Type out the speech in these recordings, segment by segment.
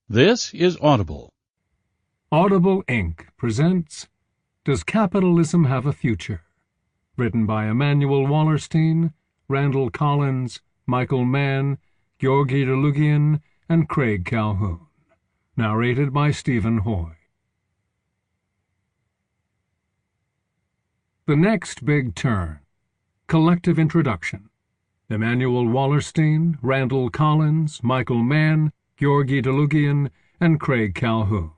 This is Audible. Audible, Inc. presents Does Capitalism Have a Future? Written by Emanuel Wallerstein, Randall Collins, Michael Mann, Georgi Derleugian, and Craig Calhoun. Narrated by Stephen Hoy. The Next Big Turn. Collective Introduction. Emanuel Wallerstein, Randall Collins, Michael Mann, Georgi Derleugian, and Craig Calhoun.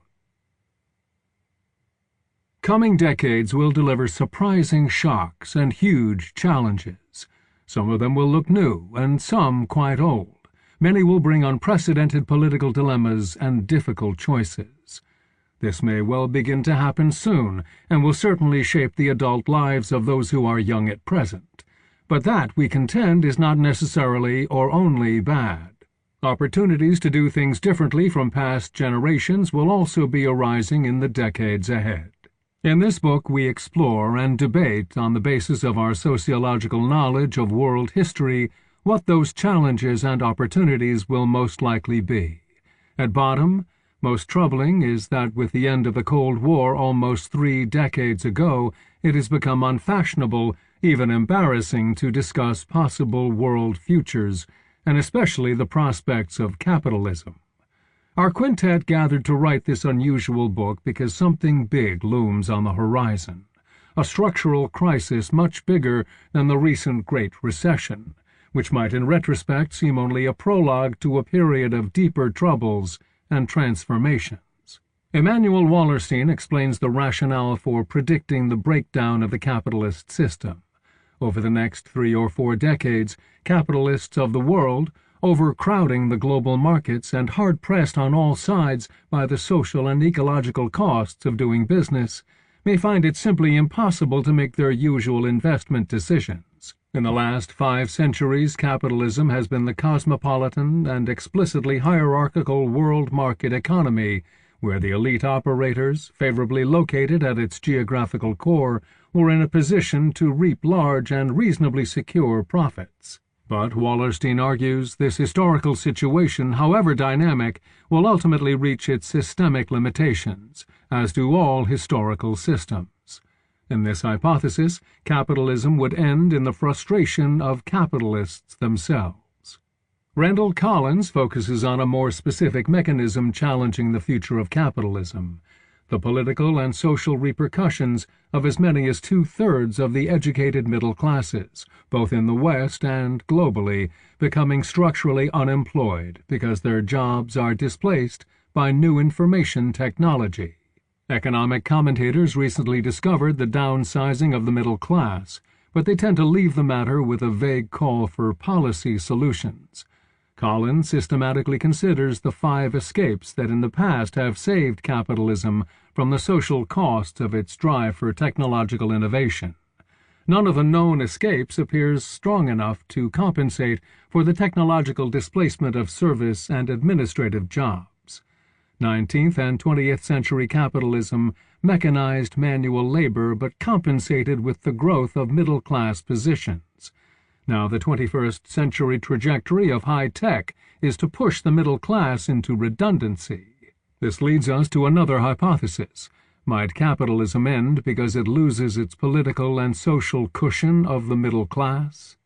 Coming decades will deliver surprising shocks and huge challenges. Some of them will look new, and some quite old. Many will bring unprecedented political dilemmas and difficult choices. This may well begin to happen soon, and will certainly shape the adult lives of those who are young at present. But that, we contend, is not necessarily or only bad. Opportunities to do things differently from past generations will also be arising in the decades ahead. In this book, we explore and debate, on the basis of our sociological knowledge of world history, what those challenges and opportunities will most likely be. At bottom, most troubling is that with the end of the Cold War almost 3 decades ago, it has become unfashionable, even embarrassing, to discuss possible world futures, and especially the prospects of capitalism. Our quintet gathered to write this unusual book because something big looms on the horizon, a structural crisis much bigger than the recent Great Recession, which might in retrospect seem only a prologue to a period of deeper troubles and transformations. Emanuel Wallerstein explains the rationale for predicting the breakdown of the capitalist system. Over the next 3 or 4 decades, capitalists of the world, overcrowding the global markets and hard-pressed on all sides by the social and ecological costs of doing business, may find it simply impossible to make their usual investment decisions. In the last 5 centuries, capitalism has been the cosmopolitan and explicitly hierarchical world market economy, where the elite operators, favorably located at its geographical core, were in a position to reap large and reasonably secure profits. But, Wallerstein argues, this historical situation, however dynamic, will ultimately reach its systemic limitations, as do all historical systems. In this hypothesis, capitalism would end in the frustration of capitalists themselves. Randall Collins focuses on a more specific mechanism challenging the future of capitalism: the political and social repercussions of as many as 2/3 of the educated middle classes, both in the West and globally, becoming structurally unemployed because their jobs are displaced by new information technology. Economic commentators recently discovered the downsizing of the middle class, but they tend to leave the matter with a vague call for policy solutions. Collins systematically considers the 5 escapes that in the past have saved capitalism from the social costs of its drive for technological innovation. None of the known escapes appears strong enough to compensate for the technological displacement of service and administrative jobs. 19th and 20th century capitalism mechanized manual labor but compensated with the growth of middle-class positions. Now the 21st century trajectory of high-tech is to push the middle class into redundancy. This leads us to another hypothesis. Might capitalism end because it loses its political and social cushion of the middle class?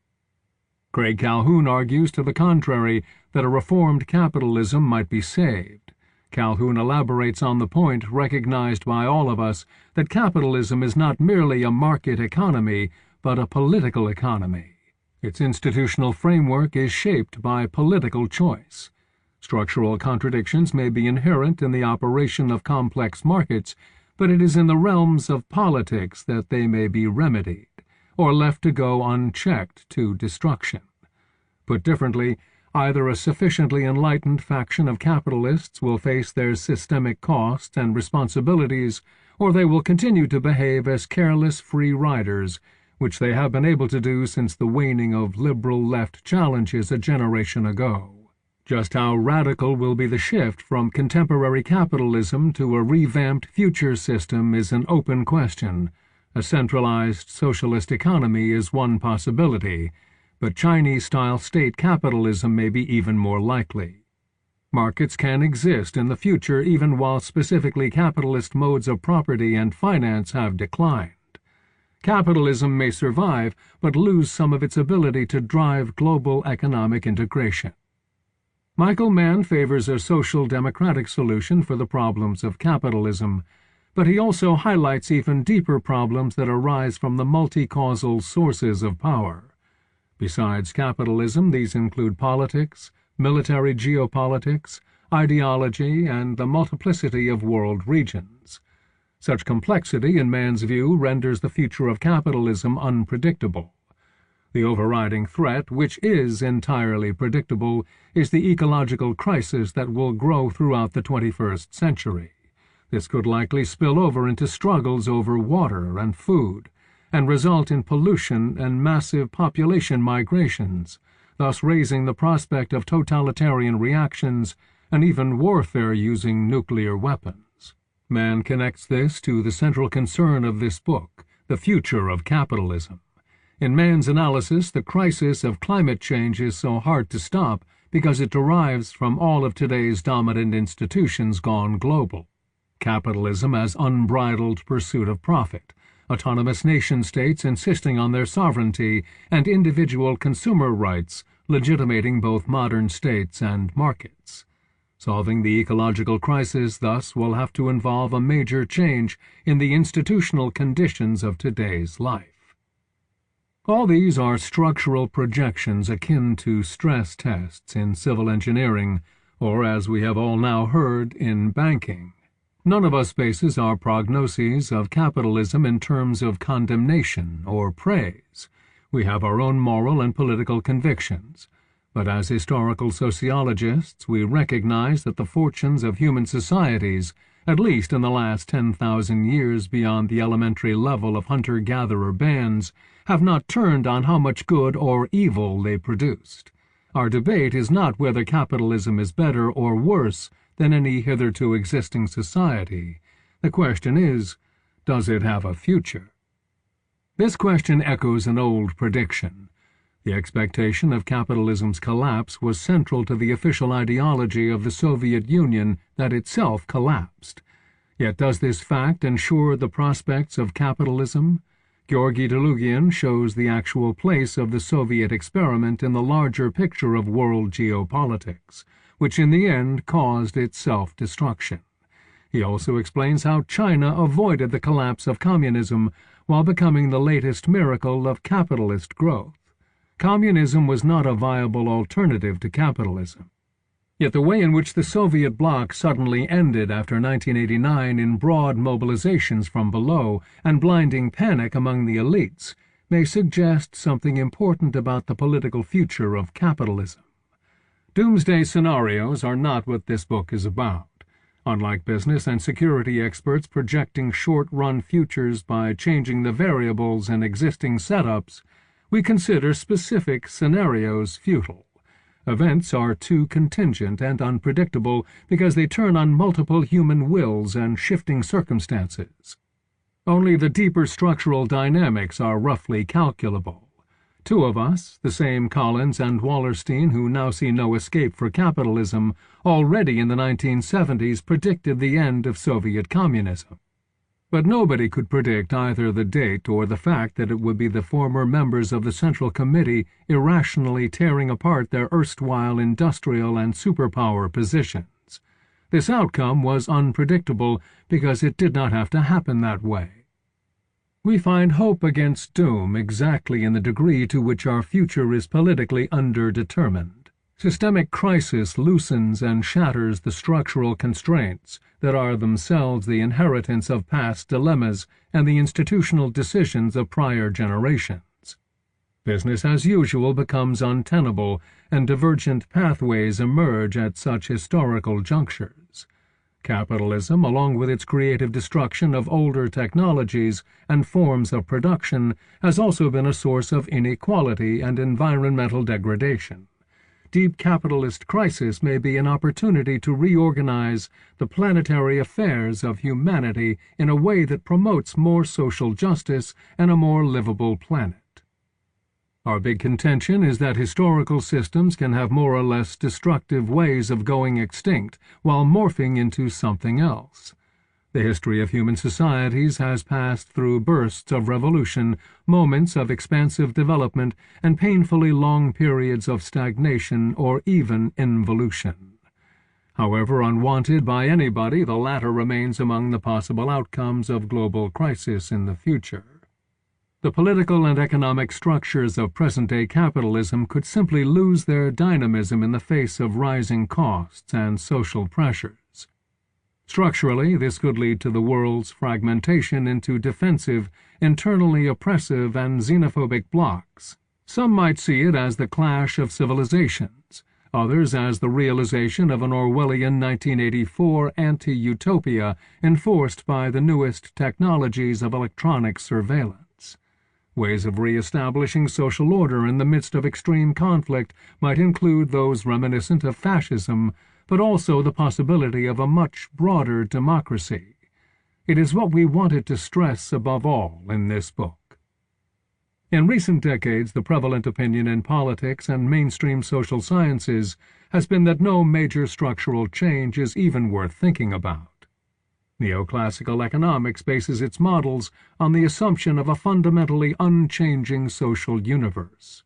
Craig Calhoun argues to the contrary, that a reformed capitalism might be saved. Calhoun elaborates on the point, recognized by all of us, that capitalism is not merely a market economy, but a political economy. Its institutional framework is shaped by political choice. Structural contradictions may be inherent in the operation of complex markets, but it is in the realms of politics that they may be remedied, or left to go unchecked to destruction. Put differently, either a sufficiently enlightened faction of capitalists will face their systemic costs and responsibilities, or they will continue to behave as careless free riders, which they have been able to do since the waning of liberal left challenges a generation ago. Just how radical will be the shift from contemporary capitalism to a revamped future system is an open question. A centralized socialist economy is one possibility, but Chinese-style state capitalism may be even more likely. Markets can exist in the future even while specifically capitalist modes of property and finance have declined. Capitalism may survive, but lose some of its ability to drive global economic integration. Michael Mann favors a social democratic solution for the problems of capitalism, but he also highlights even deeper problems that arise from the multi-causal sources of power. Besides capitalism, these include politics, military geopolitics, ideology, and the multiplicity of world regions. Such complexity, in Mann's view, renders the future of capitalism unpredictable. The overriding threat, which is entirely predictable, is the ecological crisis that will grow throughout the 21st century. This could likely spill over into struggles over water and food, and result in pollution and massive population migrations, thus raising the prospect of totalitarian reactions and even warfare using nuclear weapons. Mann connects this to the central concern of this book, the future of capitalism. In Mann's analysis, the crisis of climate change is so hard to stop because it derives from all of today's dominant institutions gone global. Capitalism as unbridled pursuit of profit, autonomous nation-states insisting on their sovereignty, and individual consumer rights legitimating both modern states and markets. Solving the ecological crisis, thus, will have to involve a major change in the institutional conditions of today's life. All these are structural projections akin to stress tests in civil engineering, or, as we have all now heard, in banking. None of us bases our prognoses of capitalism in terms of condemnation or praise. We have our own moral and political convictions. But as historical sociologists, we recognize that the fortunes of human societies, at least in the last 10,000 years beyond the elementary level of hunter-gatherer bands, have not turned on how much good or evil they produced. Our debate is not whether capitalism is better or worse than any hitherto existing society. The question is, does it have a future? This question echoes an old prediction. The expectation of capitalism's collapse was central to the official ideology of the Soviet Union that itself collapsed. Yet does this fact ensure the prospects of capitalism? Georgi Derleugian shows the actual place of the Soviet experiment in the larger picture of world geopolitics, which in the end caused its self-destruction. He also explains how China avoided the collapse of communism while becoming the latest miracle of capitalist growth. Communism was not a viable alternative to capitalism. Yet the way in which the Soviet bloc suddenly ended after 1989 in broad mobilizations from below and blinding panic among the elites may suggest something important about the political future of capitalism. Doomsday scenarios are not what this book is about. Unlike business and security experts projecting short-run futures by changing the variables in existing setups, we consider specific scenarios futile. Events are too contingent and unpredictable because they turn on multiple human wills and shifting circumstances. Only the deeper structural dynamics are roughly calculable. Two of us, the same Collins and Wallerstein who now see no escape for capitalism, already in the 1970s predicted the end of Soviet communism. But nobody could predict either the date or the fact that it would be the former members of the Central Committee irrationally tearing apart their erstwhile industrial and superpower positions. This outcome was unpredictable because it did not have to happen that way. We find hope against doom exactly in the degree to which our future is politically underdetermined. Systemic crisis loosens and shatters the structural constraints that are themselves the inheritance of past dilemmas and the institutional decisions of prior generations. Business as usual becomes untenable, and divergent pathways emerge at such historical junctures. Capitalism, along with its creative destruction of older technologies and forms of production, has also been a source of inequality and environmental degradation. Deep capitalist crisis may be an opportunity to reorganize the planetary affairs of humanity in a way that promotes more social justice and a more livable planet. Our big contention is that historical systems can have more or less destructive ways of going extinct while morphing into something else. The history of human societies has passed through bursts of revolution, moments of expansive development, and painfully long periods of stagnation or even involution. However unwanted by anybody, the latter remains among the possible outcomes of global crisis in the future. The political and economic structures of present-day capitalism could simply lose their dynamism in the face of rising costs and social pressures. Structurally, this could lead to the world's fragmentation into defensive, internally oppressive, and xenophobic blocs. Some might see it as the clash of civilizations, others as the realization of an Orwellian 1984 anti-utopia enforced by the newest technologies of electronic surveillance. Ways of re-establishing social order in the midst of extreme conflict might include those reminiscent of fascism, but also the possibility of a much broader democracy. It is what we wanted to stress above all in this book. In recent decades, the prevalent opinion in politics and mainstream social sciences has been that no major structural change is even worth thinking about. Neoclassical economics bases its models on the assumption of a fundamentally unchanging social universe.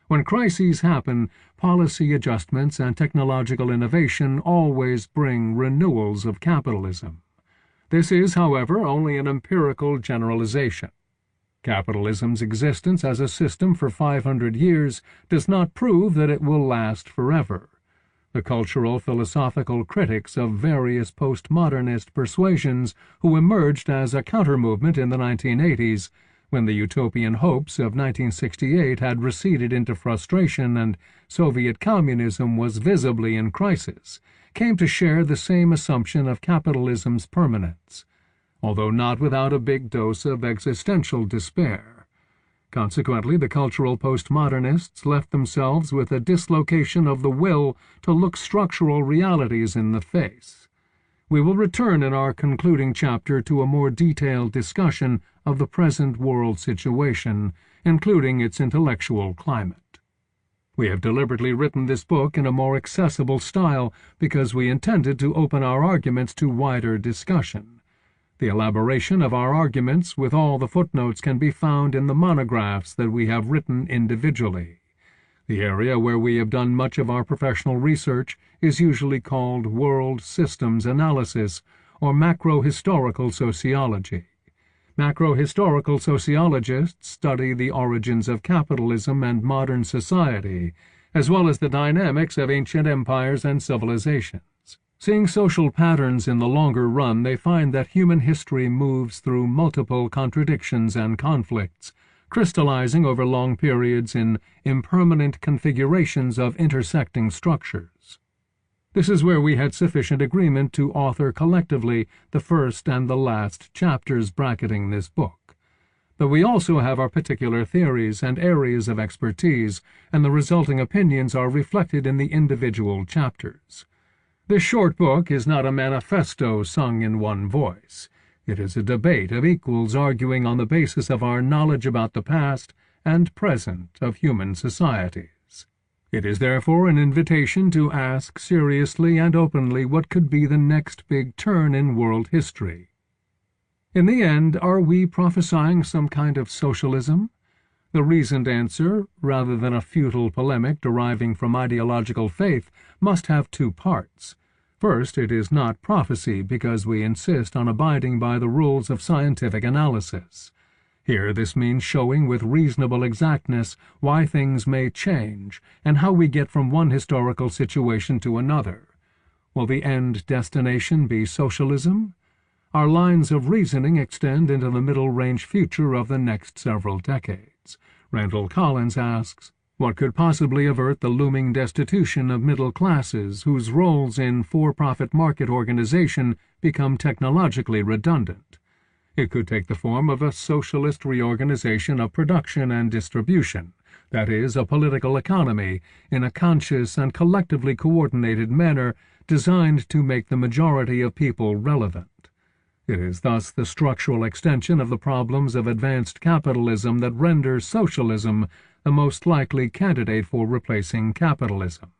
When crises happen, policy adjustments and technological innovation always bring renewals of capitalism. This is, however, only an empirical generalization. Capitalism's existence as a system for 500 years does not prove that it will last forever. The cultural philosophical critics of various postmodernist persuasions who emerged as a counter-movement in the 1980s, when the utopian hopes of 1968 had receded into frustration and Soviet communism was visibly in crisis, came to share the same assumption of capitalism's permanence, although not without a big dose of existential despair. Consequently, the cultural postmodernists left themselves with a dislocation of the will to look structural realities in the face. We will return in our concluding chapter to a more detailed discussion of the present world situation, including its intellectual climate. We have deliberately written this book in a more accessible style because we intended to open our arguments to wider discussion. The elaboration of our arguments with all the footnotes can be found in the monographs that we have written individually. The area where we have done much of our professional research is usually called world systems analysis or macro-historical sociology. Macro-historical sociologists study the origins of capitalism and modern society, as well as the dynamics of ancient empires and civilizations. Seeing social patterns in the longer run, they find that human history moves through multiple contradictions and conflicts, crystallizing over long periods in impermanent configurations of intersecting structures. This is where we had sufficient agreement to author collectively the first and the last chapters bracketing this book. But we also have our particular theories and areas of expertise, and the resulting opinions are reflected in the individual chapters. This short book is not a manifesto sung in one voice. It is a debate of equals arguing on the basis of our knowledge about the past and present of human societies. It is therefore an invitation to ask seriously and openly what could be the next big turn in world history. In the end, are we prophesying some kind of socialism? The reasoned answer, rather than a futile polemic deriving from ideological faith, must have two parts. First, it is not prophecy because we insist on abiding by the rules of scientific analysis. Here this means showing with reasonable exactness why things may change and how we get from one historical situation to another. Will the end destination be socialism? Our lines of reasoning extend into the middle-range future of the next several decades. Randall Collins asks, what could possibly avert the looming destitution of middle classes whose roles in for-profit market organization become technologically redundant? It could take the form of a socialist reorganization of production and distribution, that is, a political economy, in a conscious and collectively coordinated manner designed to make the majority of people relevant. It is thus the structural extension of the problems of advanced capitalism that renders socialism the most likely candidate for replacing capitalism.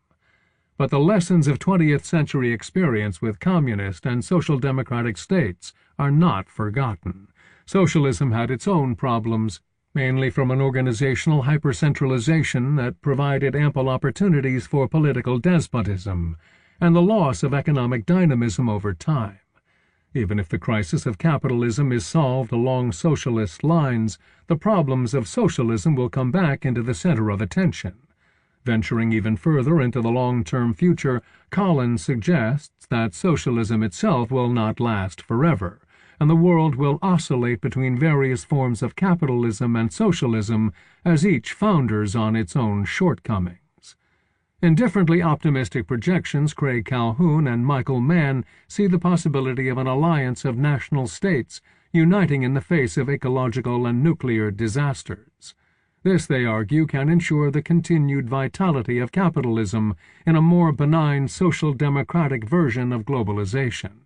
But the lessons of 20th century experience with communist and social democratic states are not forgotten. Socialism had its own problems, mainly from an organizational hypercentralization that provided ample opportunities for political despotism, and the loss of economic dynamism over time. Even if the crisis of capitalism is solved along socialist lines, the problems of socialism will come back into the center of attention. Venturing even further into the long-term future, Collins suggests that socialism itself will not last forever, and the world will oscillate between various forms of capitalism and socialism as each founders on its own shortcomings. In differently optimistic projections, Craig Calhoun and Michael Mann see the possibility of an alliance of national states uniting in the face of ecological and nuclear disasters. This, they argue, can ensure the continued vitality of capitalism in a more benign social democratic version of globalization.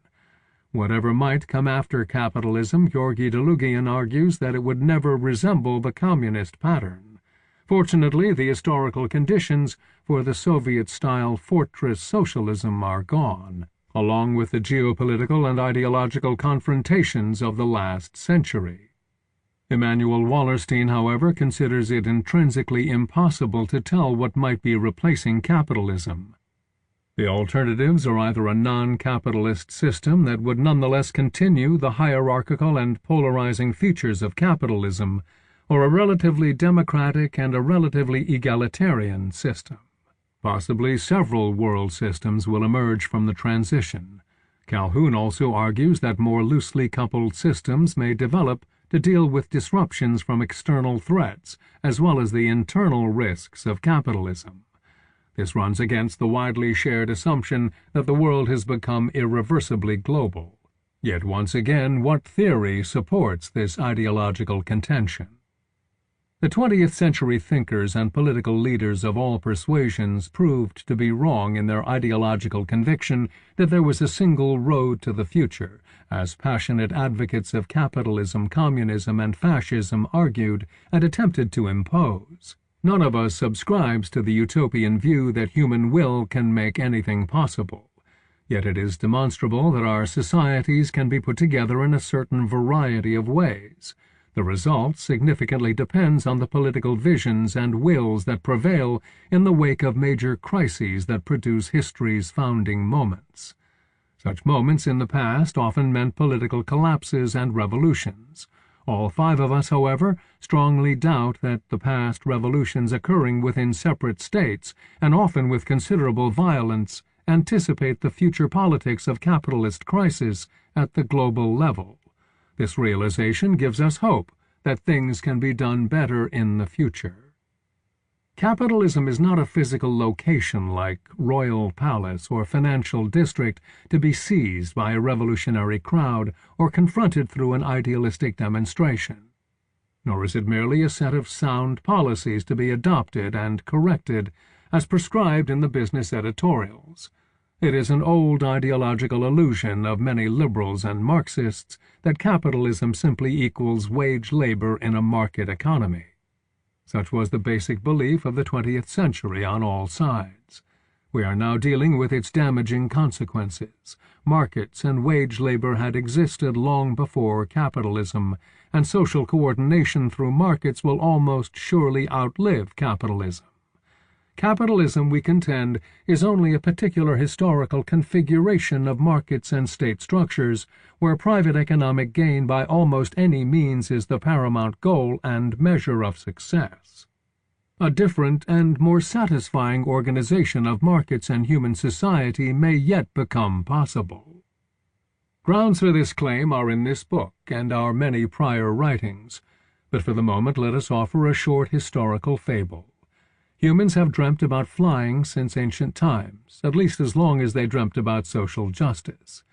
Whatever might come after capitalism, Georgi Derleugian argues that it would never resemble the communist pattern. Fortunately, the historical conditions for the Soviet-style fortress socialism are gone, along with the geopolitical and ideological confrontations of the last century. Emmanuel Wallerstein, however, considers it intrinsically impossible to tell what might be replacing capitalism. The alternatives are either a non-capitalist system that would nonetheless continue the hierarchical and polarizing features of capitalism, or a relatively democratic and a relatively egalitarian system. Possibly several world systems will emerge from the transition. Calhoun also argues that more loosely coupled systems may develop to deal with disruptions from external threats as well as the internal risks of capitalism. This runs against the widely shared assumption that the world has become irreversibly global. Yet once again, what theory supports this ideological contention? The 20th century thinkers and political leaders of all persuasions proved to be wrong in their ideological conviction that there was a single road to the future, as passionate advocates of capitalism, communism, and fascism argued and attempted to impose. None of us subscribes to the utopian view that human will can make anything possible. Yet it is demonstrable that our societies can be put together in a certain variety of ways. The result significantly depends on the political visions and wills that prevail in the wake of major crises that produce history's founding moments. Such moments in the past often meant political collapses and revolutions. All five of us, however, strongly doubt that the past revolutions occurring within separate states, and often with considerable violence, anticipate the future politics of capitalist crisis at the global level. This realization gives us hope that things can be done better in the future. Capitalism is not a physical location like royal palace or financial district to be seized by a revolutionary crowd or confronted through an idealistic demonstration. Nor is it merely a set of sound policies to be adopted and corrected as prescribed in the business editorials. It is an old ideological illusion of many liberals and Marxists that capitalism simply equals wage labor in a market economy. Such was the basic belief of the 20th century on all sides. We are now dealing with its damaging consequences. Markets and wage labor had existed long before capitalism, and social coordination through markets will almost surely outlive capitalism. Capitalism, we contend, is only a particular historical configuration of markets and state structures where private economic gain by almost any means is the paramount goal and measure of success. A different and more satisfying organization of markets and human society may yet become possible. Grounds for this claim are in this book and our many prior writings, but for the moment let us offer a short historical fable. Humans have dreamt about flying since ancient times, at least as long as they dreamt about social justice.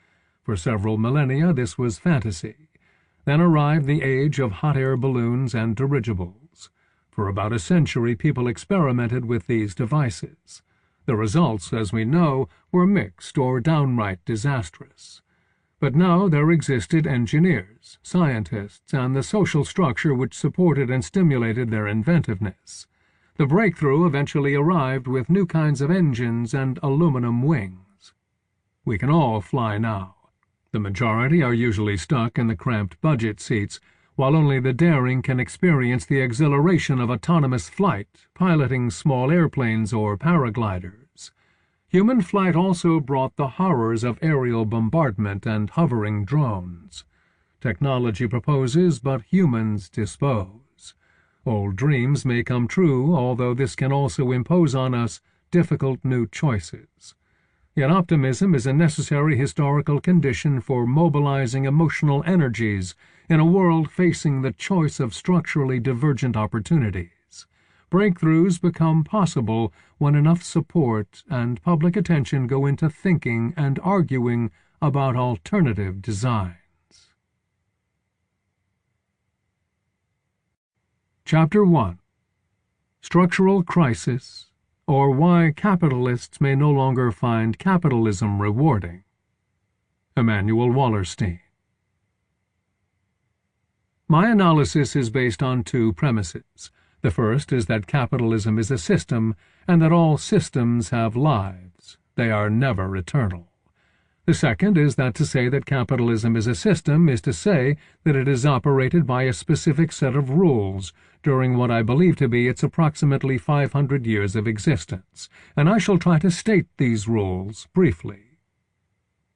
For several millennia this was fantasy. Then arrived the age of hot air balloons and dirigibles. For about a century people experimented with these devices. The results, as we know, were mixed or downright disastrous. But now there existed engineers, scientists, and the social structure which supported and stimulated their inventiveness. The breakthrough eventually arrived with new kinds of engines and aluminum wings. We can all fly now. The majority are usually stuck in the cramped budget seats, while only the daring can experience the exhilaration of autonomous flight, piloting small airplanes or paragliders. Human flight also brought the horrors of aerial bombardment and hovering drones. Technology proposes, but humans dispose. Old dreams may come true, although this can also impose on us difficult new choices. Yet optimism is a necessary historical condition for mobilizing emotional energies in a world facing the choice of structurally divergent opportunities. Breakthroughs become possible when enough support and public attention go into thinking and arguing about alternative designs. Chapter 1. Structural Crisis, or Why Capitalists May No Longer Find Capitalism Rewarding. Emanuel Wallerstein. My analysis is based on two premises. The first is that capitalism is a system, and that all systems have lives. They are never eternal. The second is that to say that capitalism is a system is to say that it is operated by a specific set of rules during what I believe to be its approximately 500 years of existence, and I shall try to state these rules briefly.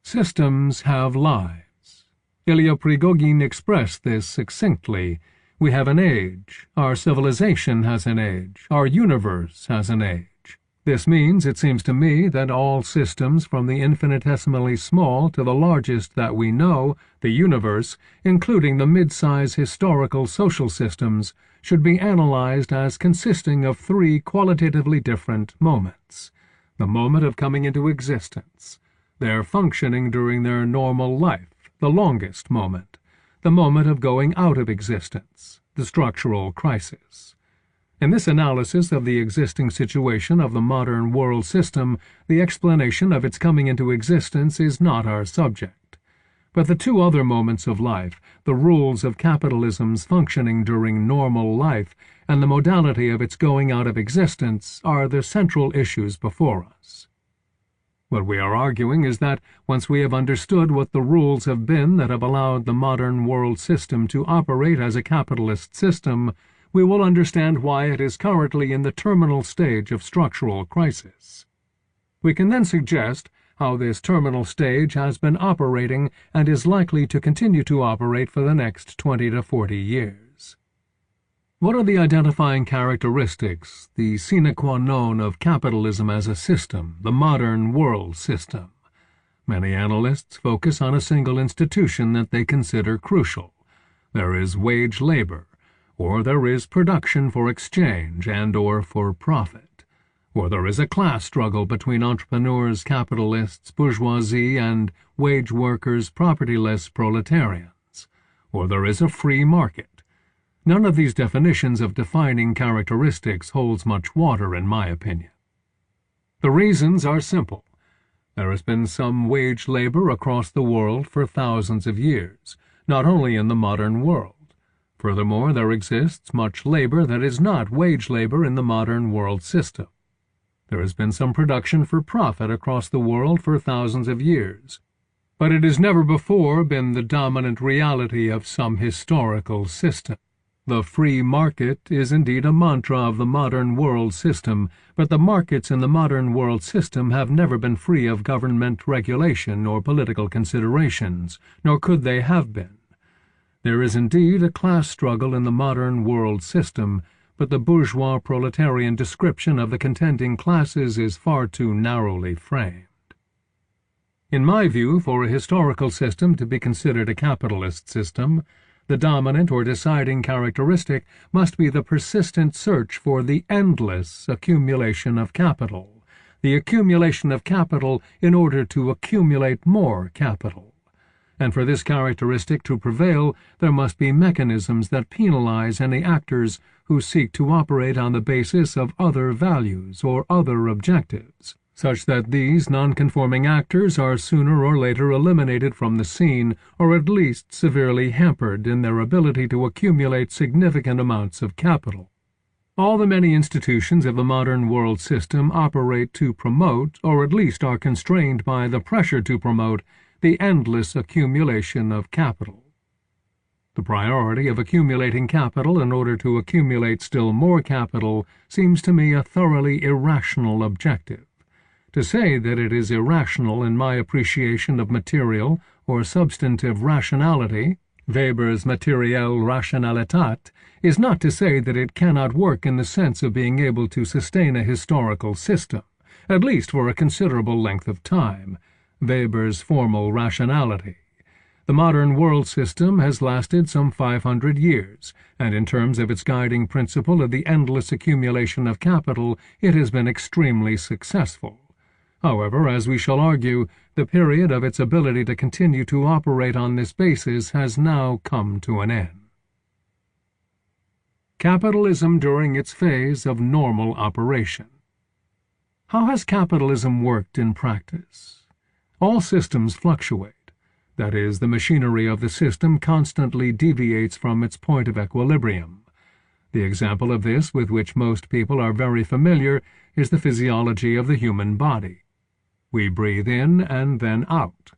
Systems have lives. Ilya Prigogine expressed this succinctly. We have an age. Our civilization has an age. Our universe has an age. This means, it seems to me, that all systems from the infinitesimally small to the largest that we know, the universe, including the mid-size historical social systems, should be analyzed as consisting of three qualitatively different moments. The moment of coming into existence, their functioning during their normal life, the longest moment, the moment of going out of existence, the structural crisis. In this analysis of the existing situation of the modern world system, the explanation of its coming into existence is not our subject. But the two other moments of life, the rules of capitalism's functioning during normal life, and the modality of its going out of existence, are the central issues before us. What we are arguing is that, once we have understood what the rules have been that have allowed the modern world system to operate as a capitalist system, we will understand why it is currently in the terminal stage of structural crisis. We can then suggest how this terminal stage has been operating and is likely to continue to operate for the next 20 to 40 years. What are the identifying characteristics, the sine qua non of capitalism as a system, the modern world system? Many analysts focus on a single institution that they consider crucial. There is wage labor, or there is production for exchange and/or for profit, or there is a class struggle between entrepreneurs, capitalists, bourgeoisie, and wage workers, propertyless proletarians, or there is a free market. None of these definitions of defining characteristics holds much water, in my opinion. The reasons are simple. There has been some wage labor across the world for thousands of years, not only in the modern world. Furthermore, there exists much labor that is not wage labor in the modern world system. There has been some production for profit across the world for thousands of years, but it has never before been the dominant reality of some historical system. The free market is indeed a mantra of the modern world system, but the markets in the modern world system have never been free of government regulation or political considerations, nor could they have been. There is indeed a class struggle in the modern world system, but the bourgeois proletarian description of the contending classes is far too narrowly framed. In my view, for a historical system to be considered a capitalist system, the dominant or deciding characteristic must be the persistent search for the endless accumulation of capital, the accumulation of capital in order to accumulate more capital. And for this characteristic to prevail, there must be mechanisms that penalize any actors who seek to operate on the basis of other values or other objectives, such that these nonconforming actors are sooner or later eliminated from the scene, or at least severely hampered in their ability to accumulate significant amounts of capital. All the many institutions of the modern world system operate to promote, or at least are constrained by the pressure to promote, the endless accumulation of capital. The priority of accumulating capital in order to accumulate still more capital seems to me a thoroughly irrational objective. To say that it is irrational in my appreciation of material or substantive rationality, Weber's materielle Rationalität, is not to say that it cannot work in the sense of being able to sustain a historical system, at least for a considerable length of time, Weber's formal rationality. The modern world system has lasted some 500 years, and in terms of its guiding principle of the endless accumulation of capital, it has been extremely successful. However, as we shall argue, the period of its ability to continue to operate on this basis has now come to an end. Capitalism during its phase of normal operation. How has capitalism worked in practice? All systems fluctuate. That is, the machinery of the system constantly deviates from its point of equilibrium. The example of this, with which most people are very familiar, is the physiology of the human body. We breathe in and then out.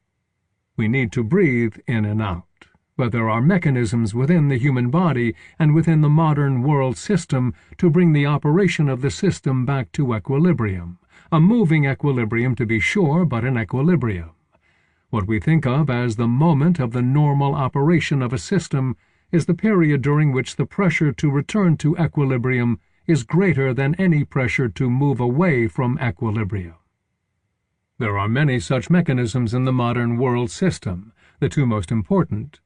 We need to breathe in and out, but there are mechanisms within the human body and within the modern world system to bring the operation of the system back to equilibrium, a moving equilibrium to be sure, but an equilibrium. What we think of as the moment of the normal operation of a system is the period during which the pressure to return to equilibrium is greater than any pressure to move away from equilibrium. There are many such mechanisms in the modern world system. The two most important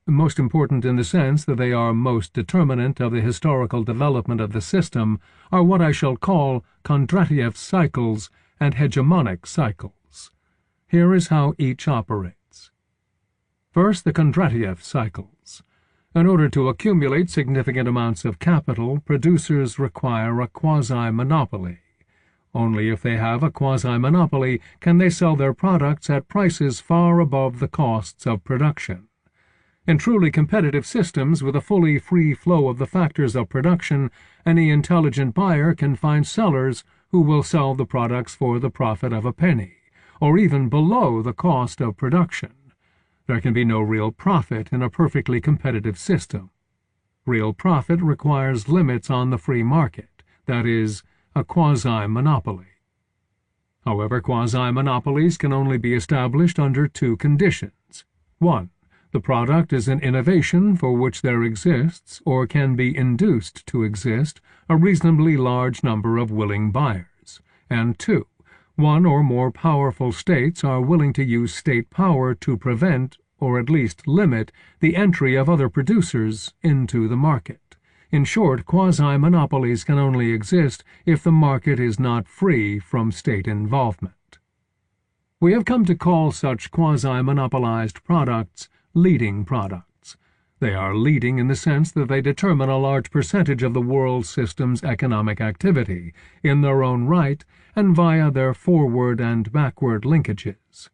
in the sense that they are most determinant of the historical development of the system, are what I shall call Kondratiev cycles and hegemonic cycles. Here is how each operates. First, the Kondratiev cycles. In order to accumulate significant amounts of capital, producers require a quasi-monopoly. Only if they have a quasi-monopoly can they sell their products at prices far above the costs of production. In truly competitive systems with a fully free flow of the factors of production, any intelligent buyer can find sellers who will sell the products for the profit of a penny, or even below the cost of production. There can be no real profit in a perfectly competitive system. Real profit requires limits on the free market, that is, a quasi-monopoly. However, quasi-monopolies can only be established under two conditions. 1. The product is an innovation for which there exists, or can be induced to exist, a reasonably large number of willing buyers. And 2. One or more powerful states are willing to use state power to prevent, or at least limit, the entry of other producers into the market. In short, quasi-monopolies can only exist if the market is not free from state involvement. We have come to call such quasi-monopolized products leading products. They are leading in the sense that they determine a large percentage of the world system's economic activity, in their own right and via their forward and backward linkages.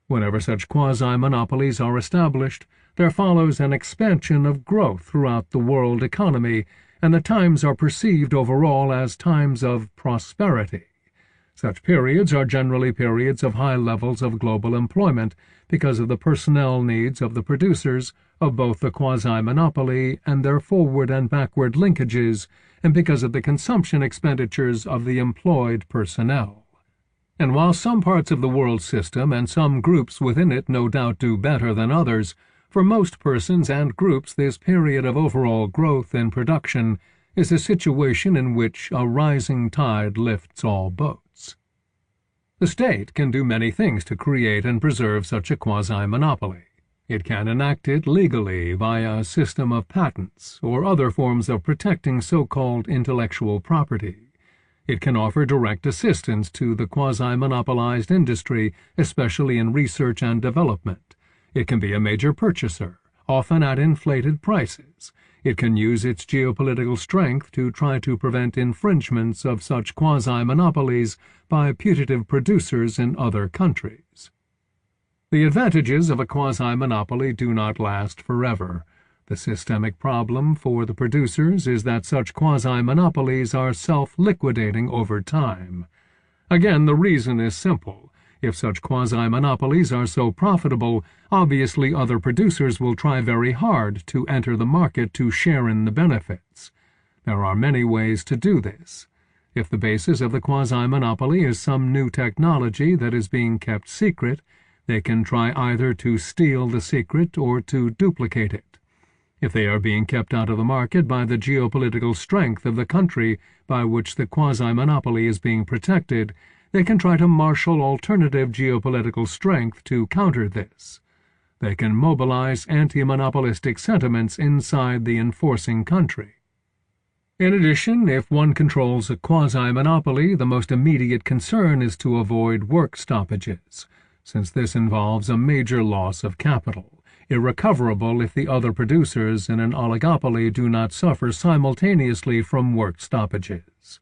Whenever such quasi-monopolies are established, there follows an expansion of growth throughout the world economy, and the times are perceived overall as times of prosperity. Such periods are generally periods of high levels of global employment because of the personnel needs of the producers of both the quasi-monopoly and their forward and backward linkages, and because of the consumption expenditures of the employed personnel. And while some parts of the world system and some groups within it no doubt do better than others, for most persons and groups this period of overall growth in production is a situation in which a rising tide lifts all boats. The state can do many things to create and preserve such a quasi-monopoly. It can enact it legally via a system of patents or other forms of protecting so-called intellectual property. It can offer direct assistance to the quasi-monopolized industry, especially in research and development. It can be a major purchaser, often at inflated prices. It can use its geopolitical strength to try to prevent infringements of such quasi-monopolies by putative producers in other countries. The advantages of a quasi-monopoly do not last forever. The systemic problem for the producers is that such quasi-monopolies are self-liquidating over time. Again, the reason is simple. If such quasi-monopolies are so profitable, obviously other producers will try very hard to enter the market to share in the benefits. There are many ways to do this. If the basis of the quasi-monopoly is some new technology that is being kept secret, they can try either to steal the secret or to duplicate it. If they are being kept out of the market by the geopolitical strength of the country by which the quasi-monopoly is being protected, they can try to marshal alternative geopolitical strength to counter this. They can mobilize anti-monopolistic sentiments inside the enforcing country. In addition, if one controls a quasi-monopoly, the most immediate concern is to avoid work stoppages, since this involves a major loss of capital, irrecoverable if the other producers in an oligopoly do not suffer simultaneously from work stoppages.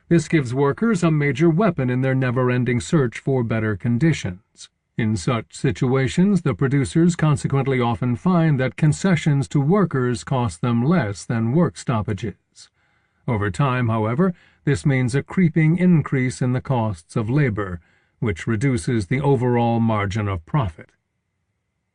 This gives workers a major weapon in their never-ending search for better conditions. In such situations, the producers consequently often find that concessions to workers cost them less than work stoppages. Over time, however, this means a creeping increase in the costs of labor, which reduces the overall margin of profit.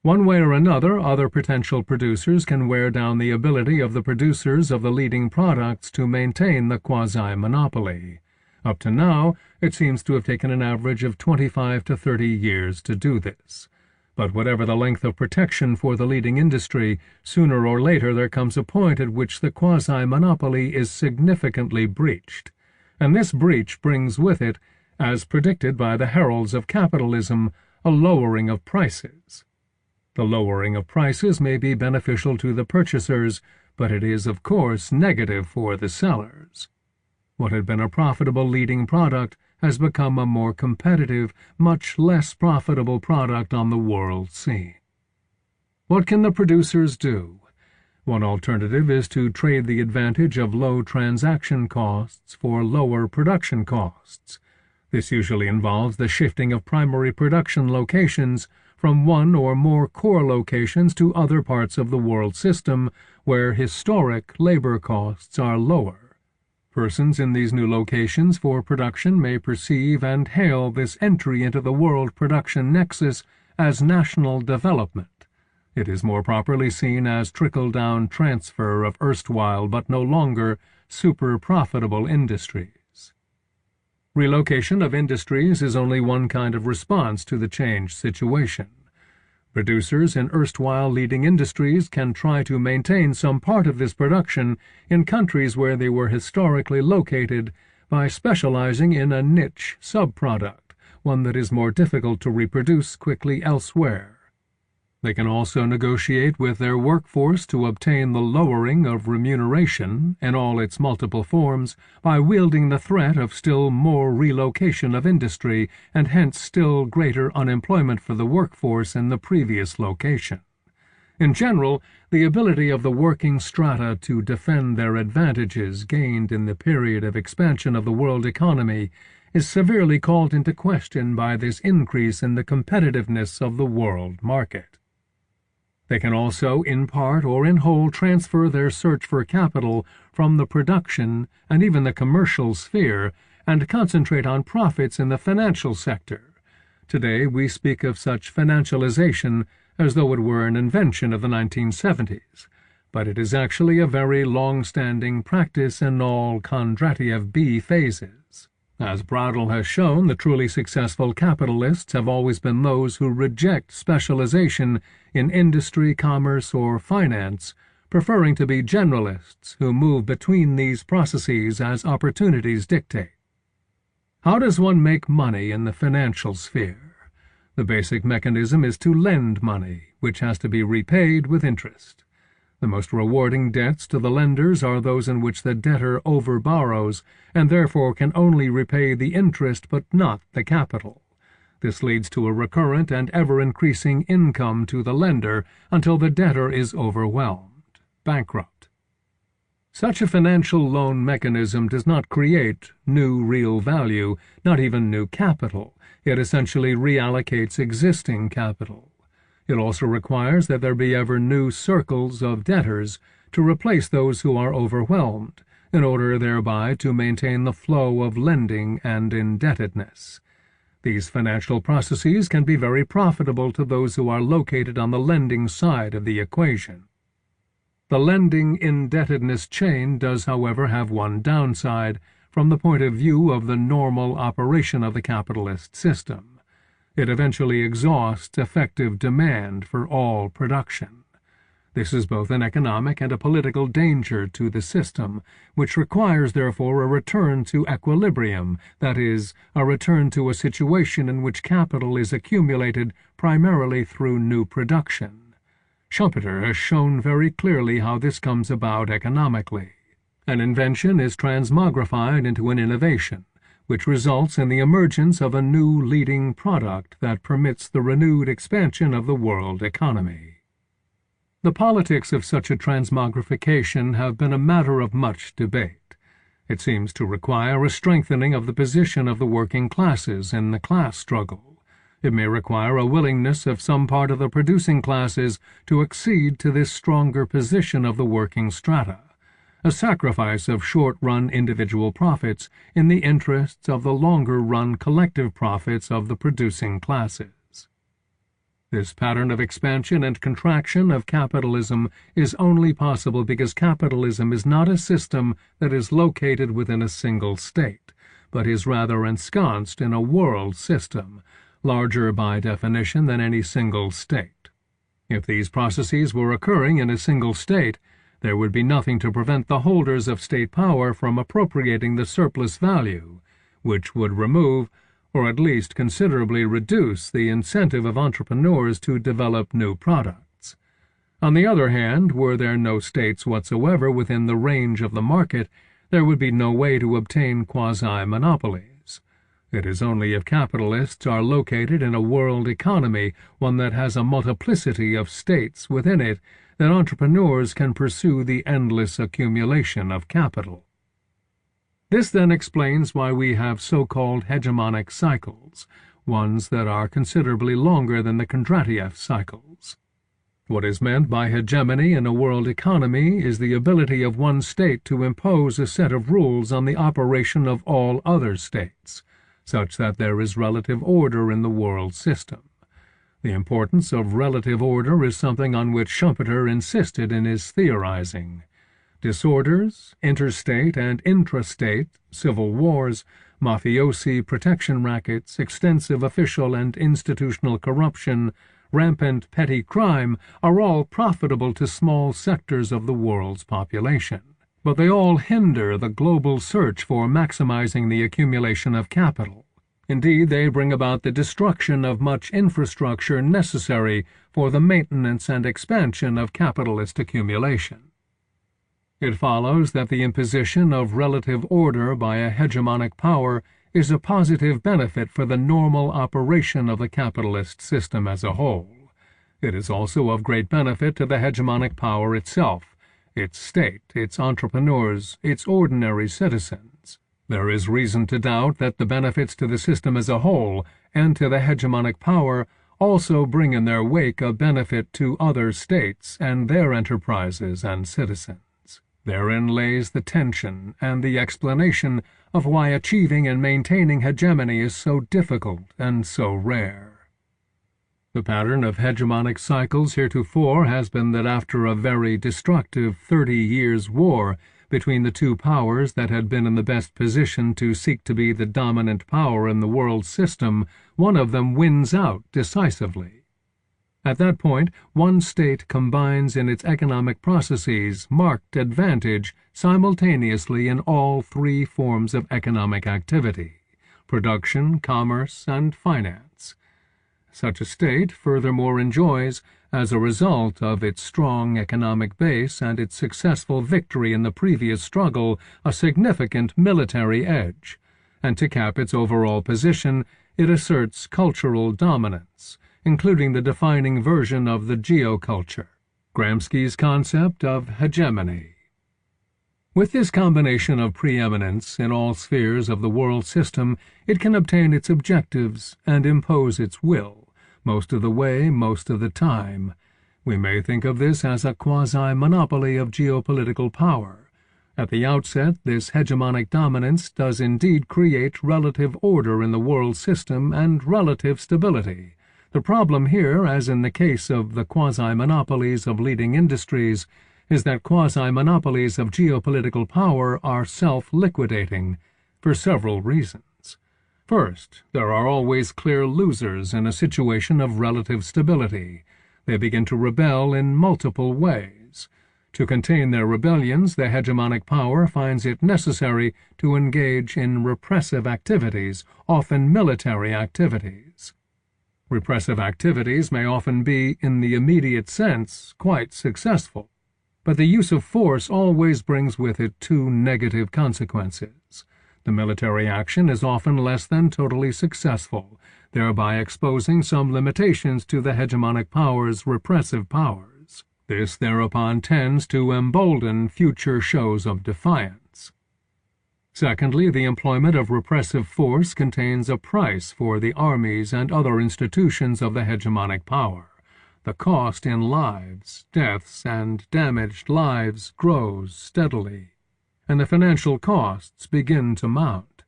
One way or another, other potential producers can wear down the ability of the producers of the leading products to maintain the quasi-monopoly. Up to now, it seems to have taken an average of 25 to 30 years to do this. But whatever the length of protection for the leading industry, sooner or later there comes a point at which the quasi-monopoly is significantly breached. And this breach brings with it, as predicted by the heralds of capitalism, a lowering of prices. The lowering of prices may be beneficial to the purchasers, but it is, of course, negative for the sellers. What had been a profitable leading product has become a more competitive, much less profitable product on the world scene. What can the producers do? One alternative is to trade the advantage of low transaction costs for lower production costs. This usually involves the shifting of primary production locations from one or more core locations to other parts of the world system where historic labor costs are lower. Persons in these new locations for production may perceive and hail this entry into the world production nexus as national development. It is more properly seen as trickle-down transfer of erstwhile but no longer super-profitable industries. Relocation of industries is only one kind of response to the changed situation. Producers in erstwhile leading industries can try to maintain some part of this production in countries where they were historically located by specializing in a niche subproduct, one that is more difficult to reproduce quickly elsewhere. They can also negotiate with their workforce to obtain the lowering of remuneration in all its multiple forms by wielding the threat of still more relocation of industry and hence still greater unemployment for the workforce in the previous location. In general, the ability of the working strata to defend their advantages gained in the period of expansion of the world economy is severely called into question by this increase in the competitiveness of the world market. They can also, in part or in whole, transfer their search for capital from the production and even the commercial sphere and concentrate on profits in the financial sector. Today we speak of such financialization as though it were an invention of the 1970s, but it is actually a very long-standing practice in all Kondratiev B phases. As Bradel has shown, the truly successful capitalists have always been those who reject specialization in industry, commerce, or finance, preferring to be generalists who move between these processes as opportunities dictate. How does one make money in the financial sphere? The basic mechanism is to lend money, which has to be repaid with interest. The most rewarding debts to the lenders are those in which the debtor overborrows and therefore can only repay the interest but not the capital. This leads to a recurrent and ever-increasing income to the lender until the debtor is overwhelmed, bankrupt. Such a financial loan mechanism does not create new real value, not even new capital. It essentially reallocates existing capital. It also requires that there be ever new circles of debtors to replace those who are overwhelmed, in order thereby to maintain the flow of lending and indebtedness. These financial processes can be very profitable to those who are located on the lending side of the equation. The lending indebtedness chain does, however, have one downside from the point of view of the normal operation of the capitalist system. It eventually exhausts effective demand for all production. This is both an economic and a political danger to the system, which requires, therefore, a return to equilibrium, that is, a return to a situation in which capital is accumulated primarily through new production. Schumpeter has shown very clearly how this comes about economically. An invention is transmogrified into an innovation, which results in the emergence of a new leading product that permits the renewed expansion of the world economy. The politics of such a transmogrification have been a matter of much debate. It seems to require a strengthening of the position of the working classes in the class struggle. It may require a willingness of some part of the producing classes to accede to this stronger position of the working strata, a sacrifice of short-run individual profits in the interests of the longer-run collective profits of the producing classes. This pattern of expansion and contraction of capitalism is only possible because capitalism is not a system that is located within a single state, but is rather ensconced in a world system, larger by definition than any single state. If these processes were occurring in a single state, there would be nothing to prevent the holders of state power from appropriating the surplus value, which would remove, or at least considerably reduce, the incentive of entrepreneurs to develop new products. On the other hand, were there no states whatsoever within the range of the market, there would be no way to obtain quasi-monopolies. It is only if capitalists are located in a world economy, one that has a multiplicity of states within it, that entrepreneurs can pursue the endless accumulation of capital. This then explains why we have so-called hegemonic cycles, ones that are considerably longer than the Kondratiev cycles. What is meant by hegemony in a world economy is the ability of one state to impose a set of rules on the operation of all other states, such that there is relative order in the world system. The importance of relative order is something on which Schumpeter insisted in his theorizing. Disorders, interstate and intrastate, civil wars, mafiosi protection rackets, extensive official and institutional corruption, rampant petty crime are all profitable to small sectors of the world's population. But they all hinder the global search for maximizing the accumulation of capital. Indeed, they bring about the destruction of much infrastructure necessary for the maintenance and expansion of capitalist accumulation. It follows that the imposition of relative order by a hegemonic power is a positive benefit for the normal operation of the capitalist system as a whole. It is also of great benefit to the hegemonic power itself, its state, its entrepreneurs, its ordinary citizens. There is reason to doubt that the benefits to the system as a whole and to the hegemonic power also bring in their wake a benefit to other states and their enterprises and citizens. Therein lays the tension and the explanation of why achieving and maintaining hegemony is so difficult and so rare. The pattern of hegemonic cycles heretofore has been that after a very destructive 30 years' war between the two powers that had been in the best position to seek to be the dominant power in the world system, one of them wins out decisively. At that point, one state combines in its economic processes marked advantage simultaneously in all three forms of economic activity: production, commerce, and finance. Such a state furthermore enjoys, as a result of its strong economic base and its successful victory in the previous struggle, a significant military edge, and to cap its overall position, it asserts cultural dominance, including the defining version of the geoculture, Gramsci's concept of hegemony. With this combination of preeminence in all spheres of the world system, it can obtain its objectives and impose its will, most of the way, most of the time. We may think of this as a quasi-monopoly of geopolitical power. At the outset, this hegemonic dominance does indeed create relative order in the world system and relative stability. The problem here, as in the case of the quasi-monopolies of leading industries, is that quasi-monopolies of geopolitical power are self-liquidating for several reasons. First, there are always clear losers in a situation of relative stability. They begin to rebel in multiple ways. To contain their rebellions, the hegemonic power finds it necessary to engage in repressive activities, often military activities. Repressive activities may often be, in the immediate sense, quite successful, but the use of force always brings with it two negative consequences. The military action is often less than totally successful, thereby exposing some limitations to the hegemonic power's repressive powers. This thereupon tends to embolden future shows of defiance. Secondly, the employment of repressive force contains a price for the armies and other institutions of the hegemonic power. The cost in lives, deaths, and damaged lives grows steadily, and the financial costs begin to mount.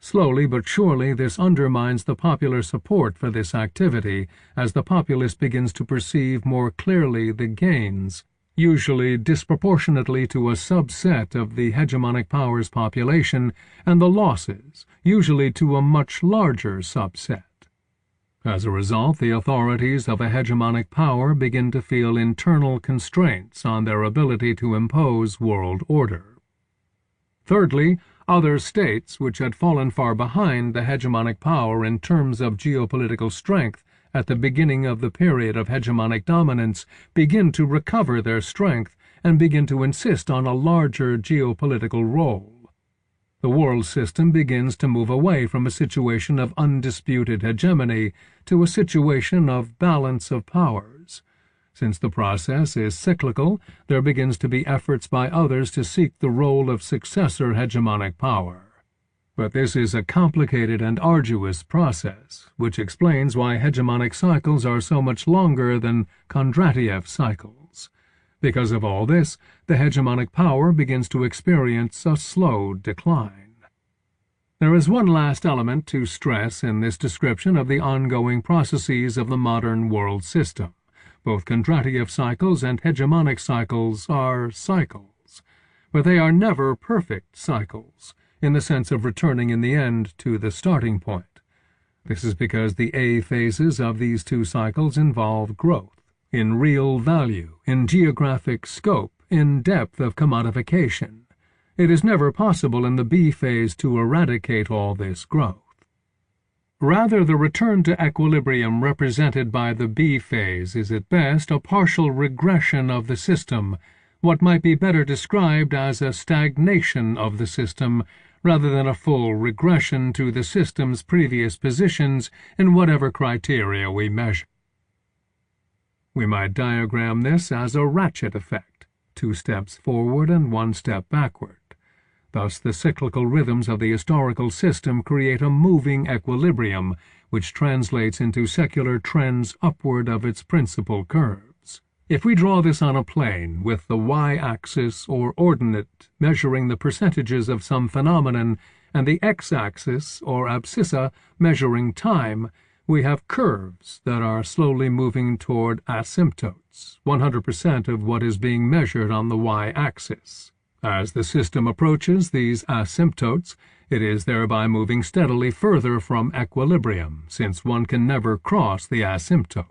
Slowly but surely this undermines the popular support for this activity as the populace begins to perceive more clearly the gains, usually disproportionately to a subset of the hegemonic power's population, and the losses, usually to a much larger subset. As a result, the authorities of a hegemonic power begin to feel internal constraints on their ability to impose world order. Thirdly, other states which had fallen far behind the hegemonic power in terms of geopolitical strength at the beginning of the period of hegemonic dominance begin to recover their strength and begin to insist on a larger geopolitical role. The world system begins to move away from a situation of undisputed hegemony to a situation of balance of powers. Since the process is cyclical, there begins to be efforts by others to seek the role of successor hegemonic power. But this is a complicated and arduous process, which explains why hegemonic cycles are so much longer than Kondratiev cycles. Because of all this, the hegemonic power begins to experience a slow decline. There is one last element to stress in this description of the ongoing processes of the modern world system. Both Kondratiev cycles and hegemonic cycles are cycles, but they are never perfect cycles, in the sense of returning in the end to the starting point. This is because the A phases of these two cycles involve growth, in real value, in geographic scope, in depth of commodification. It is never possible in the B phase to eradicate all this growth. Rather, the return to equilibrium represented by the B phase is at best a partial regression of the system, what might be better described as a stagnation of the system, rather than a full regression to the system's previous positions in whatever criteria we measure. We might diagram this as a ratchet effect, 2 steps forward and 1 step backward. Thus, the cyclical rhythms of the historical system create a moving equilibrium, which translates into secular trends upward of its principal curves. If we draw this on a plane, with the y-axis or ordinate measuring the percentages of some phenomenon, and the x-axis or abscissa measuring time, we have curves that are slowly moving toward asymptotes, 100% of what is being measured on the y-axis. As the system approaches these asymptotes, it is thereby moving steadily further from equilibrium, since one can never cross the asymptote.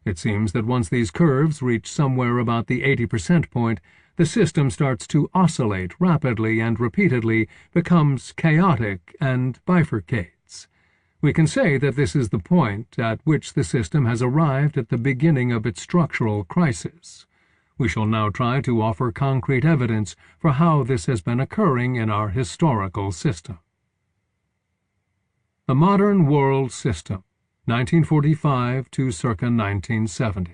It seems that once these curves reach somewhere about the 80% point, the system starts to oscillate rapidly and repeatedly, becomes chaotic, and bifurcates. We can say that this is the point at which the system has arrived at the beginning of its structural crisis. We shall now try to offer concrete evidence for how this has been occurring in our historical system. The modern world system, 1945 to circa 1970.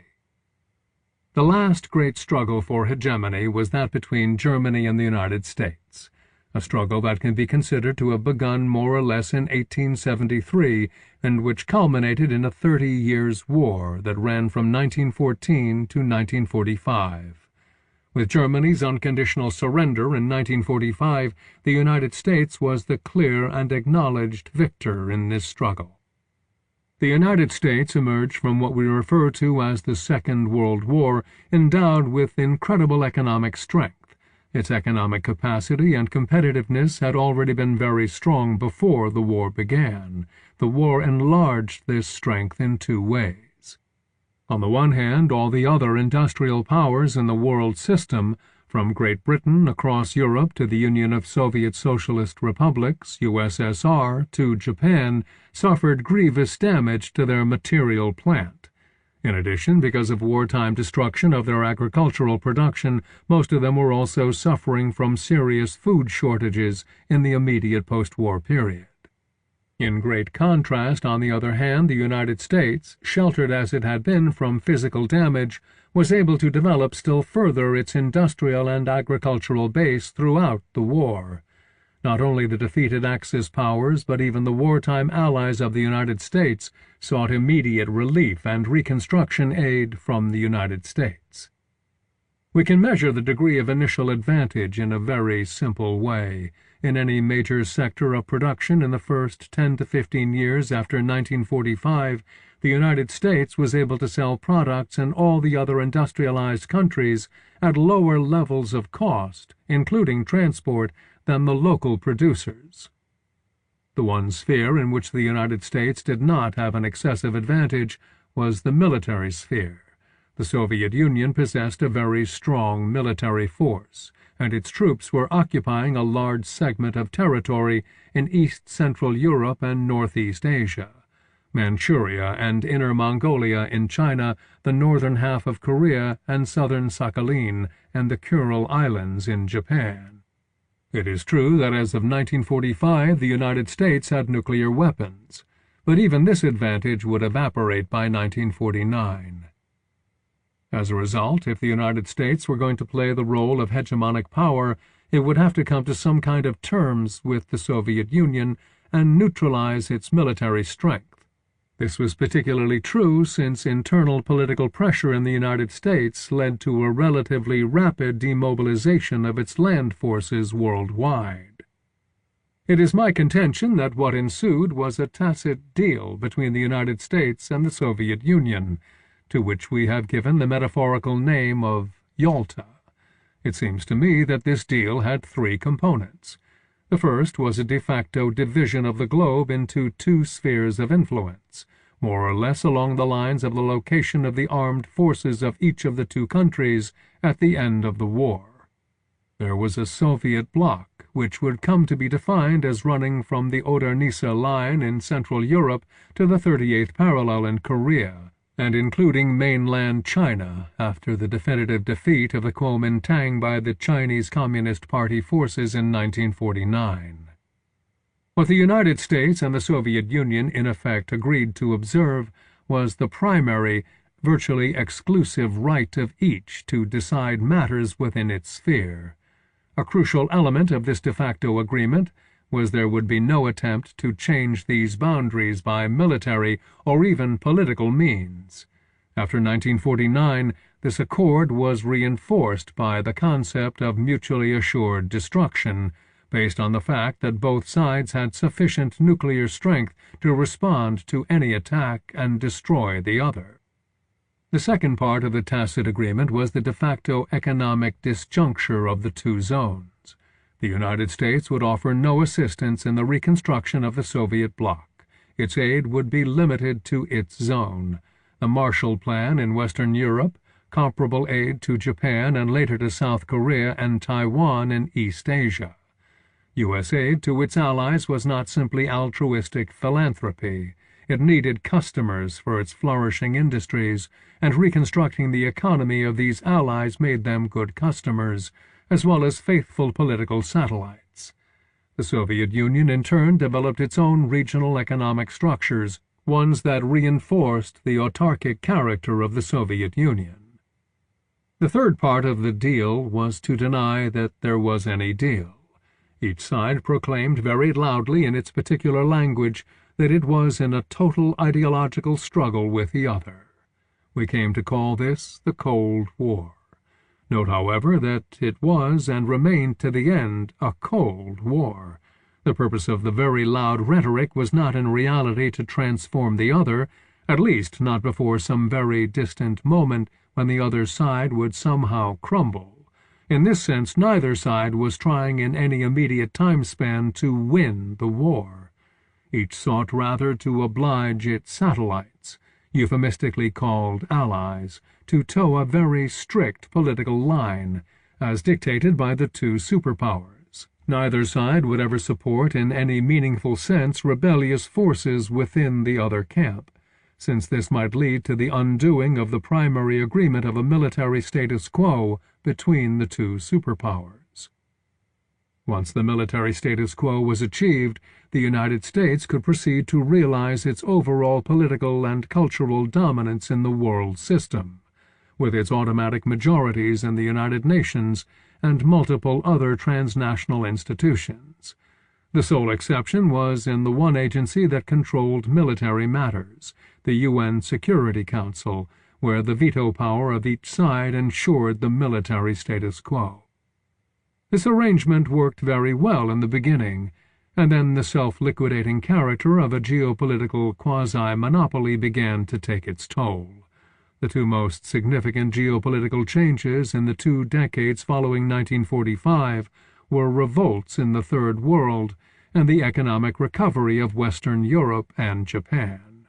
The last great struggle for hegemony was that between Germany and the United States. a struggle that can be considered to have begun more or less in 1873 and which culminated in a 30 years war that ran from 1914 to 1945. With Germany's unconditional surrender in 1945, the United States was the clear and acknowledged victor in this struggle. The United States emerged from what we refer to as the Second World War endowed with incredible economic strength. Its economic capacity and competitiveness had already been very strong before the war began. The war enlarged this strength in two ways. On the one hand, all the other industrial powers in the world system, from Great Britain across Europe to the Union of Soviet Socialist Republics, USSR, to Japan, suffered grievous damage to their material plant. In addition, because of wartime destruction of their agricultural production, most of them were also suffering from serious food shortages in the immediate post-war period. In great contrast, on the other hand, the United States, sheltered as it had been from physical damage, was able to develop still further its industrial and agricultural base throughout the war. Not only the defeated Axis powers, but even the wartime allies of the United States sought immediate relief and reconstruction aid from the United States. We can measure the degree of initial advantage in a very simple way. In any major sector of production in the first 10 to 15 years after 1945, the United States was able to sell products in all the other industrialized countries at lower levels of cost, including transport, than the local producers. The one sphere in which the United States did not have an excessive advantage was the military sphere. The Soviet Union possessed a very strong military force, and its troops were occupying a large segment of territory in East Central Europe and Northeast Asia, Manchuria and Inner Mongolia in China, the northern half of Korea, and southern Sakhalin and the Kuril Islands in Japan. It is true that as of 1945 the United States had nuclear weapons, but even this advantage would evaporate by 1949. As a result, if the United States were going to play the role of hegemonic power, it would have to come to some kind of terms with the Soviet Union and neutralize its military strength. This was particularly true since internal political pressure in the United States led to a relatively rapid demobilization of its land forces worldwide. It is my contention that what ensued was a tacit deal between the United States and the Soviet Union, to which we have given the metaphorical name of Yalta. It seems to me that this deal had three components. The first was a de facto division of the globe into two spheres of influence, more or less along the lines of the location of the armed forces of each of the two countries at the end of the war. There was a Soviet bloc, which would come to be defined as running from the Oder-Neisse line in Central Europe to the 38th parallel in Korea, and including mainland China after the definitive defeat of the Kuomintang by the Chinese Communist Party forces in 1949. What the United States and the Soviet Union in effect agreed to observe was the primary, virtually exclusive right of each to decide matters within its sphere. A crucial element of this de facto agreement was there would be no attempt to change these boundaries by military or even political means. After 1949, this accord was reinforced by the concept of mutually assured destruction, based on the fact that both sides had sufficient nuclear strength to respond to any attack and destroy the other. The second part of the tacit agreement was the de facto economic disjuncture of the two zones. The United States would offer no assistance in the reconstruction of the Soviet bloc. Its aid would be limited to its zone. The Marshall Plan in Western Europe, comparable aid to Japan and later to South Korea and Taiwan in East Asia. U.S. aid to its allies was not simply altruistic philanthropy. It needed customers for its flourishing industries, and reconstructing the economy of these allies made them good customers, as well as faithful political satellites. The Soviet Union in turn developed its own regional economic structures, ones that reinforced the autarkic character of the Soviet Union. The third part of the deal was to deny that there was any deal. Each side proclaimed very loudly in its particular language that it was in a total ideological struggle with the other. We came to call this the Cold War. Note, however, that it was and remained to the end a Cold War. The purpose of the very loud rhetoric was not in reality to transform the other, at least not before some very distant moment when the other side would somehow crumble. In this sense, neither side was trying in any immediate time span to win the war. Each sought rather to oblige its satellites, euphemistically called allies, to toe a very strict political line, as dictated by the two superpowers. Neither side would ever support in any meaningful sense rebellious forces within the other camp, since this might lead to the undoing of the primary agreement of a military status quo between the two superpowers. Once the military status quo was achieved, the United States could proceed to realize its overall political and cultural dominance in the world system, with its automatic majorities in the United Nations and multiple other transnational institutions. The sole exception was in the one agency that controlled military matters, the UN Security Council, where the veto power of each side ensured the military status quo. This arrangement worked very well in the beginning, and then the self-liquidating character of a geopolitical quasi-monopoly began to take its toll. The two most significant geopolitical changes in the 2 decades following 1945 were revolts in the Third World and the economic recovery of Western Europe and Japan.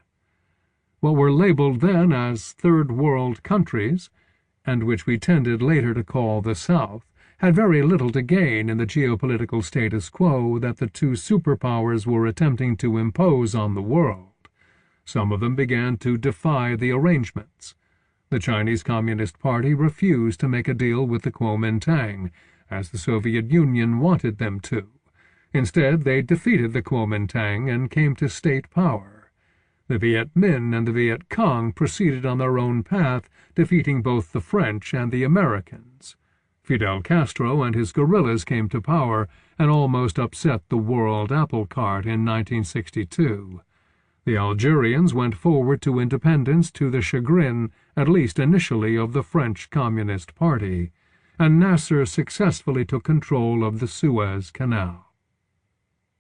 What were labeled then as Third World countries, and which we tended later to call the South, had very little to gain in the geopolitical status quo that the two superpowers were attempting to impose on the world. Some of them began to defy the arrangements. The Chinese Communist Party refused to make a deal with the Kuomintang, as the Soviet Union wanted them to. Instead, they defeated the Kuomintang and came to state power. The Viet Minh and the Viet Cong proceeded on their own path, defeating both the French and the Americans. Fidel Castro and his guerrillas came to power and almost upset the world apple cart in 1962. The Algerians went forward to independence to the chagrin, at least initially, of the French Communist Party, and Nasser successfully took control of the Suez Canal.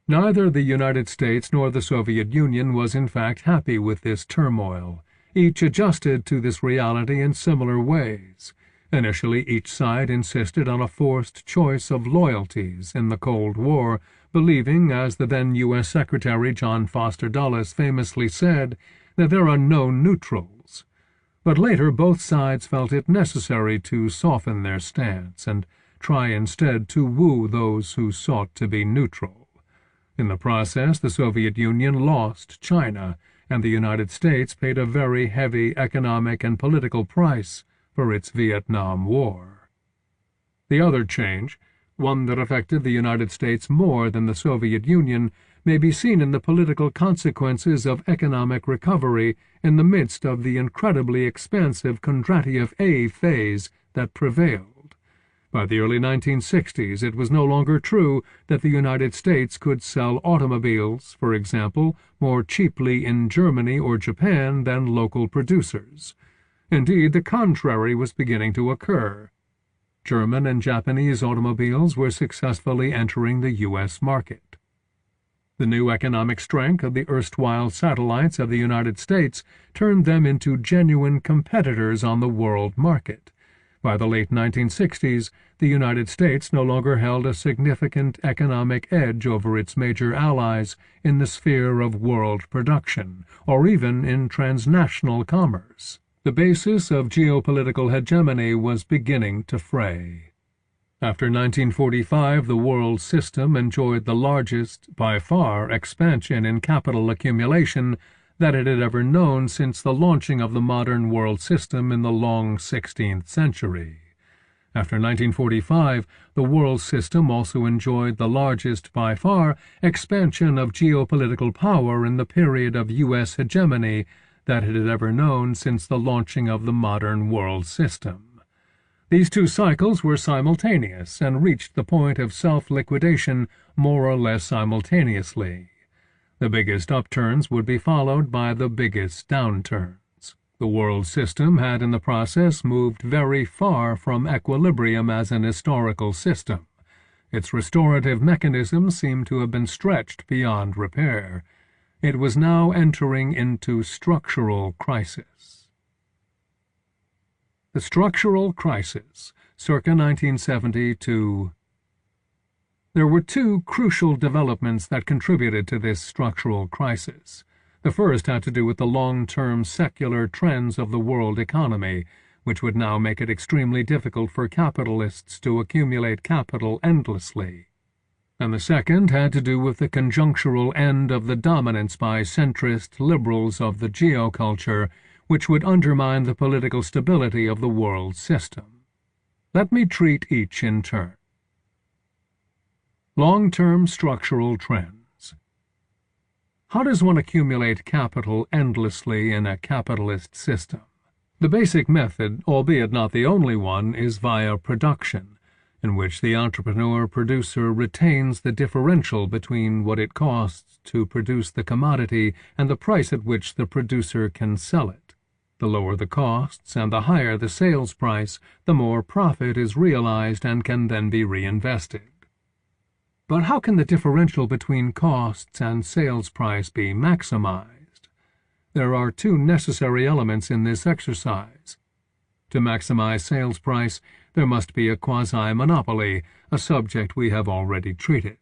Neither the United States nor the Soviet Union was in fact happy with this turmoil. Each adjusted to this reality in similar ways. Initially, each side insisted on a forced choice of loyalties in the Cold War, believing, as the then U.S. Secretary John Foster Dulles famously said, that there are no neutrals. But later both sides felt it necessary to soften their stance and try instead to woo those who sought to be neutral. In the process, the Soviet Union lost China, and the United States paid a very heavy economic and political price for its Vietnam War. The other change, one that affected the United States more than the Soviet Union, may be seen in the political consequences of economic recovery in the midst of the incredibly expansive Kondratiev A phase that prevailed. By the early 1960s, it was no longer true that the United States could sell automobiles, for example, more cheaply in Germany or Japan than local producers. Indeed, the contrary was beginning to occur. German and Japanese automobiles were successfully entering the U.S. market. The new economic strength of the erstwhile satellites of the United States turned them into genuine competitors on the world market. By the late 1960s, the United States no longer held a significant economic edge over its major allies in the sphere of world production, or even in transnational commerce. The basis of geopolitical hegemony was beginning to fray. After 1945, the world system enjoyed the largest, by far, expansion in capital accumulation that it had ever known since the launching of the modern world system in the long 16th century. After 1945, the world system also enjoyed the largest, by far, expansion of geopolitical power in the period of U.S. hegemony that it had ever known since the launching of the modern world system. These two cycles were simultaneous and reached the point of self-liquidation more or less simultaneously. The biggest upturns would be followed by the biggest downturns. The world system had in the process moved very far from equilibrium as an historical system. Its restorative mechanisms seemed to have been stretched beyond repair. It was now entering into structural crisis. The structural crisis, circa 1970 to... There were two crucial developments that contributed to this structural crisis. The first had to do with the long-term secular trends of the world economy, which would now make it extremely difficult for capitalists to accumulate capital endlessly. And the second had to do with the conjunctural end of the dominance by centrist liberals of the geoculture, which would undermine the political stability of the world system. Let me treat each in turn. Long-term structural trends. How does one accumulate capital endlessly in a capitalist system? The basic method, albeit not the only one, is via production, in which the entrepreneur-producer retains the differential between what it costs to produce the commodity and the price at which the producer can sell it. The lower the costs and the higher the sales price, the more profit is realized and can then be reinvested. But how can the differential between costs and sales price be maximized? There are two necessary elements in this exercise. To maximize sales price, there must be a quasi-monopoly, a subject we have already treated.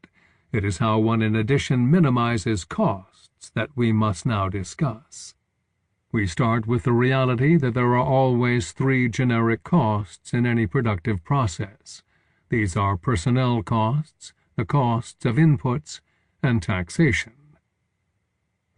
It is how one in addition minimizes costs that we must now discuss. We start with the reality that there are always three generic costs in any productive process. These are personnel costs, the costs of inputs, and taxation.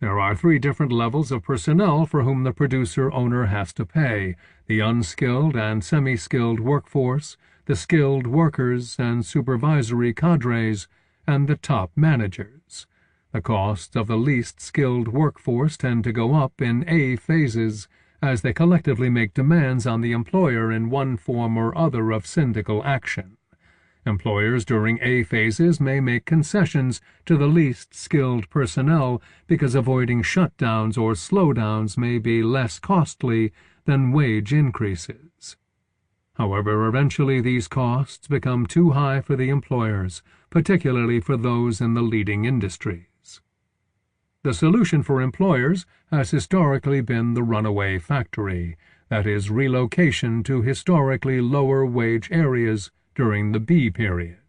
There are three different levels of personnel for whom the producer-owner has to pay: the unskilled and semi-skilled workforce, the skilled workers and supervisory cadres, and the top managers. The costs of the least skilled workforce tend to go up in A phases as they collectively make demands on the employer in one form or other of syndical action. Employers during A phases may make concessions to the least skilled personnel because avoiding shutdowns or slowdowns may be less costly than wage increases. However, eventually these costs become too high for the employers, particularly for those in the leading industries. The solution for employers has historically been the runaway factory, that is, relocation to historically lower wage areas during the B period.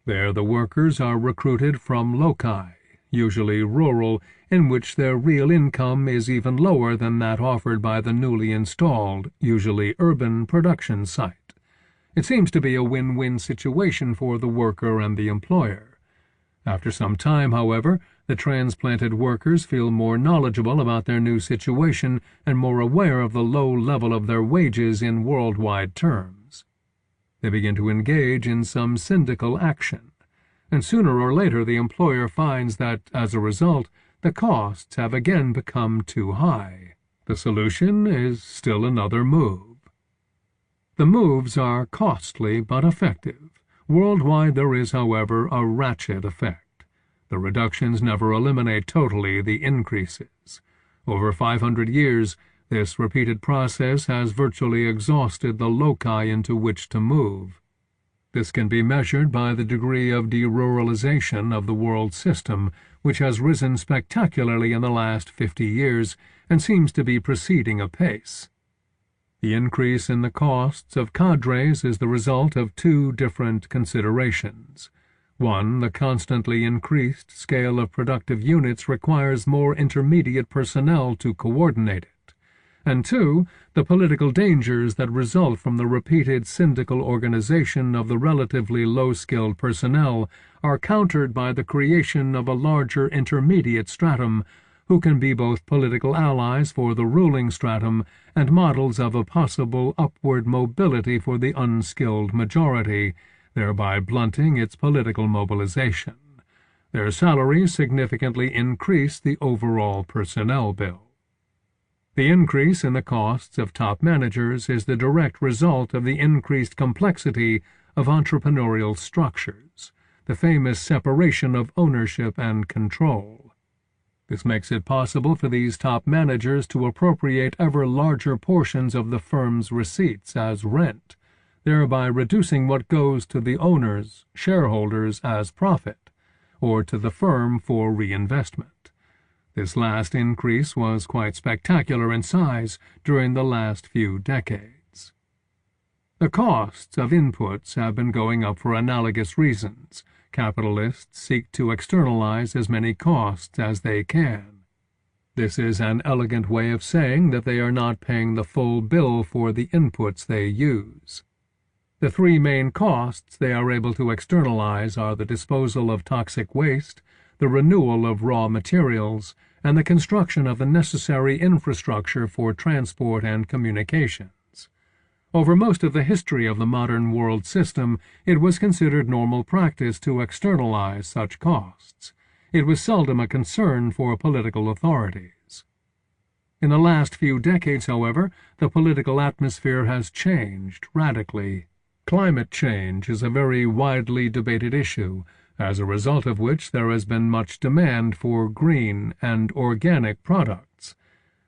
There the workers are recruited from loci, usually rural, in which their real income is even lower than that offered by the newly installed, usually urban, production site. It seems to be a win-win situation for the worker and the employer. After some time, however, the transplanted workers feel more knowledgeable about their new situation and more aware of the low level of their wages in worldwide terms. They begin to engage in some syndical action, and sooner or later the employer finds that, as a result, the costs have again become too high. The solution is still another move. The moves are costly but effective. Worldwide there is, however, a ratchet effect. The reductions never eliminate totally the increases. Over 500 years, this repeated process has virtually exhausted the loci into which to move. This can be measured by the degree of deruralization of the world system, which has risen spectacularly in the last 50 years and seems to be proceeding apace. The increase in the costs of cadres is the result of two different considerations. One, the constantly increased scale of productive units requires more intermediate personnel to coordinate it. And two, the political dangers that result from the repeated syndical organization of the relatively low-skilled personnel are countered by the creation of a larger intermediate stratum who can be both political allies for the ruling stratum and models of a possible upward mobility for the unskilled majority, thereby blunting its political mobilization. Their salaries significantly increase the overall personnel bill. The increase in the costs of top managers is the direct result of the increased complexity of entrepreneurial structures, the famous separation of ownership and control. This makes it possible for these top managers to appropriate ever larger portions of the firm's receipts as rent, thereby reducing what goes to the owners, shareholders, as profit, or to the firm for reinvestment. This last increase was quite spectacular in size during the last few decades. The costs of inputs have been going up for analogous reasons. Capitalists seek to externalize as many costs as they can. This is an elegant way of saying that they are not paying the full bill for the inputs they use. The three main costs they are able to externalize are the disposal of toxic waste, the renewal of raw materials, and the construction of the necessary infrastructure for transport and communications. Over most of the history of the modern world system, it was considered normal practice to externalize such costs. It was seldom a concern for political authorities. In the last few decades, however, the political atmosphere has changed radically. Climate change is a very widely debated issue, as a result of which there has been much demand for green and organic products.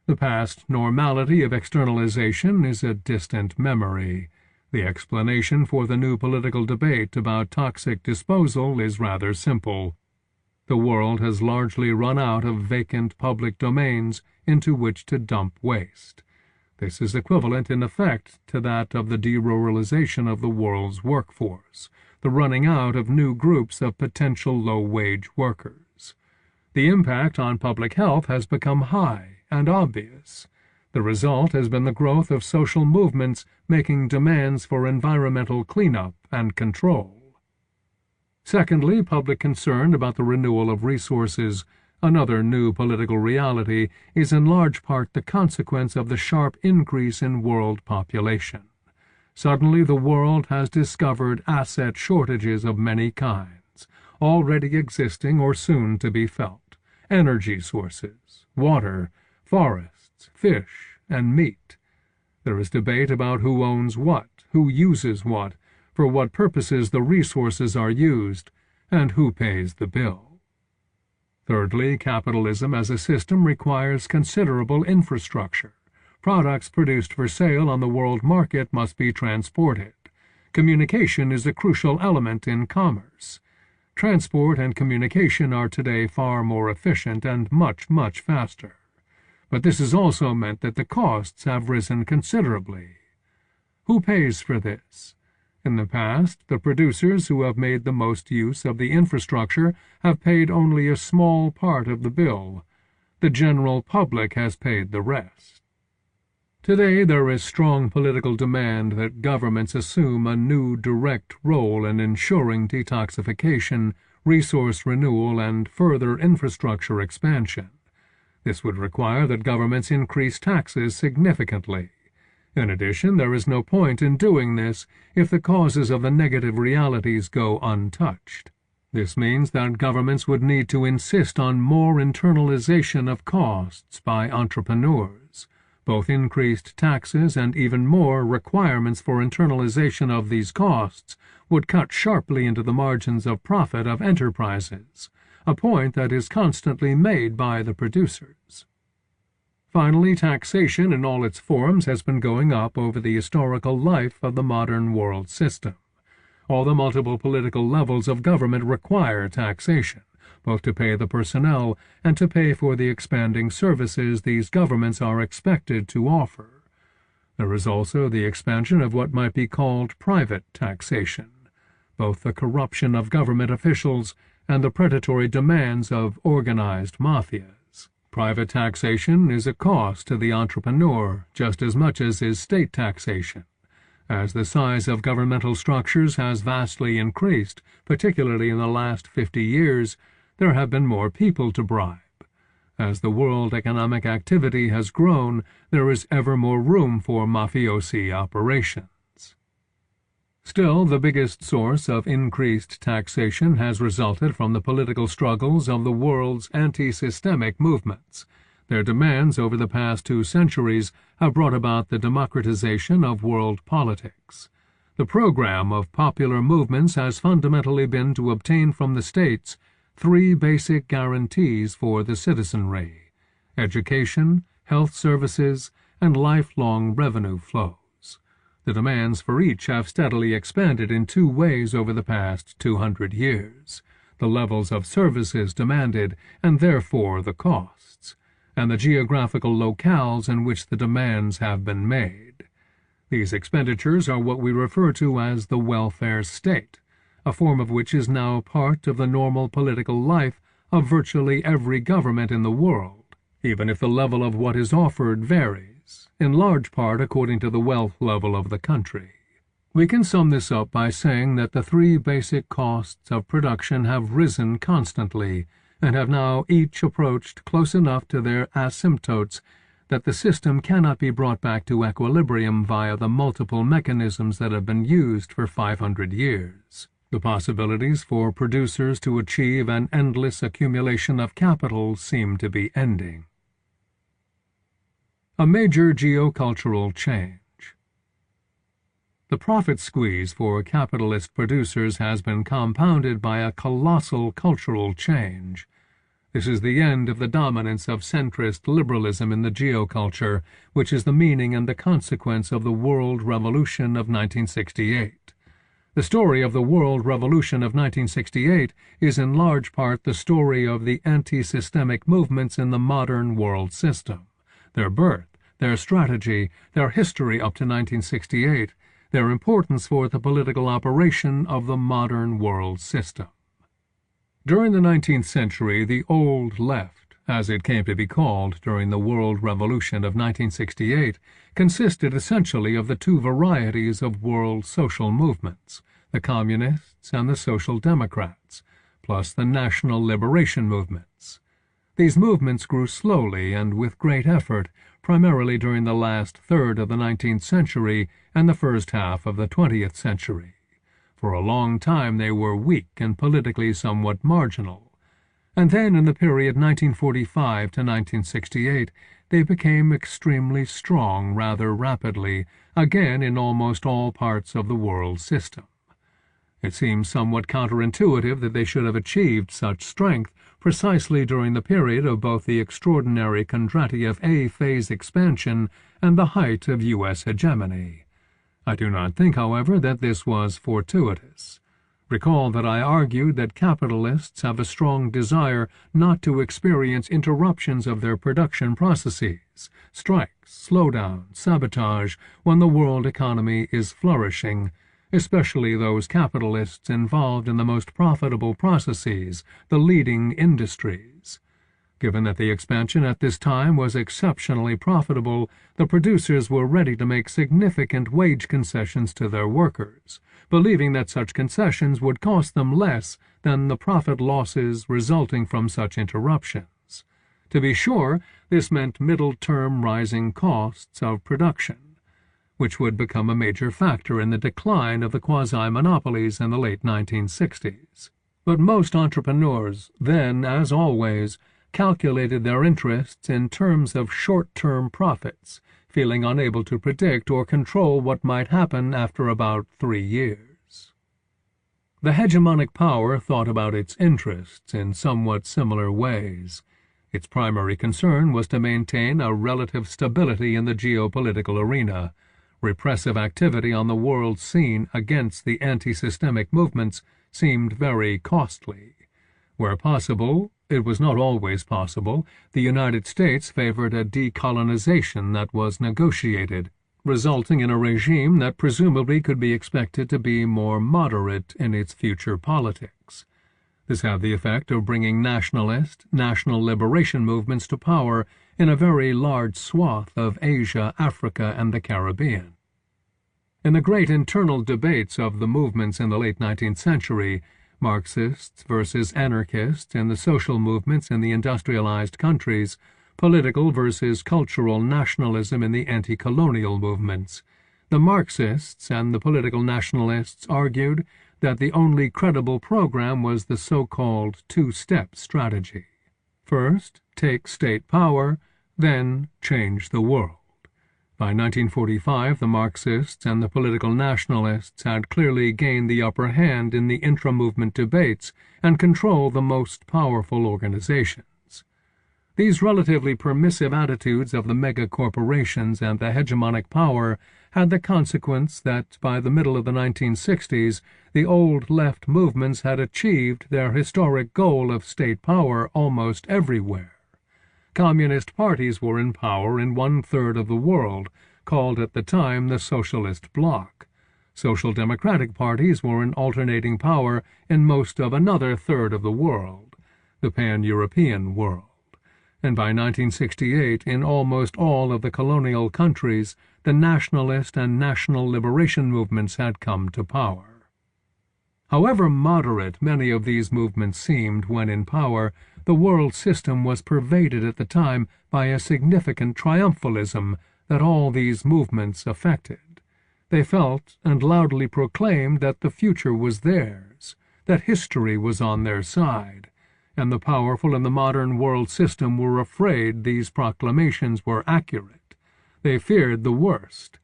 The past normality of externalization is a distant memory. The explanation for the new political debate about toxic disposal is rather simple. The world has largely run out of vacant public domains into which to dump waste. This is equivalent in effect to that of the deruralization of the world's workforce, the running out of new groups of potential low-wage workers. The impact on public health has become high and obvious. The result has been the growth of social movements making demands for environmental cleanup and control. Secondly, public concern about the renewal of resources, another new political reality, is in large part the consequence of the sharp increase in world population. Suddenly the world has discovered asset shortages of many kinds, already existing or soon to be felt: energy sources, water, forests, fish, and meat. There is debate about who owns what, who uses what, for what purposes the resources are used, and who pays the bill. Thirdly, capitalism as a system requires considerable infrastructure. Products produced for sale on the world market must be transported. Communication is a crucial element in commerce. Transport and communication are today far more efficient and much, much faster. But this has also meant that the costs have risen considerably. Who pays for this? In the past, the producers who have made the most use of the infrastructure have paid only a small part of the bill. The general public has paid the rest. Today there is strong political demand that governments assume a new direct role in ensuring detoxification, resource renewal, and further infrastructure expansion. This would require that governments increase taxes significantly. In addition, there is no point in doing this if the causes of the negative realities go untouched. This means that governments would need to insist on more internalization of costs by entrepreneurs. Both increased taxes and even more requirements for internalization of these costs would cut sharply into the margins of profit of enterprises, a point that is constantly made by the producers. Finally, taxation in all its forms has been going up over the historical life of the modern world system. All the multiple political levels of government require taxation, both to pay the personnel and to pay for the expanding services these governments are expected to offer. There is also the expansion of what might be called private taxation, both the corruption of government officials and the predatory demands of organized mafias. Private taxation is a cost to the entrepreneur just as much as is state taxation. As the size of governmental structures has vastly increased, particularly in the last 50 years, there have been more people to bribe. As the world economic activity has grown, there is ever more room for mafiosi operations. Still, the biggest source of increased taxation has resulted from the political struggles of the world's anti-systemic movements. Their demands over the past 2 centuries have brought about the democratization of world politics. The program of popular movements has fundamentally been to obtain from the states 3 basic guarantees for the citizenry: education, health services, and lifelong revenue flows. The demands for each have steadily expanded in 2 ways over the past 200 years: the levels of services demanded, and therefore the costs, and the geographical locales in which the demands have been made. These expenditures are what we refer to as the welfare state, a form of which is now part of the normal political life of virtually every government in the world, even if the level of what is offered varies, in large part according to the wealth level of the country. We can sum this up by saying that the 3 basic costs of production have risen constantly and have now each approached close enough to their asymptotes that the system cannot be brought back to equilibrium via the multiple mechanisms that have been used for 500 years. The possibilities for producers to achieve an endless accumulation of capital seem to be ending. A major geocultural change. The profit squeeze for capitalist producers has been compounded by a colossal cultural change. This is the end of the dominance of centrist liberalism in the geoculture, which is the meaning and the consequence of the World Revolution of 1968. The story of the World Revolution of 1968 is in large part the story of the anti-systemic movements in the modern world system, their birth, their strategy, their history up to 1968, their importance for the political operation of the modern world system. During the 19th century, the Old Left, as it came to be called during the World Revolution of 1968, consisted essentially of the 2 varieties of world social movements, the Communists and the Social Democrats, plus the national liberation movements. These movements grew slowly and with great effort, primarily during the last third of the 19th century and the first half of the 20th century. For a long time they were weak and politically somewhat marginal, and then in the period 1945 to 1968 they became extremely strong rather rapidly, again in almost all parts of the world system. It seems somewhat counterintuitive that they should have achieved such strength precisely during the period of both the extraordinary Kondratiev A-phase expansion and the height of U.S. hegemony. I do not think, however, that this was fortuitous. Recall that I argued that capitalists have a strong desire not to experience interruptions of their production processes, strikes, slowdowns, sabotage, when the world economy is flourishing, especially those capitalists involved in the most profitable processes, the leading industries. Given that the expansion at this time was exceptionally profitable, the producers were ready to make significant wage concessions to their workers, believing that such concessions would cost them less than the profit losses resulting from such interruptions. To be sure, this meant middle-term rising costs of production, which would become a major factor in the decline of the quasi-monopolies in the late 1960s. But most entrepreneurs, then as always, calculated their interests in terms of short-term profits, feeling unable to predict or control what might happen after about 3 years. The hegemonic power thought about its interests in somewhat similar ways. Its primary concern was to maintain a relative stability in the geopolitical arena. Repressive activity on the world scene against the anti-systemic movements seemed very costly. Where possible, it was not always possible, the United States favored a decolonization that was negotiated, resulting in a regime that presumably could be expected to be more moderate in its future politics. This had the effect of bringing nationalist, national liberation movements to power in a very large swath of Asia, Africa, and the Caribbean. In the great internal debates of the movements in the late 19th century, Marxists versus anarchists in the social movements in the industrialized countries, political versus cultural nationalism in the anti-colonial movements, the Marxists and the political nationalists argued that the only credible program was the so-called two-step strategy. First, take state power, then change the world. By 1945, the Marxists and the political nationalists had clearly gained the upper hand in the intra-movement debates and controlled the most powerful organizations. These relatively permissive attitudes of the mega-corporations and the hegemonic power had the consequence that by the middle of the 1960s, the old left movements had achieved their historic goal of state power almost everywhere. Communist parties were in power in one-third of the world, called at the time the Socialist Bloc. Social democratic parties were in alternating power in most of another third of the world, the pan-European world. And by 1968, in almost all of the colonial countries, the nationalist and national liberation movements had come to power. However moderate many of these movements seemed when in power, the world system was pervaded at the time by a significant triumphalism that all these movements affected. They felt and loudly proclaimed that the future was theirs, that history was on their side, and the powerful in the modern world system were afraid these proclamations were accurate. They feared the worst.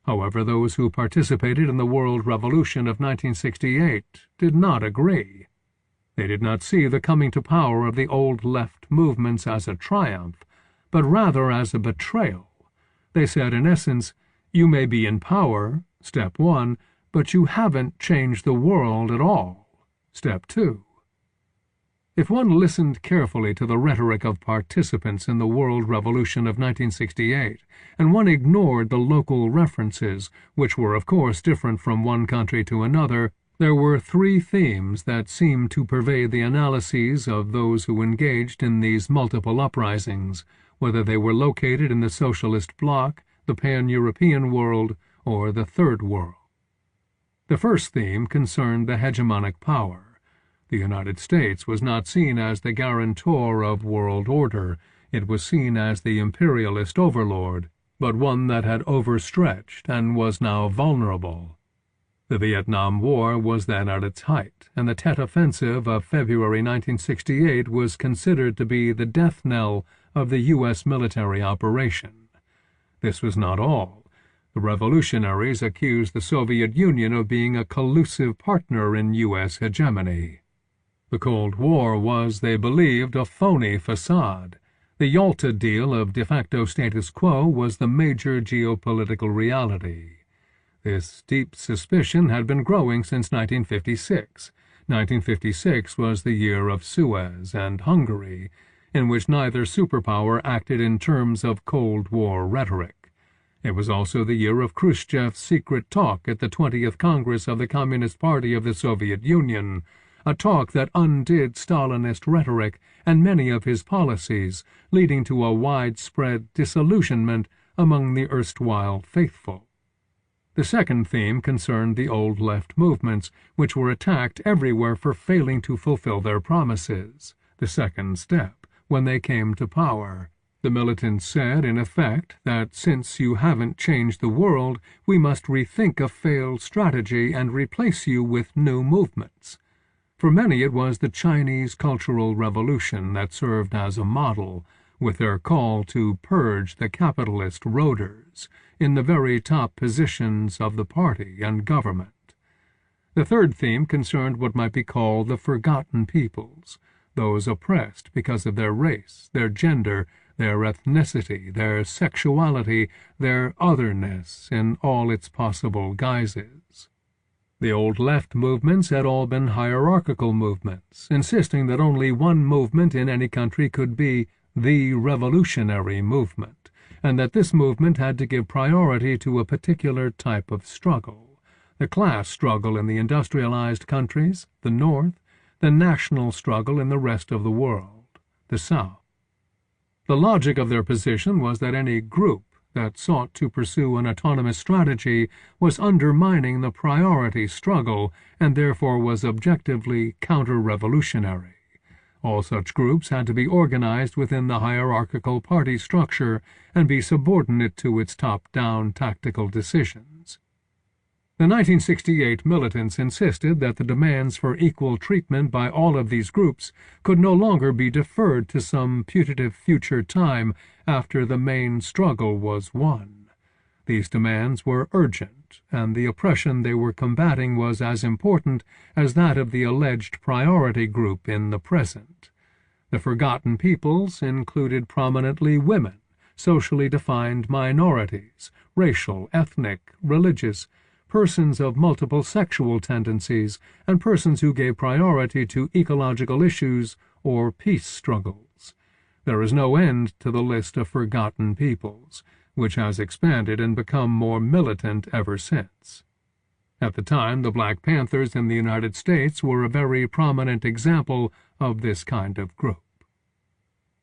However, those who participated in the world revolution of 1968 did not agree. They did not see the coming to power of the old left movements as a triumph, but rather as a betrayal. They said, in essence, you may be in power, step 1, but you haven't changed the world at all, step 2. If one listened carefully to the rhetoric of participants in the world revolution of 1968, and one ignored the local references, which were of course different from one country to another, there were 3 themes that seemed to pervade the analyses of those who engaged in these multiple uprisings, whether they were located in the Socialist Bloc, the pan-European world, or the Third World. The first theme concerned the hegemonic power. The United States was not seen as the guarantor of world order. It was seen as the imperialist overlord, but one that had overstretched and was now vulnerable. The Vietnam War was then at its height, and the Tet Offensive of February 1968 was considered to be the death knell of the U.S. military operation. This was not all. The revolutionaries accused the Soviet Union of being a collusive partner in U.S. hegemony. The Cold War was, they believed, a phony facade. The Yalta deal of de facto status quo was the major geopolitical reality. This deep suspicion had been growing since 1956. 1956 was the year of Suez and Hungary, in which neither superpower acted in terms of Cold War rhetoric. It was also the year of Khrushchev's secret talk at the 20th Congress of the Communist Party of the Soviet Union, a talk that undid Stalinist rhetoric and many of his policies, leading to a widespread disillusionment among the erstwhile faithful. The second theme concerned the old left movements, which were attacked everywhere for failing to fulfill their promises, the second step, when they came to power. The militants said, in effect, that since you haven't changed the world, we must rethink a failed strategy and replace you with new movements. For many it was the Chinese Cultural Revolution that served as a model, with their call to purge the capitalist roaders in the very top positions of the party and government. The third theme concerned what might be called the forgotten peoples, those oppressed because of their race, their gender, their ethnicity, their sexuality, their otherness in all its possible guises. The old left movements had all been hierarchical movements, insisting that only one movement in any country could be the revolutionary movement, and that this movement had to give priority to a particular type of struggle, the class struggle in the industrialized countries, the North, the national struggle in the rest of the world, the South. The logic of their position was that any group that sought to pursue an autonomous strategy was undermining the priority struggle and therefore was objectively counter-revolutionary. All such groups had to be organized within the hierarchical party structure and be subordinate to its top-down tactical decisions. The 1968 militants insisted that the demands for equal treatment by all of these groups could no longer be deferred to some putative future time after the main struggle was won. These demands were urgent, and the oppression they were combating was as important as that of the alleged priority group in the present. The forgotten peoples included prominently women, socially defined minorities, racial, ethnic, religious, persons of multiple sexual tendencies, and persons who gave priority to ecological issues or peace struggles. There is no end to the list of forgotten peoples, which has expanded and become more militant ever since. At the time, the Black Panthers in the United States were a very prominent example of this kind of group.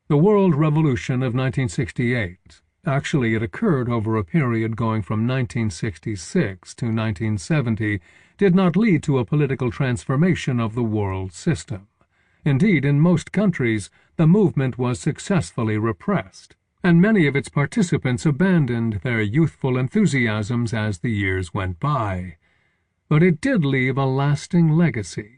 The World Revolution of 1968. Actually, it occurred over a period going from 1966 to 1970, did not lead to a political transformation of the world system. Indeed, in most countries, the movement was successfully repressed, and many of its participants abandoned their youthful enthusiasms as the years went by. But it did leave a lasting legacy.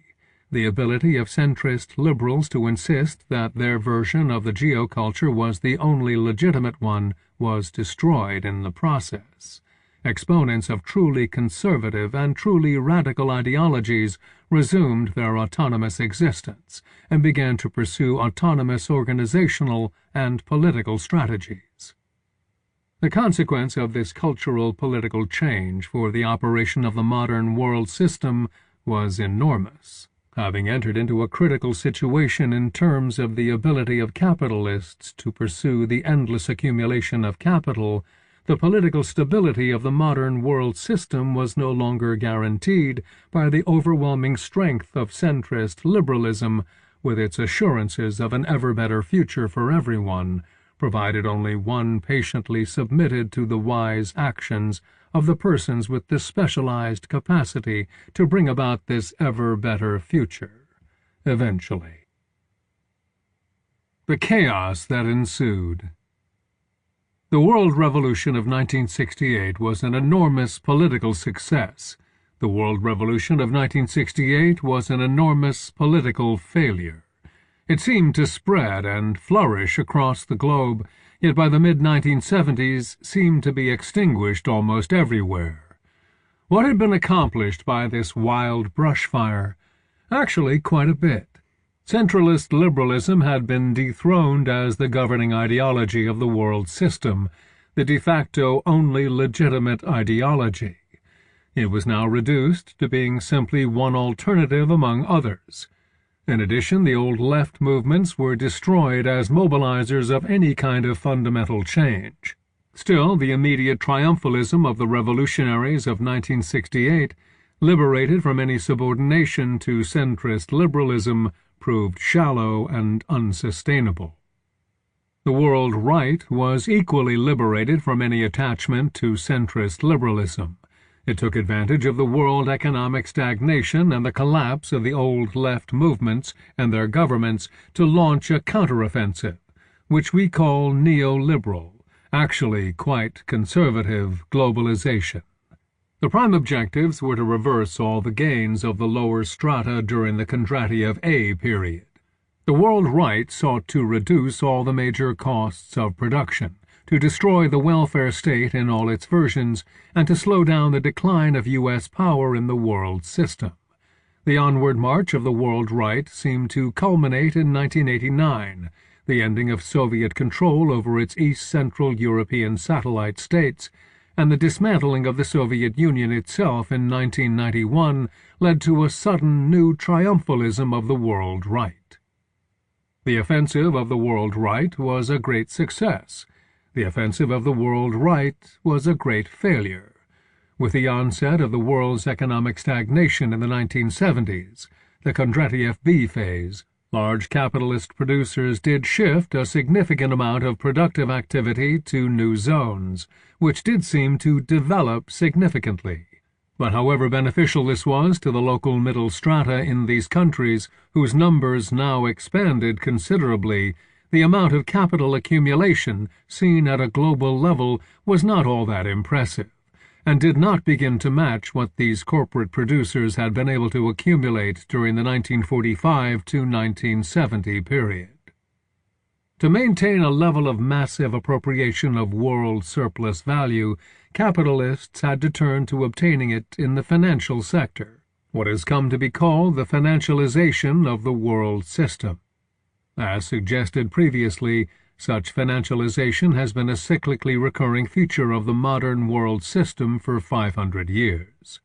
The ability of centrist liberals to insist that their version of the geoculture was the only legitimate one was destroyed in the process. Exponents of truly conservative and truly radical ideologies resumed their autonomous existence and began to pursue autonomous organizational and political strategies. The consequence of this cultural political change for the operation of the modern world system was enormous. Having entered into a critical situation in terms of the ability of capitalists to pursue the endless accumulation of capital, the political stability of the modern world system was no longer guaranteed by the overwhelming strength of centrist liberalism with its assurances of an ever better future for everyone, provided only one patiently submitted to the wise actions of the persons with the specialized capacity to bring about this ever better future, eventually. The chaos that ensued. The World Revolution of 1968 was an enormous political success. The World Revolution of 1968 was an enormous political failure. It seemed to spread and flourish across the globe, yet by the mid-1970s seemed to be extinguished almost everywhere. What had been accomplished by this wild brushfire? Actually, quite a bit. Centralist liberalism had been dethroned as the governing ideology of the world system, the de facto only legitimate ideology. It was now reduced to being simply one alternative among others. In addition, the old left movements were destroyed as mobilizers of any kind of fundamental change. Still, the immediate triumphalism of the revolutionaries of 1968, liberated from any subordination to centrist liberalism, proved shallow and unsustainable. The world right was equally liberated from any attachment to centrist liberalism. It took advantage of the world economic stagnation and the collapse of the old left movements and their governments to launch a counteroffensive, which we call neoliberal, actually quite conservative globalization. The prime objectives were to reverse all the gains of the lower strata during the Kondratiev A period. The world right sought to reduce all the major costs of production, to destroy the welfare state in all its versions, and to slow down the decline of U.S. power in the world system. The onward march of the world right seemed to culminate in 1989, the ending of Soviet control over its East-Central European satellite states, and the dismantling of the Soviet Union itself in 1991 led to a sudden new triumphalism of the world right. The offensive of the world right was a great success. The offensive of the world right was a great failure. With the onset of the world's economic stagnation in the 1970s, the Kondratiev B phase, large capitalist producers did shift a significant amount of productive activity to new zones, which did seem to develop significantly. But however beneficial this was to the local middle strata in these countries, whose numbers now expanded considerably, the amount of capital accumulation seen at a global level was not all that impressive, and did not begin to match what these corporate producers had been able to accumulate during the 1945 to 1970 period. To maintain a level of massive appropriation of world surplus value, capitalists had to turn to obtaining it in the financial sector, what has come to be called the financialization of the world system. As suggested previously, such financialization has been a cyclically recurring feature of the modern world system for 500 years.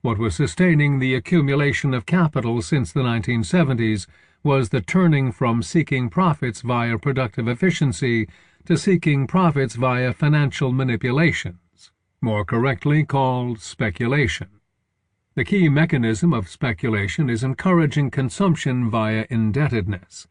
What was sustaining the accumulation of capital since the 1970s was the turning from seeking profits via productive efficiency to seeking profits via financial manipulations, more correctly called speculation. The key mechanism of speculation is encouraging consumption via indebtedness.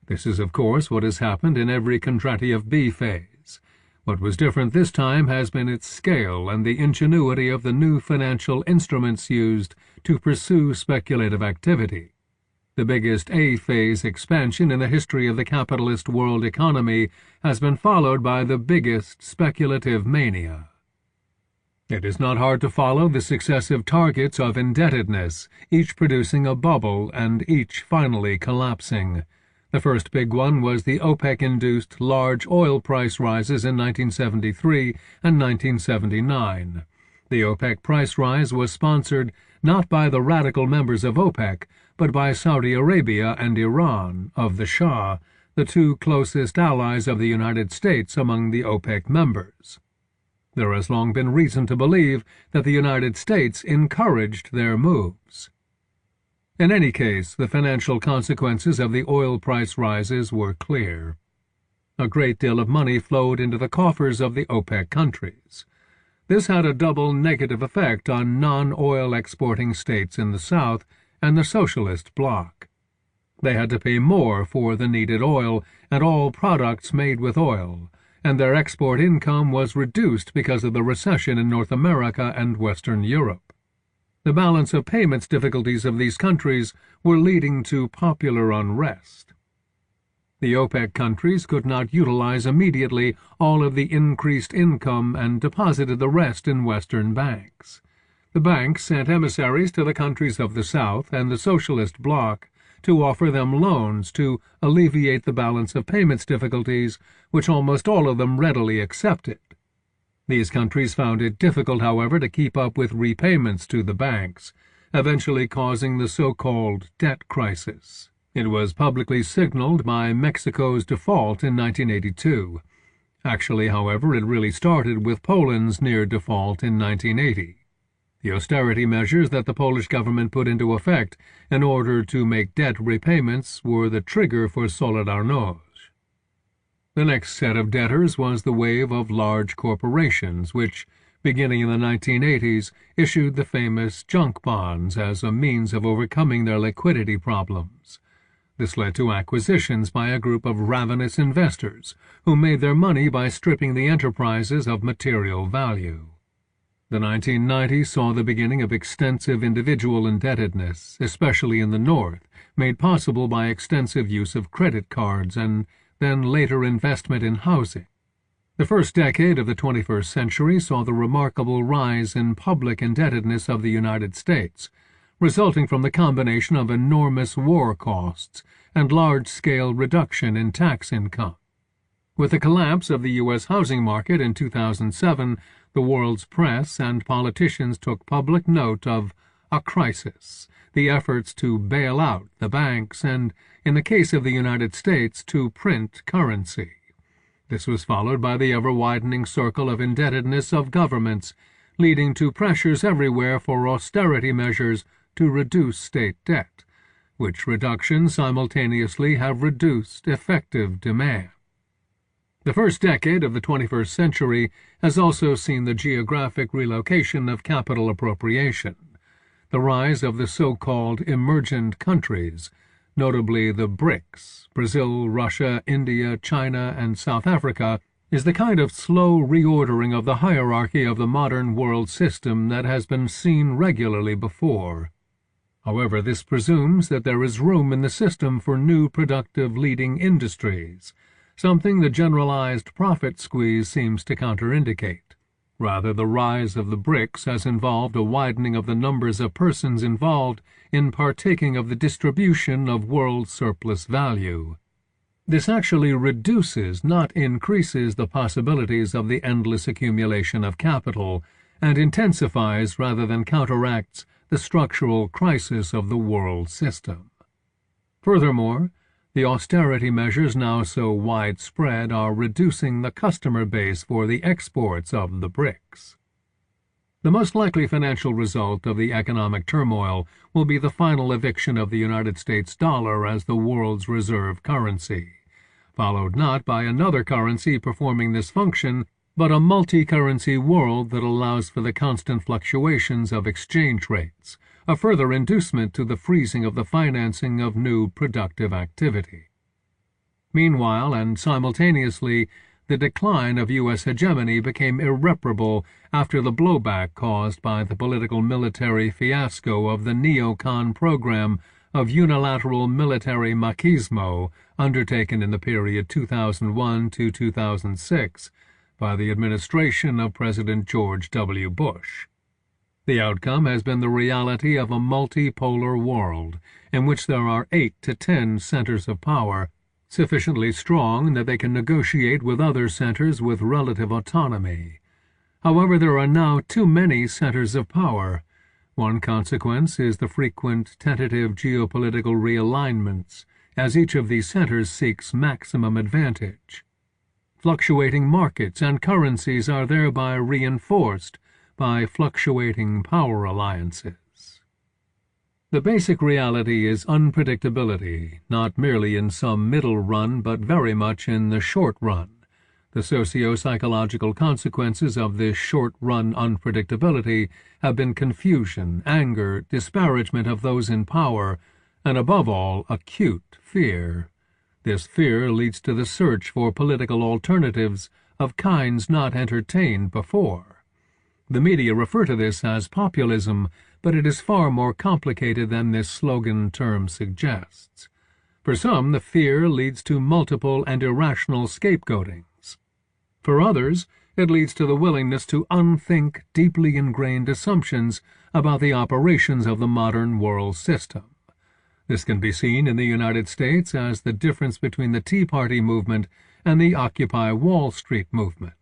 This is, of course, what has happened in every contrattive B phase. What was different this time has been its scale and the ingenuity of the new financial instruments used to pursue speculative activity. The biggest A-phase expansion in the history of the capitalist world economy has been followed by the biggest speculative mania. It is not hard to follow the successive targets of indebtedness, each producing a bubble and each finally collapsing. The first big one was the OPEC-induced large oil price rises in 1973 and 1979. The OPEC price rise was sponsored not by the radical members of OPEC, but by Saudi Arabia and Iran, of the Shah, the two closest allies of the United States among the OPEC members. There has long been reason to believe that the United States encouraged their moves. In any case, the financial consequences of the oil price rises were clear. A great deal of money flowed into the coffers of the OPEC countries. This had a double negative effect on non-oil exporting states in the South and the socialist bloc. They had to pay more for the needed oil and all products made with oil, and their export income was reduced because of the recession in North America and Western Europe. The balance of payments difficulties of these countries were leading to popular unrest. The OPEC countries could not utilize immediately all of the increased income and deposited the rest in Western banks. The banks sent emissaries to the countries of the South and the socialist bloc to offer them loans to alleviate the balance of payments difficulties, which almost all of them readily accepted. These countries found it difficult, however, to keep up with repayments to the banks, eventually causing the so-called debt crisis. It was publicly signaled by Mexico's default in 1982. Actually, however, it really started with Poland's near default in 1980. The austerity measures that the Polish government put into effect in order to make debt repayments were the trigger for Solidarność. The next set of debtors was the wave of large corporations, which, beginning in the 1980s, issued the famous junk bonds as a means of overcoming their liquidity problems. This led to acquisitions by a group of ravenous investors who made their money by stripping the enterprises of material value. The 1990s saw the beginning of extensive individual indebtedness, especially in the North, made possible by extensive use of credit cards and then later investment in housing. The first decade of the 21st century saw the remarkable rise in public indebtedness of the United States, resulting from the combination of enormous war costs and large-scale reduction in tax income. With the collapse of the U.S. housing market in 2007, the world's press and politicians took public note of a crisis, the efforts to bail out the banks and, in the case of the United States, to print currency. This was followed by the ever-widening circle of indebtedness of governments, leading to pressures everywhere for austerity measures to reduce state debt, which reductions simultaneously have reduced effective demand. The first decade of the 21st century has also seen the geographic relocation of capital appropriation, the rise of the so-called emergent countries, notably the BRICS, Brazil, Russia, India, China, and South Africa, is the kind of slow reordering of the hierarchy of the modern world system that has been seen regularly before. However, this presumes that there is room in the system for new productive leading industries, something the generalized profit squeeze seems to counterindicate. Rather, the rise of the BRICS has involved a widening of the numbers of persons involved in partaking of the distribution of world surplus value. This actually reduces, not increases, the possibilities of the endless accumulation of capital, and intensifies rather than counteracts the structural crisis of the world system. Furthermore, the austerity measures now so widespread are reducing the customer base for the exports of the BRICS. The most likely financial result of the economic turmoil will be the final eviction of the United States dollar as the world's reserve currency, followed not by another currency performing this function, but a multi-currency world that allows for the constant fluctuations of exchange rates, a further inducement to the freezing of the financing of new productive activity. Meanwhile, and simultaneously, the decline of U.S. hegemony became irreparable after the blowback caused by the political-military fiasco of the neocon program of unilateral military machismo undertaken in the period 2001 to 2006 by the administration of President George W. Bush. The outcome has been the reality of a multipolar world in which there are 8 to 10 centers of power, sufficiently strong that they can negotiate with other centers with relative autonomy. However, there are now too many centers of power. One consequence is the frequent tentative geopolitical realignments, as each of these centers seeks maximum advantage. Fluctuating markets and currencies are thereby reinforced by fluctuating power alliances. The basic reality is unpredictability, not merely in some middle run, but very much in the short run. The socio-psychological consequences of this short-run unpredictability have been confusion, anger, disparagement of those in power, and above all, acute fear. This fear leads to the search for political alternatives of kinds not entertained before. The media refer to this as populism, but it is far more complicated than this slogan term suggests. For some, the fear leads to multiple and irrational scapegoatings. For others, it leads to the willingness to unthink deeply ingrained assumptions about the operations of the modern world system. This can be seen in the United States as the difference between the Tea Party movement and the Occupy Wall Street movement.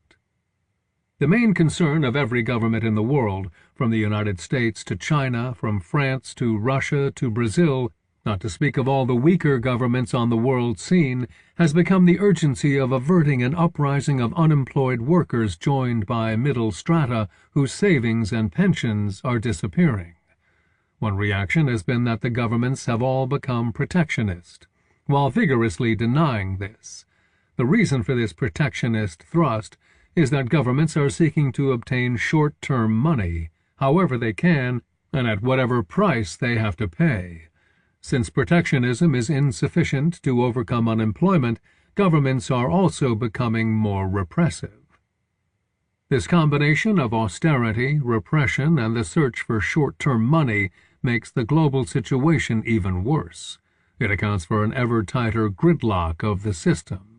The main concern of every government in the world, from the United States to China, from France to Russia to Brazil, not to speak of all the weaker governments on the world scene, has become the urgency of averting an uprising of unemployed workers joined by middle strata whose savings and pensions are disappearing. One reaction has been that the governments have all become protectionist, while vigorously denying this. The reason for this protectionist thrust is that governments are seeking to obtain short-term money, however they can, and at whatever price they have to pay. Since protectionism is insufficient to overcome unemployment, governments are also becoming more repressive. This combination of austerity, repression, and the search for short-term money makes the global situation even worse. It accounts for an ever tighter gridlock of the system.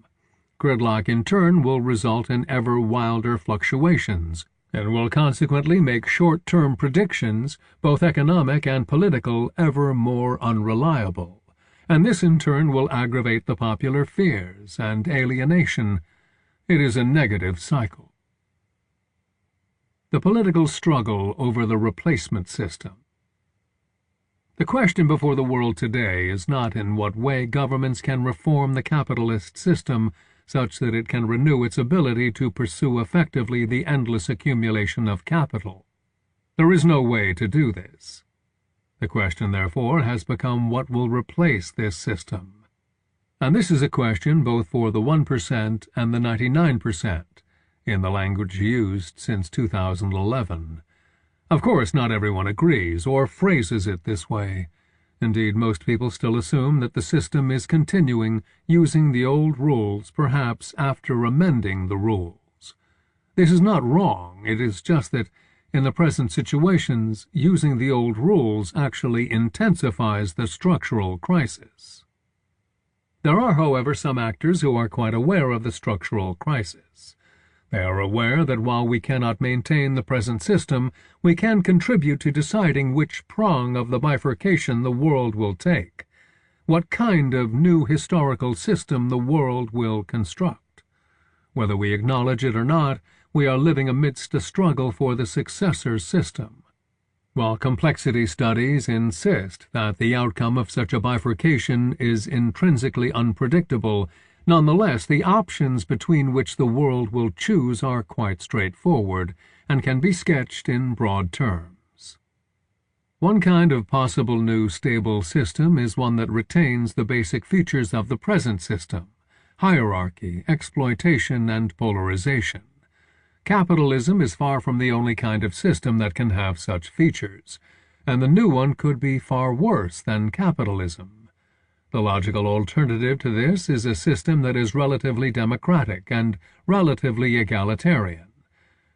Gridlock, in turn, will result in ever wilder fluctuations, and will consequently make short-term predictions, both economic and political, ever more unreliable. And this, in turn, will aggravate the popular fears and alienation. It is a negative cycle. The political struggle over the replacement system. The question before the world today is not in what way governments can reform the capitalist system such that it can renew its ability to pursue effectively the endless accumulation of capital. There is no way to do this. The question, therefore, has become what will replace this system. And this is a question both for the 1% and the 99%, in the language used since 2011. Of course, not everyone agrees or phrases it this way. Indeed, most people still assume that the system is continuing using the old rules, perhaps after amending the rules. This is not wrong. It is just that, in the present situations, using the old rules actually intensifies the structural crisis. There are, however, some actors who are quite aware of the structural crisis. They are aware that while we cannot maintain the present system, we can contribute to deciding which prong of the bifurcation the world will take, what kind of new historical system the world will construct. Whether we acknowledge it or not, we are living amidst a struggle for the successor system. While complexity studies insist that the outcome of such a bifurcation is intrinsically unpredictable, nonetheless the options between which the world will choose are quite straightforward and can be sketched in broad terms. One kind of possible new stable system is one that retains the basic features of the present system: hierarchy, exploitation, and polarization. Capitalism is far from the only kind of system that can have such features, and the new one could be far worse than capitalism. The logical alternative to this is a system that is relatively democratic and relatively egalitarian.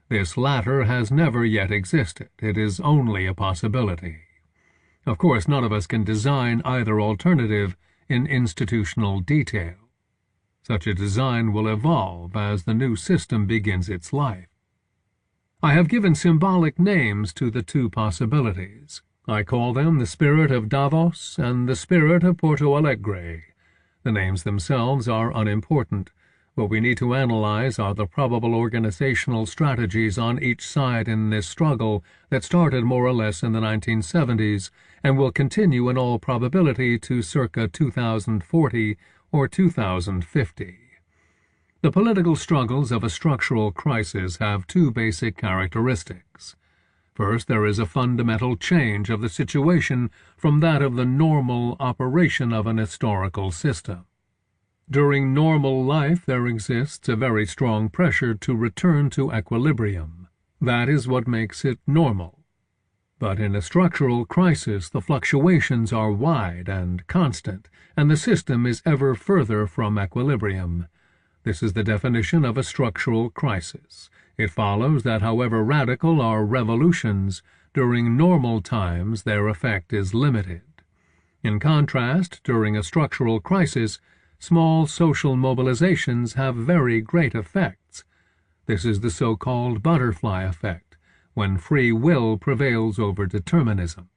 This latter has never yet existed. It is only a possibility. Of course, none of us can design either alternative in institutional detail. Such a design will evolve as the new system begins its life. I have given symbolic names to the two possibilities. I call them the spirit of Davos and the spirit of Porto Alegre. The names themselves are unimportant. What we need to analyze are the probable organizational strategies on each side in this struggle that started more or less in the 1970s and will continue in all probability to circa 2040 or 2050. The political struggles of a structural crisis have two basic characteristics. First, there is a fundamental change of the situation from that of the normal operation of an historical system. During normal life, there exists a very strong pressure to return to equilibrium. That is what makes it normal. But in a structural crisis, the fluctuations are wide and constant, and the system is ever further from equilibrium. This is the definition of a structural crisis. It follows that however radical are revolutions, during normal times their effect is limited. In contrast, during a structural crisis, small social mobilizations have very great effects. This is the so-called butterfly effect, when free will prevails over determinism.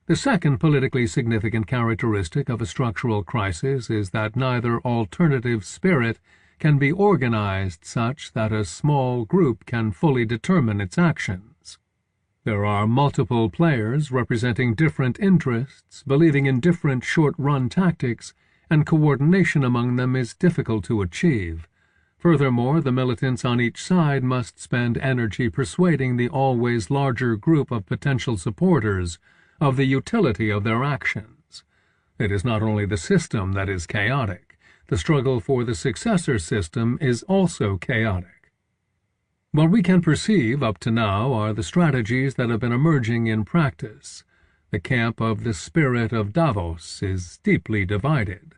The second politically significant characteristic of a structural crisis is that neither alternative spirit can be organized such that a small group can fully determine its actions. There are multiple players representing different interests, believing in different short-run tactics, and coordination among them is difficult to achieve. Furthermore, the militants on each side must spend energy persuading the always larger group of potential supporters of the utility of their actions. It is not only the system that is chaotic. The struggle for the successor system is also chaotic. What we can perceive up to now are the strategies that have been emerging in practice. The camp of the spirit of Davos is deeply divided.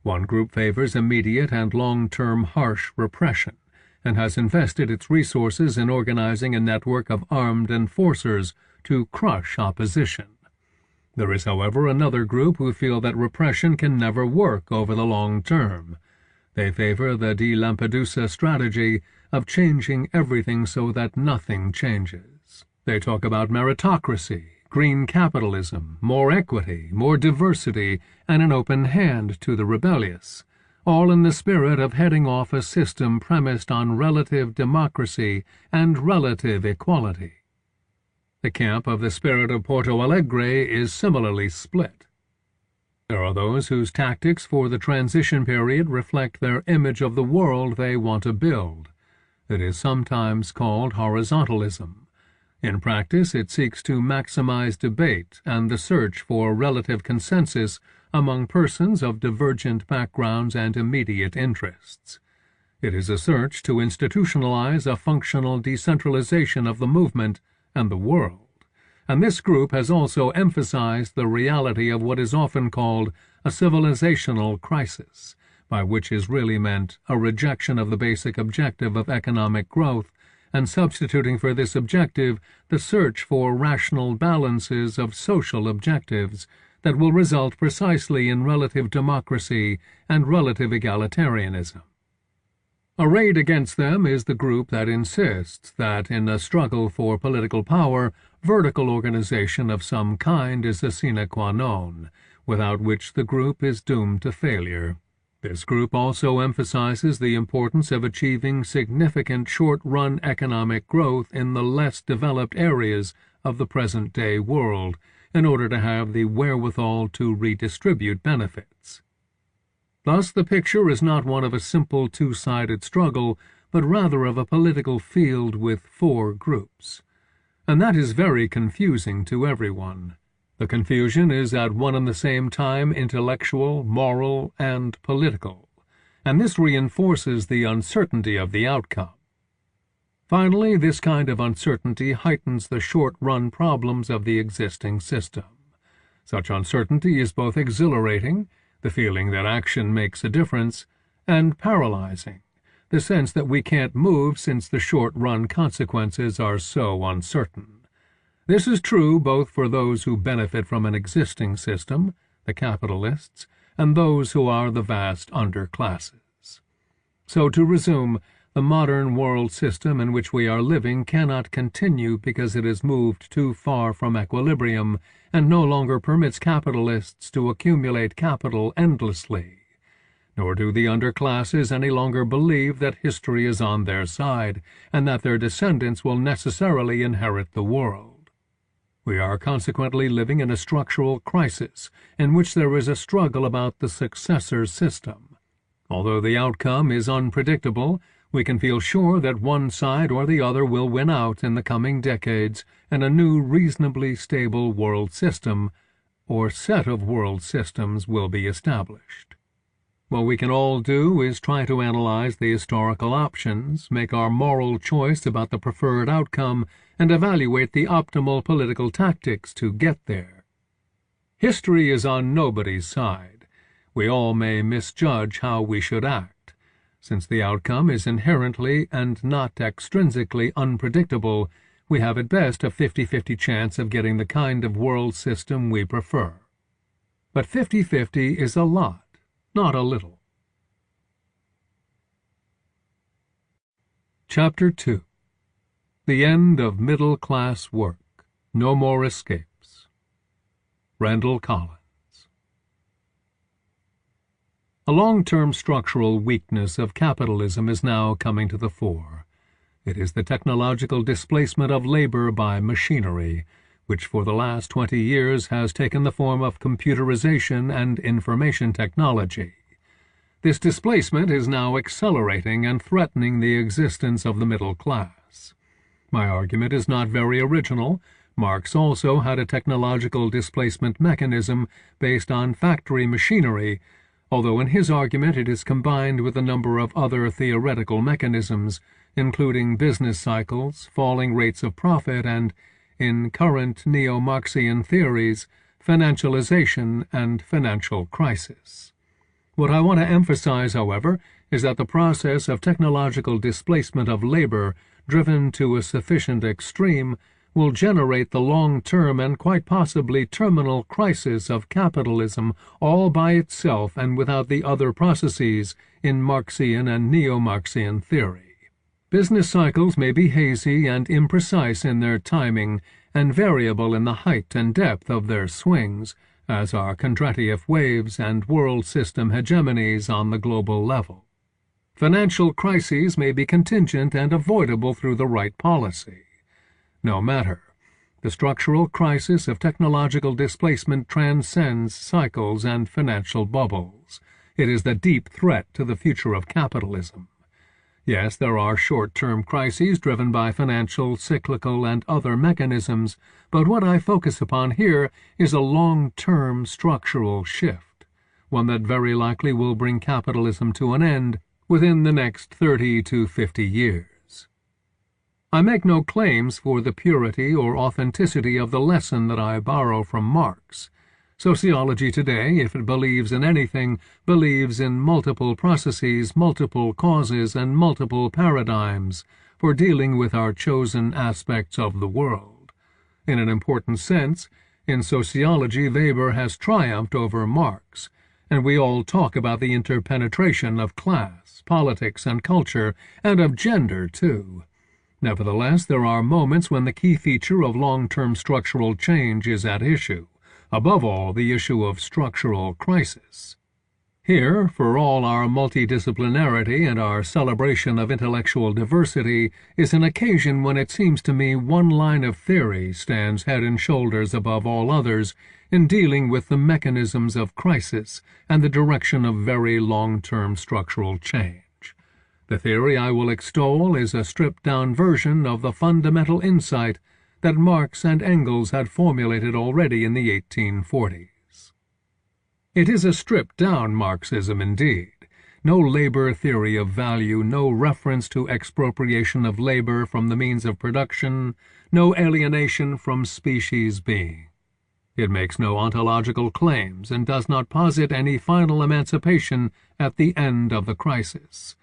One group favors immediate and long-term harsh repression and has invested its resources in organizing a network of armed enforcers to crush opposition. There is, however, another group who feel that repression can never work over the long term. They favor the de Lampedusa strategy of changing everything so that nothing changes. They talk about meritocracy, green capitalism, more equity, more diversity, and an open hand to the rebellious, all in the spirit of heading off a system premised on relative democracy and relative equality. The camp of the spirit of Porto Alegre is similarly split. There are those whose tactics for the transition period reflect their image of the world they want to build. It is sometimes called horizontalism. In practice, it seeks to maximize debate and the search for relative consensus among persons of divergent backgrounds and immediate interests. It is a search to institutionalize a functional decentralization of the movement and the world. And this group has also emphasized the reality of what is often called a civilizational crisis, by which is really meant a rejection of the basic objective of economic growth and substituting for this objective the search for rational balances of social objectives that will result precisely in relative democracy and relative egalitarianism. Arrayed against them is the group that insists that in a struggle for political power, vertical organization of some kind is a sine qua non, without which the group is doomed to failure. This group also emphasizes the importance of achieving significant short-run economic growth in the less developed areas of the present-day world in order to have the wherewithal to redistribute benefits. Thus, the picture is not one of a simple two-sided struggle, but rather of a political field with four groups. And that is very confusing to everyone. The confusion is at one and the same time intellectual, moral, and political, and this reinforces the uncertainty of the outcome. Finally, this kind of uncertainty heightens the short-run problems of the existing system. Such uncertainty is both exhilarating, the feeling that action makes a difference, and paralyzing, the sense that we can't move since the short-run consequences are so uncertain. This is true both for those who benefit from an existing system, the capitalists, and those who are the vast underclasses. So, to resume, the modern world system in which we are living cannot continue because it has moved too far from equilibrium and no longer permits capitalists to accumulate capital endlessly. Nor do the underclasses any longer believe that history is on their side and that their descendants will necessarily inherit the world. We are consequently living in a structural crisis in which there is a struggle about the successor system. Although the outcome is unpredictable, we can feel sure that one side or the other will win out in the coming decades and a new reasonably stable world system, or set of world systems, will be established. What we can all do is try to analyze the historical options, make our moral choice about the preferred outcome, and evaluate the optimal political tactics to get there. History is on nobody's side. We all may misjudge how we should act. Since the outcome is inherently and not extrinsically unpredictable, we have at best a 50-50 chance of getting the kind of world system we prefer. But 50-50 is a lot, not a little. Chapter 2. The End of Middle-Class Work. No More Escapes. Randall Collins. A long-term structural weakness of capitalism is now coming to the fore. It is the technological displacement of labor by machinery, which for the last 20 years has taken the form of computerization and information technology. This displacement is now accelerating and threatening the existence of the middle class. My argument is not very original. Marx also had a technological displacement mechanism based on factory machinery, although in his argument it is combined with a number of other theoretical mechanisms, including business cycles, falling rates of profit, and, in current neo-Marxian theories, financialization and financial crisis. What I want to emphasize, however, is that the process of technological displacement of labor, driven to a sufficient extreme, will generate the long-term and quite possibly terminal crisis of capitalism all by itself and without the other processes in Marxian and neo-Marxian theory. Business cycles may be hazy and imprecise in their timing and variable in the height and depth of their swings, as are Kondratiev waves and world system hegemonies on the global level. Financial crises may be contingent and avoidable through the right policy. No matter. The structural crisis of technological displacement transcends cycles and financial bubbles. It is the deep threat to the future of capitalism. Yes, there are short-term crises driven by financial, cyclical, and other mechanisms, but what I focus upon here is a long-term structural shift, one that very likely will bring capitalism to an end within the next 30 to 50 years. I make no claims for the purity or authenticity of the lesson that I borrow from Marx. Sociology today, if it believes in anything, believes in multiple processes, multiple causes, and multiple paradigms for dealing with our chosen aspects of the world. In an important sense, in sociology Weber has triumphed over Marx, and we all talk about the interpenetration of class, politics, and culture, and of gender, too. Nevertheless, there are moments when the key feature of long-term structural change is at issue, above all the issue of structural crisis. Here, for all our multidisciplinarity and our celebration of intellectual diversity, is an occasion when it seems to me one line of theory stands head and shoulders above all others in dealing with the mechanisms of crisis and the direction of very long-term structural change. The theory I will extol is a stripped-down version of the fundamental insight that Marx and Engels had formulated already in the 1840s. It is a stripped-down Marxism indeed. No labor theory of value, no reference to expropriation of labor from the means of production, no alienation from species being. It makes no ontological claims and does not posit any final emancipation at the end of the crisis.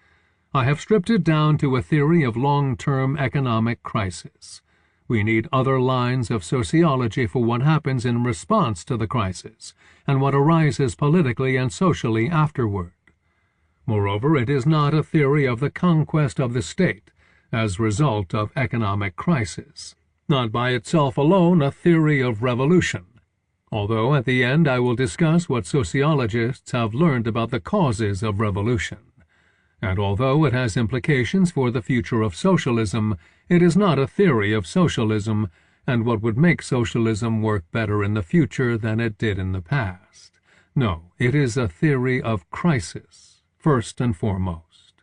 I have stripped it down to a theory of long-term economic crisis. We need other lines of sociology for what happens in response to the crisis, and what arises politically and socially afterward. Moreover, it is not a theory of the conquest of the state as result of economic crisis, not by itself alone a theory of revolution, although at the end I will discuss what sociologists have learned about the causes of revolution. And although it has implications for the future of socialism, it is not a theory of socialism and what would make socialism work better in the future than it did in the past. No, it is a theory of crisis, first and foremost.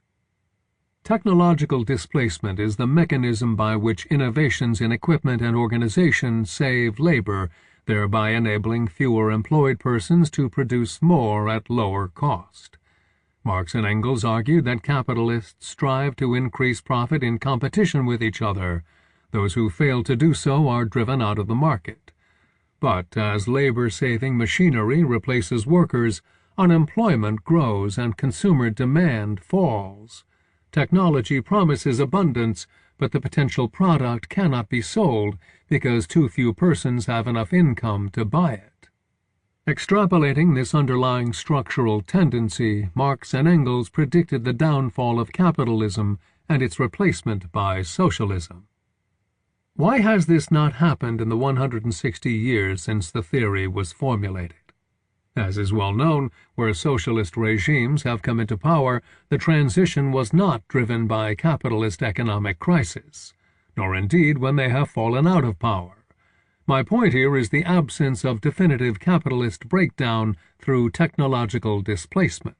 Technological displacement is the mechanism by which innovations in equipment and organization save labor, thereby enabling fewer employed persons to produce more at lower cost. Marx and Engels argued that capitalists strive to increase profit in competition with each other. Those who fail to do so are driven out of the market. But as labor-saving machinery replaces workers, unemployment grows and consumer demand falls. Technology promises abundance, but the potential product cannot be sold because too few persons have enough income to buy it. Extrapolating this underlying structural tendency, Marx and Engels predicted the downfall of capitalism and its replacement by socialism. Why has this not happened in the 160 years since the theory was formulated? As is well known, where socialist regimes have come into power, the transition was not driven by capitalist economic crisis, nor indeed when they have fallen out of power. My point here is the absence of definitive capitalist breakdown through technological displacement.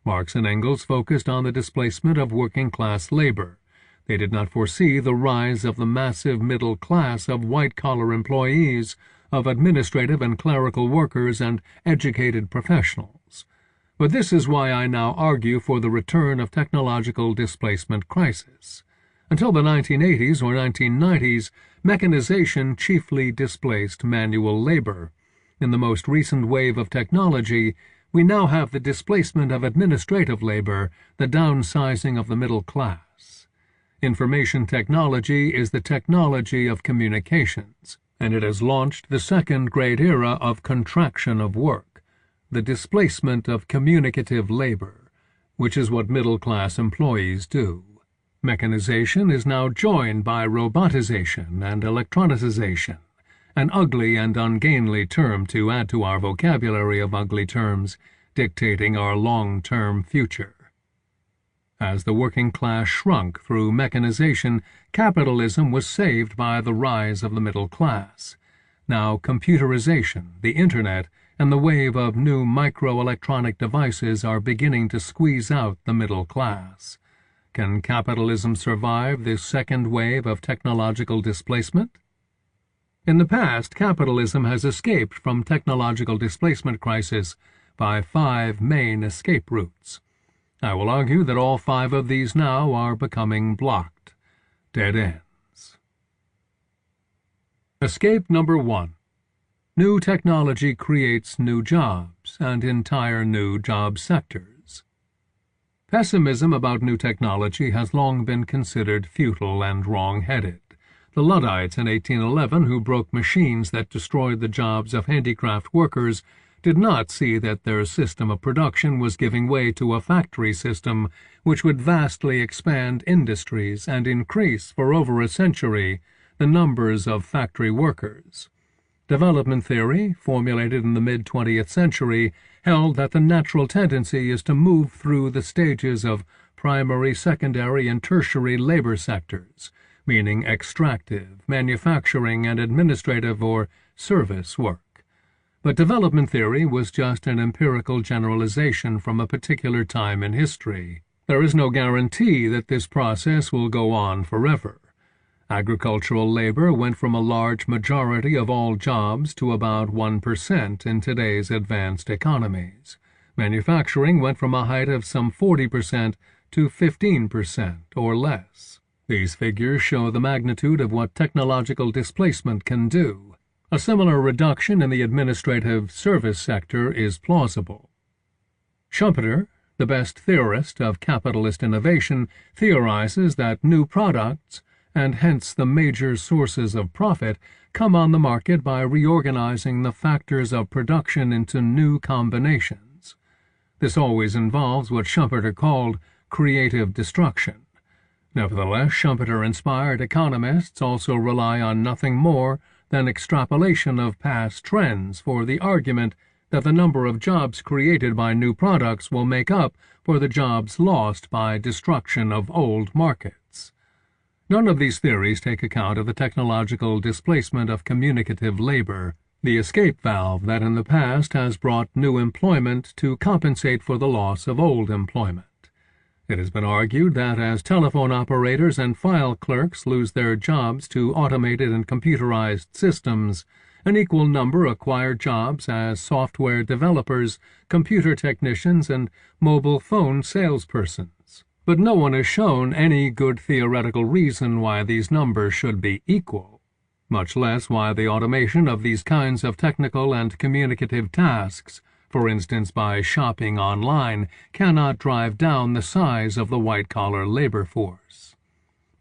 Marx and Engels focused on the displacement of working-class labor. They did not foresee the rise of the massive middle class of white-collar employees, of administrative and clerical workers and educated professionals. But this is why I now argue for the return of technological displacement crisis. Until the 1980s or 1990s, mechanization chiefly displaced manual labor. In the most recent wave of technology, we now have the displacement of administrative labor, the downsizing of the middle class. Information technology is the technology of communications, and it has launched the second great era of contraction of work, the displacement of communicative labor, which is what middle-class employees do. Mechanization is now joined by robotization and electronicization, an ugly and ungainly term to add to our vocabulary of ugly terms, dictating our long-term future. As the working class shrunk through mechanization, capitalism was saved by the rise of the middle class. Now computerization, the Internet, and the wave of new microelectronic devices are beginning to squeeze out the middle class. Can capitalism survive this second wave of technological displacement? In the past, capitalism has escaped from technological displacement crisis by 5 main escape routes. I will argue that all 5 of these now are becoming blocked, dead ends. Escape number 1. New technology creates new jobs and entire new job sectors. Pessimism about new technology has long been considered futile and wrong-headed. The Luddites in 1811, who broke machines that destroyed the jobs of handicraft workers, did not see that their system of production was giving way to a factory system which would vastly expand industries and increase for over a century the numbers of factory workers. Development theory, formulated in the mid-20th century, held that the natural tendency is to move through the stages of primary, secondary, and tertiary labor sectors, meaning extractive, manufacturing, and administrative or service work. But development theory was just an empirical generalization from a particular time in history. There is no guarantee that this process will go on forever. Agricultural labor went from a large majority of all jobs to about 1% in today's advanced economies. Manufacturing went from a height of some 40% to 15% or less. These figures show the magnitude of what technological displacement can do. A similar reduction in the administrative service sector is plausible. Schumpeter, the best theorist of capitalist innovation, theorizes that new products, and hence the major sources of profit, come on the market by reorganizing the factors of production into new combinations. This always involves what Schumpeter called creative destruction. Nevertheless, Schumpeter-inspired economists also rely on nothing more than extrapolation of past trends for the argument that the number of jobs created by new products will make up for the jobs lost by destruction of old markets. None of these theories take account of the technological displacement of communicative labor, the escape valve that in the past has brought new employment to compensate for the loss of old employment. It has been argued that as telephone operators and file clerks lose their jobs to automated and computerized systems, an equal number acquire jobs as software developers, computer technicians, and mobile phone salespersons. But no one has shown any good theoretical reason why these numbers should be equal, much less why the automation of these kinds of technical and communicative tasks, for instance by shopping online, cannot drive down the size of the white-collar labor force.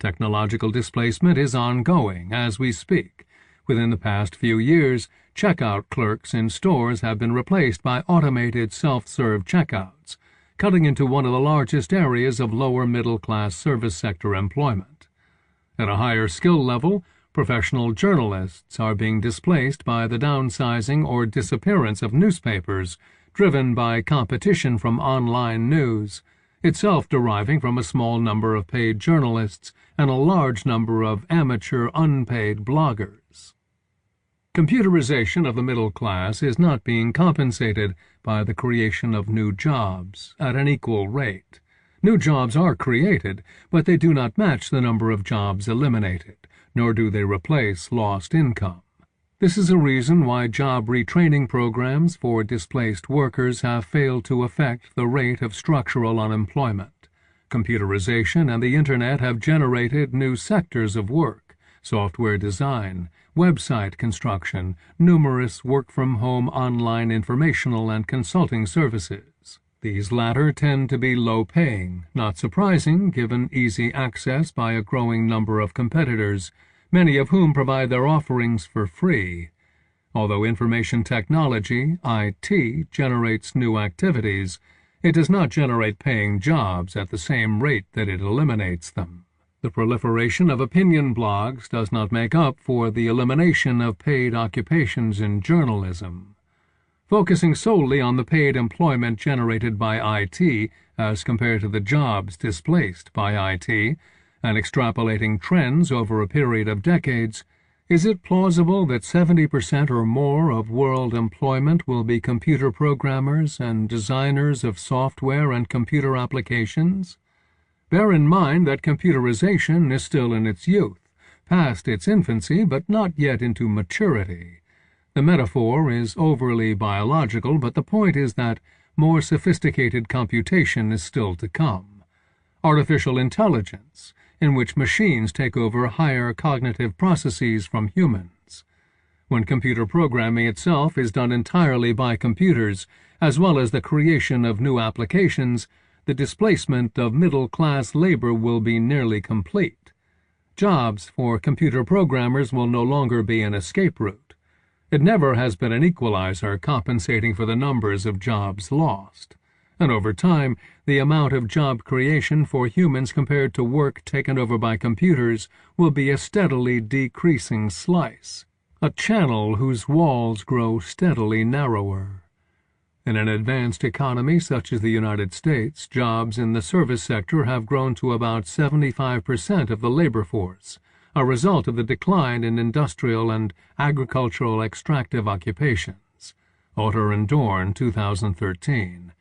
Technological displacement is ongoing as we speak. Within the past few years, checkout clerks in stores have been replaced by automated self-serve checkouts, cutting into one of the largest areas of lower middle-class service sector employment. At a higher skill level, professional journalists are being displaced by the downsizing or disappearance of newspapers, driven by competition from online news, itself deriving from a small number of paid journalists and a large number of amateur unpaid bloggers. Computerization of the middle class is not being compensated by the creation of new jobs at an equal rate. New jobs are created, but they do not match the number of jobs eliminated, nor do they replace lost income. This is a reason why job retraining programs for displaced workers have failed to affect the rate of structural unemployment. Computerization and the Internet have generated new sectors of work: software design, website construction, numerous work-from-home online informational and consulting services. These latter tend to be low-paying, not surprising given easy access by a growing number of competitors, many of whom provide their offerings for free. Although information technology, IT, generates new activities, it does not generate paying jobs at the same rate that it eliminates them. The proliferation of opinion blogs does not make up for the elimination of paid occupations in journalism. Focusing solely on the paid employment generated by IT as compared to the jobs displaced by IT, and extrapolating trends over a period of decades, is it plausible that 70% or more of world employment will be computer programmers and designers of software and computer applications? Bear in mind that computerization is still in its youth, past its infancy but not yet into maturity. The metaphor is overly biological, but the point is that more sophisticated computation is still to come. Artificial intelligence, in which machines take over higher cognitive processes from humans. When computer programming itself is done entirely by computers, as well as the creation of new applications, the displacement of middle-class labor will be nearly complete. Jobs for computer programmers will no longer be an escape route. It never has been an equalizer compensating for the numbers of jobs lost. And over time, the amount of job creation for humans compared to work taken over by computers will be a steadily decreasing slice, a channel whose walls grow steadily narrower. In an advanced economy such as the United States, jobs in the service sector have grown to about 75% of the labor force, a result of the decline in industrial and agricultural extractive occupations. Otter and Dorn, 2013.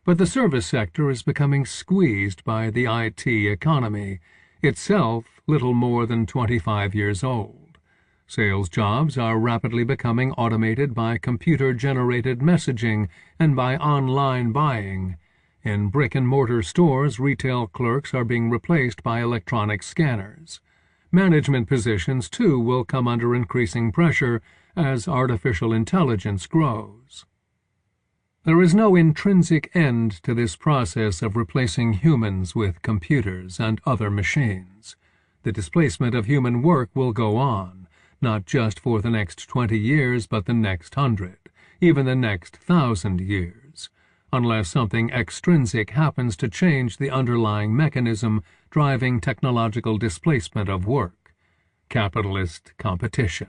But the service sector is becoming squeezed by the IT economy, itself little more than 25 years old. Sales jobs are rapidly becoming automated by computer-generated messaging and by online buying. In brick-and-mortar stores, retail clerks are being replaced by electronic scanners. Management positions, too, will come under increasing pressure as artificial intelligence grows. There is no intrinsic end to this process of replacing humans with computers and other machines. The displacement of human work will go on, not just for the next 20 years, but the next 100, even the next 1,000 years, unless something extrinsic happens to change the underlying mechanism driving technological displacement of work: capitalist competition.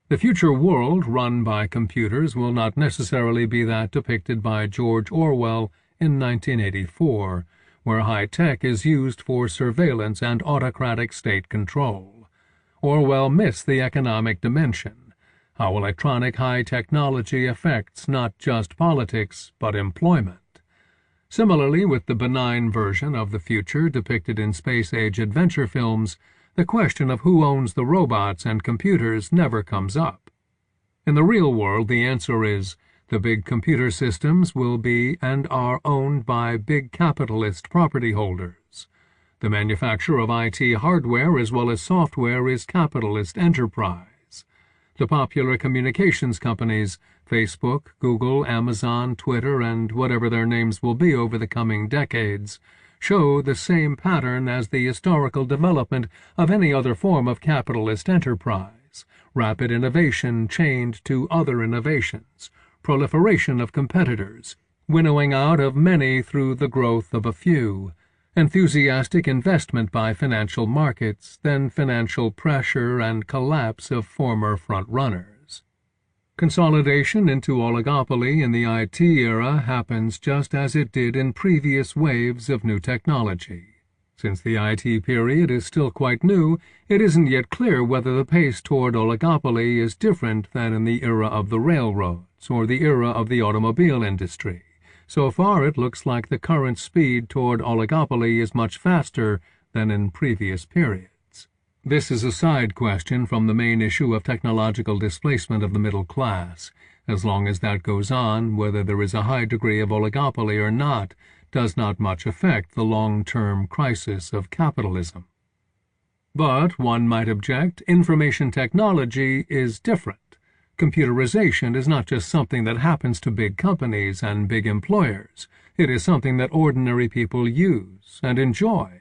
The future world run by computers will not necessarily be that depicted by George Orwell in 1984, where high-tech is used for surveillance and autocratic state control. Orwell missed the economic dimension, how electronic high technology affects not just politics, but employment. Similarly, with the benign version of the future depicted in space-age adventure films, the question of who owns the robots and computers never comes up. In the real world, the answer is the big computer systems will be and are owned by big capitalist property holders. The manufacture of IT hardware as well as software is capitalist enterprise. The popular communications companies, Facebook, Google, Amazon, Twitter, and whatever their names will be over the coming decades, show the same pattern as the historical development of any other form of capitalist enterprise: rapid innovation chained to other innovations, proliferation of competitors, winnowing out of many through the growth of a few, enthusiastic investment by financial markets, then financial pressure and collapse of former front-runners. Consolidation into oligopoly in the IT era happens just as it did in previous waves of new technology. Since the IT period is still quite new, it isn't yet clear whether the pace toward oligopoly is different than in the era of the railroads or the era of the automobile industry. So far, it looks like the current speed toward oligopoly is much faster than in previous periods. This is a side question from the main issue of technological displacement of the middle class. As long as that goes on, whether there is a high degree of oligopoly or not does not much affect the long-term crisis of capitalism. But, one might object, information technology is different. Computerization is not just something that happens to big companies and big employers. It is something that ordinary people use and enjoy.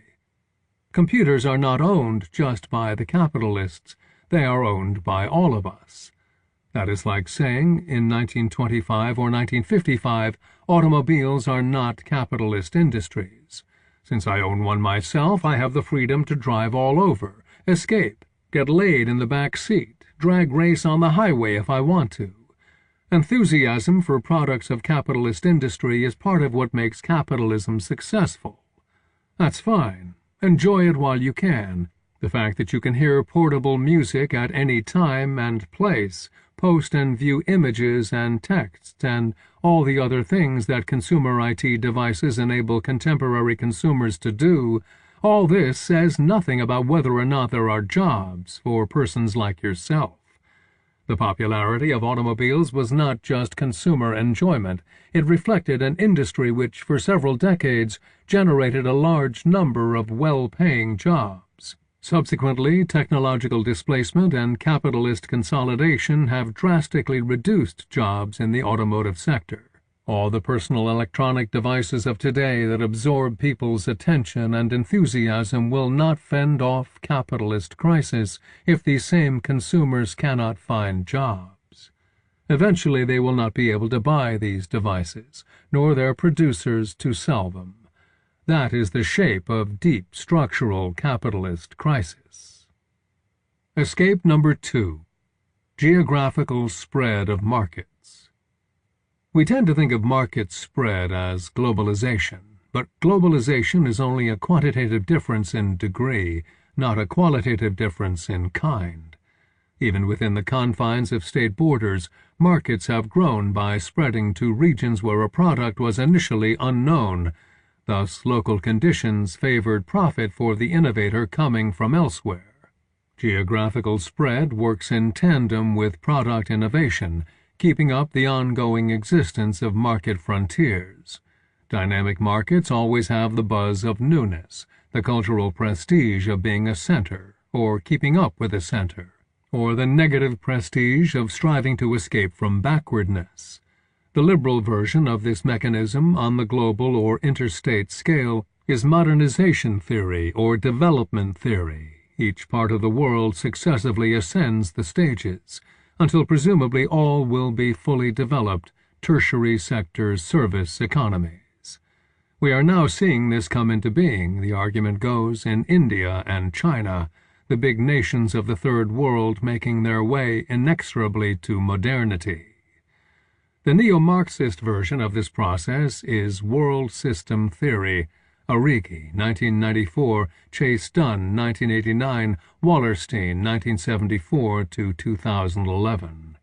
Computers are not owned just by the capitalists. They are owned by all of us. That is like saying, in 1925 or 1955, automobiles are not capitalist industries. Since I own one myself, I have the freedom to drive all over, escape, get laid in the back seat, drag race on the highway if I want to. Enthusiasm for products of capitalist industry is part of what makes capitalism successful. That's fine. Enjoy it while you can. The fact that you can hear portable music at any time and place, post and view images and texts, and all the other things that consumer IT devices enable contemporary consumers to do, all this says nothing about whether or not there are jobs for persons like yourself. The popularity of automobiles was not just consumer enjoyment. It reflected an industry which, for several decades, generated a large number of well-paying jobs. Subsequently, technological displacement and capitalist consolidation have drastically reduced jobs in the automotive sector. All the personal electronic devices of today that absorb people's attention and enthusiasm will not fend off capitalist crisis if these same consumers cannot find jobs. Eventually they will not be able to buy these devices, nor their producers to sell them. That is the shape of deep structural capitalist crisis. Escape number 2. Geographical spread of markets. We tend to think of market spread as globalization, but globalization is only a quantitative difference in degree, not a qualitative difference in kind. Even within the confines of state borders, markets have grown by spreading to regions where a product was initially unknown. Thus, local conditions favored profit for the innovator coming from elsewhere. Geographical spread works in tandem with product innovation, keeping up the ongoing existence of market frontiers. Dynamic markets always have the buzz of newness, the cultural prestige of being a center, or keeping up with a center, or the negative prestige of striving to escape from backwardness. The liberal version of this mechanism on the global or interstate scale is modernization theory or development theory. Each part of the world successively ascends the stages, until presumably all will be fully developed tertiary sector service economies. We are now seeing this come into being, the argument goes, in India and China, the big nations of the Third World making their way inexorably to modernity. The neo-Marxist version of this process is world system theory. Arrighi, 1994, Chase Dunn, 1989, Wallerstein, 1974 to 2011.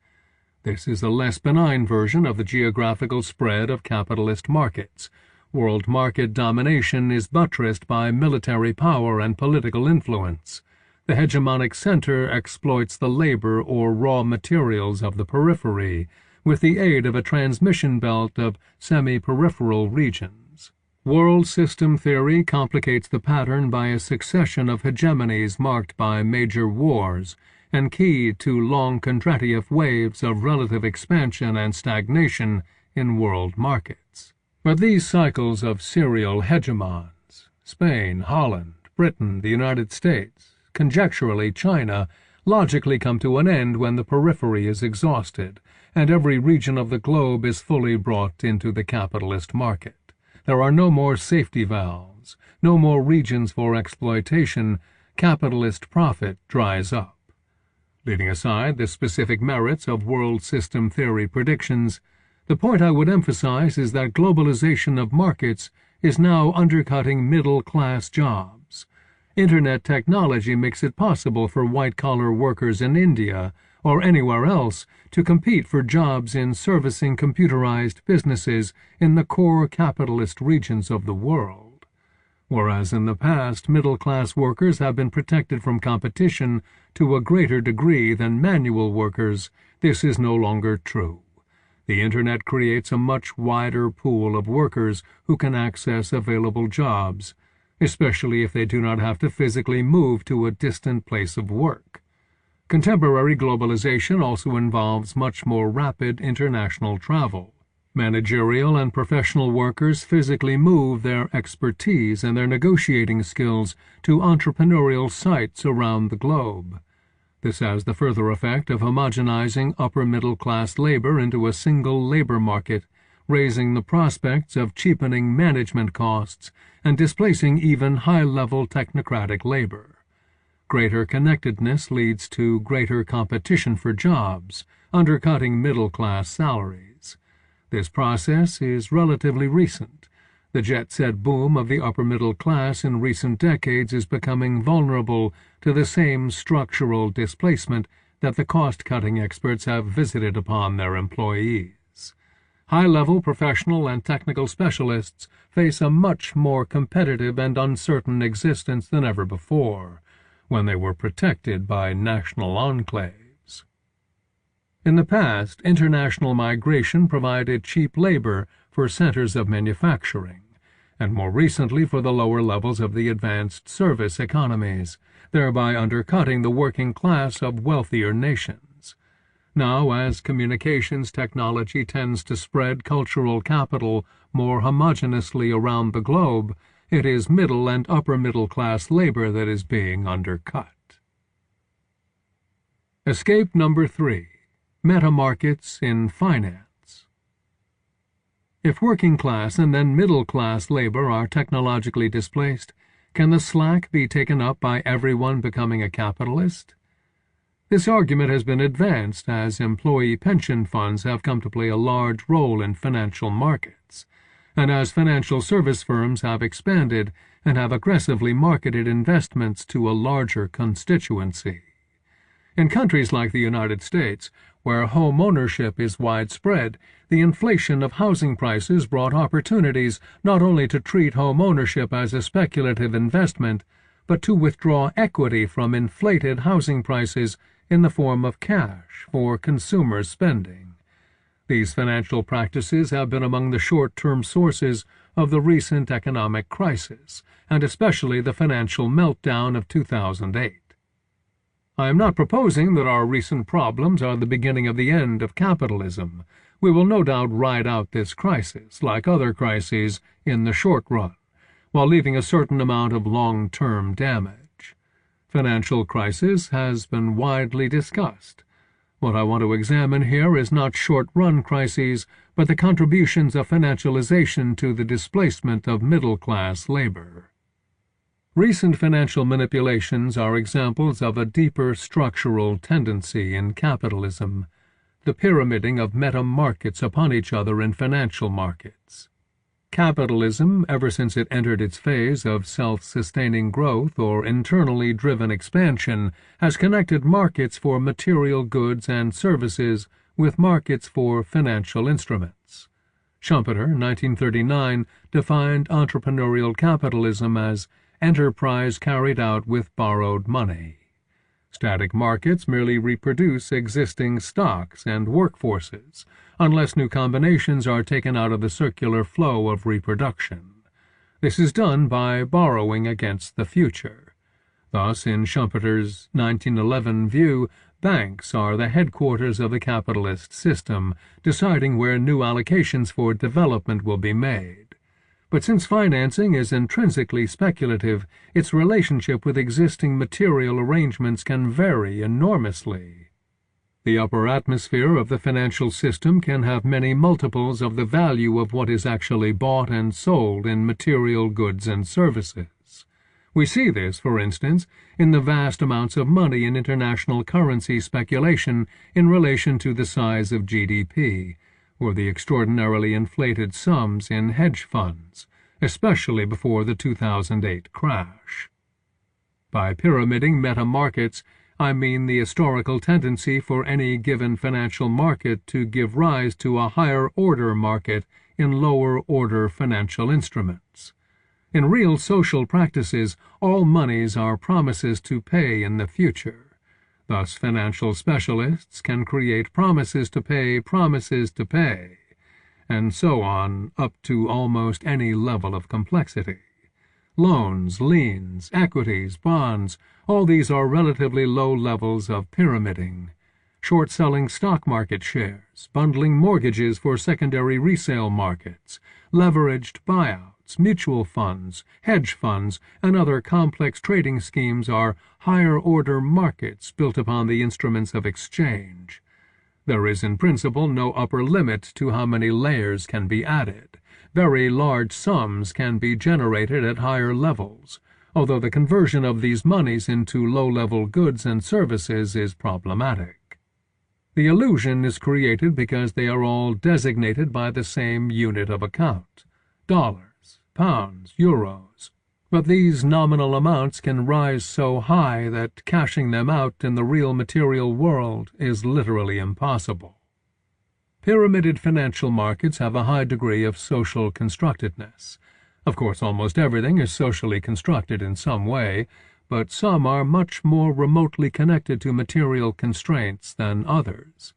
This is a less benign version of the geographical spread of capitalist markets. World market domination is buttressed by military power and political influence. The hegemonic center exploits the labor or raw materials of the periphery, with the aid of a transmission belt of semi-peripheral regions. World system theory complicates the pattern by a succession of hegemonies marked by major wars and keyed to long Kondratiev waves of relative expansion and stagnation in world markets. But these cycles of serial hegemons, Spain, Holland, Britain, the United States, conjecturally China, logically come to an end when the periphery is exhausted and every region of the globe is fully brought into the capitalist market. There are no more safety valves, no more regions for exploitation. Capitalist profit dries up. Leaving aside the specific merits of world system theory predictions, the point I would emphasize is that globalization of markets is now undercutting middle-class jobs. Internet technology makes it possible for white-collar workers in India or anywhere else to compete for jobs in servicing computerized businesses in the core capitalist regions of the world. Whereas in the past, middle-class workers have been protected from competition to a greater degree than manual workers, this is no longer true. The Internet creates a much wider pool of workers who can access available jobs, especially if they do not have to physically move to a distant place of work. Contemporary globalization also involves much more rapid international travel. Managerial and professional workers physically move their expertise and their negotiating skills to entrepreneurial sites around the globe. This has the further effect of homogenizing upper-middle-class labor into a single labor market, raising the prospects of cheapening management costs and displacing even high-level technocratic labor. Greater connectedness leads to greater competition for jobs, undercutting middle-class salaries. This process is relatively recent. The jet-set boom of the upper-middle class in recent decades is becoming vulnerable to the same structural displacement that the cost-cutting experts have visited upon their employees. High-level professional and technical specialists face a much more competitive and uncertain existence than ever before, when they were protected by national enclaves. In the past, international migration provided cheap labor for centers of manufacturing, and more recently for the lower levels of the advanced service economies, thereby undercutting the working class of wealthier nations. Now, as communications technology tends to spread cultural capital more homogeneously around the globe, it is middle and upper middle class labor that is being undercut. Escape number 3. Meta-markets in finance. If working class and then middle class labor are technologically displaced, can the slack be taken up by everyone becoming a capitalist? This argument has been advanced as employee pension funds have come to play a large role in financial markets, and as financial service firms have expanded and have aggressively marketed investments to a larger constituency. In countries like the United States, where home ownership is widespread, the inflation of housing prices brought opportunities not only to treat home ownership as a speculative investment, but to withdraw equity from inflated housing prices in the form of cash for consumer spending. These financial practices have been among the short-term sources of the recent economic crisis, and especially the financial meltdown of 2008. I am not proposing that our recent problems are the beginning of the end of capitalism. We will no doubt ride out this crisis, like other crises, in the short run, while leaving a certain amount of long-term damage. Financial crisis has been widely discussed. What I want to examine here is not short-run crises, but the contributions of financialization to the displacement of middle-class labor. Recent financial manipulations are examples of a deeper structural tendency in capitalism, the pyramiding of meta-markets upon each other in financial markets. Capitalism, ever since it entered its phase of self-sustaining growth or internally driven expansion, has connected markets for material goods and services with markets for financial instruments. Schumpeter, 1939, defined entrepreneurial capitalism as enterprise carried out with borrowed money. Static markets merely reproduce existing stocks and workforces, unless new combinations are taken out of the circular flow of reproduction. This is done by borrowing against the future. Thus, in Schumpeter's 1911 view, banks are the headquarters of the capitalist system, deciding where new allocations for development will be made. But since financing is intrinsically speculative, its relationship with existing material arrangements can vary enormously. The upper atmosphere of the financial system can have many multiples of the value of what is actually bought and sold in material goods and services. We see this, for instance, in the vast amounts of money in international currency speculation in relation to the size of GDP, or the extraordinarily inflated sums in hedge funds, especially before the 2008 crash. By pyramiding meta-markets, I mean the historical tendency for any given financial market to give rise to a higher-order market in lower-order financial instruments. In real social practices, all monies are promises to pay in the future. Thus, financial specialists can create promises to pay, and so on up to almost any level of complexity. Loans, liens, equities, bonds, all these are relatively low levels of pyramiding. Short-selling stock market shares, bundling mortgages for secondary resale markets, leveraged buyouts, mutual funds, hedge funds, and other complex trading schemes are higher-order markets built upon the instruments of exchange. There is in principle no upper limit to how many layers can be added. Very large sums can be generated at higher levels, although the conversion of these monies into low-level goods and services is problematic. The illusion is created because they are all designated by the same unit of account: dollars, pounds, euros. But these nominal amounts can rise so high that cashing them out in the real material world is literally impossible. Pyramided financial markets have a high degree of social constructedness. Of course, almost everything is socially constructed in some way, but some are much more remotely connected to material constraints than others.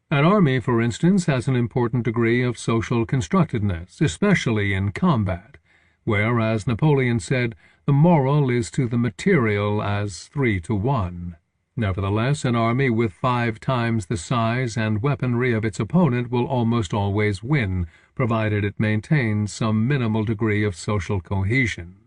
An army, for instance, has an important degree of social constructedness, especially in combat, where, as Napoleon said, the moral is to the material as 3 to 1. Nevertheless, an army with 5 times the size and weaponry of its opponent will almost always win, provided it maintains some minimal degree of social cohesion.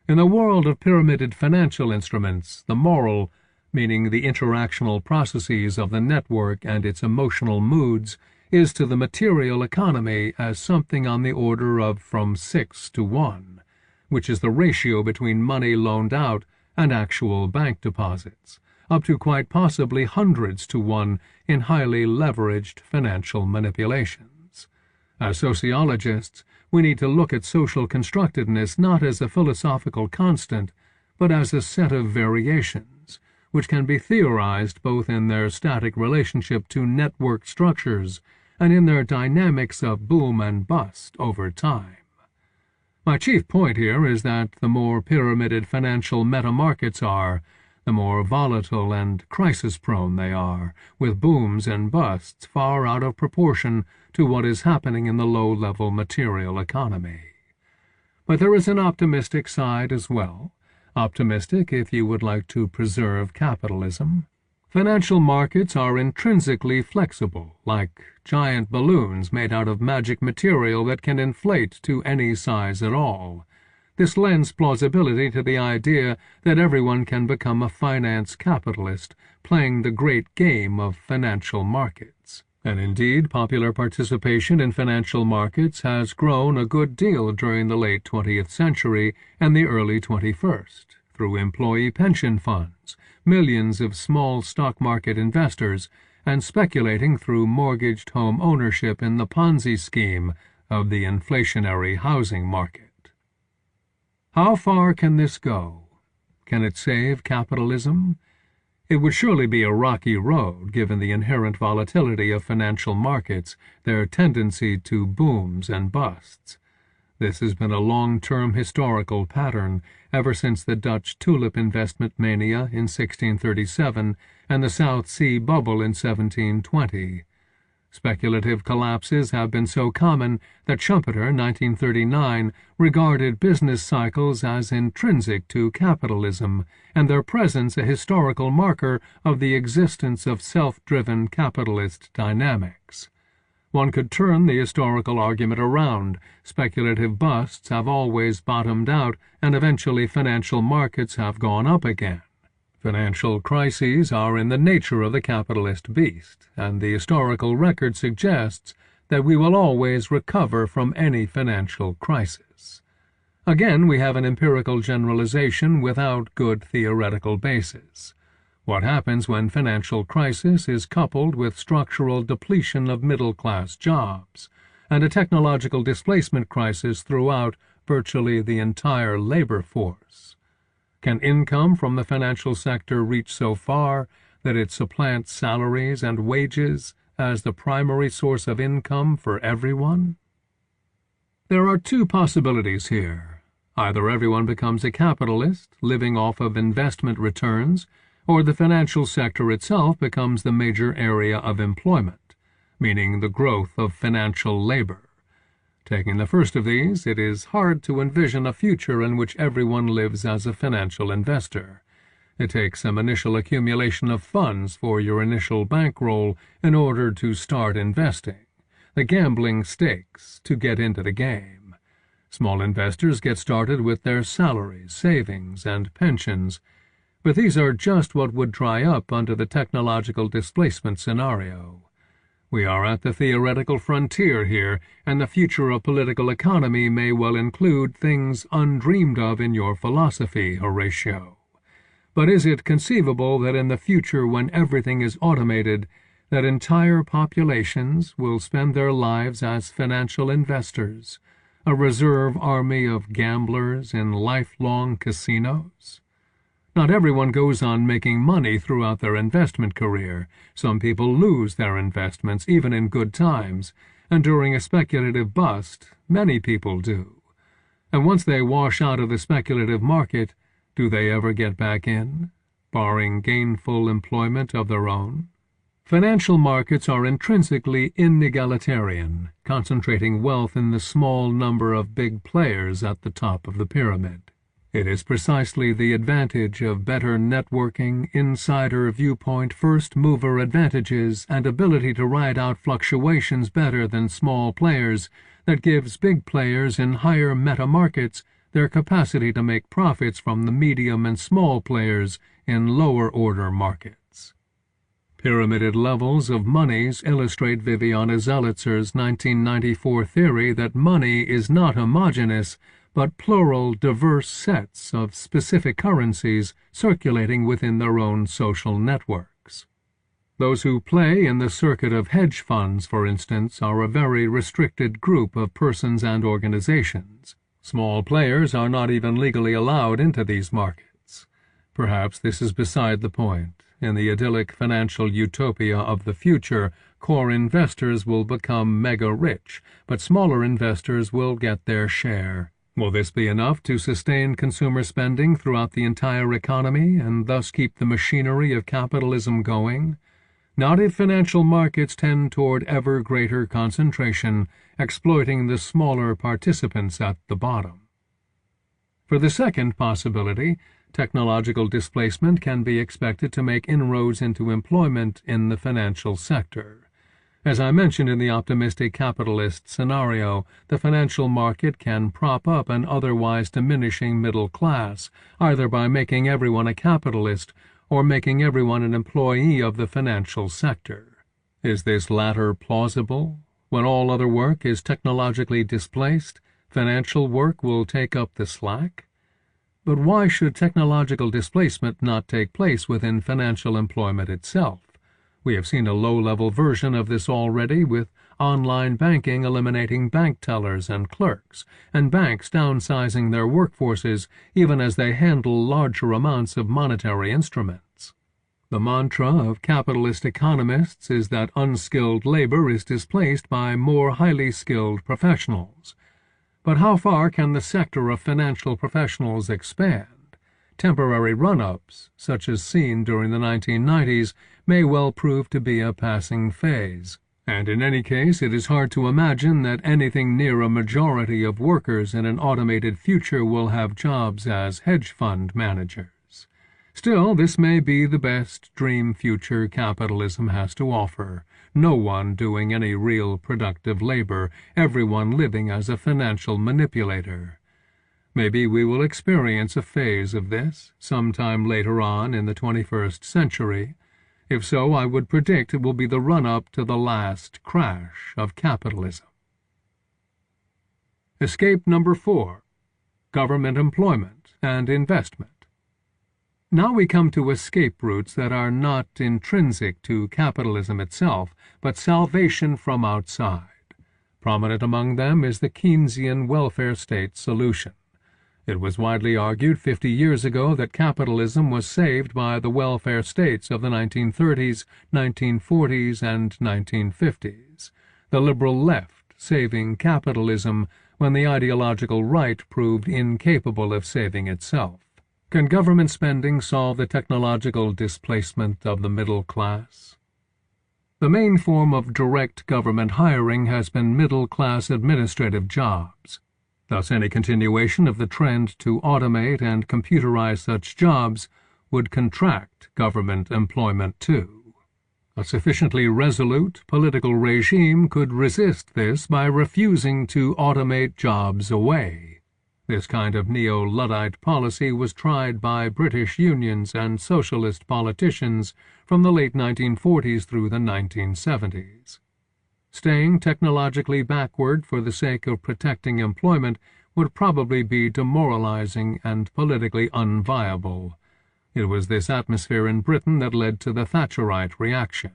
In the world of pyramided financial instruments, the moral meaning the interactional processes of the network and its emotional moods, is to the material economy as something on the order of from 6 to 1, which is the ratio between money loaned out and actual bank deposits, up to quite possibly hundreds to 1 in highly leveraged financial manipulations. As sociologists, we need to look at social constructiveness not as a philosophical constant, but as a set of variations, which can be theorized both in their static relationship to network structures and in their dynamics of boom and bust over time. My chief point here is that the more pyramided financial metamarkets are, the more volatile and crisis-prone they are, with booms and busts far out of proportion to what is happening in the low-level material economy. But there is an optimistic side as well. Optimistic if you would like to preserve capitalism. Financial markets are intrinsically flexible, like giant balloons made out of magic material that can inflate to any size at all. This lends plausibility to the idea that everyone can become a finance capitalist, playing the great game of financial markets. And indeed, popular participation in financial markets has grown a good deal during the late 20th century and the early 21st, through employee pension funds, millions of small stock market investors, and speculating through mortgaged home ownership in the Ponzi scheme of the inflationary housing market. How far can this go? Can it save capitalism? It would surely be a rocky road, given the inherent volatility of financial markets, their tendency to booms and busts. This has been a long-term historical pattern ever since the Dutch tulip investment mania in 1637 and the South Sea bubble in 1720. Speculative collapses have been so common that Schumpeter, 1939, regarded business cycles as intrinsic to capitalism, and their presence a historical marker of the existence of self-driven capitalist dynamics. One could turn the historical argument around. Speculative busts have always bottomed out, and eventually financial markets have gone up again. Financial crises are in the nature of the capitalist beast, and the historical record suggests that we will always recover from any financial crisis. Again, we have an empirical generalization without good theoretical basis. What happens when financial crisis is coupled with structural depletion of middle-class jobs, and a technological displacement crisis throughout virtually the entire labor force? Can income from the financial sector reach so far that it supplants salaries and wages as the primary source of income for everyone? There are two possibilities here. Either everyone becomes a capitalist, living off of investment returns, or the financial sector itself becomes the major area of employment, meaning the growth of financial labor. Taking the first of these, it is hard to envision a future in which everyone lives as a financial investor. It takes some initial accumulation of funds for your initial bankroll in order to start investing, the gambling stakes to get into the game. Small investors get started with their salaries, savings, and pensions, but these are just what would dry up under the technological displacement scenario. We are at the theoretical frontier here, and the future of political economy may well include things undreamed of in your philosophy, Horatio. But is it conceivable that in the future, when everything is automated, that entire populations will spend their lives as financial investors, a reserve army of gamblers in lifelong casinos? Not everyone goes on making money throughout their investment career. Some people lose their investments even in good times, and during a speculative bust, many people do. And once they wash out of the speculative market, do they ever get back in, barring gainful employment of their own? Financial markets are intrinsically inegalitarian, concentrating wealth in the small number of big players at the top of the pyramid. It is precisely the advantage of better networking, insider viewpoint, first-mover advantages, and ability to ride out fluctuations better than small players that gives big players in higher meta-markets their capacity to make profits from the medium and small players in lower-order markets. Pyramided levels of monies illustrate Viviana Zelitzer's 1994 theory that money is not homogeneous, but plural, diverse sets of specific currencies circulating within their own social networks. Those who play in the circuit of hedge funds, for instance, are a very restricted group of persons and organizations. Small players are not even legally allowed into these markets. Perhaps this is beside the point. In the idyllic financial utopia of the future, core investors will become mega-rich, but smaller investors will get their share. Will this be enough to sustain consumer spending throughout the entire economy and thus keep the machinery of capitalism going? Not if financial markets tend toward ever greater concentration, exploiting the smaller participants at the bottom. For the second possibility, technological displacement can be expected to make inroads into employment in the financial sector. As I mentioned in the optimistic capitalist scenario, the financial market can prop up an otherwise diminishing middle class, either by making everyone a capitalist or making everyone an employee of the financial sector. Is this latter plausible? When all other work is technologically displaced, financial work will take up the slack? But why should technological displacement not take place within financial employment itself? We have seen a low-level version of this already, with online banking eliminating bank tellers and clerks, and banks downsizing their workforces even as they handle larger amounts of monetary instruments. The mantra of capitalist economists is that unskilled labor is displaced by more highly skilled professionals. But how far can the sector of financial professionals expand? Temporary run-ups, such as seen during the 1990s, may well prove to be a passing phase. And in any case, it is hard to imagine that anything near a majority of workers in an automated future will have jobs as hedge fund managers. Still, this may be the best dream future capitalism has to offer. No one doing any real productive labor, everyone living as a financial manipulator. Maybe we will experience a phase of this sometime later on in the 21st century. If so, I would predict it will be the run-up to the last crash of capitalism. Escape number 4. Government employment and investment. Now we come to escape routes that are not intrinsic to capitalism itself, but salvation from outside. Prominent among them is the Keynesian welfare state solution. It was widely argued 50 years ago that capitalism was saved by the welfare states of the 1930s, 1940s, and 1950s. The liberal left saving capitalism when the ideological right proved incapable of saving itself. Can government spending solve the technological displacement of the middle class? The main form of direct government hiring has been middle-class administrative jobs. Thus, any continuation of the trend to automate and computerize such jobs would contract government employment too. A sufficiently resolute political regime could resist this by refusing to automate jobs away. This kind of neo-Luddite policy was tried by British unions and socialist politicians from the late 1940s through the 1970s. Staying technologically backward for the sake of protecting employment would probably be demoralizing and politically unviable. It was this atmosphere in Britain that led to the Thatcherite reaction.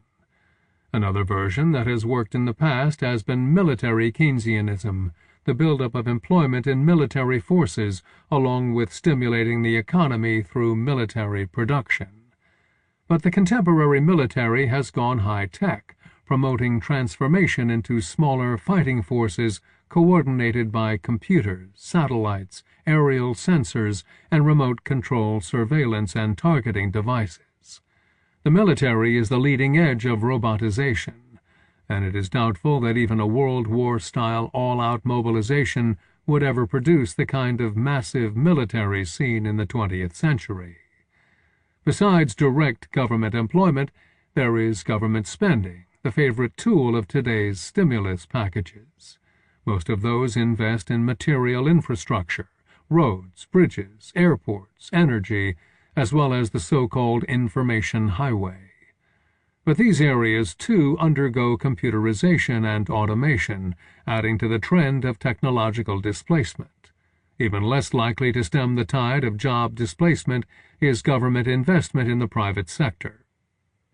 Another version that has worked in the past has been military Keynesianism, the buildup of employment in military forces, along with stimulating the economy through military production. But the contemporary military has gone high-tech, promoting transformation into smaller fighting forces coordinated by computers, satellites, aerial sensors, and remote control surveillance and targeting devices. The military is the leading edge of robotization, and it is doubtful that even a World War-style all-out mobilization would ever produce the kind of massive military seen in the 20th century. Besides direct government employment, there is government spending, the favorite tool of today's stimulus packages. Most of those invest in material infrastructure, roads, bridges, airports, energy, as well as the so-called information highway. But these areas, too, undergo computerization and automation, adding to the trend of technological displacement. Even less likely to stem the tide of job displacement is government investment in the private sector.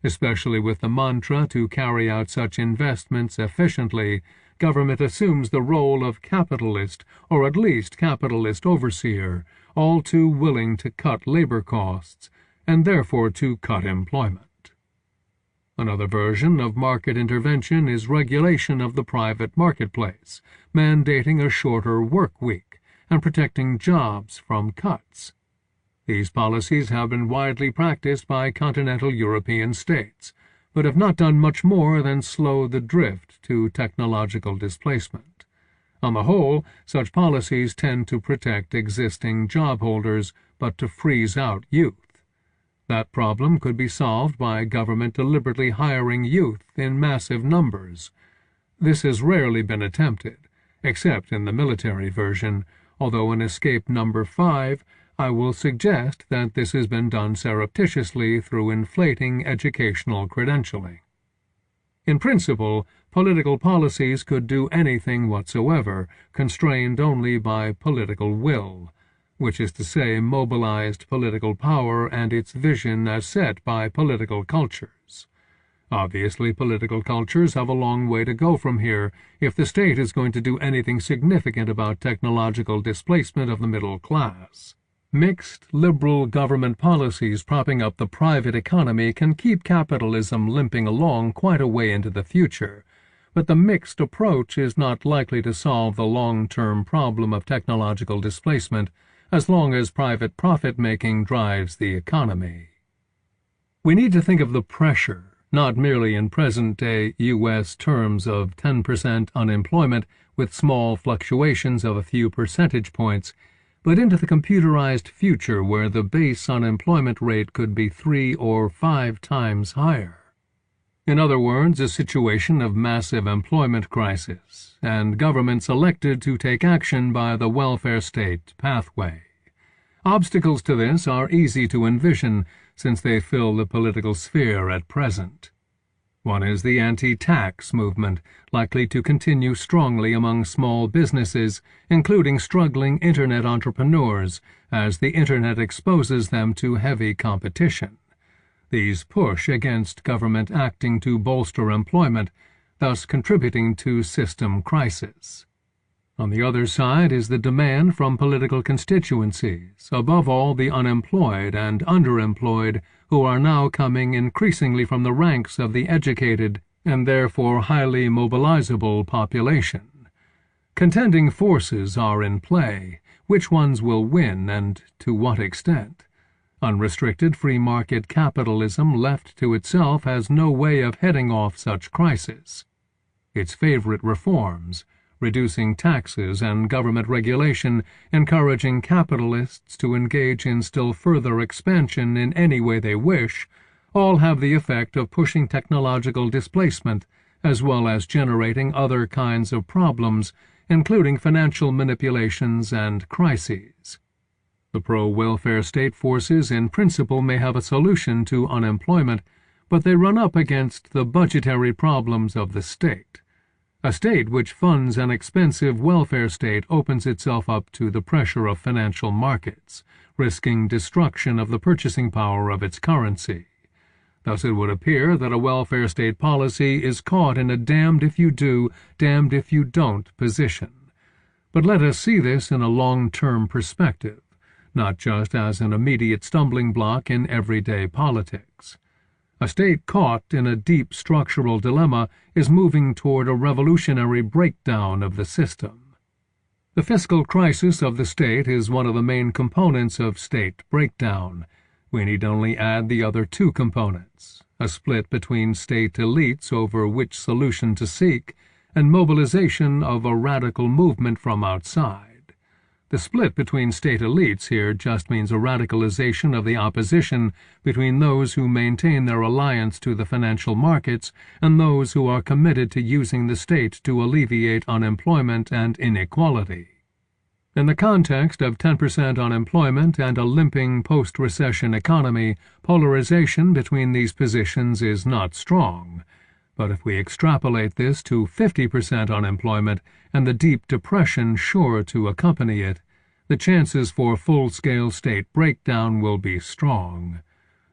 Especially with the mantra to carry out such investments efficiently, government assumes the role of capitalist, or at least capitalist overseer, all too willing to cut labor costs, and therefore to cut employment. Another version of market intervention is regulation of the private marketplace, mandating a shorter work week and protecting jobs from cuts. These policies have been widely practiced by continental European states, but have not done much more than slow the drift to technological displacement. On the whole, such policies tend to protect existing job holders, but to freeze out youth. That problem could be solved by government deliberately hiring youth in massive numbers. This has rarely been attempted, except in the military version, although in Escape Number 5, I will suggest that this has been done surreptitiously through inflating educational credentialing. In principle, political policies could do anything whatsoever, constrained only by political will, which is to say mobilized political power and its vision as set by political cultures. Obviously, political cultures have a long way to go from here if the state is going to do anything significant about technological displacement of the middle class. Mixed, liberal government policies propping up the private economy can keep capitalism limping along quite a way into the future, but the mixed approach is not likely to solve the long-term problem of technological displacement as long as private profit-making drives the economy. We need to think of the pressure, not merely in present-day U.S. terms of 10% unemployment with small fluctuations of a few percentage points, but into the computerized future where the base unemployment rate could be 3 or 5 times higher. In other words, a situation of massive employment crisis, and governments elected to take action by the welfare state pathway. Obstacles to this are easy to envision since they fill the political sphere at present. One is the anti-tax movement, likely to continue strongly among small businesses, including struggling Internet entrepreneurs, as the Internet exposes them to heavy competition. These push against government acting to bolster employment, thus contributing to system crisis. On the other side is the demand from political constituencies, above all the unemployed and underemployed, who are now coming increasingly from the ranks of the educated and therefore highly mobilizable population. Contending forces are in play. Which ones will win, and to what extent? Unrestricted free market capitalism left to itself has no way of heading off such crisis. Its favorite reforms, reducing taxes and government regulation, encouraging capitalists to engage in still further expansion in any way they wish, all have the effect of pushing technological displacement, as well as generating other kinds of problems, including financial manipulations and crises. The pro-welfare state forces in principle may have a solution to unemployment, but they run up against the budgetary problems of the state. A state which funds an expensive welfare state opens itself up to the pressure of financial markets, risking destruction of the purchasing power of its currency. Thus it would appear that a welfare state policy is caught in a damned if you do, damned if you don't position. But let us see this in a long-term perspective, not just as an immediate stumbling block in everyday politics. A state caught in a deep structural dilemma is moving toward a revolutionary breakdown of the system. The fiscal crisis of the state is one of the main components of state breakdown. We need only add the other two components, a split between state elites over which solution to seek, and mobilization of a radical movement from outside. The split between state elites here just means a radicalization of the opposition between those who maintain their alliance to the financial markets and those who are committed to using the state to alleviate unemployment and inequality. In the context of 10% unemployment and a limping post-recession economy, polarization between these positions is not strong. But if we extrapolate this to 50% unemployment and the deep depression sure to accompany it, the chances for full-scale state breakdown will be strong.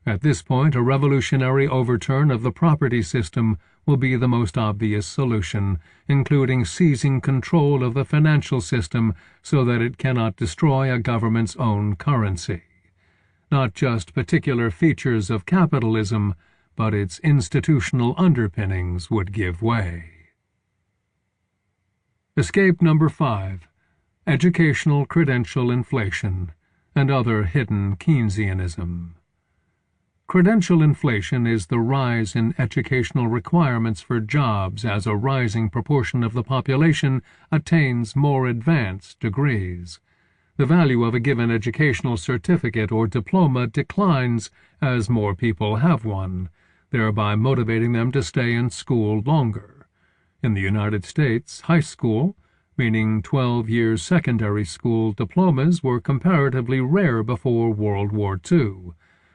At this point, a revolutionary overturn of the property system will be the most obvious solution, including seizing control of the financial system so that it cannot destroy a government's own currency. Not just particular features of capitalism, but its institutional underpinnings would give way. Escape number 5. Educational credential inflation and other hidden Keynesianism. Credential inflation is the rise in educational requirements for jobs as a rising proportion of the population attains more advanced degrees. The value of a given educational certificate or diploma declines as more people have one, thereby motivating them to stay in school longer. In the United States, high school, meaning 12 years secondary school diplomas, were comparatively rare before World War II.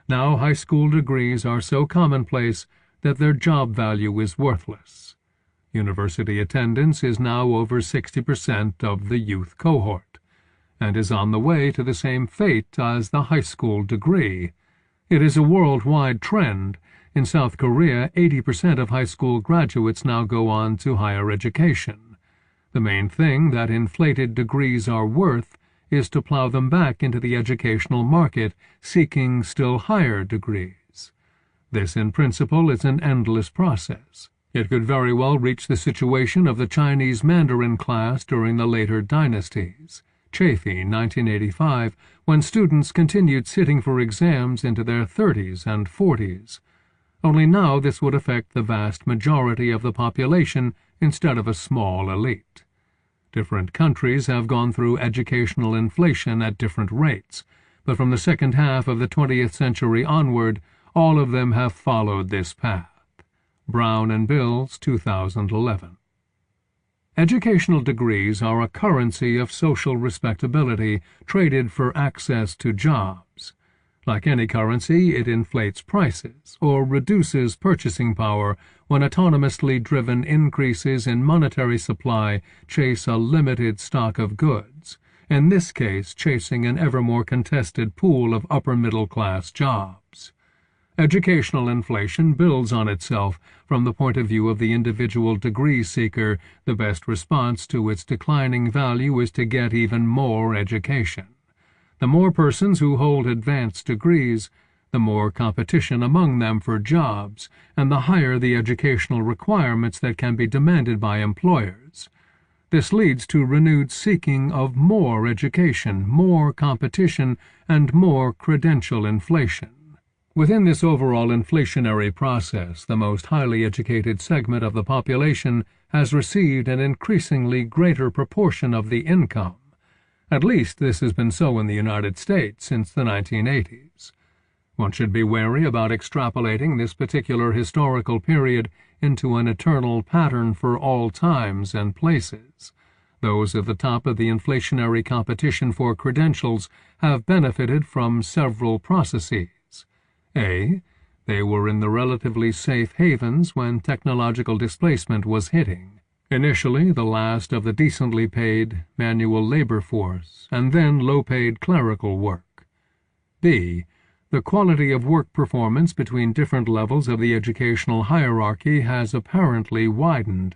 Now high school degrees are so commonplace that their job value is worthless. University attendance is now over 60% of the youth cohort, and is on the way to the same fate as the high school degree. It is a worldwide trend. In South Korea, 80% of high school graduates now go on to higher education. The main thing that inflated degrees are worth is to plow them back into the educational market, seeking still higher degrees. This, in principle, is an endless process. It could very well reach the situation of the Chinese Mandarin class during the later dynasties, Chafee, 1985, when students continued sitting for exams into their 30s and 40s. Only now this would affect the vast majority of the population instead of a small elite. Different countries have gone through educational inflation at different rates, but from the second half of the 20th century onward, all of them have followed this path. Brown and Bills, 2011. Educational degrees are a currency of social respectability traded for access to jobs. Like any currency, it inflates prices or reduces purchasing power when autonomously driven increases in monetary supply chase a limited stock of goods, in this case chasing an ever more contested pool of upper-middle-class jobs. Educational inflation builds on itself. From the point of view of the individual degree seeker, the best response to its declining value is to get even more education. The more persons who hold advanced degrees, the more competition among them for jobs, and the higher the educational requirements that can be demanded by employers. This leads to renewed seeking of more education, more competition, and more credential inflation. Within this overall inflationary process, the most highly educated segment of the population has received an increasingly greater proportion of the income. At least this has been so in the United States since the 1980s. One should be wary about extrapolating this particular historical period into an eternal pattern for all times and places. Those at the top of the inflationary competition for credentials have benefited from several processes. A. They were in the relatively safe havens when technological displacement was hitting. Initially, the last of the decently paid manual labor force, and then low-paid clerical work. B. The quality of work performance between different levels of the educational hierarchy has apparently widened.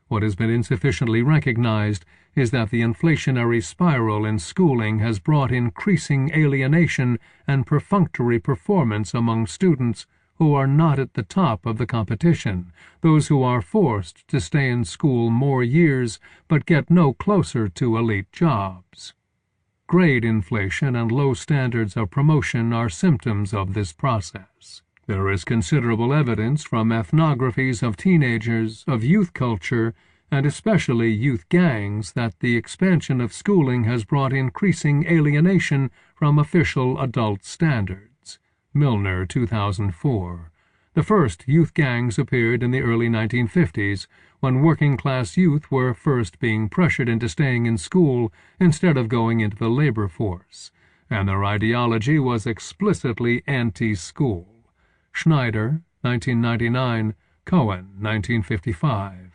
What has been insufficiently recognized is that the inflationary spiral in schooling has brought increasing alienation and perfunctory performance among students who are not at the top of the competition, those who are forced to stay in school more years but get no closer to elite jobs. Grade inflation and low standards of promotion are symptoms of this process. There is considerable evidence from ethnographies of teenagers, of youth culture, and especially youth gangs that the expansion of schooling has brought increasing alienation from official adult standards. Milner, 2004. The first youth gangs appeared in the early 1950s, when working-class youth were first being pressured into staying in school instead of going into the labor force, and their ideology was explicitly anti-school. Schneider, 1999, Cohen, 1955.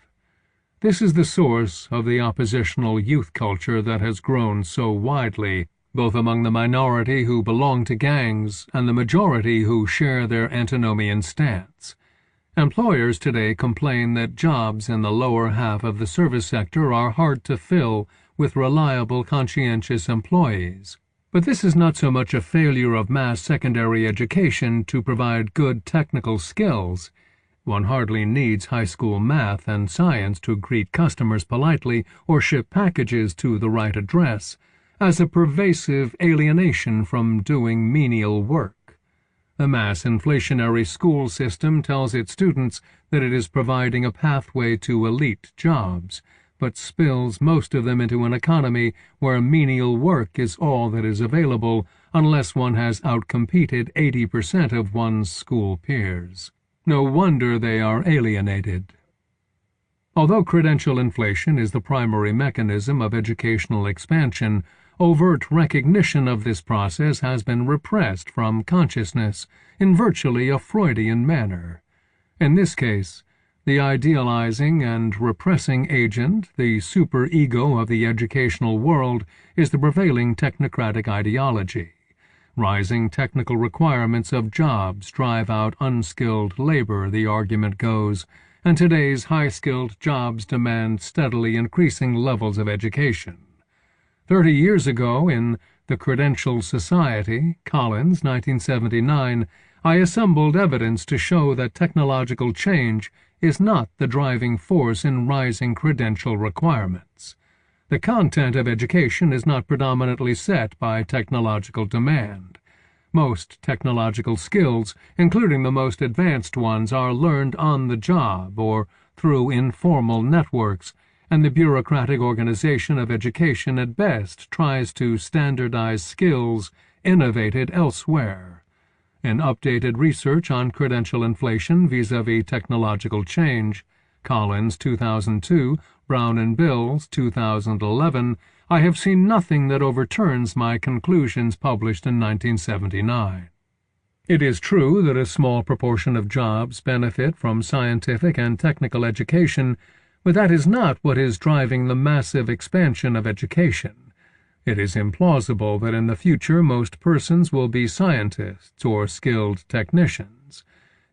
This is the source of the oppositional youth culture that has grown so widely, both among the minority who belong to gangs and the majority who share their antinomian stance. Employers today complain that jobs in the lower half of the service sector are hard to fill with reliable, conscientious employees. But this is not so much a failure of mass secondary education to provide good technical skills. One hardly needs high school math and science to greet customers politely or ship packages to the right address, as a pervasive alienation from doing menial work. The mass inflationary school system tells its students that it is providing a pathway to elite jobs, but spills most of them into an economy where menial work is all that is available unless one has outcompeted 80% of one's school peers. No wonder they are alienated. Although credential inflation is the primary mechanism of educational expansion, overt recognition of this process has been repressed from consciousness in virtually a Freudian manner. In this case, the idealizing and repressing agent, the superego of the educational world, is the prevailing technocratic ideology. Rising technical requirements of jobs drive out unskilled labor, the argument goes, and today's high-skilled jobs demand steadily increasing levels of education. 30 years ago, in The Credential Society, Collins, 1979, I assembled evidence to show that technological change is not the driving force in rising credential requirements. The content of education is not predominantly set by technological demand. Most technological skills, including the most advanced ones, are learned on the job or through informal networks, and the bureaucratic organization of education at best tries to standardize skills innovated elsewhere. In updated research on credential inflation vis-à-vis technological change, Collins, 2002, Brown and Bills, 2011, I have seen nothing that overturns my conclusions published in 1979. It is true that a small proportion of jobs benefit from scientific and technical education, but that is not what is driving the massive expansion of education. It is implausible that in the future most persons will be scientists or skilled technicians.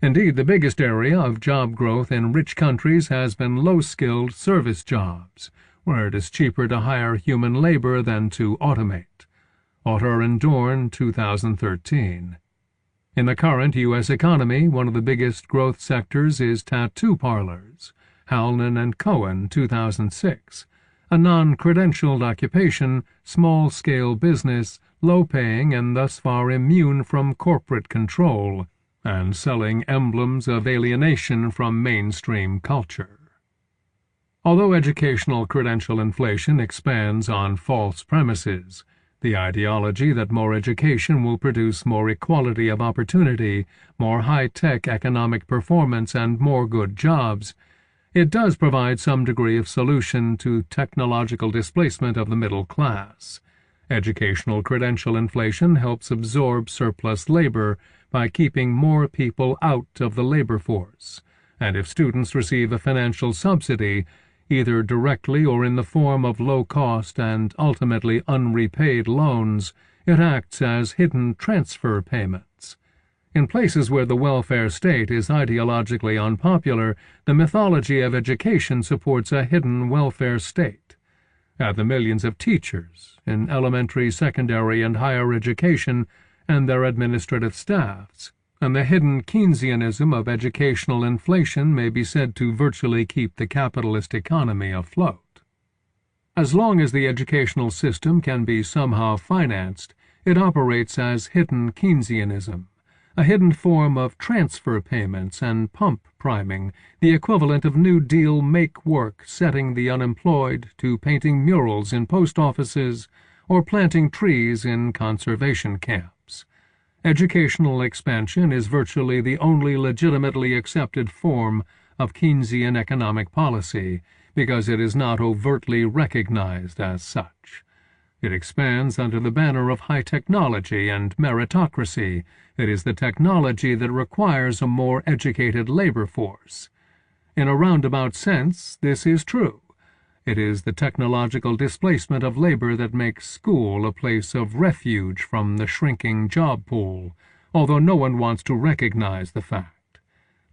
Indeed, the biggest area of job growth in rich countries has been low-skilled service jobs, where it is cheaper to hire human labor than to automate. Otter and Dorn, 2013. In the current U.S. economy, one of the biggest growth sectors is tattoo parlors. Halnan and Cohen, 2006. A non-credentialed occupation, small-scale business, low-paying and thus far immune from corporate control, and selling emblems of alienation from mainstream culture. Although educational credential inflation expands on false premises, the ideology that more education will produce more equality of opportunity, more high-tech economic performance, and more good jobs, it does provide some degree of solution to technological displacement of the middle class. Educational credential inflation helps absorb surplus labor by keeping more people out of the labor force, and if students receive a financial subsidy, either directly or in the form of low-cost and ultimately unrepaid loans, it acts as hidden transfer payments. In places where the welfare state is ideologically unpopular, the mythology of education supports a hidden welfare state. Add the millions of teachers in elementary, secondary, and higher education and their administrative staffs, and the hidden Keynesianism of educational inflation may be said to virtually keep the capitalist economy afloat. As long as the educational system can be somehow financed, it operates as hidden Keynesianism, a hidden form of transfer payments and pump priming, the equivalent of New Deal make-work setting the unemployed to painting murals in post offices or planting trees in conservation camps. Educational expansion is virtually the only legitimately accepted form of Keynesian economic policy because it is not overtly recognized as such. It expands under the banner of high technology and meritocracy. It is the technology that requires a more educated labor force. In a roundabout sense, this is true. It is the technological displacement of labor that makes school a place of refuge from the shrinking job pool, although no one wants to recognize the fact.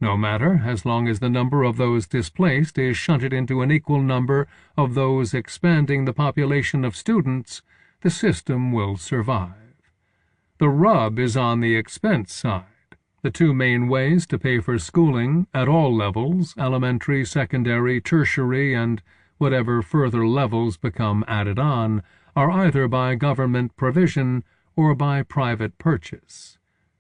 No matter, as long as the number of those displaced is shunted into an equal number of those expanding the population of students, the system will survive. The rub is on the expense side. The two main ways to pay for schooling at all levels, elementary, secondary, tertiary, and whatever further levels become added on, are either by government provision or by private purchase.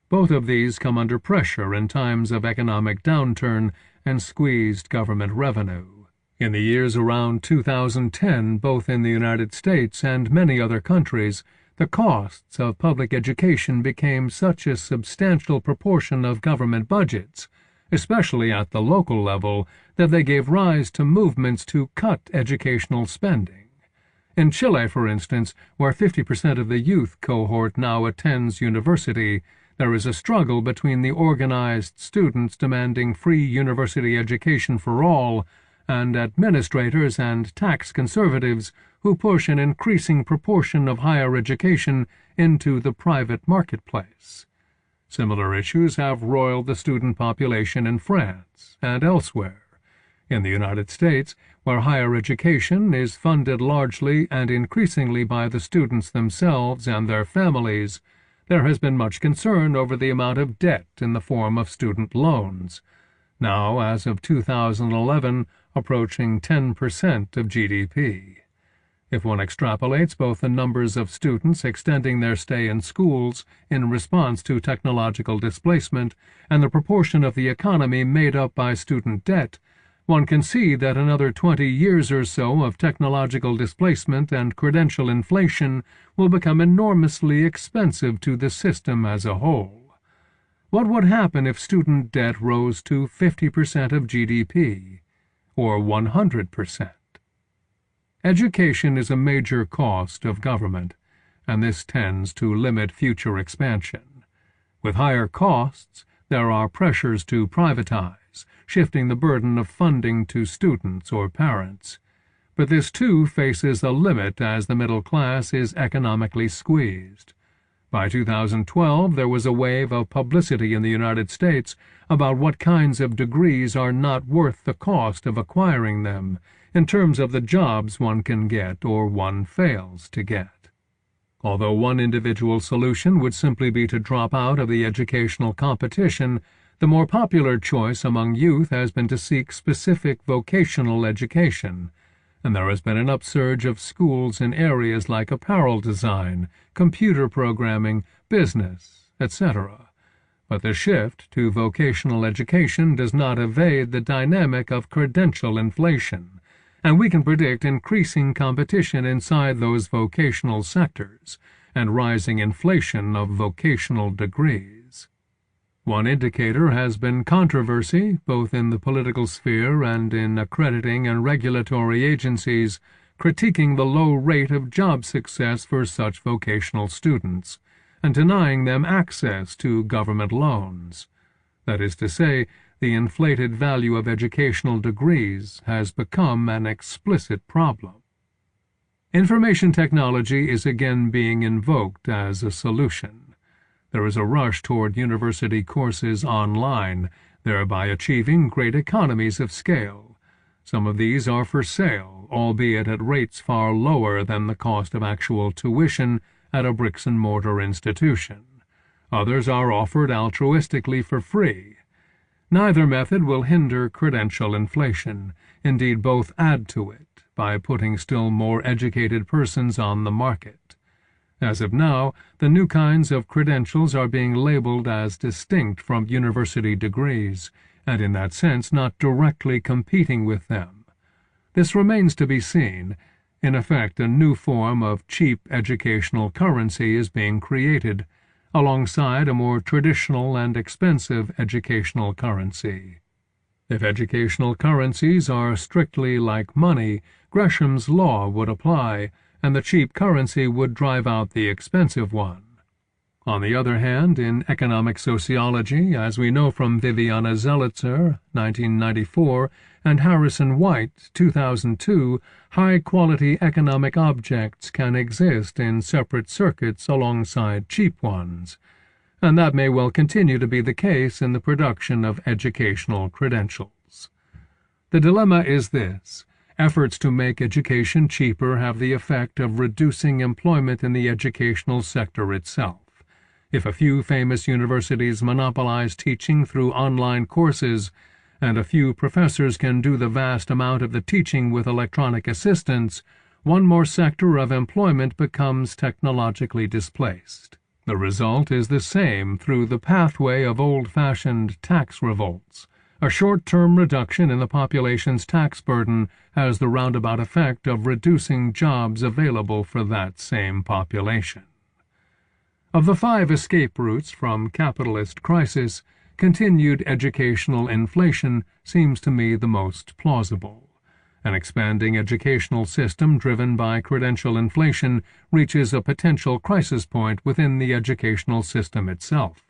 Both of these come under pressure in times of economic downturn and squeezed government revenue. In the years around 2010, both in the United States and many other countries, the costs of public education became such a substantial proportion of government budgets, especially at the local level, that they gave rise to movements to cut educational spending. In Chile, for instance, where 50% of the youth cohort now attends university, there is a struggle between the organized students demanding free university education for all and administrators and tax conservatives who push an increasing proportion of higher education into the private marketplace. Similar issues have roiled the student population in France and elsewhere. In the United States, where higher education is funded largely and increasingly by the students themselves and their families, there has been much concern over the amount of debt in the form of student loans, now, as of 2011, approaching 10% of GDP. If one extrapolates both the numbers of students extending their stay in schools in response to technological displacement and the proportion of the economy made up by student debt, one can see that another 20 years or so of technological displacement and credential inflation will become enormously expensive to the system as a whole. What would happen if student debt rose to 50% of GDP, or 100%? Education is a major cost of government, and this tends to limit future expansion. With higher costs, there are pressures to privatize, shifting the burden of funding to students or parents. But this too faces a limit as the middle class is economically squeezed. By 2012, there was a wave of publicity in the United States about what kinds of degrees are not worth the cost of acquiring them, in terms of the jobs one can get or one fails to get. Although one individual solution would simply be to drop out of the educational competition, the more popular choice among youth has been to seek specific vocational education, and there has been an upsurge of schools in areas like apparel design, computer programming, business, etc. But the shift to vocational education does not evade the dynamic of credential inflation, and we can predict increasing competition inside those vocational sectors and rising inflation of vocational degrees. One indicator has been controversy, both in the political sphere and in accrediting and regulatory agencies, critiquing the low rate of job success for such vocational students, and denying them access to government loans. That is to say, the inflated value of educational degrees has become an explicit problem. Information technology is again being invoked as a solution. There is a rush toward university courses online, thereby achieving great economies of scale. Some of these are for sale, albeit at rates far lower than the cost of actual tuition at a bricks-and-mortar institution. Others are offered altruistically for free. Neither method will hinder credential inflation. Indeed, both add to it by putting still more educated persons on the market. As of now, the new kinds of credentials are being labeled as distinct from university degrees, and in that sense not directly competing with them. This remains to be seen. In effect, a new form of cheap educational currency is being created, alongside a more traditional and expensive educational currency. If educational currencies are strictly like money, Gresham's law would apply, and the cheap currency would drive out the expensive one. On the other hand, in economic sociology, as we know from Viviana Zelizer, 1994, and Harrison White, 2002, high-quality economic objects can exist in separate circuits alongside cheap ones, and that may well continue to be the case in the production of educational credentials. The dilemma is this: efforts to make education cheaper have the effect of reducing employment in the educational sector itself. If a few famous universities monopolize teaching through online courses, and a few professors can do the vast amount of the teaching with electronic assistance, one more sector of employment becomes technologically displaced. The result is the same through the pathway of old-fashioned tax revolts. A short-term reduction in the population's tax burden has the roundabout effect of reducing jobs available for that same population. Of the 5 escape routes from capitalist crisis, continued educational inflation seems to me the most plausible. An expanding educational system driven by credential inflation reaches a potential crisis point within the educational system itself.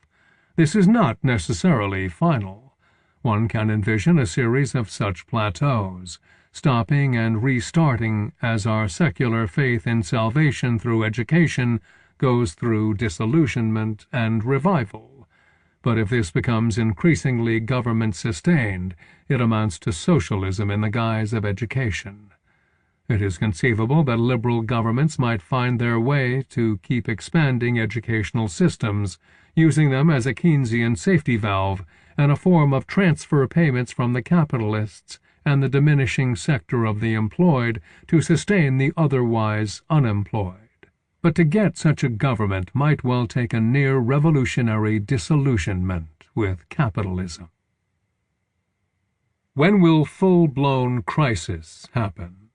This is not necessarily final. One can envision a series of such plateaus, stopping and restarting as our secular faith in salvation through education goes through disillusionment and revival. But if this becomes increasingly government-sustained, it amounts to socialism in the guise of education. It is conceivable that liberal governments might find their way to keep expanding educational systems, using them as a Keynesian safety valve and a form of transfer payments from the capitalists and the diminishing sector of the employed to sustain the otherwise unemployed. But to get such a government might well take a near-revolutionary disillusionment with capitalism. When will full-blown crisis happen?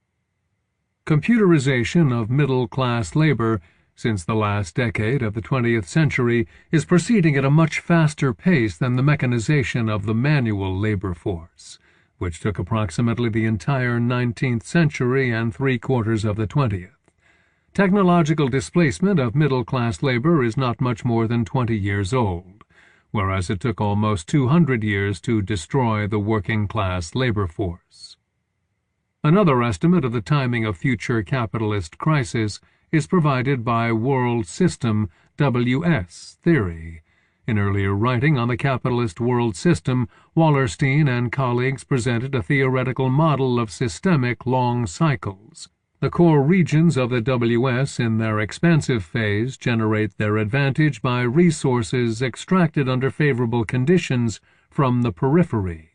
Computerization of middle-class labor since the last decade of the 20th century is proceeding at a much faster pace than the mechanization of the manual labor force, which took approximately the entire 19th century and 3/4 of the 20th. Technological displacement of middle-class labor is not much more than 20 years old, whereas it took almost 200 years to destroy the working-class labor force. Another estimate of the timing of future capitalist crisis is provided by World System WS theory. In earlier writing on the capitalist world system, Wallerstein and colleagues presented a theoretical model of systemic long cycles. The core regions of the WS in their expansive phase generate their advantage by resources extracted under favorable conditions from the periphery.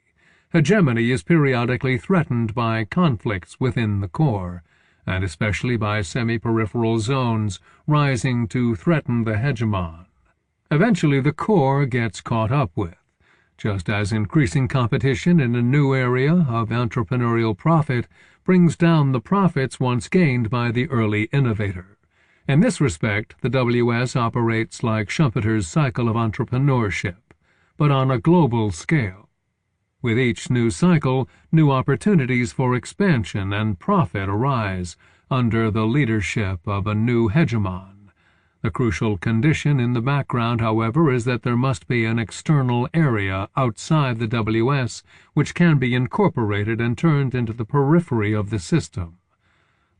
Hegemony is periodically threatened by conflicts within the core, and especially by semi-peripheral zones rising to threaten the hegemon. Eventually the core gets caught up with, just as increasing competition in a new area of entrepreneurial profit brings down the profits once gained by the early innovator. In this respect, the WS operates like Schumpeter's cycle of entrepreneurship, but on a global scale. With each new cycle, new opportunities for expansion and profit arise under the leadership of a new hegemon. The crucial condition in the background, however, is that there must be an external area outside the WS which can be incorporated and turned into the periphery of the system.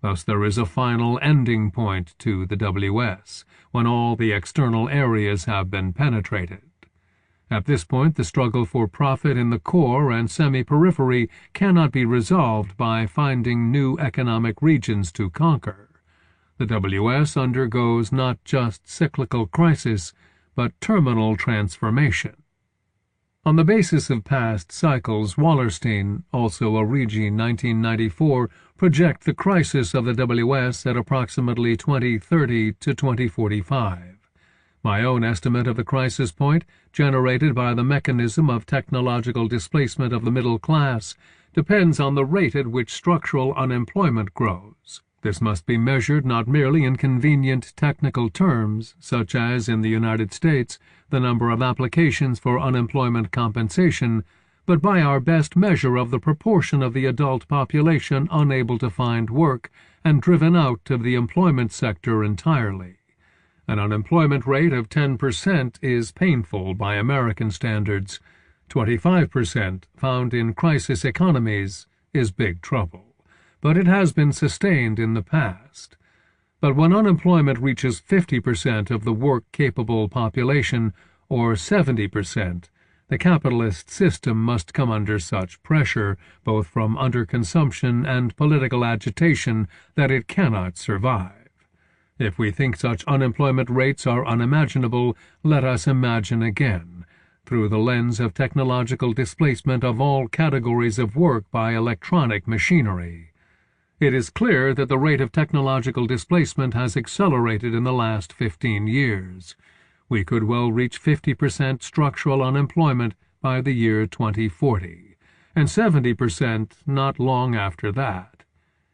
Thus there is a final ending point to the WS, when all the external areas have been penetrated. At this point, the struggle for profit in the core and semi-periphery cannot be resolved by finding new economic regions to conquer. The WS undergoes not just cyclical crisis, but terminal transformation. On the basis of past cycles, Wallerstein, also a Rigi 1994, project the crisis of the WS at approximately 2030 to 2045. My own estimate of the crisis point, generated by the mechanism of technological displacement of the middle class, depends on the rate at which structural unemployment grows. This must be measured not merely in convenient technical terms, such as, in the United States, the number of applications for unemployment compensation, but by our best measure of the proportion of the adult population unable to find work and driven out of the employment sector entirely. An unemployment rate of 10% is painful by American standards. 25% found in crisis economies is big trouble, but it has been sustained in the past. But when unemployment reaches 50% of the work-capable population, or 70%, the capitalist system must come under such pressure, both from underconsumption and political agitation, that it cannot survive. If we think such unemployment rates are unimaginable, let us imagine again, through the lens of technological displacement of all categories of work by electronic machinery. It is clear that the rate of technological displacement has accelerated in the last 15 years. We could well reach 50% structural unemployment by the year 2040, and 70% not long after that.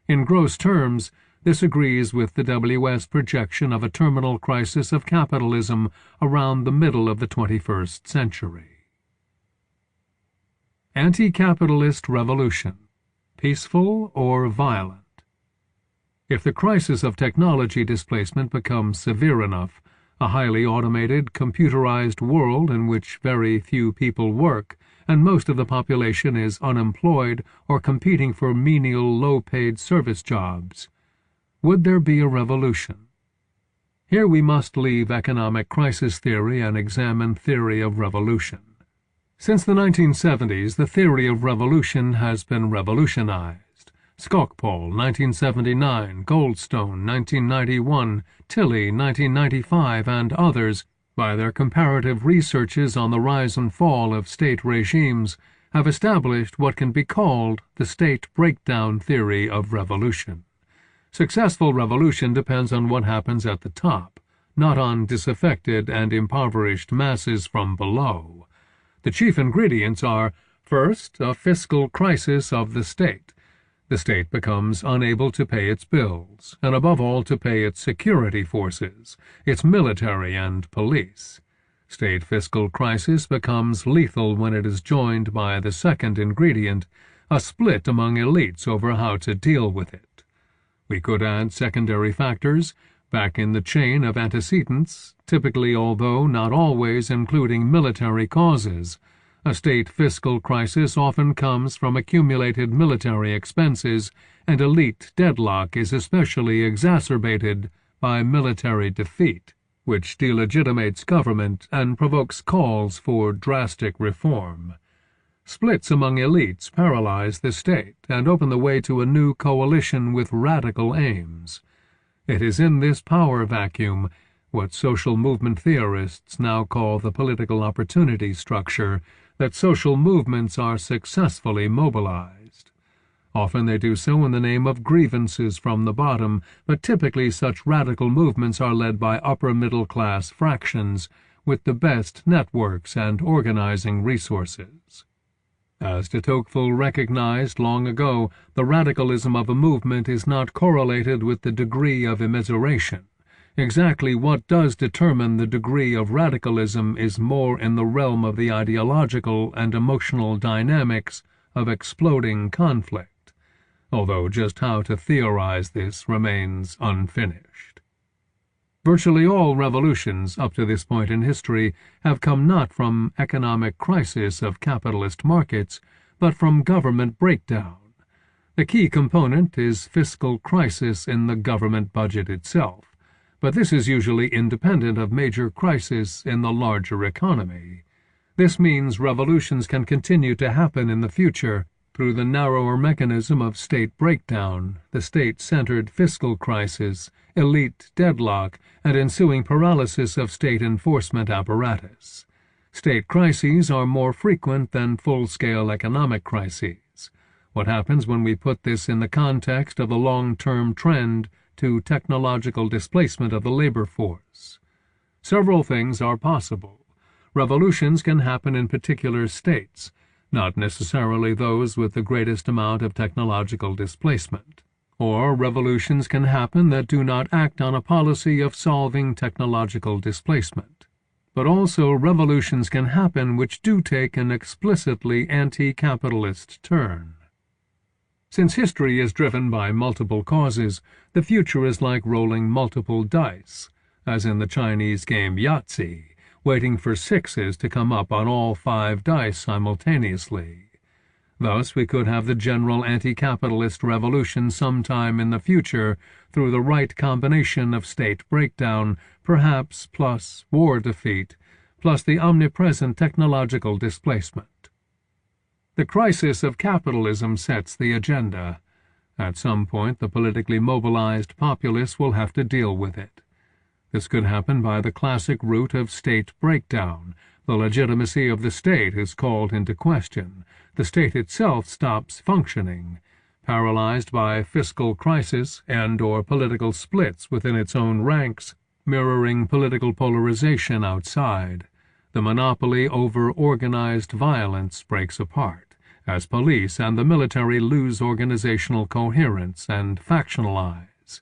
In gross terms, this agrees with the WS projection of a terminal crisis of capitalism around the middle of the 21st century. Anti-capitalist revolution. Peaceful or violent? If the crisis of technology displacement becomes severe enough, a highly automated, computerized world in which very few people work and most of the population is unemployed or competing for menial, low-paid service jobs, would there be a revolution? Here we must leave economic crisis theory and examine theory of revolution. Since the 1970s, the theory of revolution has been revolutionized. Skocpol, 1979, Goldstone, 1991, Tilley, 1995, and others, by their comparative researches on the rise and fall of state regimes, have established what can be called the state breakdown theory of revolution. Successful revolution depends on what happens at the top, not on disaffected and impoverished masses from below. The chief ingredients are, first, a fiscal crisis of the state. The state becomes unable to pay its bills, and above all to pay its security forces, its military and police. State fiscal crisis becomes lethal when it is joined by the second ingredient, a split among elites over how to deal with it. We could add secondary factors, back in the chain of antecedents, typically although not always including military causes. A state fiscal crisis often comes from accumulated military expenses, and elite deadlock is especially exacerbated by military defeat, which delegitimates government and provokes calls for drastic reform. Splits among elites paralyze the state and open the way to a new coalition with radical aims. It is in this power vacuum, what social movement theorists now call the political opportunity structure, that social movements are successfully mobilized. Often they do so in the name of grievances from the bottom, but typically such radical movements are led by upper-middle-class fractions with the best networks and organizing resources. As de Tocqueville recognized long ago, the radicalism of a movement is not correlated with the degree of immiseration. Exactly what does determine the degree of radicalism is more in the realm of the ideological and emotional dynamics of exploding conflict, although just how to theorize this remains unfinished. Virtually all revolutions up to this point in history have come not from economic crisis of capitalist markets, but from government breakdown. The key component is fiscal crisis in the government budget itself, but this is usually independent of major crisis in the larger economy. This means revolutions can continue to happen in the future through the narrower mechanism of state breakdown, the state-centered fiscal crisis, elite deadlock, and ensuing paralysis of state enforcement apparatus. State crises are more frequent than full-scale economic crises. What happens when we put this in the context of the long-term trend to technological displacement of the labor force? Several things are possible. Revolutions can happen in particular states, not necessarily those with the greatest amount of technological displacement. Or revolutions can happen that do not act on a policy of solving technological displacement. but also revolutions can happen which do take an explicitly anti-capitalist turn. Since history is driven by multiple causes, the future is like rolling multiple dice, as in the Chinese game Yahtzee, waiting for sixes to come up on all 5 dice simultaneously. Thus, we could have the general anti-capitalist revolution sometime in the future through the right combination of state breakdown, perhaps plus war defeat, plus the omnipresent technological displacement. The crisis of capitalism sets the agenda. At some point, the politically mobilized populace will have to deal with it. This could happen by the classic route of state breakdown. The legitimacy of the state is called into question. The state itself stops functioning, paralyzed by fiscal crisis and/or political splits within its own ranks, mirroring political polarization outside. The monopoly over organized violence breaks apart, as police and the military lose organizational coherence and factionalize.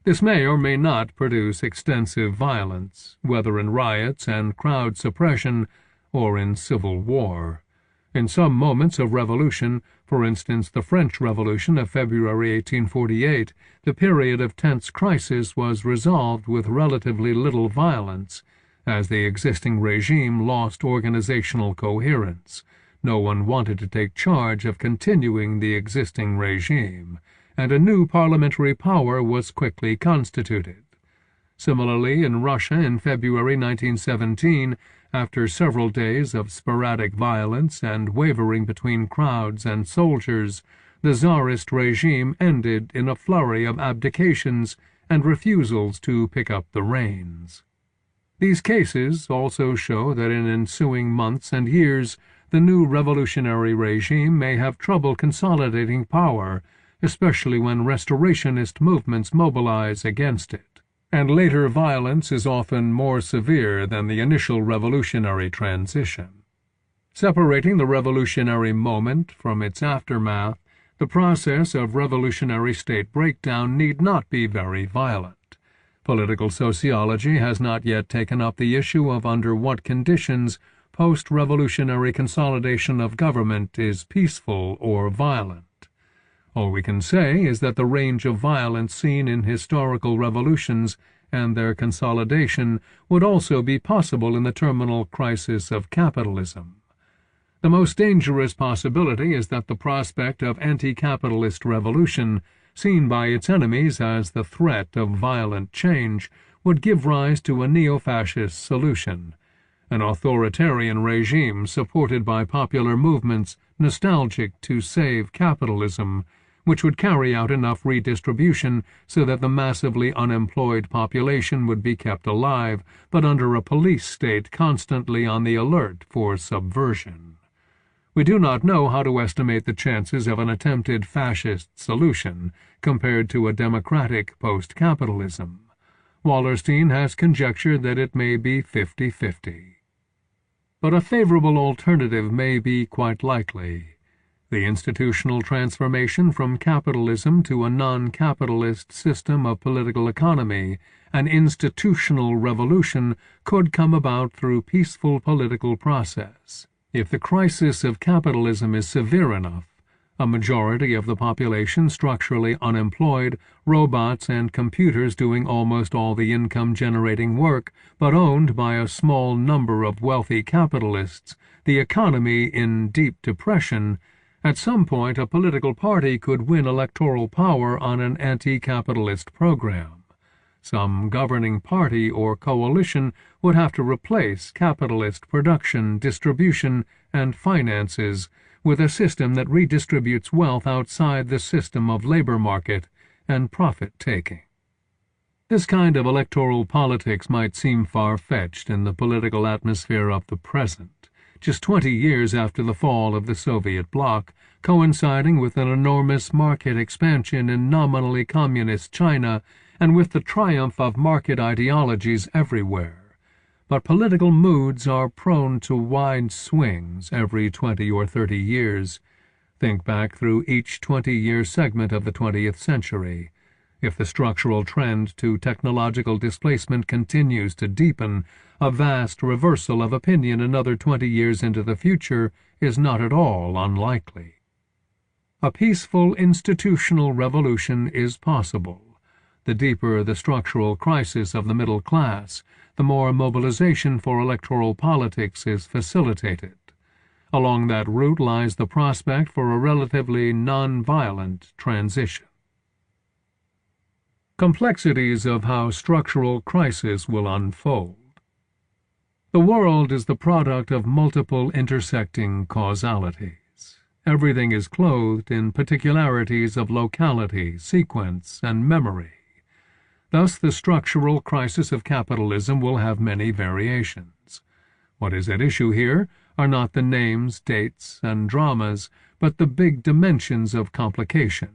This may or may not produce extensive violence, whether in riots and crowd suppression or in civil war. In some moments of revolution, for instance the French Revolution of February 1848, the period of tense crisis was resolved with relatively little violence, as the existing regime lost organizational coherence. No one wanted to take charge of continuing the existing regime, and a new parliamentary power was quickly constituted. Similarly, in Russia in February 1917, after several days of sporadic violence and wavering between crowds and soldiers, the Tsarist regime ended in a flurry of abdications and refusals to pick up the reins. These cases also show that in ensuing months and years, the new revolutionary regime may have trouble consolidating power, especially when restorationist movements mobilize against it, and later violence is often more severe than the initial revolutionary transition. Separating the revolutionary moment from its aftermath, the process of revolutionary state breakdown need not be very violent. Political sociology has not yet taken up the issue of under what conditions post-revolutionary consolidation of government is peaceful or violent. All we can say is that the range of violence seen in historical revolutions and their consolidation would also be possible in the terminal crisis of capitalism. The most dangerous possibility is that the prospect of anti-capitalist revolution, seen by its enemies as the threat of violent change, would give rise to a neo-fascist solution, an authoritarian regime supported by popular movements nostalgic to save capitalism, which would carry out enough redistribution so that the massively unemployed population would be kept alive, but under a police state constantly on the alert for subversion. We do not know how to estimate the chances of an attempted fascist solution compared to a democratic post-capitalism. Wallerstein has conjectured that it may be 50-50. But a favorable alternative may be quite likely. The institutional transformation from capitalism to a non-capitalist system of political economy, an institutional revolution, could come about through peaceful political process. If the crisis of capitalism is severe enough, a majority of the population structurally unemployed, robots and computers doing almost all the income-generating work, but owned by a small number of wealthy capitalists, the economy in deep depression, at some point a political party could win electoral power on an anti-capitalist program. Some governing party or coalition would have to replace capitalist production, distribution, and finances with a system that redistributes wealth outside the system of labor market and profit-taking. This kind of electoral politics might seem far-fetched in the political atmosphere of the present, just 20 years after the fall of the Soviet bloc, coinciding with an enormous market expansion in nominally communist China and with the triumph of market ideologies everywhere. But political moods are prone to wide swings every 20 or 30 years. Think back through each 20-year segment of the 20th century. If the structural trend to technological displacement continues to deepen, a vast reversal of opinion another 20 years into the future is not at all unlikely. A peaceful institutional revolution is possible. The deeper the structural crisis of the middle class, the more mobilization for electoral politics is facilitated. Along that route lies the prospect for a relatively non-violent transition. Complexities of how structural crisis will unfold. The world is the product of multiple intersecting causalities. Everything is clothed in particularities of locality, sequence, and memory. Thus, the structural crisis of capitalism will have many variations. What is at issue here are not the names, dates, and dramas, but the big dimensions of complication,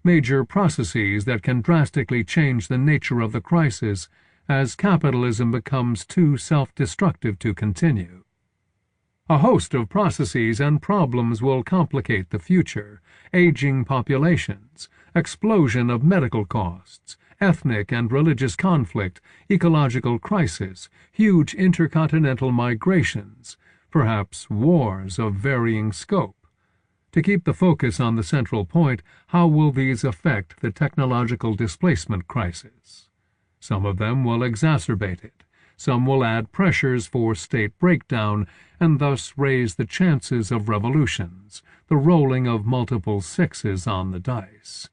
major processes that can drastically change the nature of the crisis as capitalism becomes too self-destructive to continue. A host of processes and problems will complicate the future: aging populations, explosion of medical costs, ethnic and religious conflict, ecological crisis, huge intercontinental migrations, perhaps wars of varying scope. To keep the focus on the central point, how will these affect the technological displacement crisis? Some of them will exacerbate it. Some will add pressures for state breakdown and thus raise the chances of revolutions, the rolling of multiple sixes on the dice.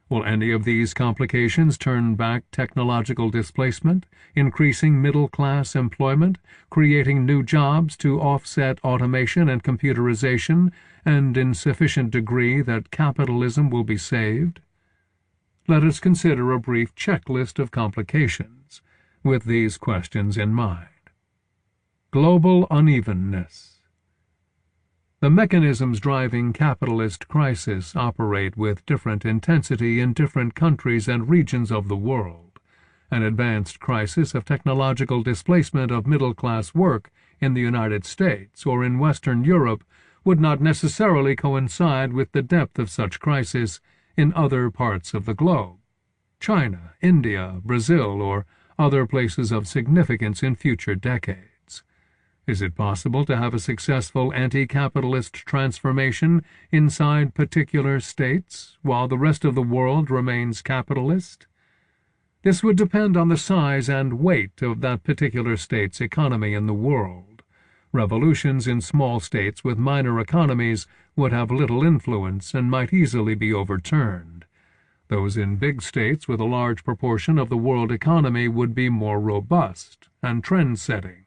Will any of these complications turn back technological displacement, increasing middle-class employment, creating new jobs to offset automation and computerization, and in sufficient degree that capitalism will be saved? Let us consider a brief checklist of complications, with these questions in mind. Global unevenness. The mechanisms driving capitalist crisis operate with different intensity in different countries and regions of the world. An advanced crisis of technological displacement of middle-class work in the United States or in Western Europe would not necessarily coincide with the depth of such crisis in other parts of the globe: China, India, Brazil, or other places of significance in future decades. Is it possible to have a successful anti-capitalist transformation inside particular states while the rest of the world remains capitalist? This would depend on the size and weight of that particular state's economy in the world. Revolutions in small states with minor economies would have little influence and might easily be overturned. Those in big states with a large proportion of the world economy would be more robust and trend-setting.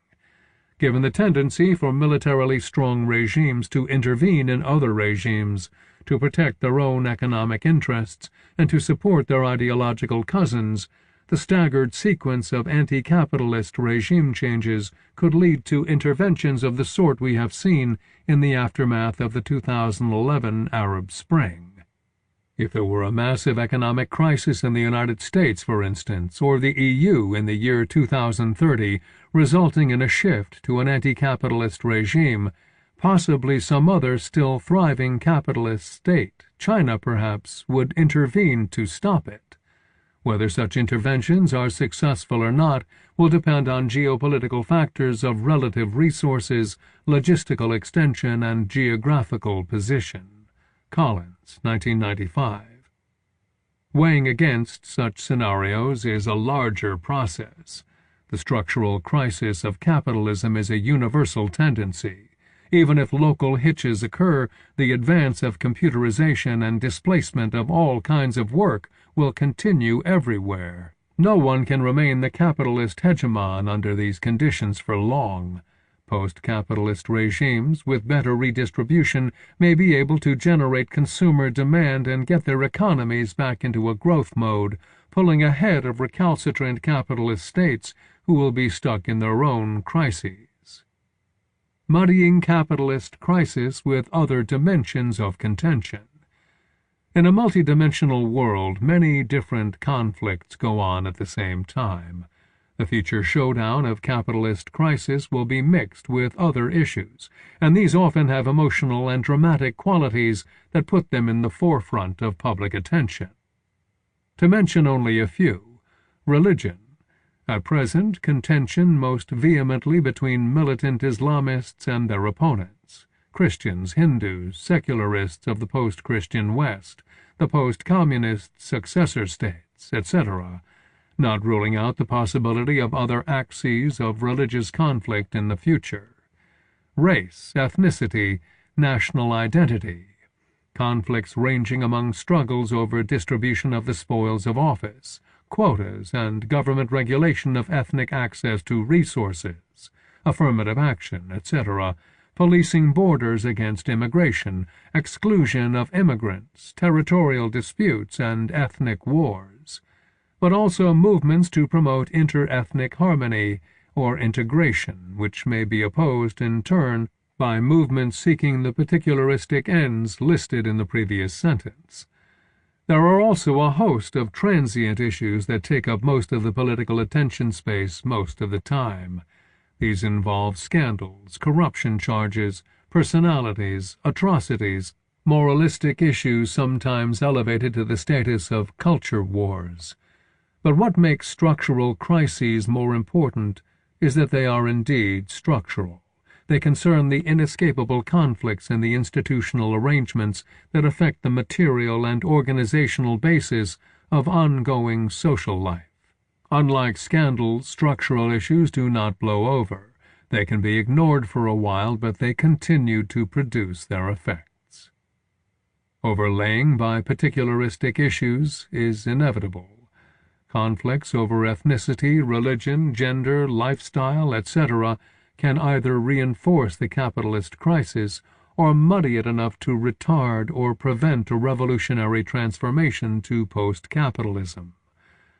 Given the tendency for militarily strong regimes to intervene in other regimes, to protect their own economic interests, and to support their ideological cousins, the staggered sequence of anti-capitalist regime changes could lead to interventions of the sort we have seen in the aftermath of the 2011 Arab Spring. If there were a massive economic crisis in the United States, for instance, or the EU in the year 2030, resulting in a shift to an anti-capitalist regime, possibly some other still thriving capitalist state, China perhaps, would intervene to stop it. Whether such interventions are successful or not will depend on geopolitical factors of relative resources, logistical extension, and geographical position. Collins, 1995. Weighing against such scenarios is a larger process. The structural crisis of capitalism is a universal tendency. Even if local hitches occur, the advance of computerization and displacement of all kinds of work will continue everywhere. No one can remain the capitalist hegemon under these conditions for long. Post-capitalist regimes with better redistribution may be able to generate consumer demand and get their economies back into a growth mode, pulling ahead of recalcitrant capitalist states who will be stuck in their own crises. Muddying capitalist crisis with other dimensions of contention. In a multidimensional world, many different conflicts go on at the same time. The future showdown of capitalist crisis will be mixed with other issues, and these often have emotional and dramatic qualities that put them in the forefront of public attention. To mention only a few: religion. At present, contention most vehemently between militant Islamists and their opponents, Christians, Hindus, secularists of the post-Christian West, the post-communist successor states, etc., not ruling out the possibility of other axes of religious conflict in the future. Race, ethnicity, national identity, conflicts ranging among struggles over distribution of the spoils of office, quotas, and government regulation of ethnic access to resources, affirmative action, etc., policing borders against immigration, exclusion of immigrants, territorial disputes, and ethnic wars, but also movements to promote inter-ethnic harmony or integration, which may be opposed in turn by movements seeking the particularistic ends listed in the previous sentence. There are also a host of transient issues that take up most of the political attention space most of the time. These involve scandals, corruption charges, personalities, atrocities, moralistic issues sometimes elevated to the status of culture wars. But what makes structural crises more important is that they are indeed structural. They concern the inescapable conflicts in the institutional arrangements that affect the material and organizational basis of ongoing social life. Unlike scandals, structural issues do not blow over. They can be ignored for a while, but they continue to produce their effects. Overlaying by particularistic issues is inevitable. Conflicts over ethnicity, religion, gender, lifestyle, etc., can either reinforce the capitalist crisis or muddy it enough to retard or prevent a revolutionary transformation to post-capitalism.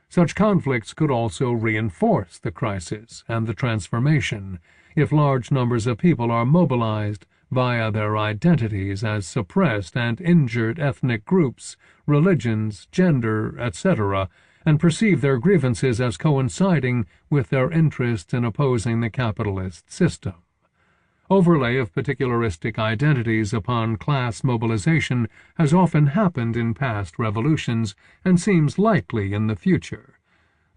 Such conflicts could also reinforce the crisis and the transformation if large numbers of people are mobilized via their identities as suppressed and injured ethnic groups, religions, gender, etc., and perceive their grievances as coinciding with their interest in opposing the capitalist system. Overlay of particularistic identities upon class mobilization has often happened in past revolutions and seems likely in the future.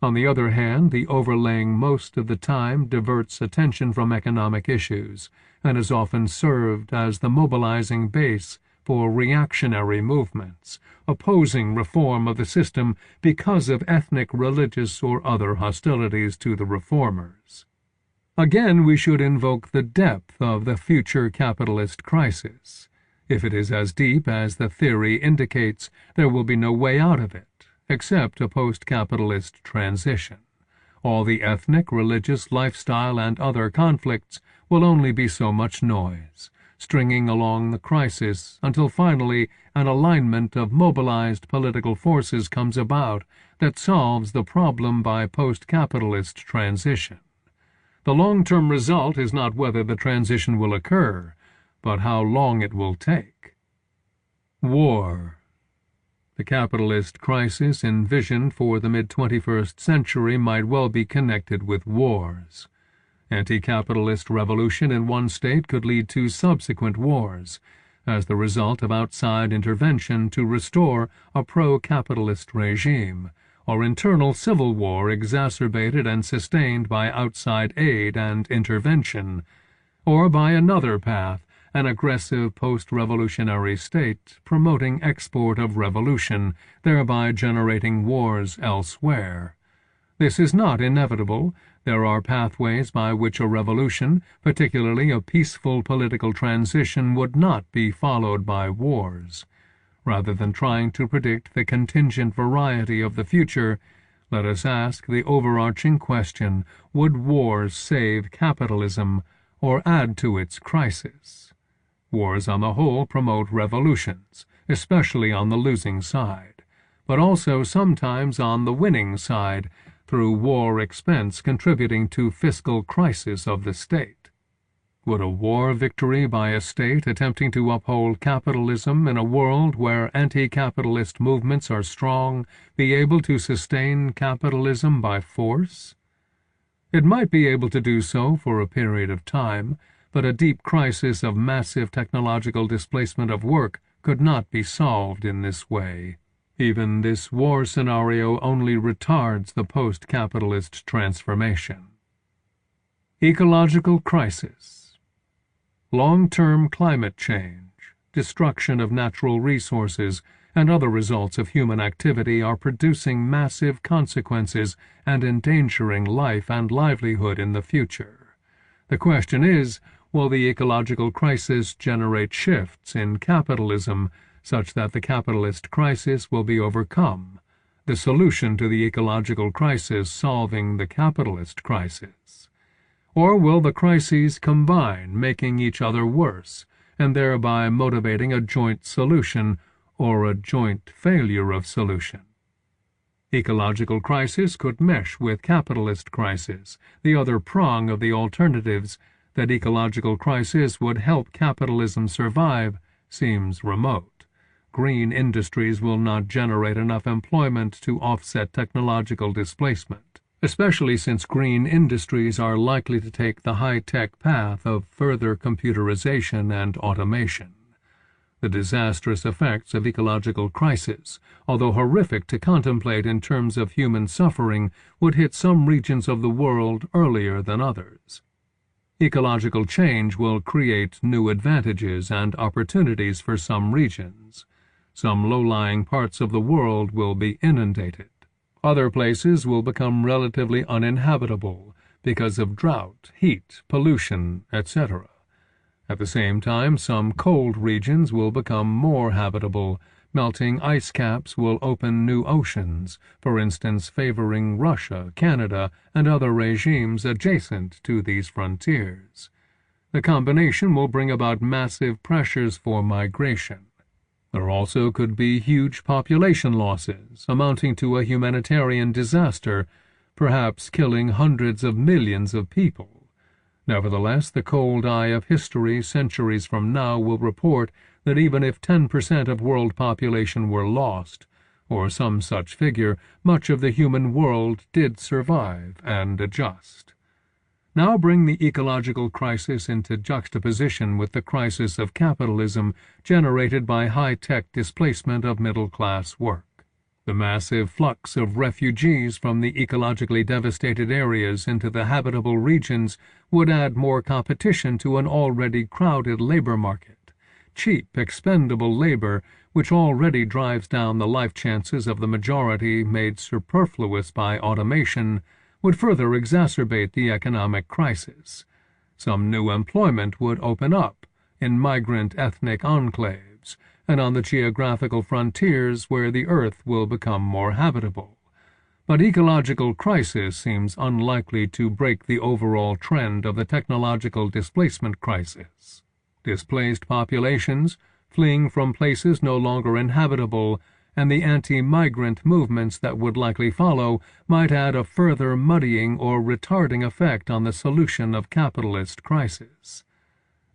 On the other hand, the overlaying most of the time diverts attention from economic issues and is often served as the mobilizing base for reactionary movements, opposing reform of the system because of ethnic, religious, or other hostilities to the reformers. Again, we should invoke the depth of the future capitalist crisis. If it is as deep as the theory indicates, there will be no way out of it, except a post-capitalist transition. All the ethnic, religious, lifestyle, and other conflicts will only be so much noise, stringing along the crisis until finally an alignment of mobilized political forces comes about that solves the problem by post-capitalist transition. The long-term result is not whether the transition will occur, but how long it will take. War. The capitalist crisis envisioned for the mid-21st century might well be connected with wars. Anti-capitalist revolution in one state could lead to subsequent wars, as the result of outside intervention to restore a pro-capitalist regime, or internal civil war exacerbated and sustained by outside aid and intervention, or by another path, an aggressive post-revolutionary state promoting export of revolution, thereby generating wars elsewhere. This is not inevitable. There are pathways by which a revolution, particularly a peaceful political transition, would not be followed by wars. Rather than trying to predict the contingent variety of the future, let us ask the overarching question: would wars save capitalism or add to its crisis? Wars on the whole promote revolutions, especially on the losing side, but also sometimes on the winning side, through war expense contributing to fiscal crisis of the state. Would a war victory by a state attempting to uphold capitalism in a world where anti-capitalist movements are strong be able to sustain capitalism by force? It might be able to do so for a period of time, but a deep crisis of massive technological displacement of work could not be solved in this way. Even this war scenario only retards the post-capitalist transformation. Ecological crisis. Long-term climate change, destruction of natural resources, and other results of human activity are producing massive consequences and endangering life and livelihood in the future. The question is, will the ecological crisis generate shifts in capitalism such that the capitalist crisis will be overcome, the solution to the ecological crisis solving the capitalist crisis? Or will the crises combine, making each other worse, and thereby motivating a joint solution or a joint failure of solution? Ecological crisis could mesh with capitalist crisis, the other prong of the alternatives. That ecological crisis would help capitalism survive seems remote. Green industries will not generate enough employment to offset technological displacement, especially since green industries are likely to take the high-tech path of further computerization and automation. The disastrous effects of ecological crisis, although horrific to contemplate in terms of human suffering, would hit some regions of the world earlier than others. Ecological change will create new advantages and opportunities for some regions. Some low-lying parts of the world will be inundated. Other places will become relatively uninhabitable because of drought, heat, pollution, etc. At the same time, some cold regions will become more habitable. Melting ice caps will open new oceans, for instance favoring Russia, Canada, and other regimes adjacent to these frontiers. The combination will bring about massive pressures for migration. There also could be huge population losses, amounting to a humanitarian disaster, perhaps killing hundreds of millions of people. Nevertheless, the cold eye of history centuries from now will report that even if 10% of world population were lost, or some such figure, much of the human world did survive and adjust. Now bring the ecological crisis into juxtaposition with the crisis of capitalism generated by high-tech displacement of middle-class work. The massive flux of refugees from the ecologically devastated areas into the habitable regions would add more competition to an already crowded labor market. Cheap, expendable labor, which already drives down the life chances of the majority made superfluous by automation, would further exacerbate the economic crisis. Some new employment would open up in migrant ethnic enclaves and on the geographical frontiers where the earth will become more habitable. But ecological crisis seems unlikely to break the overall trend of the technological displacement crisis. Displaced populations, fleeing from places no longer inhabitable, and the anti-migrant movements that would likely follow might add a further muddying or retarding effect on the solution of capitalist crisis.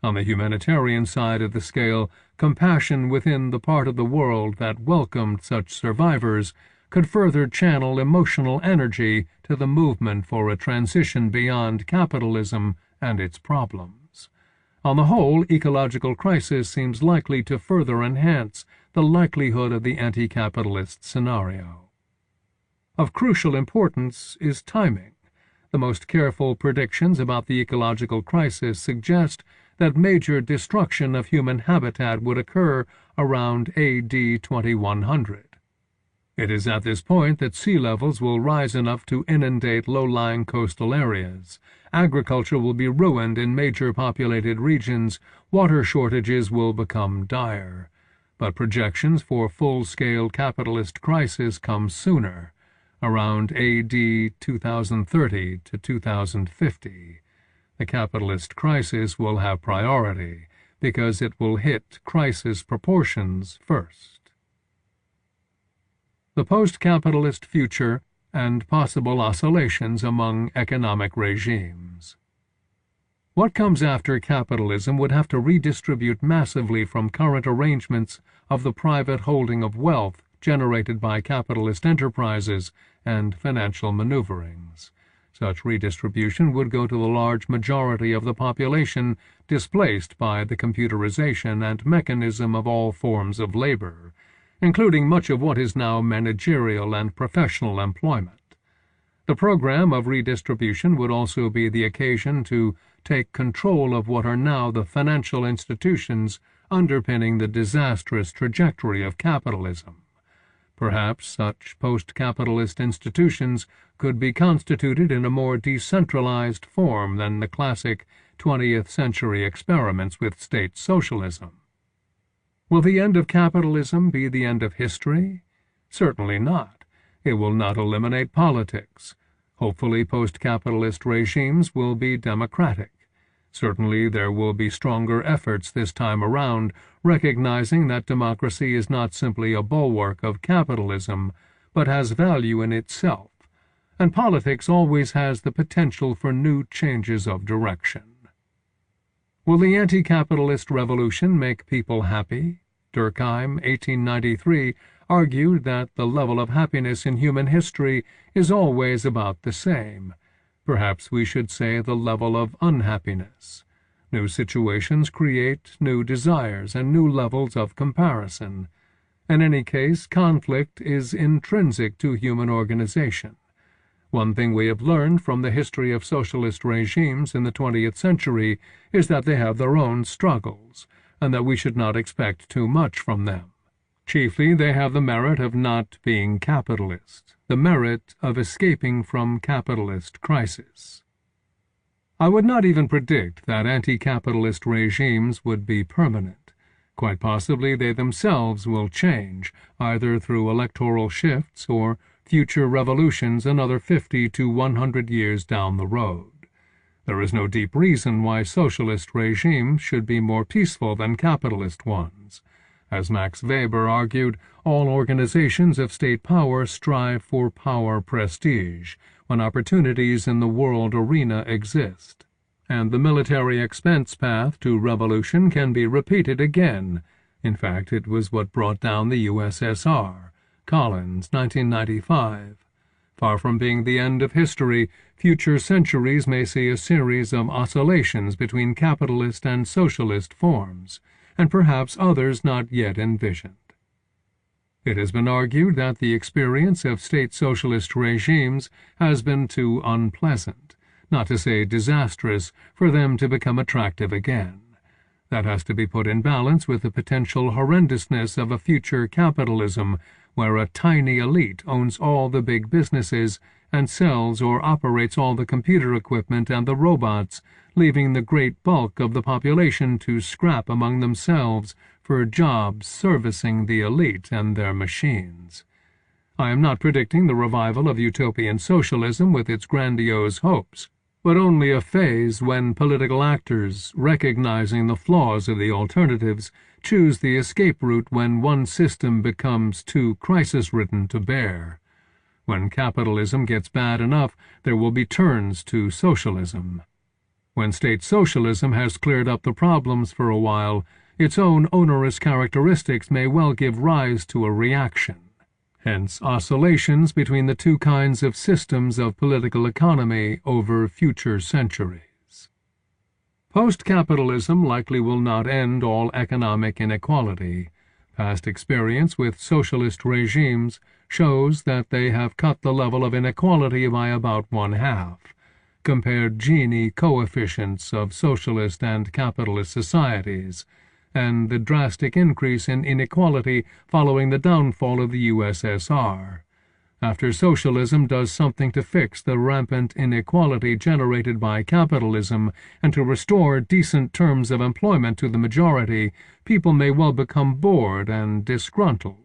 On the humanitarian side of the scale, compassion within the part of the world that welcomed such survivors could further channel emotional energy to the movement for a transition beyond capitalism and its problems. On the whole, ecological crisis seems likely to further enhance the likelihood of the anti-capitalist scenario. Of crucial importance is timing. The most careful predictions about the ecological crisis suggest that major destruction of human habitat would occur around AD 2100. It is at this point that sea levels will rise enough to inundate low-lying coastal areas. Agriculture will be ruined in major populated regions. Water shortages will become dire. But projections for full-scale capitalist crisis come sooner, around AD 2030 to 2050. The capitalist crisis will have priority because it will hit crisis proportions first. The post-capitalist future and possible oscillations among economic regimes. What comes after capitalism would have to redistribute massively from current arrangements of the private holding of wealth generated by capitalist enterprises and financial maneuverings. Such redistribution would go to the large majority of the population displaced by the computerization and mechanism of all forms of labor, including much of what is now managerial and professional employment. The program of redistribution would also be the occasion to take control of what are now the financial institutions underpinning the disastrous trajectory of capitalism. Perhaps such post-capitalist institutions could be constituted in a more decentralized form than the classic 20th century experiments with state socialism. Will the end of capitalism be the end of history? Certainly not. It will not eliminate politics. Hopefully post-capitalist regimes will be democratic. Certainly there will be stronger efforts this time around, recognizing that democracy is not simply a bulwark of capitalism, but has value in itself, and politics always has the potential for new changes of direction. Will the anti-capitalist revolution make people happy? Durkheim, 1893, argued that the level of happiness in human history is always about the same. Perhaps we should say the level of unhappiness. New situations create new desires and new levels of comparison. In any case, conflict is intrinsic to human organization. One thing we have learned from the history of socialist regimes in the 20th century is that they have their own struggles, and that we should not expect too much from them. Chiefly, they have the merit of not being capitalist, the merit of escaping from capitalist crisis. I would not even predict that anti-capitalist regimes would be permanent. Quite possibly they themselves will change, either through electoral shifts or future revolutions another 50 to 100 years down the road. There is no deep reason why socialist regimes should be more peaceful than capitalist ones. As Max Weber argued, all organizations of state power strive for power prestige when opportunities in the world arena exist, and the military expense path to revolution can be repeated again. In fact, it was what brought down the USSR. Collins, 1995. Far from being the end of history, future centuries may see a series of oscillations between capitalist and socialist forms, and perhaps others not yet envisioned. It has been argued that the experience of state socialist regimes has been too unpleasant, not to say disastrous, for them to become attractive again. That has to be put in balance with the potential horrendousness of a future capitalism where a tiny elite owns all the big businesses and sells or operates all the computer equipment and the robots, leaving the great bulk of the population to scrap among themselves for jobs servicing the elite and their machines. I am not predicting the revival of utopian socialism with its grandiose hopes, but only a phase when political actors, recognizing the flaws of the alternatives, choose the escape route when one system becomes too crisis-ridden to bear. When capitalism gets bad enough, there will be turns to socialism. When state socialism has cleared up the problems for a while, its own onerous characteristics may well give rise to a reaction. Hence oscillations between the two kinds of systems of political economy over future centuries. Post-capitalism likely will not end all economic inequality. Past experience with socialist regimes shows that they have cut the level of inequality by about 1/2. Compared Gini coefficients of socialist and capitalist societies, and the drastic increase in inequality following the downfall of the USSR. After socialism does something to fix the rampant inequality generated by capitalism and to restore decent terms of employment to the majority, people may well become bored and disgruntled.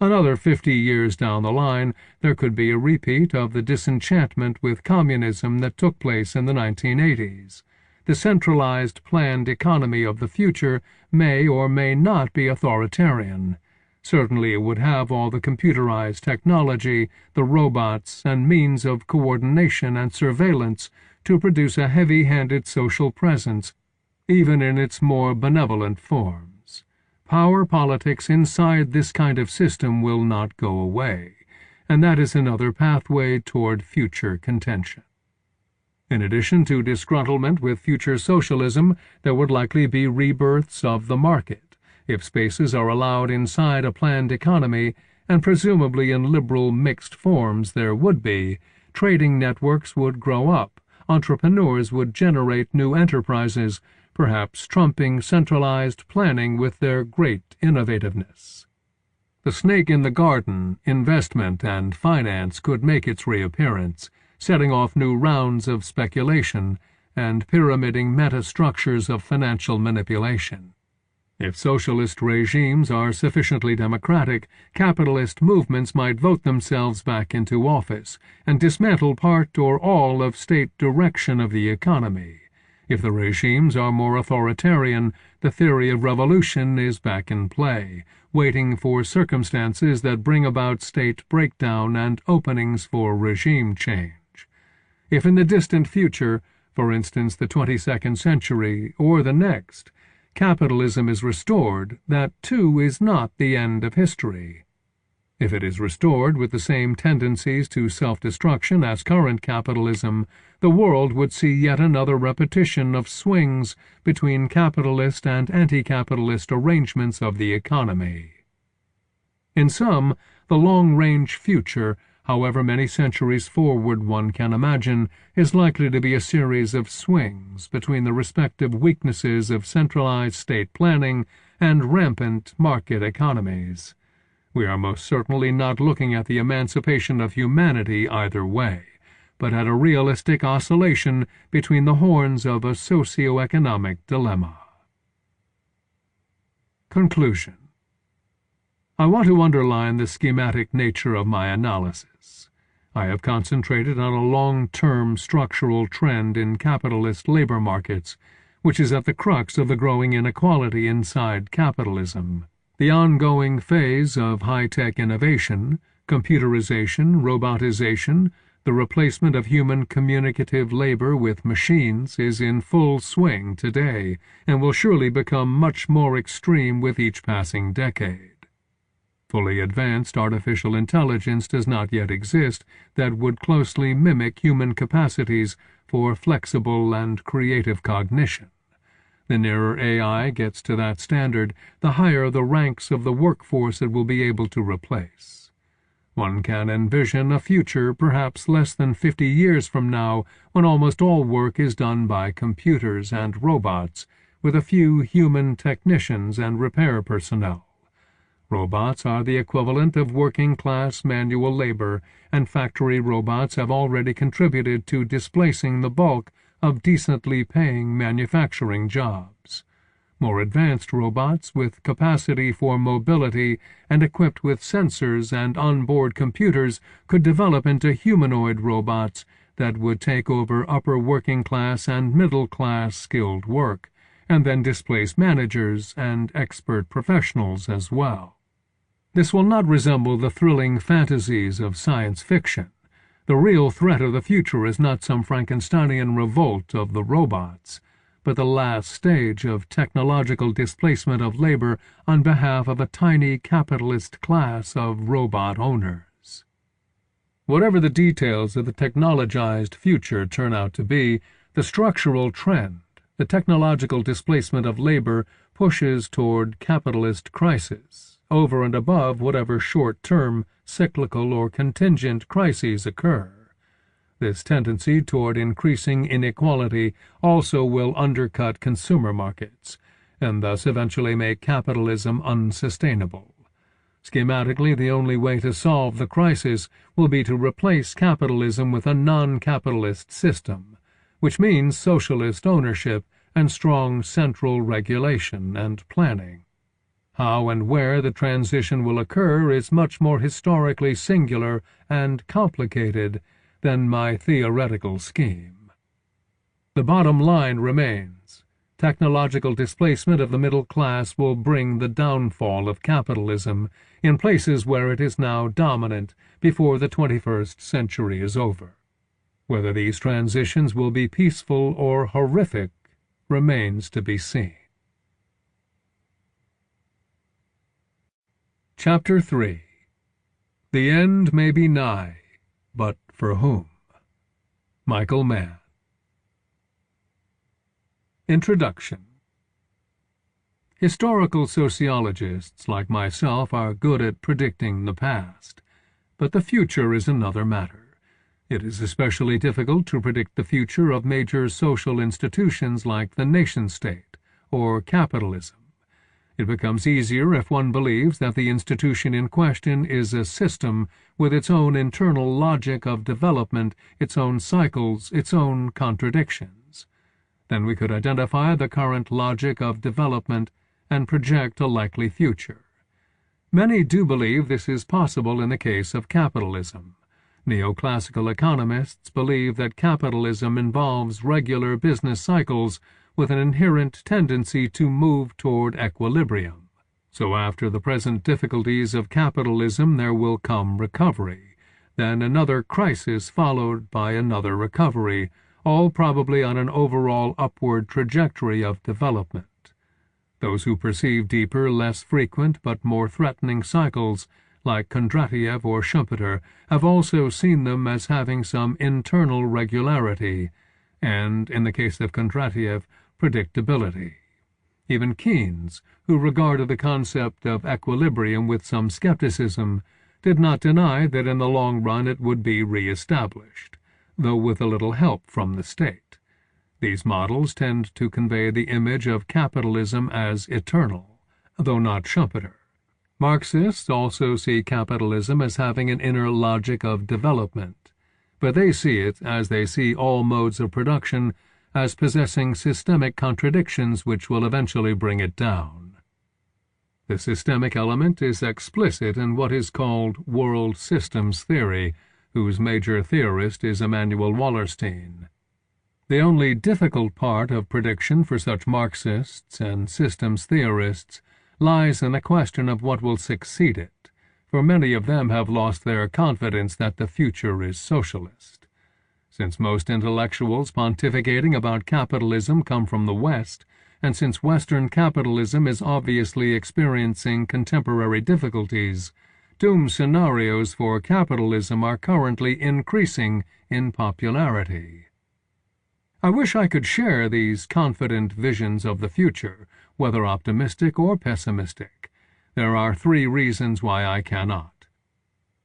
Another 50 years down the line, there could be a repeat of the disenchantment with communism that took place in the 1980s. The centralized planned economy of the future may or may not be authoritarian. Certainly it would have all the computerized technology, the robots, and means of coordination and surveillance to produce a heavy-handed social presence, even in its more benevolent forms. Power politics inside this kind of system will not go away, and that is another pathway toward future contention. In addition to disgruntlement with future socialism, there would likely be rebirths of the market, If spaces are allowed inside a planned economy, and presumably in liberal mixed forms there would be, trading networks would grow up, entrepreneurs would generate new enterprises, perhaps trumping centralized planning with their great innovativeness. The snake in the garden, investment and finance, could make its reappearance, setting off new rounds of speculation and pyramiding metastructures of financial manipulation. If socialist regimes are sufficiently democratic, capitalist movements might vote themselves back into office and dismantle part or all of state direction of the economy. If the regimes are more authoritarian, the theory of revolution is back in play, waiting for circumstances that bring about state breakdown and openings for regime change. If in the distant future, for instance the 22nd century or the next, capitalism is restored, that too is not the end of history. If it is restored with the same tendencies to self-destruction as current capitalism, the world would see yet another repetition of swings between capitalist and anti-capitalist arrangements of the economy. In sum, the long-range future, however many centuries forward one can imagine, is likely to be a series of swings between the respective weaknesses of centralized state planning and rampant market economies. We are most certainly not looking at the emancipation of humanity either way, but at a realistic oscillation between the horns of a socio-economic dilemma. Conclusion. I want to underline the schematic nature of my analysis. I have concentrated on a long-term structural trend in capitalist labor markets, which is at the crux of the growing inequality inside capitalism. The ongoing phase of high-tech innovation, computerization, robotization, the replacement of human communicative labor with machines is in full swing today and will surely become much more extreme with each passing decade. Fully advanced artificial intelligence does not yet exist that would closely mimic human capacities for flexible and creative cognition. The nearer AI gets to that standard, the higher the ranks of the workforce it will be able to replace. One can envision a future perhaps less than 50 years from now when almost all work is done by computers and robots, with a few human technicians and repair personnel. Robots are the equivalent of working-class manual labor, and factory robots have already contributed to displacing the bulk of decently paying manufacturing jobs. More advanced robots with capacity for mobility and equipped with sensors and onboard computers could develop into humanoid robots that would take over upper working-class and middle-class skilled work, and then displace managers and expert professionals as well. This will not resemble the thrilling fantasies of science fiction. The real threat of the future is not some Frankensteinian revolt of the robots, but the last stage of technological displacement of labor on behalf of a tiny capitalist class of robot owners. Whatever the details of the technologized future turn out to be, the structural trend, the technological displacement of labor, pushes toward capitalist crisis, over and above whatever short-term, cyclical or contingent crises occur. This tendency toward increasing inequality also will undercut consumer markets, and thus eventually make capitalism unsustainable. Schematically, the only way to solve the crisis will be to replace capitalism with a non-capitalist system, which means socialist ownership and strong central regulation and planning. How and where the transition will occur is much more historically singular and complicated than my theoretical scheme. The bottom line remains: technological displacement of the middle class will bring the downfall of capitalism in places where it is now dominant before the 21st century is over. Whether these transitions will be peaceful or horrific remains to be seen. Chapter 3. The end may be nigh, but for whom? Michael Mann. Introduction. Historical sociologists like myself are good at predicting the past, but the future is another matter. It is especially difficult to predict the future of major social institutions like the nation-state or capitalism. It becomes easier if one believes that the institution in question is a system with its own internal logic of development, its own cycles, its own contradictions. Then we could identify the current logic of development and project a likely future. Many do believe this is possible in the case of capitalism. Neoclassical economists believe that capitalism involves regular business cycles with an inherent tendency to move toward equilibrium. So after the present difficulties of capitalism there will come recovery, then another crisis followed by another recovery, all probably on an overall upward trajectory of development. Those who perceive deeper, less frequent, but more threatening cycles, like Kondratiev or Schumpeter, have also seen them as having some internal regularity, and, in the case of Kondratiev, predictability. Even Keynes, who regarded the concept of equilibrium with some skepticism, did not deny that in the long run it would be re-established, though with a little help from the state. These models tend to convey the image of capitalism as eternal, though not Schumpeter. Marxists also see capitalism as having an inner logic of development, but they see it, as they see all modes of production, as possessing systemic contradictions which will eventually bring it down. The systemic element is explicit in what is called world systems theory, whose major theorist is Emanuel Wallerstein. The only difficult part of prediction for such Marxists and systems theorists lies in the question of what will succeed it, for many of them have lost their confidence that the future is socialist. Since most intellectuals pontificating about capitalism come from the West, and since Western capitalism is obviously experiencing contemporary difficulties, doom scenarios for capitalism are currently increasing in popularity. I wish I could share these confident visions of the future, whether optimistic or pessimistic. There are 3 reasons why I cannot.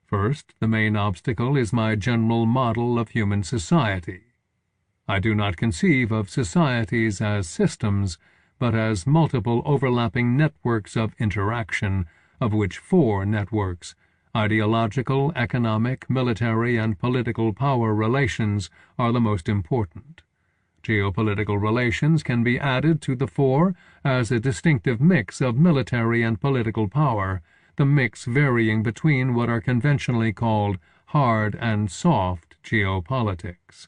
First, the main obstacle is my general model of human society. I do not conceive of societies as systems, but as multiple overlapping networks of interaction, of which 4 networks, ideological, economic, military, and political power relations, are the most important. Geopolitical relations can be added to the 4 as a distinctive mix of military and political power, the mix varying between what are conventionally called hard and soft geopolitics.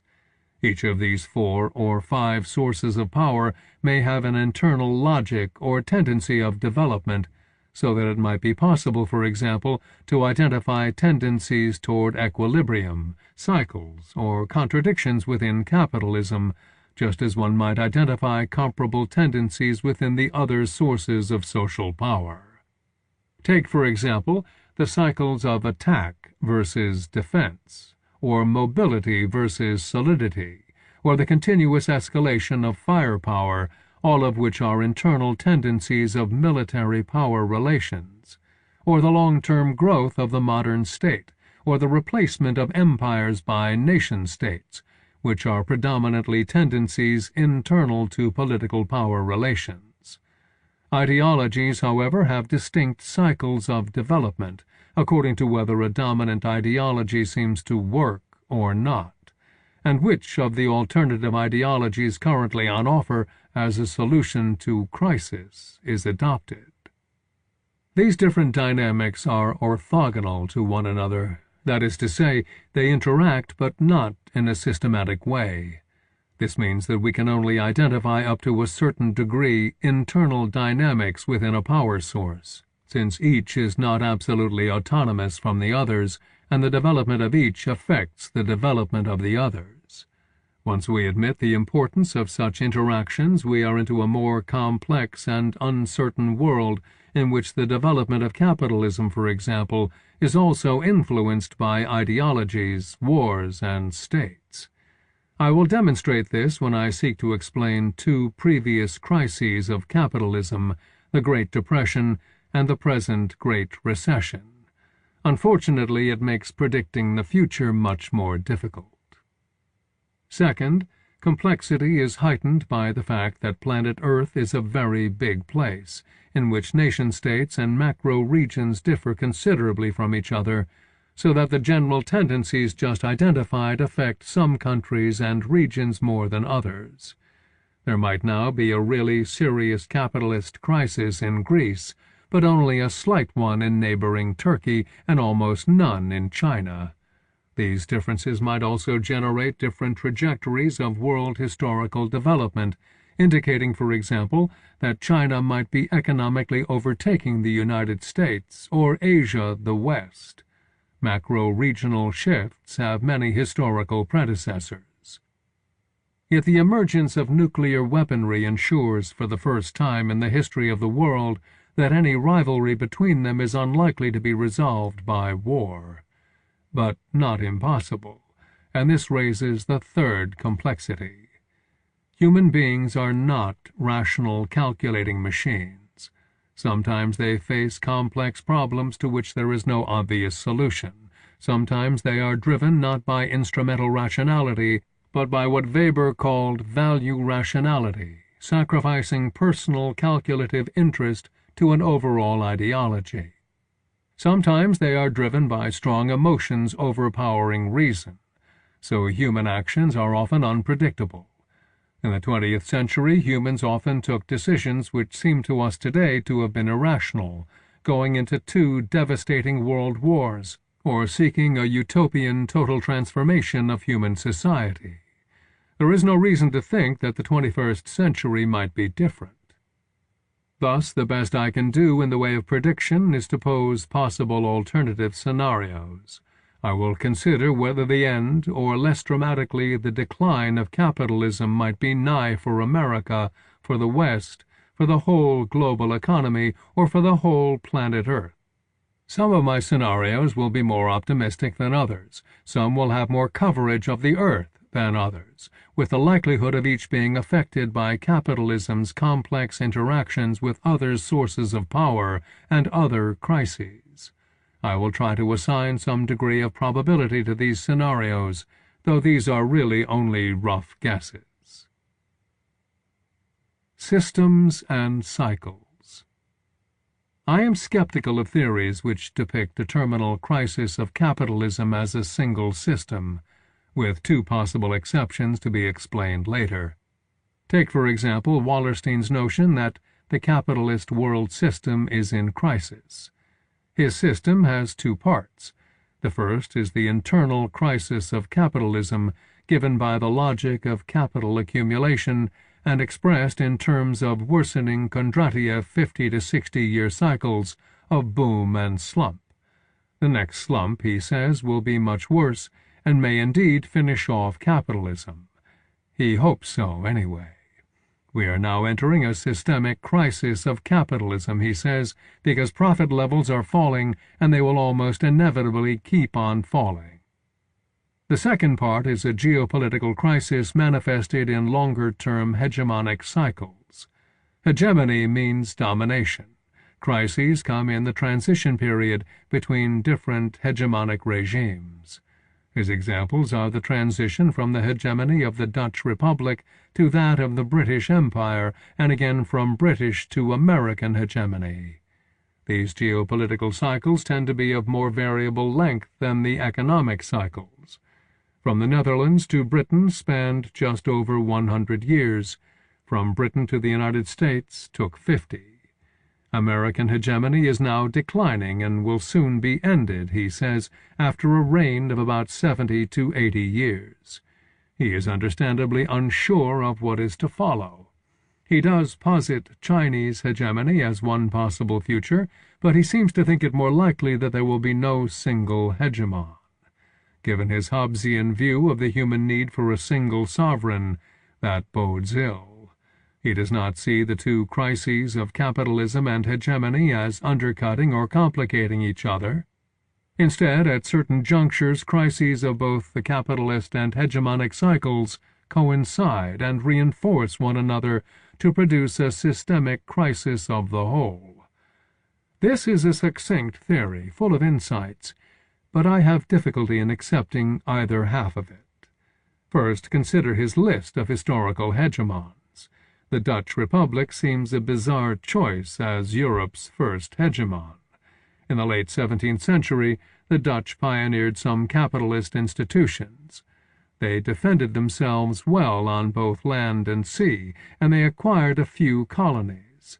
Each of these 4 or 5 sources of power may have an internal logic or tendency of development, so that it might be possible, for example, to identify tendencies toward equilibrium, cycles, or contradictions within capitalism, just as one might identify comparable tendencies within the other sources of social power. Take, for example, the cycles of attack versus defense, or mobility versus solidity, or the continuous escalation of firepower, all of which are internal tendencies of military power relations, or the long-term growth of the modern state, or the replacement of empires by nation-states, which are predominantly tendencies internal to political power relations. Ideologies, however, have distinct cycles of development, according to whether a dominant ideology seems to work or not, and which of the alternative ideologies currently on offer as a solution to crisis is adopted. These different dynamics are orthogonal to one another, that is to say, they interact but not in a systematic way. This means that we can only identify up to a certain degree internal dynamics within a power source, since each is not absolutely autonomous from the others, and the development of each affects the development of the others. Once we admit the importance of such interactions, we are into a more complex and uncertain world in which the development of capitalism, for example, is also influenced by ideologies, wars, and states. I will demonstrate this when I seek to explain 2 previous crises of capitalism the Great Depression, and the present Great Recession. Unfortunately, it makes predicting the future much more difficult. Second, complexity is heightened by the fact that planet Earth is a very big place, in which nation-states and macro-regions differ considerably from each other, so that the general tendencies just identified affect some countries and regions more than others. There might now be a really serious capitalist crisis in Greece, but only a slight one in neighboring Turkey and almost none in China. These differences might also generate different trajectories of world historical development, indicating, for example, that China might be economically overtaking the United States or Asia the West. Macro-regional shifts have many historical predecessors. Yet the emergence of nuclear weaponry ensures for the first time in the history of the world that any rivalry between them is unlikely to be resolved by war. But not impossible, and this raises the third complexity. Human beings are not rational calculating machines. Sometimes they face complex problems to which there is no obvious solution. Sometimes they are driven not by instrumental rationality, but by what Weber called value rationality, sacrificing personal calculative interest to an overall ideology. Sometimes they are driven by strong emotions overpowering reason, so human actions are often unpredictable. In the 20th century, humans often took decisions which seem to us today to have been irrational, going into 2 devastating world wars, or seeking a utopian total transformation of human society. There is no reason to think that the 21st century might be different. Thus, the best I can do in the way of prediction is to pose possible alternative scenarios. I will consider whether the end, or less dramatically the decline of capitalism might be nigh for America, for the West, for the whole global economy, or for the whole planet Earth. Some of my scenarios will be more optimistic than others. Some will have more coverage of the Earth than others, with the likelihood of each being affected by capitalism's complex interactions with other sources of power and other crises. I will try to assign some degree of probability to these scenarios, though these are really only rough guesses. Systems and cycles. I am skeptical of theories which depict a terminal crisis of capitalism as a single system, with 2 possible exceptions to be explained later. Take, for example, Wallerstein's notion that the capitalist world system is in crisis. His system has 2 parts. The first is the internal crisis of capitalism, given by the logic of capital accumulation and expressed in terms of worsening Kondratiev 50 to 60-year cycles of boom and slump. The next slump, he says, will be much worse and may indeed finish off capitalism. He hopes so, anyway. We are now entering a systemic crisis of capitalism, he says, because profit levels are falling and they will almost inevitably keep on falling. The second part is a geopolitical crisis manifested in longer-term hegemonic cycles. Hegemony means domination. Crises come in the transition period between different hegemonic regimes. His examples are the transition from the hegemony of the Dutch Republic to that of the British Empire, and again from British to American hegemony. These geopolitical cycles tend to be of more variable length than the economic cycles. From the Netherlands to Britain spanned just over 100 years. From Britain to the United States took 50. American hegemony is now declining and will soon be ended, he says, after a reign of about 70 to 80 years. He is understandably unsure of what is to follow. He does posit Chinese hegemony as one possible future, but he seems to think it more likely that there will be no single hegemon. Given his Hobbesian view of the human need for a single sovereign, that bodes ill. He does not see the 2 crises of capitalism and hegemony as undercutting or complicating each other. Instead, at certain junctures, crises of both the capitalist and hegemonic cycles coincide and reinforce one another to produce a systemic crisis of the whole. This is a succinct theory, full of insights, but I have difficulty in accepting either half of it. First, consider his list of historical hegemons. The Dutch Republic seems a bizarre choice as Europe's first hegemon. In the late 17th century, the Dutch pioneered some capitalist institutions. They defended themselves well on both land and sea, and they acquired a few colonies.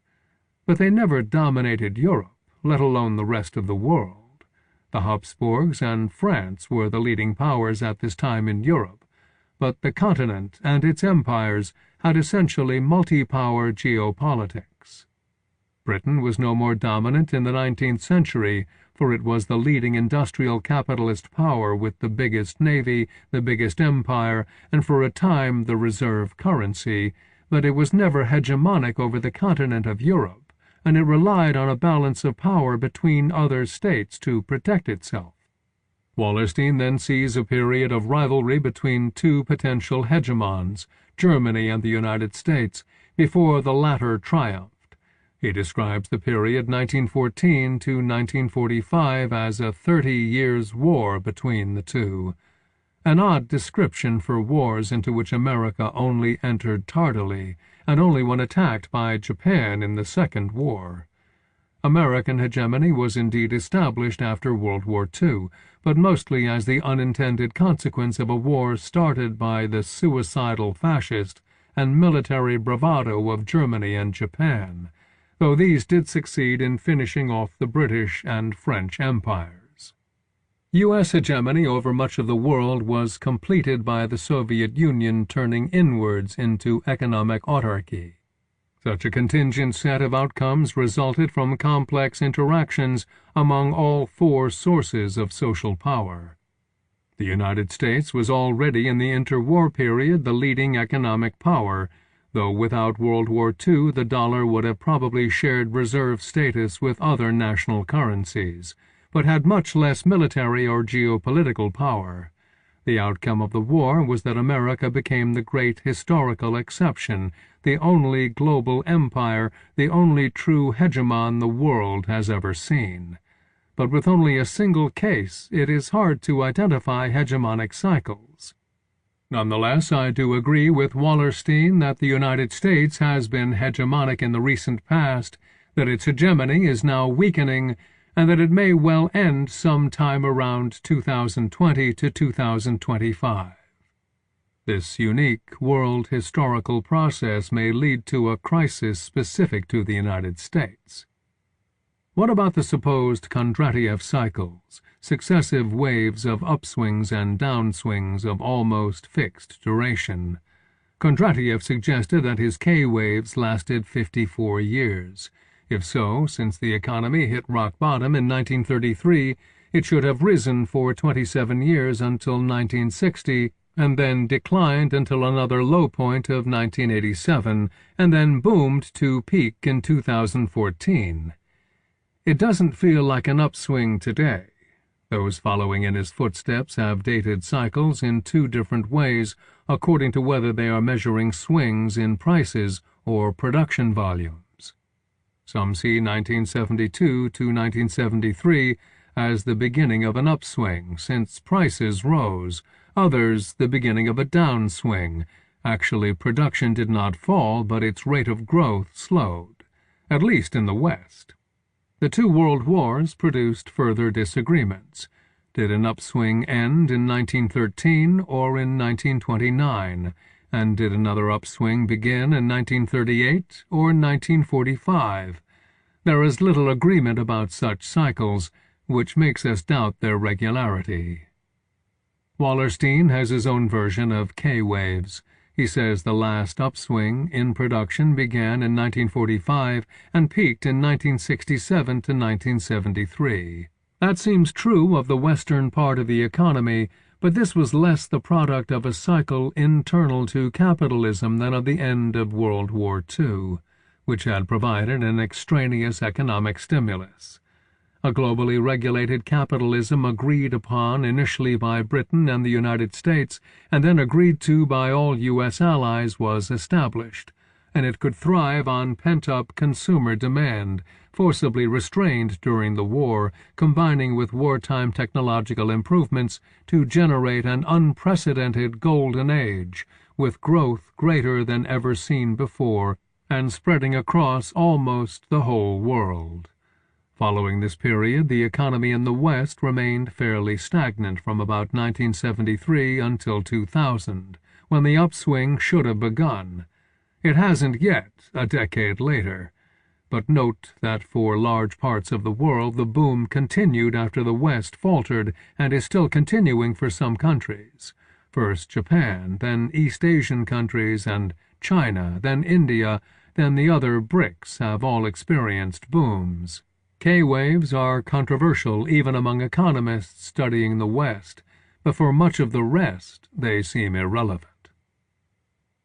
But they never dominated Europe, let alone the rest of the world. The Habsburgs and France were the leading powers at this time in Europe, but the continent and its empires had essentially multi-power geopolitics. Britain was no more dominant in the 19th century, for it was the leading industrial capitalist power with the biggest navy, the biggest empire, and for a time the reserve currency, but it was never hegemonic over the continent of Europe, and it relied on a balance of power between other states to protect itself. Wallerstein then sees a period of rivalry between two potential hegemons, Germany and the United States, before the latter triumphed. He describes the period 1914 to 1945 as a 30 years' war between the two, an odd description for wars into which America only entered tardily, and only when attacked by Japan in the Second War. American hegemony was indeed established after World War II, but mostly as the unintended consequence of a war started by the suicidal fascist and military bravado of Germany and Japan, though these did succeed in finishing off the British and French empires. U.S. hegemony over much of the world was completed by the Soviet Union turning inwards into economic autarky. Such a contingent set of outcomes resulted from complex interactions among all four sources of social power. The United States was already in the interwar period the leading economic power, though without World War II the dollar would have probably shared reserve status with other national currencies, but had much less military or geopolitical power. The outcome of the war was that America became the great historical exception, the only global empire, the only true hegemon the world has ever seen. But with only a single case, it is hard to identify hegemonic cycles. Nonetheless, I do agree with Wallerstein that the United States has been hegemonic in the recent past, that its hegemony is now weakening, and that it may well end sometime around 2020 to 2025. This unique world historical process may lead to a crisis specific to the United States. What about the supposed Kondratiev cycles, successive waves of upswings and downswings of almost fixed duration? Kondratiev suggested that his K-waves lasted 54 years. If so, since the economy hit rock bottom in 1933, it should have risen for 27 years until 1960, and then declined until another low point of 1987, and then boomed to peak in 2014. It doesn't feel like an upswing today. Those following in his footsteps have dated cycles in two different ways, according to whether they are measuring swings in prices or production volumes. Some see 1972 to 1973 as the beginning of an upswing, since prices rose, others the beginning of a downswing. Actually, production did not fall, but its rate of growth slowed, at least in the West. The two world wars produced further disagreements. Did an upswing end in 1913 or in 1929? And did another upswing begin in 1938 or 1945? There is little agreement about such cycles, which makes us doubt their regularity. Wallerstein has his own version of K-waves. He says the last upswing in production began in 1945 and peaked in 1967 to 1973. That seems true of the western part of the economy, but this was less the product of a cycle internal to capitalism than of the end of World War II, which had provided an extraneous economic stimulus. A globally regulated capitalism agreed upon initially by Britain and the United States, and then agreed to by all U.S. allies, was established, and it could thrive on pent-up consumer demand, forcibly restrained during the war, combining with wartime technological improvements to generate an unprecedented golden age, with growth greater than ever seen before, and spreading across almost the whole world. Following this period, the economy in the West remained fairly stagnant from about 1973 until 2000, when the upswing should have begun. It hasn't yet, a decade later. But note that for large parts of the world the boom continued after the West faltered and is still continuing for some countries. First Japan, then East Asian countries, and China, then India, then the other BRICS have all experienced booms. K-waves are controversial even among economists studying the West, but for much of the rest they seem irrelevant.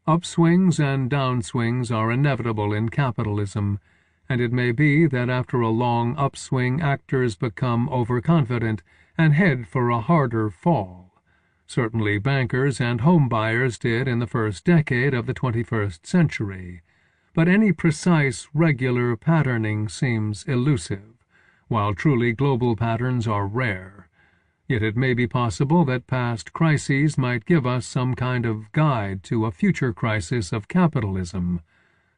Upswings and downswings are inevitable in capitalism, and it may be that after a long upswing actors become overconfident and head for a harder fall. Certainly bankers and home buyers did in the first decade of the 21st century. But any precise, regular patterning seems elusive, while truly global patterns are rare. Yet it may be possible that past crises might give us some kind of guide to a future crisis of capitalism.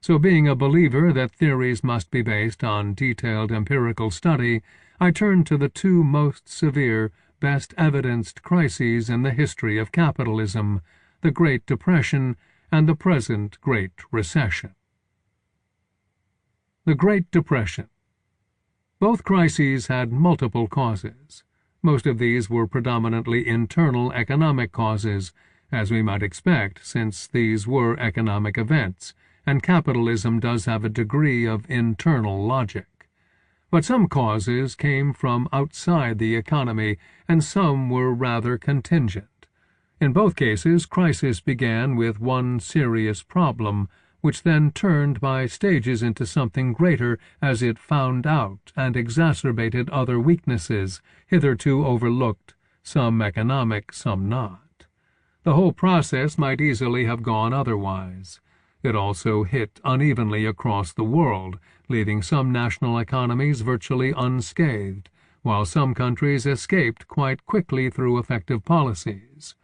So being a believer that theories must be based on detailed empirical study, I turn to the two most severe, best evidenced crises in the history of capitalism, the Great Depression and the present Great Recession. The Great Depression. Both crises had multiple causes. Most of these were predominantly internal economic causes, as we might expect, since these were economic events, and capitalism does have a degree of internal logic. But some causes came from outside the economy, and some were rather contingent. In both cases, crisis began with one serious problem, which then turned by stages into something greater as it found out and exacerbated other weaknesses, hitherto overlooked, some economic, some not. The whole process might easily have gone otherwise. It also hit unevenly across the world, leaving some national economies virtually unscathed, while some countries escaped quite quickly through effective policies.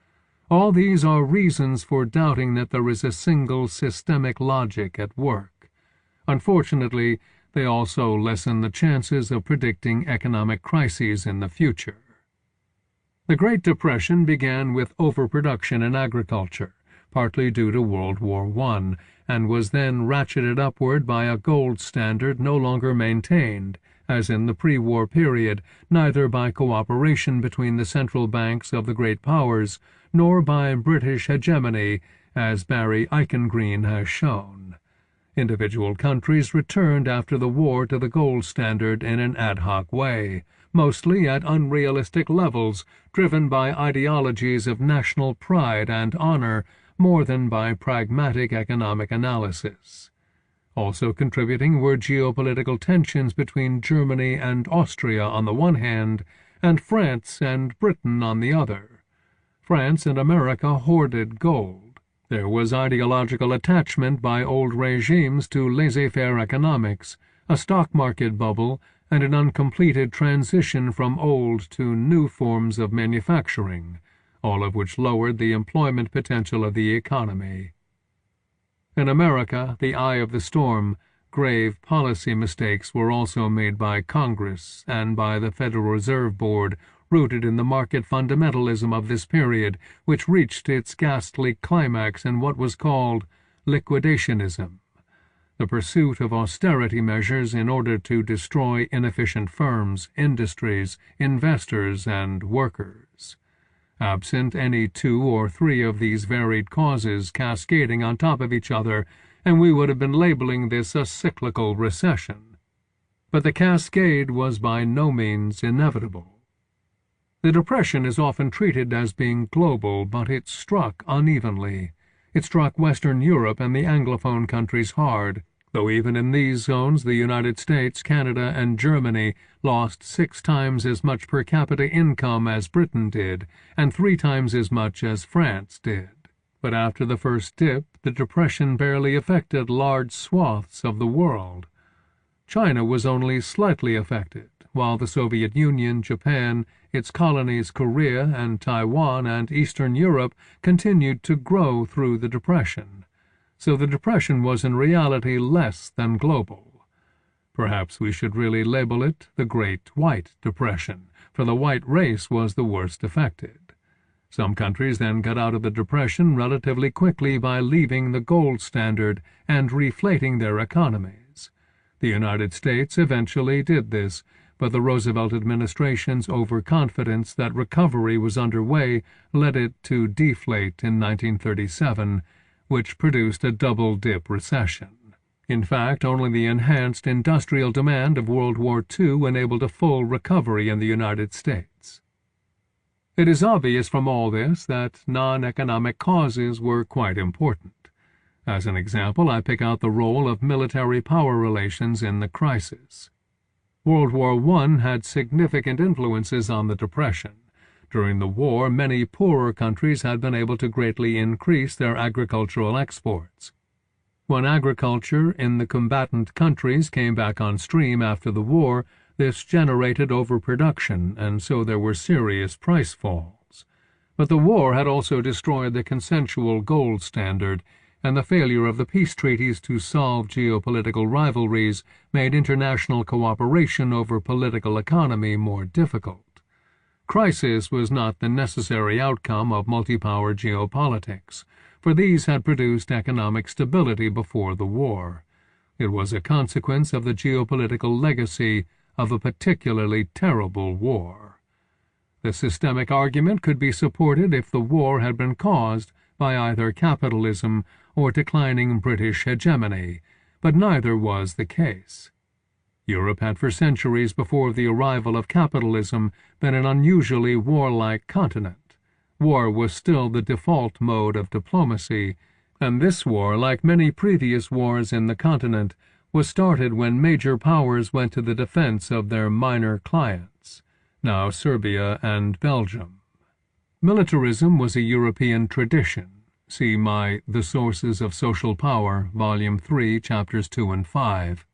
All these are reasons for doubting that there is a single systemic logic at work. Unfortunately, they also lessen the chances of predicting economic crises in the future. The Great Depression began with overproduction in agriculture, partly due to World War I, and was then ratcheted upward by a gold standard no longer maintained, as in the pre-war period, neither by cooperation between the central banks of the great powers, nor by British hegemony, as Barry Eichengreen has shown. Individual countries returned after the war to the gold standard in an ad hoc way, mostly at unrealistic levels, driven by ideologies of national pride and honor more than by pragmatic economic analysis. Also contributing were geopolitical tensions between Germany and Austria on the one hand, and France and Britain on the other. France and America hoarded gold. There was ideological attachment by old regimes to laissez-faire economics, a stock market bubble, and an uncompleted transition from old to new forms of manufacturing, all of which lowered the employment potential of the economy. In America, the eye of the storm, grave policy mistakes were also made by Congress and by the Federal Reserve Board, rooted in the market fundamentalism of this period, which reached its ghastly climax in what was called liquidationism, the pursuit of austerity measures in order to destroy inefficient firms, industries, investors, and workers. Absent any two or three of these varied causes cascading on top of each other, and we would have been labeling this a cyclical recession. But the cascade was by no means inevitable. The Depression is often treated as being global, but it struck unevenly. It struck Western Europe and the Anglophone countries hard, though even in these zones the United States, Canada, and Germany lost 6 times as much per capita income as Britain did, and 3 times as much as France did. But after the first dip, the Depression barely affected large swaths of the world. China was only slightly affected, while the Soviet Union, Japan, its colonies Korea and Taiwan, and Eastern Europe continued to grow through the Depression. So the Depression was in reality less than global. Perhaps we should really label it the Great White Depression, for the white race was the worst affected. Some countries then got out of the Depression relatively quickly by leaving the gold standard and reflating their economies. The United States eventually did this, but the Roosevelt administration's overconfidence that recovery was underway led it to deflate in 1937, which produced a double-dip recession. In fact, only the enhanced industrial demand of World War II enabled a full recovery in the United States. It is obvious from all this that non-economic causes were quite important. As an example, I pick out the role of military power relations in the crisis. World War I had significant influences on the Depression. During the war, many poorer countries had been able to greatly increase their agricultural exports. When agriculture in the combatant countries came back on stream after the war, this generated overproduction, and so there were serious price falls. But the war had also destroyed the consensual gold standard, and the failure of the peace treaties to solve geopolitical rivalries made international cooperation over political economy more difficult. Crisis was not the necessary outcome of multi-power geopolitics, for these had produced economic stability before the war. It was a consequence of the geopolitical legacy of a particularly terrible war. The systemic argument could be supported if the war had been caused by either capitalism or declining British hegemony, but neither was the case. Europe had for centuries before the arrival of capitalism been an unusually warlike continent. War was still the default mode of diplomacy, and this war, like many previous wars in the continent, was started when major powers went to the defense of their minor clients, now Serbia and Belgium. Militarism was a European tradition. See my The Sources of Social Power, Volume 3, Chapters 2 and 5.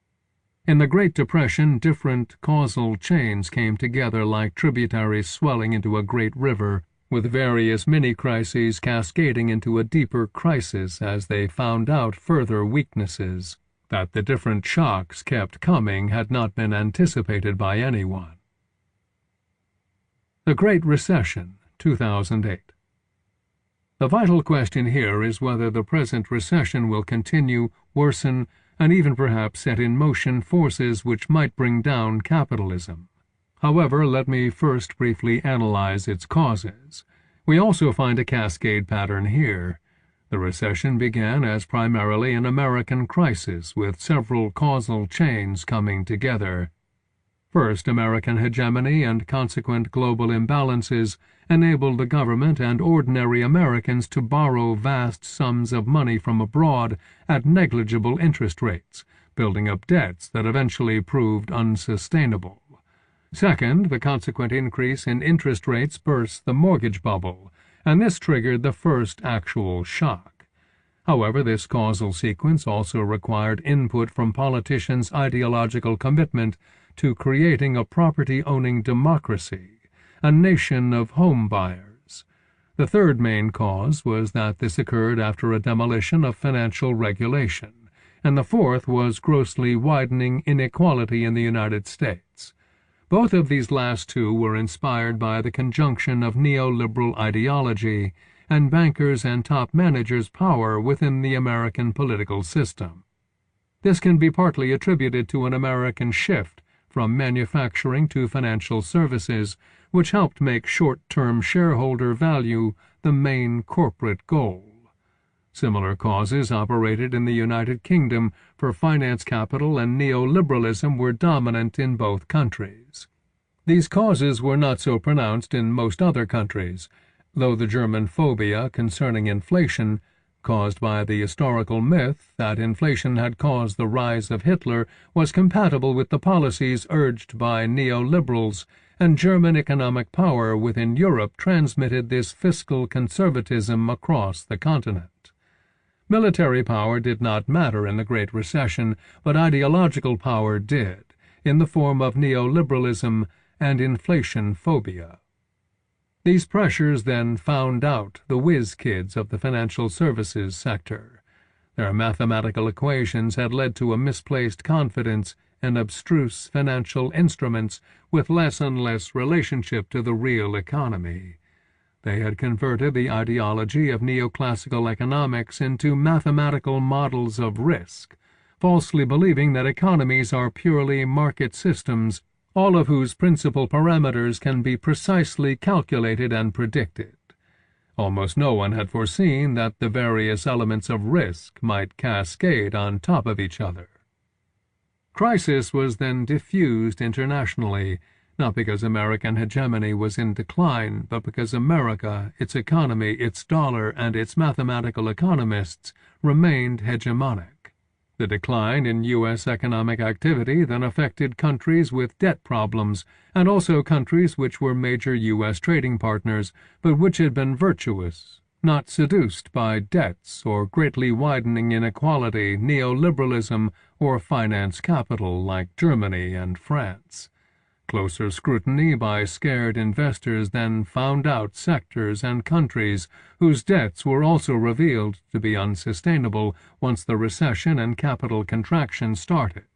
In the Great Depression, different causal chains came together like tributaries swelling into a great river, with various mini-crises cascading into a deeper crisis as they found out further weaknesses. That the different shocks kept coming had not been anticipated by anyone. The Great Recession, 2008. The vital question here is whether the present recession will continue, worsen, and even perhaps set in motion forces which might bring down capitalism. However, let me first briefly analyze its causes. We also find a cascade pattern here. The recession began as primarily an American crisis, with several causal chains coming together. First, American hegemony and consequent global imbalances enabled the government and ordinary Americans to borrow vast sums of money from abroad at negligible interest rates, building up debts that eventually proved unsustainable. Second, the consequent increase in interest rates burst the mortgage bubble, and this triggered the first actual shock. However, this causal sequence also required input from politicians' ideological commitment to creating a property-owning democracy, a nation of home buyers. The third main cause was that this occurred after a demolition of financial regulation, and the fourth was grossly widening inequality in the United States. Both of these last two were inspired by the conjunction of neoliberal ideology and bankers' and top managers' power within the American political system. This can be partly attributed to an American shift from manufacturing to financial services, which helped make short-term shareholder value the main corporate goal. Similar causes operated in the United Kingdom, for finance capital and neoliberalism were dominant in both countries. These causes were not so pronounced in most other countries, though the German phobia concerning inflation caused by the historical myth that inflation had caused the rise of Hitler was compatible with the policies urged by neoliberals, and German economic power within Europe transmitted this fiscal conservatism across the continent. Military power did not matter in the Great Recession, but ideological power did, in the form of neoliberalism and inflation phobia. These pressures then found out the whiz kids of the financial services sector. Their mathematical equations had led to a misplaced confidence in abstruse financial instruments with less and less relationship to the real economy. They had converted the ideology of neoclassical economics into mathematical models of risk, falsely believing that economies are purely market systems, all of whose principal parameters can be precisely calculated and predicted. Almost no one had foreseen that the various elements of risk might cascade on top of each other. Crisis was then diffused internationally, not because American hegemony was in decline, but because America, its economy, its dollar, and its mathematical economists remained hegemonic. The decline in U.S. economic activity then affected countries with debt problems, and also countries which were major U.S. trading partners, but which had been virtuous, not seduced by debts or greatly widening inequality, neoliberalism, or finance capital like Germany and France. Closer scrutiny by scared investors then found out sectors and countries whose debts were also revealed to be unsustainable once the recession and capital contraction started.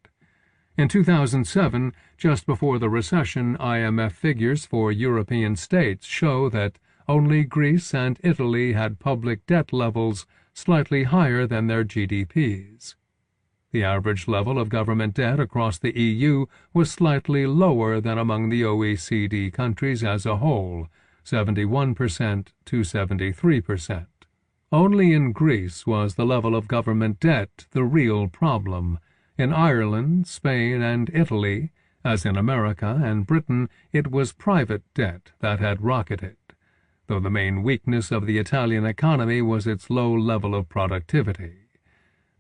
In 2007, just before the recession, IMF figures for European states show that only Greece and Italy had public debt levels slightly higher than their GDPs. The average level of government debt across the EU was slightly lower than among the OECD countries as a whole, 71% to 73%. Only in Greece was the level of government debt the real problem. In Ireland, Spain, and Italy, as in America and Britain, it was private debt that had rocketed, though the main weakness of the Italian economy was its low level of productivity.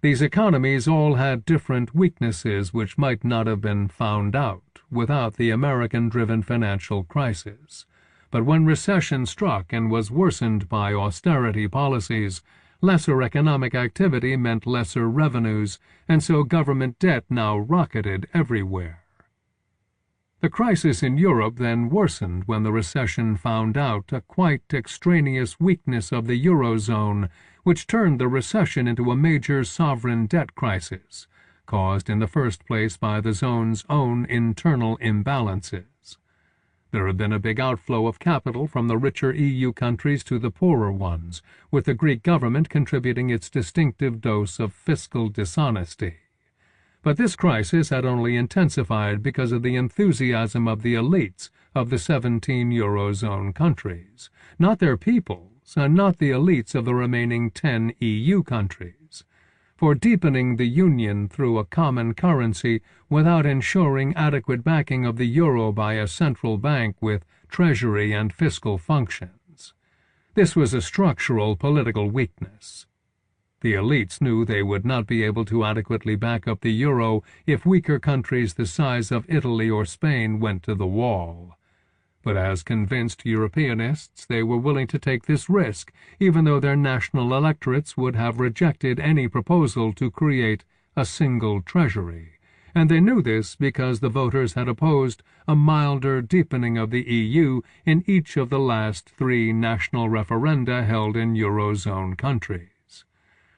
These economies all had different weaknesses which might not have been found out without the American-driven financial crisis. But when recession struck and was worsened by austerity policies, lesser economic activity meant lesser revenues, and so government debt now rocketed everywhere. The crisis in Europe then worsened when the recession found out a quite extraneous weakness of the Eurozone, which turned the recession into a major sovereign debt crisis, caused in the first place by the zone's own internal imbalances. There had been a big outflow of capital from the richer EU countries to the poorer ones, with the Greek government contributing its distinctive dose of fiscal dishonesty. But this crisis had only intensified because of the enthusiasm of the elites of the 17 Eurozone countries, not their peoples, and not the elites of the remaining 10 EU countries. For deepening the union through a common currency without ensuring adequate backing of the euro by a central bank with treasury and fiscal functions. This was a structural political weakness. The elites knew they would not be able to adequately back up the euro if weaker countries the size of Italy or Spain went to the wall. But as convinced Europeanists, they were willing to take this risk, even though their national electorates would have rejected any proposal to create a single treasury. And they knew this because the voters had opposed a milder deepening of the EU in each of the last 3 national referenda held in Eurozone countries.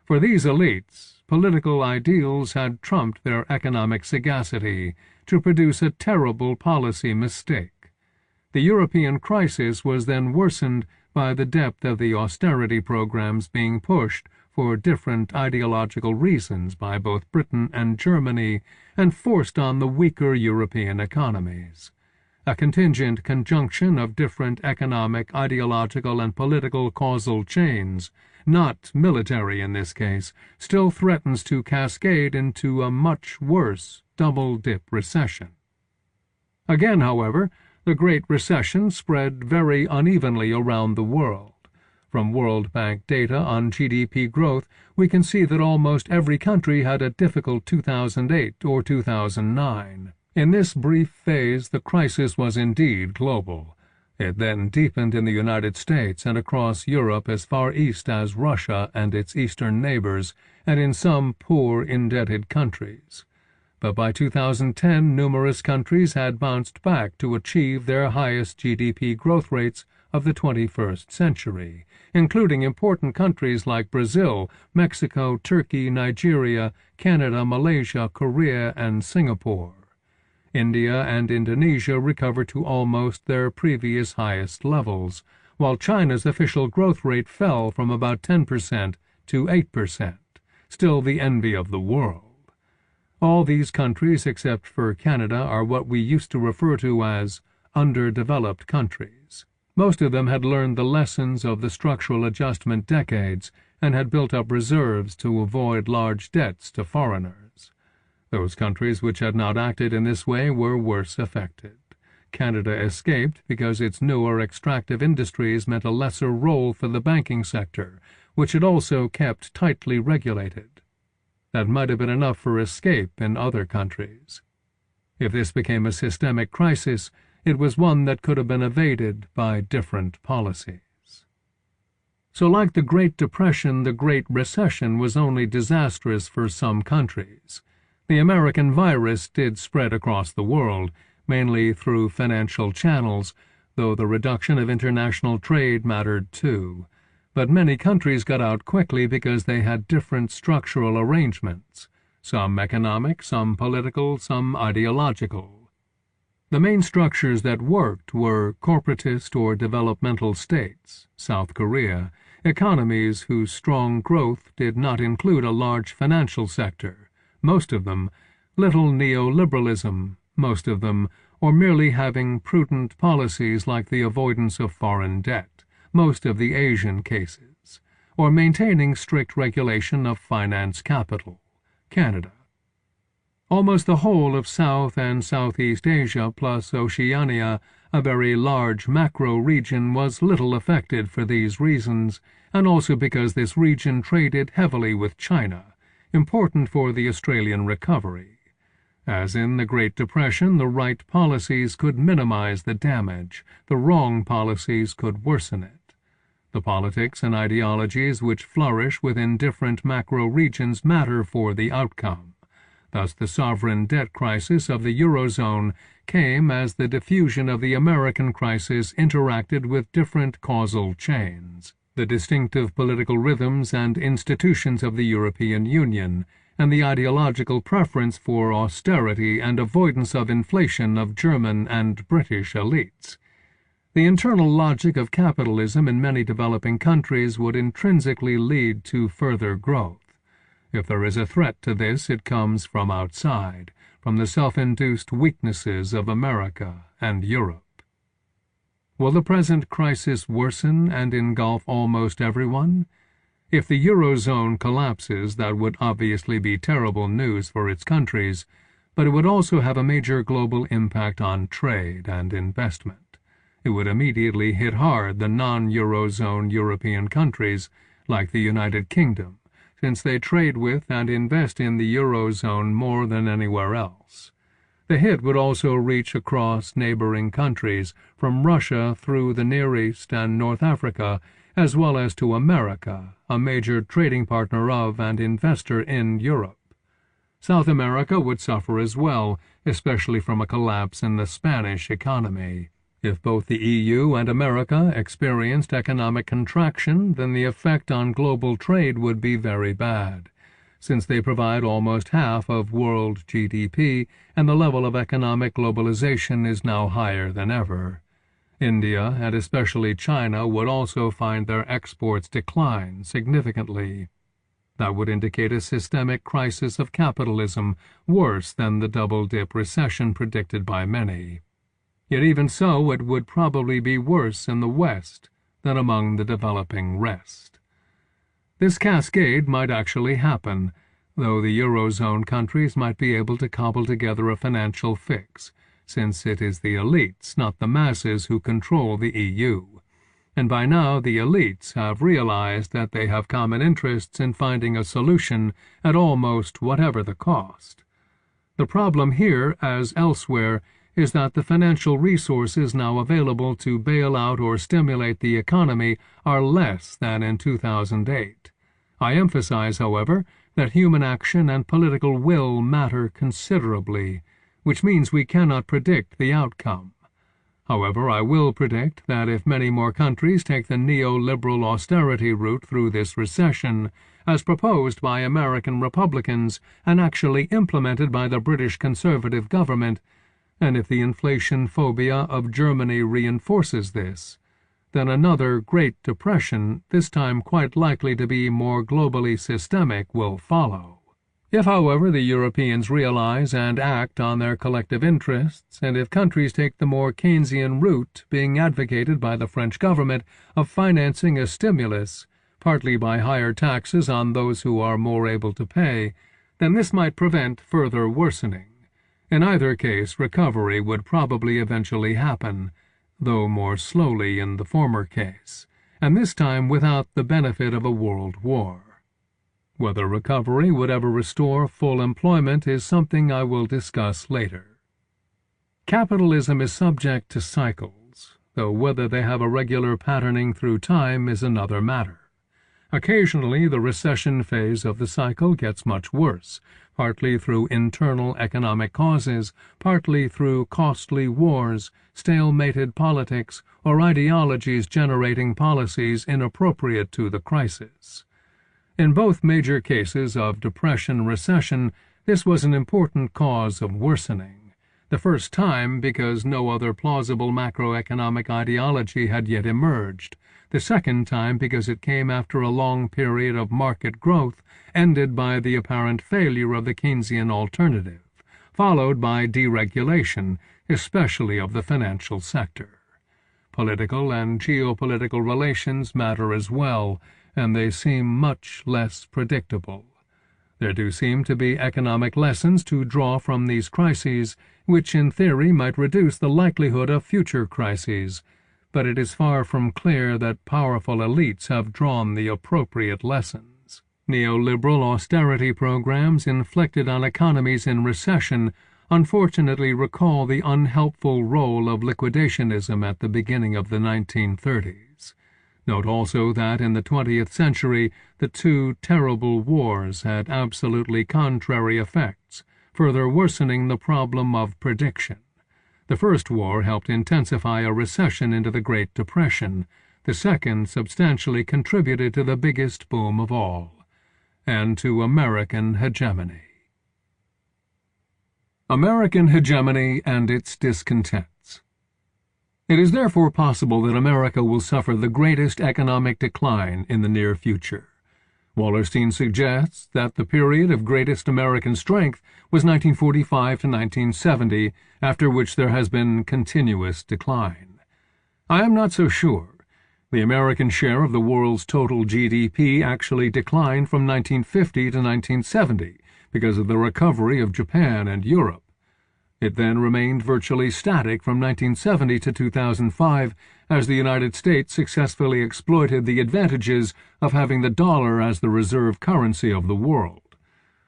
For these elites, political ideals had trumped their economic sagacity to produce a terrible policy mistake. The European crisis was then worsened by the depth of the austerity programs being pushed for different ideological reasons by both Britain and Germany and forced on the weaker European economies. A contingent conjunction of different economic, ideological, and political causal chains, not military in this case, still threatens to cascade into a much worse double-dip recession. Again, however, the Great Recession spread very unevenly around the world. From World Bank data on GDP growth, we can see that almost every country had a difficult 2008 or 2009. In this brief phase, the crisis was indeed global. It then deepened in the United States and across Europe as far east as Russia and its eastern neighbors, and in some poor, indebted countries. But by 2010, numerous countries had bounced back to achieve their highest GDP growth rates of the 21st century, including important countries like Brazil, Mexico, Turkey, Nigeria, Canada, Malaysia, Korea, and Singapore. India and Indonesia recovered to almost their previous highest levels, while China's official growth rate fell from about 10% to 8%, still the envy of the world. All these countries, except for Canada, are what we used to refer to as underdeveloped countries. Most of them had learned the lessons of the structural adjustment decades and had built up reserves to avoid large debts to foreigners. Those countries which had not acted in this way were worse affected. Canada escaped because its newer extractive industries meant a lesser role for the banking sector, which had also kept tightly regulated. That might have been enough for escape in other countries. If this became a systemic crisis, it was one that could have been evaded by different policies. So like the Great Depression, the Great Recession was only disastrous for some countries. The American virus did spread across the world, mainly through financial channels, though the reduction of international trade mattered too. But many countries got out quickly because they had different structural arrangements, some economic, some political, some ideological. The main structures that worked were corporatist or developmental states, South Korea, economies whose strong growth did not include a large financial sector, most of them, little neoliberalism, most of them, or merely having prudent policies like the avoidance of foreign debt, most of the Asian cases, or maintaining strict regulation of finance capital, Canada. Almost the whole of South and Southeast Asia plus Oceania, a very large macro region, was little affected for these reasons, and also because this region traded heavily with China, important for the Australian recovery. As in the Great Depression, the right policies could minimize the damage, the wrong policies could worsen it. The politics and ideologies which flourish within different macro regions matter for the outcome. Thus the sovereign debt crisis of the Eurozone came as the diffusion of the American crisis interacted with different causal chains, the distinctive political rhythms and institutions of the European Union, and the ideological preference for austerity and avoidance of inflation of German and British elites. The internal logic of capitalism in many developing countries would intrinsically lead to further growth. If there is a threat to this, it comes from outside, from the self-induced weaknesses of America and Europe. Will the present crisis worsen and engulf almost everyone? If the Eurozone collapses, that would obviously be terrible news for its countries, but it would also have a major global impact on trade and investment. It would immediately hit hard the non-Eurozone European countries, like the United Kingdom, since they trade with and invest in the Eurozone more than anywhere else. The hit would also reach across neighboring countries, from Russia through the Near East and North Africa, as well as to America, a major trading partner of and investor in Europe. South America would suffer as well, especially from a collapse in the Spanish economy. If both the EU and America experienced economic contraction, then the effect on global trade would be very bad, since they provide almost half of world GDP, and the level of economic globalization is now higher than ever. India, and especially China, would also find their exports decline significantly. That would indicate a systemic crisis of capitalism, worse than the double-dip recession predicted by many. Yet even so, it would probably be worse in the West than among the developing rest. This cascade might actually happen, though the Eurozone countries might be able to cobble together a financial fix, since it is the elites, not the masses, who control the EU. and by now the elites have realized that they have common interests in finding a solution at almost whatever the cost. The problem here, as elsewhere, is that the financial resources now available to bail out or stimulate the economy are less than in 2008. I emphasize, however, that human action and political will matter considerably, which means we cannot predict the outcome. However, I will predict that if many more countries take the neoliberal austerity route through this recession, as proposed by American Republicans and actually implemented by the British Conservative government, and if the inflation phobia of Germany reinforces this, then another Great Depression, this time quite likely to be more globally systemic, will follow. If, however, the Europeans realize and act on their collective interests, and if countries take the more Keynesian route being advocated by the French government of financing a stimulus, partly by higher taxes on those who are more able to pay, then this might prevent further worsening. In either case, recovery would probably eventually happen, though more slowly in the former case, and this time without the benefit of a world war. Whether recovery would ever restore full employment is something I will discuss later. Capitalism is subject to cycles, though whether they have a regular patterning through time is another matter. Occasionally, the recession phase of the cycle gets much worse, partly through internal economic causes, partly through costly wars, stalemated politics, or ideologies generating policies inappropriate to the crisis. In both major cases of depression-recession, this was an important cause of worsening. The first time because no other plausible macroeconomic ideology had yet emerged. The second time because it came after a long period of market growth, ended by the apparent failure of the Keynesian alternative, followed by deregulation, especially of the financial sector. Political and geopolitical relations matter as well, and they seem much less predictable. There do seem to be economic lessons to draw from these crises, which in theory might reduce the likelihood of future crises, but it is far from clear that powerful elites have drawn the appropriate lessons. Neoliberal austerity programs inflicted on economies in recession unfortunately recall the unhelpful role of liquidationism at the beginning of the 1930s. Note also that in the 20th century the two terrible wars had absolutely contrary effects, further worsening the problem of prediction. The first war helped intensify a recession into the Great Depression. The second substantially contributed to the biggest boom of all, and to American hegemony. American hegemony and its discontents. It is therefore possible that America will suffer the greatest economic decline in the near future. Wallerstein suggests that the period of greatest American strength was 1945 to 1970, after which there has been continuous decline. I am not so sure. The American share of the world's total GDP actually declined from 1950 to 1970 because of the recovery of Japan and Europe. It then remained virtually static from 1970 to 2005 as the United States successfully exploited the advantages of having the dollar as the reserve currency of the world.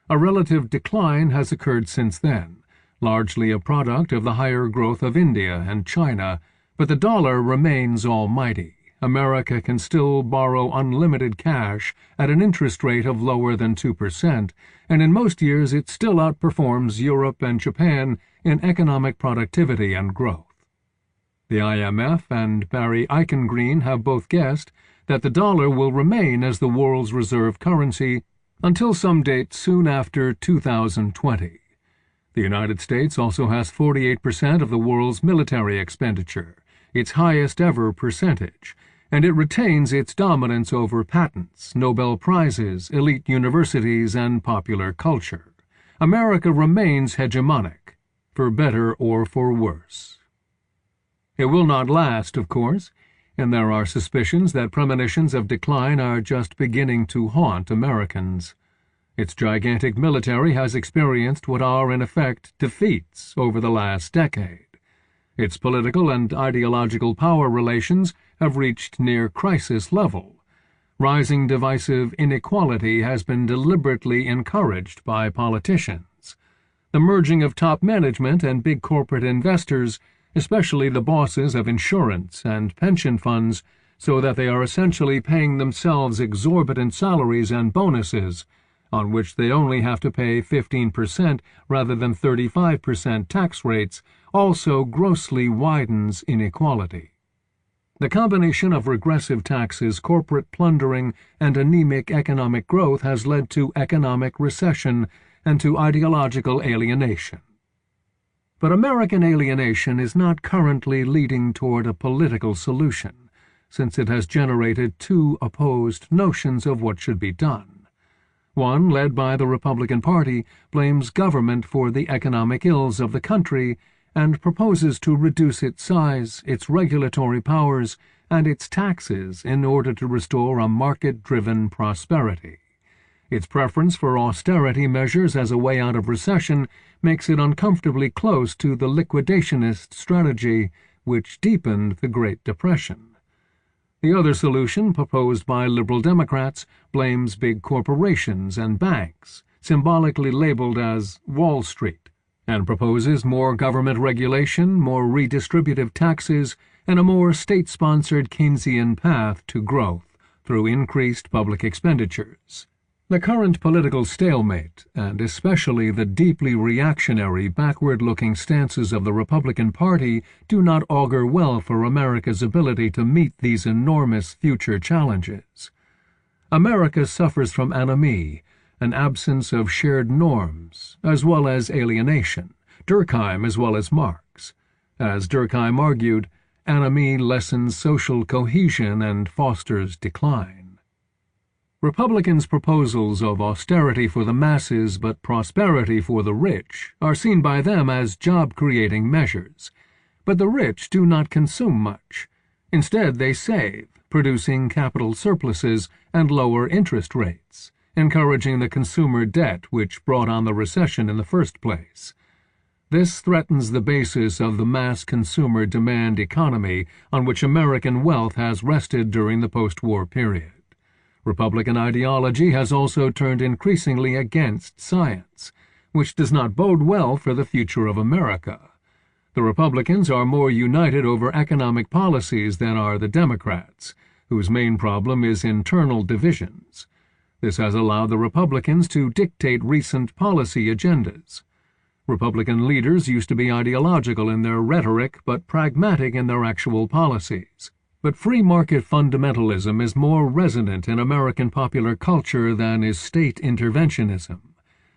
A relative decline has occurred since then, largely a product of the higher growth of India and China, but the dollar remains almighty. America can still borrow unlimited cash at an interest rate of lower than 2%, and in most years it still outperforms Europe and Japan in economic productivity and growth. The IMF and Barry Eichengreen have both guessed that the dollar will remain as the world's reserve currency until some date soon after 2020. The United States also has 48% of the world's military expenditure, its highest ever percentage, and it retains its dominance over patents, Nobel Prizes, elite universities, and popular culture. America remains hegemonic, for better or for worse. It will not last, of course, and there are suspicions that premonitions of decline are just beginning to haunt Americans. Its gigantic military has experienced what are, in effect, defeats over the last decade. Its political and ideological power relations have reached near crisis level. Rising divisive inequality has been deliberately encouraged by politicians. The merging of top management and big corporate investors, especially the bosses of insurance and pension funds, so that they are essentially paying themselves exorbitant salaries and bonuses, on which they only have to pay 15% rather than 35% tax rates, also grossly widens inequality. The combination of regressive taxes, corporate plundering, and anemic economic growth has led to economic recession and to ideological alienation. But American alienation is not currently leading toward a political solution, since it has generated two opposed notions of what should be done. One, led by the Republican Party, blames government for the economic ills of the country and proposes to reduce its size, its regulatory powers, and its taxes in order to restore a market-driven prosperity. Its preference for austerity measures as a way out of recession makes it uncomfortably close to the liquidationist strategy which deepened the Great Depression. The other solution, proposed by liberal Democrats, blames big corporations and banks, symbolically labeled as Wall Street, and proposes more government regulation, more redistributive taxes, and a more state-sponsored Keynesian path to growth through increased public expenditures. The current political stalemate, and especially the deeply reactionary, backward-looking stances of the Republican Party, do not augur well for America's ability to meet these enormous future challenges. America suffers from anomie, an absence of shared norms, as well as alienation, Durkheim as well as Marx. As Durkheim argued, anomie lessens social cohesion and fosters decline. Republicans' proposals of austerity for the masses but prosperity for the rich are seen by them as job-creating measures. But the rich do not consume much. Instead, they save, producing capital surpluses and lower interest rates, encouraging the consumer debt which brought on the recession in the first place. This threatens the basis of the mass consumer demand economy on which American wealth has rested during the post-war period. Republican ideology has also turned increasingly against science, which does not bode well for the future of America. The Republicans are more united over economic policies than are the Democrats, whose main problem is internal divisions. This has allowed the Republicans to dictate recent policy agendas. Republican leaders used to be ideological in their rhetoric but pragmatic in their actual policies. But free market fundamentalism is more resonant in American popular culture than is state interventionism.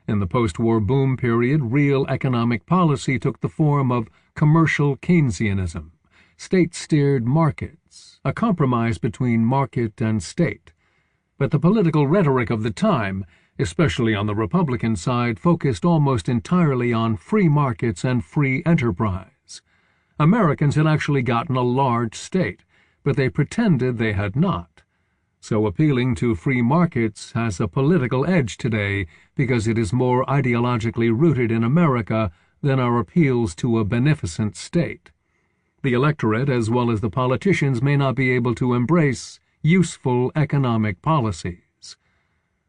In the post-war boom period, real economic policy took the form of commercial Keynesianism, state-steered markets, a compromise between market and state. But the political rhetoric of the time, especially on the Republican side, focused almost entirely on free markets and free enterprise. Americans had actually gotten a large state, but they pretended they had not. So appealing to free markets has a political edge today because it is more ideologically rooted in America than our appeals to a beneficent state. The electorate, as well as the politicians, may not be able to embrace useful economic policies.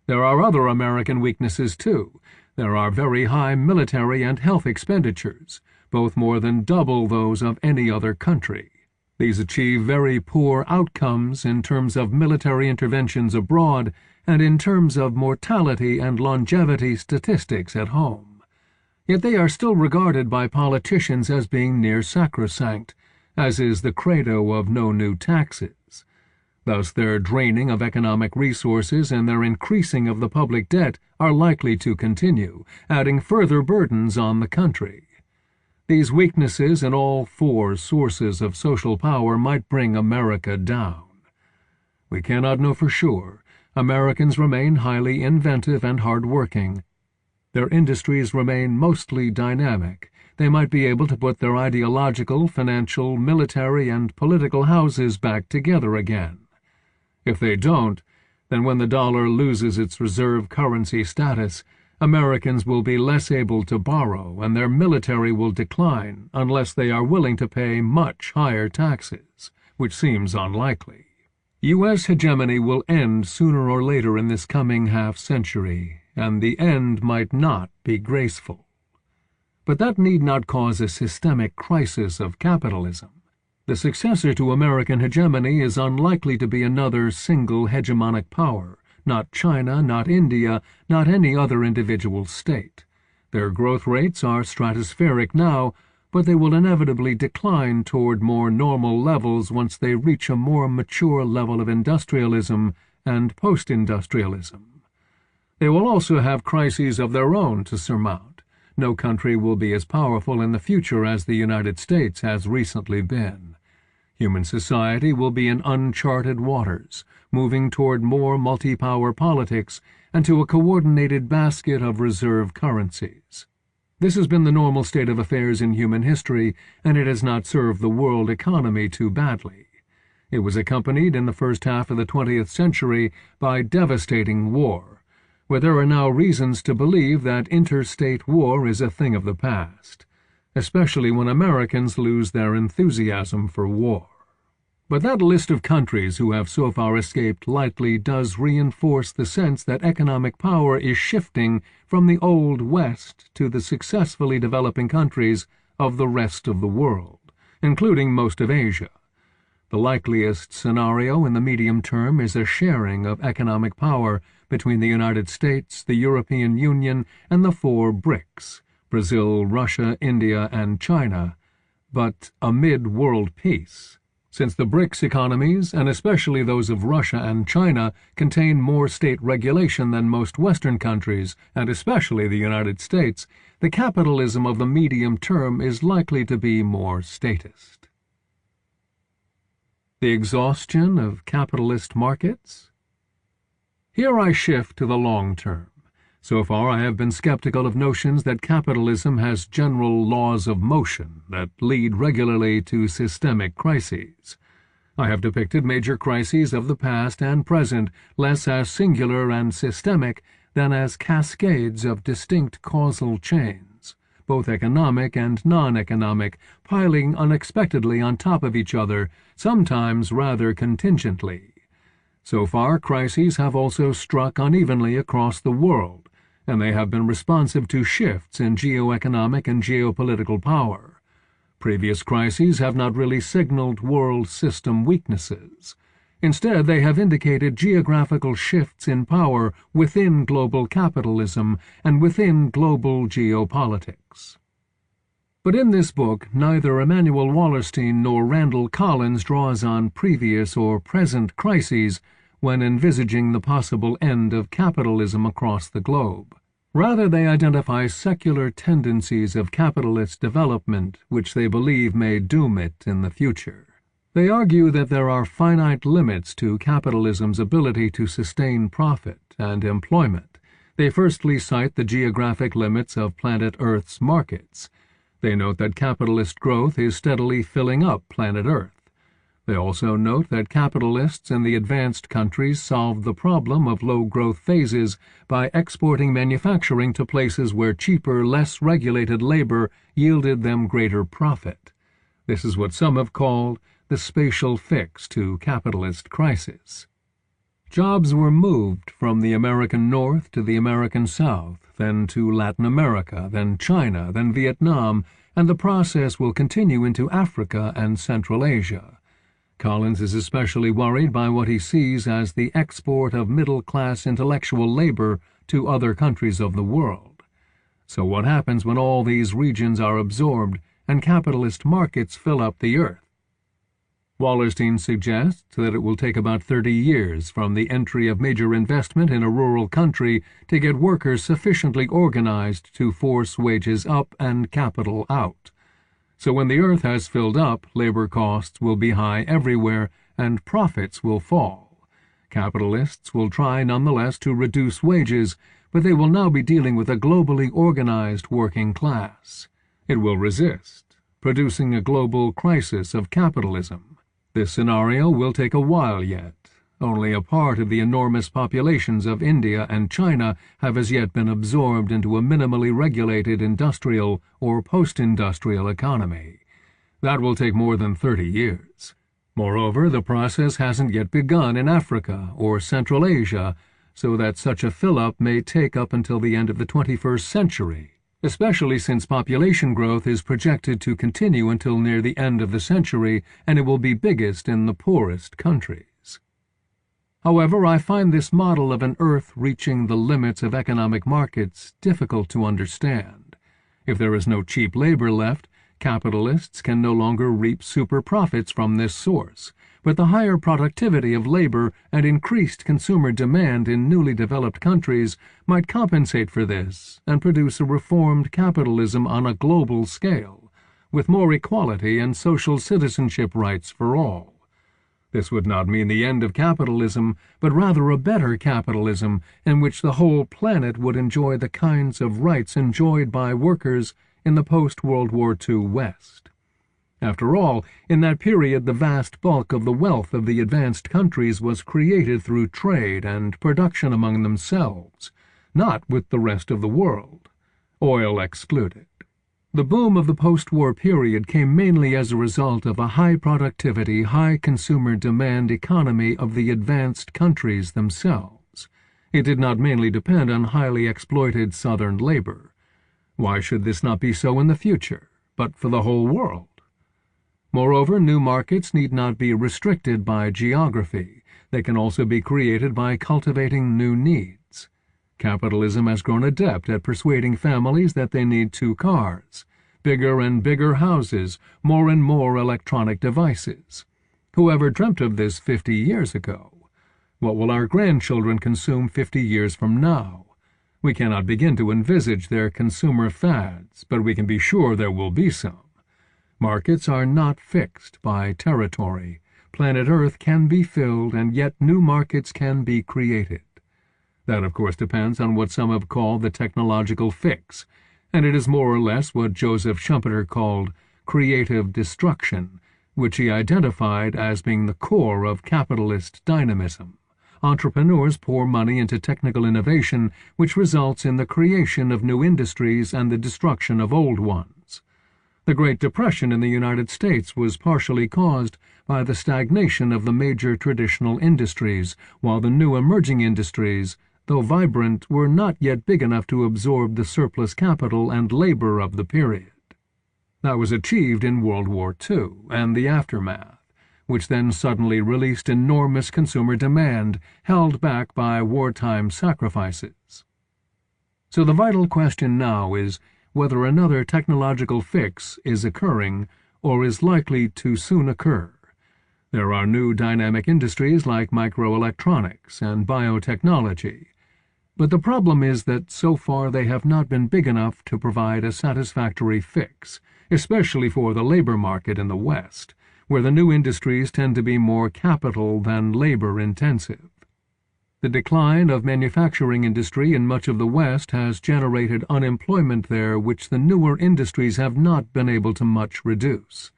There are other American weaknesses, too. There are very high military and health expenditures, both more than double those of any other country. These achieve very poor outcomes in terms of military interventions abroad and in terms of mortality and longevity statistics at home. Yet they are still regarded by politicians as being near sacrosanct, as is the credo of no new taxes. Thus their draining of economic resources and their increasing of the public debt are likely to continue, adding further burdens on the country. These weaknesses in all four sources of social power might bring America down. We cannot know for sure. Americans remain highly inventive and hard-working. Their industries remain mostly dynamic. They might be able to put their ideological, financial, military, and political houses back together again. If they don't, then when the dollar loses its reserve currency status, Americans will be less able to borrow, and their military will decline unless they are willing to pay much higher taxes, which seems unlikely. U.S. hegemony will end sooner or later in this coming half-century, and the end might not be graceful. But that need not cause a systemic crisis of capitalism. The successor to American hegemony is unlikely to be another single hegemonic power, not China, not India, not any other individual state. Their growth rates are stratospheric now, but they will inevitably decline toward more normal levels once they reach a more mature level of industrialism and post-industrialism. They will also have crises of their own to surmount. No country will be as powerful in the future as the United States has recently been. Human society will be in uncharted waters, moving toward more multi-power politics and to a coordinated basket of reserve currencies. This has been the normal state of affairs in human history, and it has not served the world economy too badly. It was accompanied in the first half of the 20th century by devastating war, where there are now reasons to believe that interstate war is a thing of the past, especially when Americans lose their enthusiasm for war. But that list of countries who have so far escaped lightly does reinforce the sense that economic power is shifting from the old West to the successfully developing countries of the rest of the world, including most of Asia. The likeliest scenario in the medium term is a sharing of economic power between the United States, the European Union, and the four BRICS, Brazil, Russia, India, and China, but amid world peace. Since the BRICS economies, and especially those of Russia and China, contain more state regulation than most Western countries, and especially the United States, the capitalism of the medium term is likely to be more statist. The exhaustion of capitalist markets? Here I shift to the long term. So far I have been skeptical of notions that capitalism has general laws of motion that lead regularly to systemic crises. I have depicted major crises of the past and present less as singular and systemic than as cascades of distinct causal chains, both economic and non-economic, piling unexpectedly on top of each other, sometimes rather contingently. So far, crises have also struck unevenly across the world, and they have been responsive to shifts in geoeconomic and geopolitical power. Previous crises have not really signaled world system weaknesses. Instead, they have indicated geographical shifts in power within global capitalism and within global geopolitics. But in this book, neither Emanuel Wallerstein nor Randall Collins draws on previous or present crises when envisaging the possible end of capitalism across the globe. Rather, they identify secular tendencies of capitalist development which they believe may doom it in the future. They argue that there are finite limits to capitalism's ability to sustain profit and employment. They firstly cite the geographic limits of planet Earth's markets. They note that capitalist growth is steadily filling up planet Earth. They also note that capitalists in the advanced countries solved the problem of low-growth phases by exporting manufacturing to places where cheaper, less regulated labor yielded them greater profit. This is what some have called the spatial fix to capitalist crisis. Jobs were moved from the American North to the American South, then to Latin America, then China, then Vietnam, and the process will continue into Africa and Central Asia. Collins is especially worried by what he sees as the export of middle-class intellectual labor to other countries of the world. So what happens when all these regions are absorbed and capitalist markets fill up the earth? Wallerstein suggests that it will take about 30 years from the entry of major investment in a rural country to get workers sufficiently organized to force wages up and capital out. So when the earth has filled up, labor costs will be high everywhere and profits will fall. Capitalists will try nonetheless to reduce wages, but they will now be dealing with a globally organized working class. It will resist, producing a global crisis of capitalism. This scenario will take a while yet. Only a part of the enormous populations of India and China have as yet been absorbed into a minimally regulated industrial or post-industrial economy. That will take more than 30 years. Moreover, the process hasn't yet begun in Africa or Central Asia, so that such a fill-up may take up until the end of the 21st century, especially since population growth is projected to continue until near the end of the century, and it will be biggest in the poorest countries. However, I find this model of an Earth reaching the limits of economic markets difficult to understand. If there is no cheap labor left, capitalists can no longer reap super profits from this source, but the higher productivity of labor and increased consumer demand in newly developed countries might compensate for this and produce a reformed capitalism on a global scale, with more equality and social citizenship rights for all. This would not mean the end of capitalism, but rather a better capitalism in which the whole planet would enjoy the kinds of rights enjoyed by workers in the post-World War II West. After all, in that period the vast bulk of the wealth of the advanced countries was created through trade and production among themselves, not with the rest of the world, oil excluded. The boom of the post-war period came mainly as a result of a high-productivity, high-consumer demand economy of the advanced countries themselves. It did not mainly depend on highly exploited southern labor. Why should this not be so in the future, but for the whole world? Moreover, new markets need not be restricted by geography. They can also be created by cultivating new needs. Capitalism has grown adept at persuading families that they need 2 cars, bigger and bigger houses, more and more electronic devices. Whoever dreamt of this 50 years ago? What will our grandchildren consume 50 years from now? We cannot begin to envisage their consumer fads, but we can be sure there will be some. Markets are not fixed by territory. Planet Earth can be filled, and yet new markets can be created. That, of course, depends on what some have called the technological fix, and it is more or less what Joseph Schumpeter called creative destruction, which he identified as being the core of capitalist dynamism. Entrepreneurs pour money into technical innovation, which results in the creation of new industries and the destruction of old ones. The Great Depression in the United States was partially caused by the stagnation of the major traditional industries, while the new emerging industries, though vibrant, were not yet big enough to absorb the surplus capital and labor of the period. That was achieved in World War II and the aftermath, which then suddenly released enormous consumer demand, held back by wartime sacrifices. So the vital question now is whether another technological fix is occurring or is likely to soon occur. There are new dynamic industries like microelectronics and biotechnology, but the problem is that so far they have not been big enough to provide a satisfactory fix, especially for the labor market in the West, where the new industries tend to be more capital than labor-intensive. The decline of manufacturing industry in much of the West has generated unemployment there which the newer industries have not been able to much reduce.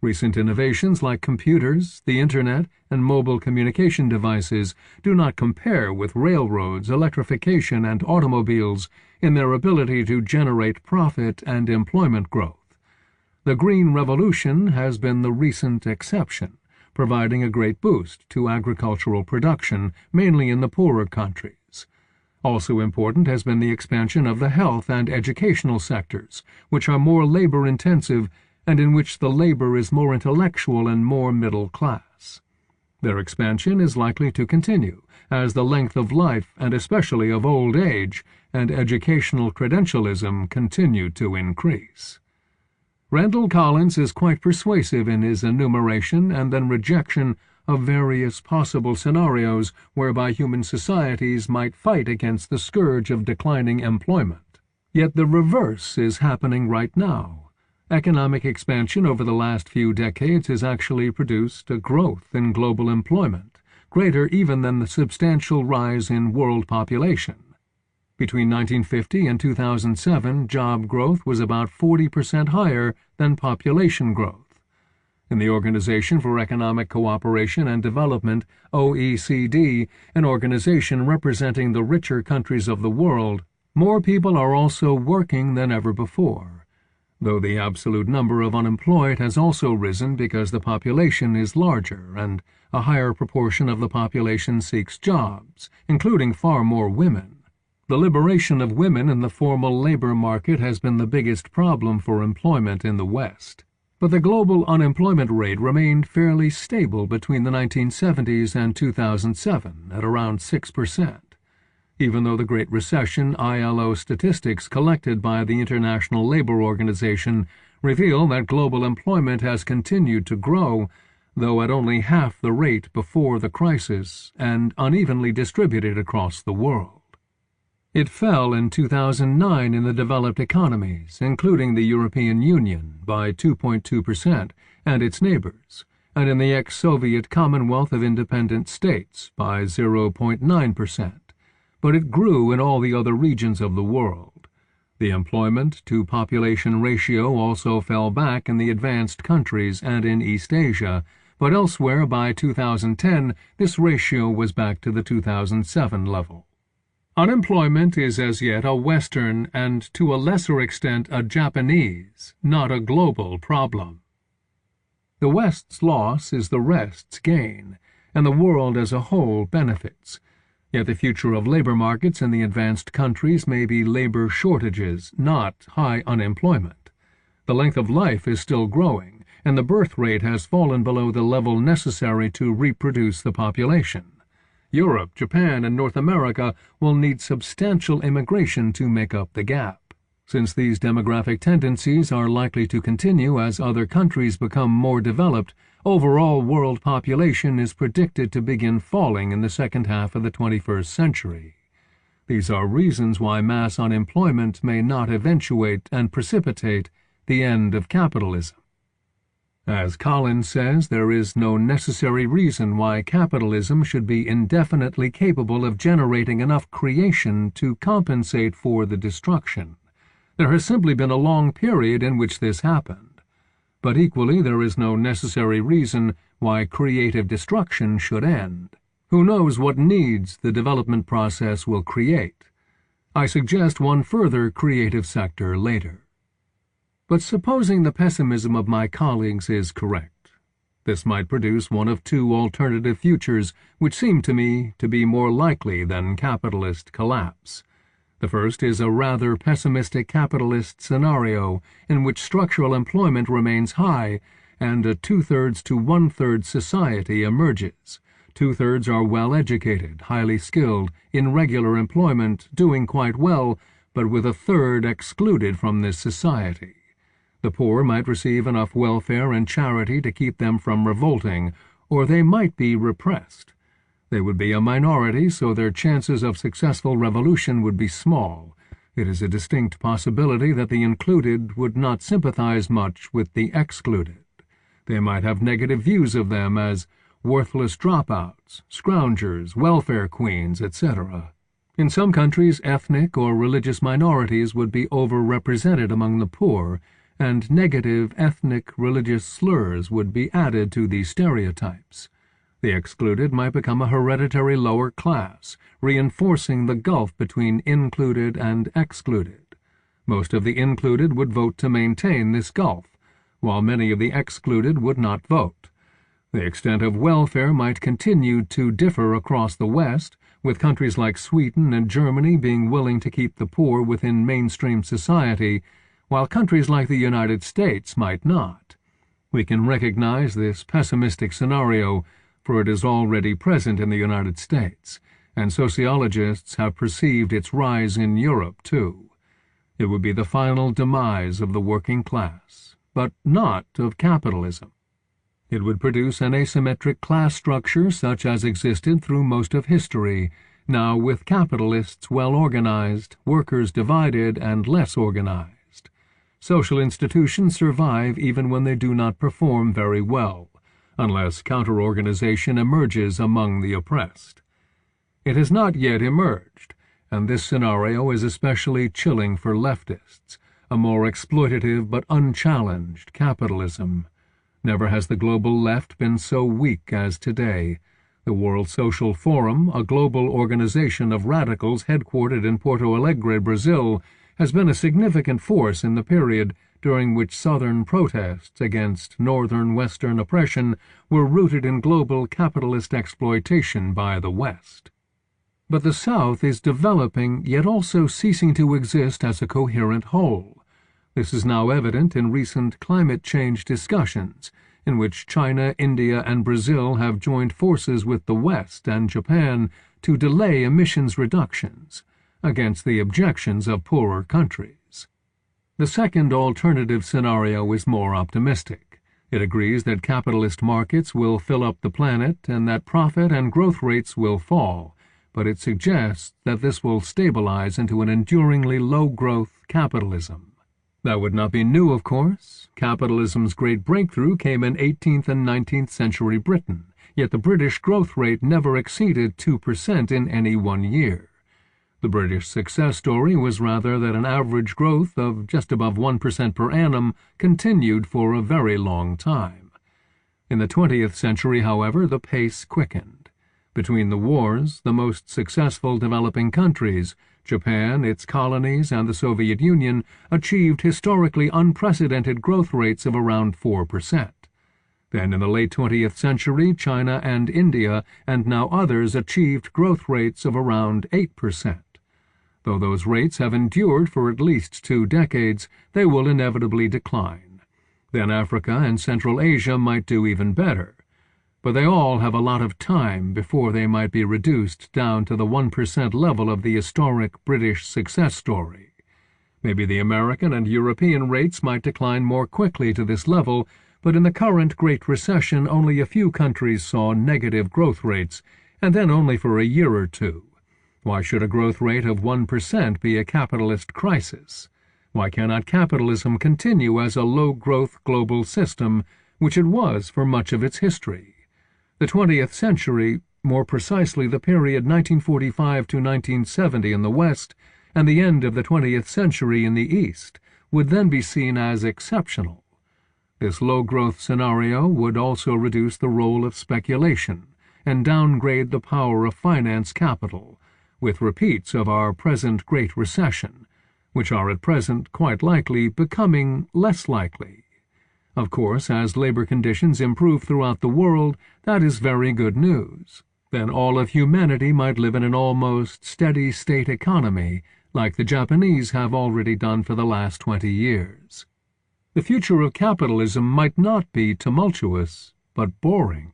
Recent innovations like computers, the Internet, and mobile communication devices do not compare with railroads, electrification, and automobiles in their ability to generate profit and employment growth. The Green Revolution has been the recent exception, providing a great boost to agricultural production, mainly in the poorer countries. Also important has been the expansion of the health and educational sectors, which are more labor-intensive and in which the labor is more intellectual and more middle class. Their expansion is likely to continue, as the length of life, and especially of old age, and educational credentialism continue to increase. Randall Collins is quite persuasive in his enumeration and then rejection of various possible scenarios whereby human societies might fight against the scourge of declining employment. Yet the reverse is happening right now. Economic expansion over the last few decades has actually produced a growth in global employment, greater even than the substantial rise in world population. Between 1950 and 2007, job growth was about 40% higher than population growth. In the Organization for Economic Cooperation and Development, OECD, an organization representing the richer countries of the world, more people are also working than ever before. though the absolute number of unemployed has also risen because the population is larger and a higher proportion of the population seeks jobs, including far more women. The liberation of women in the formal labor market has been the biggest problem for employment in the West. But the global unemployment rate remained fairly stable between the 1970s and 2007 at around 6%. Even though the Great Recession ILO statistics collected by the International Labor Organization reveal that global employment has continued to grow, though at only half the rate before the crisis and unevenly distributed across the world. It fell in 2009 in the developed economies, including the European Union, by 2.2%, and its neighbors, and in the ex-Soviet Commonwealth of Independent States by 0.9%. But it grew in all the other regions of the world. The employment-to-population ratio also fell back in the advanced countries and in East Asia, but elsewhere by 2010 this ratio was back to the 2007 level. Unemployment is as yet a Western and, to a lesser extent, a Japanese, not a global problem. The West's loss is the rest's gain, and the world as a whole benefits. Yet the future of labor markets in the advanced countries may be labor shortages, not high unemployment. The length of life is still growing, and the birth rate has fallen below the level necessary to reproduce the population. Europe, Japan, and North America will need substantial immigration to make up the gap. Since these demographic tendencies are likely to continue as other countries become more developed, overall world population is predicted to begin falling in the second half of the 21st century. These are reasons why mass unemployment may not eventuate and precipitate the end of capitalism. As Collins says, there is no necessary reason why capitalism should be indefinitely capable of generating enough creation to compensate for the destruction. There has simply been a long period in which this happened. But equally, there is no necessary reason why creative destruction should end. Who knows what needs the development process will create? I suggest one further creative sector later. But supposing the pessimism of my colleagues is correct, this might produce one of two alternative futures which seem to me to be more likely than capitalist collapse. The first is a rather pessimistic capitalist scenario in which structural employment remains high and a two-thirds to one-third society emerges. Two-thirds are well-educated, highly skilled, in regular employment, doing quite well, but with a third excluded from this society. The poor might receive enough welfare and charity to keep them from revolting, or they might be repressed. They would be a minority, so their chances of successful revolution would be small. It is a distinct possibility that the included would not sympathize much with the excluded. They might have negative views of them as worthless dropouts, scroungers, welfare queens, etc. In some countries, ethnic or religious minorities would be overrepresented among the poor, and negative ethnic religious slurs would be added to these stereotypes. The excluded might become a hereditary lower class, reinforcing the gulf between included and excluded. Most of the included would vote to maintain this gulf, while many of the excluded would not vote. The extent of welfare might continue to differ across the West, with countries like Sweden and Germany being willing to keep the poor within mainstream society, while countries like the United States might not. We can recognize this pessimistic scenario, for it is already present in the United States, and sociologists have perceived its rise in Europe too. It would be the final demise of the working class, but not of capitalism. It would produce an asymmetric class structure such as existed through most of history, now with capitalists well organized, workers divided and less organized. Social institutions survive even when they do not perform very well, unless counter-organization emerges among the oppressed. It has not yet emerged, and this scenario is especially chilling for leftists, a more exploitative but unchallenged capitalism. Never has the global left been so weak as today. The World Social Forum, a global organization of radicals headquartered in Porto Alegre, Brazil, has been a significant force in the period during which Southern protests against Northern Western oppression were rooted in global capitalist exploitation by the West. But the South is developing, yet also ceasing to exist as a coherent whole. This is now evident in recent climate change discussions, in which China, India, and Brazil have joined forces with the West and Japan to delay emissions reductions, against the objections of poorer countries. The second alternative scenario is more optimistic. It agrees that capitalist markets will fill up the planet and that profit and growth rates will fall, but it suggests that this will stabilize into an enduringly low-growth capitalism. That would not be new, of course. Capitalism's great breakthrough came in 18th and 19th century Britain, yet the British growth rate never exceeded 2% in any one year. The British success story was rather that an average growth of just above 1% per annum continued for a very long time. In the 20th century, however, the pace quickened. Between the wars, the most successful developing countries, Japan, its colonies, and the Soviet Union, achieved historically unprecedented growth rates of around 4%. Then in the late 20th century, China and India, and now others, achieved growth rates of around 8%. Though those rates have endured for at least 2 decades, they will inevitably decline. Then Africa and Central Asia might do even better. But they all have a lot of time before they might be reduced down to the 1% level of the historic British success story. Maybe the American and European rates might decline more quickly to this level, but in the current Great Recession only a few countries saw negative growth rates, and then only for a year or two. Why should a growth rate of 1% be a capitalist crisis? Why cannot capitalism continue as a low-growth global system, which it was for much of its history? The 20th century, more precisely the period 1945 to 1970 in the West, and the end of the 20th century in the East, would then be seen as exceptional. This low-growth scenario would also reduce the role of speculation and downgrade the power of finance capital, with repeats of our present Great Recession, which are at present quite likely becoming less likely. Of course, as labor conditions improve throughout the world, that is very good news. Then all of humanity might live in an almost steady-state economy, like the Japanese have already done for the last 20 years. The future of capitalism might not be tumultuous, but boring.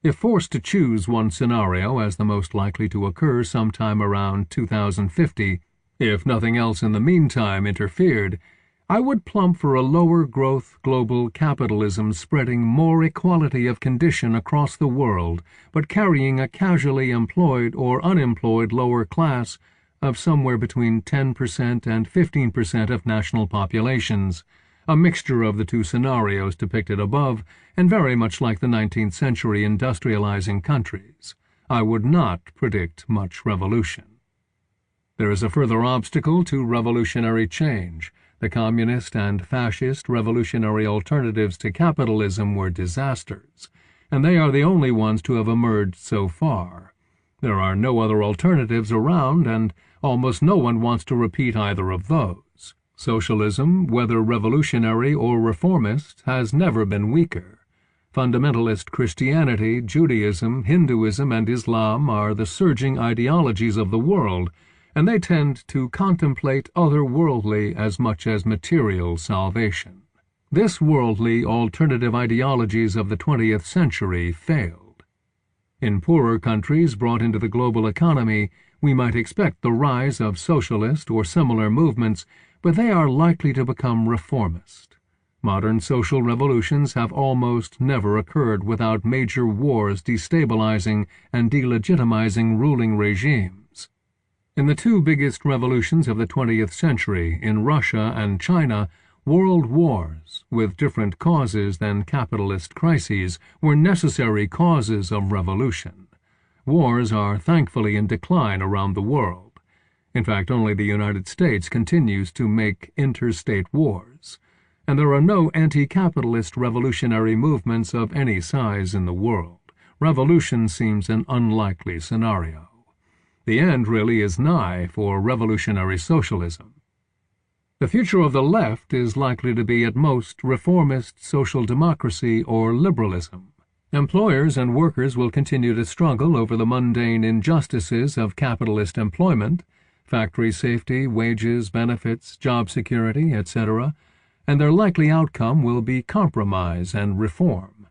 If forced to choose one scenario as the most likely to occur sometime around 2050, if nothing else in the meantime interfered, I would plump for a lower-growth global capitalism spreading more equality of condition across the world, but carrying a casually employed or unemployed lower class of somewhere between 10% and 15% of national populations, a mixture of the two scenarios depicted above, and very much like the 19th century industrializing countries. I would not predict much revolution. There is a further obstacle to revolutionary change. The communist and fascist revolutionary alternatives to capitalism were disasters, and they are the only ones to have emerged so far. There are no other alternatives around, and almost no one wants to repeat either of those. Socialism, whether revolutionary or reformist, has never been weaker. Fundamentalist Christianity, Judaism, Hinduism, and Islam are the surging ideologies of the world, and they tend to contemplate otherworldly as much as material salvation. This worldly alternative ideologies of the 20th century failed. In poorer countries brought into the global economy, we might expect the rise of socialist or similar movements, but they are likely to become reformist. Modern social revolutions have almost never occurred without major wars destabilizing and delegitimizing ruling regimes. In the two biggest revolutions of the 20th century, in Russia and China, world wars, with different causes than capitalist crises, were necessary causes of revolution. Wars are thankfully in decline around the world. In fact, only the United States continues to make interstate wars, and there are no anti-capitalist revolutionary movements of any size in the world. Revolution seems an unlikely scenario. The end really is nigh for revolutionary socialism. The future of the left is likely to be at most reformist social democracy or liberalism. Employers and workers will continue to struggle over the mundane injustices of capitalist employment, factory safety, wages, benefits, job security, etc., and their likely outcome will be compromise and reform.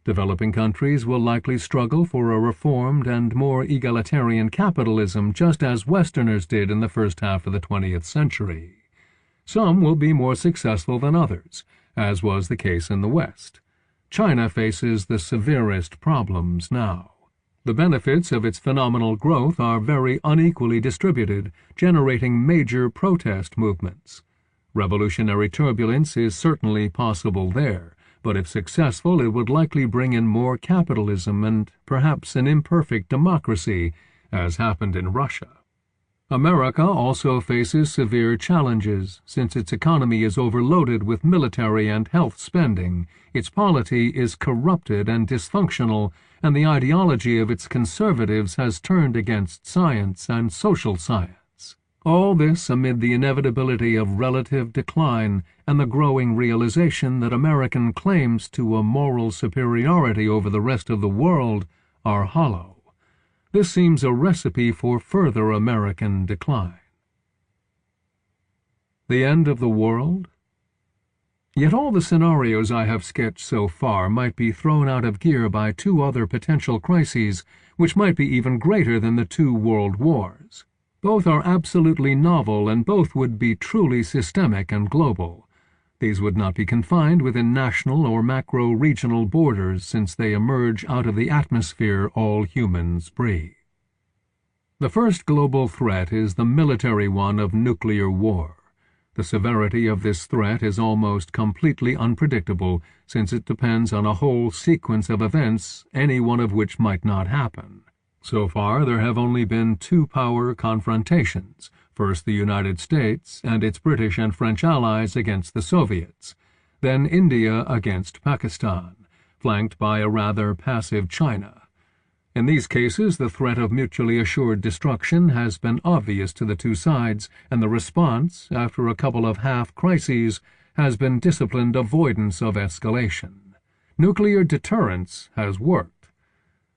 Developing countries will likely struggle for a reformed and more egalitarian capitalism just as Westerners did in the first half of the 20th century. Some will be more successful than others, as was the case in the West. China faces the severest problems now. The benefits of its phenomenal growth are very unequally distributed, generating major protest movements. Revolutionary turbulence is certainly possible there, but if successful, it would likely bring in more capitalism and perhaps an imperfect democracy, as happened in Russia. America also faces severe challenges, since its economy is overloaded with military and health spending, its polity is corrupted and dysfunctional, and the ideology of its conservatives has turned against science and social science. All this amid the inevitability of relative decline and the growing realization that American claims to a moral superiority over the rest of the world are hollow. This seems a recipe for further American decline. The end of the world? Yet all the scenarios I have sketched so far might be thrown out of gear by two other potential crises, which might be even greater than the two world wars. Both are absolutely novel, and both would be truly systemic and global. These would not be confined within national or macro-regional borders, since they emerge out of the atmosphere all humans breathe. The first global threat is the military one of nuclear war. The severity of this threat is almost completely unpredictable, since it depends on a whole sequence of events, any one of which might not happen. So far, there have only been two power confrontations, first the United States and its British and French allies against the Soviets, then India against Pakistan, flanked by a rather passive China. In these cases, the threat of mutually assured destruction has been obvious to the two sides, and the response, after a couple of half-crises, has been disciplined avoidance of escalation. Nuclear deterrence has worked.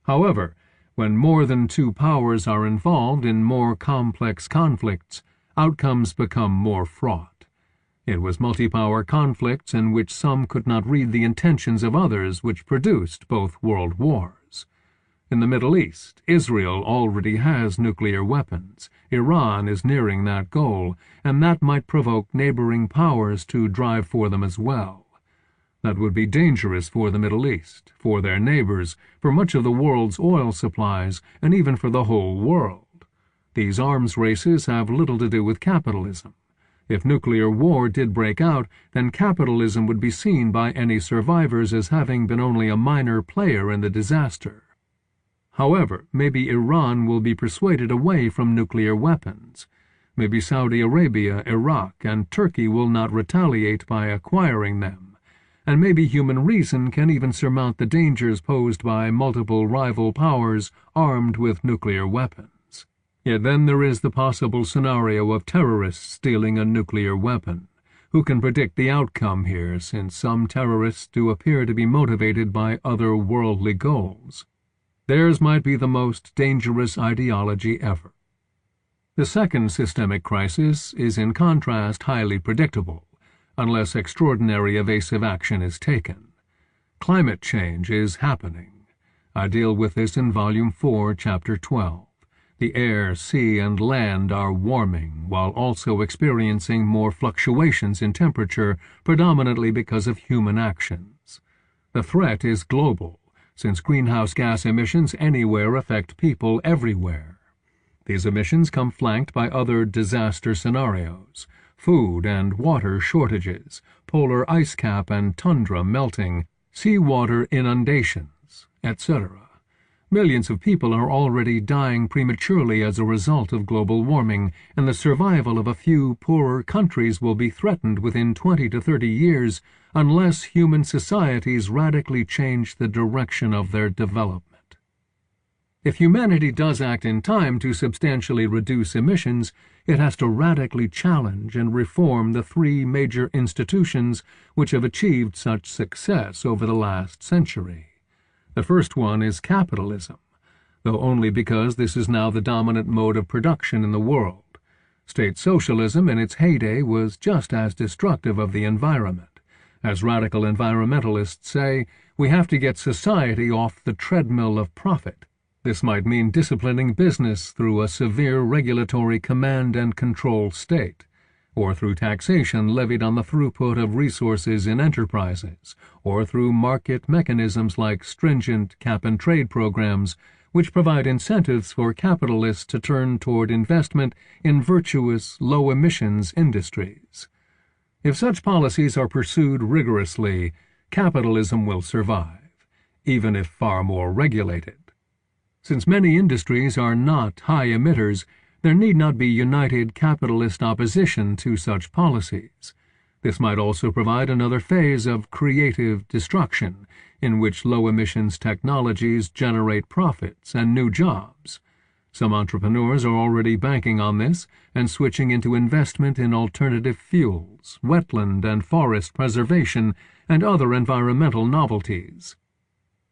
However, when more than two powers are involved in more complex conflicts, outcomes become more fraught. It was multi-power conflicts in which some could not read the intentions of others which produced both world wars. In the Middle East, Israel already has nuclear weapons. Iran is nearing that goal, and that might provoke neighboring powers to drive for them as well. That would be dangerous for the Middle East, for their neighbors, for much of the world's oil supplies, and even for the whole world. These arms races have little to do with capitalism. If nuclear war did break out, then capitalism would be seen by any survivors as having been only a minor player in the disaster. However, maybe Iran will be persuaded away from nuclear weapons. Maybe Saudi Arabia, Iraq, and Turkey will not retaliate by acquiring them. And maybe human reason can even surmount the dangers posed by multiple rival powers armed with nuclear weapons. Yet then there is the possible scenario of terrorists stealing a nuclear weapon. Who can predict the outcome here, since some terrorists do appear to be motivated by other worldly goals? Theirs might be the most dangerous ideology ever. The second systemic crisis is in contrast highly predictable, unless extraordinary evasive action is taken. Climate change is happening. I deal with this in Volume 4, Chapter 12. The air, sea, and land are warming, while also experiencing more fluctuations in temperature, predominantly because of human actions. The threat is global, since greenhouse gas emissions anywhere affect people everywhere. These emissions come flanked by other disaster scenarios: food and water shortages, polar ice cap and tundra melting, seawater inundations, etc. Millions of people are already dying prematurely as a result of global warming, and the survival of a few poorer countries will be threatened within 20 to 30 years unless human societies radically change the direction of their development. If humanity does act in time to substantially reduce emissions, it has to radically challenge and reform the three major institutions which have achieved such success over the last century. The first one is capitalism, though only because this is now the dominant mode of production in the world. State socialism in its heyday was just as destructive of the environment. As radical environmentalists say, we have to get society off the treadmill of profit. This might mean disciplining business through a severe regulatory command and control state, or through taxation levied on the throughput of resources in enterprises, or through market mechanisms like stringent cap-and-trade programs, which provide incentives for capitalists to turn toward investment in virtuous, low-emissions industries. If such policies are pursued rigorously, capitalism will survive, even if far more regulated. Since many industries are not high emitters, there need not be united capitalist opposition to such policies. This might also provide another phase of creative destruction, in which low-emissions technologies generate profits and new jobs. Some entrepreneurs are already banking on this and switching into investment in alternative fuels, wetland and forest preservation, and other environmental novelties.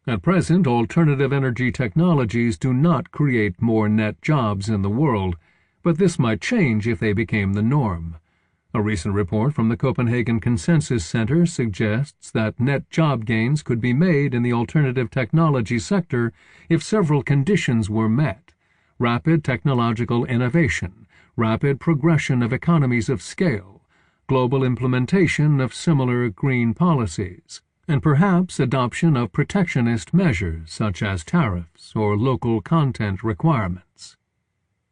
At present, alternative energy technologies do not create more net jobs in the world, but this might change if they became the norm. A recent report from the Copenhagen Consensus Center suggests that net job gains could be made in the alternative technology sector if several conditions were met: rapid technological innovation, rapid progression of economies of scale, global implementation of similar green policies, and perhaps adoption of protectionist measures such as tariffs or local content requirements.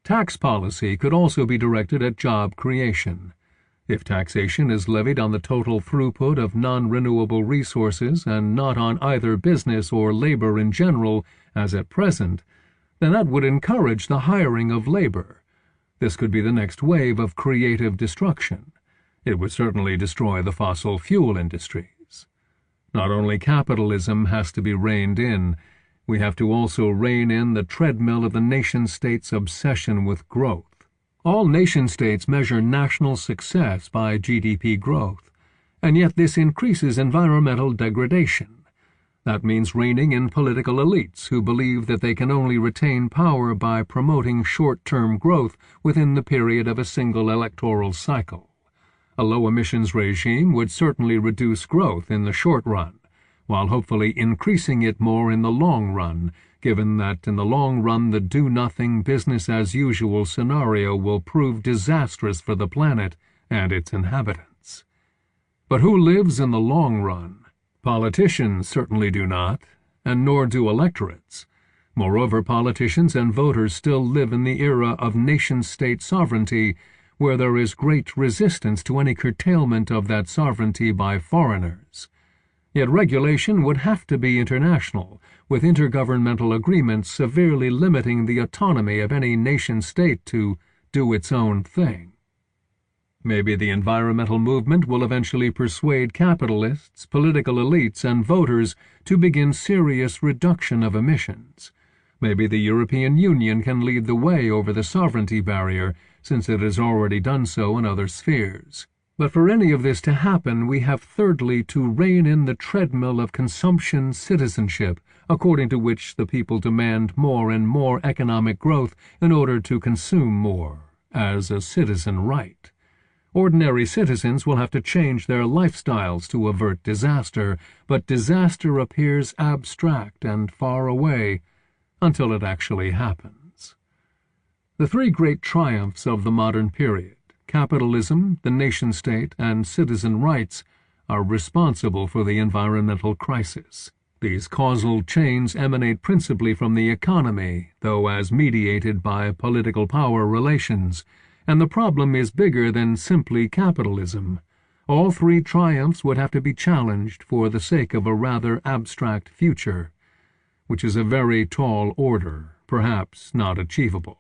Tax policy could also be directed at job creation. If taxation is levied on the total throughput of non-renewable resources and not on either business or labor in general, as at present, then that would encourage the hiring of labor. This could be the next wave of creative destruction. It would certainly destroy the fossil fuel industries. Not only capitalism has to be reined in, we have to also rein in the treadmill of the nation-state's obsession with growth. All nation-states measure national success by GDP growth, and yet this increases environmental degradation. That means reining in political elites who believe that they can only retain power by promoting short-term growth within the period of a single electoral cycle. A low-emissions regime would certainly reduce growth in the short run, while hopefully increasing it more in the long run, given that in the long run the do-nothing, business-as-usual scenario will prove disastrous for the planet and its inhabitants. But who lives in the long run? Politicians certainly do not, and nor do electorates. Moreover, politicians and voters still live in the era of nation-state sovereignty, where there is great resistance to any curtailment of that sovereignty by foreigners. Yet regulation would have to be international, with intergovernmental agreements severely limiting the autonomy of any nation-state to do its own thing. Maybe the environmental movement will eventually persuade capitalists, political elites, and voters to begin serious reduction of emissions. Maybe the European Union can lead the way over the sovereignty barrier, since it has already done so in other spheres. But for any of this to happen, we have thirdly to rein in the treadmill of consumption citizenship, according to which the people demand more and more economic growth in order to consume more, as a citizen right. Ordinary citizens will have to change their lifestyles to avert disaster, but disaster appears abstract and far away until it actually happens. The three great triumphs of the modern period, capitalism, the nation-state, and citizen rights, are responsible for the environmental crisis. These causal chains emanate principally from the economy, though as mediated by political power relations, and the problem is bigger than simply capitalism. All three triumphs would have to be challenged for the sake of a rather abstract future, which is a very tall order, perhaps not achievable.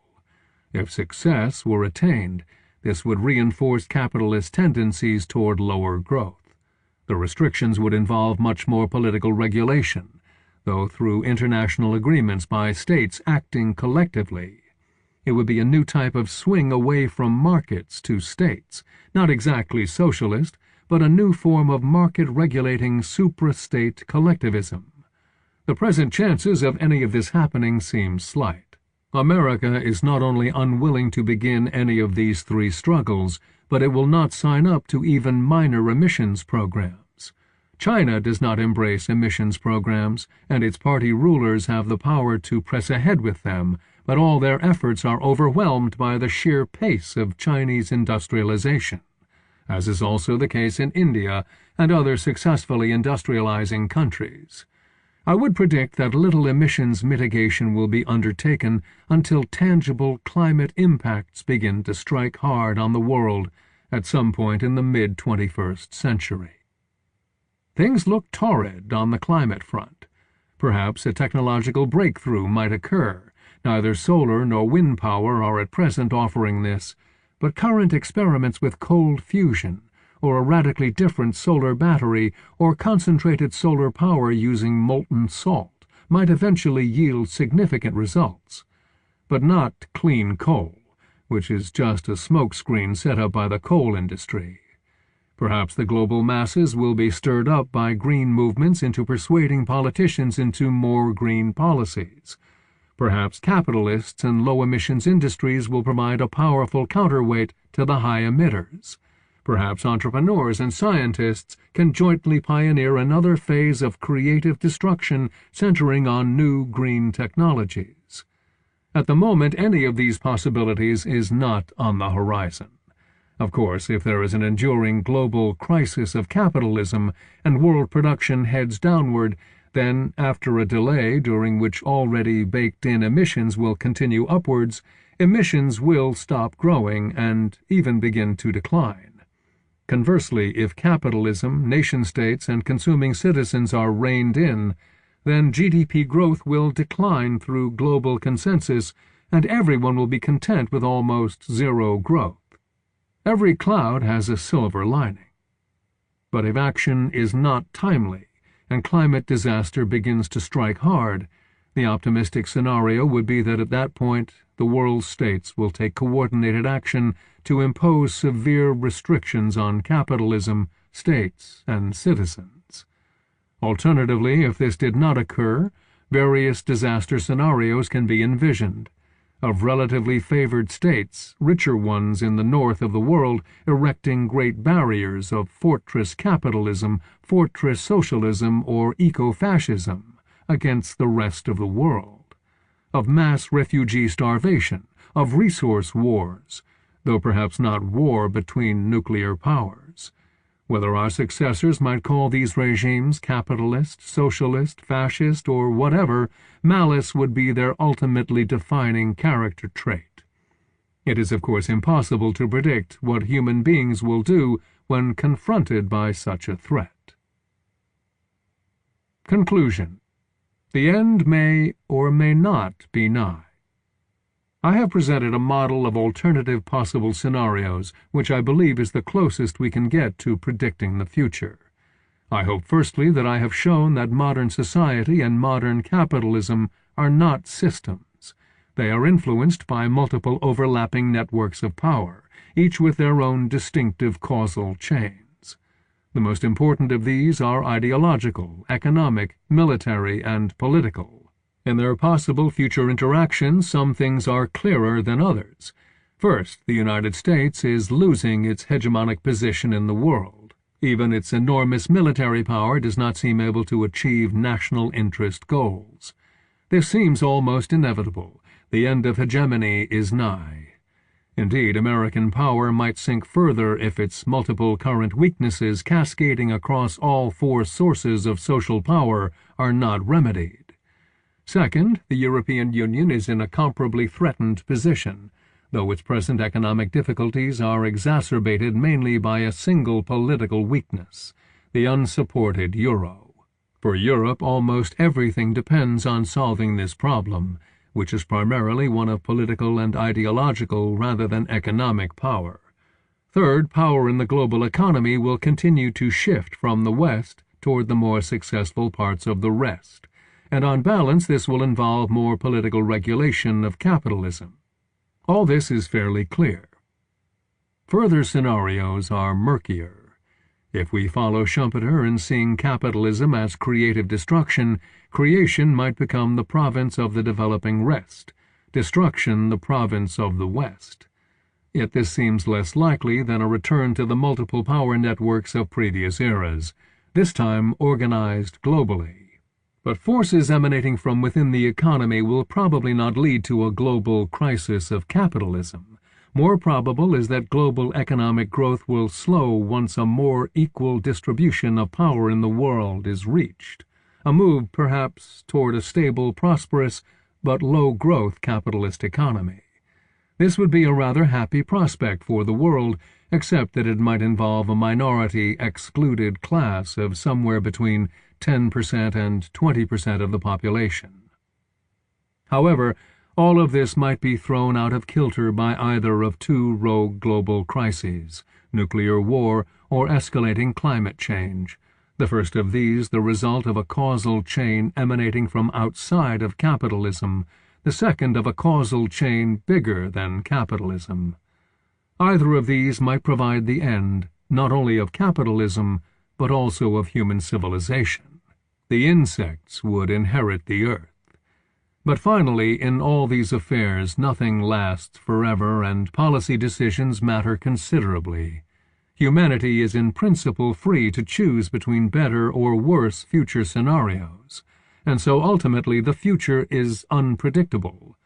If success were attained, this would reinforce capitalist tendencies toward lower growth. The restrictions would involve much more political regulation. though through international agreements by states acting collectively. It would be a new type of swing away from markets to states, not exactly socialist, but a new form of market-regulating supra-state collectivism. The present chances of any of this happening seem slight. America is not only unwilling to begin any of these three struggles, but it will not sign up to even minor emissions programs. China does not embrace emissions programs, and its party rulers have the power to press ahead with them, but all their efforts are overwhelmed by the sheer pace of Chinese industrialization, as is also the case in India and other successfully industrializing countries. I would predict that little emissions mitigation will be undertaken until tangible climate impacts begin to strike hard on the world at some point in the mid-21st century. Things look torrid on the climate front. Perhaps a technological breakthrough might occur. Neither solar nor wind power are at present offering this, but current experiments with cold fusion, or a radically different solar battery, or concentrated solar power using molten salt might eventually yield significant results. But not clean coal, which is just a smokescreen set up by the coal industry. Perhaps the global masses will be stirred up by green movements into persuading politicians into more green policies. Perhaps capitalists and low-emissions industries will provide a powerful counterweight to the high emitters. Perhaps entrepreneurs and scientists can jointly pioneer another phase of creative destruction centering on new green technologies. At the moment, any of these possibilities is not on the horizon. Of course, if there is an enduring global crisis of capitalism and world production heads downward, then, after a delay during which already baked-in emissions will continue upwards, emissions will stop growing and even begin to decline. Conversely, if capitalism, nation-states, and consuming citizens are reined in, then GDP growth will decline through global consensus, and everyone will be content with almost zero growth. Every cloud has a silver lining. But if action is not timely, and climate disaster begins to strike hard, the optimistic scenario would be that at that point the world's states will take coordinated action to impose severe restrictions on capitalism, states, and citizens. Alternatively, if this did not occur, various disaster scenarios can be envisioned. Of relatively favored states, richer ones in the north of the world, erecting great barriers of fortress capitalism, fortress socialism, or eco-fascism against the rest of the world. Of mass refugee starvation, of resource wars, though perhaps not war between nuclear powers. Whether our successors might call these regimes capitalist, socialist, fascist, or whatever, malice would be their ultimately defining character trait. It is, of course, impossible to predict what human beings will do when confronted by such a threat. Conclusion. The end may or may not be nigh. I have presented a model of alternative possible scenarios, which I believe is the closest we can get to predicting the future. I hope firstly that I have shown that modern society and modern capitalism are not systems. They are influenced by multiple overlapping networks of power, each with their own distinctive causal chains. The most important of these are ideological, economic, military, and political. In their possible future interactions, some things are clearer than others. First, the United States is losing its hegemonic position in the world. Even its enormous military power does not seem able to achieve national interest goals. This seems almost inevitable. The end of hegemony is nigh. Indeed, American power might sink further if its multiple current weaknesses cascading across all four sources of social power are not remedied. Second, the European Union is in a comparably threatened position, though its present economic difficulties are exacerbated mainly by a single political weakness, the unsupported euro. For Europe, almost everything depends on solving this problem, which is primarily one of political and ideological rather than economic power. Third, power in the global economy will continue to shift from the West toward the more successful parts of the rest, and on balance this will involve more political regulation of capitalism. All this is fairly clear. Further scenarios are murkier. If we follow Schumpeter in seeing capitalism as creative destruction, creation might become the province of the developing Rest, destruction the province of the West. Yet this seems less likely than a return to the multiple power networks of previous eras, this time organized globally. But forces emanating from within the economy will probably not lead to a global crisis of capitalism. More probable is that global economic growth will slow once a more equal distribution of power in the world is reached, a move perhaps toward a stable, prosperous, but low-growth capitalist economy. This would be a rather happy prospect for the world, except that it might involve a minority excluded class of somewhere between 10% and 20% of the population. However, all of this might be thrown out of kilter by either of two rogue global crises, nuclear war or escalating climate change. The first of these the result of a causal chain emanating from outside of capitalism, the second of a causal chain bigger than capitalism. Either of these might provide the end, not only of capitalism, but also of human civilization. The insects would inherit the earth. But finally, in all these affairs, nothing lasts forever, and policy decisions matter considerably. Humanity is in principle free to choose between better or worse future scenarios, and so ultimately the future is unpredictable.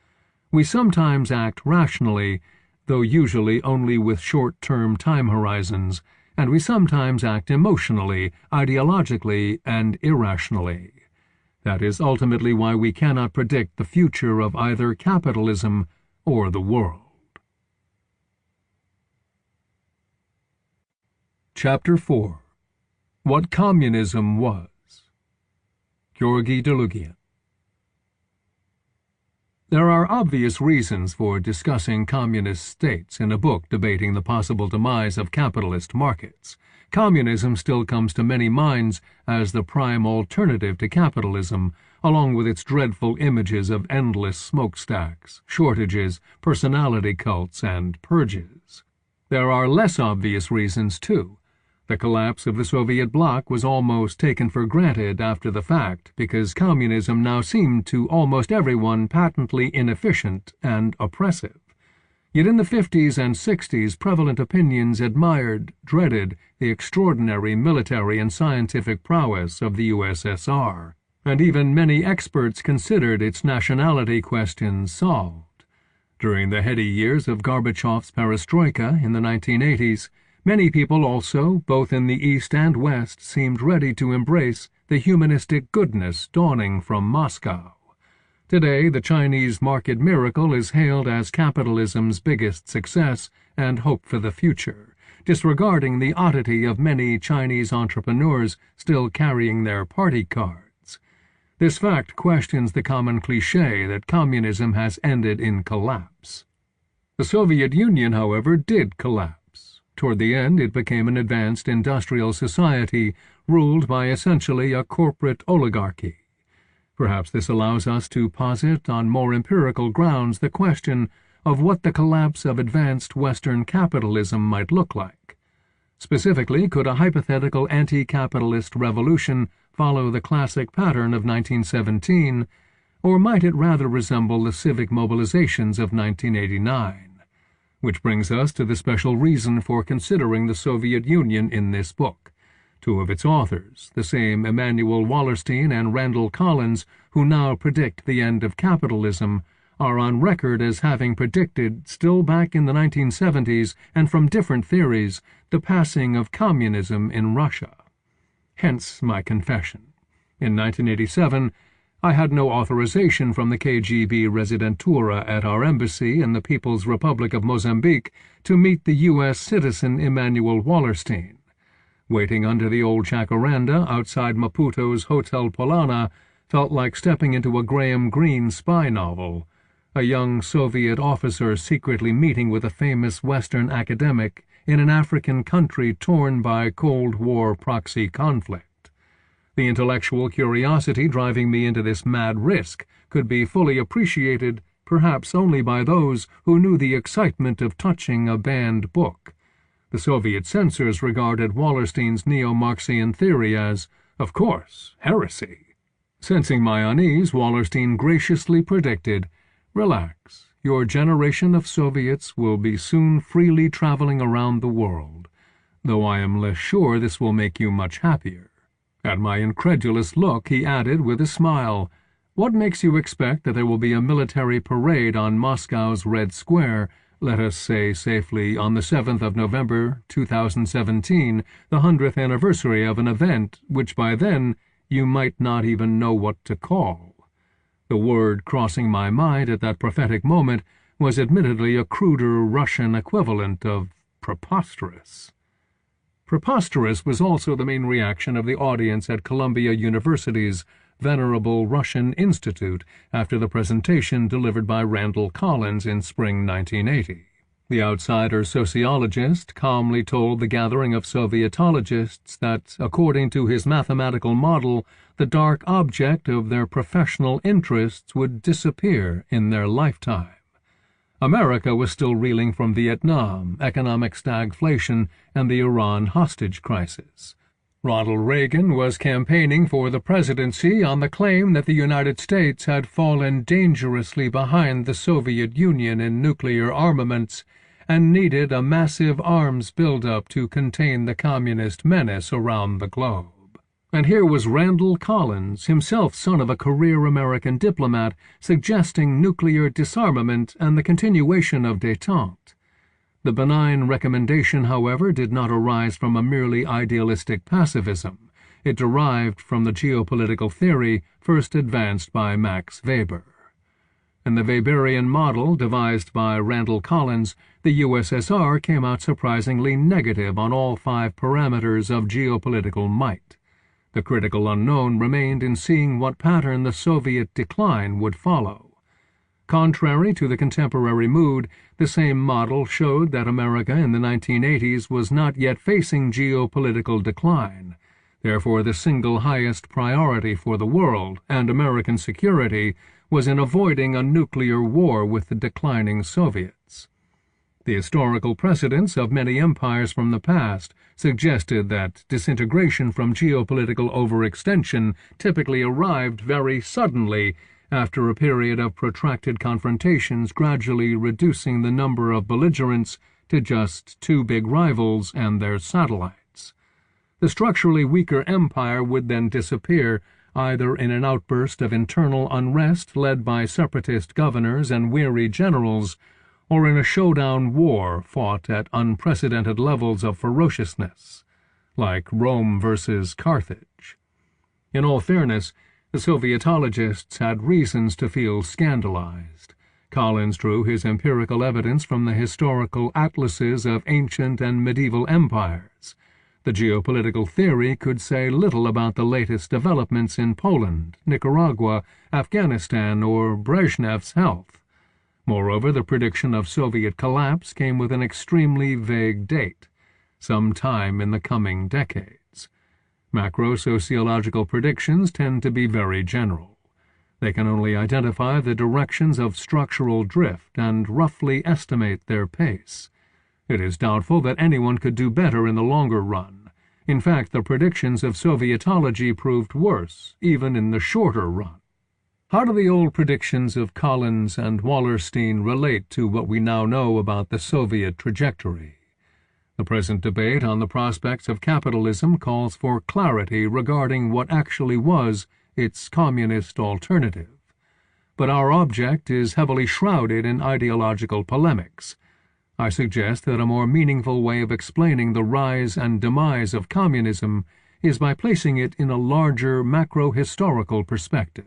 We sometimes act rationally, though usually only with short-term time horizons, and we sometimes act emotionally, ideologically, and irrationally. That is ultimately why we cannot predict the future of either capitalism or the world. Chapter 4. What Communism Was. Georgi Derleugian. There are obvious reasons for discussing communist states in a book debating the possible demise of capitalist markets. Communism still comes to many minds as the prime alternative to capitalism, along with its dreadful images of endless smokestacks, shortages, personality cults, and purges. There are less obvious reasons, too. The collapse of the Soviet bloc was almost taken for granted after the fact because communism now seemed to almost everyone patently inefficient and oppressive. Yet in the 50s and 60s, prevalent opinions admired, dreaded the extraordinary military and scientific prowess of the USSR, and even many experts considered its nationality question solved. During the heady years of Gorbachev's perestroika in the 1980s, many people also, both in the East and West, seemed ready to embrace the humanistic goodness dawning from Moscow. Today, the Chinese market miracle is hailed as capitalism's biggest success and hope for the future, disregarding the oddity of many Chinese entrepreneurs still carrying their party cards. This fact questions the common cliché that communism has ended in collapse. The Soviet Union, however, did collapse. Toward the end, it became an advanced industrial society ruled by essentially a corporate oligarchy. Perhaps this allows us to posit on more empirical grounds the question of what the collapse of advanced Western capitalism might look like. Specifically, could a hypothetical anti-capitalist revolution follow the classic pattern of 1917, or might it rather resemble the civic mobilizations of 1989? Which brings us to the special reason for considering the Soviet Union in this book. Two of its authors, the same Emanuel Wallerstein and Randall Collins, who now predict the end of capitalism, are on record as having predicted, still back in the 1970s and from different theories, the passing of communism in Russia. Hence my confession. In 1987, I had no authorization from the KGB Residentura at our embassy in the People's Republic of Mozambique to meet the U.S. citizen Emanuel Wallerstein. Waiting under the old jacaranda outside Maputo's Hotel Polana felt like stepping into a Graham Greene spy novel, a young Soviet officer secretly meeting with a famous Western academic in an African country torn by Cold War proxy conflict. The intellectual curiosity driving me into this mad risk could be fully appreciated perhaps only by those who knew the excitement of touching a banned book. The Soviet censors regarded Wallerstein's neo-Marxian theory as, of course, heresy. Sensing my unease, Wallerstein graciously predicted, "Relax, your generation of Soviets will be soon freely traveling around the world, though I am less sure this will make you much happier." At my incredulous look, he added with a smile, "What makes you expect that there will be a military parade on Moscow's Red Square, let us say safely on the 7th of November, 2017, the 100th anniversary of an event which by then you might not even know what to call?" The word crossing my mind at that prophetic moment was admittedly a cruder Russian equivalent of preposterous. Preposterous was also the main reaction of the audience at Columbia University's Venerable Russian Institute after the presentation delivered by Randall Collins in spring 1980. The outsider sociologist calmly told the gathering of Sovietologists that, according to his mathematical model, the dark object of their professional interests would disappear in their lifetime. America was still reeling from Vietnam, economic stagflation, and the Iran hostage crisis. Ronald Reagan was campaigning for the presidency on the claim that the United States had fallen dangerously behind the Soviet Union in nuclear armaments and needed a massive arms buildup to contain the communist menace around the globe. And here was Randall Collins, himself son of a career American diplomat, suggesting nuclear disarmament and the continuation of détente. The benign recommendation, however, did not arise from a merely idealistic pacifism. It derived from the geopolitical theory first advanced by Max Weber. In the Weberian model devised by Randall Collins, the USSR came out surprisingly negative on all 5 parameters of geopolitical might. The critical unknown remained in seeing what pattern the Soviet decline would follow. Contrary to the contemporary mood, the same model showed that America in the 1980s was not yet facing geopolitical decline. Therefore, the single highest priority for the world and American security was in avoiding a nuclear war with the declining Soviets. The historical precedents of many empires from the past suggested that disintegration from geopolitical overextension typically arrived very suddenly after a period of protracted confrontations, gradually reducing the number of belligerents to just 2 big rivals and their satellites. The structurally weaker empire would then disappear, either in an outburst of internal unrest led by separatist governors and weary generals, or in a showdown war fought at unprecedented levels of ferociousness, like Rome versus Carthage. In all fairness, the Sovietologists had reasons to feel scandalized. Collins drew his empirical evidence from the historical atlases of ancient and medieval empires. The geopolitical theory could say little about the latest developments in Poland, Nicaragua, Afghanistan, or Brezhnev's health. Moreover, the prediction of Soviet collapse came with an extremely vague date, some time in the coming decades. Macro-sociological predictions tend to be very general. They can only identify the directions of structural drift and roughly estimate their pace. It is doubtful that anyone could do better in the longer run. In fact, the predictions of Sovietology proved worse, even in the shorter run. How do the old predictions of Collins and Wallerstein relate to what we now know about the Soviet trajectory? The present debate on the prospects of capitalism calls for clarity regarding what actually was its communist alternative. But our object is heavily shrouded in ideological polemics. I suggest that a more meaningful way of explaining the rise and demise of communism is by placing it in a larger macro-historical perspective.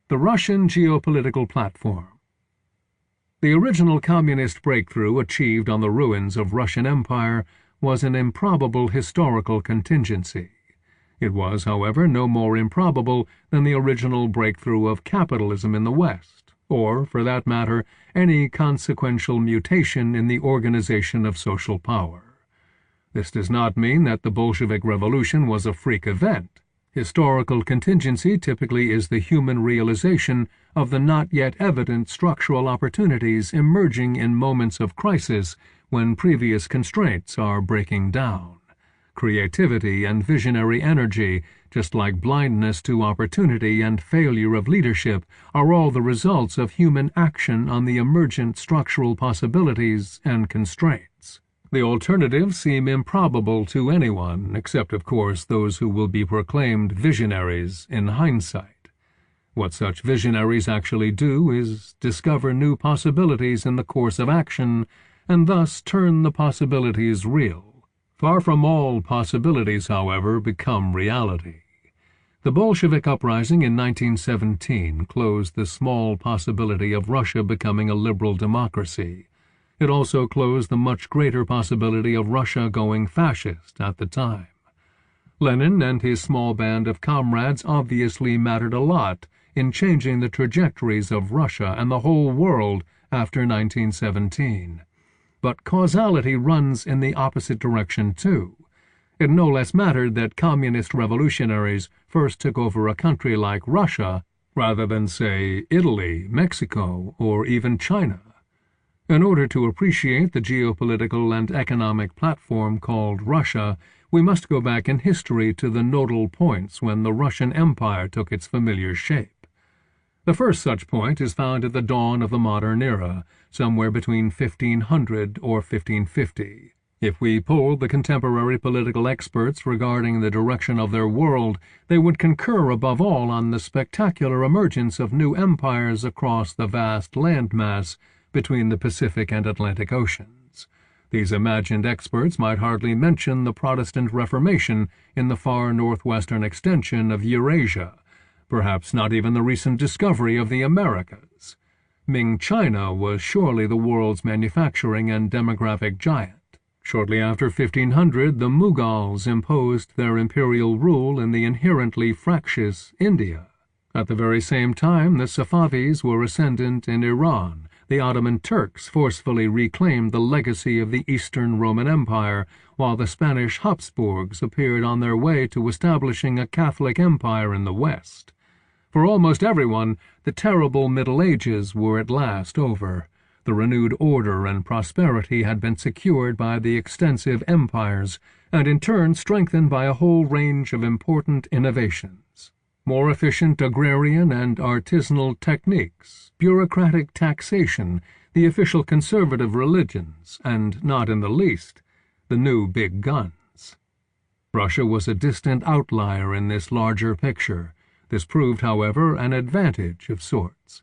The Russian geopolitical platform. The original communist breakthrough achieved on the ruins of Russian Empire was an improbable historical contingency. It was, however, no more improbable than the original breakthrough of capitalism in the West, or, for that matter, any consequential mutation in the organization of social power. This does not mean that the Bolshevik Revolution was a freak event. Historical contingency typically is the human realization of the not yet evident structural opportunities emerging in moments of crisis when previous constraints are breaking down. Creativity and visionary energy, just like blindness to opportunity and failure of leadership, are all the results of human action on the emergent structural possibilities and constraints. The alternatives seem improbable to anyone, except, of course, those who will be proclaimed visionaries in hindsight. What such visionaries actually do is discover new possibilities in the course of action, and thus turn the possibilities real. Far from all possibilities, however, become reality. The Bolshevik uprising in 1917 closed the small possibility of Russia becoming a liberal democracy. It also closed the much greater possibility of Russia going fascist at the time. Lenin and his small band of comrades obviously mattered a lot in changing the trajectories of Russia and the whole world after 1917. But causality runs in the opposite direction too. It no less mattered that communist revolutionaries first took over a country like Russia rather than, say, Italy, Mexico, or even China. In order to appreciate the geopolitical and economic platform called Russia, we must go back in history to the nodal points when the Russian Empire took its familiar shape. The first such point is found at the dawn of the modern era, somewhere between 1500 or 1550. If we polled the contemporary political experts regarding the direction of their world, they would concur above all on the spectacular emergence of new empires across the vast landmass between the Pacific and Atlantic Oceans. These imagined experts might hardly mention the Protestant Reformation in the far northwestern extension of Eurasia, perhaps not even the recent discovery of the Americas. Ming China was surely the world's manufacturing and demographic giant. Shortly after 1500, the Mughals imposed their imperial rule in the inherently fractious India. At the very same time, the Safavids were ascendant in Iran. The Ottoman Turks forcefully reclaimed the legacy of the Eastern Roman Empire, while the Spanish Habsburgs appeared on their way to establishing a Catholic empire in the West. For almost everyone, the terrible Middle Ages were at last over. The renewed order and prosperity had been secured by the extensive empires, and in turn strengthened by a whole range of important innovations. More efficient agrarian and artisanal techniques, bureaucratic taxation, the official conservative religions, and, not in the least, the new big guns. Russia was a distant outlier in this larger picture. This proved, however, an advantage of sorts.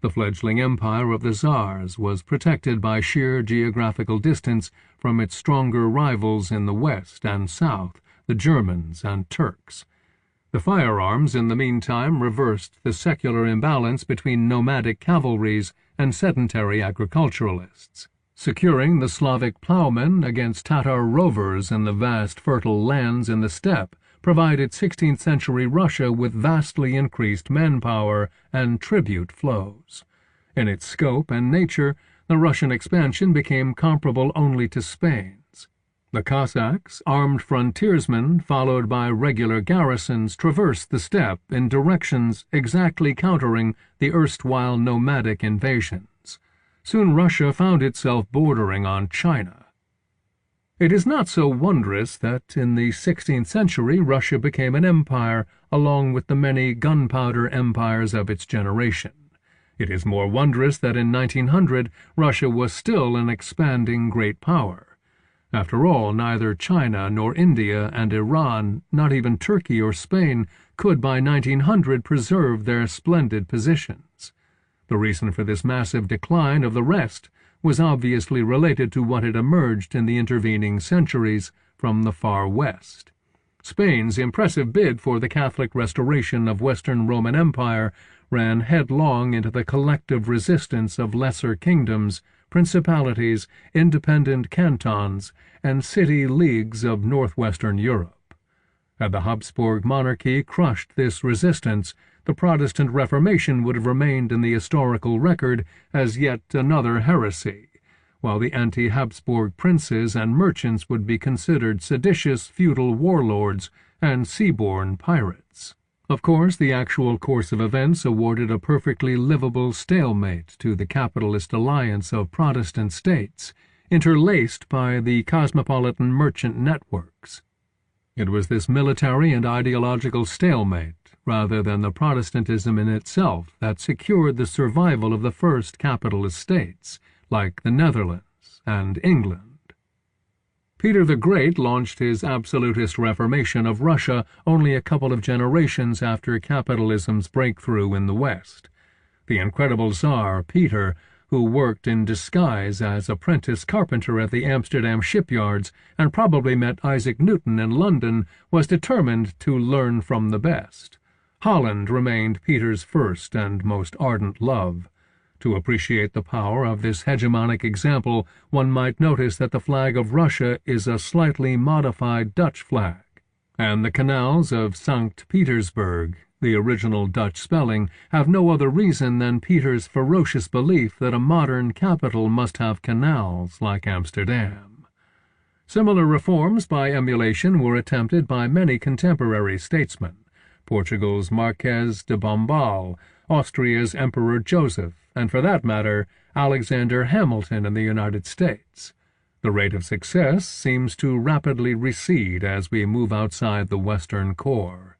The fledgling empire of the Tsars was protected by sheer geographical distance from its stronger rivals in the west and south, the Germans and Turks. The firearms, in the meantime, reversed the secular imbalance between nomadic cavalries and sedentary agriculturalists, securing the Slavic plowmen against Tatar rovers in the vast fertile lands in the steppe, provided 16th-century Russia with vastly increased manpower and tribute flows. In its scope and nature, the Russian expansion became comparable only to Spain's. The Cossacks, armed frontiersmen followed by regular garrisons, traversed the steppe in directions exactly countering the erstwhile nomadic invasions. Soon Russia found itself bordering on China. It is not so wondrous that in the 16th century Russia became an empire along with the many gunpowder empires of its generation. It is more wondrous that in 1900 Russia was still an expanding great power. After all, neither China nor India and Iran, not even Turkey or Spain, could by 1900 preserve their splendid positions. The reason for this massive decline of the rest was obviously related to what had emerged in the intervening centuries from the far west. Spain's impressive bid for the Catholic restoration of Western Roman Empire ran headlong into the collective resistance of lesser kingdoms, principalities, independent cantons, and city leagues of northwestern Europe. Had the Habsburg monarchy crushed this resistance, the Protestant Reformation would have remained in the historical record as yet another heresy, while the anti-Habsburg princes and merchants would be considered seditious feudal warlords and seaborne pirates. Of course, the actual course of events awarded a perfectly livable stalemate to the capitalist alliance of Protestant states, interlaced by the cosmopolitan merchant networks. It was this military and ideological stalemate, rather than the Protestantism in itself, that secured the survival of the first capitalist states, like the Netherlands and England. Peter the Great launched his absolutist reformation of Russia only a couple of generations after capitalism's breakthrough in the West. The incredible Tsar Peter, who worked in disguise as apprentice carpenter at the Amsterdam shipyards and probably met Isaac Newton in London, was determined to learn from the best. Holland remained Peter's first and most ardent love. To appreciate the power of this hegemonic example, one might notice that the flag of Russia is a slightly modified Dutch flag, and the canals of St. Petersburg, the original Dutch spelling, have no other reason than Peter's ferocious belief that a modern capital must have canals like Amsterdam. Similar reforms by emulation were attempted by many contemporary statesmen: Portugal's Marquês de Pombal, Austria's Emperor Joseph, and for that matter, Alexander Hamilton in the United States. The rate of success seems to rapidly recede as we move outside the Western core.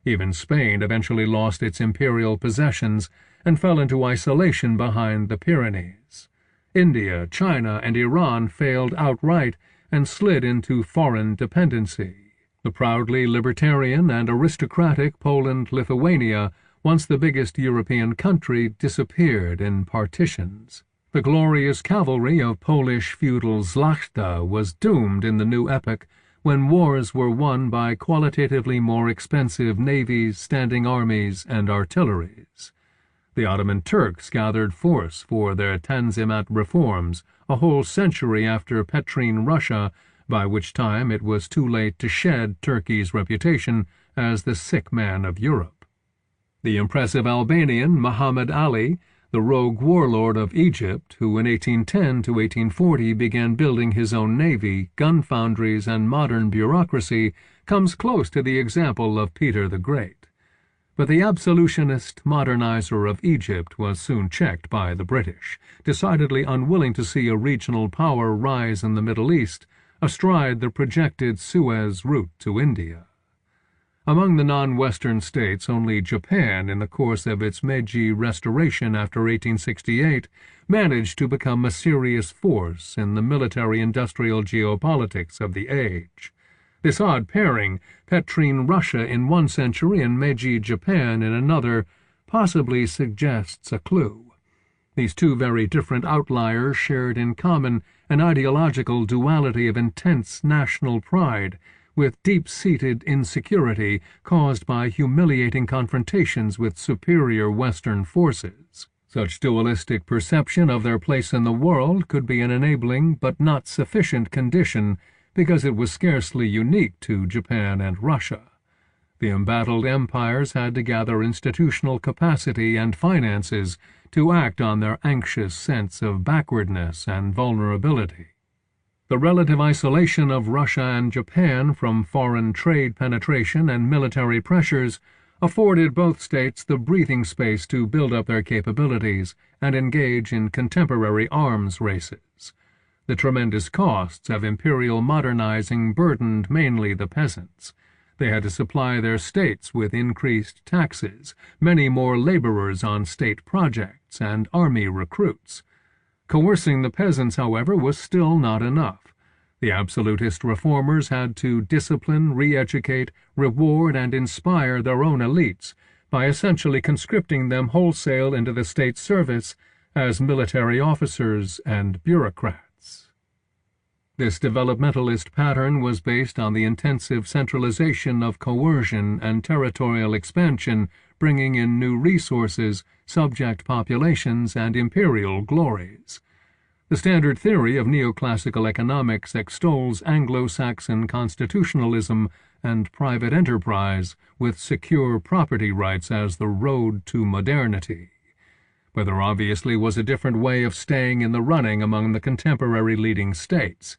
Even Spain eventually lost its imperial possessions and fell into isolation behind the Pyrenees. India, China, and Iran failed outright and slid into foreign dependency. The proudly libertarian and aristocratic Poland-Lithuania, once the biggest European country, disappeared in partitions. The glorious cavalry of Polish feudal Szlachta was doomed in the new epoch when wars were won by qualitatively more expensive navies, standing armies, and artilleries. The Ottoman Turks gathered force for their Tanzimat reforms a whole century after Petrine Russia, by which time it was too late to shed Turkey's reputation as the sick man of Europe. The impressive Albanian Muhammad Ali, the rogue warlord of Egypt, who in 1810 to 1840 began building his own navy, gun foundries, and modern bureaucracy, comes close to the example of Peter the Great. But the absolutionist modernizer of Egypt was soon checked by the British, decidedly unwilling to see a regional power rise in the Middle East, astride the projected Suez route to India. Among the non-Western states, only Japan, in the course of its Meiji Restoration after 1868, managed to become a serious force in the military-industrial geopolitics of the age. This odd pairing, Petrine Russia in one century and Meiji Japan in another, possibly suggests a clue. These two very different outliers shared in common an ideological duality of intense national pride, with deep-seated insecurity caused by humiliating confrontations with superior Western forces. Such dualistic perception of their place in the world could be an enabling but not sufficient condition because it was scarcely unique to Japan and Russia. The embattled empires had to gather institutional capacity and finances to act on their anxious sense of backwardness and vulnerability. The relative isolation of Russia and Japan from foreign trade penetration and military pressures afforded both states the breathing space to build up their capabilities and engage in contemporary arms races. The tremendous costs of imperial modernizing burdened mainly the peasants. They had to supply their states with increased taxes, many more laborers on state projects, and army recruits. Coercing the peasants, however, was still not enough. The absolutist reformers had to discipline, re-educate, reward, and inspire their own elites by essentially conscripting them wholesale into the state service as military officers and bureaucrats. This developmentalist pattern was based on the intensive centralization of coercion and territorial expansion, bringing in new resources, subject populations, and imperial glories. The standard theory of neoclassical economics extols Anglo-Saxon constitutionalism and private enterprise, with secure property rights as the road to modernity. but there obviously was a different way of staying in the running among the contemporary leading states.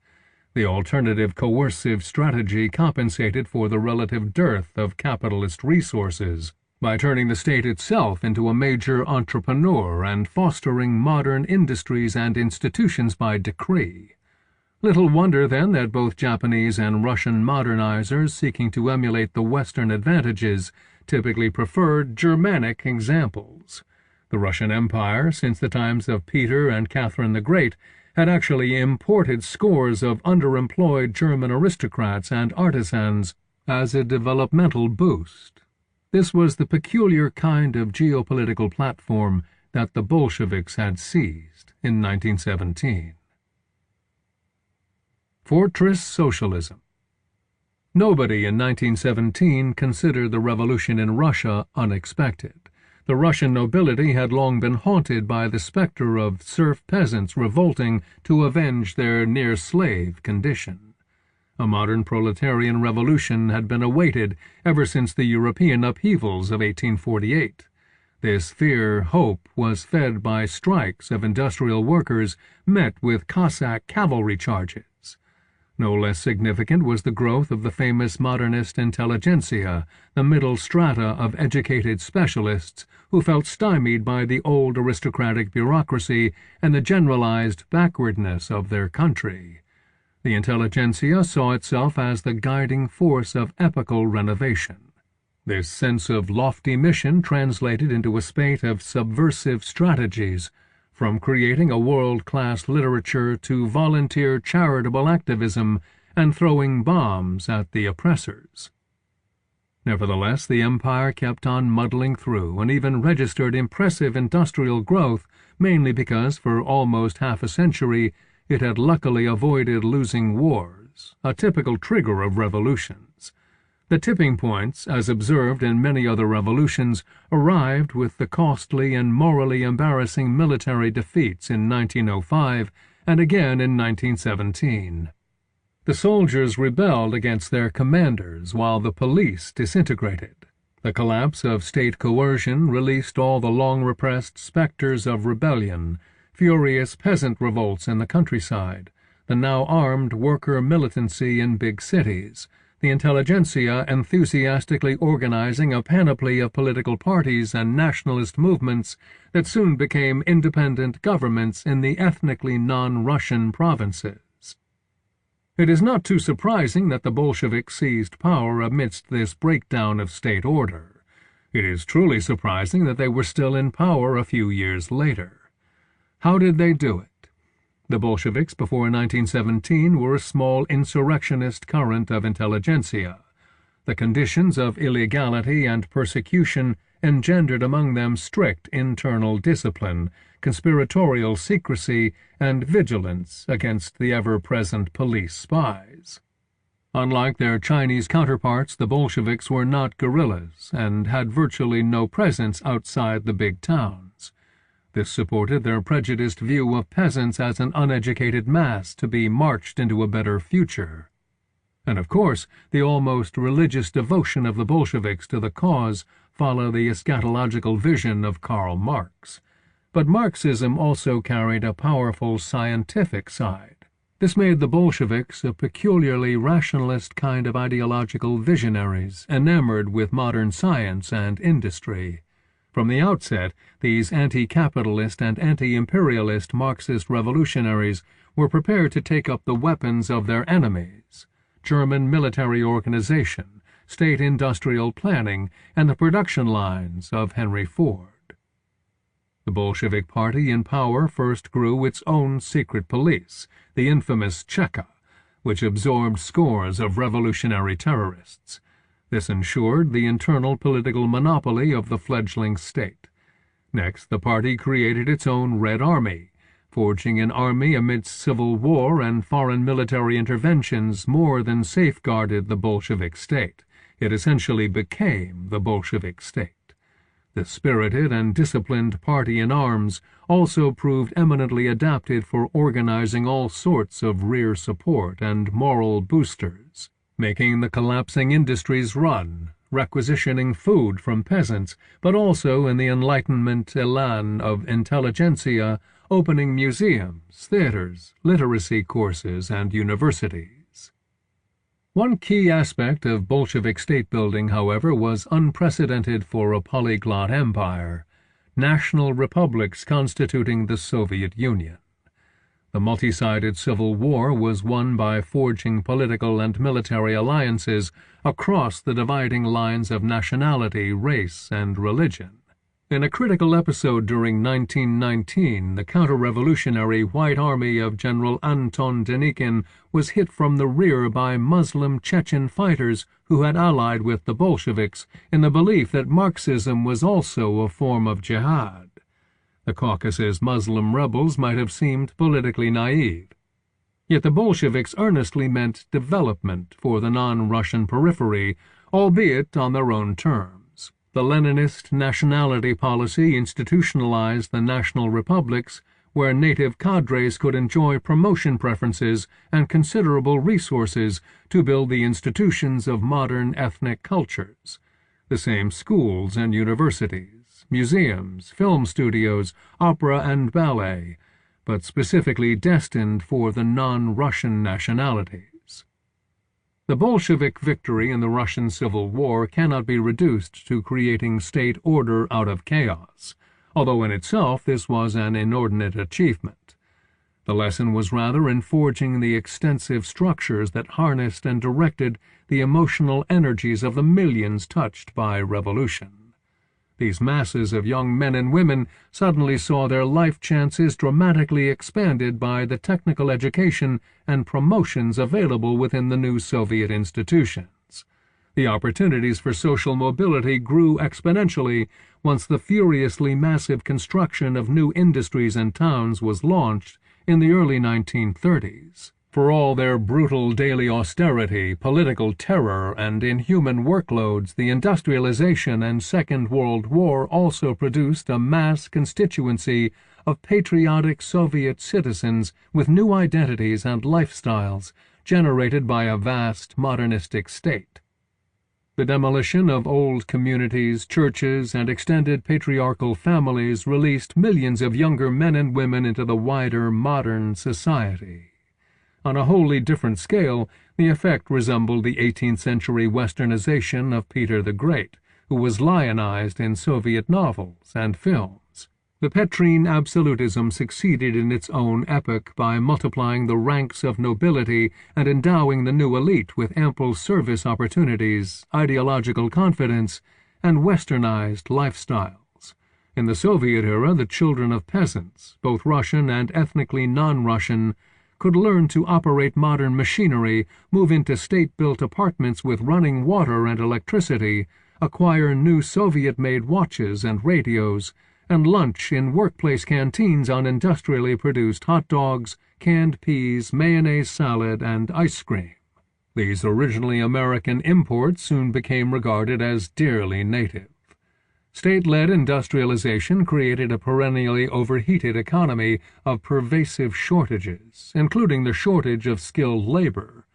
The alternative coercive strategy compensated for the relative dearth of capitalist resources by turning the state itself into a major entrepreneur and fostering modern industries and institutions by decree. Little wonder, then, that both Japanese and Russian modernizers seeking to emulate the Western advantages typically preferred Germanic examples. The Russian Empire, since the times of Peter and Catherine the Great, had actually imported scores of underemployed German aristocrats and artisans as a developmental boost. This was the peculiar kind of geopolitical platform that the Bolsheviks had seized in 1917. Fortress Socialism. Nobody in 1917 considered the revolution in Russia unexpected. The Russian nobility had long been haunted by the specter of serf peasants revolting to avenge their near-slave condition. A modern proletarian revolution had been awaited ever since the European upheavals of 1848. This fear-hope was fed by strikes of industrial workers met with Cossack cavalry charges. No less significant was the growth of the famous modernist intelligentsia, the middle strata of educated specialists who felt stymied by the old aristocratic bureaucracy and the generalized backwardness of their country. The intelligentsia saw itself as the guiding force of epochal renovation. This sense of lofty mission translated into a spate of subversive strategies, from creating a world-class literature to volunteer charitable activism and throwing bombs at the oppressors. Nevertheless, the empire kept on muddling through and even registered impressive industrial growth, mainly because for almost half a century it had luckily avoided losing wars, a typical trigger of revolutions. The tipping points, as observed in many other revolutions, arrived with the costly and morally embarrassing military defeats in 1905 and again in 1917. The soldiers rebelled against their commanders while the police disintegrated. The collapse of state coercion released all the long-repressed specters of rebellion, furious peasant revolts in the countryside, the now armed worker militancy in big cities, the intelligentsia enthusiastically organizing a panoply of political parties and nationalist movements that soon became independent governments in the ethnically non-Russian provinces. It is not too surprising that the Bolsheviks seized power amidst this breakdown of state order. It is truly surprising that they were still in power a few years later. How did they do it? The Bolsheviks before 1917 were a small insurrectionist current of intelligentsia. The conditions of illegality and persecution engendered among them strict internal discipline, conspiratorial secrecy, and vigilance against the ever-present police spies. Unlike their Chinese counterparts, the Bolsheviks were not guerrillas and had virtually no presence outside the big towns. This supported their prejudiced view of peasants as an uneducated mass to be marched into a better future. And of course, the almost religious devotion of the Bolsheviks to the cause followed the eschatological vision of Karl Marx. But Marxism also carried a powerful scientific side. This made the Bolsheviks a peculiarly rationalist kind of ideological visionaries, enamored with modern science and industry. From the outset, these anti-capitalist and anti-imperialist Marxist revolutionaries were prepared to take up the weapons of their enemies: German military organization, state industrial planning, and the production lines of Henry Ford. The Bolshevik Party in power first grew its own secret police, the infamous Cheka, which absorbed scores of revolutionary terrorists. This ensured the internal political monopoly of the fledgling state. Next, the party created its own Red Army, forging an army amidst civil war and foreign military interventions more than safeguarded the Bolshevik state. It essentially became the Bolshevik state. The spirited and disciplined party in arms also proved eminently adapted for organizing all sorts of rear support and moral boosters, making the collapsing industries run, requisitioning food from peasants, but also in the Enlightenment elan of intelligentsia, opening museums, theaters, literacy courses, and universities. One key aspect of Bolshevik state-building, however, was unprecedented for a polyglot empire: national republics constituting the Soviet Union. The multi-sided civil war was won by forging political and military alliances across the dividing lines of nationality, race, and religion. In a critical episode during 1919, the counter-revolutionary White Army of General Anton Denikin was hit from the rear by Muslim Chechen fighters who had allied with the Bolsheviks in the belief that Marxism was also a form of jihad. The Caucasus Muslim rebels might have seemed politically naive. Yet the Bolsheviks earnestly meant development for the non-Russian periphery, albeit on their own terms. The Leninist nationality policy institutionalized the national republics, where native cadres could enjoy promotion preferences and considerable resources to build the institutions of modern ethnic cultures. The same schools and universities, museums, film studios, opera and ballet, but specifically destined for the non-Russian nationalities. The Bolshevik victory in the Russian Civil War cannot be reduced to creating state order out of chaos, although in itself this was an inordinate achievement. The lesson was rather in forging the extensive structures that harnessed and directed the emotional energies of the millions touched by revolution. These masses of young men and women suddenly saw their life chances dramatically expanded by the technical education and promotions available within the new Soviet institutions. The opportunities for social mobility grew exponentially once the furiously massive construction of new industries and towns was launched in the early 1930s. For all their brutal daily austerity, political terror, and inhuman workloads, the industrialization and Second World War also produced a mass constituency of patriotic Soviet citizens with new identities and lifestyles generated by a vast modernistic state. The demolition of old communities, churches, and extended patriarchal families released millions of younger men and women into the wider modern society. On a wholly different scale, the effect resembled the 18th-century westernization of Peter the Great, who was lionized in Soviet novels and films. The Petrine absolutism succeeded in its own epoch by multiplying the ranks of nobility and endowing the new elite with ample service opportunities, ideological confidence, and westernized lifestyles. In the Soviet era, the children of peasants, both Russian and ethnically non-Russian, could learn to operate modern machinery, move into state-built apartments with running water and electricity, acquire new Soviet-made watches and radios, and lunch in workplace canteens on industrially produced hot dogs, canned peas, mayonnaise salad, and ice cream. These originally American imports soon became regarded as dearly native. State-led industrialization created a perennially overheated economy of pervasive shortages, including the shortage of skilled labor.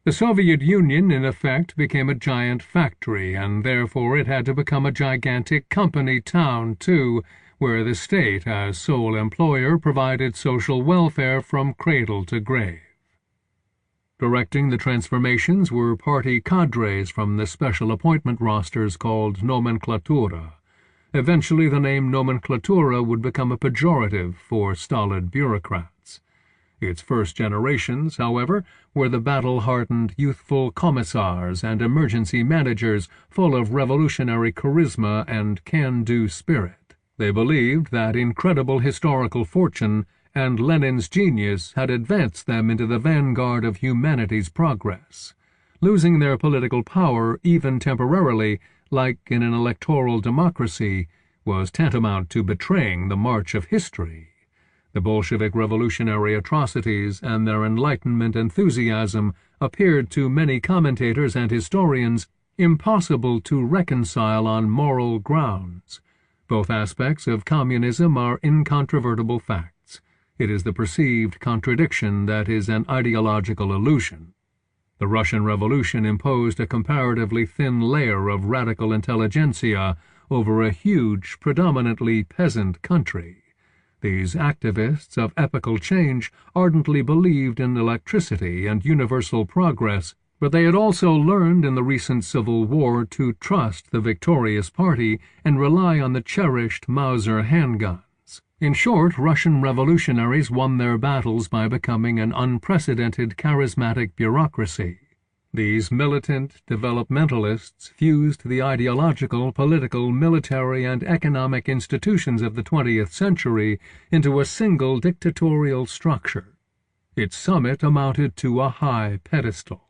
The Soviet Union, in effect, became a giant factory, and therefore it had to become a gigantic company town, too, where the state, as sole employer, provided social welfare from cradle to grave. Directing the transformations were party cadres from the special appointment rosters called nomenklatura. Eventually, the name nomenklatura would become a pejorative for stolid bureaucrats. Its first generations, however, were the battle-hardened youthful commissars and emergency managers full of revolutionary charisma and can-do spirit. They believed that incredible historical fortune and Lenin's genius had advanced them into the vanguard of humanity's progress. Losing their political power, even temporarily, like in an electoral democracy, was tantamount to betraying the march of history. The Bolshevik revolutionary atrocities and their Enlightenment enthusiasm appeared to many commentators and historians impossible to reconcile on moral grounds. Both aspects of communism are incontrovertible facts. It is the perceived contradiction that is an ideological illusion. The Russian Revolution imposed a comparatively thin layer of radical intelligentsia over a huge, predominantly peasant country. These activists of epochal change ardently believed in electricity and universal progress, but they had also learned in the recent civil war to trust the victorious party and rely on the cherished Mauser handguns. In short, Russian revolutionaries won their battles by becoming an unprecedented charismatic bureaucracy. These militant developmentalists fused the ideological, political, military, and economic institutions of the 20th century into a single dictatorial structure. Its summit amounted to a high pedestal.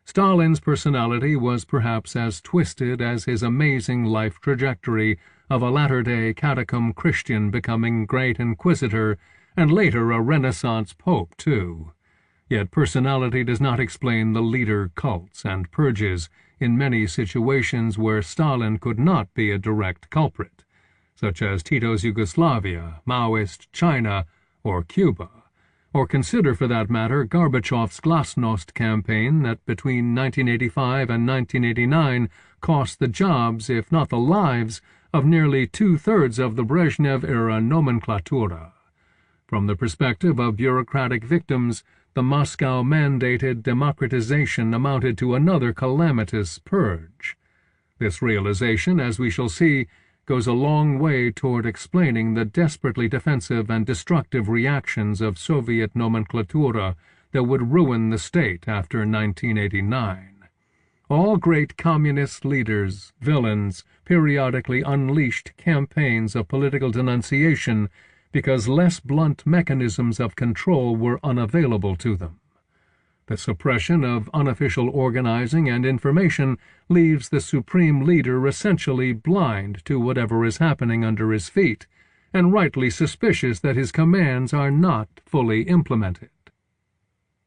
Stalin's personality was perhaps as twisted as his amazing life trajectory of a latter-day catacomb Christian becoming great inquisitor and later a Renaissance pope, too. Yet personality does not explain the leader cults and purges in many situations where Stalin could not be a direct culprit, such as Tito's Yugoslavia, Maoist China, or Cuba. Or consider, for that matter, Gorbachev's Glasnost campaign that between 1985 and 1989 cost the jobs, if not the lives, of nearly two-thirds of the Brezhnev-era nomenklatura. From the perspective of bureaucratic victims, the Moscow-mandated democratization amounted to another calamitous purge. This realization, as we shall see, goes a long way toward explaining the desperately defensive and destructive reactions of Soviet nomenklatura that would ruin the state after 1989. All great communist leaders, villains, periodically unleashed campaigns of political denunciation because less blunt mechanisms of control were unavailable to them. The suppression of unofficial organizing and information leaves the supreme leader essentially blind to whatever is happening under his feet, and rightly suspicious that his commands are not fully implemented.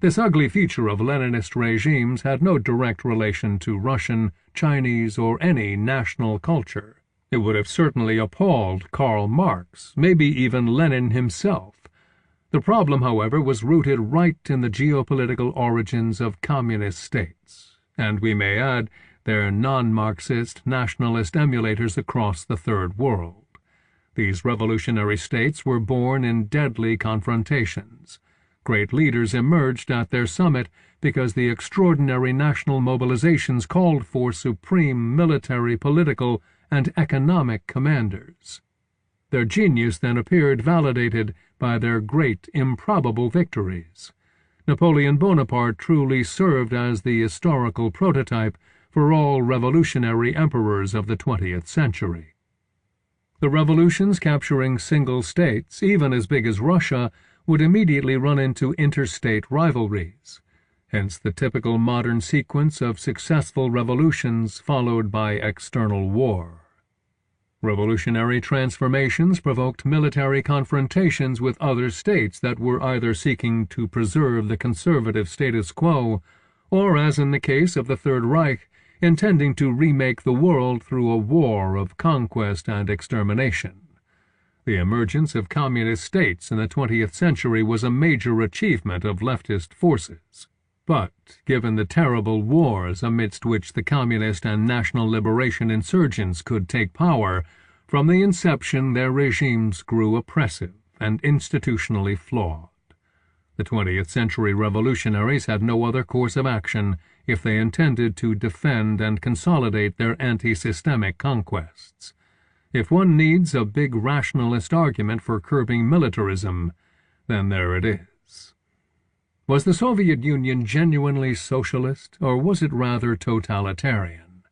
This ugly feature of Leninist regimes had no direct relation to Russian, Chinese, or any national culture. It would have certainly appalled Karl Marx, maybe even Lenin himself. The problem, however, was rooted right in the geopolitical origins of communist states, and we may add their non-Marxist nationalist emulators across the Third World. These revolutionary states were born in deadly confrontations. Great leaders emerged at their summit because the extraordinary national mobilizations called for supreme military, political, and economic commanders. Their genius then appeared validated by their great improbable victories. Napoleon Bonaparte truly served as the historical prototype for all revolutionary emperors of the 20th century. The revolutions capturing single states, even as big as Russia, would immediately run into interstate rivalries, hence the typical modern sequence of successful revolutions followed by external war. Revolutionary transformations provoked military confrontations with other states that were either seeking to preserve the conservative status quo, or, as in the case of the Third Reich, intending to remake the world through a war of conquest and extermination. The emergence of communist states in the 20th century was a major achievement of leftist forces. But, given the terrible wars amidst which the communist and national liberation insurgents could take power, from the inception their regimes grew oppressive and institutionally flawed. The 20th century revolutionaries had no other course of action if they intended to defend and consolidate their anti-systemic conquests. If one needs a big rationalist argument for curbing militarism, then there it is. Was the Soviet Union genuinely socialist, or was it rather totalitarian?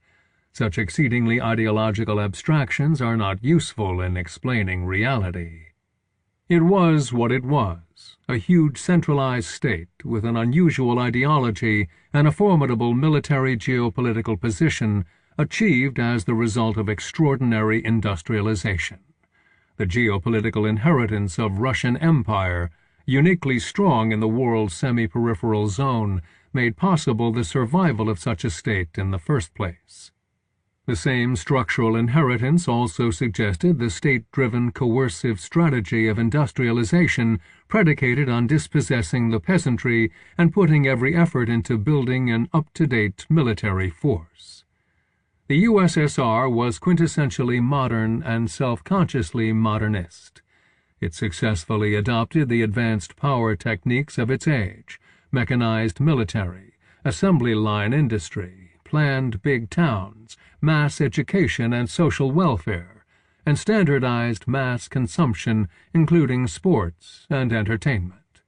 Such exceedingly ideological abstractions are not useful in explaining reality. It was what it was, a huge centralized state with an unusual ideology and a formidable military geopolitical position achieved as the result of extraordinary industrialization. The geopolitical inheritance of Russian Empire, uniquely strong in the world's semi-peripheral zone, made possible the survival of such a state in the first place. The same structural inheritance also suggested the state-driven coercive strategy of industrialization predicated on dispossessing the peasantry and putting every effort into building an up-to-date military force. The USSR was quintessentially modern and self-consciously modernist. It successfully adopted the advanced power techniques of its age: mechanized military, assembly line industry, planned big towns, mass education and social welfare, and standardized mass consumption, including sports and entertainment.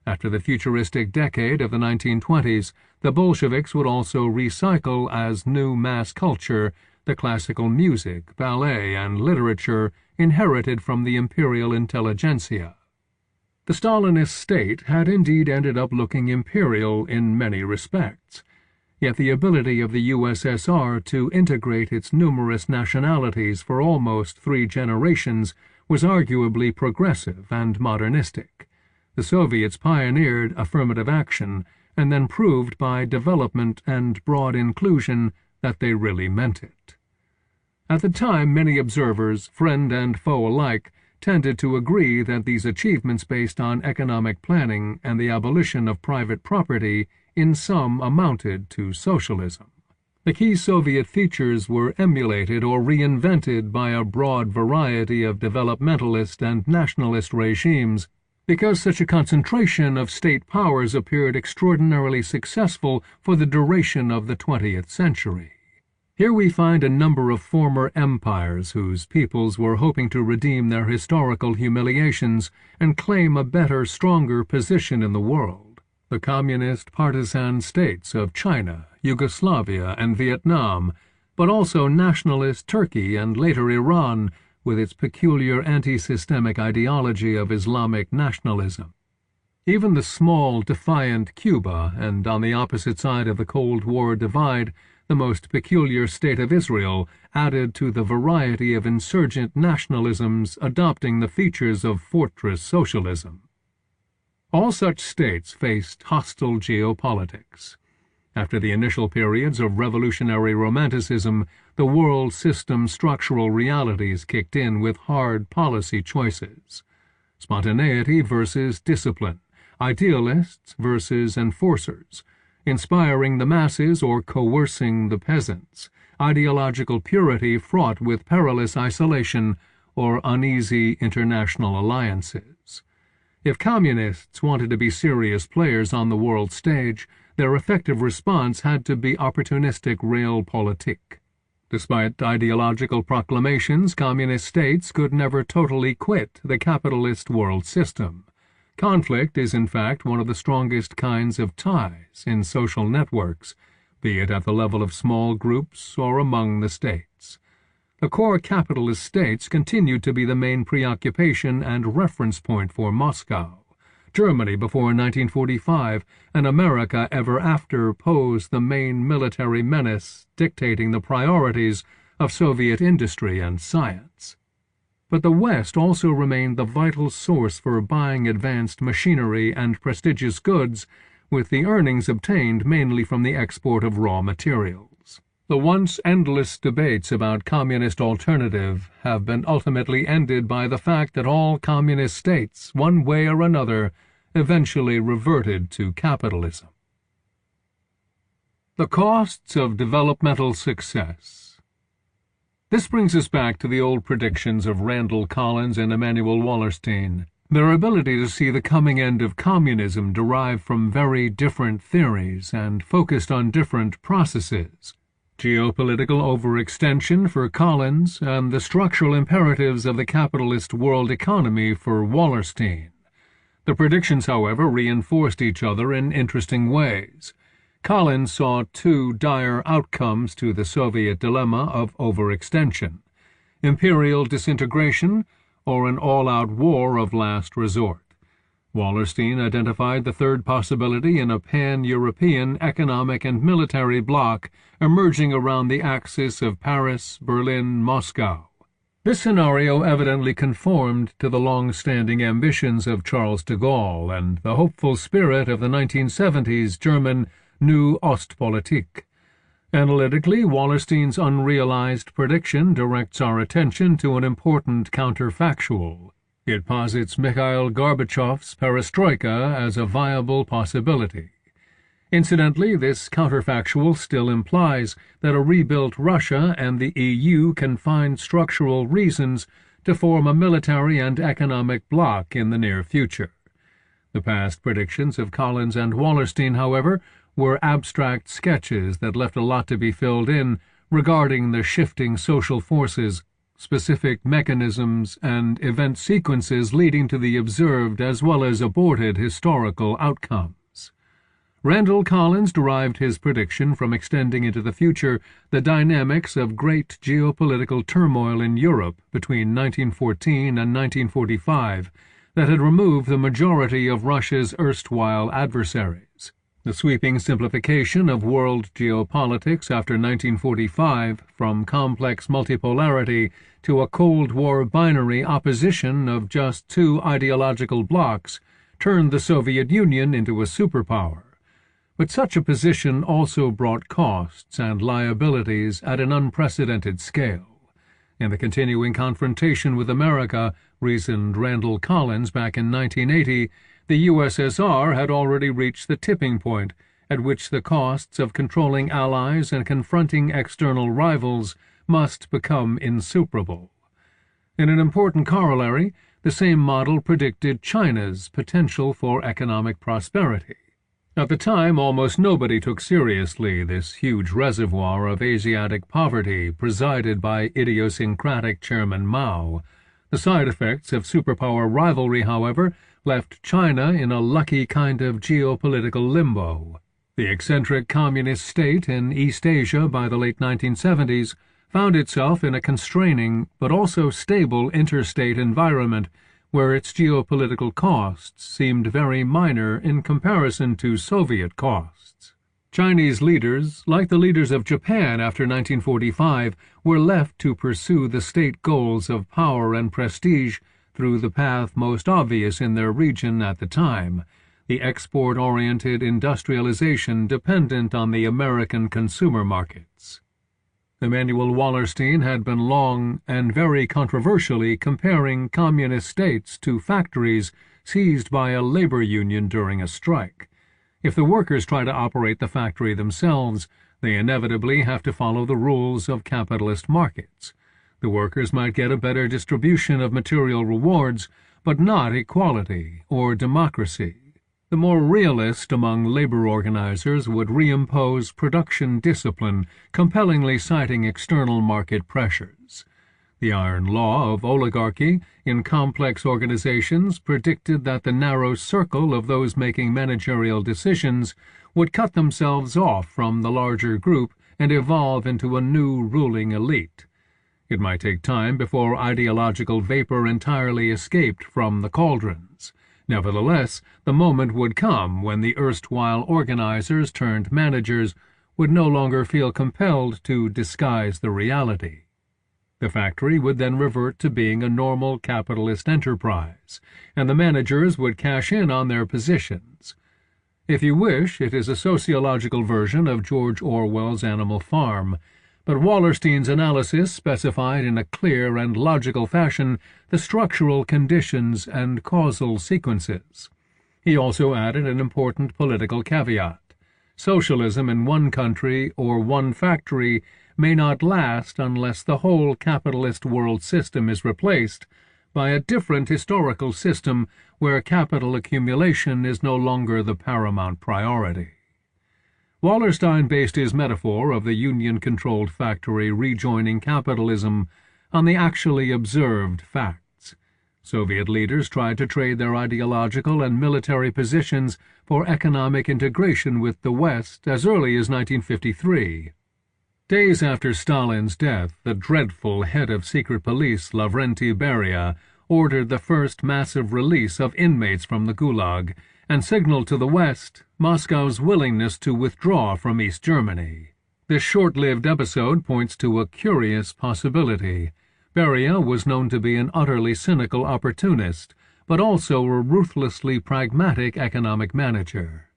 After the futuristic decade of the 1920s, the Bolsheviks would also recycle as new mass culture the classical music, ballet, and literature inherited from the imperial intelligentsia. The Stalinist state had indeed ended up looking imperial in many respects, yet the ability of the USSR to integrate its numerous nationalities for almost 3 generations was arguably progressive and modernistic. The Soviets pioneered affirmative action and then proved by development and broad inclusion that they really meant it. At the time, many observers, friend and foe alike, tended to agree that these achievements based on economic planning and the abolition of private property in sum amounted to socialism. The key Soviet features were emulated or reinvented by a broad variety of developmentalist and nationalist regimes, because such a concentration of state powers appeared extraordinarily successful for the duration of the 20th century. Here we find a number of former empires whose peoples were hoping to redeem their historical humiliations and claim a better, stronger position in the world. The communist partisan states of China, Yugoslavia, and Vietnam, but also nationalist Turkey and later Iran, with its peculiar anti-systemic ideology of Islamic nationalism. Even the small, defiant Cuba, and on the opposite side of the Cold War divide, the most peculiar state of Israel, added to the variety of insurgent nationalisms adopting the features of fortress socialism. All such states faced hostile geopolitics. After the initial periods of revolutionary romanticism, the world system structural realities kicked in with hard policy choices. Spontaneity versus discipline, idealists versus enforcers, inspiring the masses or coercing the peasants, ideological purity fraught with perilous isolation or uneasy international alliances. If communists wanted to be serious players on the world stage, their effective response had to be opportunistic realpolitik. Despite ideological proclamations, communist states could never totally quit the capitalist world system. Conflict is in fact one of the strongest kinds of ties in social networks, be it at the level of small groups or among the states. The core capitalist states continued to be the main preoccupation and reference point for Moscow. Germany before 1945 and America ever after posed the main military menace dictating the priorities of Soviet industry and science. But the West also remained the vital source for buying advanced machinery and prestigious goods, with the earnings obtained mainly from the export of raw materials. The once endless debates about communist alternative have been ultimately ended by the fact that all communist states, one way or another, eventually reverted to capitalism. The costs of developmental success. This brings us back to the old predictions of Randall Collins and Emanuel Wallerstein. Their ability to see the coming end of communism derived from very different theories and focused on different processes. Geopolitical overextension for Collins and the structural imperatives of the capitalist world economy for Wallerstein. The predictions, however, reinforced each other in interesting ways. Collins saw 2 dire outcomes to the Soviet dilemma of overextension: imperial disintegration or an all-out war of last resort. Wallerstein identified the third possibility in a pan-European economic and military bloc emerging around the axis of Paris, Berlin, Moscow. This scenario evidently conformed to the long-standing ambitions of Charles de Gaulle and the hopeful spirit of the 1970s German Neue Ostpolitik. Analytically, Wallerstein's unrealized prediction directs our attention to an important counterfactual. It posits Mikhail Gorbachev's perestroika as a viable possibility. Incidentally, this counterfactual still implies that a rebuilt Russia and the EU can find structural reasons to form a military and economic bloc in the near future. The past predictions of Collins and Wallerstein, however, were abstract sketches that left a lot to be filled in regarding the shifting social forces, specific mechanisms, and event sequences leading to the observed as well as aborted historical outcomes. Randall Collins derived his prediction from extending into the future the dynamics of great geopolitical turmoil in Europe between 1914 and 1945 that had removed the majority of Russia's erstwhile adversaries. The sweeping simplification of world geopolitics after 1945 from complex multipolarity to a Cold War binary opposition of just two ideological blocs turned the Soviet Union into a superpower. But such a position also brought costs and liabilities at an unprecedented scale. In the continuing confrontation with America, reasoned Randall Collins back in 1980, the USSR had already reached the tipping point at which the costs of controlling allies and confronting external rivals must become insuperable. In an important corollary, the same model predicted China's potential for economic prosperity. At the time, almost nobody took seriously this huge reservoir of Asiatic poverty presided by idiosyncratic Chairman Mao. The side effects of superpower rivalry, however, left China in a lucky kind of geopolitical limbo. The eccentric communist state in East Asia by the late 1970s found itself in a constraining but also stable interstate environment where its geopolitical costs seemed very minor in comparison to Soviet costs. Chinese leaders, like the leaders of Japan after 1945, were left to pursue the state goals of power and prestige through the path most obvious in their region at the time, the export-oriented industrialization dependent on the American consumer markets. Emanuel Wallerstein had been long and very controversially comparing communist states to factories seized by a labor union during a strike. If the workers try to operate the factory themselves, they inevitably have to follow the rules of capitalist markets. The workers might get a better distribution of material rewards, but not equality or democracy. The more realist among labor organizers would reimpose production discipline, compellingly citing external market pressures. The iron law of oligarchy in complex organizations predicted that the narrow circle of those making managerial decisions would cut themselves off from the larger group and evolve into a new ruling elite. It might take time before ideological vapor entirely escaped from the cauldrons. Nevertheless, the moment would come when the erstwhile organizers turned managers would no longer feel compelled to disguise the reality. The factory would then revert to being a normal capitalist enterprise, and the managers would cash in on their positions. If you wish, it is a sociological version of George Orwell's Animal Farm, but Wallerstein's analysis specified in a clear and logical fashion the structural conditions and causal sequences. He also added an important political caveat. Socialism in one country or one factory may not last unless the whole capitalist world system is replaced by a different historical system where capital accumulation is no longer the paramount priority. Wallerstein based his metaphor of the union-controlled factory rejoining capitalism on the actually observed facts. Soviet leaders tried to trade their ideological and military positions for economic integration with the West as early as 1953. Days after Stalin's death, the dreadful head of secret police, Lavrenti Beria, ordered the first massive release of inmates from the Gulag and signaled to the West Moscow's willingness to withdraw from East Germany. This short-lived episode points to a curious possibility. Beria was known to be an utterly cynical opportunist, but also a ruthlessly pragmatic economic manager.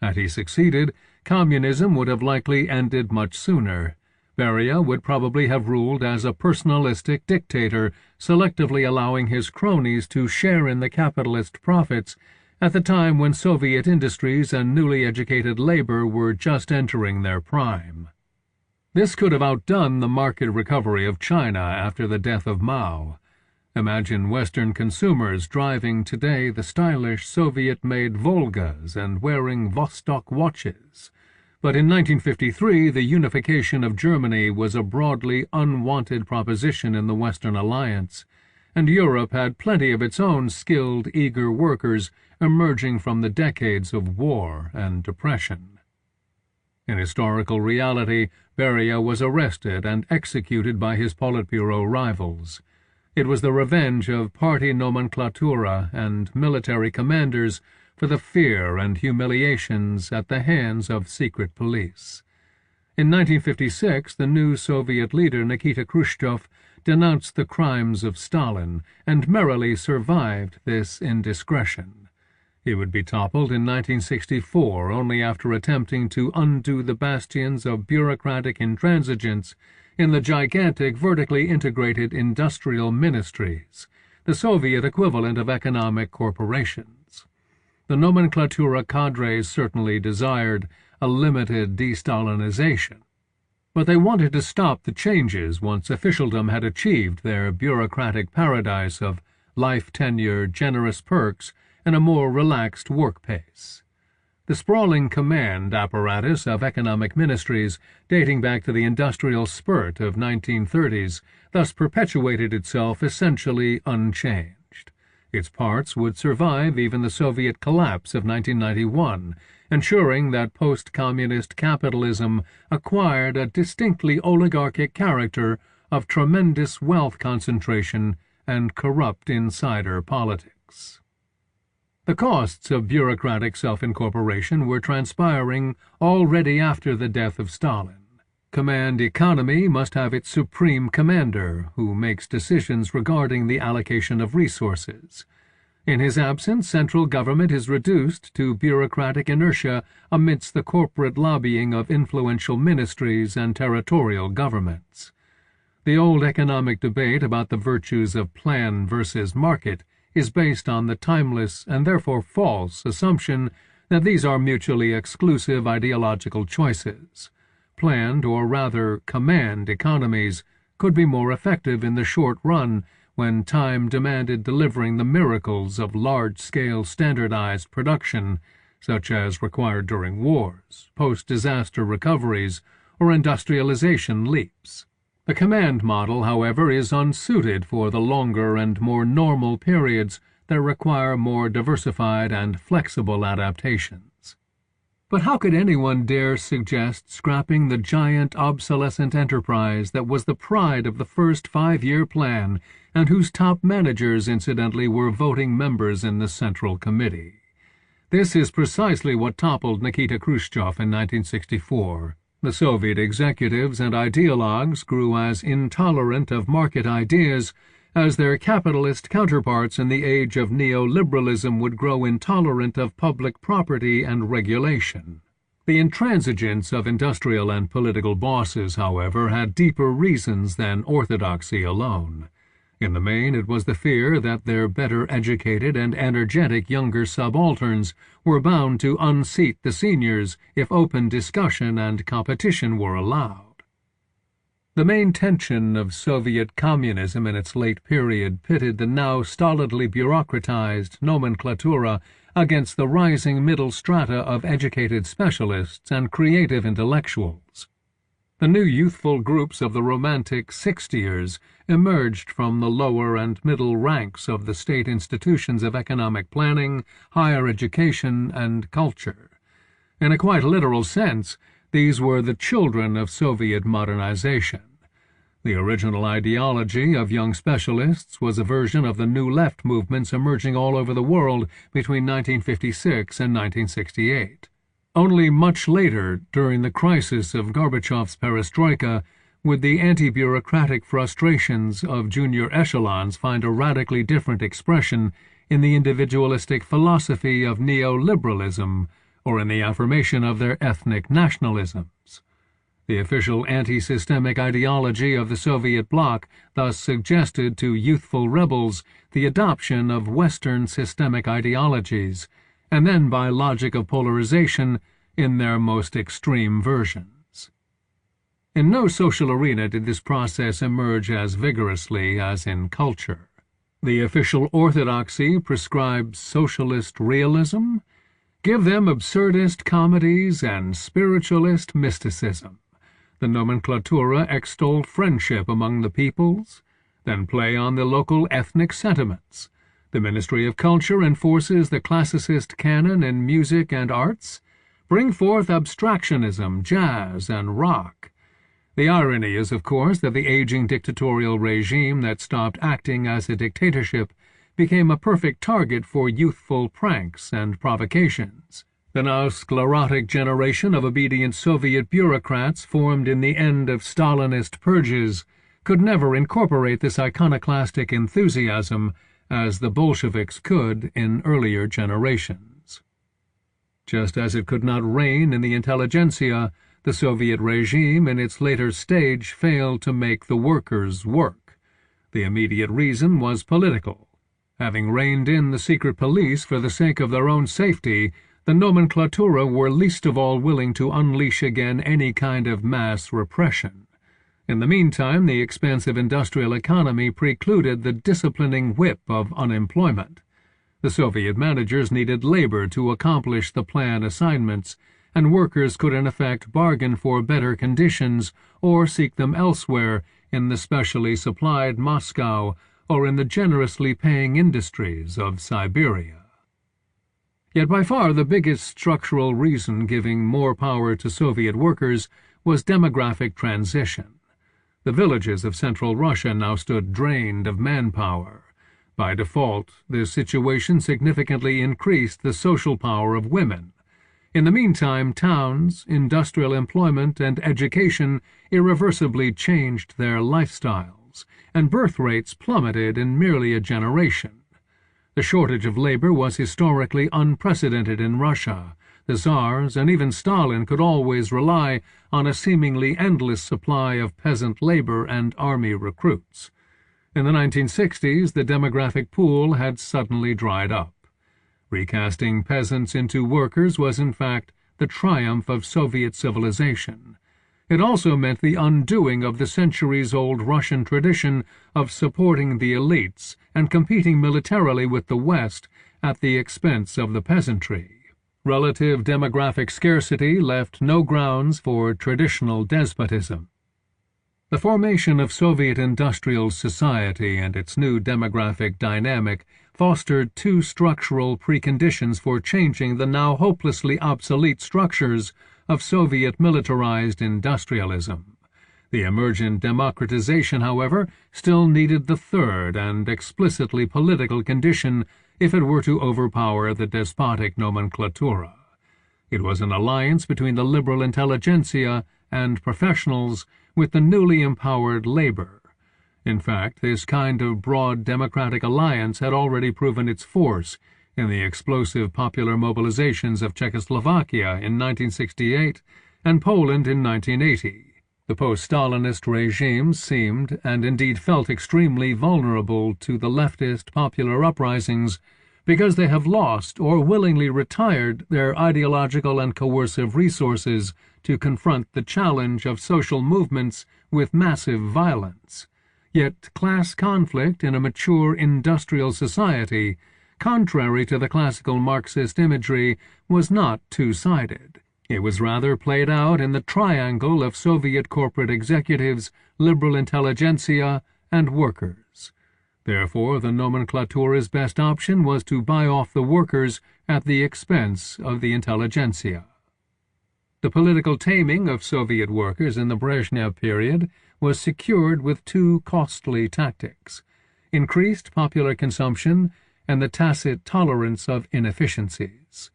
Had he succeeded, communism would have likely ended much sooner. Beria would probably have ruled as a personalistic dictator, selectively allowing his cronies to share in the capitalist profits at the time when Soviet industries and newly educated labor were just entering their prime. This could have outdone the market recovery of China after the death of Mao. Imagine Western consumers driving today the stylish Soviet-made Volgas and wearing Vostok watches. But in 1953, the unification of Germany was a broadly unwanted proposition in the Western Alliance, and Europe had plenty of its own skilled, eager workers emerging from the decades of war and depression. In historical reality, Beria was arrested and executed by his Politburo rivals. It was the revenge of party nomenclatura and military commanders for the fear and humiliations at the hands of secret police. In 1956, the new Soviet leader Nikita Khrushchev denounced the crimes of Stalin and merrily survived this indiscretion. He would be toppled in 1964 only after attempting to undo the bastions of bureaucratic intransigence in the gigantic vertically integrated industrial ministries, the Soviet equivalent of economic corporations. The nomenclatura cadres certainly desired a limited de-Stalinization, but they wanted to stop the changes once officialdom had achieved their bureaucratic paradise of life tenure, generous perks, and a more relaxed work pace. The sprawling command apparatus of economic ministries, dating back to the industrial spurt of 1930s, thus perpetuated itself essentially unchanged. Its parts would survive even the Soviet collapse of 1991, ensuring that post-communist capitalism acquired a distinctly oligarchic character of tremendous wealth concentration and corrupt insider politics. The costs of bureaucratic self-incorporation were transpiring already after the death of Stalin. Command economy must have its supreme commander, who makes decisions regarding the allocation of resources. In his absence, central government is reduced to bureaucratic inertia amidst the corporate lobbying of influential ministries and territorial governments. The old economic debate about the virtues of plan versus market is based on the timeless and therefore false assumption that these are mutually exclusive ideological choices. Planned, or rather command, economies could be more effective in the short run when time demanded delivering the miracles of large-scale standardized production, such as required during wars, post-disaster recoveries, or industrialization leaps. The command model, however, is unsuited for the longer and more normal periods that require more diversified and flexible adaptations. But how could anyone dare suggest scrapping the giant obsolescent enterprise that was the pride of the first 5-year plan and whose top managers, incidentally, were voting members in the Central Committee? This is precisely what toppled Nikita Khrushchev in 1964. The Soviet executives and ideologues grew as intolerant of market ideas as their capitalist counterparts in the age of neoliberalism would grow intolerant of public property and regulation. The intransigence of industrial and political bosses, however, had deeper reasons than orthodoxy alone. In the main, it was the fear that their better educated and energetic younger subalterns were bound to unseat the seniors if open discussion and competition were allowed. The main tension of Soviet communism in its late period pitted the now stolidly bureaucratized nomenclatura against the rising middle strata of educated specialists and creative intellectuals. The new youthful groups of the romantic 60ers emerged from the lower and middle ranks of the state institutions of economic planning, higher education, and culture. In a quite literal sense, these were the children of Soviet modernization. The original ideology of young specialists was a version of the New Left movements emerging all over the world between 1956 and 1968. Only much later, during the crisis of Gorbachev's perestroika, would the anti-bureaucratic frustrations of junior echelons find a radically different expression in the individualistic philosophy of neoliberalism or in the affirmation of their ethnic nationalisms. The official anti-systemic ideology of the Soviet bloc thus suggested to youthful rebels the adoption of Western systemic ideologies, and then by logic of polarization in their most extreme versions. In no social arena did this process emerge as vigorously as in culture. The official orthodoxy prescribes socialist realism. Give them absurdist comedies and spiritualist mysticism. The nomenclatura extolled friendship among the peoples, then play on the local ethnic sentiments. The Ministry of Culture enforces the classicist canon in music and arts, bring forth abstractionism, jazz, and rock. The irony is, of course, that the aging dictatorial regime that stopped acting as a dictatorship became a perfect target for youthful pranks and provocations. The now sclerotic generation of obedient Soviet bureaucrats formed in the end of Stalinist purges could never incorporate this iconoclastic enthusiasm as the Bolsheviks could in earlier generations. Just as it could not reign in the intelligentsia, the Soviet regime in its later stage failed to make the workers work. The immediate reason was political. Having reined in the secret police for the sake of their own safety, the nomenclatura were least of all willing to unleash again any kind of mass repression. In the meantime, the expansive industrial economy precluded the disciplining whip of unemployment. The Soviet managers needed labor to accomplish the plan assignments, and workers could in effect bargain for better conditions or seek them elsewhere in the specially supplied Moscow or in the generously paying industries of Siberia. Yet by far the biggest structural reason giving more power to Soviet workers was demographic transition. The villages of central Russia now stood drained of manpower. By default, this situation significantly increased the social power of women. In the meantime, towns, industrial employment, and education irreversibly changed their lifestyles, and birth rates plummeted in merely a generation. The shortage of labor was historically unprecedented in Russia. The Tsars and even Stalin could always rely on a seemingly endless supply of peasant labor and army recruits. In the 1960s, the demographic pool had suddenly dried up. Recasting peasants into workers was in fact the triumph of Soviet civilization. It also meant the undoing of the centuries-old Russian tradition of supporting the elites and competing militarily with the West at the expense of the peasantry. Relative demographic scarcity left no grounds for traditional despotism. The formation of Soviet industrial society and its new demographic dynamic fostered two structural preconditions for changing the now hopelessly obsolete structures of Soviet militarized industrialism. The emergent democratization, however, still needed the third and explicitly political condition if it were to overpower the despotic nomenclatura. It was an alliance between the liberal intelligentsia and professionals with the newly empowered labor. In fact, this kind of broad democratic alliance had already proven its force in the explosive popular mobilizations of Czechoslovakia in 1968 and Poland in 1980. The post-Stalinist regime seemed, and indeed felt, extremely vulnerable to the leftist popular uprisings because they have lost or willingly retired their ideological and coercive resources to confront the challenge of social movements with massive violence. Yet class conflict in a mature industrial society, contrary to the classical Marxist imagery, was not two-sided. It was rather played out in the triangle of Soviet corporate executives, liberal intelligentsia, and workers. Therefore, the nomenclatura's best option was to buy off the workers at the expense of the intelligentsia. The political taming of Soviet workers in the Brezhnev period was secured with two costly tactics: increased popular consumption and the tacit tolerance of inefficiencies.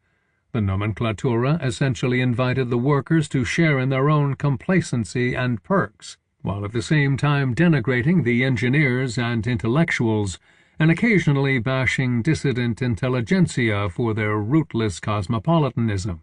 The nomenclatura essentially invited the workers to share in their own complacency and perks, while at the same time denigrating the engineers and intellectuals, and occasionally bashing dissident intelligentsia for their rootless cosmopolitanism.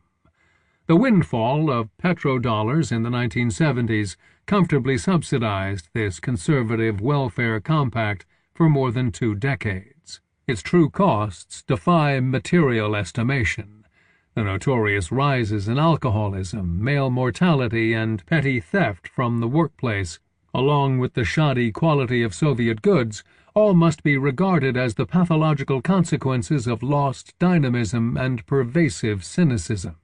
The windfall of petrodollars in the 1970s comfortably subsidized this conservative welfare compact for more than 2 decades. Its true costs defy material estimation. The notorious rises in alcoholism, male mortality, and petty theft from the workplace, along with the shoddy quality of Soviet goods, all must be regarded as the pathological consequences of lost dynamism and pervasive cynicism.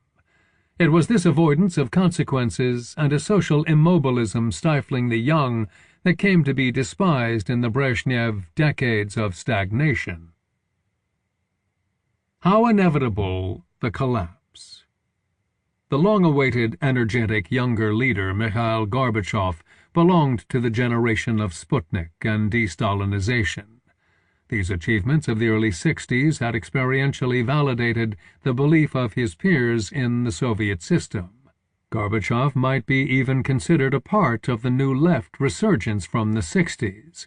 It was this avoidance of consequences and a social immobilism stifling the young that came to be despised in the Brezhnev decades of stagnation. How inevitable the collapse. The long-awaited, energetic younger leader Mikhail Gorbachev belonged to the generation of Sputnik and de-Stalinization. These achievements of the early 60s had experientially validated the belief of his peers in the Soviet system. Gorbachev might be even considered a part of the New Left resurgence from the 60s.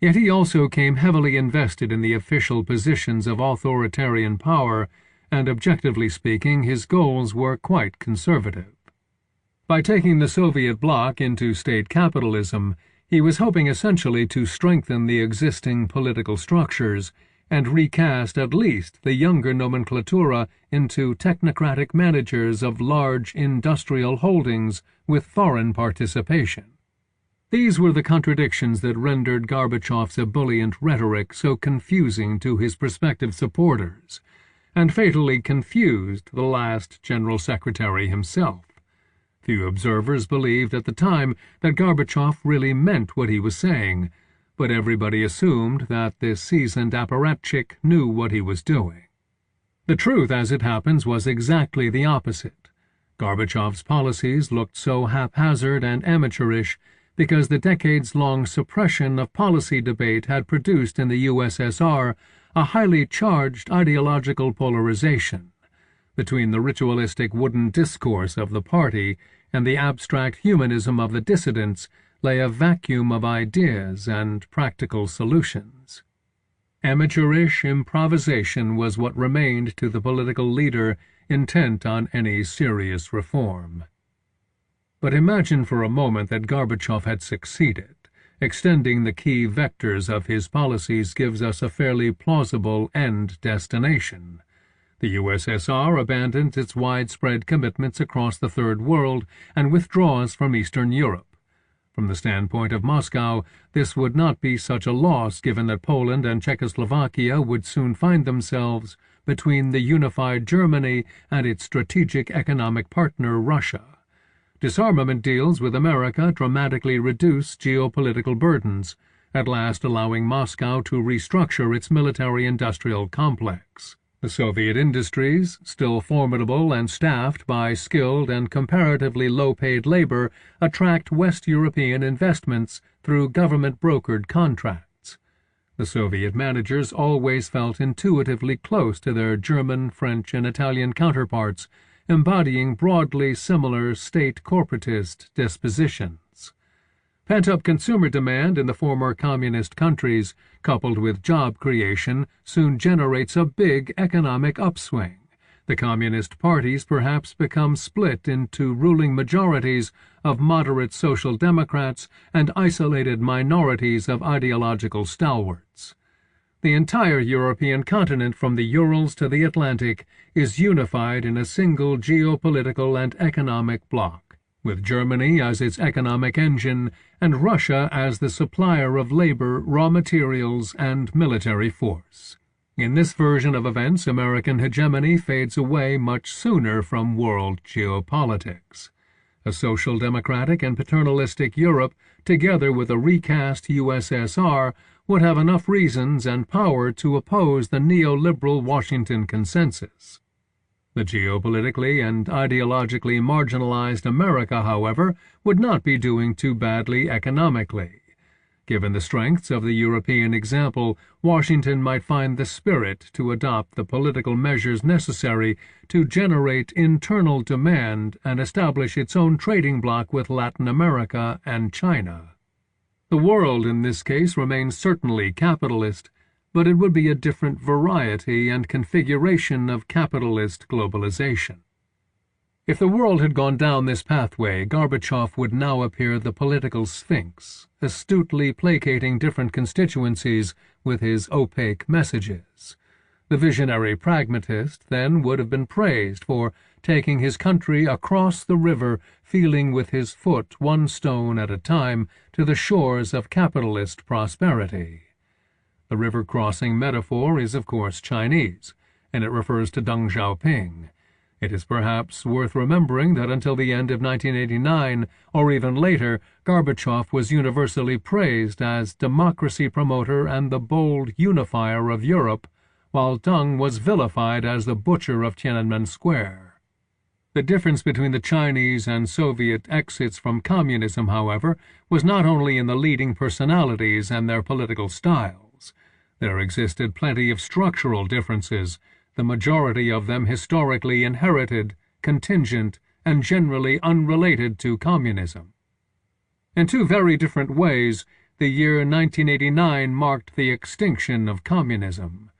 Yet he also came heavily invested in the official positions of authoritarian power, and objectively speaking, his goals were quite conservative. By taking the Soviet bloc into state capitalism, he was hoping essentially to strengthen the existing political structures and recast at least the younger nomenklatura into technocratic managers of large industrial holdings with foreign participation. These were the contradictions that rendered Gorbachev's ebullient rhetoric so confusing to his prospective supporters, and fatally confused the last General Secretary himself. Few observers believed at the time that Gorbachev really meant what he was saying, but everybody assumed that this seasoned apparatchik knew what he was doing. The truth, as it happens, was exactly the opposite. Gorbachev's policies looked so haphazard and amateurish because the decades-long suppression of policy debate had produced in the USSR a highly charged ideological polarization. Between the ritualistic wooden discourse of the party and the abstract humanism of the dissidents lay a vacuum of ideas and practical solutions. Amateurish improvisation was what remained to the political leader intent on any serious reform. But imagine for a moment that Gorbachev had succeeded. Extending the key vectors of his policies gives us a fairly plausible end destination. The USSR abandons its widespread commitments across the Third World and withdraws from Eastern Europe. From the standpoint of Moscow, this would not be such a loss given that Poland and Czechoslovakia would soon find themselves between the unified Germany and its strategic economic partner Russia. Disarmament deals with America dramatically reduce geopolitical burdens, at last allowing Moscow to restructure its military-industrial complex. The Soviet industries, still formidable and staffed by skilled and comparatively low-paid labor, attract West European investments through government-brokered contracts. The Soviet managers always felt intuitively close to their German, French, and Italian counterparts, embodying broadly similar state corporatist dispositions. Pent-up consumer demand in the former communist countries, coupled with job creation, soon generates a big economic upswing. The communist parties perhaps become split into ruling majorities of moderate social democrats and isolated minorities of ideological stalwarts. The entire European continent from the Urals to the Atlantic is unified in a single geopolitical and economic bloc, with Germany as its economic engine and Russia as the supplier of labor, raw materials, and military force. In this version of events, American hegemony fades away much sooner from world geopolitics. A social democratic and paternalistic Europe, together with a recast USSR, would have enough reasons and power to oppose the neoliberal Washington consensus. The geopolitically and ideologically marginalized America, however, would not be doing too badly economically. Given the strengths of the European example, Washington might find the spirit to adopt the political measures necessary to generate internal demand and establish its own trading bloc with Latin America and China. The world in this case remains certainly capitalist, but it would be a different variety and configuration of capitalist globalization. If the world had gone down this pathway, Gorbachev would now appear the political sphinx, astutely placating different constituencies with his opaque messages. The visionary pragmatist, then, would have been praised for taking his country across the river, feeling with his foot one stone at a time to the shores of capitalist prosperity. The river-crossing metaphor is, of course, Chinese, and it refers to Deng Xiaoping. It is perhaps worth remembering that until the end of 1989, or even later, Gorbachev was universally praised as democracy promoter and the bold unifier of Europe, while Deng was vilified as the butcher of Tiananmen Square. The difference between the Chinese and Soviet exits from communism, however, was not only in the leading personalities and their political styles. There existed plenty of structural differences, the majority of them historically inherited, contingent, and generally unrelated to communism. In two very different ways, the year 1989 marked the extinction of communism.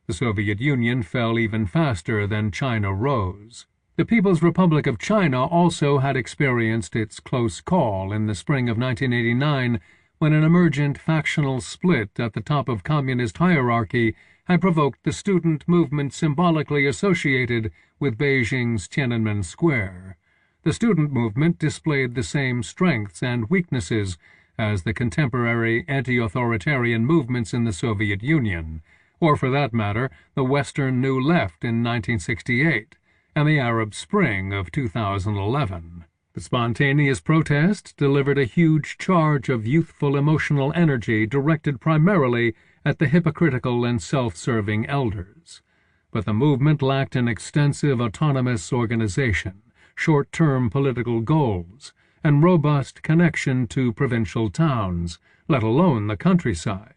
The Soviet Union fell even faster than China rose. The People's Republic of China also had experienced its close call in the spring of 1989, when an emergent factional split at the top of communist hierarchy had provoked the student movement symbolically associated with Beijing's Tiananmen Square. The student movement displayed the same strengths and weaknesses as the contemporary anti-authoritarian movements in the Soviet Union, or for that matter, the Western New Left in 1968 and the Arab Spring of 2011. The spontaneous protest delivered a huge charge of youthful emotional energy directed primarily at the hypocritical and self-serving elders. But the movement lacked an extensive autonomous organization, short-term political goals, and robust connection to provincial towns, let alone the countryside.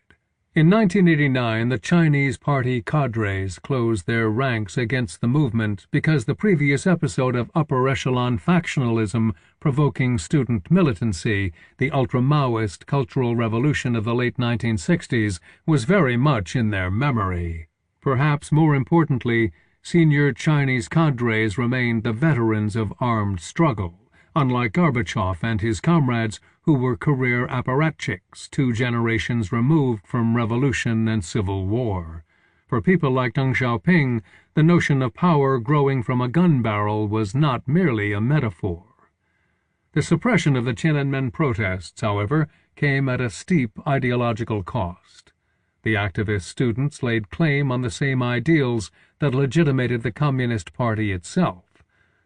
In 1989, the Chinese party cadres closed their ranks against the movement because the previous episode of upper-echelon factionalism provoking student militancy, the ultra-Maoist cultural revolution of the late 1960s, was very much in their memory. Perhaps more importantly, senior Chinese cadres remained the veterans of armed struggle, unlike Gorbachev and his comrades who were career apparatchiks 2 generations removed from revolution and civil war. For people like Deng Xiaoping, the notion of power growing from a gun barrel was not merely a metaphor. The suppression of the Tiananmen protests, however, came at a steep ideological cost. The activist students laid claim on the same ideals that legitimated the Communist Party itself.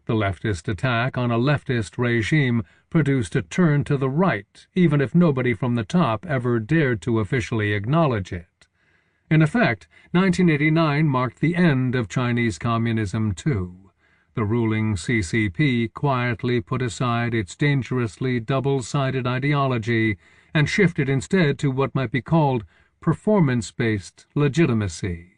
The leftist attack on a leftist regime produced a turn to the right, even if nobody from the top ever dared to officially acknowledge it. In effect, 1989 marked the end of Chinese communism too. The ruling CCP quietly put aside its dangerously double-sided ideology and shifted instead to what might be called performance-based legitimacy.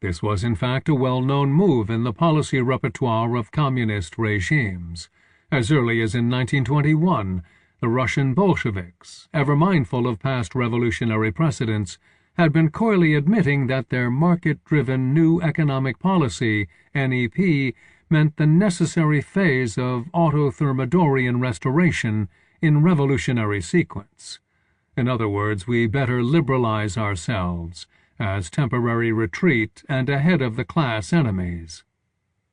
This was in fact a well-known move in the policy repertoire of communist regimes. As early as in 1921, the Russian Bolsheviks, ever mindful of past revolutionary precedents, had been coyly admitting that their market-driven new economic policy, NEP, meant the necessary phase of auto-Thermidorian restoration in revolutionary sequence. In other words, we better liberalize ourselves, as temporary retreat and ahead of the class enemies.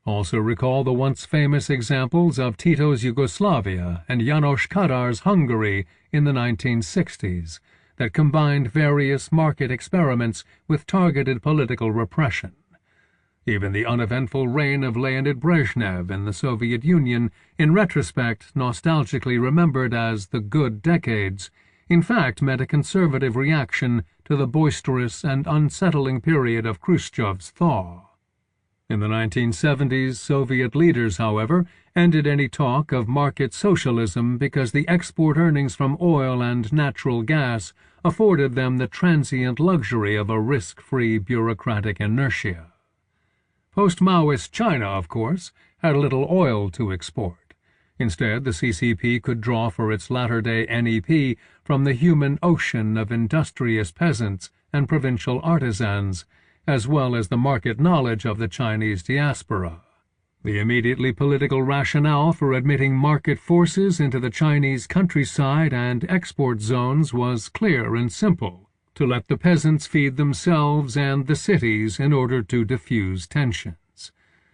Also recall the once famous examples of Tito's Yugoslavia and János Kadar's Hungary in the 1960s that combined various market experiments with targeted political repression. Even the uneventful reign of Leonid Brezhnev in the Soviet Union, in retrospect nostalgically remembered as the good decades, in fact meant a conservative reaction to the boisterous and unsettling period of Khrushchev's thaw. In the 1970s, Soviet leaders, however, ended any talk of market socialism because the export earnings from oil and natural gas afforded them the transient luxury of a risk-free bureaucratic inertia. Post-Maoist China, of course, had little oil to export. Instead, the CCP could draw for its latter-day NEP from the human ocean of industrious peasants and provincial artisans, as well as the market knowledge of the Chinese diaspora. The immediately political rationale for admitting market forces into the Chinese countryside and export zones was clear and simple: to let the peasants feed themselves and the cities in order to diffuse tensions.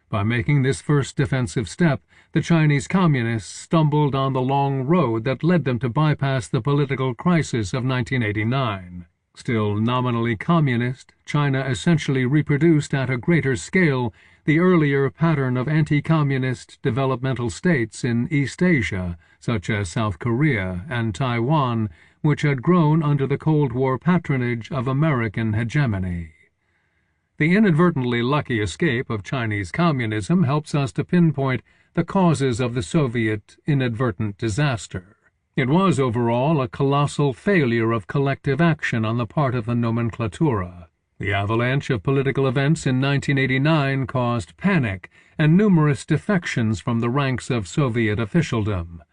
By making this first defensive step, the Chinese Communists stumbled on the long road that led them to bypass the political crisis of 1989. Still nominally communist, China essentially reproduced at a greater scale the earlier pattern of anti-communist developmental states in East Asia, such as South Korea and Taiwan, which had grown under the Cold War patronage of American hegemony. The inadvertently lucky escape of Chinese communism helps us to pinpoint the causes of the Soviet inadvertent disaster. It was overall a colossal failure of collective action on the part of the nomenklatura. The avalanche of political events in 1989 caused panic and numerous defections from the ranks of Soviet officialdom.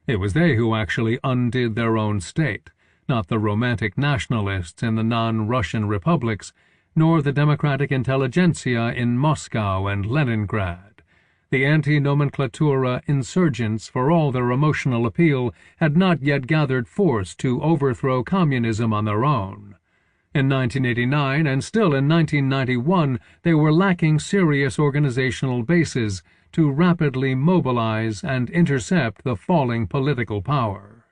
It was they who actually undid their own state, not the romantic nationalists in the non-Russian republics, nor the democratic intelligentsia in Moscow and Leningrad. The anti-nomenklatura insurgents, for all their emotional appeal, had not yet gathered force to overthrow communism on their own. In 1989 and still in 1991, they were lacking serious organizational bases to rapidly mobilize and intercept the falling political power.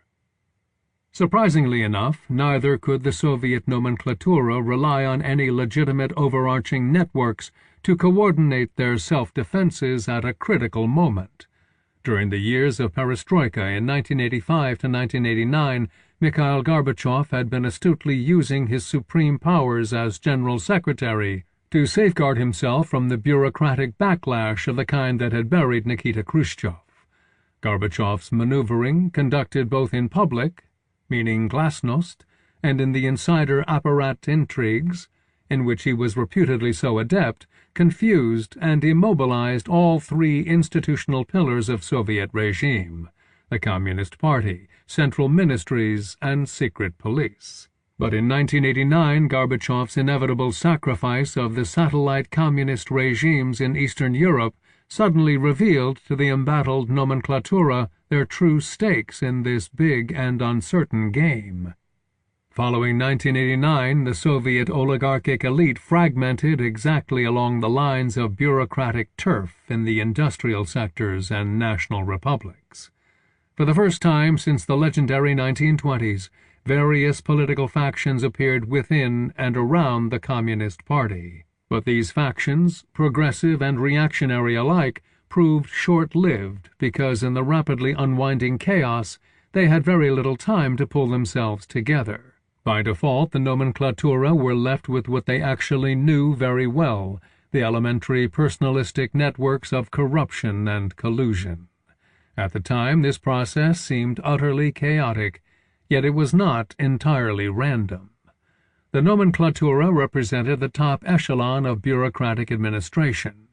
Surprisingly enough, neither could the Soviet nomenklatura rely on any legitimate overarching networks to coordinate their self-defenses at a critical moment. During the years of perestroika in 1985 to 1989, Mikhail Gorbachev had been astutely using his supreme powers as General Secretary to safeguard himself from the bureaucratic backlash of the kind that had buried Nikita Khrushchev. Gorbachev's maneuvering, conducted both in public, meaning glasnost, and in the insider apparat intrigues, in which he was reputedly so adept, confused and immobilized all three institutional pillars of Soviet regime: the Communist Party, central ministries, and secret police. But in 1989, Gorbachev's inevitable sacrifice of the satellite communist regimes in Eastern Europe suddenly revealed to the embattled nomenklatura their true stakes in this big and uncertain game. Following 1989, the Soviet oligarchic elite fragmented exactly along the lines of bureaucratic turf in the industrial sectors and national republics. For the first time since the legendary 1920s, various political factions appeared within and around the Communist Party. But these factions, progressive and reactionary alike, proved short-lived because in the rapidly unwinding chaos they had very little time to pull themselves together. By default, the nomenklatura were left with what they actually knew very well: the elementary personalistic networks of corruption and collusion. At the time, this process seemed utterly chaotic, yet it was not entirely random. The nomenklatura represented the top echelon of bureaucratic administration.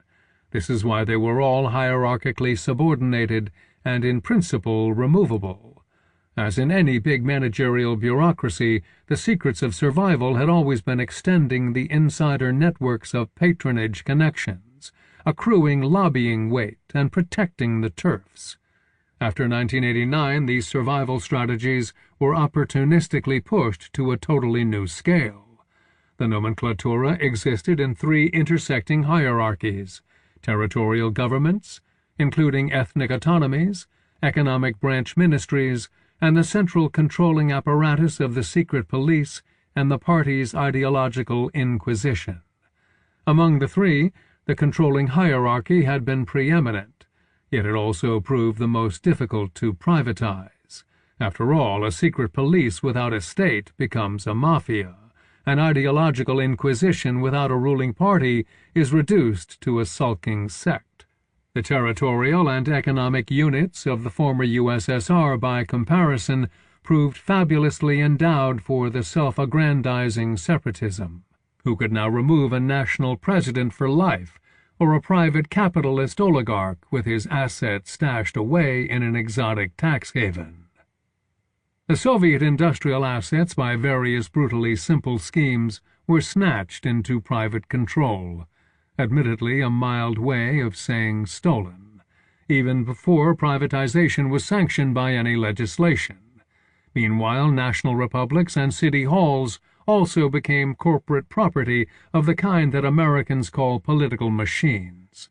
This is why they were all hierarchically subordinated and in principle removable. As in any big managerial bureaucracy, the secrets of survival had always been extending the insider networks of patronage connections, accruing lobbying weight, and protecting the turfs. After 1989, these survival strategies were opportunistically pushed to a totally new scale. The nomenklatura existed in three intersecting hierarchies: territorial governments, including ethnic autonomies, economic branch ministries, and the central controlling apparatus of the secret police and the party's ideological inquisition. Among the three, the controlling hierarchy had been preeminent, yet it also proved the most difficult to privatize. After all, a secret police without a state becomes a mafia. An ideological inquisition without a ruling party is reduced to a sulking sect. The territorial and economic units of the former USSR, by comparison, proved fabulously endowed for the self-aggrandizing separatism. Who could now remove a national president for life, or a private capitalist oligarch with his assets stashed away in an exotic tax haven? The Soviet industrial assets, by various brutally simple schemes, were snatched into private control. admittedly a mild way of saying stolen, even before privatization was sanctioned by any legislation. Meanwhile, national republics and city halls also became corporate property of the kind that Americans call political machines.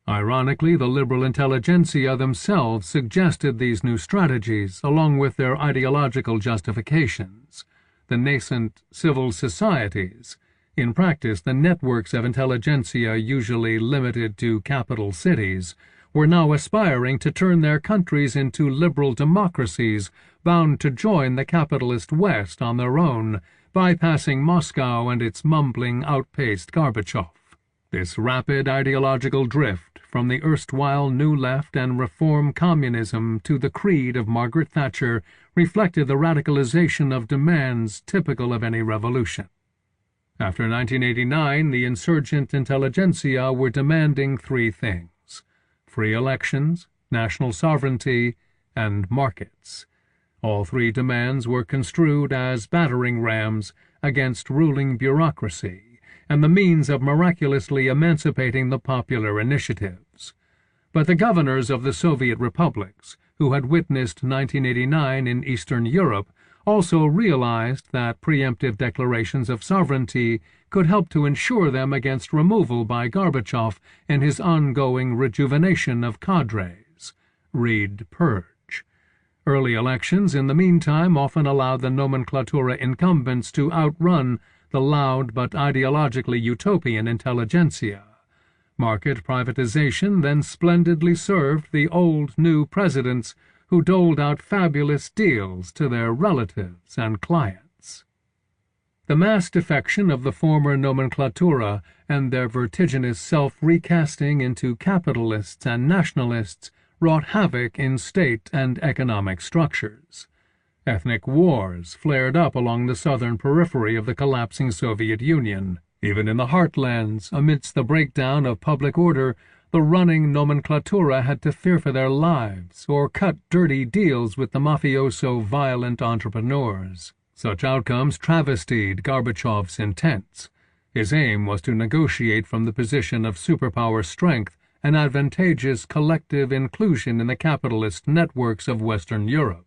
Ironically, the liberal intelligentsia themselves suggested these new strategies along with their ideological justifications. The nascent civil societies, in practice the networks of intelligentsia usually limited to capital cities, were now aspiring to turn their countries into liberal democracies bound to join the capitalist West on their own, bypassing Moscow and its mumbling outpaced Gorbachev. This rapid ideological drift from the erstwhile New Left and Reform communism to the creed of Margaret Thatcher reflected the radicalization of demands typical of any revolution. After 1989, the insurgent intelligentsia were demanding three things: free elections, national sovereignty, and markets. All three demands were construed as battering rams against ruling bureaucracy and the means of miraculously emancipating the popular initiatives. But the governors of the Soviet republics, who had witnessed 1989 in Eastern Europe, also realized that preemptive declarations of sovereignty could help to ensure them against removal by Gorbachev in his ongoing rejuvenation of cadres. Read Purge. Early elections, in the meantime, often allowed the nomenclatura incumbents to outrun the loud but ideologically utopian intelligentsia. Market privatization then splendidly served the old new presidents who doled out fabulous deals to their relatives and clients. The mass defection of the former nomenclatura and their vertiginous self-recasting into capitalists and nationalists wrought havoc in state and economic structures. Ethnic wars flared up along the southern periphery of the collapsing Soviet Union. Even in the heartlands, amidst the breakdown of public order, the running nomenclatura had to fear for their lives or cut dirty deals with the mafioso violent entrepreneurs. Such outcomes travestied Gorbachev's intents. His aim was to negotiate from the position of superpower strength an advantageous collective inclusion in the capitalist networks of Western Europe.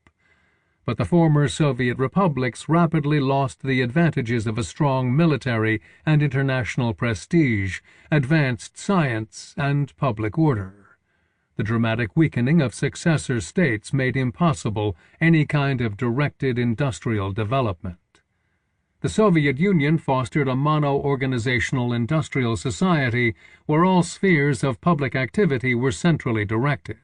But the former Soviet republics rapidly lost the advantages of a strong military and international prestige, advanced science, and public order. The dramatic weakening of successor states made impossible any kind of directed industrial development. The Soviet Union fostered a mono-organizational industrial society where all spheres of public activity were centrally directed.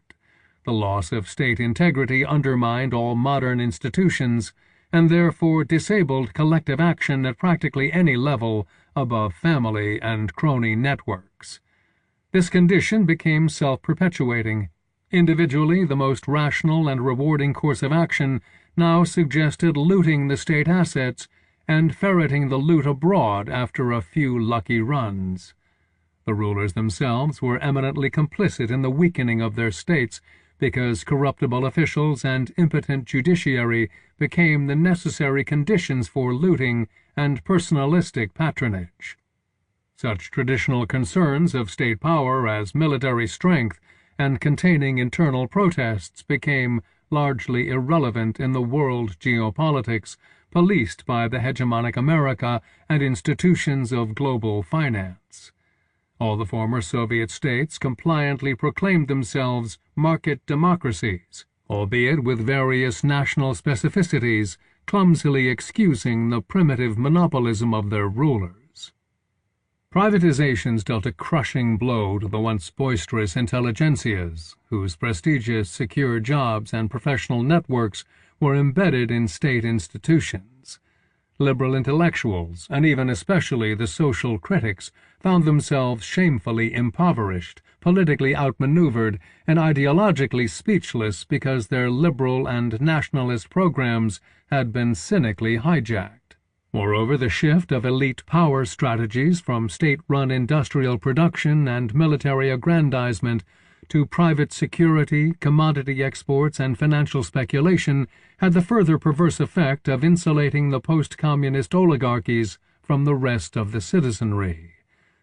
The loss of state integrity undermined all modern institutions and therefore disabled collective action at practically any level above family and crony networks. This condition became self-perpetuating. Individually, the most rational and rewarding course of action now suggested looting the state assets and ferreting the loot abroad after a few lucky runs. The rulers themselves were eminently complicit in the weakening of their states because corruptible officials and impotent judiciary became the necessary conditions for looting and personalistic patronage. Such traditional concerns of state power as military strength and containing internal protests became largely irrelevant in the world geopolitics policed by the hegemonic America and institutions of global finance. All the former Soviet states compliantly proclaimed themselves market democracies, albeit with various national specificities, clumsily excusing the primitive monopolism of their rulers. Privatizations dealt a crushing blow to the once boisterous intelligentsias, whose prestigious, secure jobs and professional networks were embedded in state institutions. Liberal intellectuals, and even especially the social critics, found themselves shamefully impoverished, politically outmaneuvered, and ideologically speechless because their liberal and nationalist programs had been cynically hijacked. Moreover, the shift of elite power strategies from state-run industrial production and military aggrandizement to private security, commodity exports, and financial speculation had the further perverse effect of insulating the post-communist oligarchies from the rest of the citizenry.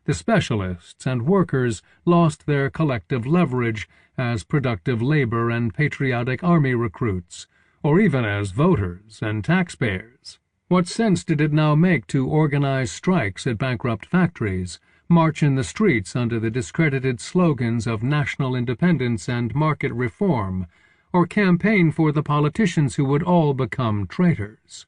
The specialists and workers lost their collective leverage as productive labor and patriotic army recruits, or even as voters and taxpayers. What sense did it now make to organize strikes at bankrupt factories, march in the streets under the discredited slogans of national independence and market reform, or campaign for the politicians who would all become traitors?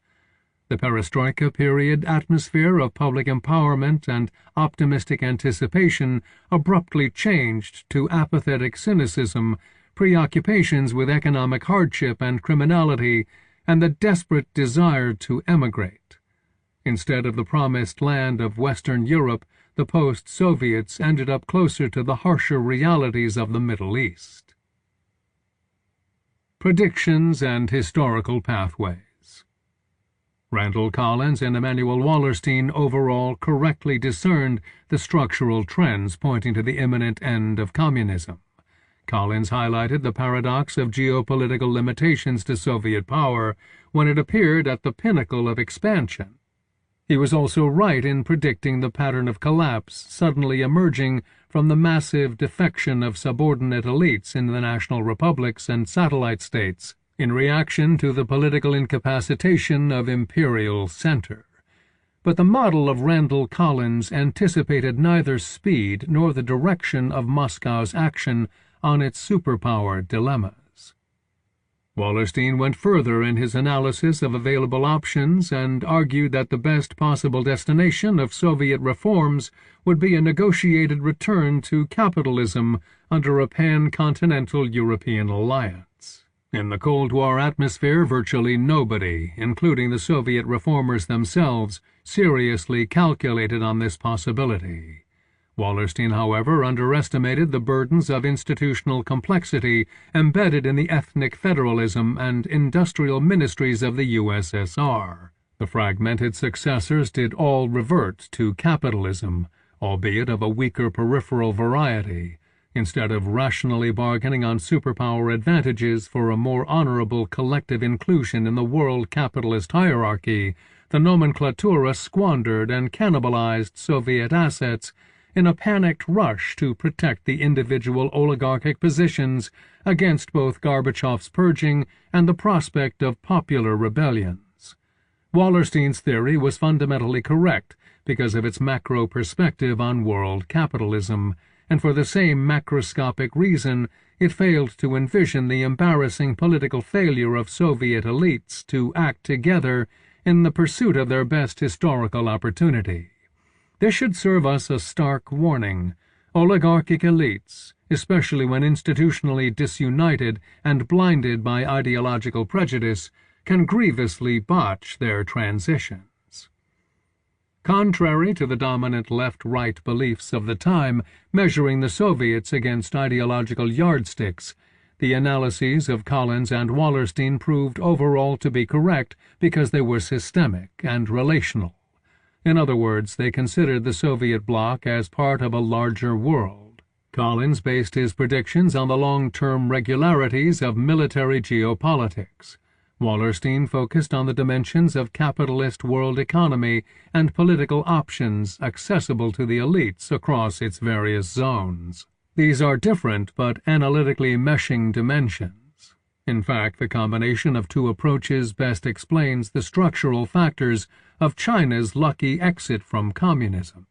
The perestroika period atmosphere of public empowerment and optimistic anticipation abruptly changed to apathetic cynicism, preoccupations with economic hardship and criminality, and the desperate desire to emigrate. Instead of the promised land of Western Europe, the post-Soviets ended up closer to the harsher realities of the Middle East. Predictions and historical pathways. Randall Collins and Emanuel Wallerstein overall correctly discerned the structural trends pointing to the imminent end of communism. Collins highlighted the paradox of geopolitical limitations to Soviet power when it appeared at the pinnacle of expansion. He was also right in predicting the pattern of collapse suddenly emerging from the massive defection of subordinate elites in the national republics and satellite states in reaction to the political incapacitation of imperial center. But the model of Randall Collins anticipated neither speed nor the direction of Moscow's action on its superpower dilemmas. Wallerstein went further in his analysis of available options and argued that the best possible destination of Soviet reforms would be a negotiated return to capitalism under a pan-continental European alliance. In the Cold War atmosphere, virtually nobody, including the Soviet reformers themselves, seriously calculated on this possibility. Wallerstein, however, underestimated the burdens of institutional complexity embedded in the ethnic federalism and industrial ministries of the USSR. The fragmented successors did all revert to capitalism, albeit of a weaker peripheral variety, instead of rationally bargaining on superpower advantages for a more honorable collective inclusion in the world capitalist hierarchy. The nomenclatura squandered and cannibalized Soviet assets in a panicked rush to protect the individual oligarchic positions against both Gorbachev's purging and the prospect of popular rebellions. Wallerstein's theory was fundamentally correct because of its macro perspective on world capitalism, and for the same macroscopic reason it failed to envision the embarrassing political failure of Soviet elites to act together in the pursuit of their best historical opportunity. This should serve us a stark warning. Oligarchic elites, especially when institutionally disunited and blinded by ideological prejudice, can grievously botch their transitions. Contrary to the dominant left-right beliefs of the time, measuring the Soviets against ideological yardsticks, the analyses of Collins and Wallerstein proved overall to be correct because they were systemic and relational. In other words, they considered the Soviet bloc as part of a larger world. Collins based his predictions on the long-term regularities of military geopolitics. Wallerstein focused on the dimensions of capitalist world economy and political options accessible to the elites across its various zones. These are different but analytically meshing dimensions. In fact, the combination of two approaches best explains the structural factors of China's lucky exit from communism.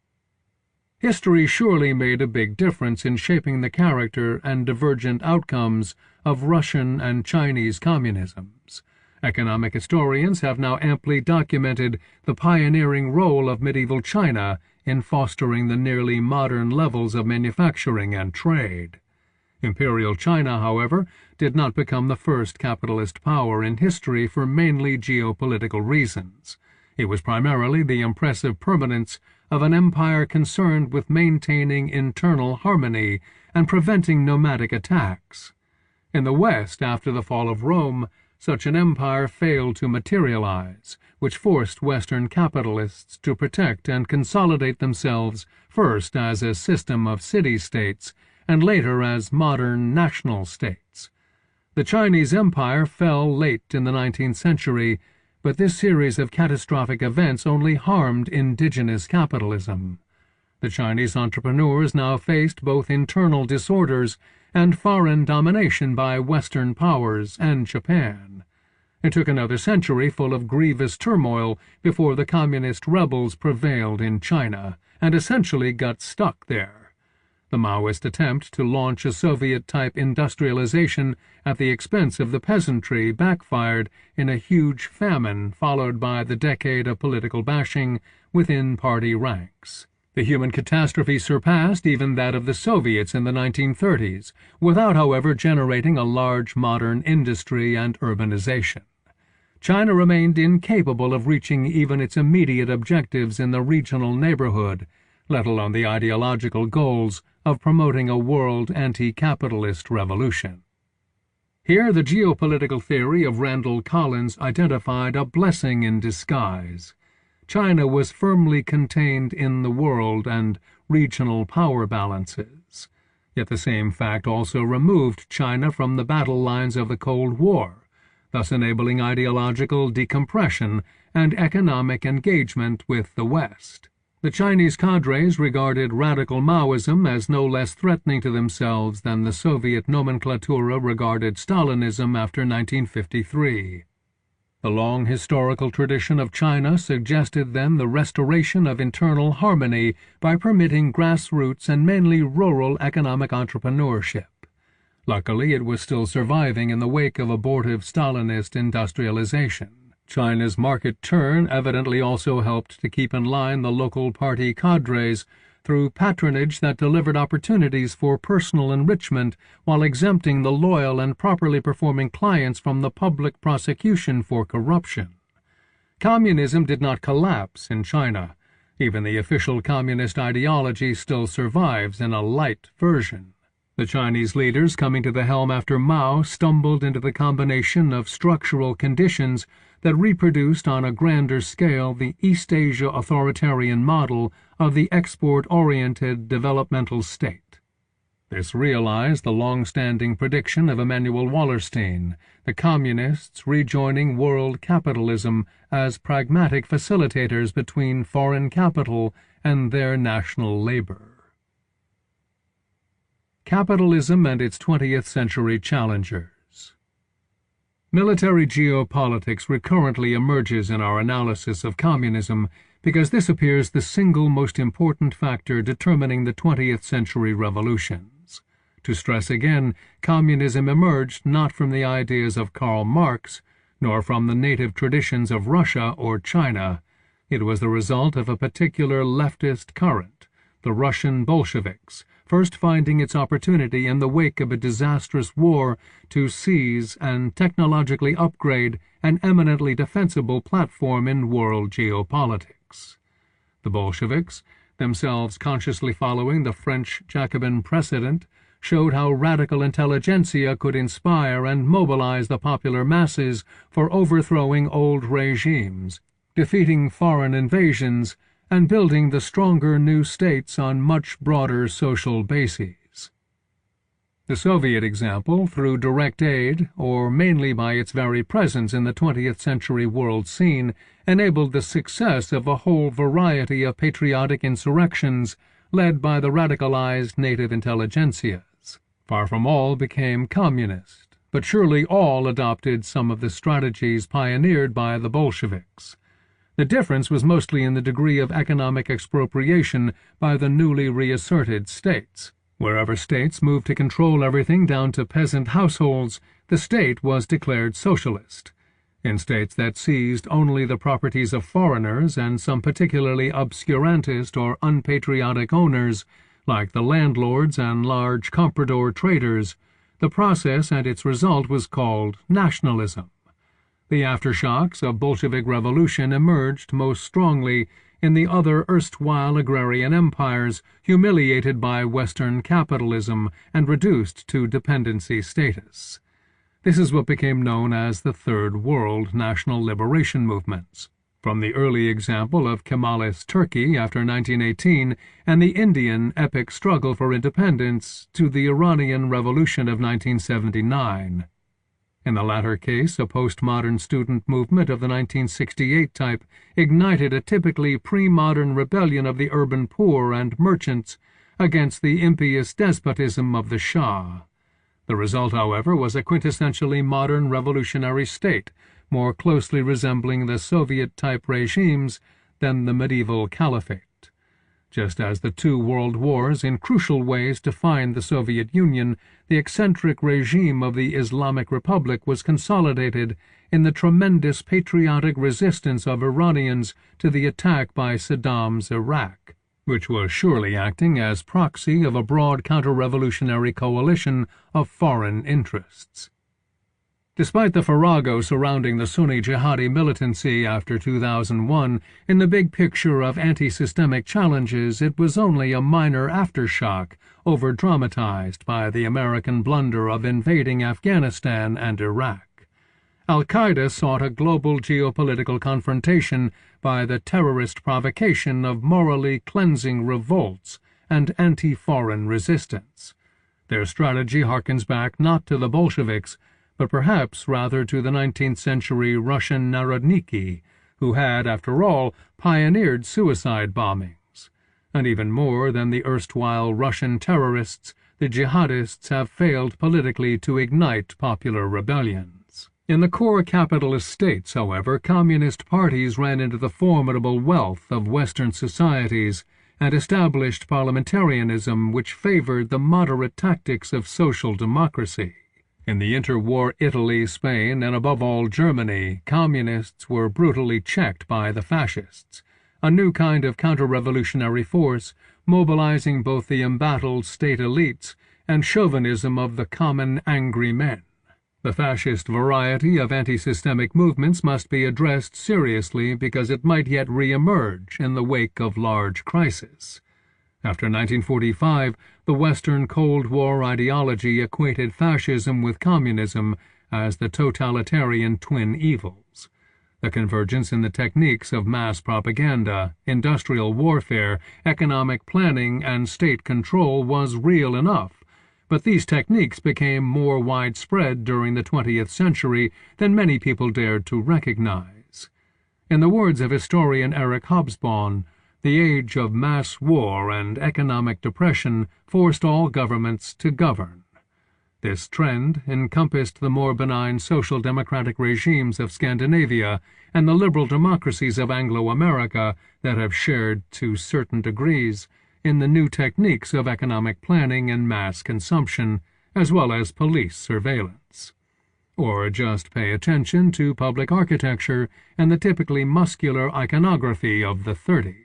History surely made a big difference in shaping the character and divergent outcomes of Russian and Chinese communisms. Economic historians have now amply documented the pioneering role of medieval China in fostering the nearly modern levels of manufacturing and trade. Imperial China, however, did not become the first capitalist power in history for mainly geopolitical reasons. It was primarily the impressive permanence of an empire concerned with maintaining internal harmony and preventing nomadic attacks. In the West, after the fall of Rome, such an empire failed to materialize, which forced Western capitalists to protect and consolidate themselves first as a system of city-states and later as modern national states. The Chinese Empire fell late in the 19th century, but this series of catastrophic events only harmed indigenous capitalism. The Chinese entrepreneurs now faced both internal disorders and foreign domination by Western powers and Japan. It took another century full of grievous turmoil before the communist rebels prevailed in China and essentially got stuck there. The Maoist attempt to launch a Soviet-type industrialization at the expense of the peasantry backfired in a huge famine followed by the decade of political bashing within party ranks. The human catastrophe surpassed even that of the Soviets in the 1930s, without, however, generating a large modern industry and urbanization. China remained incapable of reaching even its immediate objectives in the regional neighborhood, let alone the ideological goals of promoting a world anti-capitalist revolution. Here the geopolitical theory of Randall Collins identified a blessing in disguise. China was firmly contained in the world and regional power balances. Yet the same fact also removed China from the battle lines of the Cold War, thus enabling ideological decompression and economic engagement with the West. The Chinese cadres regarded radical Maoism as no less threatening to themselves than the Soviet nomenclatura regarded Stalinism after 1953. The long historical tradition of China suggested then the restoration of internal harmony by permitting grassroots and mainly rural economic entrepreneurship. Luckily, it was still surviving in the wake of abortive Stalinist industrialization. China's market turn evidently also helped to keep in line the local party cadres through patronage that delivered opportunities for personal enrichment while exempting the loyal and properly performing clients from the public prosecution for corruption. Communism did not collapse in China. Even the official communist ideology still survives in a light version. The Chinese leaders coming to the helm after Mao stumbled into the combination of structural conditions that reproduced on a grander scale the East Asia authoritarian model of the export-oriented developmental state. This realized the long-standing prediction of Emanuel Wallerstein, the communists rejoining world capitalism as pragmatic facilitators between foreign capital and their national labor. Capitalism and its 20th century challengers. Military geopolitics recurrently emerges in our analysis of communism because this appears the single most important factor determining the 20th century revolutions. To stress again, communism emerged not from the ideas of Karl Marx, nor from the native traditions of Russia or China. It was the result of a particular leftist current, the Russian Bolsheviks, first finding its opportunity in the wake of a disastrous war to seize and technologically upgrade an eminently defensible platform in world geopolitics. The Bolsheviks, themselves consciously following the French Jacobin precedent, showed how radical intelligentsia could inspire and mobilize the popular masses for overthrowing old regimes, defeating foreign invasions, and building the stronger new states on much broader social bases. The Soviet example, through direct aid, or mainly by its very presence in the 20th century world scene, enabled the success of a whole variety of patriotic insurrections led by the radicalized native intelligentsias. Far from all became communist, but surely all adopted some of the strategies pioneered by the Bolsheviks. The difference was mostly in the degree of economic expropriation by the newly reasserted states. Wherever states moved to control everything down to peasant households, the state was declared socialist. In states that seized only the properties of foreigners and some particularly obscurantist or unpatriotic owners, like the landlords and large comprador traders, the process and its result was called nationalism. The aftershocks of Bolshevik revolution emerged most strongly in the other erstwhile agrarian empires humiliated by Western capitalism and reduced to dependency status. This is what became known as the Third World national liberation movements, from the early example of Kemalist Turkey after 1918 and the Indian epic struggle for independence to the Iranian Revolution of 1979. In the latter case, a postmodern student movement of the 1968 type ignited a typically pre-modern rebellion of the urban poor and merchants against the impious despotism of the Shah. The result, however, was a quintessentially modern revolutionary state, more closely resembling the Soviet-type regimes than the medieval caliphate. Just as the two world wars in crucial ways defined the Soviet Union, the eccentric regime of the Islamic Republic was consolidated in the tremendous patriotic resistance of Iranians to the attack by Saddam's Iraq, which was surely acting as proxy of a broad counter-revolutionary coalition of foreign interests. Despite the farrago surrounding the Sunni jihadi militancy after 2001, in the big picture of anti-systemic challenges it was only a minor aftershock over-dramatized by the American blunder of invading Afghanistan and Iraq. Al-Qaeda sought a global geopolitical confrontation by the terrorist provocation of morally cleansing revolts and anti-foreign resistance. Their strategy harkens back not to the Bolsheviks, but perhaps rather to the 19th century Russian Narodniki, who had, after all, pioneered suicide bombings. And even more than the erstwhile Russian terrorists, the jihadists have failed politically to ignite popular rebellions. In the core capitalist states, however, communist parties ran into the formidable wealth of Western societies and established parliamentarianism which favored the moderate tactics of social democracy. In the interwar Italy, Spain, and above all Germany, communists were brutally checked by the fascists, a new kind of counter-revolutionary force mobilizing both the embattled state elites and chauvinism of the common angry men. The fascist variety of anti-systemic movements must be addressed seriously because it might yet re-emerge in the wake of large crisis. After 1945, the Western Cold War ideology equated fascism with communism as the totalitarian twin evils. The convergence in the techniques of mass propaganda, industrial warfare, economic planning, and state control was real enough, but these techniques became more widespread during the 20th century than many people dared to recognize. In the words of historian Eric Hobsbawm, the age of mass war and economic depression forced all governments to govern. This trend encompassed the more benign social democratic regimes of Scandinavia and the liberal democracies of Anglo-America that have shared, to certain degrees, in the new techniques of economic planning and mass consumption, as well as police surveillance. Or just pay attention to public architecture and the typically muscular iconography of the 30s.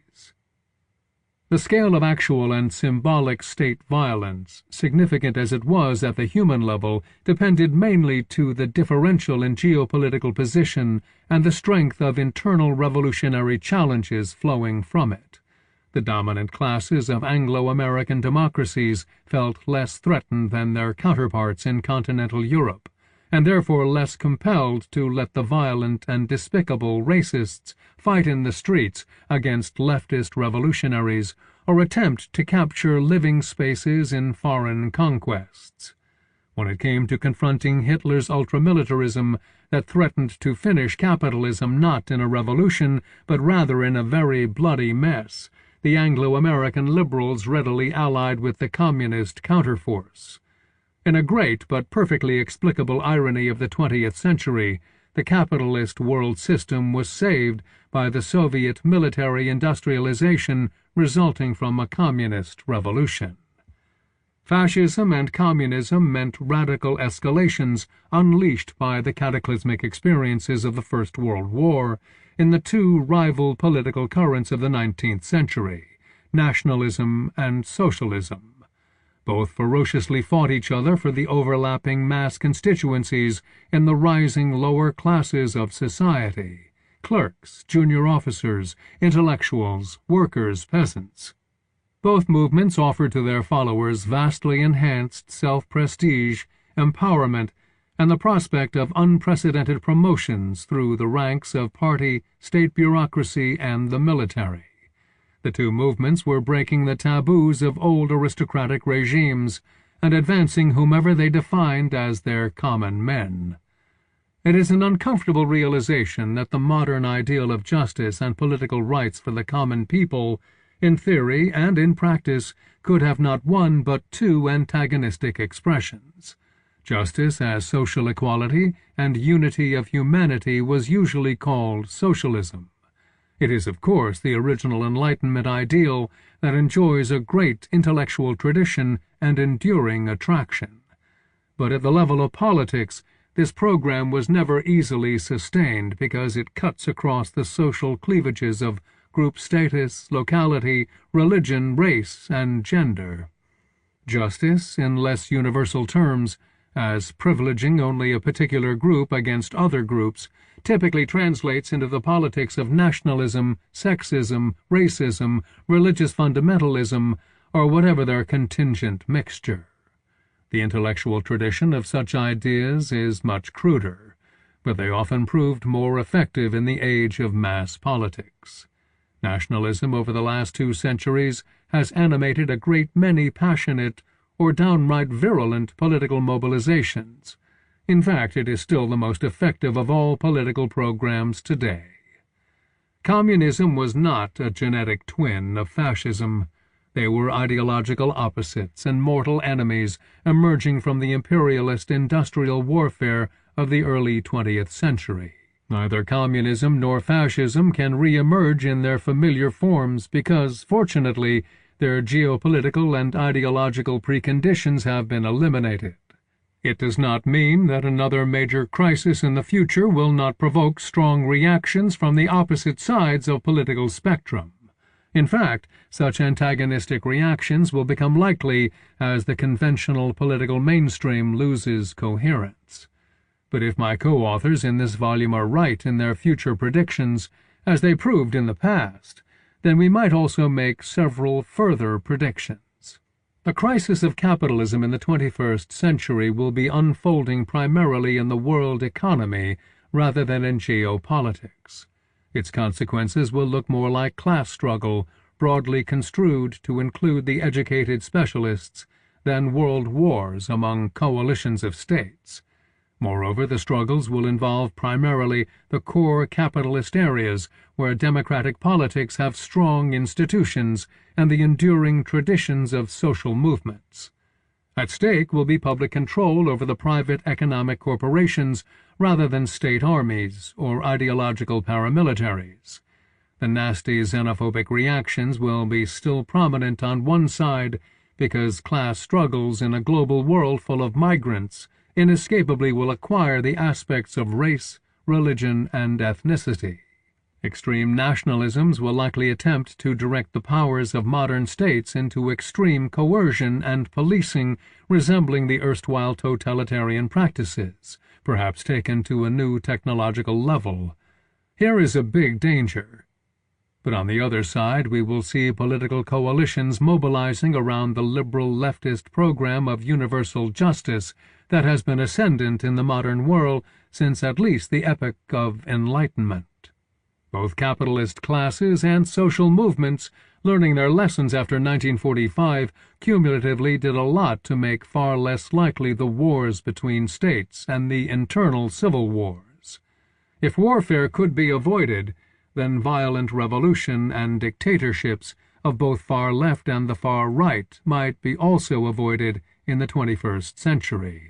The scale of actual and symbolic state violence, significant as it was at the human level, depended mainly to the differential in geopolitical position and the strength of internal revolutionary challenges flowing from it. The dominant classes of Anglo-American democracies felt less threatened than their counterparts in continental Europe, and therefore less compelled to let the violent and despicable racists fight in the streets against leftist revolutionaries or attempt to capture living spaces in foreign conquests. When it came to confronting Hitler's ultramilitarism that threatened to finish capitalism not in a revolution but rather in a very bloody mess, the Anglo-American liberals readily allied with the communist counterforce. In a great but perfectly explicable irony of the 20th century, the capitalist world system was saved by the Soviet military industrialization resulting from a communist revolution. Fascism and communism meant radical escalations unleashed by the cataclysmic experiences of the First World War in the two rival political currents of the 19th century, nationalism and socialism. Both ferociously fought each other for the overlapping mass constituencies in the rising lower classes of society: clerks, junior officers, intellectuals, workers, peasants. Both movements offered to their followers vastly enhanced self-prestige, empowerment, and the prospect of unprecedented promotions through the ranks of party, state bureaucracy, and the military. The two movements were breaking the taboos of old aristocratic regimes and advancing whomever they defined as their common men. It is an uncomfortable realization that the modern ideal of justice and political rights for the common people, in theory and in practice, could have not one but two antagonistic expressions. Justice as social equality and unity of humanity was usually called socialism. It is, of course, the original Enlightenment ideal that enjoys a great intellectual tradition and enduring attraction. But at the level of politics, this program was never easily sustained because it cuts across the social cleavages of group status, locality, religion, race, and gender. Justice, in less universal terms, as privileging only a particular group against other groups, typically translates into the politics of nationalism, sexism, racism, religious fundamentalism, or whatever their contingent mixture. The intellectual tradition of such ideas is much cruder, but they often proved more effective in the age of mass politics. Nationalism over the last 2 centuries has animated a great many passionate or downright virulent political mobilizations. In fact, it is still the most effective of all political programs today. Communism was not a genetic twin of fascism. They were ideological opposites and mortal enemies emerging from the imperialist industrial warfare of the early 20th century. Neither communism nor fascism can re-emerge in their familiar forms because, fortunately, their geopolitical and ideological preconditions have been eliminated. It does not mean that another major crisis in the future will not provoke strong reactions from the opposite sides of political spectrum. In fact, such antagonistic reactions will become likely as the conventional political mainstream loses coherence. But if my co-authors in this volume are right in their future predictions, as they proved in the past, then we might also make several further predictions. The crisis of capitalism in the 21st century will be unfolding primarily in the world economy rather than in geopolitics. Its consequences will look more like class struggle, broadly construed to include the educated specialists, than world wars among coalitions of states. Moreover, the struggles will involve primarily the core capitalist areas where democratic politics have strong institutions and the enduring traditions of social movements. At stake will be public control over the private economic corporations rather than state armies or ideological paramilitaries. The nasty xenophobic reactions will be still prominent on one side because class struggles in a global world full of migrants inescapably will acquire the aspects of race, religion, and ethnicity. Extreme nationalisms will likely attempt to direct the powers of modern states into extreme coercion and policing resembling the erstwhile totalitarian practices, perhaps taken to a new technological level. Here is a big danger. But on the other side, we will see political coalitions mobilizing around the liberal leftist program of universal justice that has been ascendant in the modern world since at least the epoch of Enlightenment. Both capitalist classes and social movements, learning their lessons after 1945, cumulatively did a lot to make far less likely the wars between states and the internal civil wars. If warfare could be avoided, then violent revolution and dictatorships of both far left and the far right might be also avoided in the 21st century.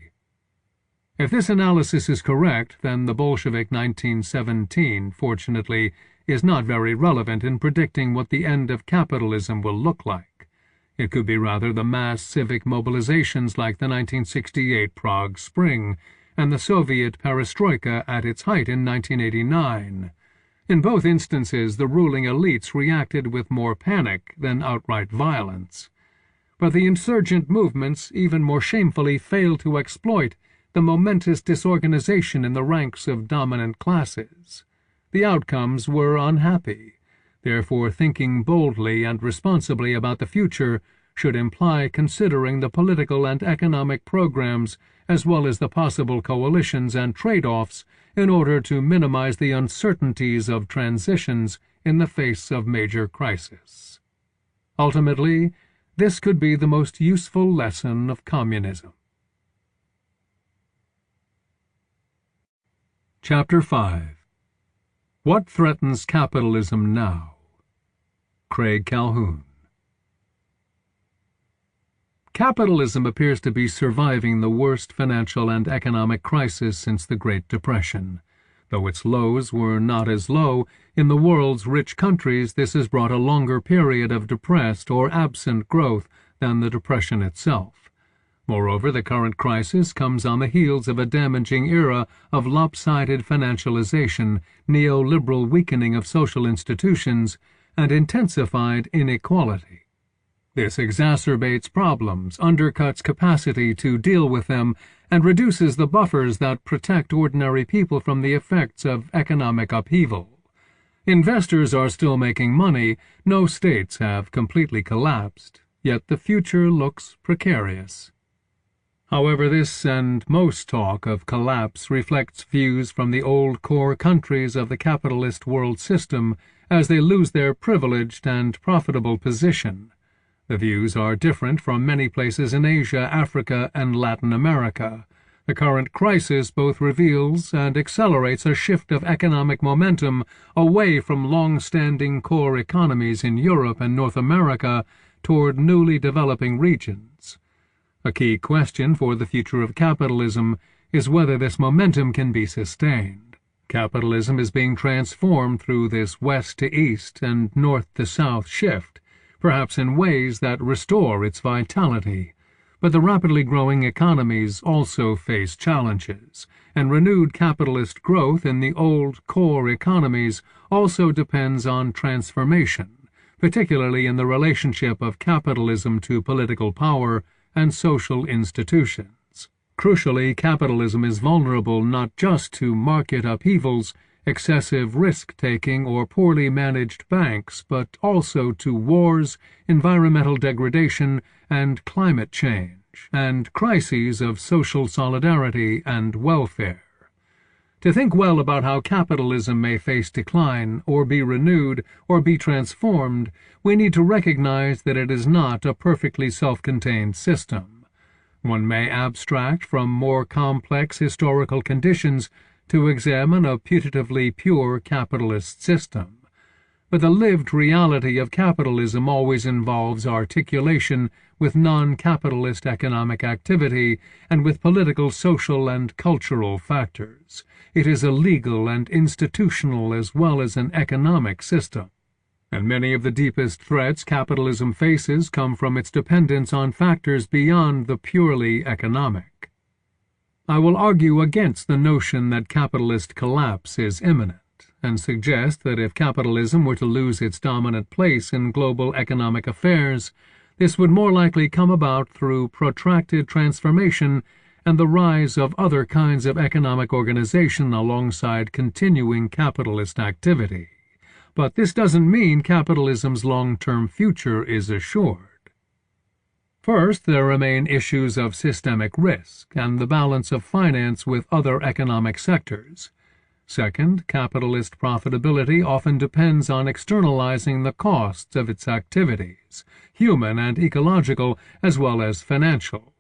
If this analysis is correct, then the Bolshevik 1917, fortunately, is not very relevant in predicting what the end of capitalism will look like. It could be rather the mass civic mobilizations like the 1968 Prague Spring and the Soviet perestroika at its height in 1989. In both instances, the ruling elites reacted with more panic than outright violence. But the insurgent movements even more shamefully failed to exploit the momentous disorganization in the ranks of dominant classes. The outcomes were unhappy. Therefore, thinking boldly and responsibly about the future should imply considering the political and economic programs as well as the possible coalitions and trade-offs in order to minimize the uncertainties of transitions in the face of major crisis. Ultimately, this could be the most useful lesson of communism. Chapter 5. What Threatens Capitalism Now? Craig Calhoun. Capitalism appears to be surviving the worst financial and economic crisis since the Great Depression. Though its lows were not as low, in the world's rich countries this has brought a longer period of depressed or absent growth than the Depression itself. Moreover, the current crisis comes on the heels of a damaging era of lopsided financialization, neoliberal weakening of social institutions, and intensified inequality. This exacerbates problems, undercuts capacity to deal with them, and reduces the buffers that protect ordinary people from the effects of economic upheaval. Investors are still making money, no states have completely collapsed, yet the future looks precarious. However, this and most talk of collapse reflects views from the old core countries of the capitalist world system as they lose their privileged and profitable position. The views are different from many places in Asia, Africa, and Latin America. The current crisis both reveals and accelerates a shift of economic momentum away from long-standing core economies in Europe and North America toward newly developing regions. A key question for the future of capitalism is whether this momentum can be sustained. Capitalism is being transformed through this west to east and north to south shift, perhaps in ways that restore its vitality. But the rapidly growing economies also face challenges, and renewed capitalist growth in the old core economies also depends on transformation, particularly in the relationship of capitalism to political power and social institutions. Crucially, capitalism is vulnerable not just to market upheavals, excessive risk-taking, or poorly managed banks, but also to wars, environmental degradation, and climate change, and crises of social solidarity and welfare. To think well about how capitalism may face decline, or be renewed, or be transformed, we need to recognize that it is not a perfectly self-contained system. One may abstract from more complex historical conditions to examine a putatively pure capitalist system. But the lived reality of capitalism always involves articulation with non-capitalist economic activity and with political, social, and cultural factors. It is a legal and institutional as well as an economic system. And many of the deepest threats capitalism faces come from its dependence on factors beyond the purely economic. I will argue against the notion that capitalist collapse is imminent, and suggest that if capitalism were to lose its dominant place in global economic affairs, this would more likely come about through protracted transformation and the rise of other kinds of economic organization alongside continuing capitalist activity. But this doesn't mean capitalism's long-term future is assured. First, there remain issues of systemic risk and the balance of finance with other economic sectors. Second, capitalist profitability often depends on externalizing the costs of its activities, human and ecological as well as financial.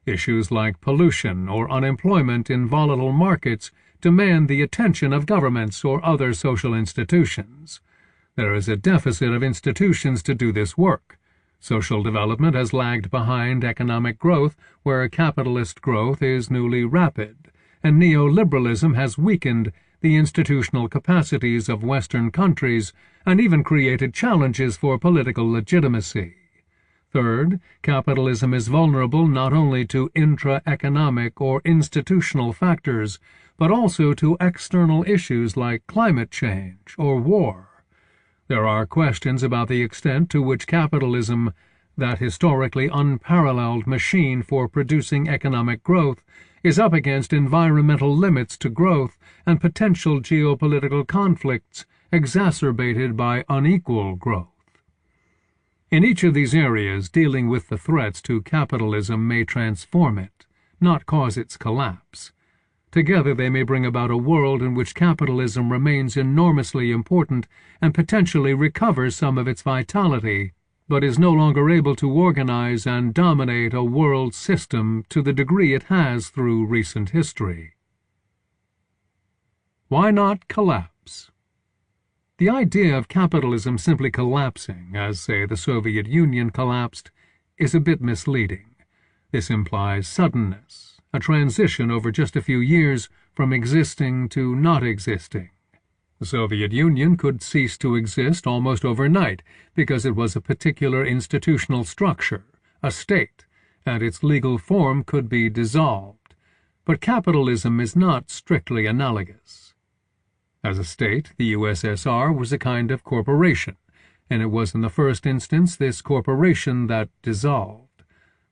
Issues like pollution or unemployment in volatile markets demand the attention of governments or other social institutions. There is a deficit of institutions to do this work. Social development has lagged behind economic growth, where capitalist growth is newly rapid, and neoliberalism has weakened the institutional capacities of Western countries and even created challenges for political legitimacy. Third, capitalism is vulnerable not only to intra-economic or institutional factors, but also to external issues like climate change or war. There are questions about the extent to which capitalism, that historically unparalleled machine for producing economic growth, is up against environmental limits to growth and potential geopolitical conflicts exacerbated by unequal growth. In each of these areas, dealing with the threats to capitalism may transform it, not cause its collapse. Together they may bring about a world in which capitalism remains enormously important and potentially recovers some of its vitality, but is no longer able to organize and dominate a world system to the degree it has through recent history. Why not collapse? The idea of capitalism simply collapsing, as, say, the Soviet Union collapsed, is a bit misleading. This implies suddenness, a transition over just a few years from existing to not existing. The Soviet Union could cease to exist almost overnight because it was a particular institutional structure, a state, and its legal form could be dissolved. But capitalism is not strictly analogous. As a state, the USSR was a kind of corporation, and it was in the first instance this corporation that dissolved.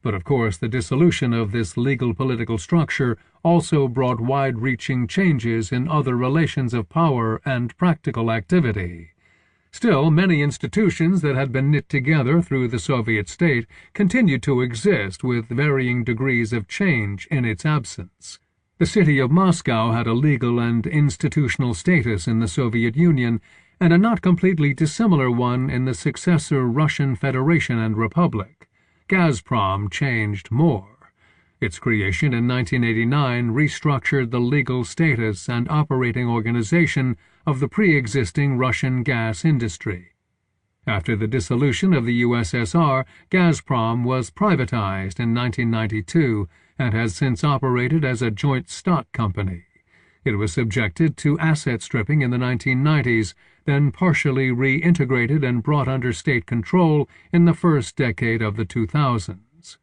But of course the dissolution of this legal political structure also brought wide-reaching changes in other relations of power and practical activity. Still, many institutions that had been knit together through the Soviet state continued to exist with varying degrees of change in its absence. The city of Moscow had a legal and institutional status in the Soviet Union, and a not completely dissimilar one in the successor Russian Federation and Republic. Gazprom changed more. Its creation in 1989 restructured the legal status and operating organization of the pre-existing Russian gas industry. After the dissolution of the USSR, Gazprom was privatized in 1992 and has since operated as a joint stock company. It was subjected to asset stripping in the 1990s, then partially reintegrated and brought under state control in the first decade of the 2000s.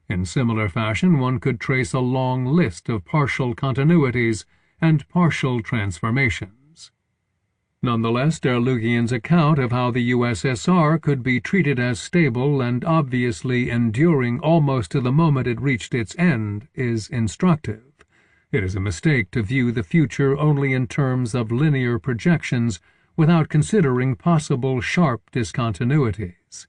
In similar fashion, one could trace a long list of partial continuities and partial transformations. Nonetheless, Derleugian's account of how the USSR could be treated as stable and obviously enduring almost to the moment it reached its end is instructive. It is a mistake to view the future only in terms of linear projections without considering possible sharp discontinuities.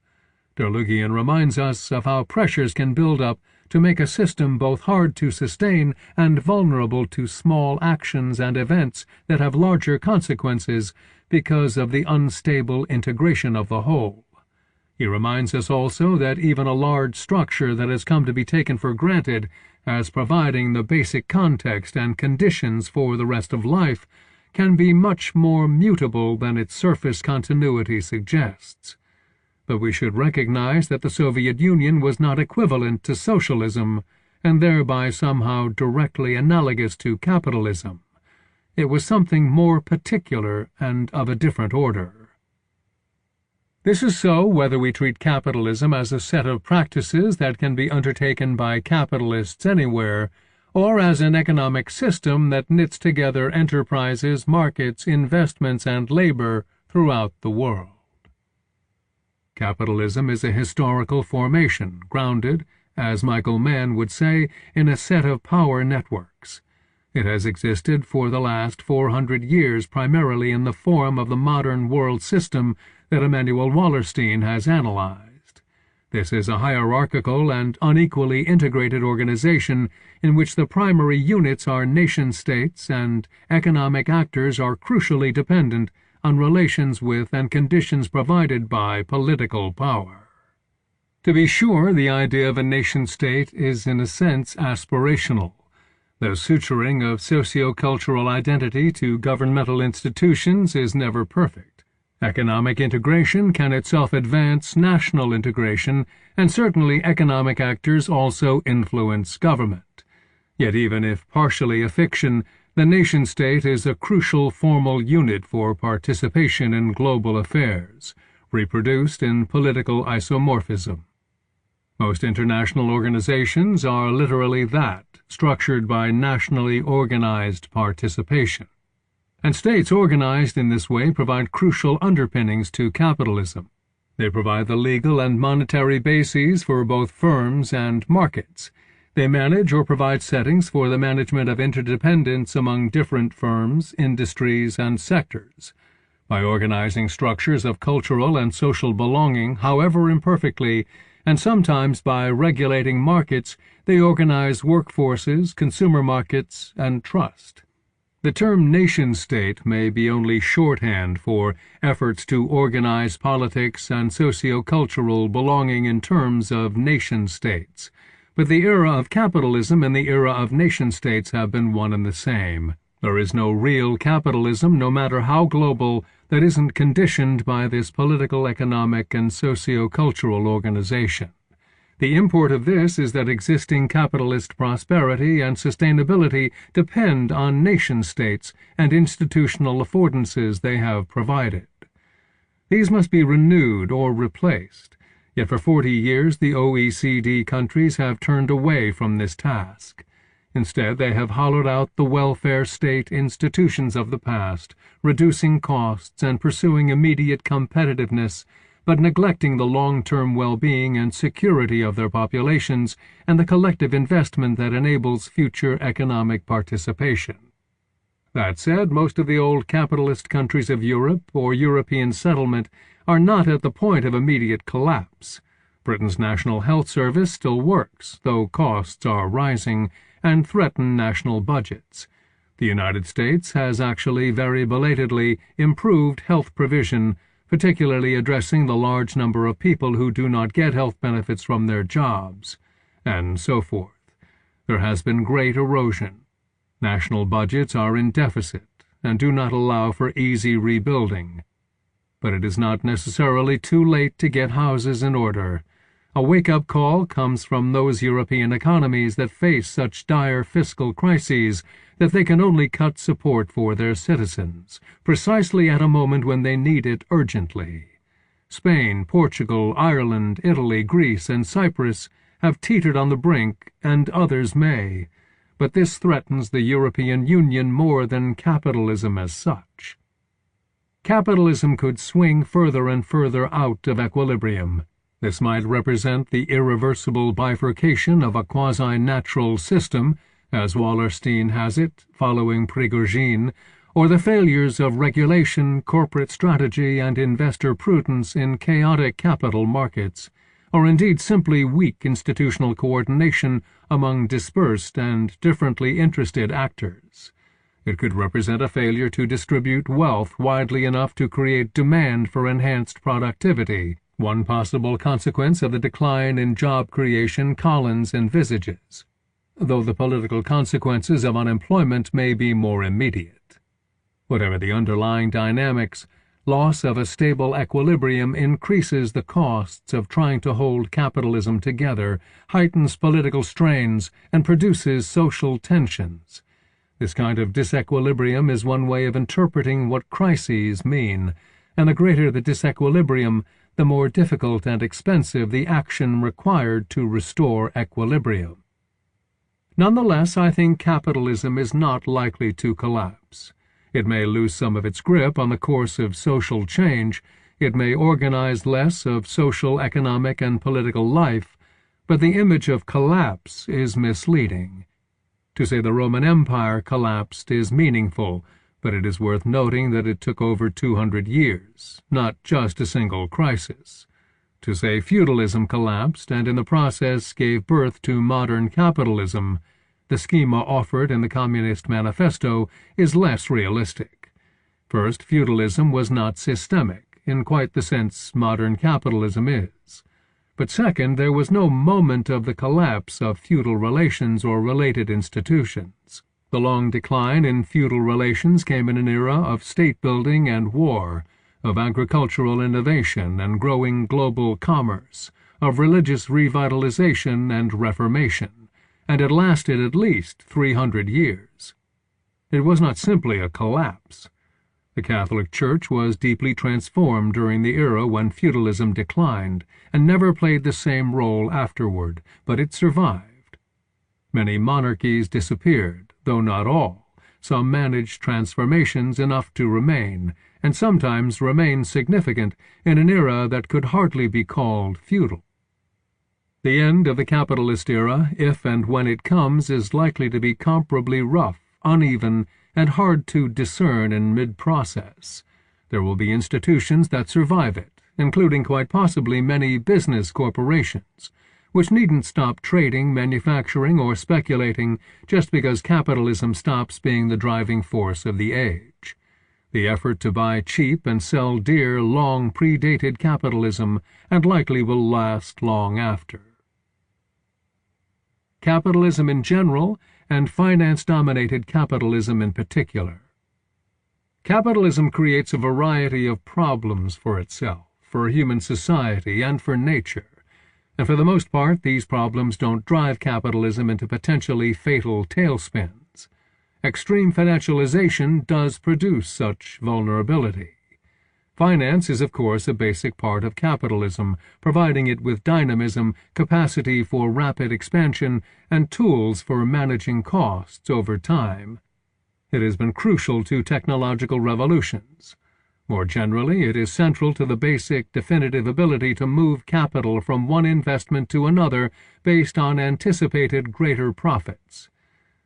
Derleugian reminds us of how pressures can build up to make a system both hard to sustain and vulnerable to small actions and events that have larger consequences because of the unstable integration of the whole. He reminds us also that even a large structure that has come to be taken for granted as providing the basic context and conditions for the rest of life can be much more mutable than its surface continuity suggests. But we should recognize that the Soviet Union was not equivalent to socialism, and thereby somehow directly analogous to capitalism. It was something more particular and of a different order. This is so whether we treat capitalism as a set of practices that can be undertaken by capitalists anywhere, or as an economic system that knits together enterprises, markets, investments, and labor throughout the world. Capitalism is a historical formation grounded, as Michael Mann would say, in a set of power networks. It has existed for the last 400 years primarily in the form of the modern world system that Emanuel Wallerstein has analyzed. This is a hierarchical and unequally integrated organization in which the primary units are nation-states and economic actors are crucially dependent on relations with and conditions provided by political power. To be sure, the idea of a nation-state is in a sense aspirational. The suturing of socio-cultural identity to governmental institutions is never perfect. Economic integration can itself advance national integration, and certainly economic actors also influence government. Yet even if partially a fiction, the nation-state is a crucial formal unit for participation in global affairs, reproduced in political isomorphism. Most international organizations are literally that, structured by nationally organized participation. And states organized in this way provide crucial underpinnings to capitalism. They provide the legal and monetary bases for both firms and markets. They manage or provide settings for the management of interdependence among different firms, industries, and sectors. By organizing structures of cultural and social belonging, however imperfectly, and sometimes by regulating markets, they organize workforces, consumer markets, and trust. The term nation-state may be only shorthand for efforts to organize politics and socio-cultural belonging in terms of nation-states. But the era of capitalism and the era of nation-states have been one and the same. There is no real capitalism, no matter how global, that isn't conditioned by this political, economic, and socio-cultural organization. The import of this is that existing capitalist prosperity and sustainability depend on nation-states and institutional affordances they have provided. These must be renewed or replaced, yet for 40 years the OECD countries have turned away from this task. Instead, they have hollowed out the welfare state institutions of the past, reducing costs and pursuing immediate competitiveness, but neglecting the long-term well-being and security of their populations and the collective investment that enables future economic participation. That said, most of the old capitalist countries of Europe or European settlement are not at the point of immediate collapse. Britain's National Health Service still works, though costs are rising and threaten national budgets. The United States has actually very belatedly improved health provision, particularly addressing the large number of people who do not get health benefits from their jobs, and so forth. There has been great erosion. National budgets are in deficit and do not allow for easy rebuilding. But it is not necessarily too late to get houses in order. A wake-up call comes from those European economies that face such dire fiscal crises that they can only cut support for their citizens, precisely at a moment when they need it urgently. Spain, Portugal, Ireland, Italy, Greece, and Cyprus have teetered on the brink, and others may. But this threatens the European Union more than capitalism as such. Capitalism could swing further and further out of equilibrium. This might represent the irreversible bifurcation of a quasi-natural system, as Wallerstein has it, following Prigozhin, or the failures of regulation, corporate strategy, and investor prudence in chaotic capital markets, or indeed simply weak institutional coordination among dispersed and differently interested actors. It could represent a failure to distribute wealth widely enough to create demand for enhanced productivity, one possible consequence of the decline in job creation Collins envisages, though the political consequences of unemployment may be more immediate. Whatever the underlying dynamics, loss of a stable equilibrium increases the costs of trying to hold capitalism together, heightens political strains, and produces social tensions. This kind of disequilibrium is one way of interpreting what crises mean, and the greater the disequilibrium, the more difficult and expensive the action required to restore equilibrium. Nonetheless, I think capitalism is not likely to collapse. It may lose some of its grip on the course of social change, it may organize less of social, economic, and political life, but the image of collapse is misleading. To say the Roman Empire collapsed is meaningful, but it is worth noting that it took over 200 years, not just a single crisis. To say feudalism collapsed and in the process gave birth to modern capitalism, the schema offered in the Communist Manifesto, is less realistic. First, feudalism was not systemic, in quite the sense modern capitalism is. But second, there was no moment of the collapse of feudal relations or related institutions. The long decline in feudal relations came in an era of state-building and war, of agricultural innovation and growing global commerce, of religious revitalization and reformation, and it lasted at least 300 years. It was not simply a collapse. The Catholic Church was deeply transformed during the era when feudalism declined, and never played the same role afterward, but it survived. Many monarchies disappeared, though not all. Some managed transformations enough to remain, and sometimes remain significant in an era that could hardly be called feudal. The end of the capitalist era, if and when it comes, is likely to be comparably rough, uneven, and hard to discern in mid-process. There will be institutions that survive it, including quite possibly many business corporations, which needn't stop trading, manufacturing, or speculating just because capitalism stops being the driving force of the age. The effort to buy cheap and sell dear long predated capitalism and likely will last long after. Capitalism in general, and finance-dominated capitalism in particular. Capitalism creates a variety of problems for itself, for human society, and for nature, and for the most part these problems don't drive capitalism into potentially fatal tailspins. Extreme financialization does produce such vulnerability. Finance is, of course, a basic part of capitalism, providing it with dynamism, capacity for rapid expansion, and tools for managing costs over time. It has been crucial to technological revolutions. More generally, it is central to the basic, definitive ability to move capital from one investment to another based on anticipated greater profits.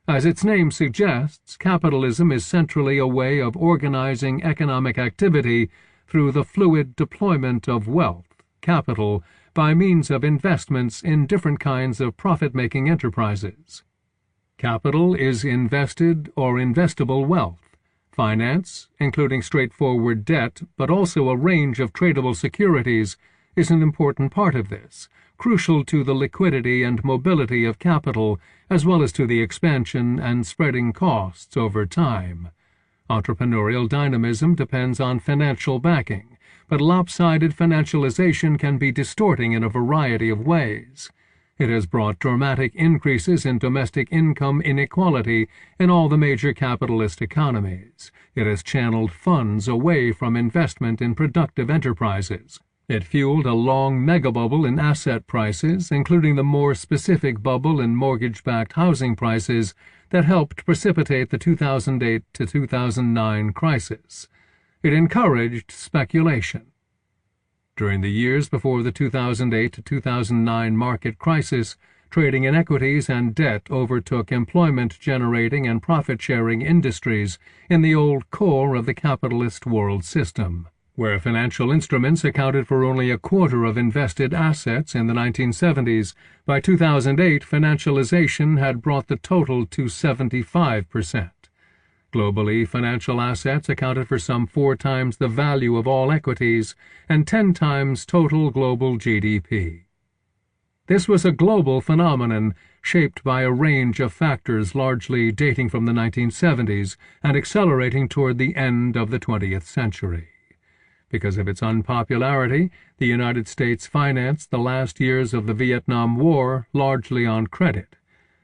As its name suggests, capitalism is centrally a way of organizing economic activity through the fluid deployment of wealth, capital, by means of investments in different kinds of profit-making enterprises. Capital is invested or investable wealth. Finance, including straightforward debt, but also a range of tradable securities, is an important part of this, crucial to the liquidity and mobility of capital, as well as to the expansion and spreading costs over time. Entrepreneurial dynamism depends on financial backing, but lopsided financialization can be distorting in a variety of ways. It has brought dramatic increases in domestic income inequality in all the major capitalist economies. It has channeled funds away from investment in productive enterprises. It fueled a long megabubble in asset prices, including the more specific bubble in mortgage-backed housing prices that helped precipitate the 2008 to 2009 crisis. It encouraged speculation. During the years before the 2008 to 2009 market crisis, trading in equities and debt overtook employment-generating and profit-sharing industries in the old core of the capitalist world system. Where financial instruments accounted for only a quarter of invested assets in the 1970s, by 2008 financialization had brought the total to 75%. Globally, financial assets accounted for some 4 times the value of all equities and 10 times total global GDP. This was a global phenomenon shaped by a range of factors largely dating from the 1970s and accelerating toward the end of the 20th century. Because of its unpopularity, the United States financed the last years of the Vietnam War largely on credit.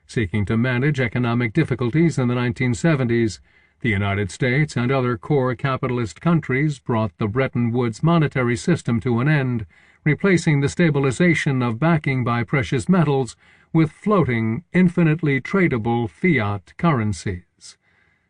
Seeking to manage economic difficulties in the 1970s, the United States and other core capitalist countries brought the Bretton Woods monetary system to an end, replacing the stabilization of backing by precious metals with floating, infinitely tradable fiat currencies.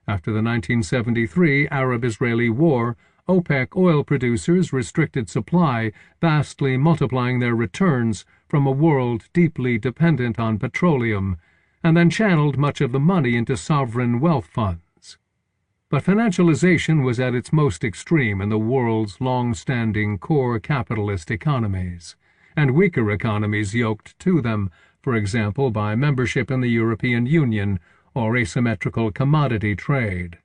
After the 1973 Arab-Israeli War, OPEC oil producers restricted supply, vastly multiplying their returns from a world deeply dependent on petroleum, and then channeled much of the money into sovereign wealth funds. But financialization was at its most extreme in the world's long-standing core capitalist economies, and weaker economies yoked to them, for example by membership in the European Union or asymmetrical commodity trade.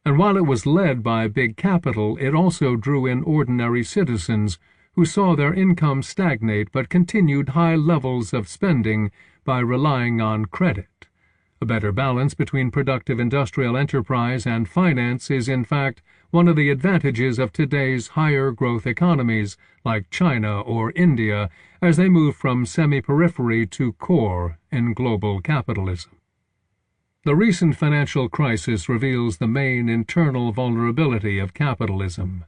And while it was led by big capital, it also drew in ordinary citizens who saw their income stagnate but continued high levels of spending by relying on credit. A better balance between productive industrial enterprise and finance is, in fact, one of the advantages of today's higher growth economies like China or India as they move from semi-periphery to core in global capitalism. The recent financial crisis reveals the main internal vulnerability of capitalism.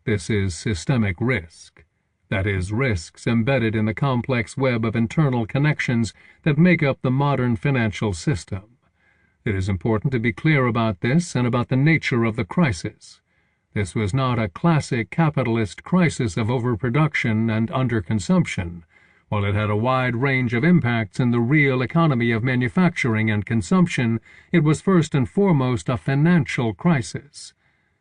This is systemic risk. That is, risks embedded in the complex web of internal connections that make up the modern financial system. It is important to be clear about this and about the nature of the crisis. This was not a classic capitalist crisis of overproduction and underconsumption. While it had a wide range of impacts in the real economy of manufacturing and consumption, it was first and foremost a financial crisis.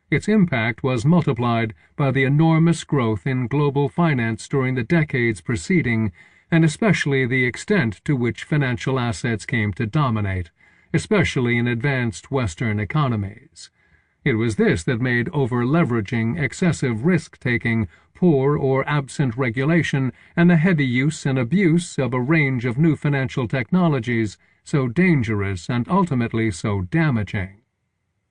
Its impact was multiplied by the enormous growth in global finance during the decades preceding, and especially the extent to which financial assets came to dominate, especially in advanced Western economies. It was this that made over-leveraging, excessive risk-taking, poor or absent regulation, and the heavy use and abuse of a range of new financial technologies so dangerous and ultimately so damaging.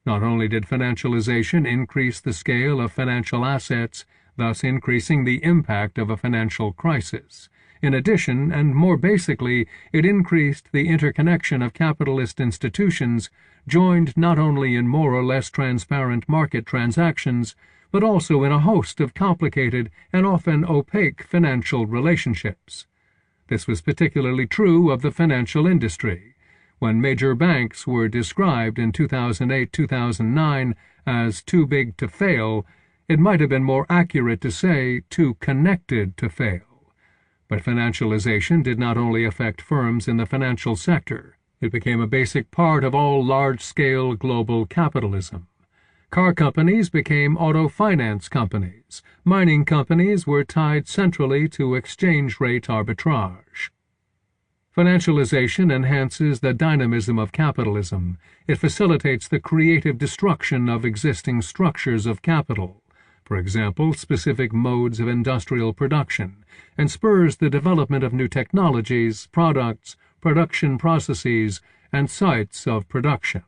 Not only did financialization increase the scale of financial assets, thus increasing the impact of a financial crisis, in addition, and more basically, it increased the interconnection of capitalist institutions, joined not only in more or less transparent market transactions, but also in a host of complicated and often opaque financial relationships. This was particularly true of the financial industry. When major banks were described in 2008-2009 as too big to fail, it might have been more accurate to say too connected to fail. But financialization did not only affect firms in the financial sector. It became a basic part of all large-scale global capitalism. Car companies became auto finance companies. Mining companies were tied centrally to exchange rate arbitrage. Financialization enhances the dynamism of capitalism. It facilitates the creative destruction of existing structures of capital, for example, specific modes of industrial production, and spurs the development of new technologies, products, production processes, and sites of production.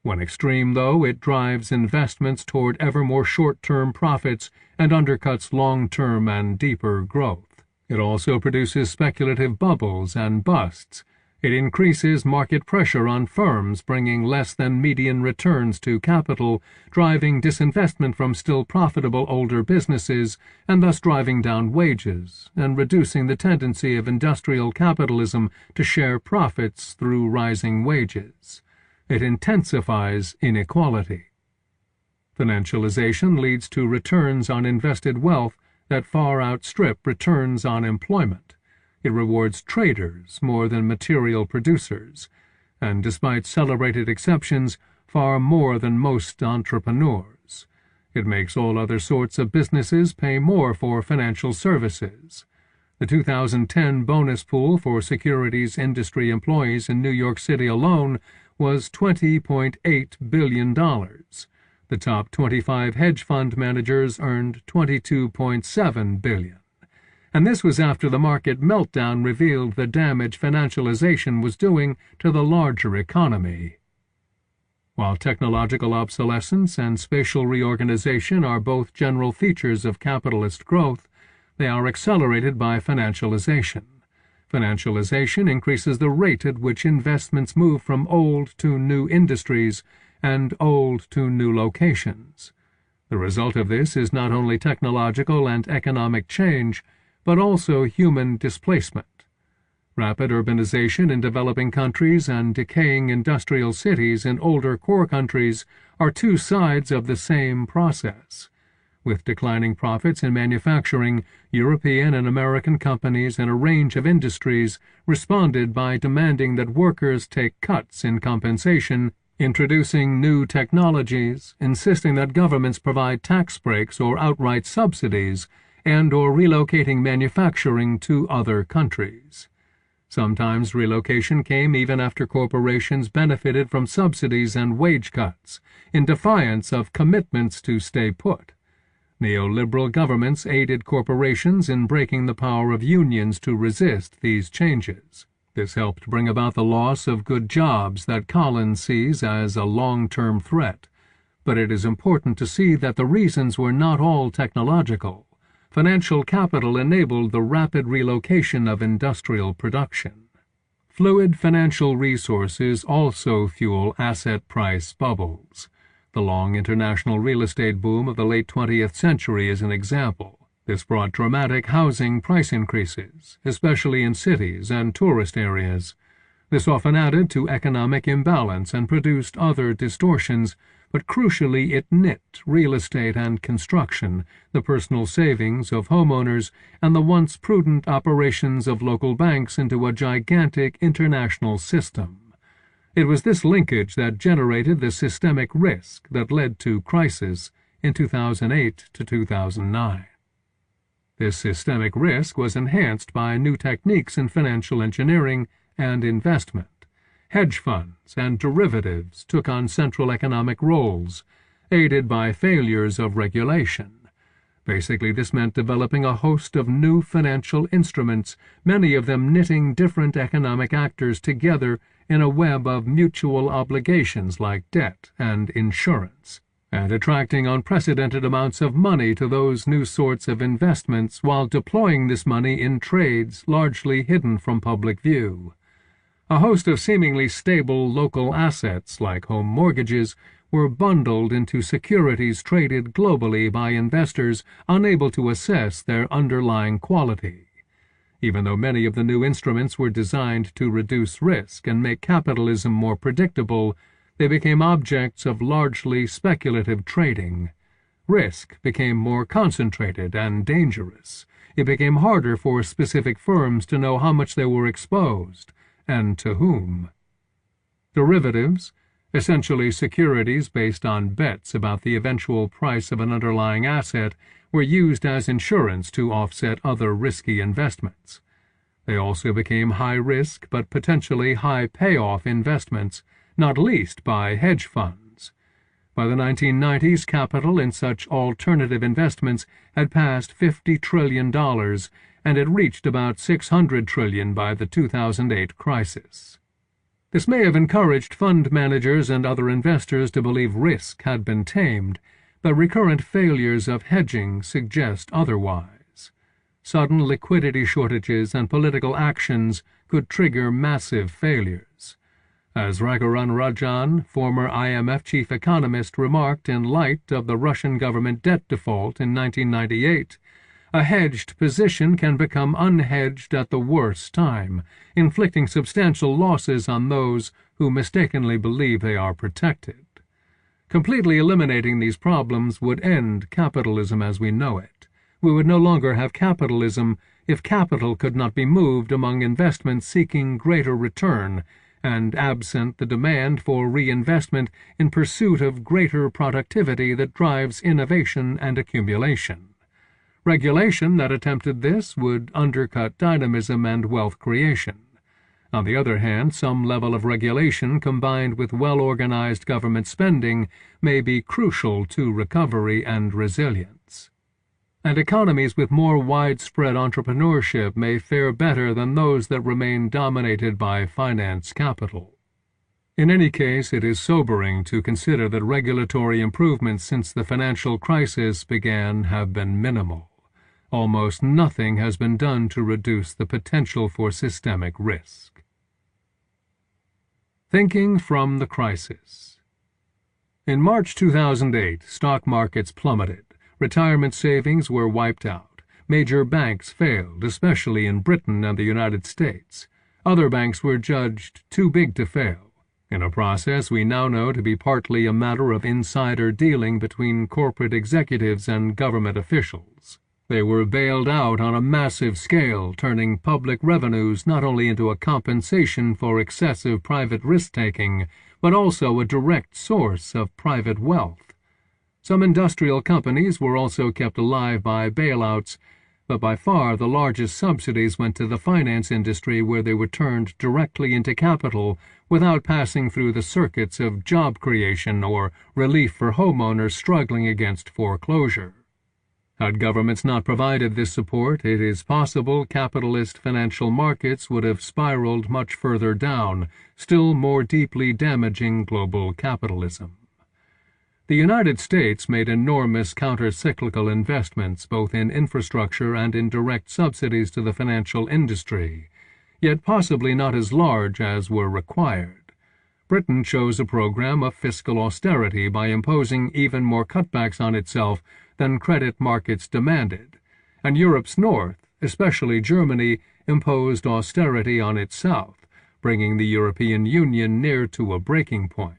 When extreme, though, it drives investments toward ever more short-term profits and undercuts long-term and deeper growth. It also produces speculative bubbles and busts. It increases market pressure on firms, bringing less than median returns to capital, driving disinvestment from still profitable older businesses, and thus driving down wages, and reducing the tendency of industrial capitalism to share profits through rising wages. It intensifies inequality. Financialization leads to returns on invested wealth that far outstrip returns on employment. It rewards traders more than material producers, and despite celebrated exceptions, far more than most entrepreneurs. It makes all other sorts of businesses pay more for financial services. The 2010 bonus pool for securities industry employees in New York City alone was $20.8 billion. The top 25 hedge fund managers earned $22.7 billion. And this was after the market meltdown revealed the damage financialization was doing to the larger economy. While technological obsolescence and spatial reorganization are both general features of capitalist growth, they are accelerated by financialization. Financialization increases the rate at which investments move from old to new industries and old to new locations. The result of this is not only technological and economic change, but also human displacement. Rapid urbanization in developing countries and decaying industrial cities in older core countries are two sides of the same process. With declining profits in manufacturing, European and American companies in a range of industries responded by demanding that workers take cuts in compensation, introducing new technologies, insisting that governments provide tax breaks or outright subsidies, and/or relocating manufacturing to other countries. Sometimes relocation came even after corporations benefited from subsidies and wage cuts, in defiance of commitments to stay put. Neoliberal governments aided corporations in breaking the power of unions to resist these changes. This helped bring about the loss of good jobs that Collins sees as a long-term threat. But it is important to see that the reasons were not all technological. Financial capital enabled the rapid relocation of industrial production. Fluid financial resources also fuel asset price bubbles. The long international real estate boom of the late 20th century is an example. This brought dramatic housing price increases, especially in cities and tourist areas. This often added to economic imbalance and produced other distortions, but crucially it knit real estate and construction, the personal savings of homeowners, and the once prudent operations of local banks into a gigantic international system. It was this linkage that generated the systemic risk that led to crisis in 2008 to 2009. This systemic risk was enhanced by new techniques in financial engineering and investment. Hedge funds and derivatives took on central economic roles, aided by failures of regulation. Basically, this meant developing a host of new financial instruments, many of them knitting different economic actors together in a web of mutual obligations like debt and insurance, and attracting unprecedented amounts of money to those new sorts of investments while deploying this money in trades largely hidden from public view. A host of seemingly stable local assets, like home mortgages, were bundled into securities traded globally by investors unable to assess their underlying quality. Even though many of the new instruments were designed to reduce risk and make capitalism more predictable, they became objects of largely speculative trading. Risk became more concentrated and dangerous. It became harder for specific firms to know how much they were exposed, and to whom. Derivatives, essentially securities based on bets about the eventual price of an underlying asset, were used as insurance to offset other risky investments. They also became high-risk but potentially high-payoff investments, not least by hedge funds. By the 1990s, capital in such alternative investments had passed $50 trillion, and it reached about $600 trillion by the 2008 crisis. This may have encouraged fund managers and other investors to believe risk had been tamed, but recurrent failures of hedging suggest otherwise. Sudden liquidity shortages and political actions could trigger massive failures. As Raghuram Rajan, former IMF chief economist, remarked in light of the Russian government debt default in 1998, a hedged position can become unhedged at the worst time, inflicting substantial losses on those who mistakenly believe they are protected. Completely eliminating these problems would end capitalism as we know it. We would no longer have capitalism if capital could not be moved among investments seeking greater return, and absent the demand for reinvestment in pursuit of greater productivity that drives innovation and accumulation. Regulation that attempted this would undercut dynamism and wealth creation. On the other hand, some level of regulation combined with well-organized government spending may be crucial to recovery and resilience. And economies with more widespread entrepreneurship may fare better than those that remain dominated by finance capital. In any case, it is sobering to consider that regulatory improvements since the financial crisis began have been minimal. Almost nothing has been done to reduce the potential for systemic risk. Thinking from the crisis. In March 2008, stock markets plummeted. Retirement savings were wiped out. Major banks failed, especially in Britain and the United States. Other banks were judged too big to fail. In a process we now know to be partly a matter of insider dealing between corporate executives and government officials. They were bailed out on a massive scale, turning public revenues not only into a compensation for excessive private risk-taking, but also a direct source of private wealth. Some industrial companies were also kept alive by bailouts, but by far the largest subsidies went to the finance industry, where they were turned directly into capital without passing through the circuits of job creation or relief for homeowners struggling against foreclosure. Had governments not provided this support, it is possible capitalist financial markets would have spiraled much further down, still more deeply damaging global capitalism. The United States made enormous counter-cyclical investments both in infrastructure and in direct subsidies to the financial industry, yet possibly not as large as were required. Britain chose a program of fiscal austerity by imposing even more cutbacks on itself than credit markets demanded, and Europe's north, especially Germany, imposed austerity on its south, bringing the European Union near to a breaking point.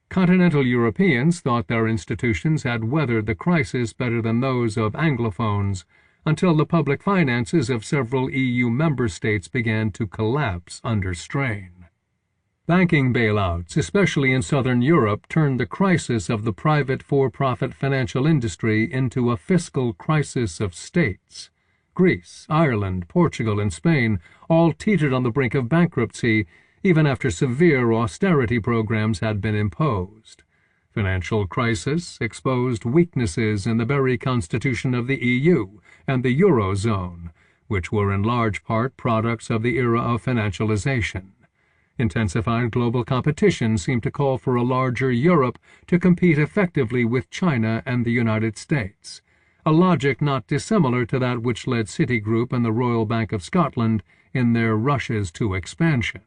Continental Europeans thought their institutions had weathered the crisis better than those of Anglophones, until the public finances of several EU member states began to collapse under strain. Banking bailouts, especially in southern Europe, turned the crisis of the private for-profit financial industry into a fiscal crisis of states. Greece, Ireland, Portugal, and Spain all teetered on the brink of bankruptcy, even after severe austerity programs had been imposed. Financial crisis exposed weaknesses in the very constitution of the EU and the Eurozone, which were in large part products of the era of financialization. Intensified global competition seemed to call for a larger Europe to compete effectively with China and the United States, a logic not dissimilar to that which led Citigroup and the Royal Bank of Scotland in their rushes to expansion.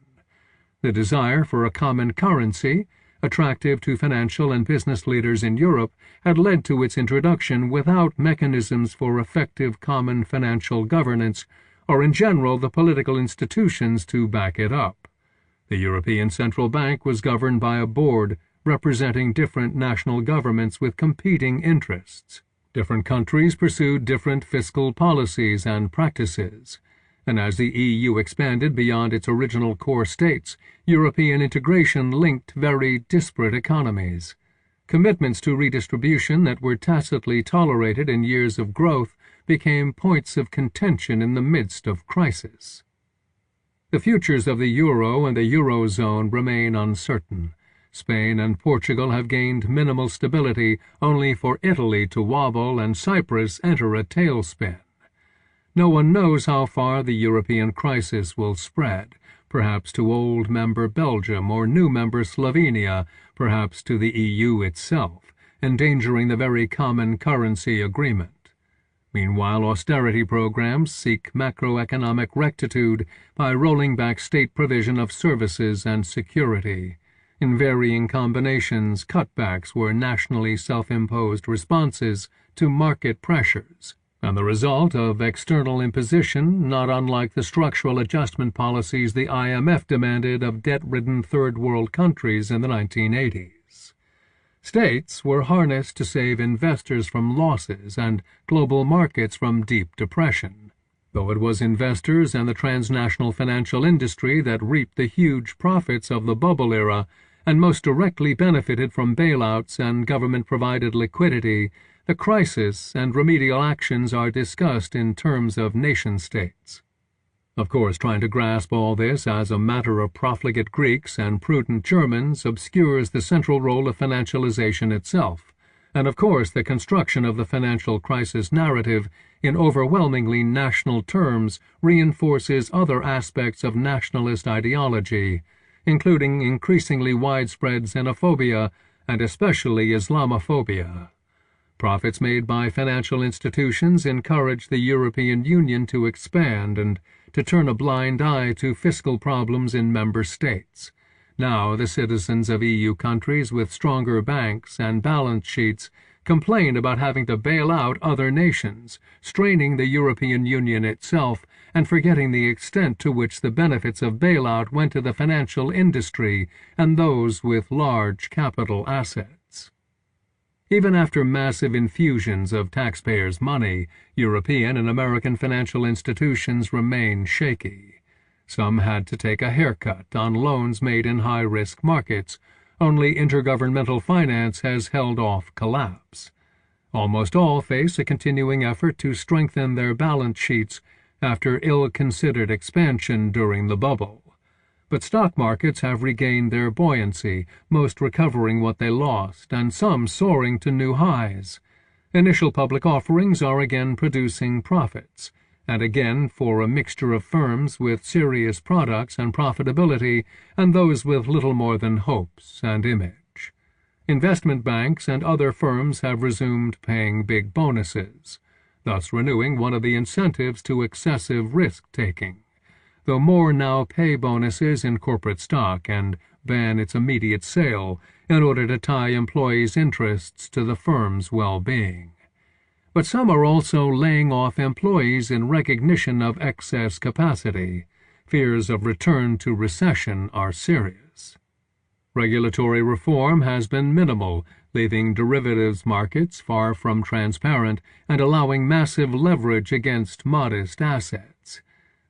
The desire for a common currency, attractive to financial and business leaders in Europe, had led to its introduction without mechanisms for effective common financial governance, or in general the political institutions to back it up. The European Central Bank was governed by a board representing different national governments with competing interests. Different countries pursued different fiscal policies and practices, and as the EU expanded beyond its original core states, European integration linked very disparate economies. Commitments to redistribution that were tacitly tolerated in years of growth became points of contention in the midst of crisis. The futures of the euro and the eurozone remain uncertain. Spain and Portugal have gained minimal stability, only for Italy to wobble and Cyprus enter a tailspin. No one knows how far the European crisis will spread, perhaps to old member Belgium or new member Slovenia, perhaps to the EU itself, endangering the very common currency agreement. Meanwhile, austerity programs seek macroeconomic rectitude by rolling back state provision of services and security. In varying combinations, cutbacks were nationally self-imposed responses to market pressures, and the result of external imposition, not unlike the structural adjustment policies the IMF demanded of debt-ridden third-world countries in the 1980s. States were harnessed to save investors from losses and global markets from deep depression, though it was investors and the transnational financial industry that reaped the huge profits of the bubble era and most directly benefited from bailouts and government-provided liquidity. The crisis and remedial actions are discussed in terms of nation-states. Of course, trying to grasp all this as a matter of profligate Greeks and prudent Germans obscures the central role of financialization itself, and of course the construction of the financial crisis narrative in overwhelmingly national terms reinforces other aspects of nationalist ideology, including increasingly widespread xenophobia and especially Islamophobia. Profits made by financial institutions encourage the European Union to expand and to turn a blind eye to fiscal problems in member states. Now the citizens of EU countries with stronger banks and balance sheets complain about having to bail out other nations, straining the European Union itself and forgetting the extent to which the benefits of bailout went to the financial industry and those with large capital assets. Even after massive infusions of taxpayers' money, European and American financial institutions remain shaky. Some had to take a haircut on loans made in high-risk markets. Only intergovernmental finance has held off collapse. Almost all face a continuing effort to strengthen their balance sheets after ill-considered expansion during the bubble. But stock markets have regained their buoyancy, most recovering what they lost, and some soaring to new highs. Initial public offerings are again producing profits, and again for a mixture of firms with serious products and profitability and those with little more than hopes and image. Investment banks and other firms have resumed paying big bonuses, thus renewing one of the incentives to excessive risk-taking, though more now pay bonuses in corporate stock and ban its immediate sale in order to tie employees' interests to the firm's well-being. But some are also laying off employees in recognition of excess capacity. Fears of return to recession are serious. Regulatory reform has been minimal, leaving derivatives markets far from transparent and allowing massive leverage against modest assets.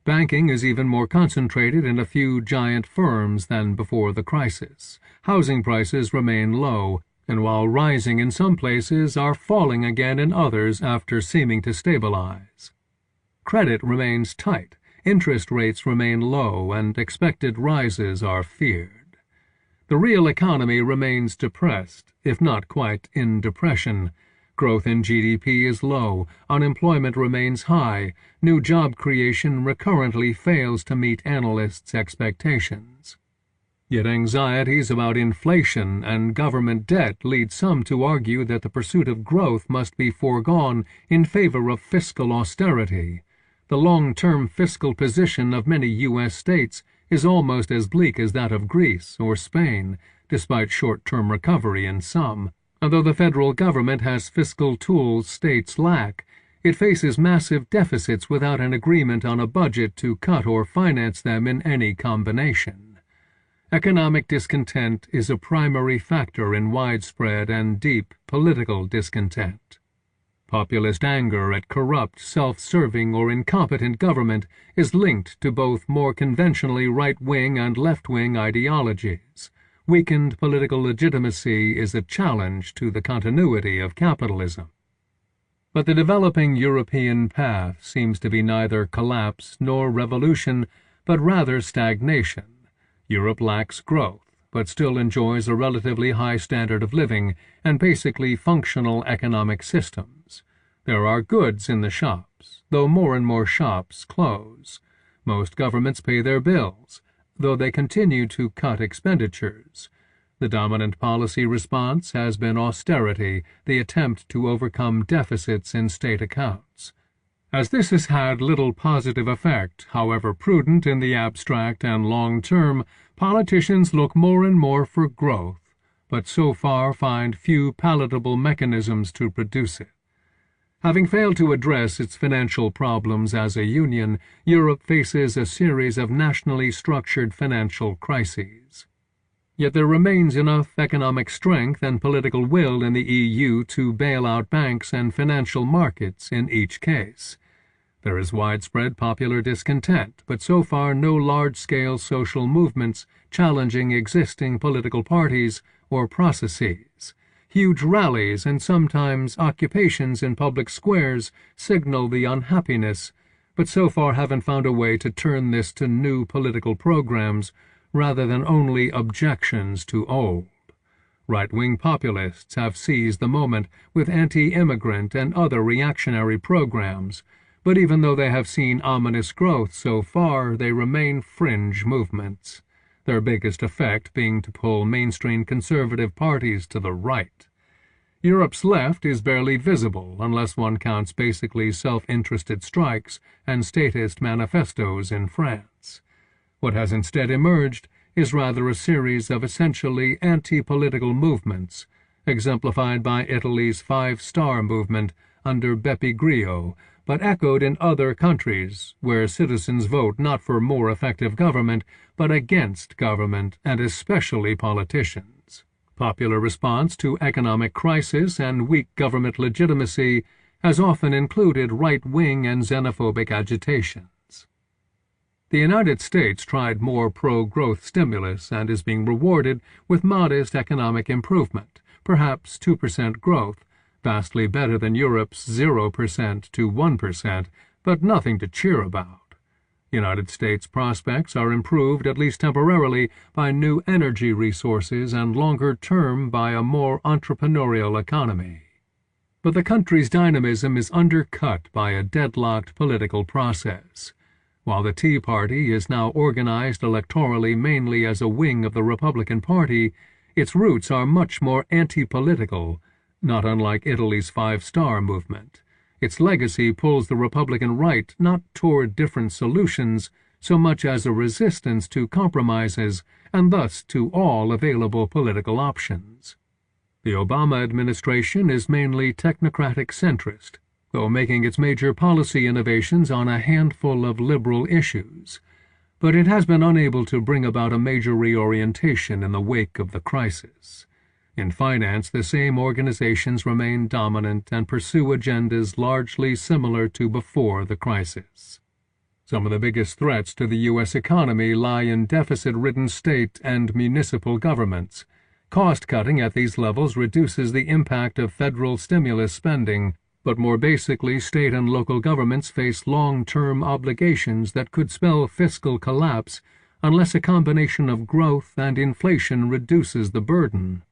Banking is even more concentrated in a few giant firms than before the crisis. Housing prices remain low, and while rising in some places, are falling again in others after seeming to stabilize. Credit remains tight, interest rates remain low, and expected rises are feared. The real economy remains depressed, if not quite in depression. Growth in GDP is low, unemployment remains high, new job creation recurrently fails to meet analysts' expectations. Yet anxieties about inflation and government debt lead some to argue that the pursuit of growth must be foregone in favor of fiscal austerity. The long-term fiscal position of many U.S. states is almost as bleak as that of Greece or Spain, despite short-term recovery in some. And though the federal government has fiscal tools states lack, it faces massive deficits without an agreement on a budget to cut or finance them in any combination. Economic discontent is a primary factor in widespread and deep political discontent. Populist anger at corrupt, self-serving, or incompetent government is linked to both more conventionally right-wing and left-wing ideologies. Weakened political legitimacy is a challenge to the continuity of capitalism. But the developing European path seems to be neither collapse nor revolution, but rather stagnation. Europe lacks growth, but still enjoys a relatively high standard of living and basically functional economic systems. There are goods in the shops, though more and more shops close. Most governments pay their bills, though they continue to cut expenditures. The dominant policy response has been austerity, the attempt to overcome deficits in state accounts. As this has had little positive effect, however prudent in the abstract and long term, politicians look more and more for growth, but so far find few palatable mechanisms to produce it. Having failed to address its financial problems as a union, Europe faces a series of nationally structured financial crises. Yet there remains enough economic strength and political will in the EU to bail out banks and financial markets in each case. There is widespread popular discontent, but so far no large-scale social movements challenging existing political parties or processes. Huge rallies and sometimes occupations in public squares signal the unhappiness, but so far haven't found a way to turn this to new political programs rather than only objections to old. Right-wing populists have seized the moment with anti-immigrant and other reactionary programs, but even though they have seen ominous growth so far, they remain fringe movements, their biggest effect being to pull mainstream conservative parties to the right. Europe's left is barely visible unless one counts basically self-interested strikes and statist manifestos in France. What has instead emerged is rather a series of essentially anti-political movements, exemplified by Italy's Five-Star movement under Beppe Grillo, but echoed in other countries where citizens vote not for more effective government, but against government and especially politicians. Popular response to economic crisis and weak government legitimacy has often included right-wing and xenophobic agitations. The United States tried more pro-growth stimulus and is being rewarded with modest economic improvement, perhaps 2% growth, vastly better than Europe's 0% to 1%, but nothing to cheer about. United States prospects are improved at least temporarily by new energy resources and longer term by a more entrepreneurial economy. But the country's dynamism is undercut by a deadlocked political process. While the Tea Party is now organized electorally mainly as a wing of the Republican Party, its roots are much more anti-political, not unlike Italy's Five-Star movement. Its legacy pulls the Republican right not toward different solutions so much as a resistance to compromises and thus to all available political options. The Obama administration is mainly technocratic centrist, though making its major policy innovations on a handful of liberal issues. But it has been unable to bring about a major reorientation in the wake of the crisis. In finance, the same organizations remain dominant and pursue agendas largely similar to before the crisis. Some of the biggest threats to the U.S. economy lie in deficit-ridden state and municipal governments. Cost-cutting at these levels reduces the impact of federal stimulus spending, but more basically, state and local governments face long-term obligations that could spell fiscal collapse unless a combination of growth and inflation reduces the burden.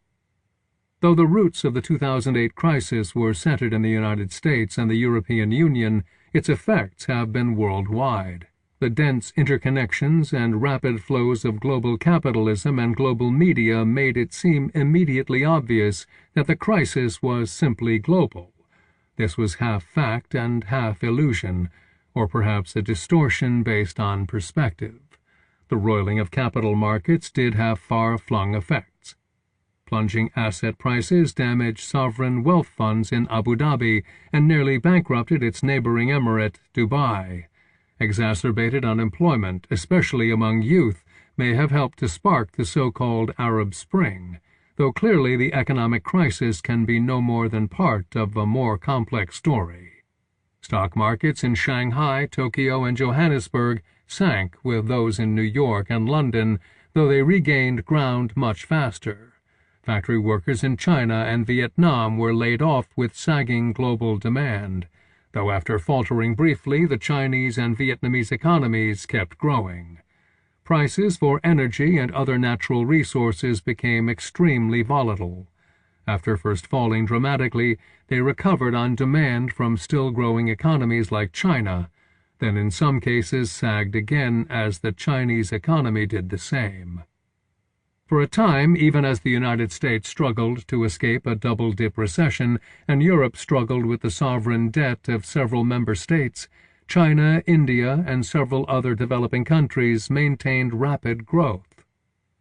Though the roots of the 2008 crisis were centered in the United States and the European Union, its effects have been worldwide. the dense interconnections and rapid flows of global capitalism and global media made it seem immediately obvious that the crisis was simply global. This was half fact and half illusion, or perhaps a distortion based on perspective. The roiling of capital markets did have far-flung effects. Plunging asset prices damaged sovereign wealth funds in Abu Dhabi and nearly bankrupted its neighboring emirate, Dubai. Exacerbated unemployment, especially among youth, may have helped to spark the so-called Arab Spring, though clearly the economic crisis can be no more than part of a more complex story. Stock markets in Shanghai, Tokyo, and Johannesburg sank with those in New York and London, though they regained ground much faster. Factory workers in China and Vietnam were laid off with sagging global demand, though after faltering briefly, the Chinese and Vietnamese economies kept growing. Prices for energy and other natural resources became extremely volatile. After first falling dramatically, they recovered on demand from still growing economies like China, then in some cases sagged again as the Chinese economy did the same. For a time, even as the United States struggled to escape a double-dip recession and Europe struggled with the sovereign debt of several member states, China, India, and several other developing countries maintained rapid growth.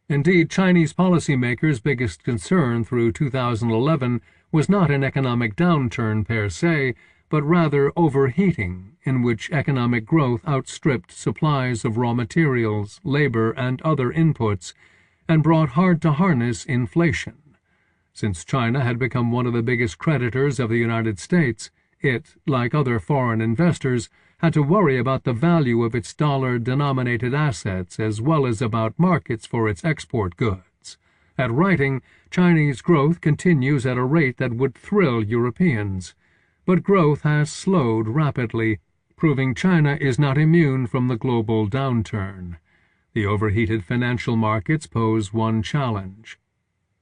Indeed, Chinese policymakers' biggest concern through 2011 was not an economic downturn per se, but rather overheating, in which economic growth outstripped supplies of raw materials, labor, and other inputs, and brought hard-to-harness inflation. Since China had become one of the biggest creditors of the United States, it, like other foreign investors, had to worry about the value of its dollar-denominated assets as well as about markets for its export goods. At writing, Chinese growth continues at a rate that would thrill Europeans, but growth has slowed rapidly, proving China is not immune from the global downturn. The overheated financial markets pose one challenge.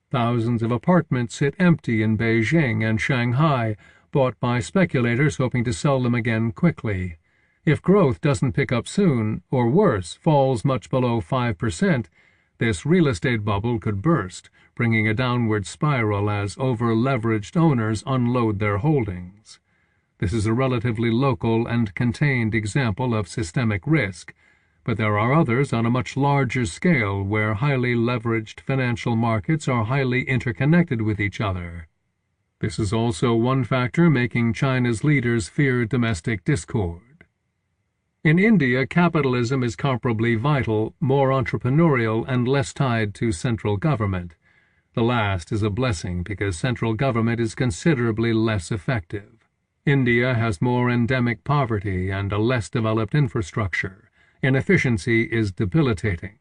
Thousands of apartments sit empty in Beijing and Shanghai, bought by speculators hoping to sell them again quickly. If growth doesn't pick up soon, or worse, falls much below 5%, this real estate bubble could burst, bringing a downward spiral as over-leveraged owners unload their holdings. This is a relatively local and contained example of systemic risk, but there are others on a much larger scale where highly leveraged financial markets are highly interconnected with each other. This is also one factor making China's leaders fear domestic discord. In India, capitalism is comparably vital, more entrepreneurial, and less tied to central government. The last is a blessing because central government is considerably less effective. India has more endemic poverty and a less developed infrastructure. Inefficiency is debilitating,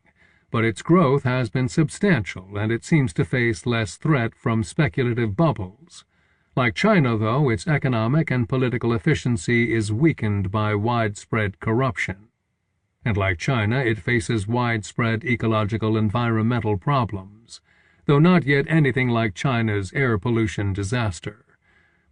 but its growth has been substantial and it seems to face less threat from speculative bubbles. Like China, though, its economic and political efficiency is weakened by widespread corruption. And like China, it faces widespread ecological environmental problems, though not yet anything like China's air pollution disaster.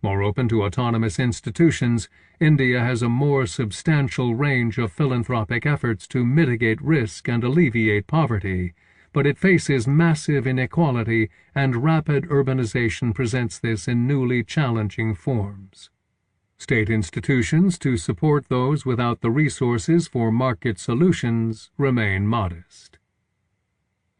More open to autonomous institutions, India has a more substantial range of philanthropic efforts to mitigate risk and alleviate poverty, but it faces massive inequality, and rapid urbanization presents this in newly challenging forms. State institutions to support those without the resources for market solutions remain modest.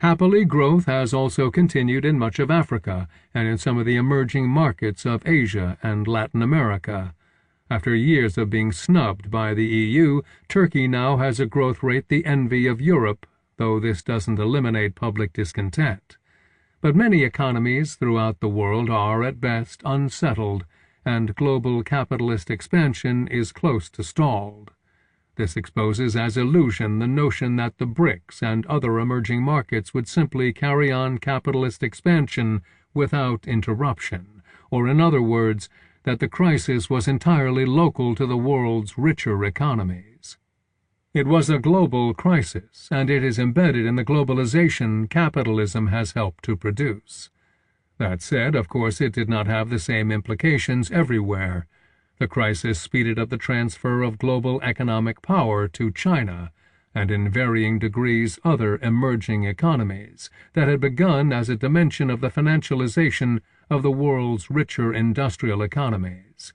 Happily, growth has also continued in much of Africa and in some of the emerging markets of Asia and Latin America. After years of being snubbed by the EU, Turkey now has a growth rate the envy of Europe, though this doesn't eliminate public discontent. But many economies throughout the world are, at best, unsettled, and global capitalist expansion is close to stalled. This exposes as illusion the notion that the BRICS and other emerging markets would simply carry on capitalist expansion without interruption, or in other words, that the crisis was entirely local to the world's richer economies. It was a global crisis, and it is embedded in the globalization capitalism has helped to produce. That said, of course, it did not have the same implications everywhere. The crisis speeded up the transfer of global economic power to China, and in varying degrees other emerging economies that had begun as a dimension of the financialization of the world's richer industrial economies.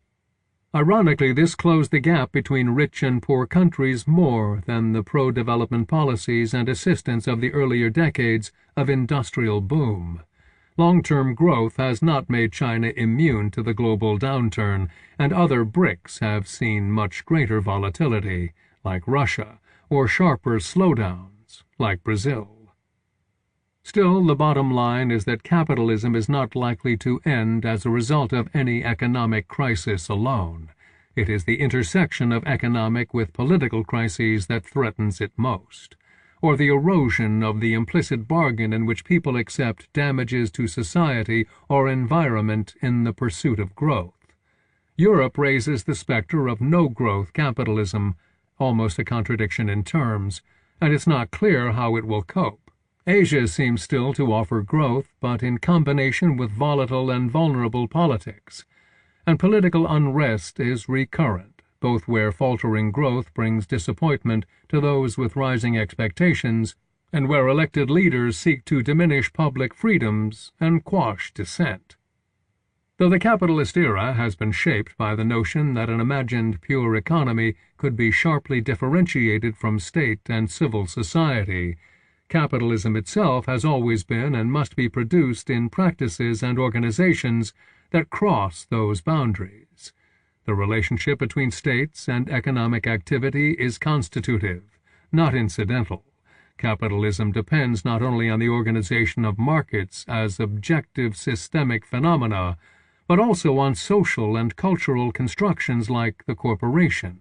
Ironically, this closed the gap between rich and poor countries more than the pro-development policies and assistance of the earlier decades of industrial boom. Long-term growth has not made China immune to the global downturn, and other BRICS have seen much greater volatility, like Russia, or sharper slowdowns, like Brazil. Still, the bottom line is that capitalism is not likely to end as a result of any economic crisis alone. It is the intersection of economic with political crises that threatens it most, or the erosion of the implicit bargain in which people accept damages to society or environment in the pursuit of growth. Europe raises the specter of no-growth capitalism, almost a contradiction in terms, and it's not clear how it will cope. Asia seems still to offer growth, but in combination with volatile and vulnerable politics. And political unrest is recurrent, both where faltering growth brings disappointment to those with rising expectations, and where elected leaders seek to diminish public freedoms and quash dissent. Though the capitalist era has been shaped by the notion that an imagined pure economy could be sharply differentiated from state and civil society, capitalism itself has always been and must be produced in practices and organizations that cross those boundaries. The relationship between states and economic activity is constitutive, not incidental. Capitalism depends not only on the organization of markets as objective systemic phenomena, but also on social and cultural constructions like the corporation,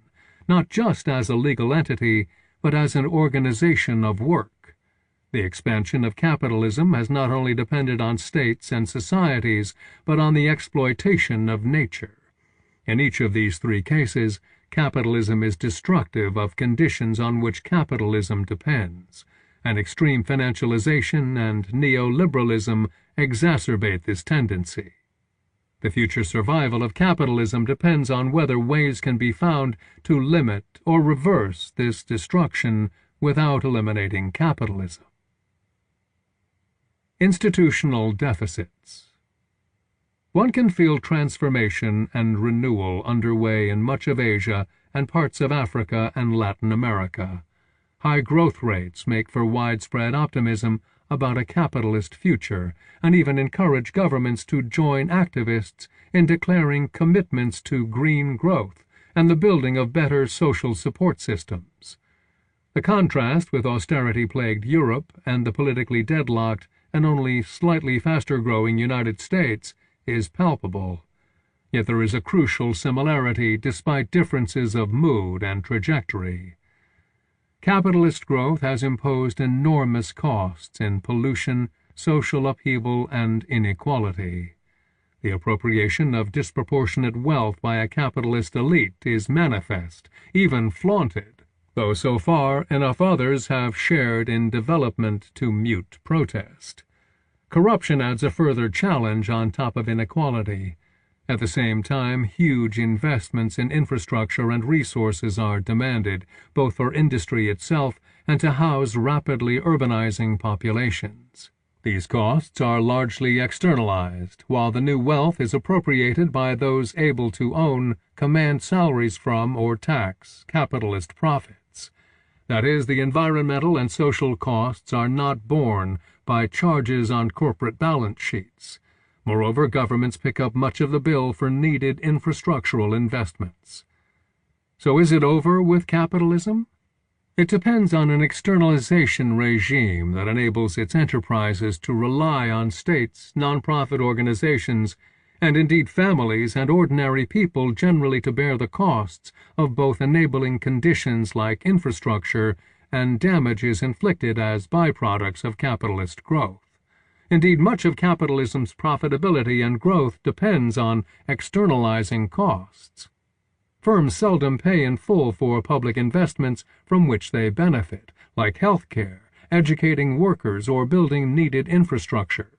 not just as a legal entity, but as an organization of work. The expansion of capitalism has not only depended on states and societies, but on the exploitation of nature. In each of these three cases, capitalism is destructive of conditions on which capitalism depends, and extreme financialization and neoliberalism exacerbate this tendency. The future survival of capitalism depends on whether ways can be found to limit or reverse this destruction without eliminating capitalism. Institutional deficits. One can feel transformation and renewal underway in much of Asia and parts of Africa and Latin America. High growth rates make for widespread optimism about a capitalist future, and even encourage governments to join activists in declaring commitments to green growth and the building of better social support systems. The contrast with austerity-plagued Europe and the politically deadlocked and only slightly faster-growing United States is palpable. Yet there is a crucial similarity despite differences of mood and trajectory. Capitalist growth has imposed enormous costs in pollution, social upheaval, and inequality. The appropriation of disproportionate wealth by a capitalist elite is manifest, even flaunted, though so far enough others have shared in development to mute protest. Corruption adds a further challenge on top of inequality. At the same time, huge investments in infrastructure and resources are demanded, both for industry itself and to house rapidly urbanizing populations. These costs are largely externalized, while the new wealth is appropriated by those able to own, command salaries from, or tax capitalist profits. That is, the environmental and social costs are not borne by charges on corporate balance sheets. Moreover, governments pick up much of the bill for needed infrastructural investments. So is it over with capitalism? It depends on an externalization regime that enables its enterprises to rely on states, nonprofit organizations, and indeed families and ordinary people generally to bear the costs of both enabling conditions like infrastructure and damages inflicted as byproducts of capitalist growth. Indeed, much of capitalism's profitability and growth depends on externalizing costs. Firms seldom pay in full for public investments from which they benefit, like health care, educating workers, or building needed infrastructure.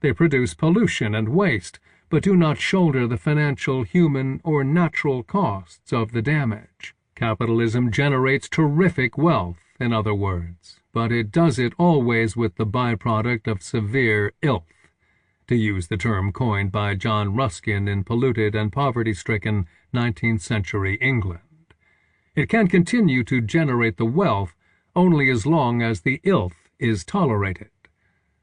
They produce pollution and waste, but do not shoulder the financial, human, or natural costs of the damage. Capitalism generates terrific wealth, in other words, but it does it always with the byproduct of severe ilth, to use the term coined by John Ruskin in polluted and poverty-stricken 19th century England. It can continue to generate the wealth only as long as the ilth is tolerated.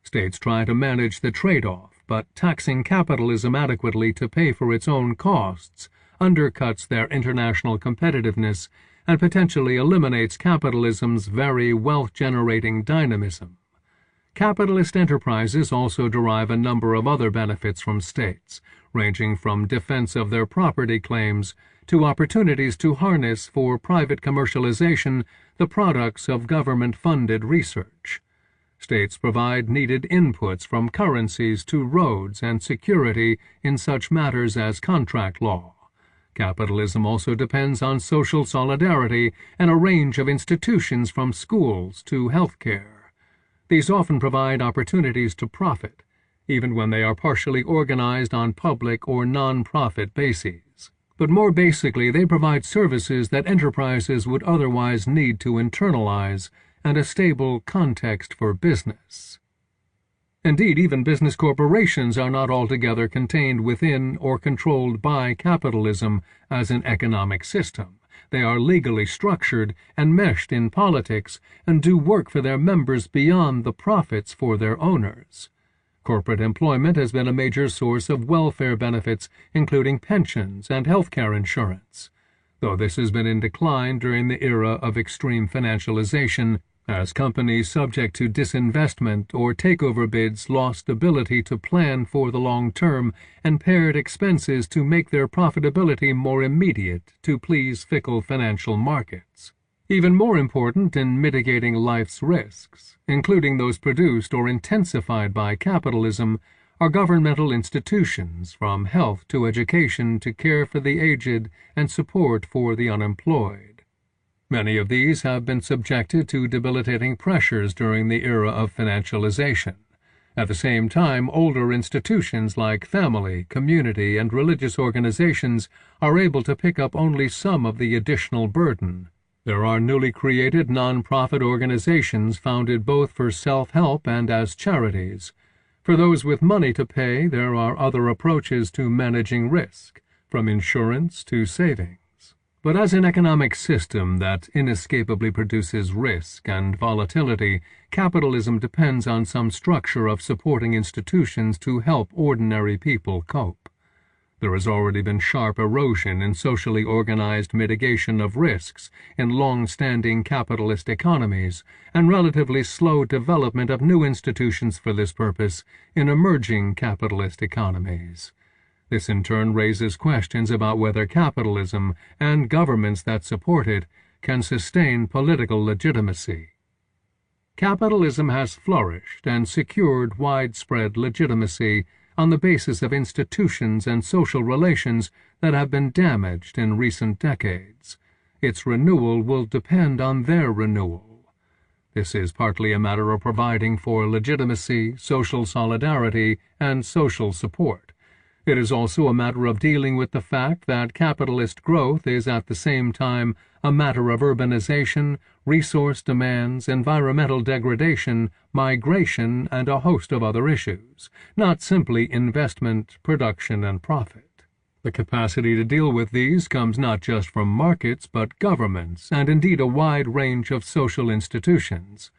States try to manage the trade-off, but taxing capitalism adequately to pay for its own costs undercuts their international competitiveness and potentially eliminates capitalism's very wealth-generating dynamism. Capitalist enterprises also derive a number of other benefits from states, ranging from defense of their property claims to opportunities to harness for private commercialization the products of government-funded research. States provide needed inputs from currencies to roads and security in such matters as contract law. Capitalism also depends on social solidarity and a range of institutions from schools to healthcare. These often provide opportunities to profit, even when they are partially organized on public or non-profit bases. But more basically, they provide services that enterprises would otherwise need to internalize and a stable context for business. Indeed, even business corporations are not altogether contained within or controlled by capitalism as an economic system. They are legally structured and meshed in politics and do work for their members beyond the profits for their owners. Corporate employment has been a major source of welfare benefits, including pensions and health care insurance, though this has been in decline during the era of extreme financialization, as companies subject to disinvestment or takeover bids lost ability to plan for the long term and pared expenses to make their profitability more immediate to please fickle financial markets. Even more important in mitigating life's risks, including those produced or intensified by capitalism, are governmental institutions, from health to education to care for the aged and support for the unemployed. Many of these have been subjected to debilitating pressures during the era of financialization. At the same time, older institutions like family, community, and religious organizations are able to pick up only some of the additional burden. There are newly created non-profit organizations founded both for self-help and as charities. For those with money to pay, there are other approaches to managing risk, from insurance to savings. But as an economic system that inescapably produces risk and volatility, capitalism depends on some structure of supporting institutions to help ordinary people cope. There has already been sharp erosion in socially organized mitigation of risks in long-standing capitalist economies, and relatively slow development of new institutions for this purpose in emerging capitalist economies. This in turn raises questions about whether capitalism and governments that support it can sustain political legitimacy. Capitalism has flourished and secured widespread legitimacy on the basis of institutions and social relations that have been damaged in recent decades. Its renewal will depend on their renewal. This is partly a matter of providing for legitimacy, social solidarity, and social support. It is also a matter of dealing with the fact that capitalist growth is at the same time a matter of urbanization, resource demands, environmental degradation, migration, and a host of other issues, not simply investment, production, and profit. The capacity to deal with these comes not just from markets but governments, and indeed a wide range of social institutions.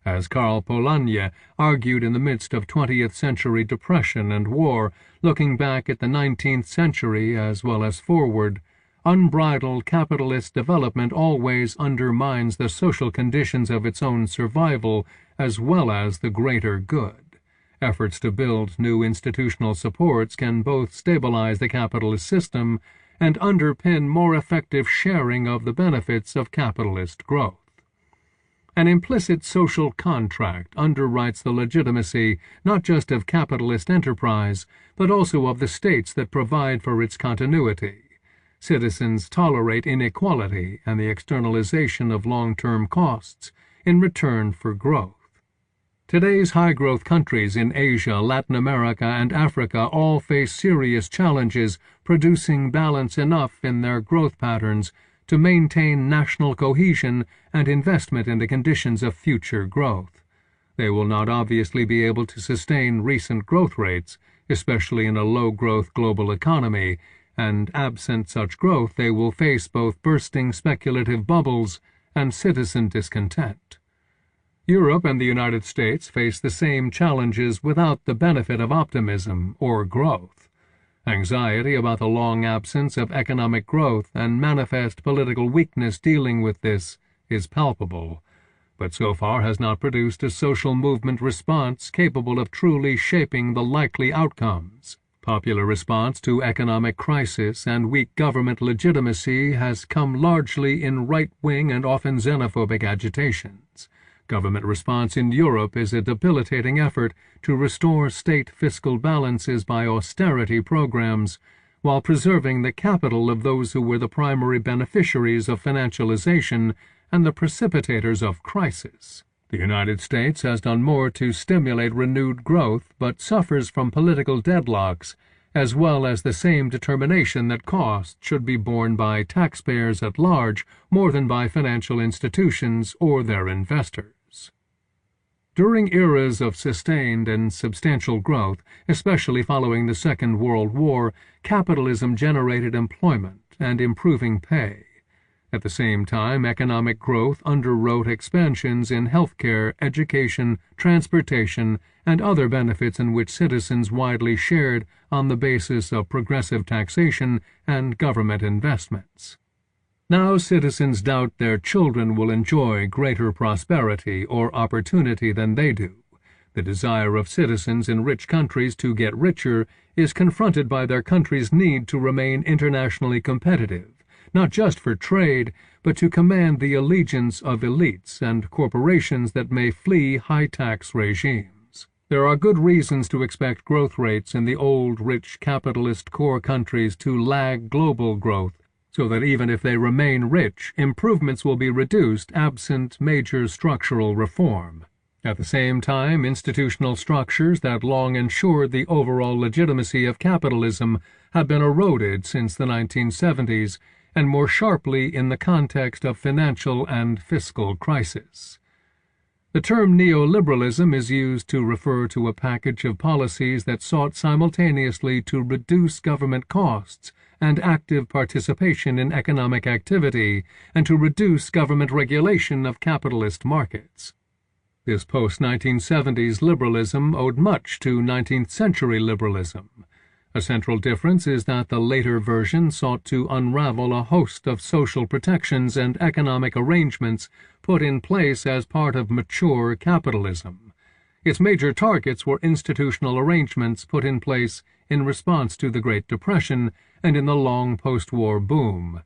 As Karl Polanyi argued in the midst of 20th century depression and war, looking back at the 19th century as well as forward, unbridled capitalist development always undermines the social conditions of its own survival as well as the greater good. Efforts to build new institutional supports can both stabilize the capitalist system and underpin more effective sharing of the benefits of capitalist growth. An implicit social contract underwrites the legitimacy not just of capitalist enterprise, but also of the states that provide for its continuity. Citizens tolerate inequality and the externalization of long-term costs in return for growth. Today's high-growth countries in Asia, Latin America, and Africa all face serious challenges producing balance enough in their growth patterns to maintain national cohesion and investment in the conditions of future growth. They will not obviously be able to sustain recent growth rates, especially in a low-growth global economy, and absent such growth they will face both bursting speculative bubbles and citizen discontent. Europe and the United States face the same challenges without the benefit of optimism or growth. Anxiety about the long absence of economic growth and manifest political weakness dealing with this is palpable, but so far has not produced a social movement response capable of truly shaping the likely outcomes. Popular response to economic crisis and weak government legitimacy has come largely in right-wing and often xenophobic agitations. Government response in Europe is a debilitating effort to restore state fiscal balances by austerity programs, while preserving the capital of those who were the primary beneficiaries of financialization and the precipitators of crisis. The United States has done more to stimulate renewed growth, but suffers from political deadlocks, as well as the same determination that costs should be borne by taxpayers at large more than by financial institutions or their investors. During eras of sustained and substantial growth, especially following the Second World War, capitalism generated employment and improving pay. At the same time, economic growth underwrote expansions in healthcare, education, transportation, and other benefits in which citizens widely shared on the basis of progressive taxation and government investments. Now citizens doubt their children will enjoy greater prosperity or opportunity than they do. The desire of citizens in rich countries to get richer is confronted by their country's need to remain internationally competitive, not just for trade, but to command the allegiance of elites and corporations that may flee high-tax regimes. There are good reasons to expect growth rates in the old, rich capitalist core countries to lag global growth, so that even if they remain rich, improvements will be reduced absent major structural reform. At the same time, institutional structures that long ensured the overall legitimacy of capitalism have been eroded since the 1970s, and more sharply in the context of financial and fiscal crisis. The term neoliberalism is used to refer to a package of policies that sought simultaneously to reduce government costs and active participation in economic activity, and to reduce government regulation of capitalist markets. This post-1970s liberalism owed much to 19th-century liberalism. A central difference is that the later version sought to unravel a host of social protections and economic arrangements put in place as part of mature capitalism. Its major targets were institutional arrangements put in place in response to the Great Depression and in the long post-war boom.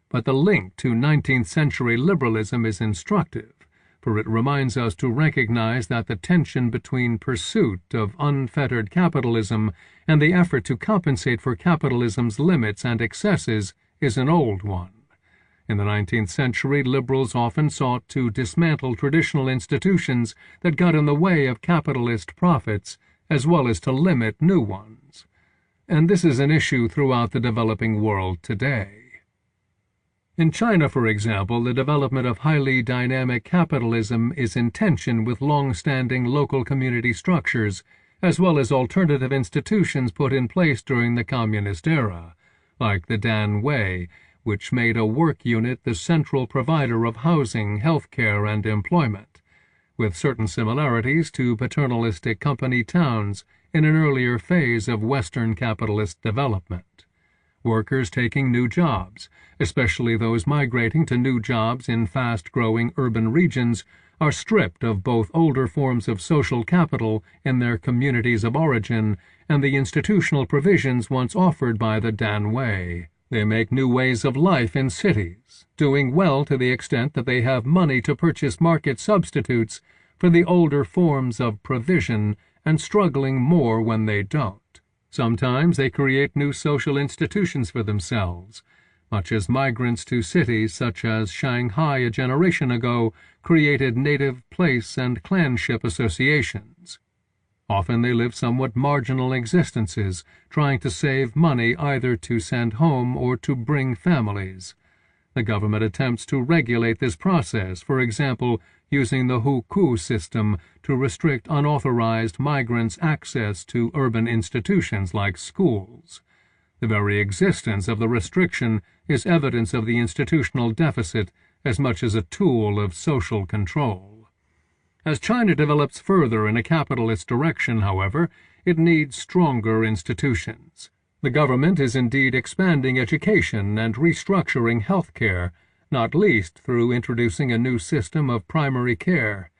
But the link to 19th-century liberalism is instructive, for it reminds us to recognize that the tension between pursuit of unfettered capitalism and the effort to compensate for capitalism's limits and excesses is an old one. In the 19th century, liberals often sought to dismantle traditional institutions that got in the way of capitalist profits, as well as to limit new ones. And this is an issue throughout the developing world today. In China, for example, the development of highly dynamic capitalism is in tension with long-standing local community structures, as well as alternative institutions put in place during the communist era, like the Dan Wei, which made a work unit the central provider of housing, healthcare, and employment, with certain similarities to paternalistic company towns in an earlier phase of Western capitalist development. Workers taking new jobs, especially those migrating to new jobs in fast-growing urban regions, are stripped of both older forms of social capital in their communities of origin and the institutional provisions once offered by the Dan Wei. They make new ways of life in cities, doing well to the extent that they have money to purchase market substitutes for the older forms of provision and struggling more when they don't. Sometimes they create new social institutions for themselves, much as migrants to cities such as Shanghai a generation ago created native place and clanship associations. Often they live somewhat marginal existences, trying to save money either to send home or to bring families. The government attempts to regulate this process, for example, using the hukou system to restrict unauthorized migrants' access to urban institutions like schools. The very existence of the restriction is evidence of the institutional deficit as much as a tool of social control. As China develops further in a capitalist direction, however, it needs stronger institutions. The government is indeed expanding education and restructuring healthcare, not least through introducing a new system of primary care.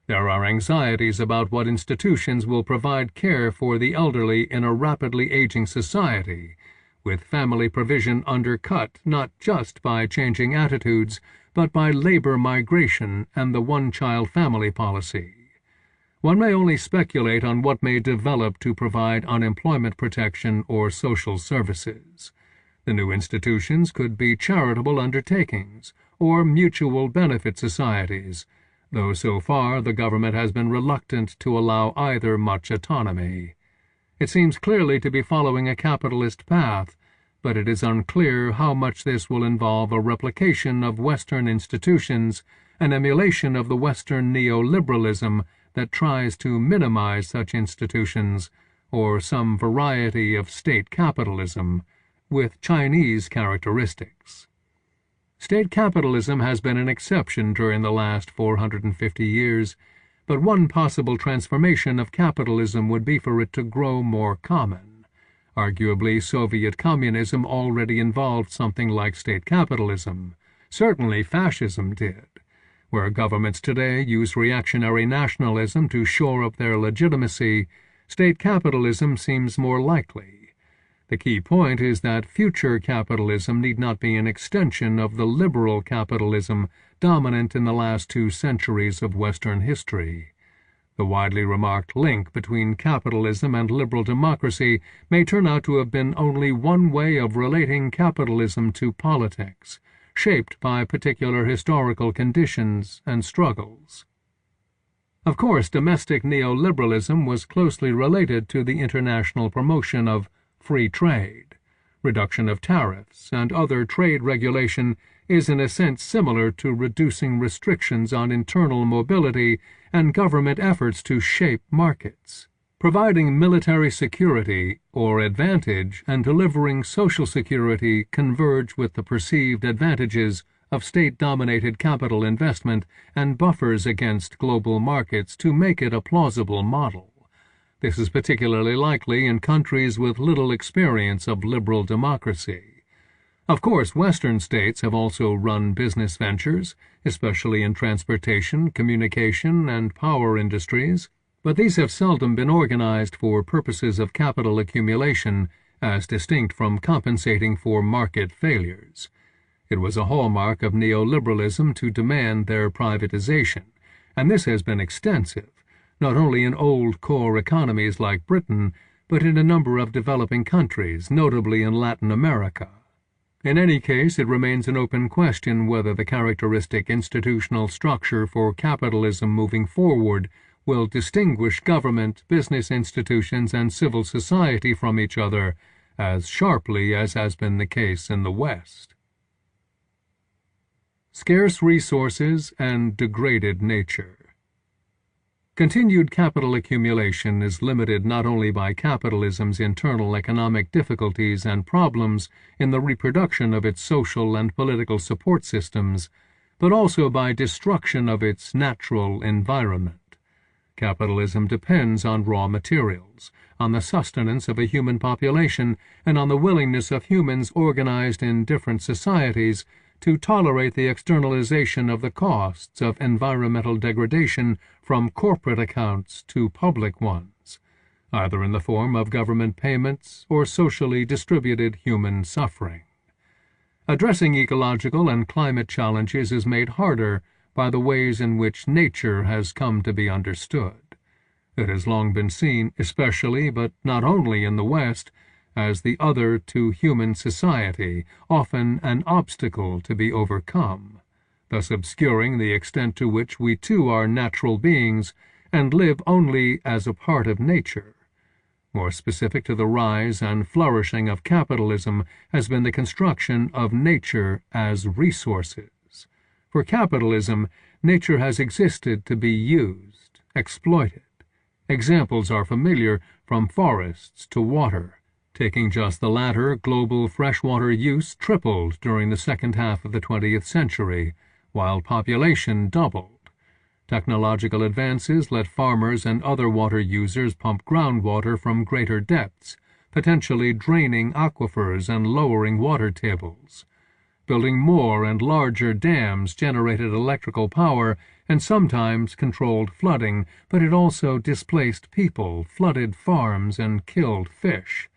There are anxieties about what institutions will provide care for the elderly in a rapidly aging society, with family provision undercut not just by changing attitudes, but by labor migration and the one-child family policy. One may only speculate on what may develop to provide unemployment protection or social services. The new institutions could be charitable undertakings or mutual benefit societies, though so far the government has been reluctant to allow either much autonomy. It seems clearly to be following a capitalist path, but it is unclear how much this will involve a replication of Western institutions, an emulation of the Western neoliberalism that tries to minimize such institutions, or some variety of state capitalism with Chinese characteristics. State capitalism has been an exception during the last 450 years, but one possible transformation of capitalism would be for it to grow more common. Arguably, Soviet communism already involved something like state capitalism. Certainly fascism did. Where governments today use reactionary nationalism to shore up their legitimacy, state capitalism seems more likely. The key point is that future capitalism need not be an extension of the liberal capitalism dominant in the last 2 centuries of Western history. The widely remarked link between capitalism and liberal democracy may turn out to have been only one way of relating capitalism to politics, shaped by particular historical conditions and struggles. Of course, domestic neoliberalism was closely related to the international promotion of free trade. Reduction of tariffs and other trade regulation is in a sense similar to reducing restrictions on internal mobility and government efforts to shape markets. Providing military security or advantage and delivering social security converge with the perceived advantages of state-dominated capital investment and buffers against global markets to make it a plausible model. This is particularly likely in countries with little experience of liberal democracy. Of course, Western states have also run business ventures, especially in transportation, communication, and power industries, but these have seldom been organized for purposes of capital accumulation, as distinct from compensating for market failures. It was a hallmark of neoliberalism to demand their privatization, and this has been extensive, not only in old core economies like Britain, but in a number of developing countries, notably in Latin America. In any case, it remains an open question whether the characteristic institutional structure for capitalism moving forward will distinguish government, business institutions, and civil society from each other as sharply as has been the case in the West. Scarce resources and degraded nature. Continued capital accumulation is limited not only by capitalism's internal economic difficulties and problems in the reproduction of its social and political support systems, but also by destruction of its natural environment. Capitalism depends on raw materials, on the sustenance of a human population, and on the willingness of humans organized in different societies to tolerate the externalization of the costs of environmental degradation from corporate accounts to public ones, either in the form of government payments or socially distributed human suffering. Addressing ecological and climate challenges is made harder by the ways in which nature has come to be understood. It has long been seen, especially but not only in the West, as the other to human society, often an obstacle to be overcome, thus obscuring the extent to which we too are natural beings and live only as a part of nature. More specific to the rise and flourishing of capitalism has been the construction of nature as resources. For capitalism, nature has existed to be used, exploited. Examples are familiar, from forests to water. Taking just the latter, global freshwater use tripled during the second half of the 20th century, while population doubled. Technological advances let farmers and other water users pump groundwater from greater depths, potentially draining aquifers and lowering water tables. Building more and larger dams generated electrical power and sometimes controlled flooding, but it also displaced people, flooded farms, and killed fish.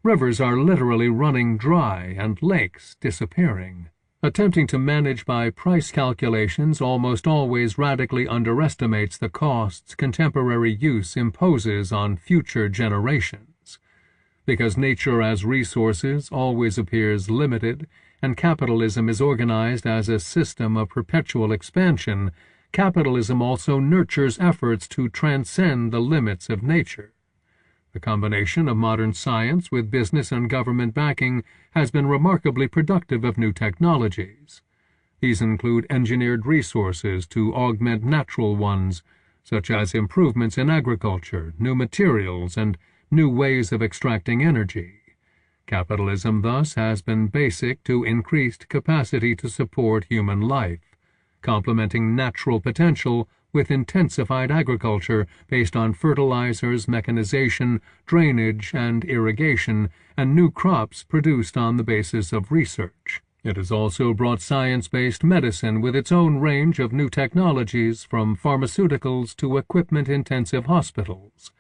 Rivers are literally running dry and lakes disappearing. Attempting to manage by price calculations almost always radically underestimates the costs contemporary use imposes on future generations. Because nature as resources always appears limited, and capitalism is organized as a system of perpetual expansion, capitalism also nurtures efforts to transcend the limits of nature. The combination of modern science with business and government backing has been remarkably productive of new technologies. These include engineered resources to augment natural ones, such as improvements in agriculture, new materials, and new ways of extracting energy. Capitalism, thus, has been basic to increased capacity to support human life, complementing natural potential with intensified agriculture based on fertilizers, mechanization, drainage, and irrigation, and new crops produced on the basis of research. It has also brought science-based medicine with its own range of new technologies, from pharmaceuticals to equipment-intensive hospitals.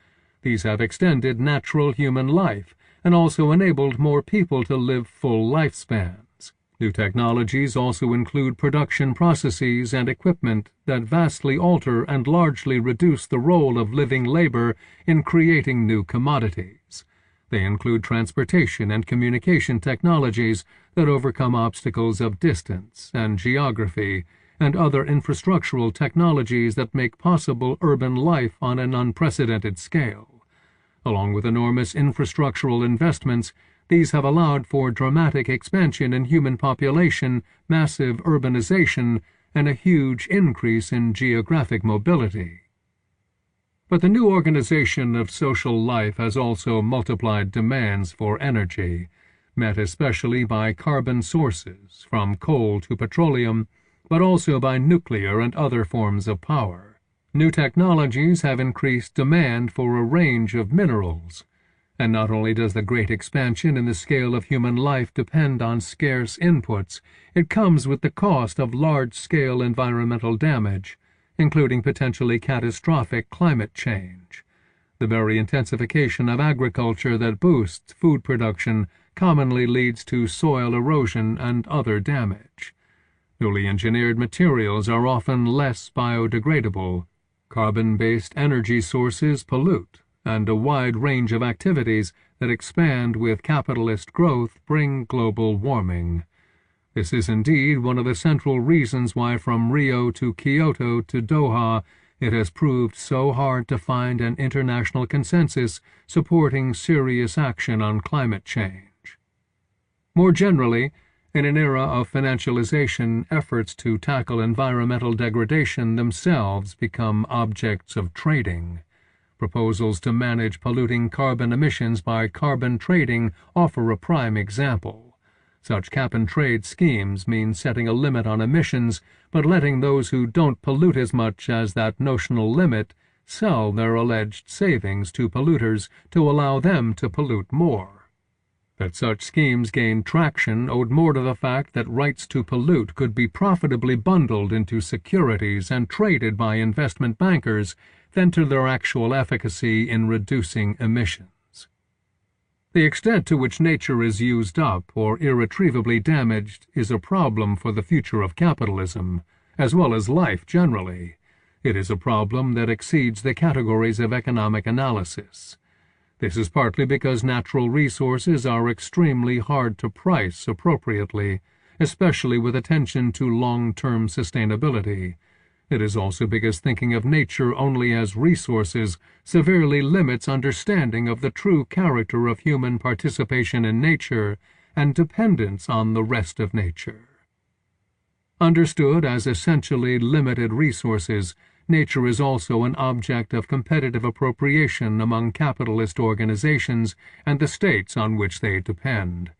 These have extended natural human life and also enabled more people to live full lifespans. New technologies also include production processes and equipment that vastly alter and largely reduce the role of living labor in creating new commodities. They include transportation and communication technologies that overcome obstacles of distance and geography, and other infrastructural technologies that make possible urban life on an unprecedented scale. Along with enormous infrastructural investments, these have allowed for dramatic expansion in human population, massive urbanization, and a huge increase in geographic mobility. But the new organization of social life has also multiplied demands for energy, met especially by carbon sources, from coal to petroleum, but also by nuclear and other forms of power. New technologies have increased demand for a range of minerals, and not only does the great expansion in the scale of human life depend on scarce inputs, it comes with the cost of large-scale environmental damage, including potentially catastrophic climate change. The very intensification of agriculture that boosts food production commonly leads to soil erosion and other damage. Newly engineered materials are often less biodegradable. Carbon-based energy sources pollute, and a wide range of activities that expand with capitalist growth bring global warming. This is indeed one of the central reasons why from Rio to Kyoto to Doha it has proved so hard to find an international consensus supporting serious action on climate change. More generally, in an era of financialization, efforts to tackle environmental degradation themselves become objects of trading. Proposals to manage polluting carbon emissions by carbon trading offer a prime example. Such cap-and-trade schemes mean setting a limit on emissions, but letting those who don't pollute as much as that notional limit sell their alleged savings to polluters to allow them to pollute more. That such schemes gained traction owed more to the fact that rights to pollute could be profitably bundled into securities and traded by investment bankers than to their actual efficacy in reducing emissions. The extent to which nature is used up or irretrievably damaged is a problem for the future of capitalism, as well as life generally. It is a problem that exceeds the categories of economic analysis. This is partly because natural resources are extremely hard to price appropriately, especially with attention to long-term sustainability. It is also because thinking of nature only as resources severely limits understanding of the true character of human participation in nature and dependence on the rest of nature. Understood as essentially limited resources, nature is also an object of competitive appropriation among capitalist organizations and the states on which they depend.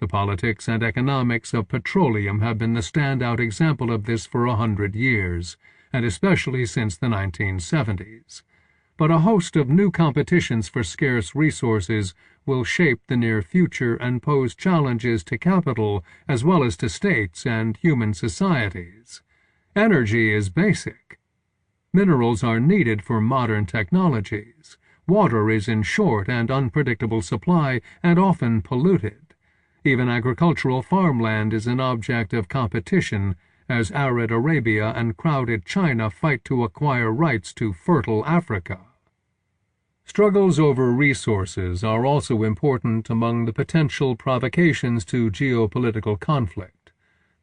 The politics and economics of petroleum have been the standout example of this for 100 years, and especially since the 1970s. But a host of new competitions for scarce resources will shape the near future and pose challenges to capital as well as to states and human societies. Energy is basic. Minerals are needed for modern technologies. Water is in short and unpredictable supply and often polluted. Even agricultural farmland is an object of competition as arid Arabia and crowded China fight to acquire rights to fertile Africa. Struggles over resources are also important among the potential provocations to geopolitical conflict.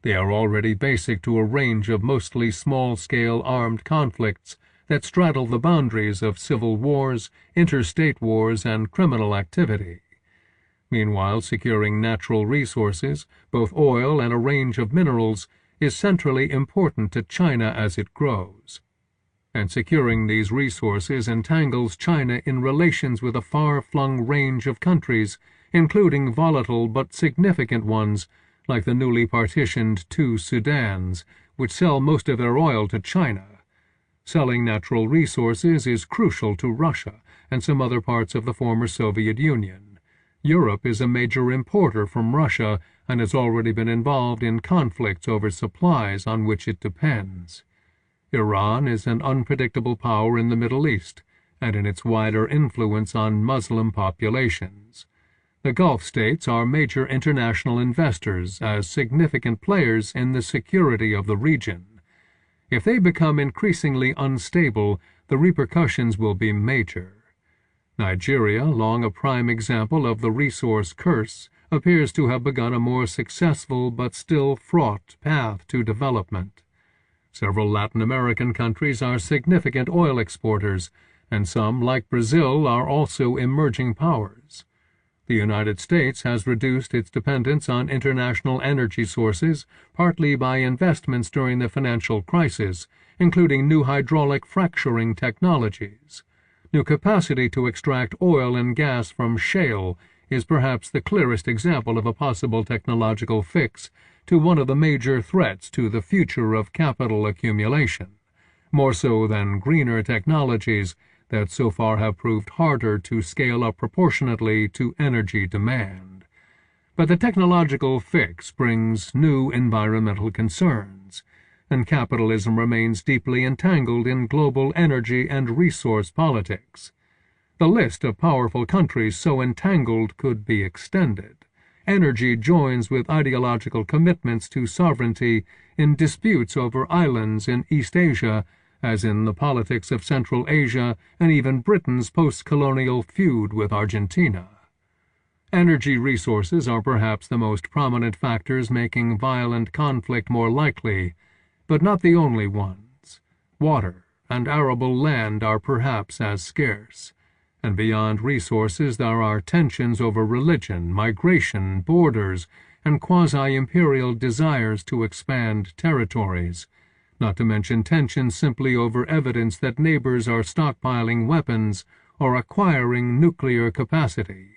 They are already basic to a range of mostly small-scale armed conflicts that straddle the boundaries of civil wars, interstate wars, and criminal activity. Meanwhile, securing natural resources, both oil and a range of minerals, is centrally important to China as it grows. And securing these resources entangles China in relations with a far-flung range of countries, including volatile but significant ones like the newly partitioned two Sudans, which sell most of their oil to China. Selling natural resources is crucial to Russia and some other parts of the former Soviet Union. Europe is a major importer from Russia and has already been involved in conflicts over supplies on which it depends. Iran is an unpredictable power in the Middle East and in its wider influence on Muslim populations. The Gulf states are major international investors as significant players in the security of the region. If they become increasingly unstable, the repercussions will be major. Nigeria, long a prime example of the resource curse, appears to have begun a more successful but still fraught path to development. Several Latin American countries are significant oil exporters, and some, like Brazil, are also emerging powers. The United States has reduced its dependence on international energy sources, partly by investments during the financial crisis, including new hydraulic fracturing technologies. New capacity to extract oil and gas from shale is perhaps the clearest example of a possible technological fix to one of the major threats to the future of capital accumulation, more so than greener technologies that so far have proved harder to scale up proportionately to energy demand. But the technological fix brings new environmental concerns, and capitalism remains deeply entangled in global energy and resource politics. The list of powerful countries so entangled could be extended. Energy joins with ideological commitments to sovereignty in disputes over islands in East Asia, as in the politics of Central Asia and even Britain's post-colonial feud with Argentina. Energy resources are perhaps the most prominent factors making violent conflict more likely, but not the only ones. Water and arable land are perhaps as scarce. And beyond resources there are tensions over religion, migration, borders, and quasi-imperial desires to expand territories, not to mention tensions simply over evidence that neighbors are stockpiling weapons or acquiring nuclear capacity.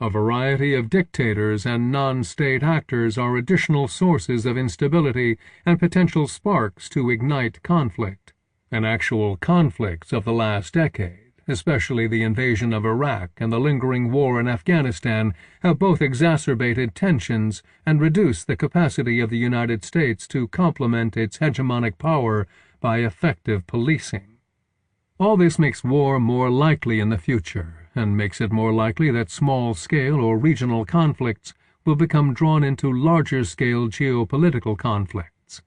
A variety of dictators and non-state actors are additional sources of instability and potential sparks to ignite conflict. And actual conflicts of the last decade, especially the invasion of Iraq and the lingering war in Afghanistan, have both exacerbated tensions and reduced the capacity of the United States to complement its hegemonic power by effective policing. All this makes war more likely in the future, and makes it more likely that small-scale or regional conflicts will become drawn into larger-scale geopolitical conflicts.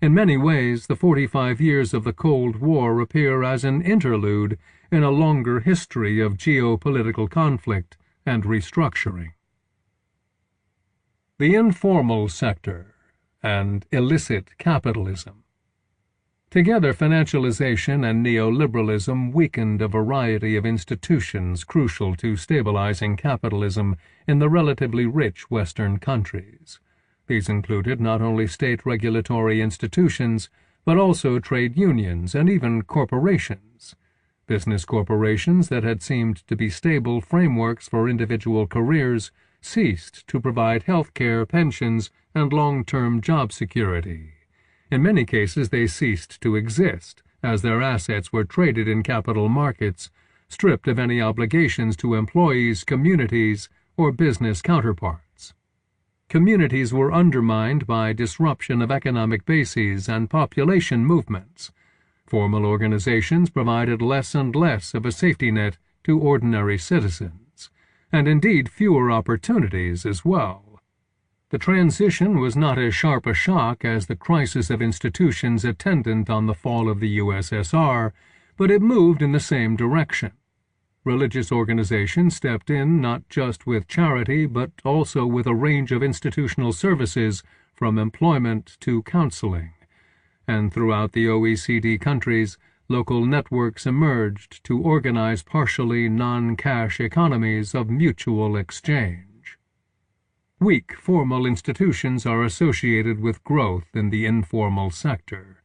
In many ways, the 45 years of the Cold War appear as an interlude in a longer history of geopolitical conflict and restructuring. The informal sector and illicit capitalism. Together, financialization and neoliberalism weakened a variety of institutions crucial to stabilizing capitalism in the relatively rich Western countries. These included not only state regulatory institutions, but also trade unions and even corporations. Business corporations that had seemed to be stable frameworks for individual careers ceased to provide health care, pensions, and long-term job security. In many cases, they ceased to exist, as their assets were traded in capital markets, stripped of any obligations to employees, communities, or business counterparts. Communities were undermined by disruption of economic bases and population movements. Formal organizations provided less and less of a safety net to ordinary citizens, and indeed fewer opportunities as well. The transition was not as sharp a shock as the crisis of institutions attendant on the fall of the USSR, but it moved in the same direction. Religious organizations stepped in not just with charity, but also with a range of institutional services from employment to counseling. And throughout the OECD countries, local networks emerged to organize partially non-cash economies of mutual exchange. Weak formal institutions are associated with growth in the informal sector.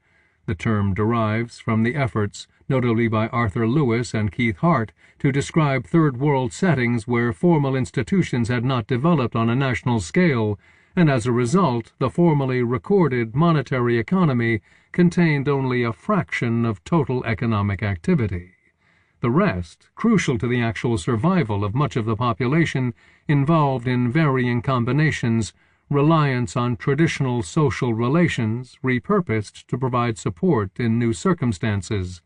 The term derives from the efforts, notably by Arthur Lewis and Keith Hart, to describe third world settings where formal institutions had not developed on a national scale, and as a result, the formally recorded monetary economy contained only a fraction of total economic activity. The rest, crucial to the actual survival of much of the population, involved in varying combinations, reliance on traditional social relations repurposed to provide support in new circumstances,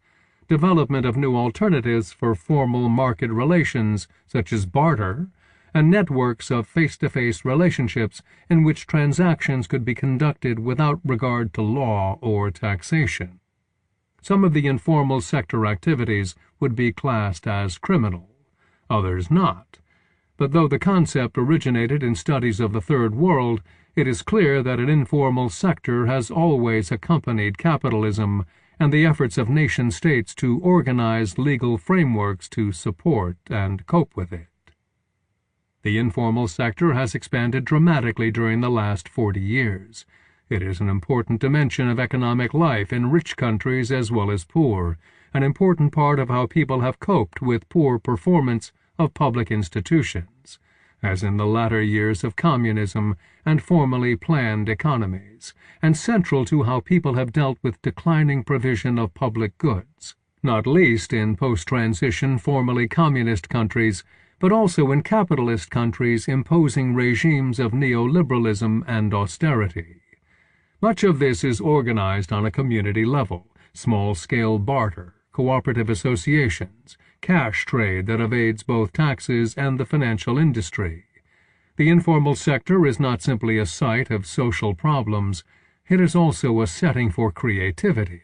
development of new alternatives for formal market relations, such as barter, and networks of face-to-face relationships in which transactions could be conducted without regard to law or taxation. Some of the informal sector activities would be classed as criminal, others not. But though the concept originated in studies of the Third World, it is clear that an informal sector has always accompanied capitalism and the efforts of nation-states to organize legal frameworks to support and cope with it. The informal sector has expanded dramatically during the last 40 years. It is an important dimension of economic life in rich countries as well as poor, an important part of how people have coped with poor performance of public institutions, as in the latter years of communism and formally planned economies, and central to how people have dealt with declining provision of public goods, not least in post-transition formally communist countries, but also in capitalist countries imposing regimes of neoliberalism and austerity. Much of this is organized on a community level, small-scale barter, cooperative associations, cash trade that evades both taxes and the financial industry. The informal sector is not simply a site of social problems, it is also a setting for creativity.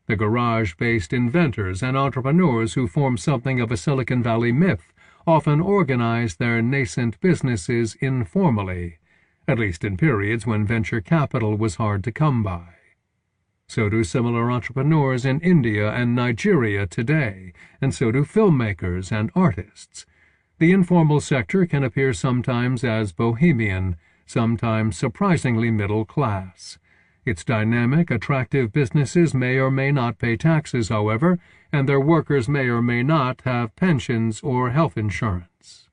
The garage-based inventors and entrepreneurs who form something of a Silicon Valley myth often organize their nascent businesses informally, at least in periods when venture capital was hard to come by. So do similar entrepreneurs in India and Nigeria today, and so do filmmakers and artists. The informal sector can appear sometimes as bohemian, sometimes surprisingly middle class. Its dynamic, attractive businesses may or may not pay taxes, however, and their workers may or may not have pensions or health insurance.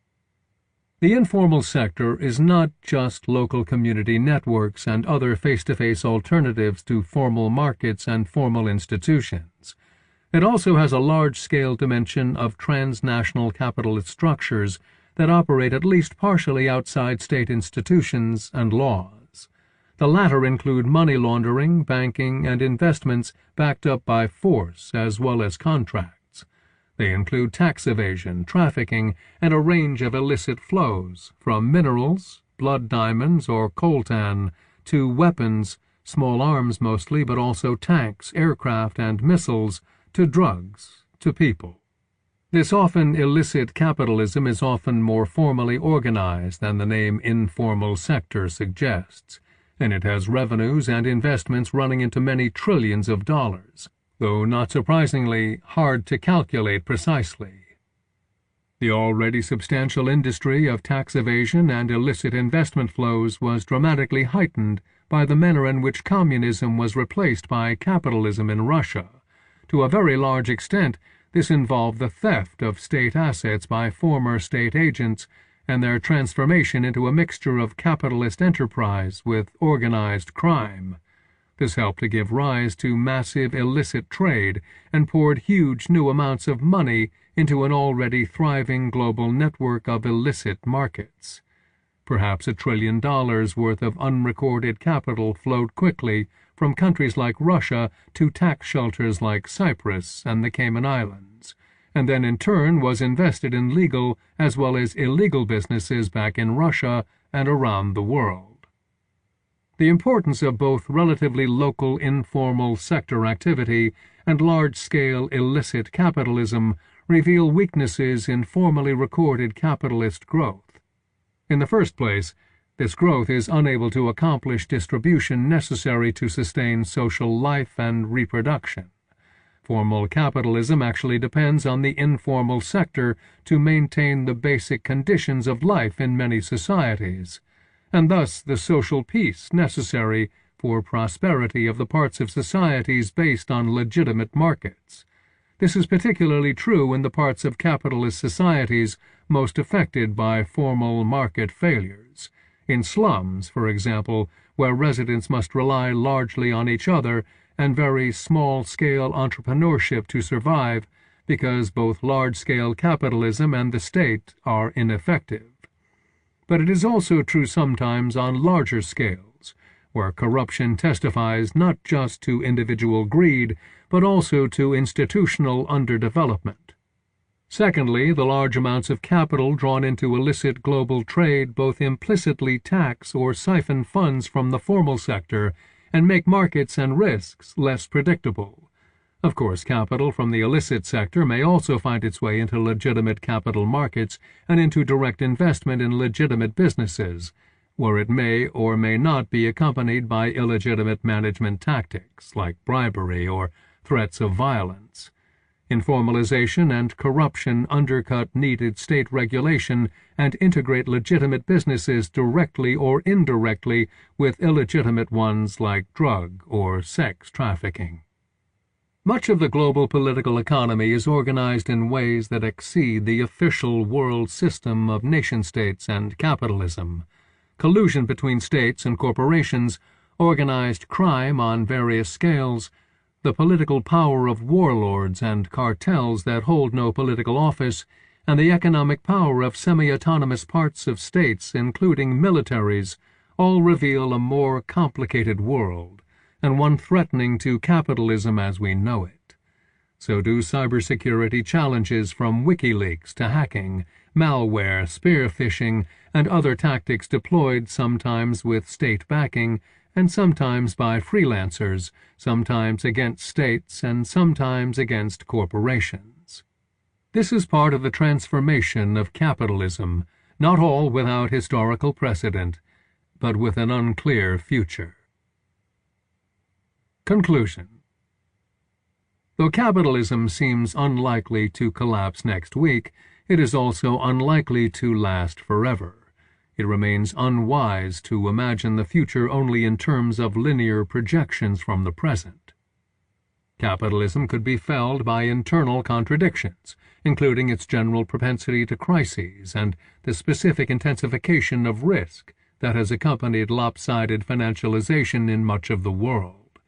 The informal sector is not just local community networks and other face-to-face alternatives to formal markets and formal institutions. It also has a large-scale dimension of transnational capitalist structures that operate at least partially outside state institutions and laws. The latter include money laundering, banking, and investments backed up by force as well as contracts. They include tax evasion, trafficking, and a range of illicit flows, from minerals, blood diamonds, or coltan, to weapons, small arms mostly, but also tanks, aircraft, and missiles, to drugs, to people. This often illicit capitalism is often more formally organized than the name informal sector suggests. and it has revenues and investments running into many trillions of dollars, though not surprisingly hard to calculate precisely. The already substantial industry of tax evasion and illicit investment flows was dramatically heightened by the manner in which communism was replaced by capitalism in Russia. To a very large extent, this involved the theft of state assets by former state agents and their transformation into a mixture of capitalist enterprise with organized crime. This helped to give rise to massive illicit trade and poured huge new amounts of money into an already thriving global network of illicit markets. Perhaps $1 trillion worth of unrecorded capital flowed quickly from countries like Russia to tax shelters like Cyprus and the Cayman Islands, and then in turn was invested in legal as well as illegal businesses back in Russia and around the world. The importance of both relatively local informal sector activity and large-scale illicit capitalism reveal weaknesses in formally recorded capitalist growth. In the first place, this growth is unable to accomplish distribution necessary to sustain social life and reproduction. Formal capitalism actually depends on the informal sector to maintain the basic conditions of life in many societies, and thus the social peace necessary for prosperity of the parts of societies based on legitimate markets. This is particularly true in the parts of capitalist societies most affected by formal market failures. In slums, for example, where residents must rely largely on each other and very small-scale entrepreneurship to survive because both large-scale capitalism and the state are ineffective. But it is also true sometimes on larger scales, where corruption testifies not just to individual greed, but also to institutional underdevelopment. Secondly, the large amounts of capital drawn into illicit global trade both implicitly tax or siphon funds from the formal sector and make markets and risks less predictable. Of course, capital from the illicit sector may also find its way into legitimate capital markets and into direct investment in legitimate businesses, where it may or may not be accompanied by illegitimate management tactics like bribery or threats of violence. Informalization and corruption undercut needed state regulation and integrate legitimate businesses directly or indirectly with illegitimate ones like drug or sex trafficking. Much of the global political economy is organized in ways that exceed the official world system of nation-states and capitalism. Collusion between states and corporations, organized crime on various scales, the political power of warlords and cartels that hold no political office, and the economic power of semi-autonomous parts of states, including militaries, all reveal a more complicated world, and one threatening to capitalism as we know it. So do cybersecurity challenges from WikiLeaks to hacking, malware, spear phishing, and other tactics deployed sometimes with state backing and sometimes by freelancers, sometimes against states and sometimes against corporations. This is part of the transformation of capitalism, not all without historical precedent, but with an unclear future. Conclusion. Though capitalism seems unlikely to collapse next week, it is also unlikely to last forever. It remains unwise to imagine the future only in terms of linear projections from the present. Capitalism could be felled by internal contradictions, including its general propensity to crises and the specific intensification of risk that has accompanied lopsided financialization in much of the world.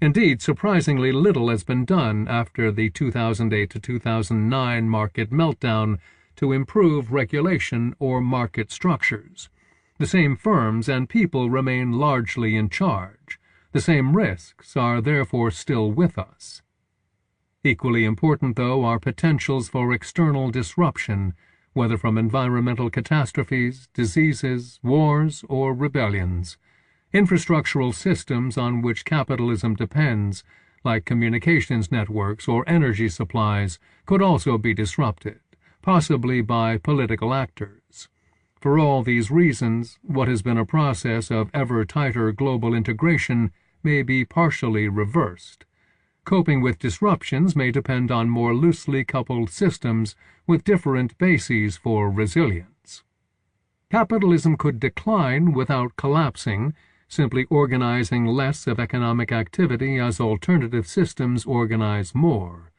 Indeed, surprisingly little has been done after the 2008 to 2009 market meltdown to improve regulation or market structures. The same firms and people remain largely in charge. The same risks are therefore still with us. Equally important, though, are potentials for external disruption, whether from environmental catastrophes, diseases, wars, or rebellions. Infrastructural systems on which capitalism depends, like communications networks or energy supplies, could also be disrupted, possibly by political actors. For all these reasons, what has been a process of ever tighter global integration may be partially reversed. Coping with disruptions may depend on more loosely coupled systems with different bases for resilience. Capitalism could decline without collapsing, simply organizing less of economic activity as alternative systems organize more.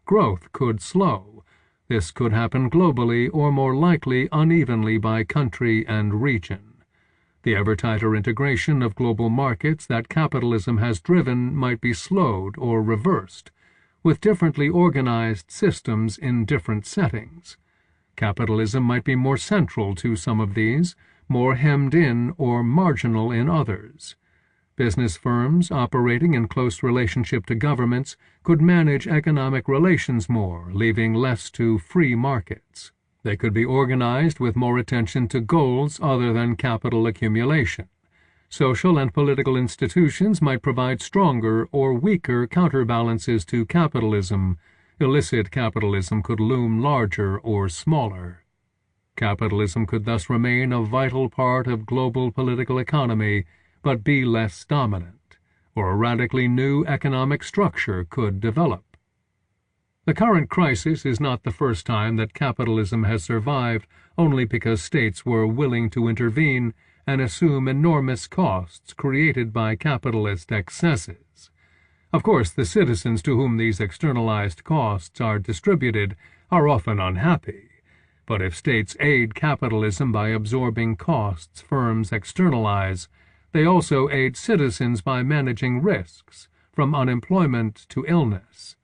Growth could slow. This could happen globally or more likely unevenly by country and region. The ever-tighter integration of global markets that capitalism has driven might be slowed or reversed, with differently organized systems in different settings. Capitalism might be more central to some of these, more hemmed in or marginal in others. Business firms operating in close relationship to governments could manage economic relations more, leaving less to free markets. They could be organized with more attention to goals other than capital accumulation. Social and political institutions might provide stronger or weaker counterbalances to capitalism. Illicit capitalism could loom larger or smaller. Capitalism could thus remain a vital part of global political economy, but be less dominant, or a radically new economic structure could develop. The current crisis is not the first time that capitalism has survived only because states were willing to intervene and assume enormous costs created by capitalist excesses. Of course, the citizens to whom these externalized costs are distributed are often unhappy, but if states aid capitalism by absorbing costs firms externalize, they also aid citizens by managing risks, from unemployment to illness.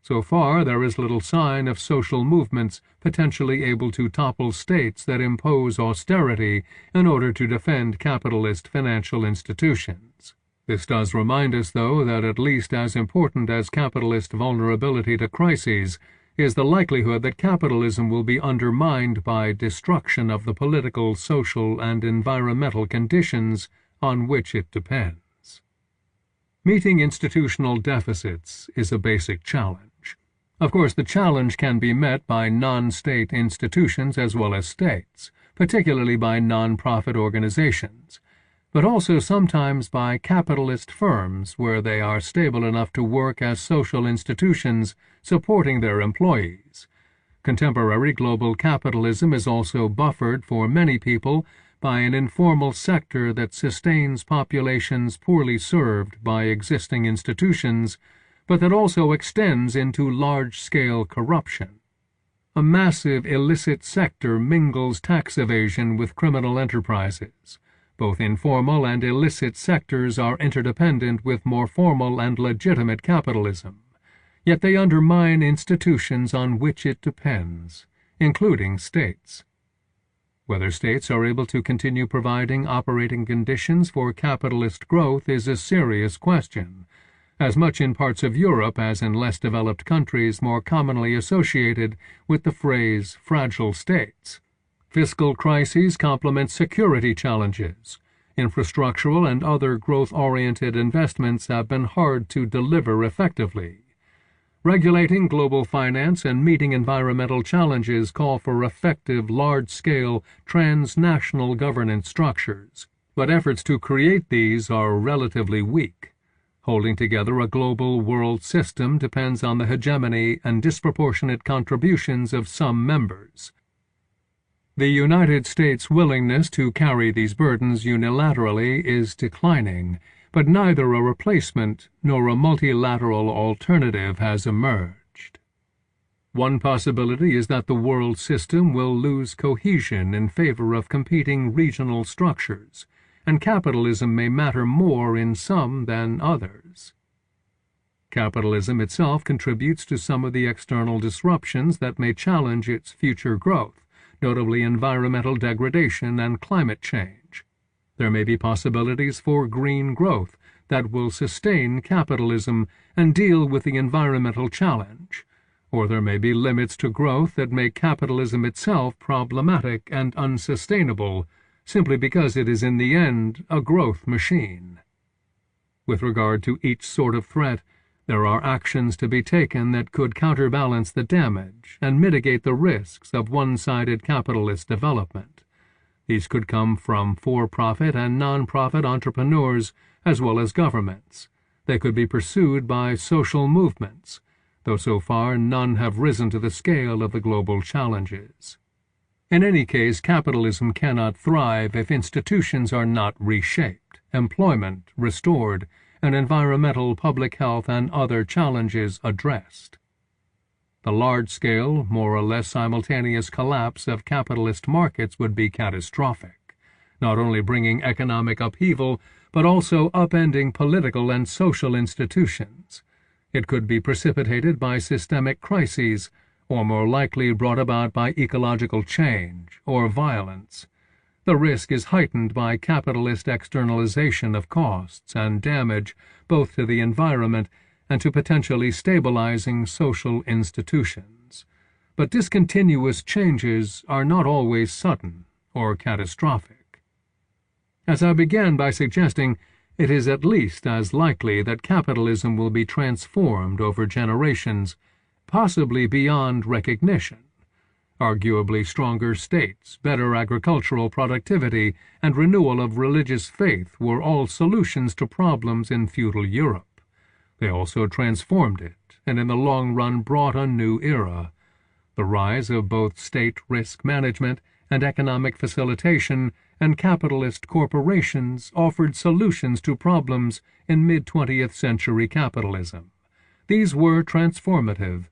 So far, there is little sign of social movements potentially able to topple states that impose austerity in order to defend capitalist financial institutions. This does remind us, though, that at least as important as capitalist vulnerability to crises is the likelihood that capitalism will be undermined by destruction of the political, social, and environmental conditions on which it depends. Meeting institutional deficits is a basic challenge. Of course, the challenge can be met by non-state institutions as well as states, particularly by non-profit organizations, but also sometimes by capitalist firms where they are stable enough to work as social institutions supporting their employees. Contemporary global capitalism is also buffered for many people by an informal sector that sustains populations poorly served by existing institutions, but that also extends into large-scale corruption. A massive illicit sector mingles tax evasion with criminal enterprises. Both informal and illicit sectors are interdependent with more formal and legitimate capitalism, yet they undermine institutions on which it depends, including states. Whether states are able to continue providing operating conditions for capitalist growth is a serious question, as much in parts of Europe as in less developed countries more commonly associated with the phrase fragile states. Fiscal crises complement security challenges. Infrastructural and other growth-oriented investments have been hard to deliver effectively. Regulating global finance and meeting environmental challenges call for effective, large-scale, transnational governance structures, but efforts to create these are relatively weak. Holding together a global world system depends on the hegemony and disproportionate contributions of some members. The United States' willingness to carry these burdens unilaterally is declining, but neither a replacement nor a multilateral alternative has emerged. One possibility is that the world system will lose cohesion in favor of competing regional structures, and capitalism may matter more in some than others. Capitalism itself contributes to some of the external disruptions that may challenge its future growth, notably environmental degradation and climate change. There may be possibilities for green growth that will sustain capitalism and deal with the environmental challenge, or there may be limits to growth that make capitalism itself problematic and unsustainable, simply because it is in the end a growth machine. With regard to each sort of threat, there are actions to be taken that could counterbalance the damage and mitigate the risks of one-sided capitalist development. These could come from for-profit and non-profit entrepreneurs as well as governments. They could be pursued by social movements, though so far none have risen to the scale of the global challenges. In any case, capitalism cannot thrive if institutions are not reshaped, employment restored, and environmental, public health, and other challenges addressed. The large-scale, more or less simultaneous collapse of capitalist markets would be catastrophic, not only bringing economic upheaval, but also upending political and social institutions. It could be precipitated by systemic crises, or more likely brought about by ecological change or violence. The risk is heightened by capitalist externalization of costs and damage both to the environment and to potentially stabilizing social institutions. But discontinuous changes are not always sudden or catastrophic. As I began by suggesting, it is at least as likely that capitalism will be transformed over generations, possibly beyond recognition. Arguably stronger states, better agricultural productivity, and renewal of religious faith were all solutions to problems in feudal Europe. They also transformed it, and in the long run brought a new era. The rise of both state risk management and economic facilitation and capitalist corporations offered solutions to problems in mid-20th century capitalism. These were transformative,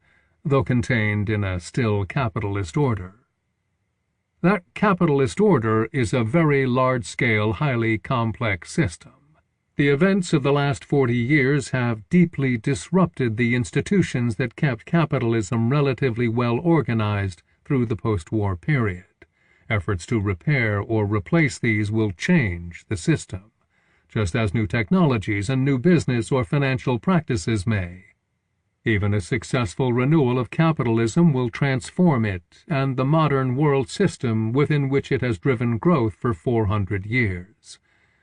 though contained in a still capitalist order. That capitalist order is a very large-scale, highly complex system. The events of the last 40 years have deeply disrupted the institutions that kept capitalism relatively well organized through the post-war period. Efforts to repair or replace these will change the system, just as new technologies and new business or financial practices may. Even a successful renewal of capitalism will transform it and the modern world system within which it has driven growth for 400 years.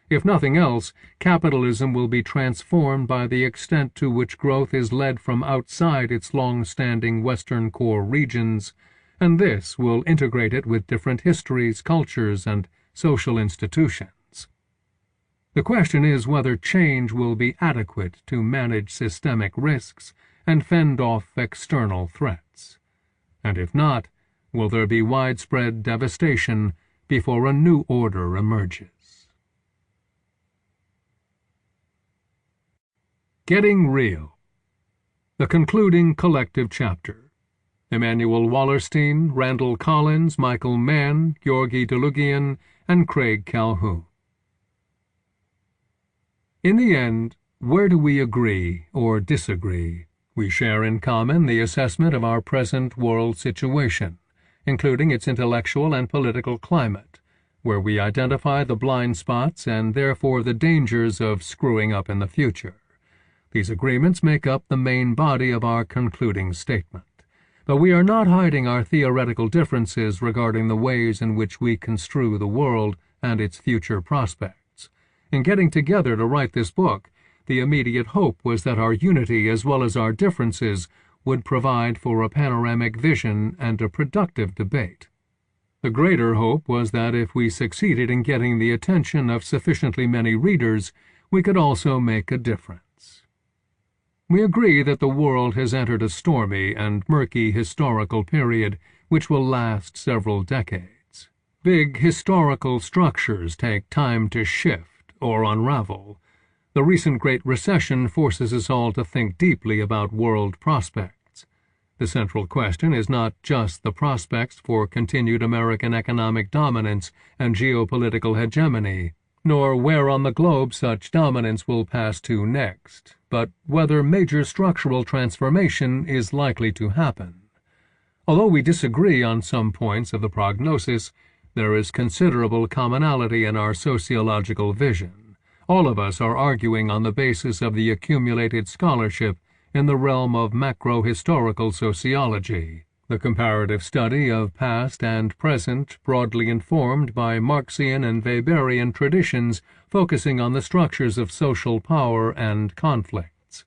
If nothing else, capitalism will be transformed by the extent to which growth is led from outside its long-standing Western core regions, and this will integrate it with different histories, cultures, and social institutions. The question is whether change will be adequate to manage systemic risks and fend off external threats. And if not, will there be widespread devastation before a new order emerges? Getting Real. The concluding collective chapter. Emanuel Wallerstein, Randall Collins, Michael Mann, Georgi Derleugian, and Craig Calhoun. In the end, where do we agree or disagree? We share in common the assessment of our present world situation, including its intellectual and political climate, where we identify the blind spots and therefore the dangers of screwing up in the future. These agreements make up the main body of our concluding statement. But we are not hiding our theoretical differences regarding the ways in which we construe the world and its future prospects. In getting together to write this book, the immediate hope was that our unity as well as our differences would provide for a panoramic vision and a productive debate. The greater hope was that if we succeeded in getting the attention of sufficiently many readers, we could also make a difference. We agree that the world has entered a stormy and murky historical period which will last several decades. Big historical structures take time to shift or unravel. The recent Great Recession forces us all to think deeply about world prospects. The central question is not just the prospects for continued American economic dominance and geopolitical hegemony, nor where on the globe such dominance will pass to next, but whether major structural transformation is likely to happen. Although we disagree on some points of the prognosis, there is considerable commonality in our sociological vision. All of us are arguing on the basis of the accumulated scholarship in the realm of macro-historical sociology, the comparative study of past and present broadly informed by Marxian and Weberian traditions focusing on the structures of social power and conflicts.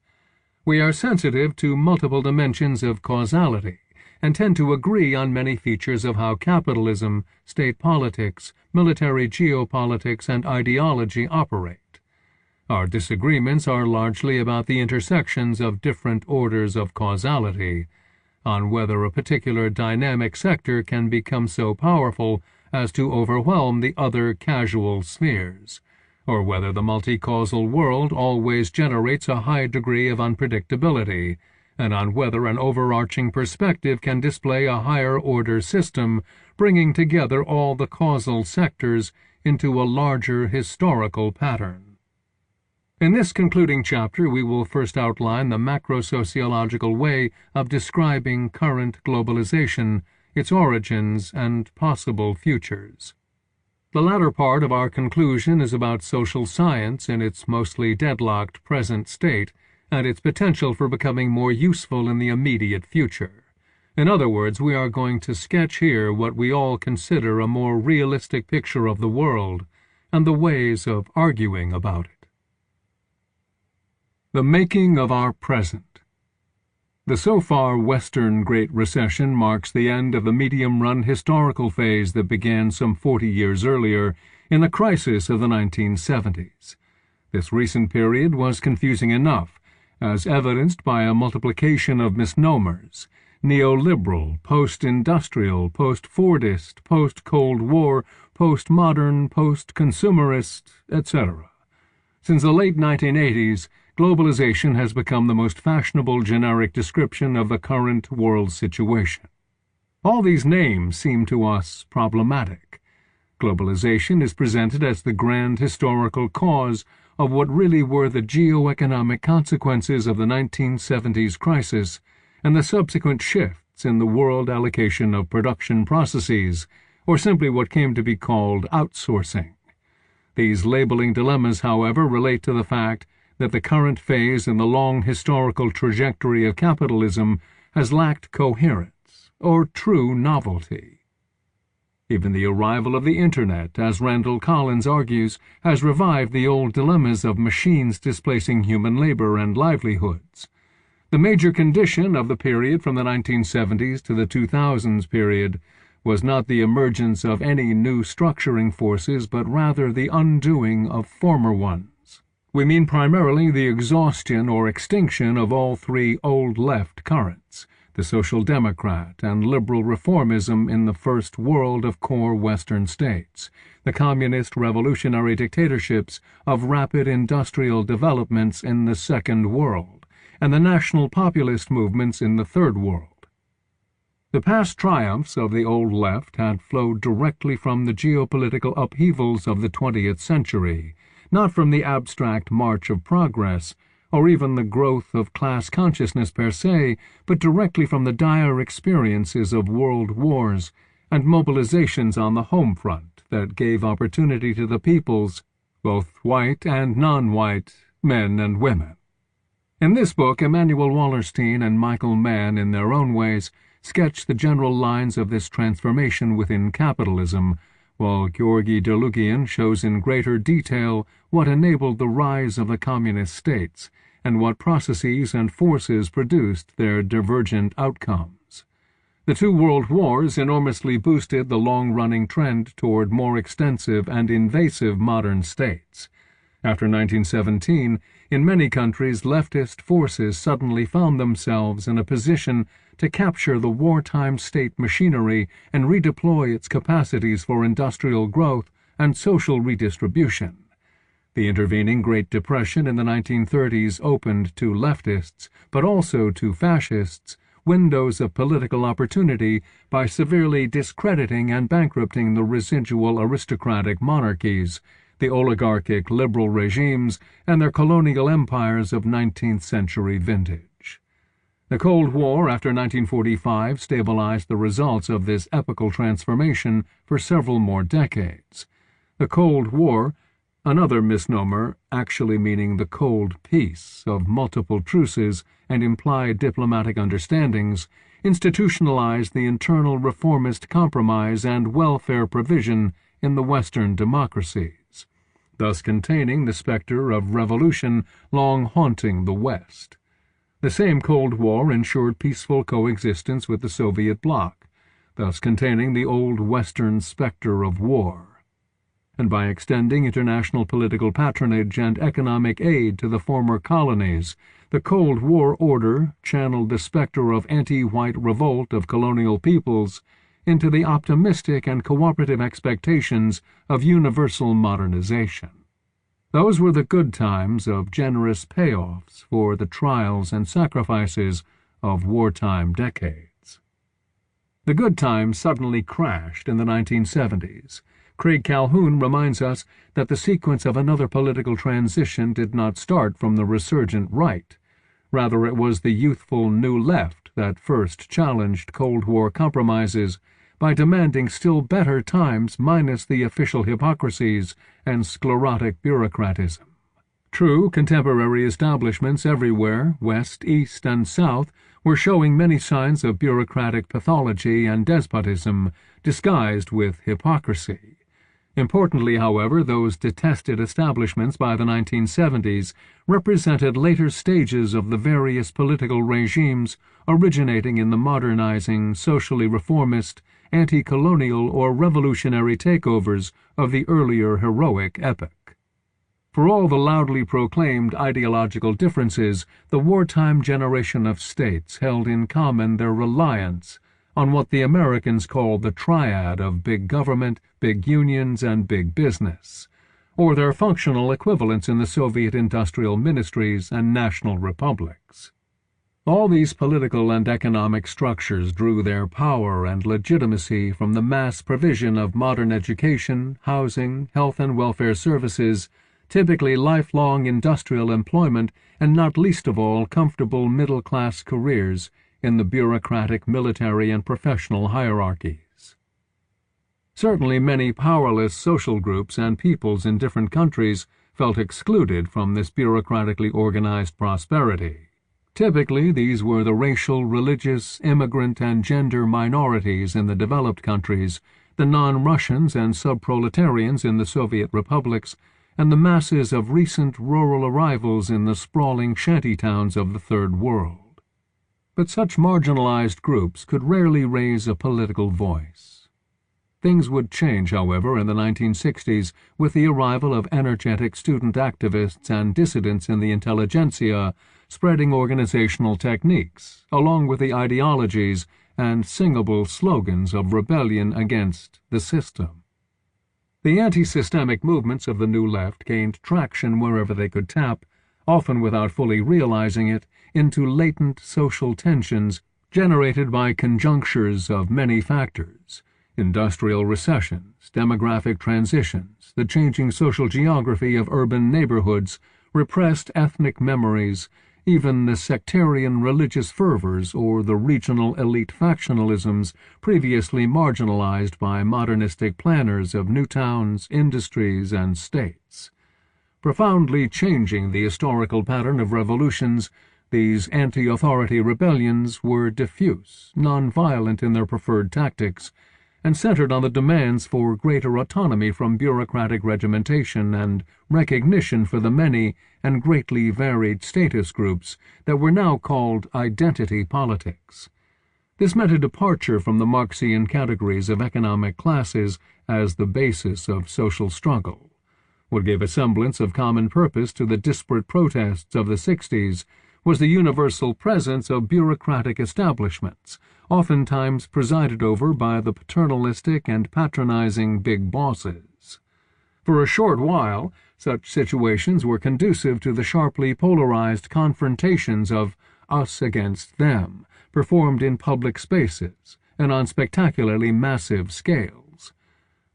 We are sensitive to multiple dimensions of causality and tend to agree on many features of how capitalism, state politics, military geopolitics, and ideology operate. Our disagreements are largely about the intersections of different orders of causality, on whether a particular dynamic sector can become so powerful as to overwhelm the other causal spheres, or whether the multi-causal world always generates a high degree of unpredictability, and on whether an overarching perspective can display a higher-order system, bringing together all the causal sectors into a larger historical pattern. In this concluding chapter, we will first outline the macro-sociological way of describing current globalization, its origins, and possible futures. The latter part of our conclusion is about social science in its mostly deadlocked present state and its potential for becoming more useful in the immediate future. In other words, we are going to sketch here what we all consider a more realistic picture of the world and the ways of arguing about it. The making of our present. The so-far Western Great Recession marks the end of the medium-run historical phase that began some 40 years earlier in the crisis of the 1970s. This recent period was confusing enough, as evidenced by a multiplication of misnomers: neoliberal, post-industrial, post-Fordist, post-Cold War, post-modern, post-consumerist, etc. Since the late 1980s, globalization has become the most fashionable generic description of the current world situation. All these names seem to us problematic. Globalization is presented as the grand historical cause of what really were the geo-economic consequences of the 1970s crisis and the subsequent shifts in the world allocation of production processes, or simply what came to be called outsourcing. These labeling dilemmas, however, relate to the fact that the current phase in the long historical trajectory of capitalism has lacked coherence or true novelty. Even the arrival of the Internet, as Randall Collins argues, has revived the old dilemmas of machines displacing human labor and livelihoods. The major condition of the period from the 1970s to the 2000s period was not the emergence of any new structuring forces, but rather the undoing of former ones. We mean primarily the exhaustion or extinction of all three old left currents, the social democrat and liberal reformism in the first world of core Western states, the communist revolutionary dictatorships of rapid industrial developments in the second world, and the national populist movements in the third world. The past triumphs of the old left had flowed directly from the geopolitical upheavals of the 20th century, not from the abstract march of progress, or even the growth of class consciousness per se, but directly from the dire experiences of world wars and mobilizations on the home front that gave opportunity to the peoples, both white and non-white, men and women. In this book, Emanuel Wallerstein and Michael Mann, in their own ways, sketch the general lines of this transformation within capitalism, while Georgi Derleugian shows in greater detail what enabled the rise of the communist states and what processes and forces produced their divergent outcomes. The two world wars enormously boosted the long-running trend toward more extensive and invasive modern states. After 1917, in many countries, leftist forces suddenly found themselves in a position to capture the wartime state machinery and redeploy its capacities for industrial growth and social redistribution. The intervening Great Depression in the 1930s opened to leftists, but also to fascists, windows of political opportunity by severely discrediting and bankrupting the residual aristocratic monarchies, the oligarchic liberal regimes, and their colonial empires of 19th century vintage. The Cold War after 1945 stabilized the results of this epochal transformation for several more decades. The Cold War, another misnomer, actually meaning the Cold Peace of multiple truces and implied diplomatic understandings, institutionalized the internal reformist compromise and welfare provision in the Western democracies, thus containing the specter of revolution long haunting the West. The same Cold War ensured peaceful coexistence with the Soviet bloc, thus containing the old Western specter of war. And by extending international political patronage and economic aid to the former colonies, the Cold War order channeled the specter of anti-white revolt of colonial peoples into the optimistic and cooperative expectations of universal modernization. Those were the good times of generous payoffs for the trials and sacrifices of wartime decades. The good times suddenly crashed in the 1970s. Craig Calhoun reminds us that the sequence of another political transition did not start from the resurgent right. Rather, it was the youthful New Left that first challenged Cold War compromises by demanding still better times minus the official hypocrisies and sclerotic bureaucratism. True, contemporary establishments everywhere, West, East, and South, were showing many signs of bureaucratic pathology and despotism disguised with hypocrisy. Importantly, however, those detested establishments by the 1970s represented later stages of the various political regimes originating in the modernizing, socially reformist, anti-colonial or revolutionary takeovers of the earlier heroic epoch. For all the loudly proclaimed ideological differences, the wartime generation of states held in common their reliance on what the Americans called the triad of big government, big unions, and big business, or their functional equivalents in the Soviet industrial ministries and national republics. All these political and economic structures drew their power and legitimacy from the mass provision of modern education, housing, health and welfare services, typically lifelong industrial employment, and not least of all comfortable middle-class careers in the bureaucratic, military, and professional hierarchies. Certainly many powerless social groups and peoples in different countries felt excluded from this bureaucratically organized prosperity. Typically, these were the racial, religious, immigrant, and gender minorities in the developed countries, the non-Russians and sub-proletarians in the Soviet republics, and the masses of recent rural arrivals in the sprawling shantytowns of the Third World. But such marginalized groups could rarely raise a political voice. Things would change, however, in the 1960s with the arrival of energetic student activists and dissidents in the intelligentsia spreading organizational techniques, along with the ideologies and singable slogans of rebellion against the system. The anti-systemic movements of the New Left gained traction wherever they could tap, often without fully realizing it, into latent social tensions generated by conjunctures of many factors: industrial recessions, demographic transitions, the changing social geography of urban neighborhoods, repressed ethnic memories, even the sectarian religious fervors or the regional elite factionalisms previously marginalized by modernistic planners of new towns, industries, and states. Profoundly changing the historical pattern of revolutions, these anti-authority rebellions were diffuse, non-violent in their preferred tactics, and centered on the demands for greater autonomy from bureaucratic regimentation and recognition for the many and greatly varied status groups that were now called identity politics. This meant a departure from the Marxian categories of economic classes as the basis of social struggle. What gave a semblance of common purpose to the disparate protests of the 60s was the universal presence of bureaucratic establishments, oftentimes presided over by the paternalistic and patronizing big bosses. For a short while, such situations were conducive to the sharply polarized confrontations of us against them, performed in public spaces and on spectacularly massive scales.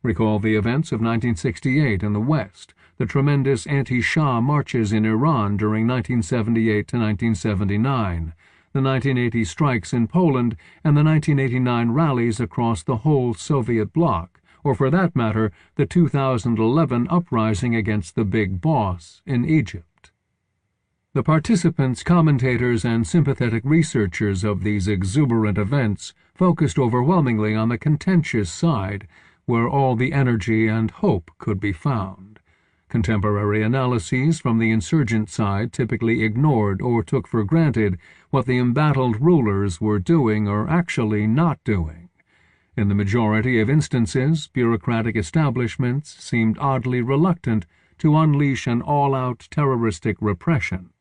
Recall the events of 1968 in the West, the tremendous anti-Shah marches in Iran during 1978 to 1979, the 1980 strikes in Poland, and the 1989 rallies across the whole Soviet bloc, or for that matter, the 2011 uprising against the big boss in Egypt. The participants, commentators, and sympathetic researchers of these exuberant events focused overwhelmingly on the contentious side, where all the energy and hope could be found. Contemporary analyses from the insurgent side typically ignored or took for granted what the embattled rulers were doing or actually not doing. In the majority of instances, bureaucratic establishments seemed oddly reluctant to unleash an all-out terroristic repression.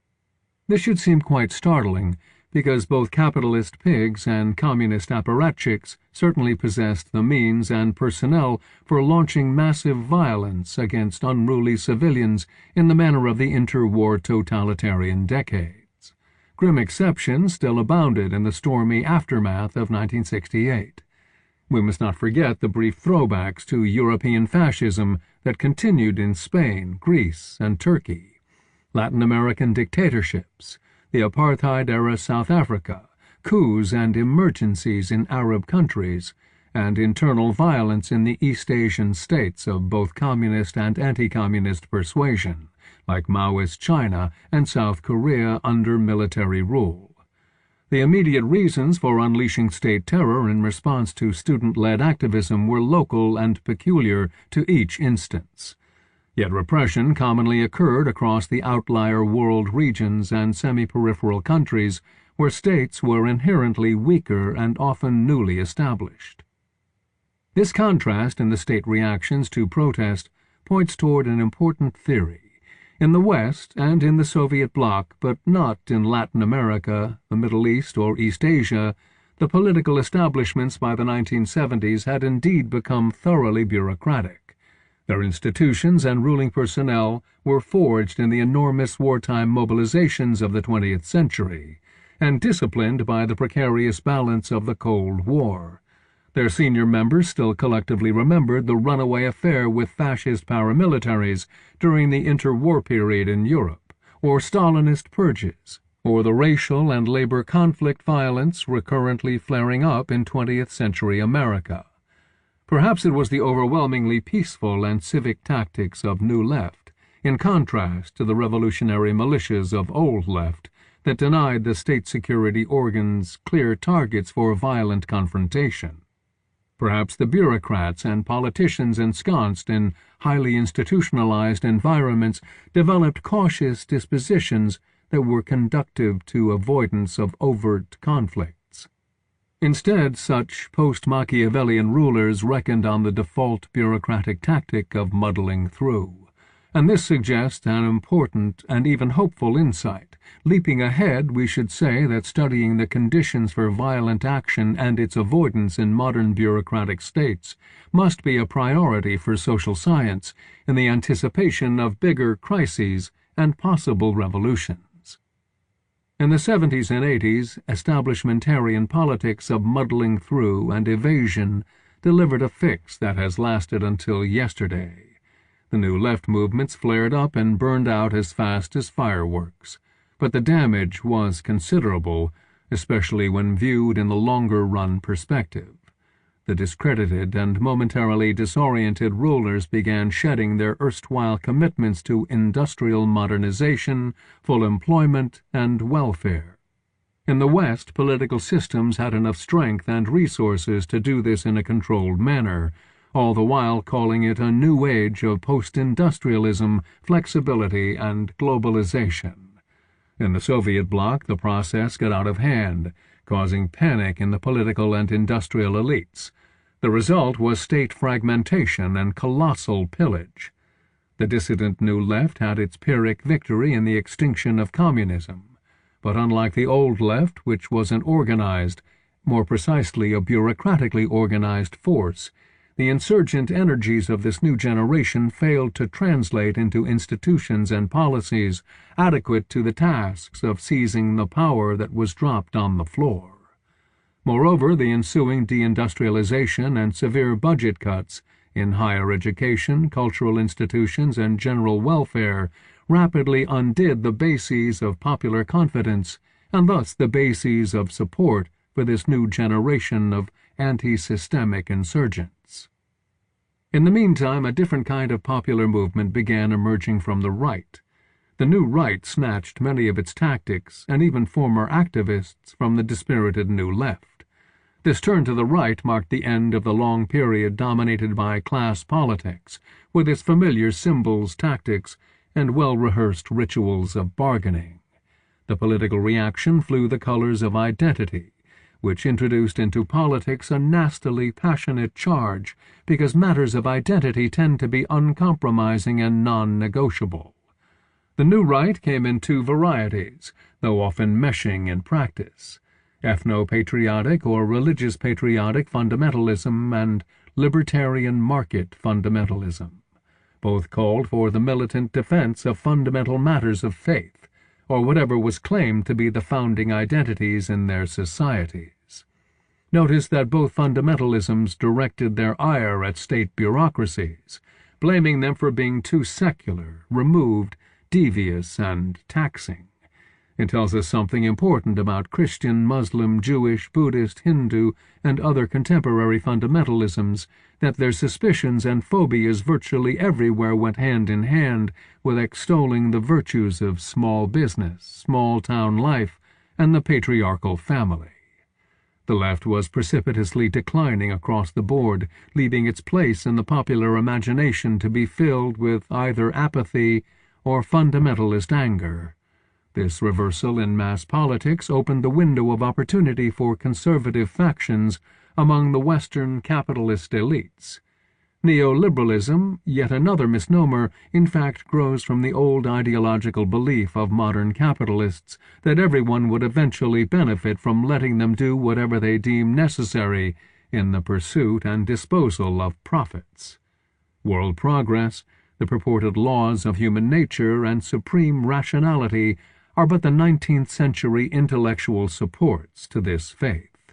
This should seem quite startling, because both capitalist pigs and communist apparatchiks certainly possessed the means and personnel for launching massive violence against unruly civilians in the manner of the interwar totalitarian decades. Grim exceptions still abounded in the stormy aftermath of 1968. We must not forget the brief throwbacks to European fascism that continued in Spain, Greece, and Turkey, Latin American dictatorships, the apartheid-era South Africa, coups and emergencies in Arab countries, and internal violence in the East Asian states of both communist and anti-communist persuasion, like Maoist China and South Korea under military rule. The immediate reasons for unleashing state terror in response to student-led activism were local and peculiar to each instance. Yet repression commonly occurred across the outlier world regions and semi-peripheral countries where states were inherently weaker and often newly established. This contrast in the state reactions to protest points toward an important theory. In the West and in the Soviet bloc, but not in Latin America, the Middle East, or East Asia, the political establishments by the 1970s had indeed become thoroughly bureaucratic. Their institutions and ruling personnel were forged in the enormous wartime mobilizations of the 20th century, and disciplined by the precarious balance of the Cold War. Their senior members still collectively remembered the runaway affair with fascist paramilitaries during the interwar period in Europe, or Stalinist purges, or the racial and labor conflict violence recurrently flaring up in 20th century America. Perhaps it was the overwhelmingly peaceful and civic tactics of New Left, in contrast to the revolutionary militias of Old Left, that denied the state security organs clear targets for violent confrontation. Perhaps the bureaucrats and politicians ensconced in highly institutionalized environments developed cautious dispositions that were conducive to avoidance of overt conflicts. Instead, such post-Machiavellian rulers reckoned on the default bureaucratic tactic of muddling through. And this suggests an important and even hopeful insight. Leaping ahead, we should say that studying the conditions for violent action and its avoidance in modern bureaucratic states must be a priority for social science in the anticipation of bigger crises and possible revolutions. In the 70s and 80s, establishmentarian politics of muddling through and evasion delivered a fix that has lasted until yesterday. The New Left movements flared up and burned out as fast as fireworks, but the damage was considerable, especially when viewed in the longer-run perspective. The discredited and momentarily disoriented rulers began shedding their erstwhile commitments to industrial modernization, full employment, and welfare. In the West, political systems had enough strength and resources to do this in a controlled manner, all the while calling it a new age of post-industrialism, flexibility, and globalization. In the Soviet bloc, the process got out of hand, causing panic in the political and industrial elites. The result was state fragmentation and colossal pillage. The dissident New Left had its Pyrrhic victory in the extinction of communism, but unlike the Old Left, which was an organized, more precisely a bureaucratically organized force, the insurgent energies of this new generation failed to translate into institutions and policies adequate to the tasks of seizing the power that was dropped on the floor. Moreover, the ensuing deindustrialization and severe budget cuts in higher education, cultural institutions, and general welfare rapidly undid the bases of popular confidence and thus the bases of support for this new generation of anti-systemic insurgents. In the meantime, a different kind of popular movement began emerging from the right. The new right snatched many of its tactics and even former activists from the dispirited New Left. This turn to the right marked the end of the long period dominated by class politics, with its familiar symbols, tactics, and well-rehearsed rituals of bargaining. The political reaction flew the colors of identity, which introduced into politics a nastily passionate charge because matters of identity tend to be uncompromising and non-negotiable. The new right came in two varieties, though often meshing in practice: ethno-patriotic or religious-patriotic fundamentalism and libertarian market fundamentalism. Both called for the militant defense of fundamental matters of faith, or whatever was claimed to be the founding identities in their societies. Notice that both fundamentalisms directed their ire at state bureaucracies, blaming them for being too secular, removed, devious, and taxing. It tells us something important about Christian, Muslim, Jewish, Buddhist, Hindu, and other contemporary fundamentalisms, that their suspicions and phobias virtually everywhere went hand in hand with extolling the virtues of small business, small-town life, and the patriarchal family. The left was precipitously declining across the board, leaving its place in the popular imagination to be filled with either apathy or fundamentalist anger. This reversal in mass politics opened the window of opportunity for conservative factions among the Western capitalist elites. Neoliberalism, yet another misnomer, in fact grows from the old ideological belief of modern capitalists that everyone would eventually benefit from letting them do whatever they deem necessary in the pursuit and disposal of profits. World progress, the purported laws of human nature, and supreme rationality are but the 19th century intellectual supports to this faith.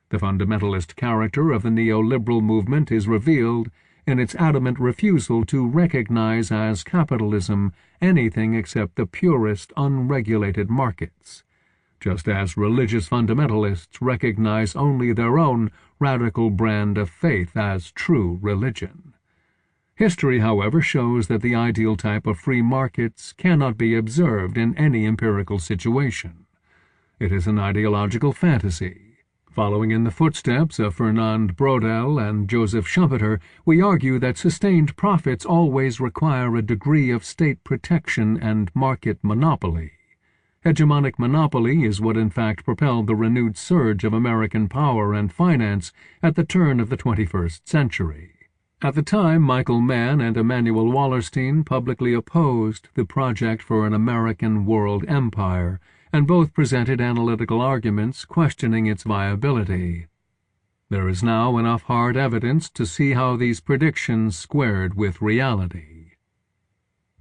The fundamentalist character of the neoliberal movement is revealed in its adamant refusal to recognize as capitalism anything except the purest, unregulated markets, just as religious fundamentalists recognize only their own radical brand of faith as true religion. History, however, shows that the ideal type of free markets cannot be observed in any empirical situation. It is an ideological fantasy. Following in the footsteps of Fernand Braudel and Joseph Schumpeter, we argue that sustained profits always require a degree of state protection and market monopoly. Hegemonic monopoly is what in fact propelled the renewed surge of American power and finance at the turn of the 21st century. At the time, Michael Mann and Emanuel Wallerstein publicly opposed the project for an American world empire, and both presented analytical arguments questioning its viability. There is now enough hard evidence to see how these predictions squared with reality.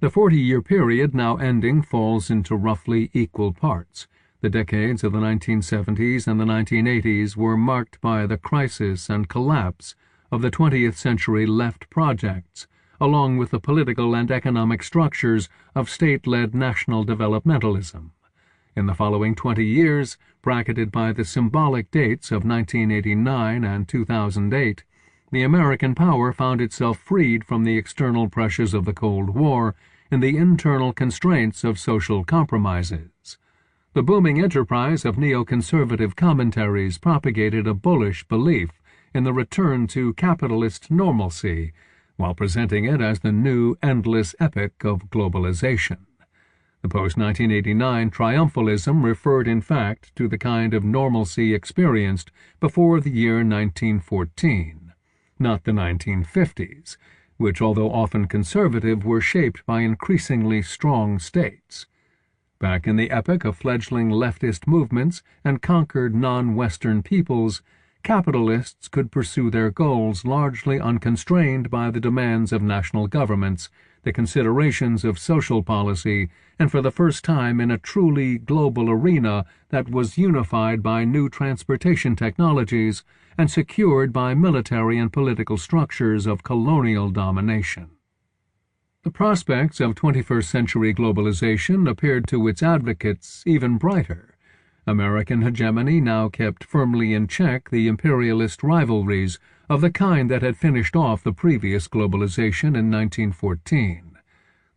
The 40-year period now ending falls into roughly equal parts. The decades of the 1970s and the 1980s were marked by the crisis and collapse of the 20th century left projects, along with the political and economic structures of state-led national developmentalism. In the following 20 years, bracketed by the symbolic dates of 1989 and 2008, the American power found itself freed from the external pressures of the Cold War and the internal constraints of social compromises. The booming enterprise of neoconservative commentaries propagated a bullish belief in the return to capitalist normalcy, while presenting it as the new endless epic of globalization. The post-1989 triumphalism referred in fact to the kind of normalcy experienced before the year 1914, not the 1950s, which, although often conservative, were shaped by increasingly strong states. Back in the epoch of fledgling leftist movements and conquered non-Western peoples, capitalists could pursue their goals largely unconstrained by the demands of national governments, the considerations of social policy, and for the first time in a truly global arena that was unified by new transportation technologies and secured by military and political structures of colonial domination. The prospects of 21st century globalization appeared to its advocates even brighter. American hegemony now kept firmly in check the imperialist rivalries of the kind that had finished off the previous globalization in 1914.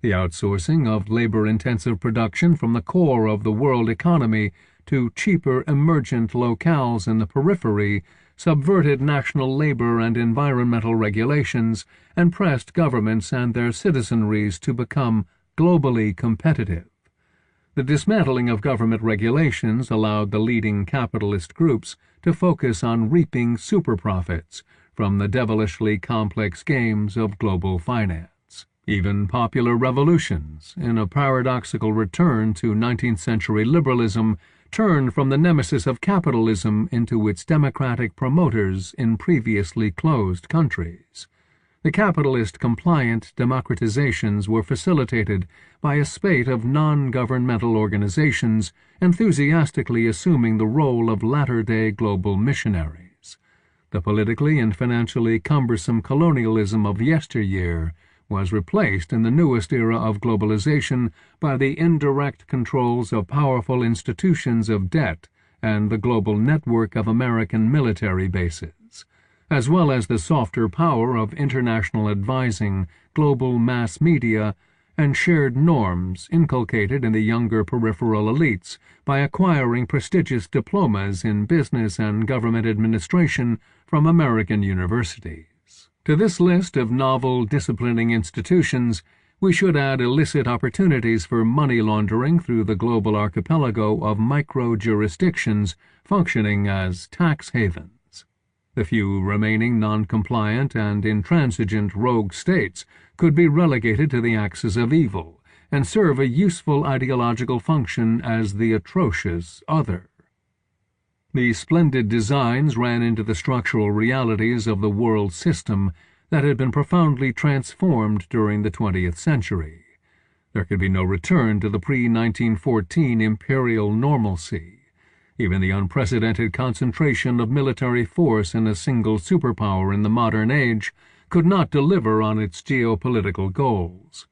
The outsourcing of labor-intensive production from the core of the world economy to cheaper emergent locales in the periphery, subverted national labor and environmental regulations, and pressed governments and their citizenries to become globally competitive. The dismantling of government regulations allowed the leading capitalist groups to focus on reaping super-profits from the devilishly complex games of global finance. Even popular revolutions, in a paradoxical return to 19th-century liberalism, turned from the nemesis of capitalism into its democratic promoters in previously closed countries. The capitalist-compliant democratizations were facilitated by a spate of non-governmental organizations enthusiastically assuming the role of latter-day global missionaries. The politically and financially cumbersome colonialism of yesteryear was replaced in the newest era of globalization by the indirect controls of powerful institutions of debt and the global network of American military bases, as well as the softer power of international advising, global mass media, and shared norms inculcated in the younger peripheral elites by acquiring prestigious diplomas in business and government administration from American universities. To this list of novel disciplining institutions, we should add illicit opportunities for money laundering through the global archipelago of micro-jurisdictions functioning as tax havens. The few remaining non-compliant and intransigent rogue states could be relegated to the axis of evil and serve a useful ideological function as the atrocious other. The splendid designs ran into the structural realities of the world system that had been profoundly transformed during the 20th century. There could be no return to the pre-1914 imperial normalcy. Even the unprecedented concentration of military force in a single superpower in the modern age could not deliver on its geopolitical goals.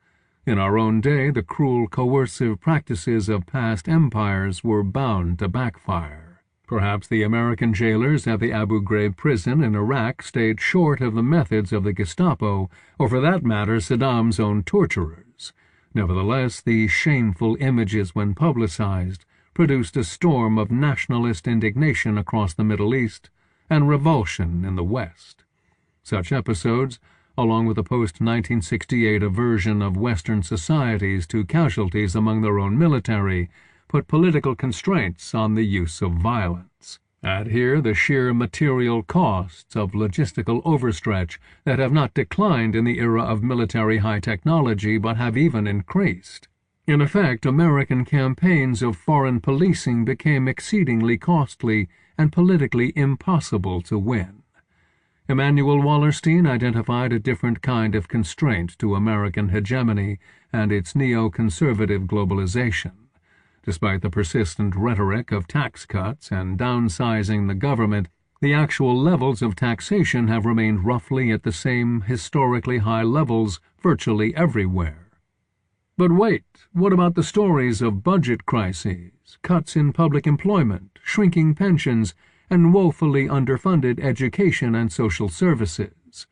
In our own day, the cruel coercive practices of past empires were bound to backfire. Perhaps the American jailers at the Abu Ghraib prison in Iraq stayed short of the methods of the Gestapo, or for that matter Saddam's own torturers. Nevertheless, these shameful images, when publicized, produced a storm of nationalist indignation across the Middle East and revulsion in the West. Such episodes, along with the post-1968 aversion of Western societies to casualties among their own military, put political constraints on the use of violence. Add here the sheer material costs of logistical overstretch that have not declined in the era of military high technology but have even increased. In effect, American campaigns of foreign policing became exceedingly costly and politically impossible to win. Emanuel Wallerstein identified a different kind of constraint to American hegemony and its neoconservative globalization. Despite the persistent rhetoric of tax cuts and downsizing the government, the actual levels of taxation have remained roughly at the same historically high levels virtually everywhere. But wait, what about the stories of budget crises, cuts in public employment, shrinking pensions, and woefully underfunded education and social services?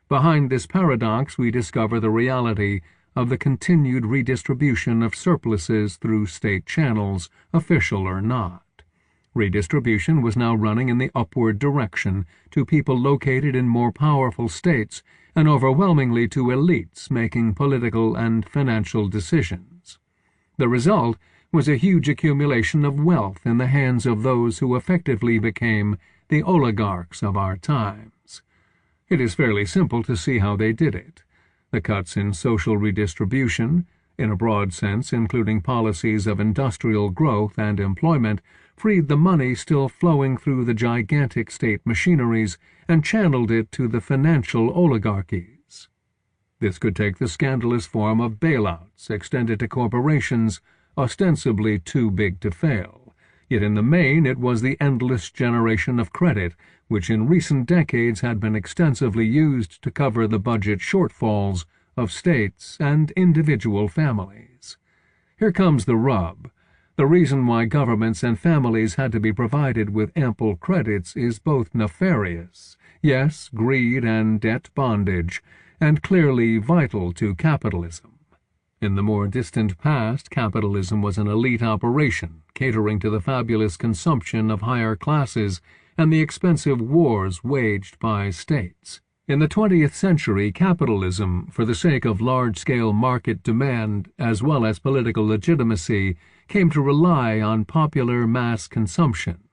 Behind this paradox, we discover the reality of the continued redistribution of surpluses through state channels, official or not. Redistribution was now running in the upward direction to people located in more powerful states and overwhelmingly to elites making political and financial decisions. The result was a huge accumulation of wealth in the hands of those who effectively became the oligarchs of our times. It is fairly simple to see how they did it. The cuts in social redistribution, in a broad sense including policies of industrial growth and employment, freed the money still flowing through the gigantic state machineries and channeled it to the financial oligarchies. This could take the scandalous form of bailouts extended to corporations ostensibly too big to fail, yet in the main it was the endless generation of credit which in recent decades had been extensively used to cover the budget shortfalls of states and individual families. Here comes the rub. The reason why governments and families had to be provided with ample credits is both nefarious, yes, greed and debt bondage, and clearly vital to capitalism. In the more distant past, capitalism was an elite operation, catering to the fabulous consumption of higher classes and the expensive wars waged by states. In the 20th century, capitalism, for the sake of large-scale market demand as well as political legitimacy, came to rely on popular mass consumption.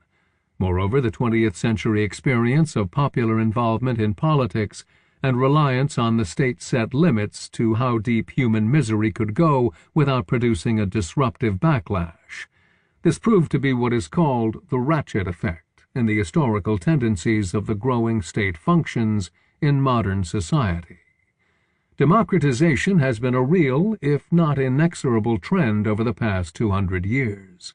Moreover, the 20th century experience of popular involvement in politics and reliance on the state set limits to how deep human misery could go without producing a disruptive backlash. This proved to be what is called the ratchet effect in the historical tendencies of the growing state functions in modern society. Democratization has been a real, if not inexorable, trend over the past 200 years.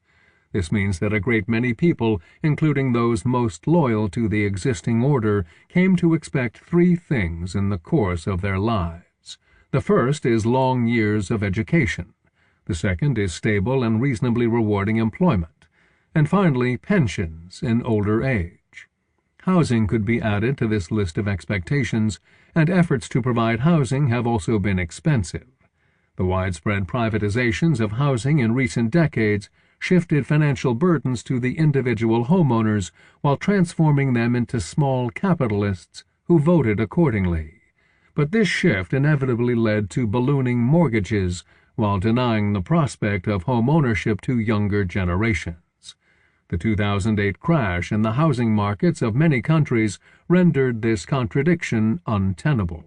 This means that a great many people, including those most loyal to the existing order, came to expect three things in the course of their lives. The first is long years of education. The second is stable and reasonably rewarding employment. And finally, pensions in older age. Housing could be added to this list of expectations, and efforts to provide housing have also been expensive. The widespread privatizations of housing in recent decades shifted financial burdens to the individual homeowners while transforming them into small capitalists who voted accordingly. But this shift inevitably led to ballooning mortgages while denying the prospect of home ownership to younger generations. The 2008 crash in the housing markets of many countries rendered this contradiction untenable.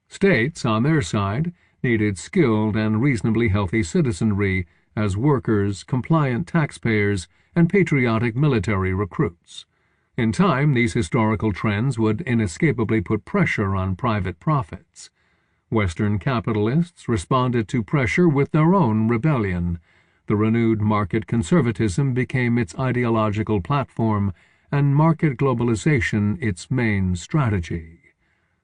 States, on their side, needed skilled and reasonably healthy citizenry as workers, compliant taxpayers, and patriotic military recruits. In time, these historical trends would inescapably put pressure on private profits. Western capitalists responded to pressure with their own rebellion. The renewed market conservatism became its ideological platform, and market globalization its main strategy.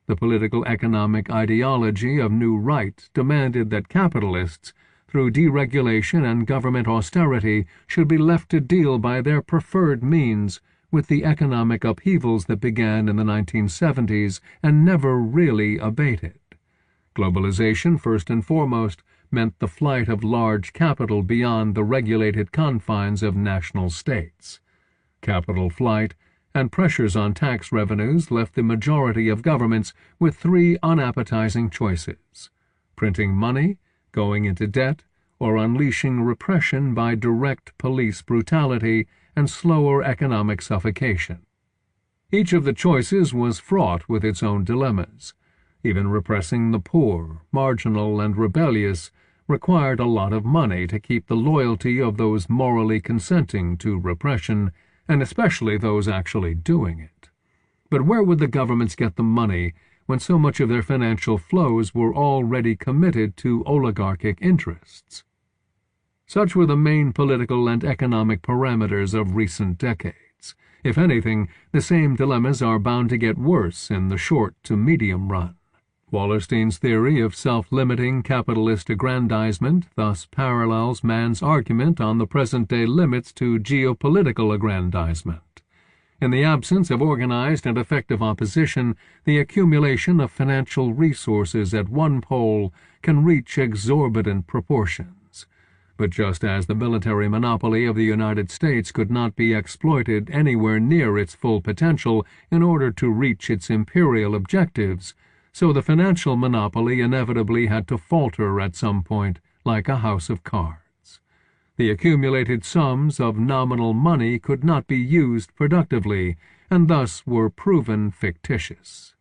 The political economic ideology of New Right demanded that capitalists, through deregulation and government austerity, should be left to deal by their preferred means with the economic upheavals that began in the 1970s and never really abated. Globalization, first and foremost, meant the flight of large capital beyond the regulated confines of national states. Capital flight and pressures on tax revenues left the majority of governments with three unappetizing choices: printing money, going into debt, or unleashing repression by direct police brutality and slower economic suffocation. Each of the choices was fraught with its own dilemmas. Even repressing the poor, marginal, and rebellious required a lot of money to keep the loyalty of those morally consenting to repression, and especially those actually doing it. But where would the governments get the money when so much of their financial flows were already committed to oligarchic interests? Such were the main political and economic parameters of recent decades. If anything, the same dilemmas are bound to get worse in the short to medium run. Wallerstein's theory of self-limiting capitalist aggrandizement thus parallels Mann's argument on the present-day limits to geopolitical aggrandizement. In the absence of organized and effective opposition, the accumulation of financial resources at one pole can reach exorbitant proportions. But just as the military monopoly of the United States could not be exploited anywhere near its full potential in order to reach its imperial objectives, so the financial monopoly inevitably had to falter at some point, like a house of cards. The accumulated sums of nominal money could not be used productively, and thus were proven fictitious.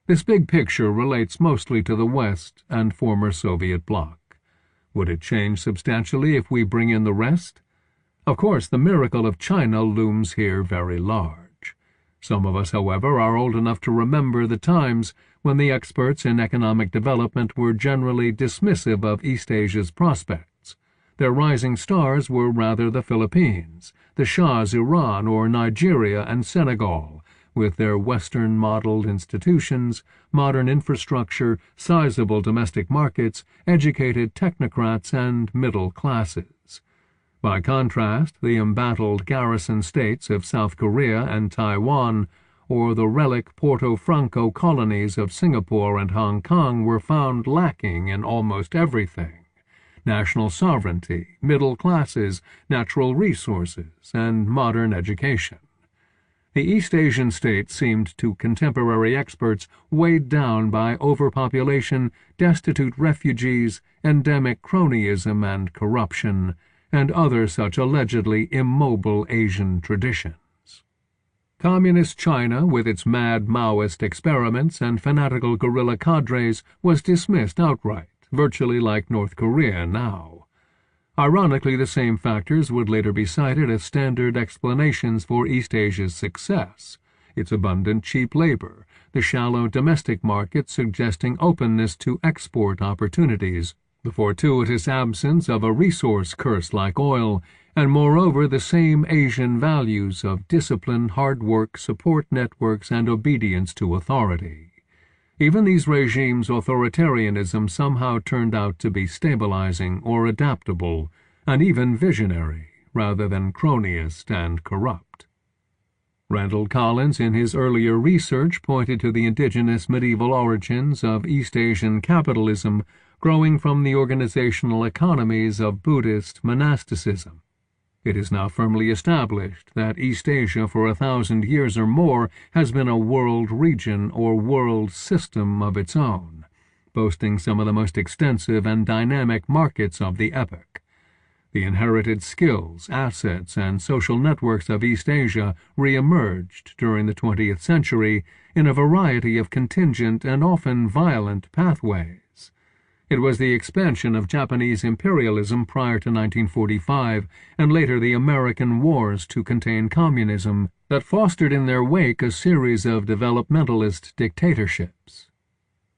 This big picture relates mostly to the West and former Soviet bloc. Would it change substantially if we bring in the rest? Of course, the miracle of China looms here very large. Some of us, however, are old enough to remember the times when the experts in economic development were generally dismissive of East Asia's prospects. Their rising stars were rather the Philippines, the Shah's Iran, or Nigeria and Senegal, with their Western-modeled institutions, modern infrastructure, sizable domestic markets, educated technocrats, and middle classes. By contrast, the embattled garrison states of South Korea and Taiwan, or the relic Porto Franco colonies of Singapore and Hong Kong were found lacking in almost everything: national sovereignty, middle classes, natural resources, and modern education. The East Asian states seemed to contemporary experts weighed down by overpopulation, destitute refugees, endemic cronyism and corruption, and other such allegedly immobile Asian traditions. Communist China, with its mad Maoist experiments and fanatical guerrilla cadres, was dismissed outright, virtually like North Korea now. Ironically, the same factors would later be cited as standard explanations for East Asia's success: its abundant cheap labor, the shallow domestic market suggesting openness to export opportunities, the fortuitous absence of a resource curse like oil, and moreover the same Asian values of discipline, hard work, support networks, and obedience to authority. Even these regimes' authoritarianism somehow turned out to be stabilizing or adaptable, and even visionary, rather than cronyist and corrupt. Randall Collins, in his earlier research, pointed to the indigenous medieval origins of East Asian capitalism growing from the organizational economies of Buddhist monasticism. It is now firmly established that East Asia for 1,000 years or more has been a world region or world system of its own, boasting some of the most extensive and dynamic markets of the epoch. The inherited skills, assets, and social networks of East Asia re-emerged during the 20th century in a variety of contingent and often violent pathways. It was the expansion of Japanese imperialism prior to 1945 and later the American wars to contain communism that fostered in their wake a series of developmentalist dictatorships.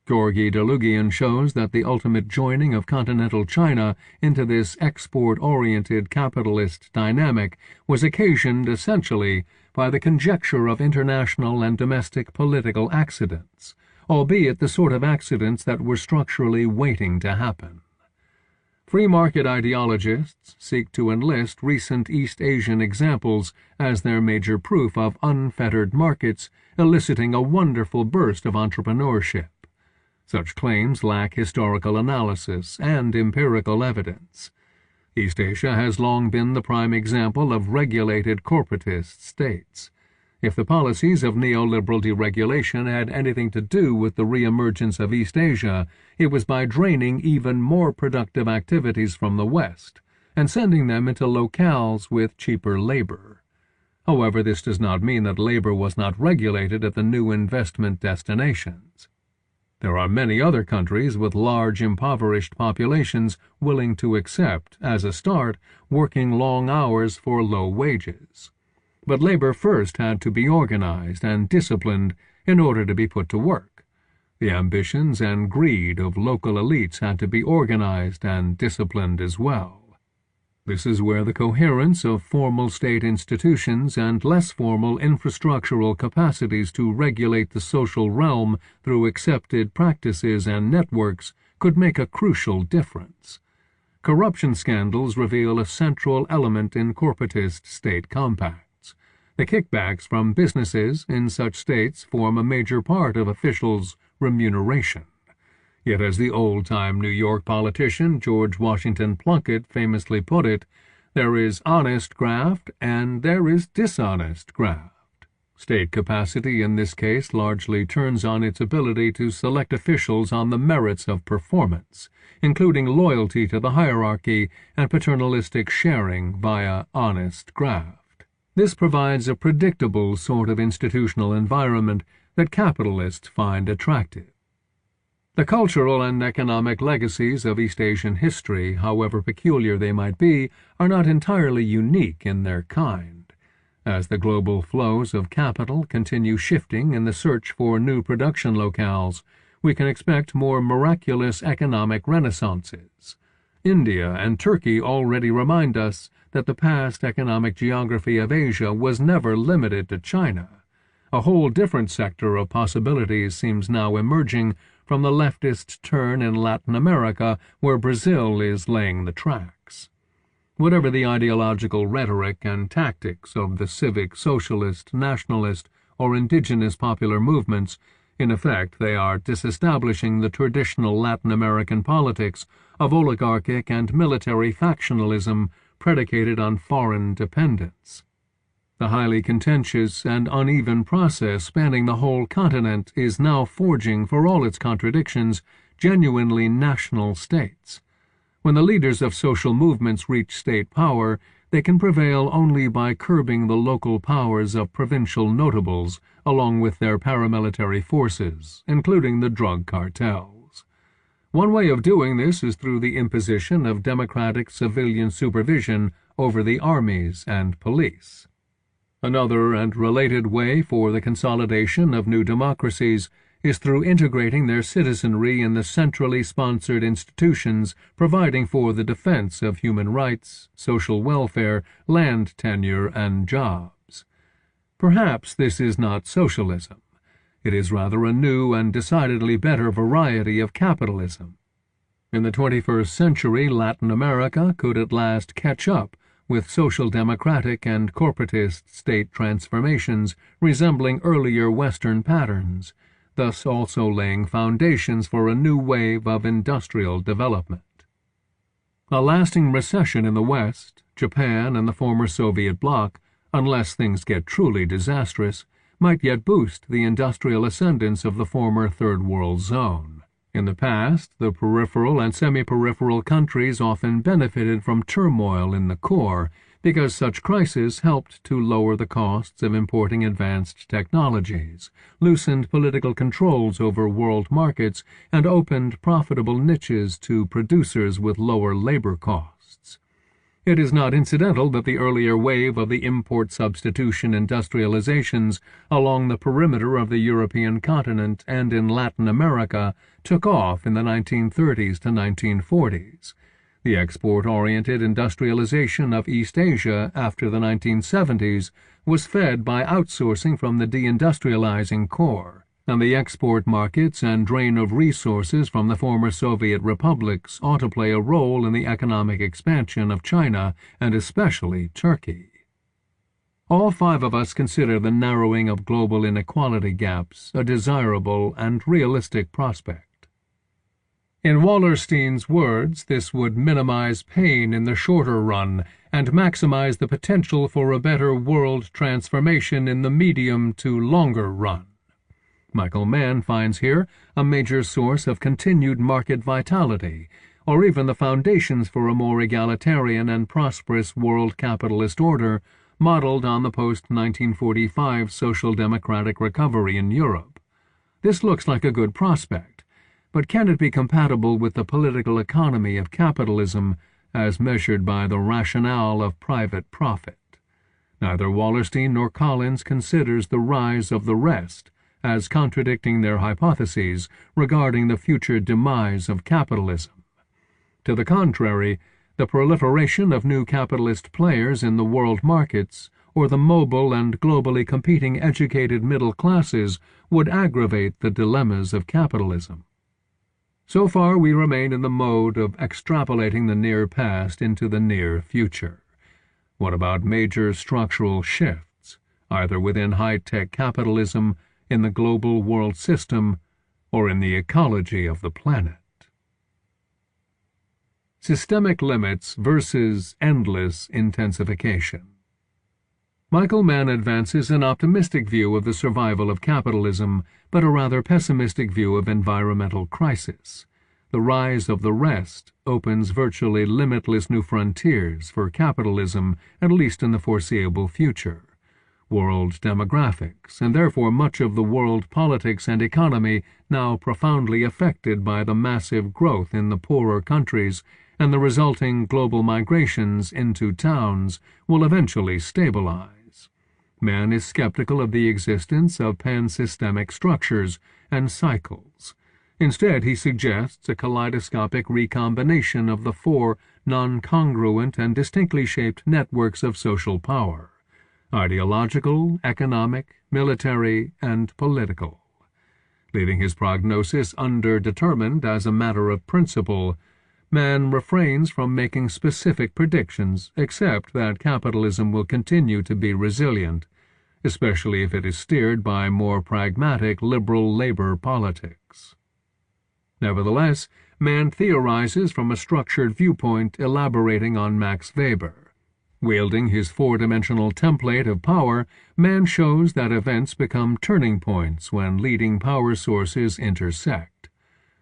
Georgi Derleugian shows that the ultimate joining of continental China into this export-oriented capitalist dynamic was occasioned essentially by the conjecture of international and domestic political accidents, albeit the sort of accidents that were structurally waiting to happen. Free market ideologists seek to enlist recent East Asian examples as their major proof of unfettered markets, eliciting a wonderful burst of entrepreneurship. Such claims lack historical analysis and empirical evidence. East Asia has long been the prime example of regulated corporatist states. If the policies of neoliberal deregulation had anything to do with the re-emergence of East Asia, it was by draining even more productive activities from the West and sending them into locales with cheaper labor. However, this does not mean that labor was not regulated at the new investment destinations. There are many other countries with large impoverished populations willing to accept, as a start, working long hours for low wages. But labor first had to be organized and disciplined in order to be put to work. The ambitions and greed of local elites had to be organized and disciplined as well. This is where the coherence of formal state institutions and less formal infrastructural capacities to regulate the social realm through accepted practices and networks could make a crucial difference. Corruption scandals reveal a central element in corporatist state compacts. The kickbacks from businesses in such states form a major part of officials' remuneration. Yet as the old-time New York politician George Washington Plunkett famously put it, there is honest graft and there is dishonest graft. State capacity in this case largely turns on its ability to select officials on the merits of performance, including loyalty to the hierarchy and paternalistic sharing via honest graft. This provides a predictable sort of institutional environment that capitalists find attractive. The cultural and economic legacies of East Asian history, however peculiar they might be, are not entirely unique in their kind. As the global flows of capital continue shifting in the search for new production locales, we can expect more miraculous economic renaissances. India and Turkey already remind us that the past economic geography of Asia was never limited to China. A whole different sector of possibilities seems now emerging from the leftist turn in Latin America, where Brazil is laying the tracks. Whatever the ideological rhetoric and tactics of the civic, socialist, nationalist, or indigenous popular movements, in effect they are disestablishing the traditional Latin American politics of oligarchic and military factionalism predicated on foreign dependence. The highly contentious and uneven process spanning the whole continent is now forging, for all its contradictions, genuinely national states. When the leaders of social movements reach state power, they can prevail only by curbing the local powers of provincial notables, along with their paramilitary forces, including the drug cartels. One way of doing this is through the imposition of democratic civilian supervision over the armies and police. Another and related way for the consolidation of new democracies is through integrating their citizenry in the centrally sponsored institutions providing for the defense of human rights, social welfare, land tenure, and jobs. Perhaps this is not socialism. It is rather a new and decidedly better variety of capitalism. In the 21st century, Latin America could at last catch up with social democratic and corporatist state transformations resembling earlier Western patterns, thus also laying foundations for a new wave of industrial development. A lasting recession in the West, Japan, and the former Soviet bloc, unless things get truly disastrous, might yet boost the industrial ascendance of the former Third World Zone. In the past, the peripheral and semi-peripheral countries often benefited from turmoil in the core because such crises helped to lower the costs of importing advanced technologies, loosened political controls over world markets, and opened profitable niches to producers with lower labor costs. It is not incidental that the earlier wave of the import substitution industrializations along the perimeter of the European continent and in Latin America took off in the 1930s to 1940s. The export-oriented industrialization of East Asia after the 1970s was fed by outsourcing from the deindustrializing core, and the export markets and drain of resources from the former Soviet republics ought to play a role in the economic expansion of China and especially Turkey. All five of us consider the narrowing of global inequality gaps a desirable and realistic prospect. In Wallerstein's words, this would minimize pain in the shorter run and maximize the potential for a better world transformation in the medium to longer run. Michael Mann finds here a major source of continued market vitality, or even the foundations for a more egalitarian and prosperous world capitalist order modeled on the post-1945 social democratic recovery in Europe. This looks like a good prospect, but can it be compatible with the political economy of capitalism as measured by the rationale of private profit? Neither Wallerstein nor Collins considers the rise of the rest as contradicting their hypotheses regarding the future demise of capitalism. To the contrary, the proliferation of new capitalist players in the world markets or the mobile and globally competing educated middle classes would aggravate the dilemmas of capitalism. So far we remain in the mode of extrapolating the near past into the near future. What about major structural shifts, either within high-tech capitalism, in the global world system, or in the ecology of the planet? Systemic limits versus endless intensification. Michael Mann advances an optimistic view of the survival of capitalism, but a rather pessimistic view of environmental crisis. The rise of the rest opens virtually limitless new frontiers for capitalism, at least in the foreseeable future. World demographics, and therefore much of the world politics and economy now profoundly affected by the massive growth in the poorer countries and the resulting global migrations into towns, will eventually stabilize. Man is skeptical of the existence of pan-systemic structures and cycles. Instead, he suggests a kaleidoscopic recombination of the four non-congruent and distinctly shaped networks of social power: ideological, economic, military, and political. Leaving his prognosis underdetermined as a matter of principle, man refrains from making specific predictions except that capitalism will continue to be resilient, especially if it is steered by more pragmatic liberal labor politics. Nevertheless, man theorizes from a structured viewpoint elaborating on Max Weber. Wielding his four-dimensional template of power, man shows that events become turning points when leading power sources intersect.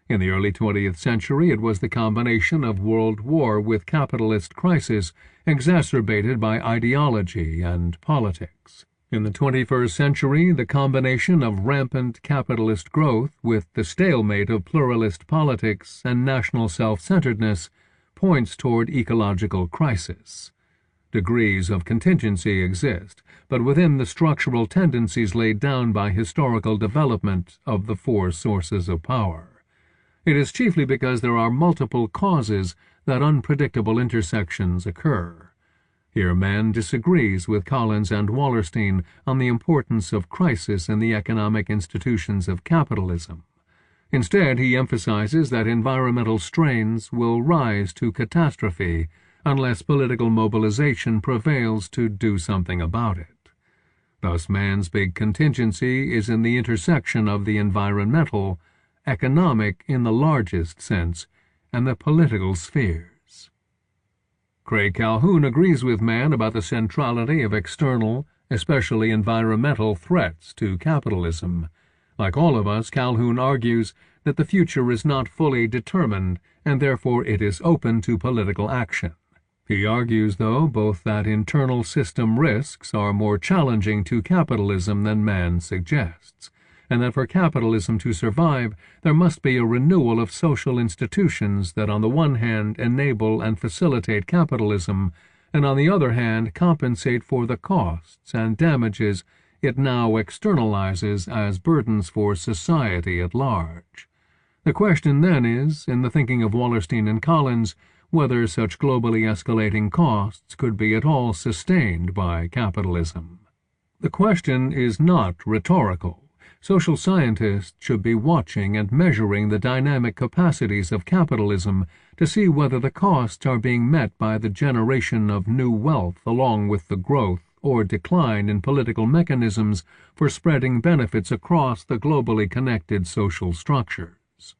In the early 20th century, it was the combination of world war with capitalist crisis, exacerbated by ideology and politics. In the 21st century, the combination of rampant capitalist growth with the stalemate of pluralist politics and national self-centeredness points toward ecological crisis. Degrees of contingency exist, but within the structural tendencies laid down by historical development of the four sources of power. It is chiefly because there are multiple causes that unpredictable intersections occur. Here man disagrees with Collins and Wallerstein on the importance of crisis in the economic institutions of capitalism. Instead, he emphasizes that environmental strains will rise to catastrophe unless political mobilization prevails to do something about it. Thus, man's big contingency is in the intersection of the environmental, economic in the largest sense, and the political spheres. Craig Calhoun agrees with Mann about the centrality of external, especially environmental, threats to capitalism. Like all of us, Calhoun argues that the future is not fully determined, and therefore it is open to political action. He argues, though, both that internal system risks are more challenging to capitalism than Mann suggests, and that for capitalism to survive, there must be a renewal of social institutions that on the one hand enable and facilitate capitalism, and on the other hand compensate for the costs and damages it now externalizes as burdens for society at large. The question then is, in the thinking of Wallerstein and Collins, whether such globally escalating costs could be at all sustained by capitalism. The question is not rhetorical. Social scientists should be watching and measuring the dynamic capacities of capitalism to see whether the costs are being met by the generation of new wealth along with the growth or decline in political mechanisms for spreading benefits across the globally connected social structures.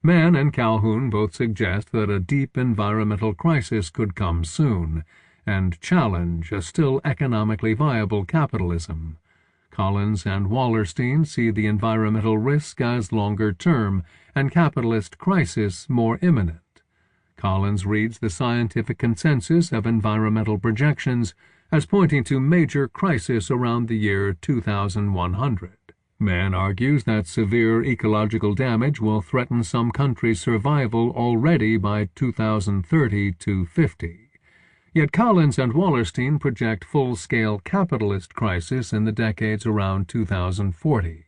Mann and Calhoun both suggest that a deep environmental crisis could come soon and challenge a still economically viable capitalism. Collins and Wallerstein see the environmental risk as longer term and capitalist crisis more imminent. Collins reads the scientific consensus of environmental projections as pointing to major crisis around the year 2100. Mann argues that severe ecological damage will threaten some countries' survival already by 2030 to 50. Yet Collins and Wallerstein project full-scale capitalist crisis in the decades around 2040.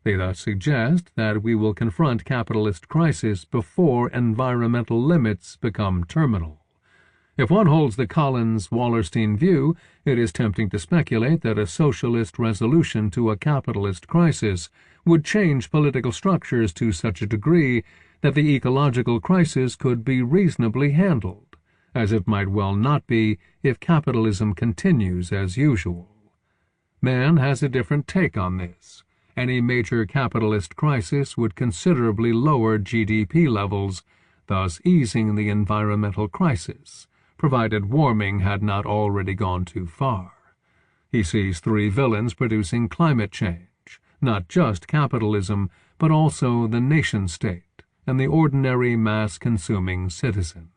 They thus suggest that we will confront capitalist crisis before environmental limits become terminal. If one holds the Collins-Wallerstein view, it is tempting to speculate that a socialist resolution to a capitalist crisis would change political structures to such a degree that the ecological crisis could be reasonably handled, as it might well not be if capitalism continues as usual. Mann has a different take on this. Any major capitalist crisis would considerably lower GDP levels, thus easing the environmental crisis, provided warming had not already gone too far. He sees three villains producing climate change, not just capitalism, but also the nation-state and the ordinary mass-consuming citizen.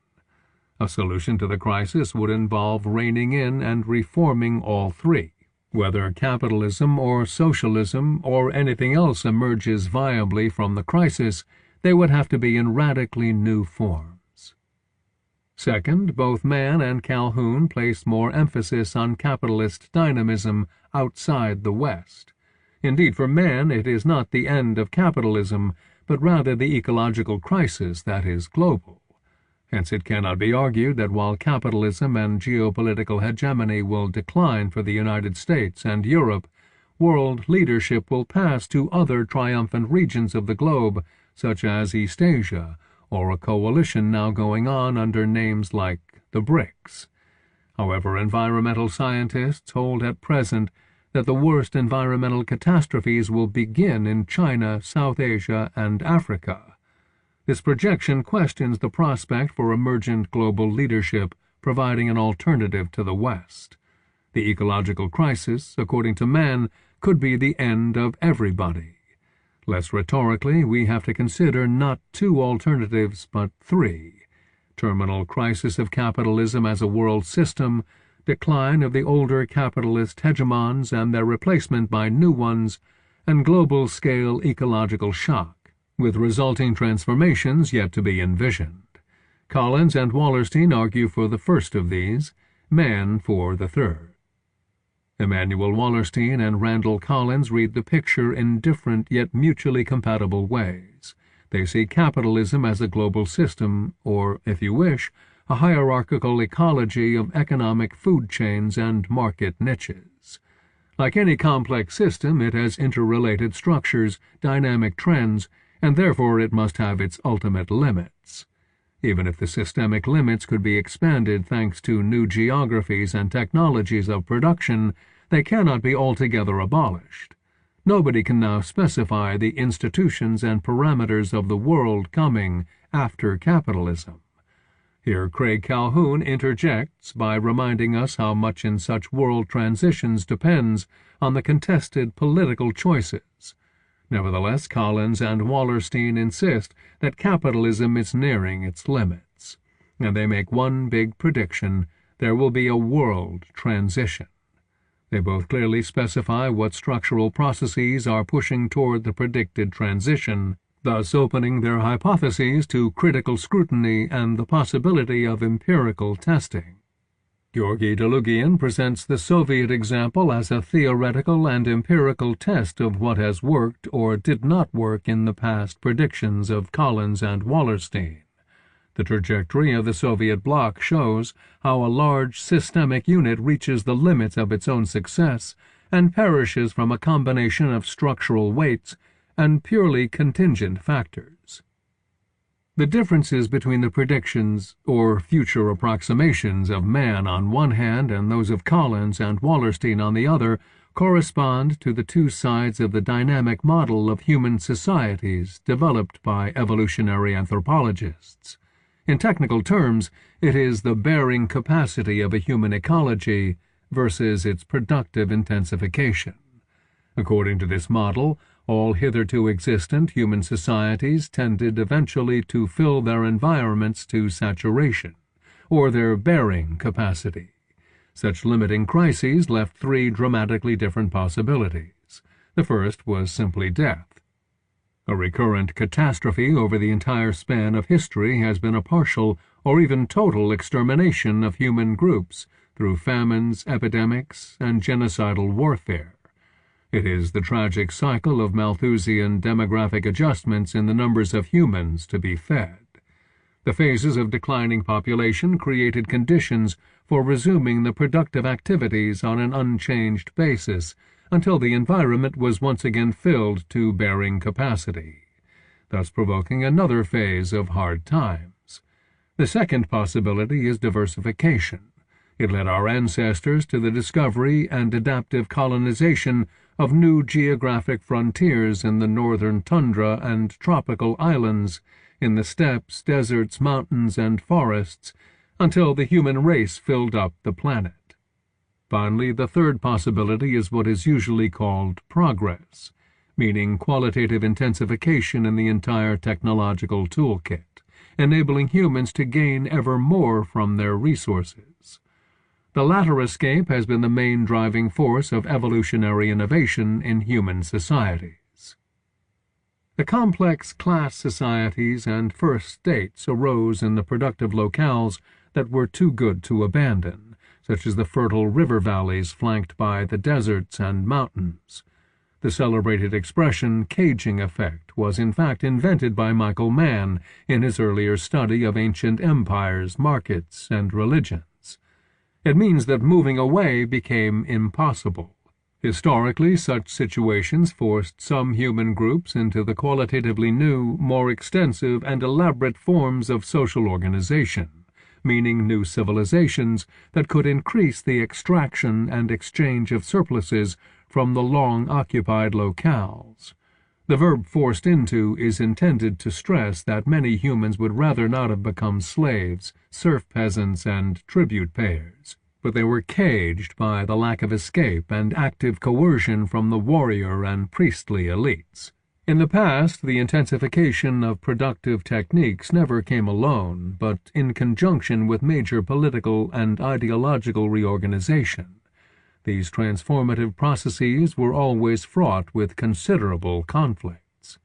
A solution to the crisis would involve reining in and reforming all three. Whether capitalism or socialism or anything else emerges viably from the crisis, they would have to be in radically new forms. Second, both Mann and Calhoun place more emphasis on capitalist dynamism outside the West. Indeed, for Mann, it is not the end of capitalism, but rather the ecological crisis that is global. Hence it cannot be argued that while capitalism and geopolitical hegemony will decline for the United States and Europe, world leadership will pass to other triumphant regions of the globe, such as East Asia, or a coalition now going on under names like the BRICS. However, environmental scientists hold at present that the worst environmental catastrophes will begin in China, South Asia, and Africa. This projection questions the prospect for emergent global leadership providing an alternative to the West. The ecological crisis, according to Mann, could be the end of everybody. Less rhetorically, we have to consider not two alternatives, but three: terminal crisis of capitalism as a world system, decline of the older capitalist hegemons and their replacement by new ones, and global-scale ecological shock, with resulting transformations yet to be envisioned. Collins and Wallerstein argue for the first of these, Mann for the third. Emanuel Wallerstein and Randall Collins read the picture in different yet mutually compatible ways. They see capitalism as a global system, or, if you wish, a hierarchical ecology of economic food chains and market niches. Like any complex system, it has interrelated structures, dynamic trends, and therefore it must have its ultimate limits. Even if the systemic limits could be expanded thanks to new geographies and technologies of production, they cannot be altogether abolished. Nobody can now specify the institutions and parameters of the world coming after capitalism. Here Craig Calhoun interjects by reminding us how much in such world transitions depends on the contested political choices. Nevertheless, Collins and Wallerstein insist that capitalism is nearing its limits, and they make one big prediction: there will be a world transition. They both clearly specify what structural processes are pushing toward the predicted transition, thus opening their hypotheses to critical scrutiny and the possibility of empirical testing. Georgi Derleugian presents the Soviet example as a theoretical and empirical test of what has worked or did not work in the past predictions of Collins and Wallerstein. The trajectory of the Soviet bloc shows how a large systemic unit reaches the limits of its own success and perishes from a combination of structural weights and purely contingent factors. The differences between the predictions, or future approximations, of Mann on one hand and those of Collins and Wallerstein on the other correspond to the two sides of the dynamic model of human societies developed by evolutionary anthropologists. In technical terms, it is the bearing capacity of a human ecology versus its productive intensification. According to this model, all hitherto existent human societies tended eventually to fill their environments to saturation, or their bearing capacity. Such limiting crises left three dramatically different possibilities. The first was simply death. A recurrent catastrophe over the entire span of history has been a partial or even total extermination of human groups through famines, epidemics, and genocidal warfare. It is the tragic cycle of Malthusian demographic adjustments in the numbers of humans to be fed. The phases of declining population created conditions for resuming the productive activities on an unchanged basis until the environment was once again filled to bearing capacity, thus provoking another phase of hard times. The second possibility is diversification. It led our ancestors to the discovery and adaptive colonization of new geographic frontiers in the northern tundra and tropical islands, in the steppes, deserts, mountains, and forests, until the human race filled up the planet. Finally, the third possibility is what is usually called progress, meaning qualitative intensification in the entire technological toolkit, enabling humans to gain ever more from their resources. The latter escape has been the main driving force of evolutionary innovation in human societies. The complex class societies and first states arose in the productive locales that were too good to abandon, such as the fertile river valleys flanked by the deserts and mountains. The celebrated expression caging effect was in fact invented by Michael Mann in his earlier study of ancient empires, markets, and religions. It means that moving away became impossible. Historically, such situations forced some human groups into the qualitatively new, more extensive and elaborate forms of social organization, meaning new civilizations that could increase the extraction and exchange of surpluses from the long-occupied locales. The verb forced into is intended to stress that many humans would rather not have become slaves, serf peasants, and tribute payers, but they were caged by the lack of escape and active coercion from the warrior and priestly elites. In the past, the intensification of productive techniques never came alone, but in conjunction with major political and ideological reorganization. These transformative processes were always fraught with considerable conflicts.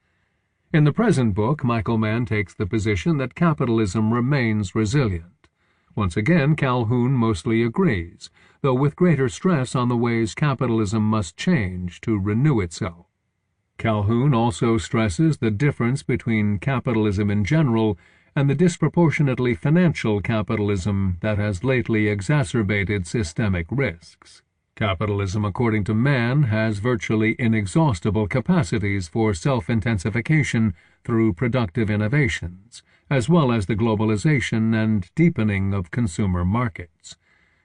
In the present book, Michael Mann takes the position that capitalism remains resilient. Once again, Calhoun mostly agrees, though with greater stress on the ways capitalism must change to renew itself. Calhoun also stresses the difference between capitalism in general and the disproportionately financial capitalism that has lately exacerbated systemic risks. Capitalism, according to Mann, has virtually inexhaustible capacities for self-intensification through productive innovations, as well as the globalization and deepening of consumer markets.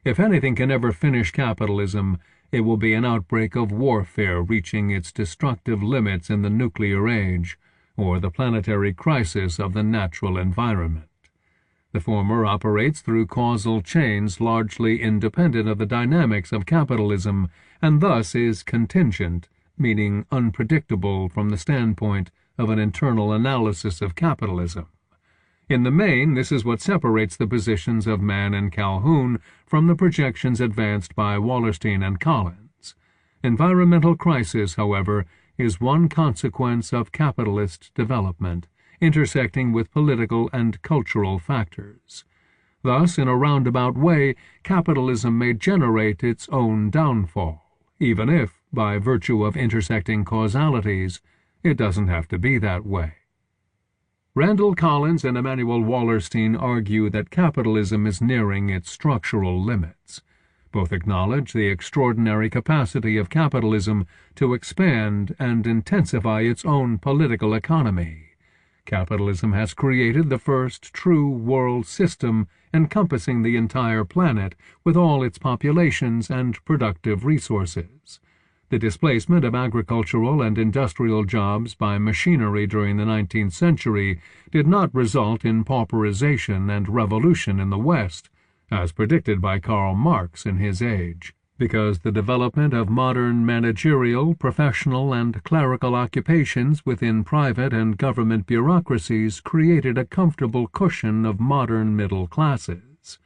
If anything can ever finish capitalism, it will be an outbreak of warfare reaching its destructive limits in the nuclear age, or the planetary crisis of the natural environment. The former operates through causal chains largely independent of the dynamics of capitalism, and thus is contingent, meaning unpredictable from the standpoint of an internal analysis of capitalism. In the main, this is what separates the positions of Mann and Calhoun from the projections advanced by Wallerstein and Collins. Environmental crisis, however, is one consequence of capitalist development, intersecting with political and cultural factors. Thus, in a roundabout way, capitalism may generate its own downfall, even if, by virtue of intersecting causalities, it doesn't have to be that way. Randall Collins and Emanuel Wallerstein argue that capitalism is nearing its structural limits. Both acknowledge the extraordinary capacity of capitalism to expand and intensify its own political economy. Capitalism has created the first true world system encompassing the entire planet with all its populations and productive resources. The displacement of agricultural and industrial jobs by machinery during the 19th century did not result in pauperization and revolution in the West, as predicted by Karl Marx in his age, because the development of modern managerial, professional, and clerical occupations within private and government bureaucracies created a comfortable cushion of modern middle classes.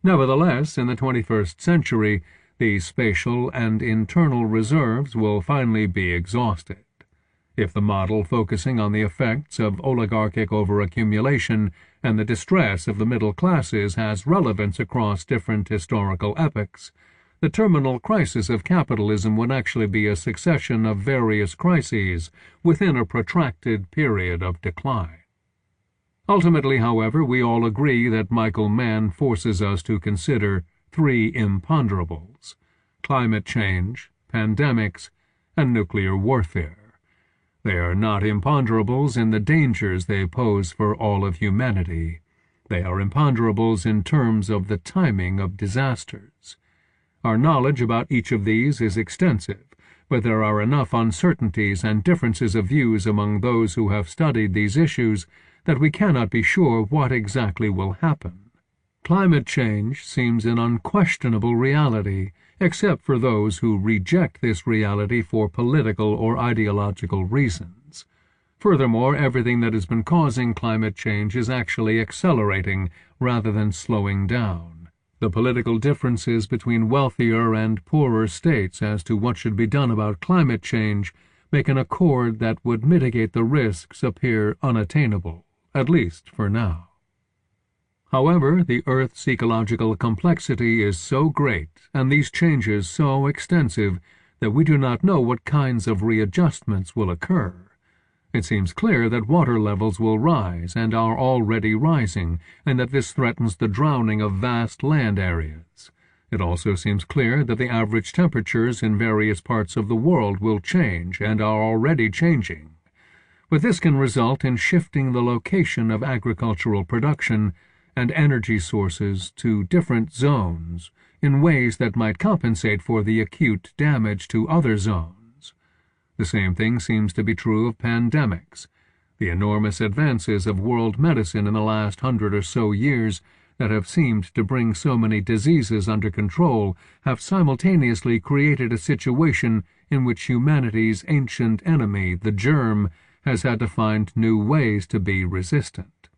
Nevertheless, in the 21st century, these spatial and internal reserves will finally be exhausted. If the model focusing on the effects of oligarchic overaccumulation and the distress of the middle classes has relevance across different historical epochs, the terminal crisis of capitalism would actually be a succession of various crises within a protracted period of decline. Ultimately, however, we all agree that Michael Mann forces us to consider three imponderables: climate change, pandemics, and nuclear warfare. They are not imponderables in the dangers they pose for all of humanity. They are imponderables in terms of the timing of disasters. Our knowledge about each of these is extensive, but there are enough uncertainties and differences of views among those who have studied these issues that we cannot be sure what exactly will happen. Climate change seems an unquestionable reality, except for those who reject this reality for political or ideological reasons. Furthermore, everything that has been causing climate change is actually accelerating rather than slowing down. The political differences between wealthier and poorer states as to what should be done about climate change make an accord that would mitigate the risks appear unattainable, at least for now. However, the Earth's ecological complexity is so great and these changes so extensive that we do not know what kinds of readjustments will occur. It seems clear that water levels will rise and are already rising, and that this threatens the drowning of vast land areas. It also seems clear that the average temperatures in various parts of the world will change and are already changing. But this can result in shifting the location of agricultural production and energy sources to different zones in ways that might compensate for the acute damage to other zones. The same thing seems to be true of pandemics. The enormous advances of world medicine in the last 100 or so years that have seemed to bring so many diseases under control have simultaneously created a situation in which humanity's ancient enemy, the germ, has had to find new ways to be resistant.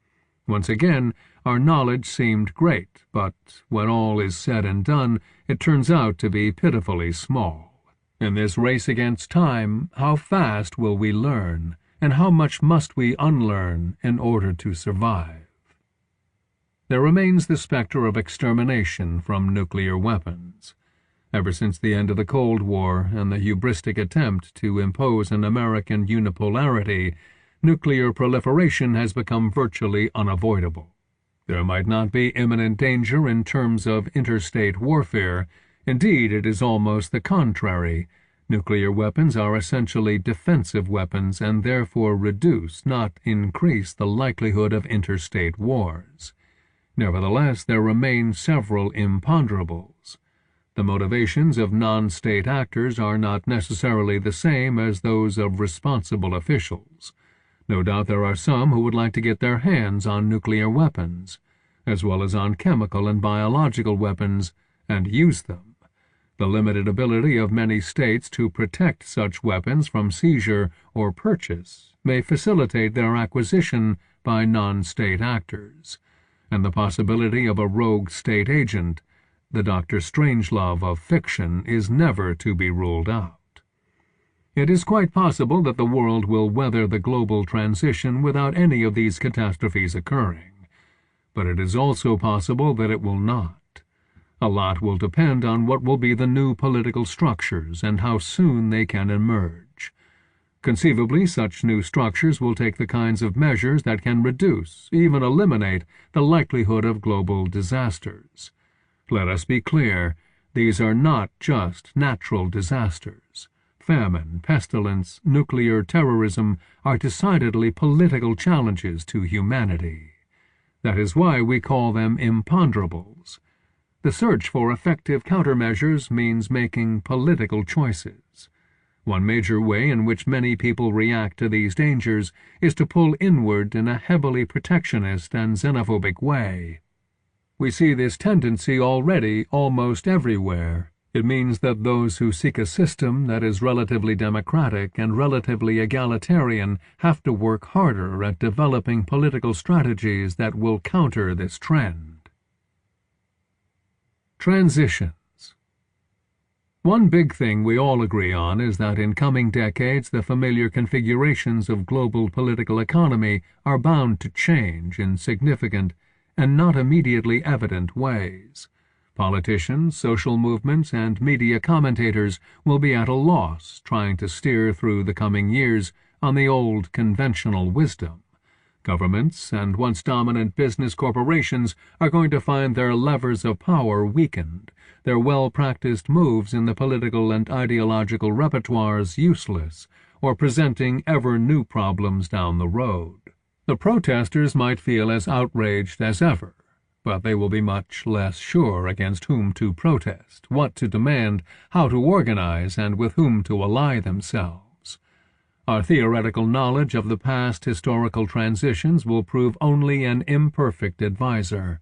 Once again, our knowledge seemed great, but when all is said and done, it turns out to be pitifully small. In this race against time, how fast will we learn, and how much must we unlearn in order to survive? There remains the specter of extermination from nuclear weapons. Ever since the end of the Cold War and the hubristic attempt to impose an American unipolarity, nuclear proliferation has become virtually unavoidable. There might not be imminent danger in terms of interstate warfare. Indeed, it is almost the contrary. Nuclear weapons are essentially defensive weapons and therefore reduce, not increase, the likelihood of interstate wars. Nevertheless, there remain several imponderables. The motivations of non-state actors are not necessarily the same as those of responsible officials. No doubt there are some who would like to get their hands on nuclear weapons, as well as on chemical and biological weapons, and use them. The limited ability of many states to protect such weapons from seizure or purchase may facilitate their acquisition by non-state actors, and the possibility of a rogue state agent, the Dr. Strangelove of fiction, is never to be ruled out. It is quite possible that the world will weather the global transition without any of these catastrophes occurring, but it is also possible that it will not. A lot will depend on what will be the new political structures and how soon they can emerge. Conceivably, such new structures will take the kinds of measures that can reduce, even eliminate, the likelihood of global disasters. Let us be clear, these are not just natural disasters. Famine, pestilence, nuclear terrorism are decidedly political challenges to humanity. That is why we call them imponderables. The search for effective countermeasures means making political choices. One major way in which many people react to these dangers is to pull inward in a heavily protectionist and xenophobic way. We see this tendency already almost everywhere. It means that those who seek a system that is relatively democratic and relatively egalitarian have to work harder at developing political strategies that will counter this trend. Transitions. One big thing we all agree on is that in coming decades the familiar configurations of global political economy are bound to change in significant and not immediately evident ways. Politicians, social movements, and media commentators will be at a loss trying to steer through the coming years on the old conventional wisdom. Governments and once dominant business corporations are going to find their levers of power weakened, their well-practiced moves in the political and ideological repertoires useless, or presenting ever new problems down the road. The protesters might feel as outraged as ever, but they will be much less sure against whom to protest, what to demand, how to organize, and with whom to ally themselves. Our theoretical knowledge of the past historical transitions will prove only an imperfect advisor.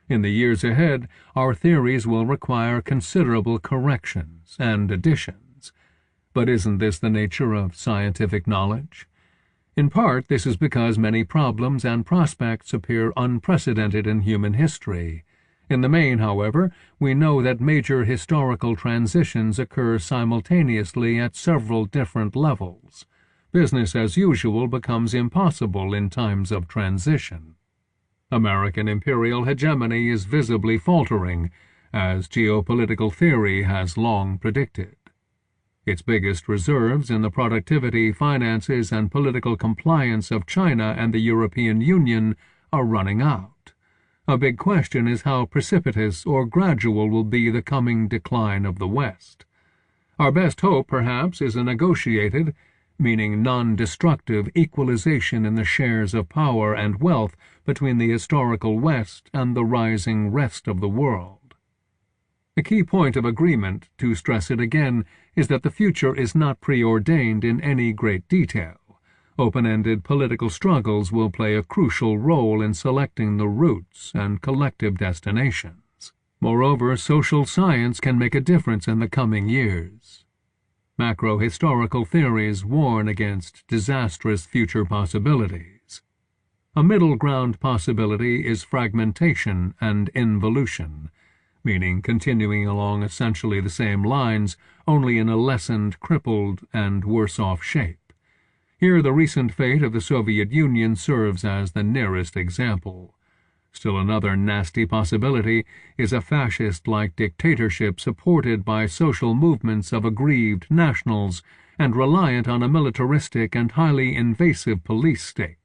In the years ahead, our theories will require considerable corrections and additions. But isn't this the nature of scientific knowledge? In part, this is because many problems and prospects appear unprecedented in human history. In the main, however, we know that major historical transitions occur simultaneously at several different levels. Business as usual becomes impossible in times of transition. American imperial hegemony is visibly faltering, as geopolitical theory has long predicted. Its biggest reserves in the productivity, finances, and political compliance of China and the European Union are running out. A big question is how precipitous or gradual will be the coming decline of the West. Our best hope, perhaps, is a negotiated, meaning non-destructive equalization in the shares of power and wealth between the historical West and the rising rest of the world. A key point of agreement, to stress it again, is that the future is not preordained in any great detail. Open-ended political struggles will play a crucial role in selecting the routes and collective destinations. Moreover, social science can make a difference in the coming years. Macro-historical theories warn against disastrous future possibilities. A middle ground possibility is fragmentation and involution, meaning continuing along essentially the same lines, only in a lessened, crippled, and worse-off shape. Here the recent fate of the Soviet Union serves as the nearest example. Still another nasty possibility is a fascist-like dictatorship supported by social movements of aggrieved nationals and reliant on a militaristic and highly invasive police state.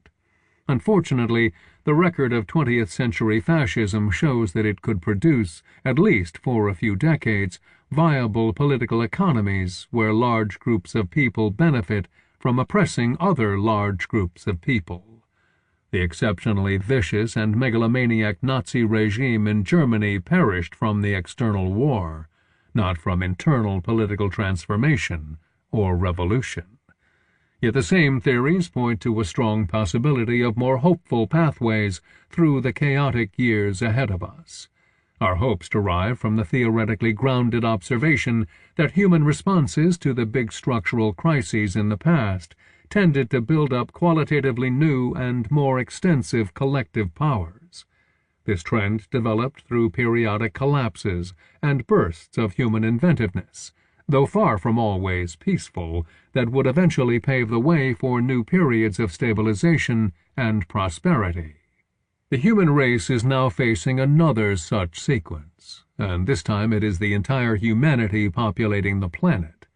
Unfortunately, the record of 20th century fascism shows that it could produce, at least for a few decades, viable political economies where large groups of people benefit from oppressing other large groups of people. The exceptionally vicious and megalomaniac Nazi regime in Germany perished from the external war, not from internal political transformation or revolution. Yet the same theories point to a strong possibility of more hopeful pathways through the chaotic years ahead of us. Our hopes derive from the theoretically grounded observation that human responses to the big structural crises in the past tended to build up qualitatively new and more extensive collective powers. This trend developed through periodic collapses and bursts of human inventiveness, though far from always peaceful, that would eventually pave the way for new periods of stabilization and prosperity. The human race is now facing another such sequence, and this time it is the entire humanity populating the planet.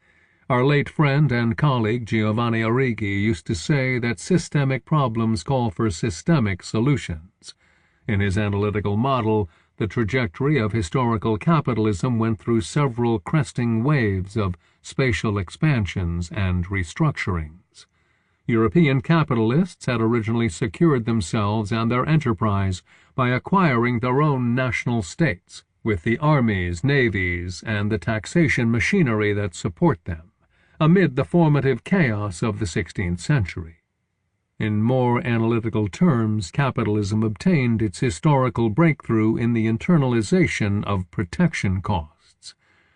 Our late friend and colleague Giovanni Arrighi used to say that systemic problems call for systemic solutions. In his analytical model, the trajectory of historical capitalism went through several cresting waves of spatial expansions and restructurings. European capitalists had originally secured themselves and their enterprise by acquiring their own national states, with the armies, navies, and the taxation machinery that support them, amid the formative chaos of the 16th century. In more analytical terms, capitalism obtained its historical breakthrough in the internalization of protection costs.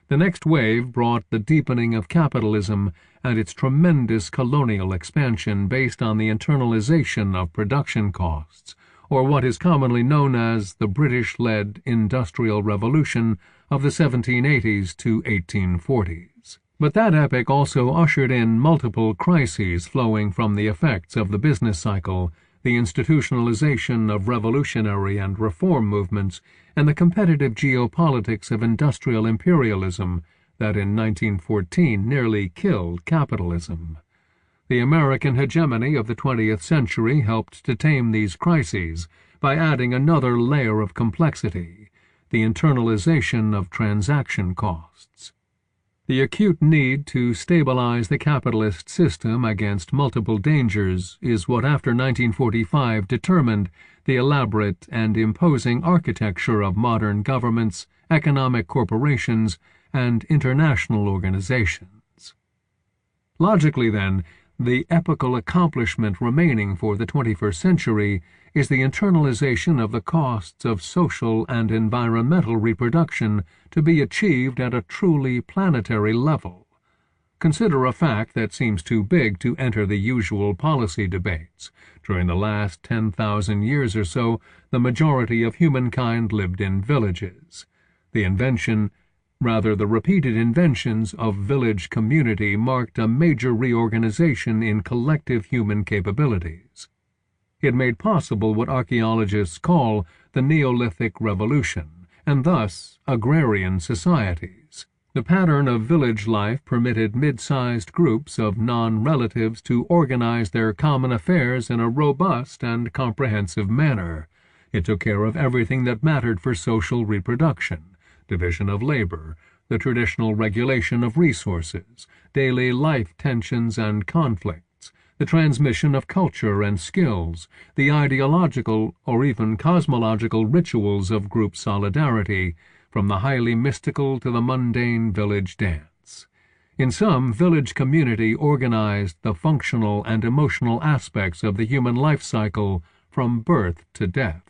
The next wave brought the deepening of capitalism and its tremendous colonial expansion based on the internalization of production costs, or what is commonly known as the British-led Industrial Revolution of the 1780s to 1840s. But that epoch also ushered in multiple crises flowing from the effects of the business cycle, the institutionalization of revolutionary and reform movements, and the competitive geopolitics of industrial imperialism that in 1914 nearly killed capitalism. The American hegemony of the 20th century helped to tame these crises by adding another layer of complexity, the internalization of transaction costs. The acute need to stabilize the capitalist system against multiple dangers is what after 1945 determined the elaborate and imposing architecture of modern governments, economic corporations, and international organizations. Logically, then, the epochal accomplishment remaining for the 21st century is the internalization of the costs of social and environmental reproduction to be achieved at a truly planetary level. Consider a fact that seems too big to enter the usual policy debates. During the last 10,000 years or so, the majority of humankind lived in villages. The repeated inventions of village community marked a major reorganization in collective human capabilities. It made possible what archaeologists call the Neolithic Revolution, and thus agrarian societies. The pattern of village life permitted mid-sized groups of non-relatives to organize their common affairs in a robust and comprehensive manner. It took care of everything that mattered for social reproduction: division of labor, the traditional regulation of resources, daily life tensions and conflicts, the transmission of culture and skills, the ideological or even cosmological rituals of group solidarity, from the highly mystical to the mundane village dance. In some, village community organized the functional and emotional aspects of the human life cycle from birth to death,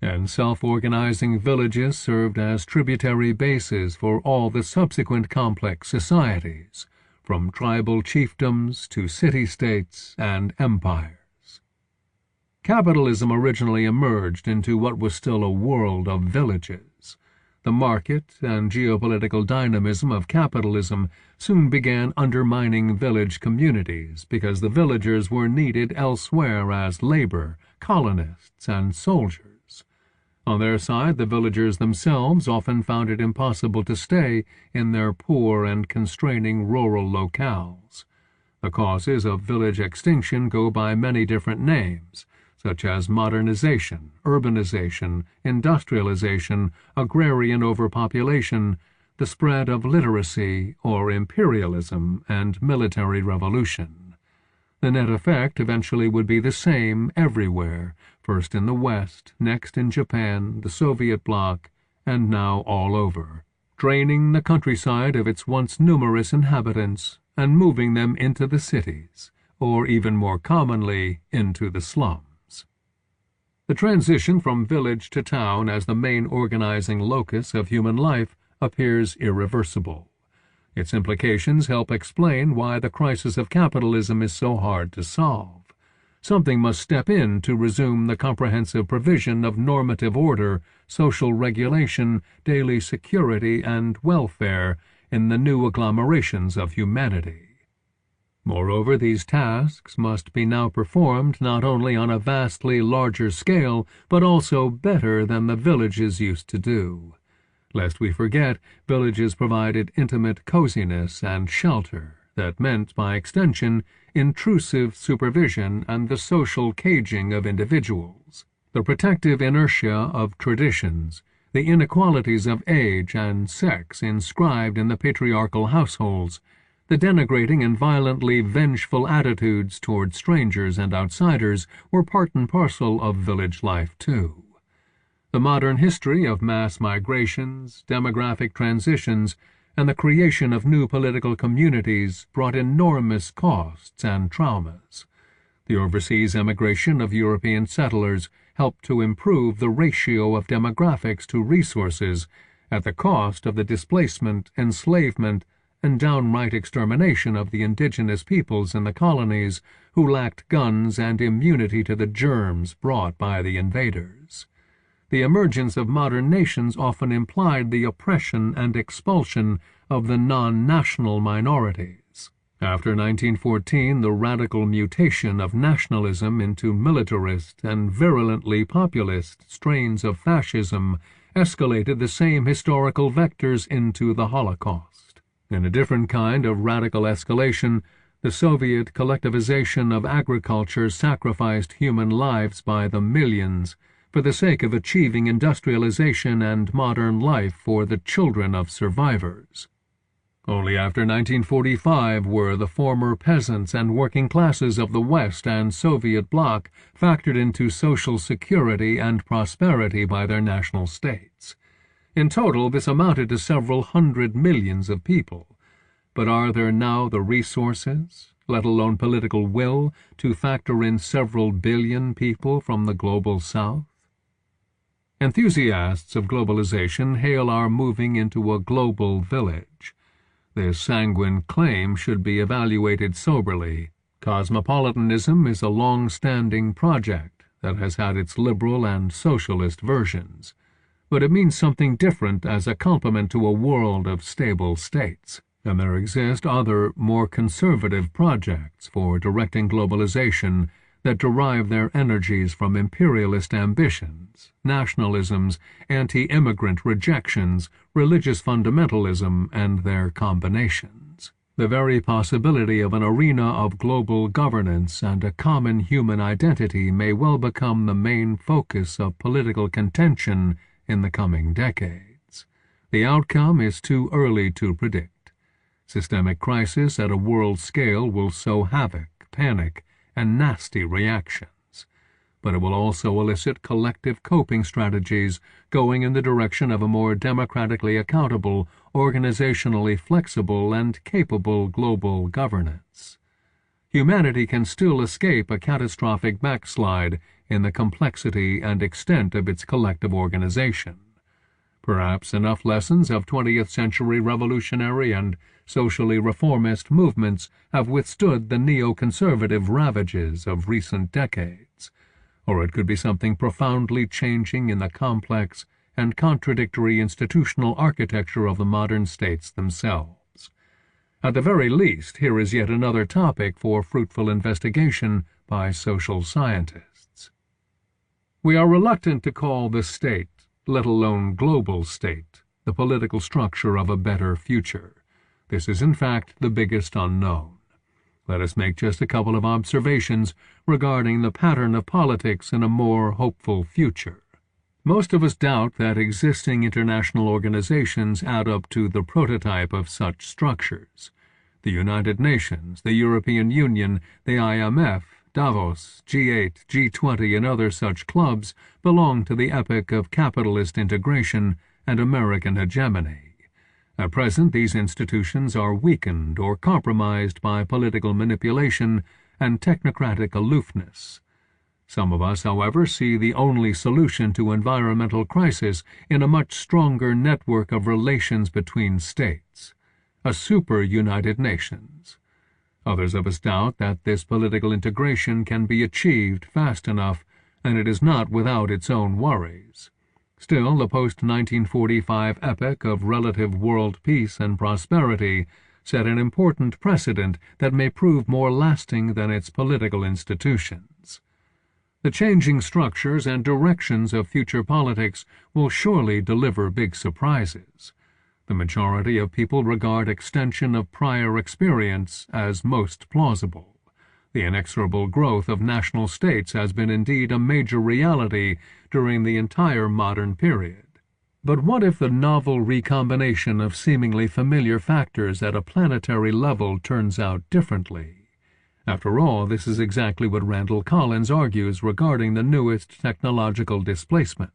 and self-organizing villages served as tributary bases for all the subsequent complex societies, from tribal chiefdoms to city-states and empires. Capitalism originally emerged into what was still a world of villages. The market and geopolitical dynamism of capitalism soon began undermining village communities because the villagers were needed elsewhere as labor, colonists, and soldiers. On their side, the villagers themselves often found it impossible to stay in their poor and constraining rural locales. The causes of village extinction go by many different names, such as modernization, urbanization, industrialization, agrarian overpopulation, the spread of literacy or imperialism, and military revolution. The net effect eventually would be the same everywhere, first in the West, next in Japan, the Soviet bloc, and now all over, draining the countryside of its once numerous inhabitants and moving them into the cities, or even more commonly, into the slums. The transition from village to town as the main organizing locus of human life appears irreversible. Its implications help explain why the crisis of capitalism is so hard to solve. Something must step in to resume the comprehensive provision of normative order, social regulation, daily security, and welfare in the new agglomerations of humanity. Moreover, these tasks must be now performed not only on a vastly larger scale, but also better than the villages used to do. Lest we forget, villages provided intimate coziness and shelter that meant, by extension, intrusive supervision and the social caging of individuals, the protective inertia of traditions, the inequalities of age and sex inscribed in the patriarchal households, the denigrating and violently vengeful attitudes toward strangers and outsiders were part and parcel of village life, too. The modern history of mass migrations, demographic transitions, and the creation of new political communities brought enormous costs and traumas. The overseas emigration of European settlers helped to improve the ratio of demographics to resources at the cost of the displacement, enslavement, and downright extermination of the indigenous peoples in the colonies who lacked guns and immunity to the germs brought by the invaders. The emergence of modern nations often implied the oppression and expulsion of the non-national minorities. After 1914, the radical mutation of nationalism into militarist and virulently populist strains of fascism escalated the same historical vectors into the Holocaust. In a different kind of radical escalation, the Soviet collectivization of agriculture sacrificed human lives by the millions for the sake of achieving industrialization and modern life for the children of survivors. Only after 1945 were the former peasants and working classes of the West and Soviet bloc factored into social security and prosperity by their national states. In total, this amounted to several hundred millions of people. But are there now the resources, let alone political will, to factor in several billion people from the global South? Enthusiasts of globalization hail our moving into a global village. This sanguine claim should be evaluated soberly. Cosmopolitanism is a long-standing project that has had its liberal and socialist versions, but it means something different as a complement to a world of stable states, and there exist other, more conservative projects for directing globalization that derive their energies from imperialist ambitions, nationalisms, anti-immigrant rejections, religious fundamentalism, and their combinations. The very possibility of an arena of global governance and a common human identity may well become the main focus of political contention in the coming decades. The outcome is too early to predict. Systemic crisis at a world scale will sow havoc, panic, and nasty reactions. But it will also elicit collective coping strategies going in the direction of a more democratically accountable, organizationally flexible, and capable global governance. Humanity can still escape a catastrophic backslide in the complexity and extent of its collective organization. Perhaps enough lessons of 20th century revolutionary and socially reformist movements have withstood the neoconservative ravages of recent decades, or it could be something profoundly changing in the complex and contradictory institutional architecture of the modern states themselves. At the very least, here is yet another topic for fruitful investigation by social scientists. We are reluctant to call the state, let alone global state, the political structure of a better future. This is in fact the biggest unknown. Let us make just a couple of observations regarding the pattern of politics in a more hopeful future. Most of us doubt that existing international organizations add up to the prototype of such structures. The United Nations, the European Union, the IMF, Davos, G8, G20, and other such clubs belong to the epoch of capitalist integration and American hegemony. At present, these institutions are weakened or compromised by political manipulation and technocratic aloofness. Some of us, however, see the only solution to environmental crisis in a much stronger network of relations between states, a super-United Nations. Others of us doubt that this political integration can be achieved fast enough, and it is not without its own worries. Still, the post-1945 epoch of relative world peace and prosperity set an important precedent that may prove more lasting than its political institutions. The changing structures and directions of future politics will surely deliver big surprises. The majority of people regard extension of prior experience as most plausible. The inexorable growth of national states has been indeed a major reality during the entire modern period. But what if the novel recombination of seemingly familiar factors at a planetary level turns out differently? After all, this is exactly what Randall Collins argues regarding the newest technological displacement.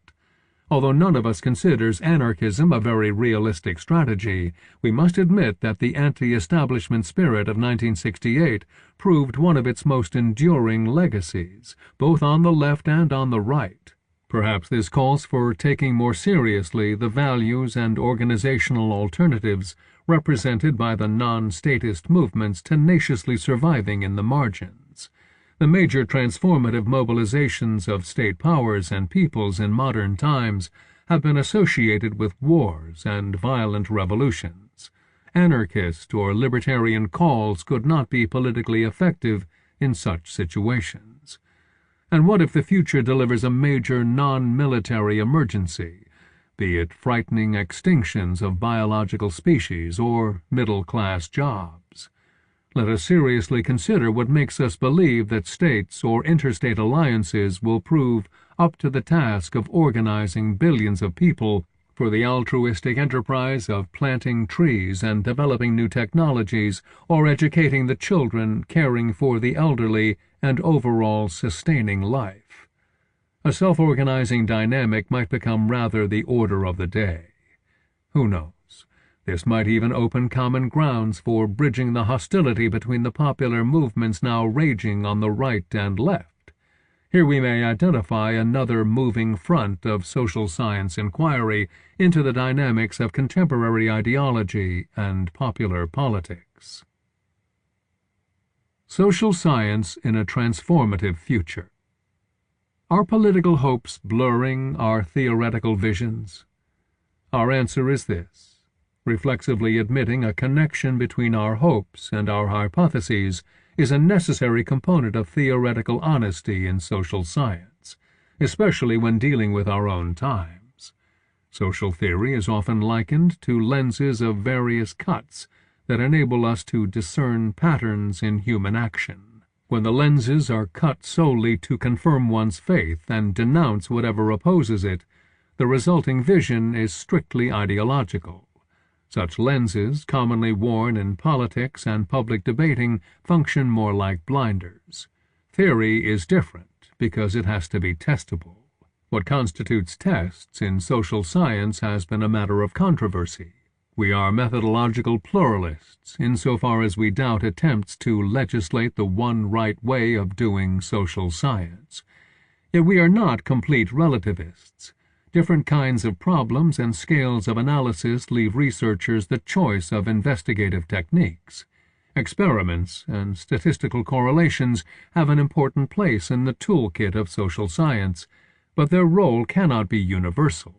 Although none of us considers anarchism a very realistic strategy, we must admit that the anti-establishment spirit of 1968 proved one of its most enduring legacies, both on the left and on the right. Perhaps this calls for taking more seriously the values and organizational alternatives represented by the non-statist movements tenaciously surviving in the margins. The major transformative mobilizations of state powers and peoples in modern times have been associated with wars and violent revolutions. Anarchist or libertarian calls could not be politically effective in such situations. And what if the future delivers a major non-military emergency, be it frightening extinctions of biological species or middle-class jobs? Let us seriously consider what makes us believe that states or interstate alliances will prove up to the task of organizing billions of people for the altruistic enterprise of planting trees and developing new technologies, or educating the children, caring for the elderly, and overall sustaining life. A self-organizing dynamic might become rather the order of the day. Who knows? This might even open common grounds for bridging the hostility between the popular movements now raging on the right and left. Here we may identify another moving front of social science inquiry into the dynamics of contemporary ideology and popular politics. Social science in a transformative future. Are political hopes blurring our theoretical visions? Our answer is this. Reflexively admitting a connection between our hopes and our hypotheses is a necessary component of theoretical honesty in social science, especially when dealing with our own times. Social theory is often likened to lenses of various cuts that enable us to discern patterns in human action. When the lenses are cut solely to confirm one's faith and denounce whatever opposes it, the the resulting vision is strictly ideological. Such lenses, commonly worn in politics and public debating, function more like blinders. Theory is different because it has to be testable. What constitutes tests in social science has been a matter of controversy. We are methodological pluralists insofar as we doubt attempts to legislate the one right way of doing social science. Yet we are not complete relativists. Different kinds of problems and scales of analysis leave researchers the choice of investigative techniques. Experiments and statistical correlations have an important place in the toolkit of social science, but their role cannot be universal.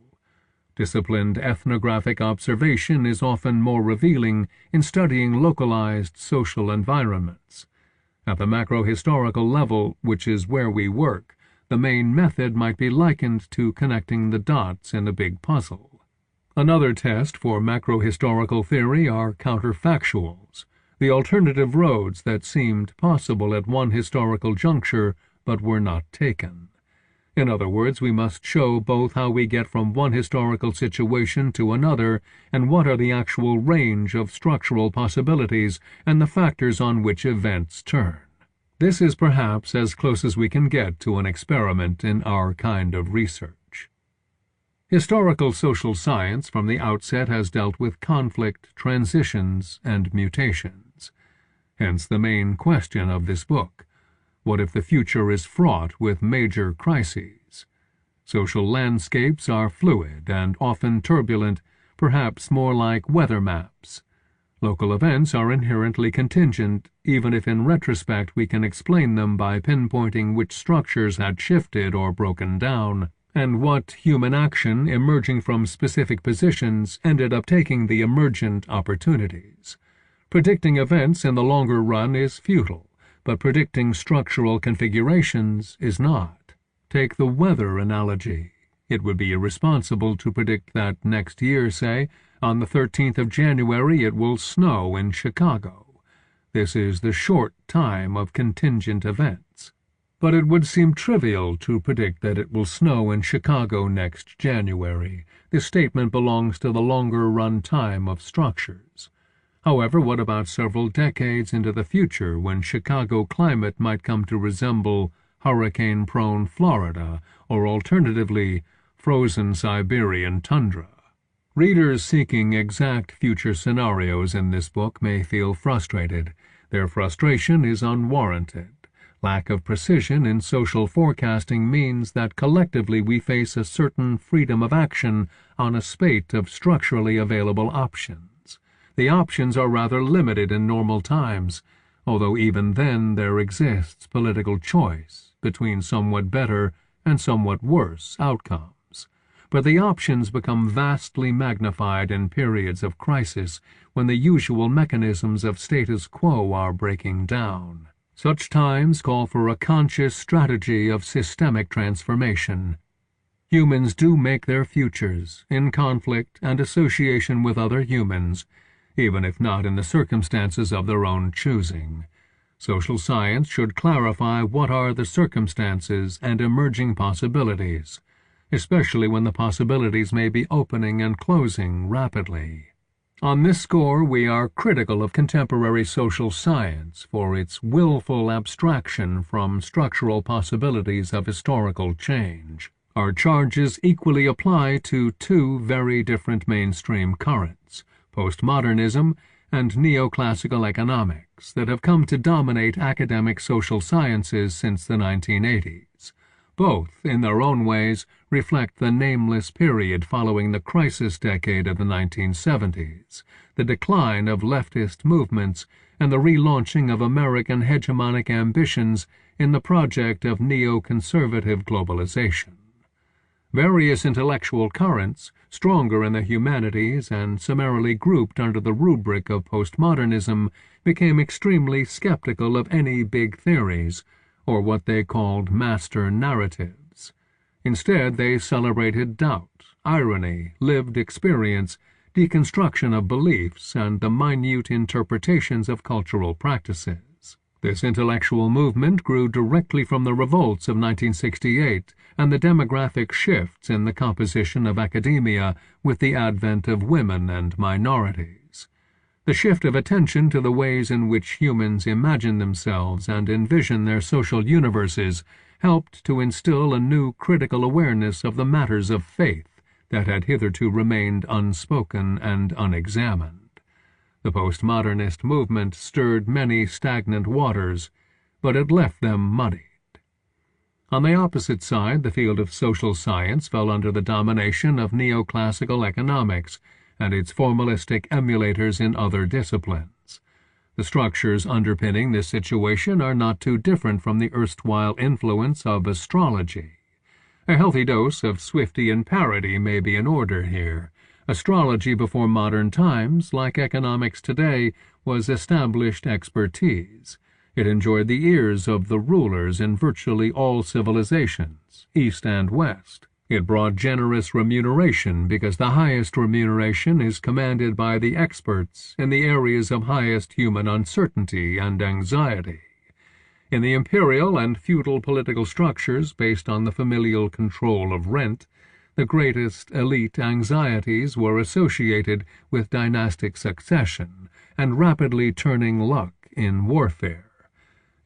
Disciplined ethnographic observation is often more revealing in studying localized social environments. At the macrohistorical level, which is where we work, the main method might be likened to connecting the dots in a big puzzle. Another test for macrohistorical theory are counterfactuals, the alternative roads that seemed possible at one historical juncture but were not taken. In other words, we must show both how we get from one historical situation to another and what are the actual range of structural possibilities and the factors on which events turn. This is perhaps as close as we can get to an experiment in our kind of research. Historical social science from the outset has dealt with conflict, transitions, and mutations. Hence the main question of this book. What if the future is fraught with major crises? Social landscapes are fluid and often turbulent, perhaps more like weather maps. Local events are inherently contingent, even if in retrospect we can explain them by pinpointing which structures had shifted or broken down, and what human action emerging from specific positions ended up taking the emergent opportunities. Predicting events in the longer run is futile, but predicting structural configurations is not. Take the weather analogy. It would be irresponsible to predict that next year, say, on the 13th of January it will snow in Chicago. This is the short time of contingent events. But it would seem trivial to predict that it will snow in Chicago next January. This statement belongs to the longer run time of structures. However, what about several decades into the future when Chicago climate might come to resemble hurricane-prone Florida or alternatively frozen Siberian tundra? Readers seeking exact future scenarios in this book may feel frustrated. Their frustration is unwarranted. Lack of precision in social forecasting means that collectively we face a certain freedom of action on a spate of structurally available options. The options are rather limited in normal times, although even then there exists political choice between somewhat better and somewhat worse outcomes. But the options become vastly magnified in periods of crisis when the usual mechanisms of status quo are breaking down. Such times call for a conscious strategy of systemic transformation. Humans do make their futures in conflict and association with other humans, even if not in the circumstances of their own choosing. Social science should clarify what are the circumstances and emerging possibilities, especially when the possibilities may be opening and closing rapidly. On this score, we are critical of contemporary social science for its willful abstraction from structural possibilities of historical change. Our charges equally apply to two very different mainstream currents, postmodernism and neoclassical economics, that have come to dominate academic social sciences since the 1980s. Both, in their own ways, reflect the nameless period following the crisis decade of the 1970s, the decline of leftist movements, and the relaunching of American hegemonic ambitions in the project of neoconservative globalization. Various intellectual currents, stronger in the humanities and summarily grouped under the rubric of postmodernism, became extremely skeptical of any big theories, or what they called master narratives. Instead, they celebrated doubt, irony, lived experience, deconstruction of beliefs, and the minute interpretations of cultural practices. This intellectual movement grew directly from the revolts of 1968 and the demographic shifts in the composition of academia with the advent of women and minorities. The shift of attention to the ways in which humans imagine themselves and envision their social universes helped to instill a new critical awareness of the matters of faith that had hitherto remained unspoken and unexamined. The postmodernist movement stirred many stagnant waters, but it left them muddied. On the opposite side, the field of social science fell under the domination of neoclassical economics and its formalistic emulators in other disciplines. The structures underpinning this situation are not too different from the erstwhile influence of astrology. A healthy dose of Swiftian parody may be in order here. Astrology before modern times, like economics today, was established expertise. It enjoyed the ears of the rulers in virtually all civilizations, East and West. It brought generous remuneration because the highest remuneration is commanded by the experts in the areas of highest human uncertainty and anxiety. In the imperial and feudal political structures based on the familial control of rent, the greatest elite anxieties were associated with dynastic succession and rapidly turning luck in warfare.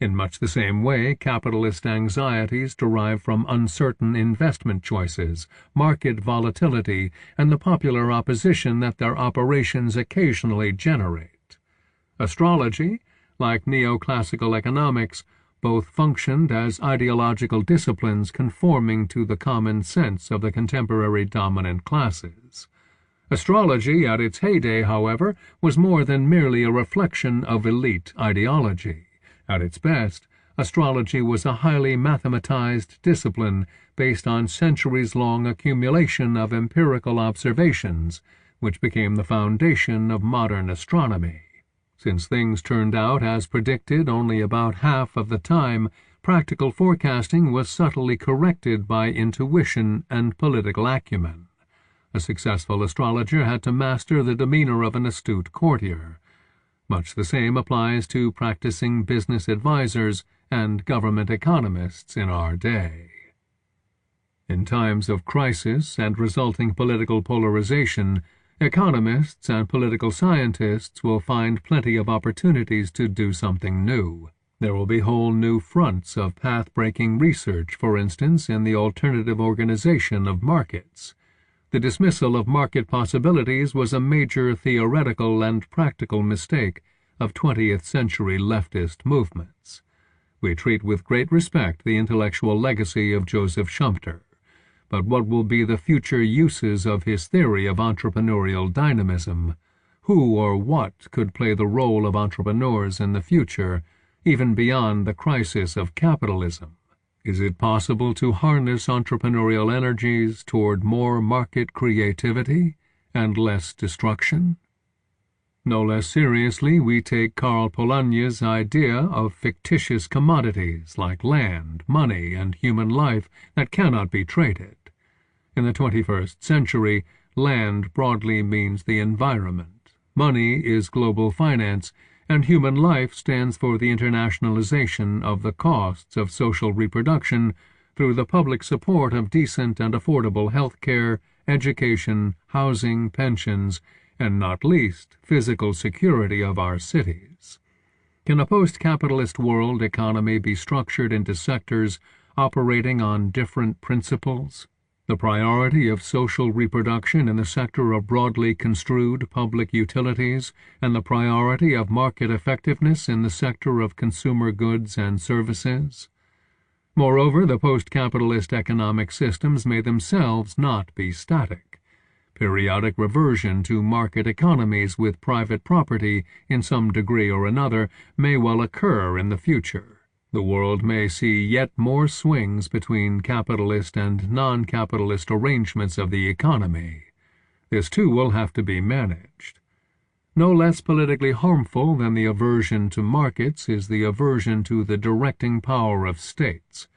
In much the same way, capitalist anxieties derive from uncertain investment choices, market volatility, and the popular opposition that their operations occasionally generate. Astrology, like neoclassical economics, both functioned as ideological disciplines conforming to the common sense of the contemporary dominant classes. Astrology at its heyday, however, was more than merely a reflection of elite ideology. At its best, astrology was a highly mathematized discipline based on centuries-long accumulation of empirical observations, which became the foundation of modern astronomy. Since things turned out as predicted only about half of the time, practical forecasting was subtly corrected by intuition and political acumen. A successful astrologer had to master the demeanor of an astute courtier. Much the same applies to practicing business advisors and government economists in our day. In times of crisis and resulting political polarization, economists and political scientists will find plenty of opportunities to do something new. There will be whole new fronts of path-breaking research, for instance, in the alternative organization of markets. The dismissal of market possibilities was a major theoretical and practical mistake of 20th century leftist movements. We treat with great respect the intellectual legacy of Joseph Schumpeter, but what will be the future uses of his theory of entrepreneurial dynamism? Who or what could play the role of entrepreneurs in the future, even beyond the crisis of capitalism? Is it possible to harness entrepreneurial energies toward more market creativity and less destruction? No less seriously, we take Karl Polanyi's idea of fictitious commodities like land, money, and human life that cannot be traded. In the 21st century, land broadly means the environment, money is global finance, and human life stands for the internationalization of the costs of social reproduction through the public support of decent and affordable health care, education, housing, pensions, and not least, physical security of our cities. Can a post-capitalist world economy be structured into sectors operating on different principles? The priority of social reproduction in the sector of broadly construed public utilities, and the priority of market effectiveness in the sector of consumer goods and services? Moreover, the post-capitalist economic systems may themselves not be static. Periodic reversion to market economies with private property in some degree or another may well occur in the future. The world may see yet more swings between capitalist and non-capitalist arrangements of the economy. This too will have to be managed. No less politically harmful than the aversion to markets is the aversion to the directing power of states.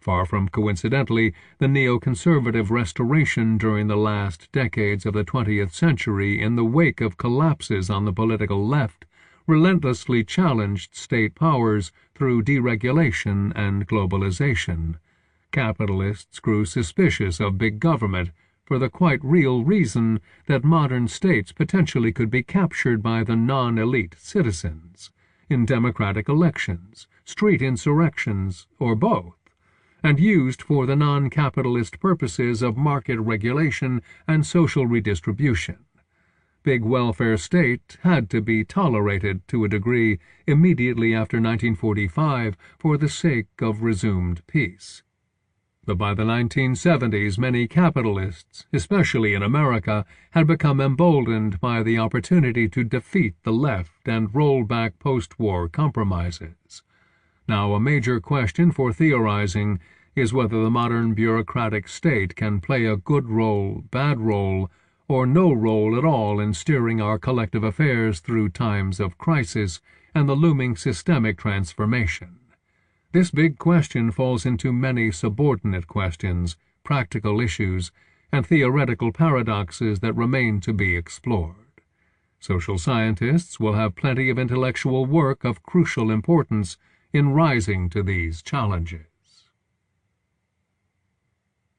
Far from coincidentally, the neoconservative restoration during the last decades of the 20th century in the wake of collapses on the political left relentlessly challenged state powers through deregulation and globalization. capitalists grew suspicious of big government for the quite real reason that modern states potentially could be captured by the non-elite citizens in democratic elections, street insurrections, or both, and used for the non-capitalist purposes of market regulation and social redistribution. Big welfare state had to be tolerated to a degree immediately after 1945 for the sake of resumed peace. But by the 1970s, many capitalists, especially in America, had become emboldened by the opportunity to defeat the left and roll back post-war compromises. Now, a major question for theorizing is whether the modern bureaucratic state can play a good role, bad role, or no role at all in steering our collective affairs through times of crisis and the looming systemic transformation. This big question falls into many subordinate questions, practical issues, and theoretical paradoxes that remain to be explored. Social scientists will have plenty of intellectual work of crucial importance in rising to these challenges.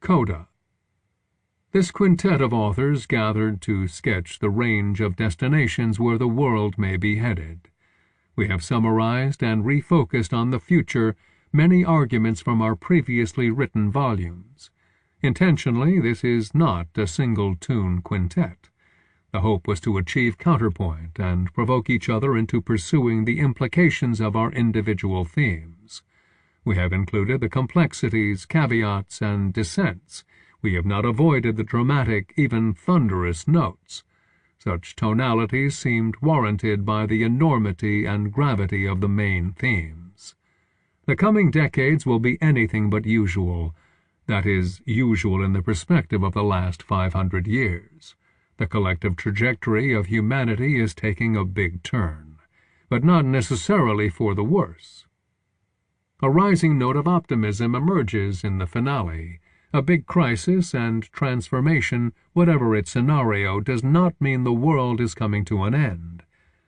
Coda. This quintet of authors gathered to sketch the range of destinations where the world may be headed. We have summarized and refocused on the future many arguments from our previously written volumes. Intentionally, this is not a single-tune quintet. The hope was to achieve counterpoint and provoke each other into pursuing the implications of our individual themes. We have included the complexities, caveats, and dissents. We have not avoided the dramatic, even thunderous notes. Such tonalities seemed warranted by the enormity and gravity of the main themes. The coming decades will be anything but usual. That is, usual in the perspective of the last 500 years. The collective trajectory of humanity is taking a big turn, but not necessarily for the worse. A rising note of optimism emerges in the finale. A big crisis and transformation, whatever its scenario, does not mean the world is coming to an end.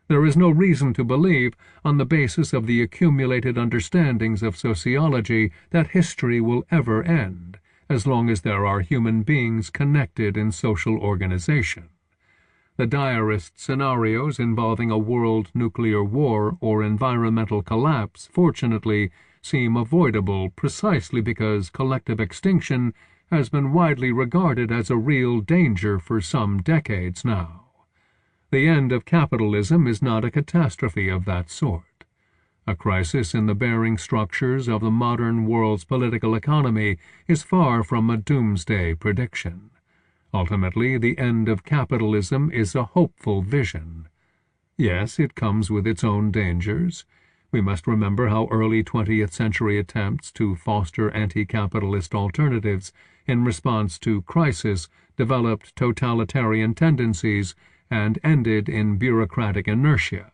There is no reason to believe, on the basis of the accumulated understandings of sociology, that history will ever end, as long as there are human beings connected in social organization. The direst scenarios involving a world nuclear war or environmental collapse, fortunately, seem avoidable precisely because collective extinction has been widely regarded as a real danger for some decades now. The end of capitalism is not a catastrophe of that sort. A crisis in the bearing structures of the modern world's political economy is far from a doomsday prediction. Ultimately, the end of capitalism is a hopeful vision. Yes, it comes with its own dangers. We must remember how early 20th century attempts to foster anti-capitalist alternatives in response to crisis developed totalitarian tendencies and ended in bureaucratic inertia.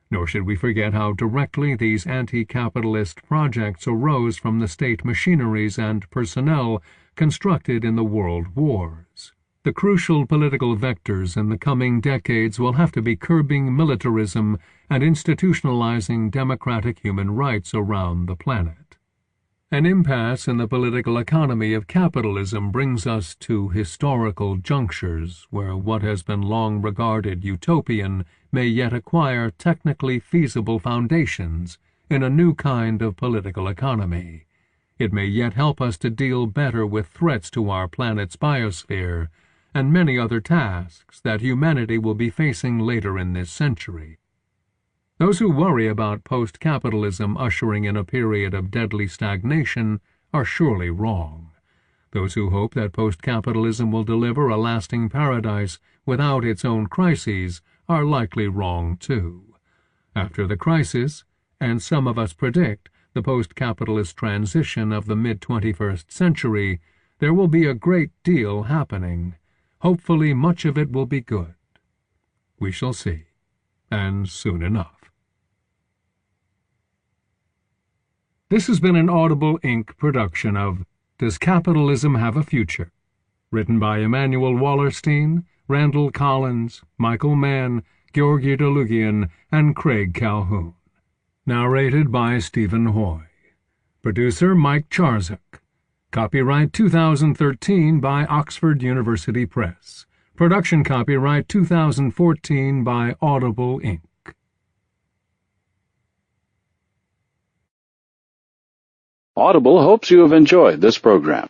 Nor should we forget how directly these anti-capitalist projects arose from the state machineries and personnel constructed in the world wars. The crucial political vectors in the coming decades will have to be curbing militarism and institutionalizing democratic human rights around the planet. An impasse in the political economy of capitalism brings us to historical junctures where what has been long regarded utopian may yet acquire technically feasible foundations in a new kind of political economy. It may yet help us to deal better with threats to our planet's biosphere and many other tasks that humanity will be facing later in this century. Those who worry about post-capitalism ushering in a period of deadly stagnation are surely wrong. Those who hope that post-capitalism will deliver a lasting paradise without its own crises are likely wrong too. After the crisis, and some of us predict the post-capitalist transition of the mid-21st century, there will be a great deal happening. Hopefully much of it will be good. We shall see, and soon enough. This has been an Audible Inc. production of Does Capitalism Have a Future? Written by Emanuel Wallerstein, Randall Collins, Michael Mann, Georgi Derleugian, and Craig Calhoun. Narrated by Stephen Hoy. Producer Mike Charzuk. Copyright 2013 by Oxford University Press. Production copyright 2014 by Audible, Inc. Audible hopes you have enjoyed this program.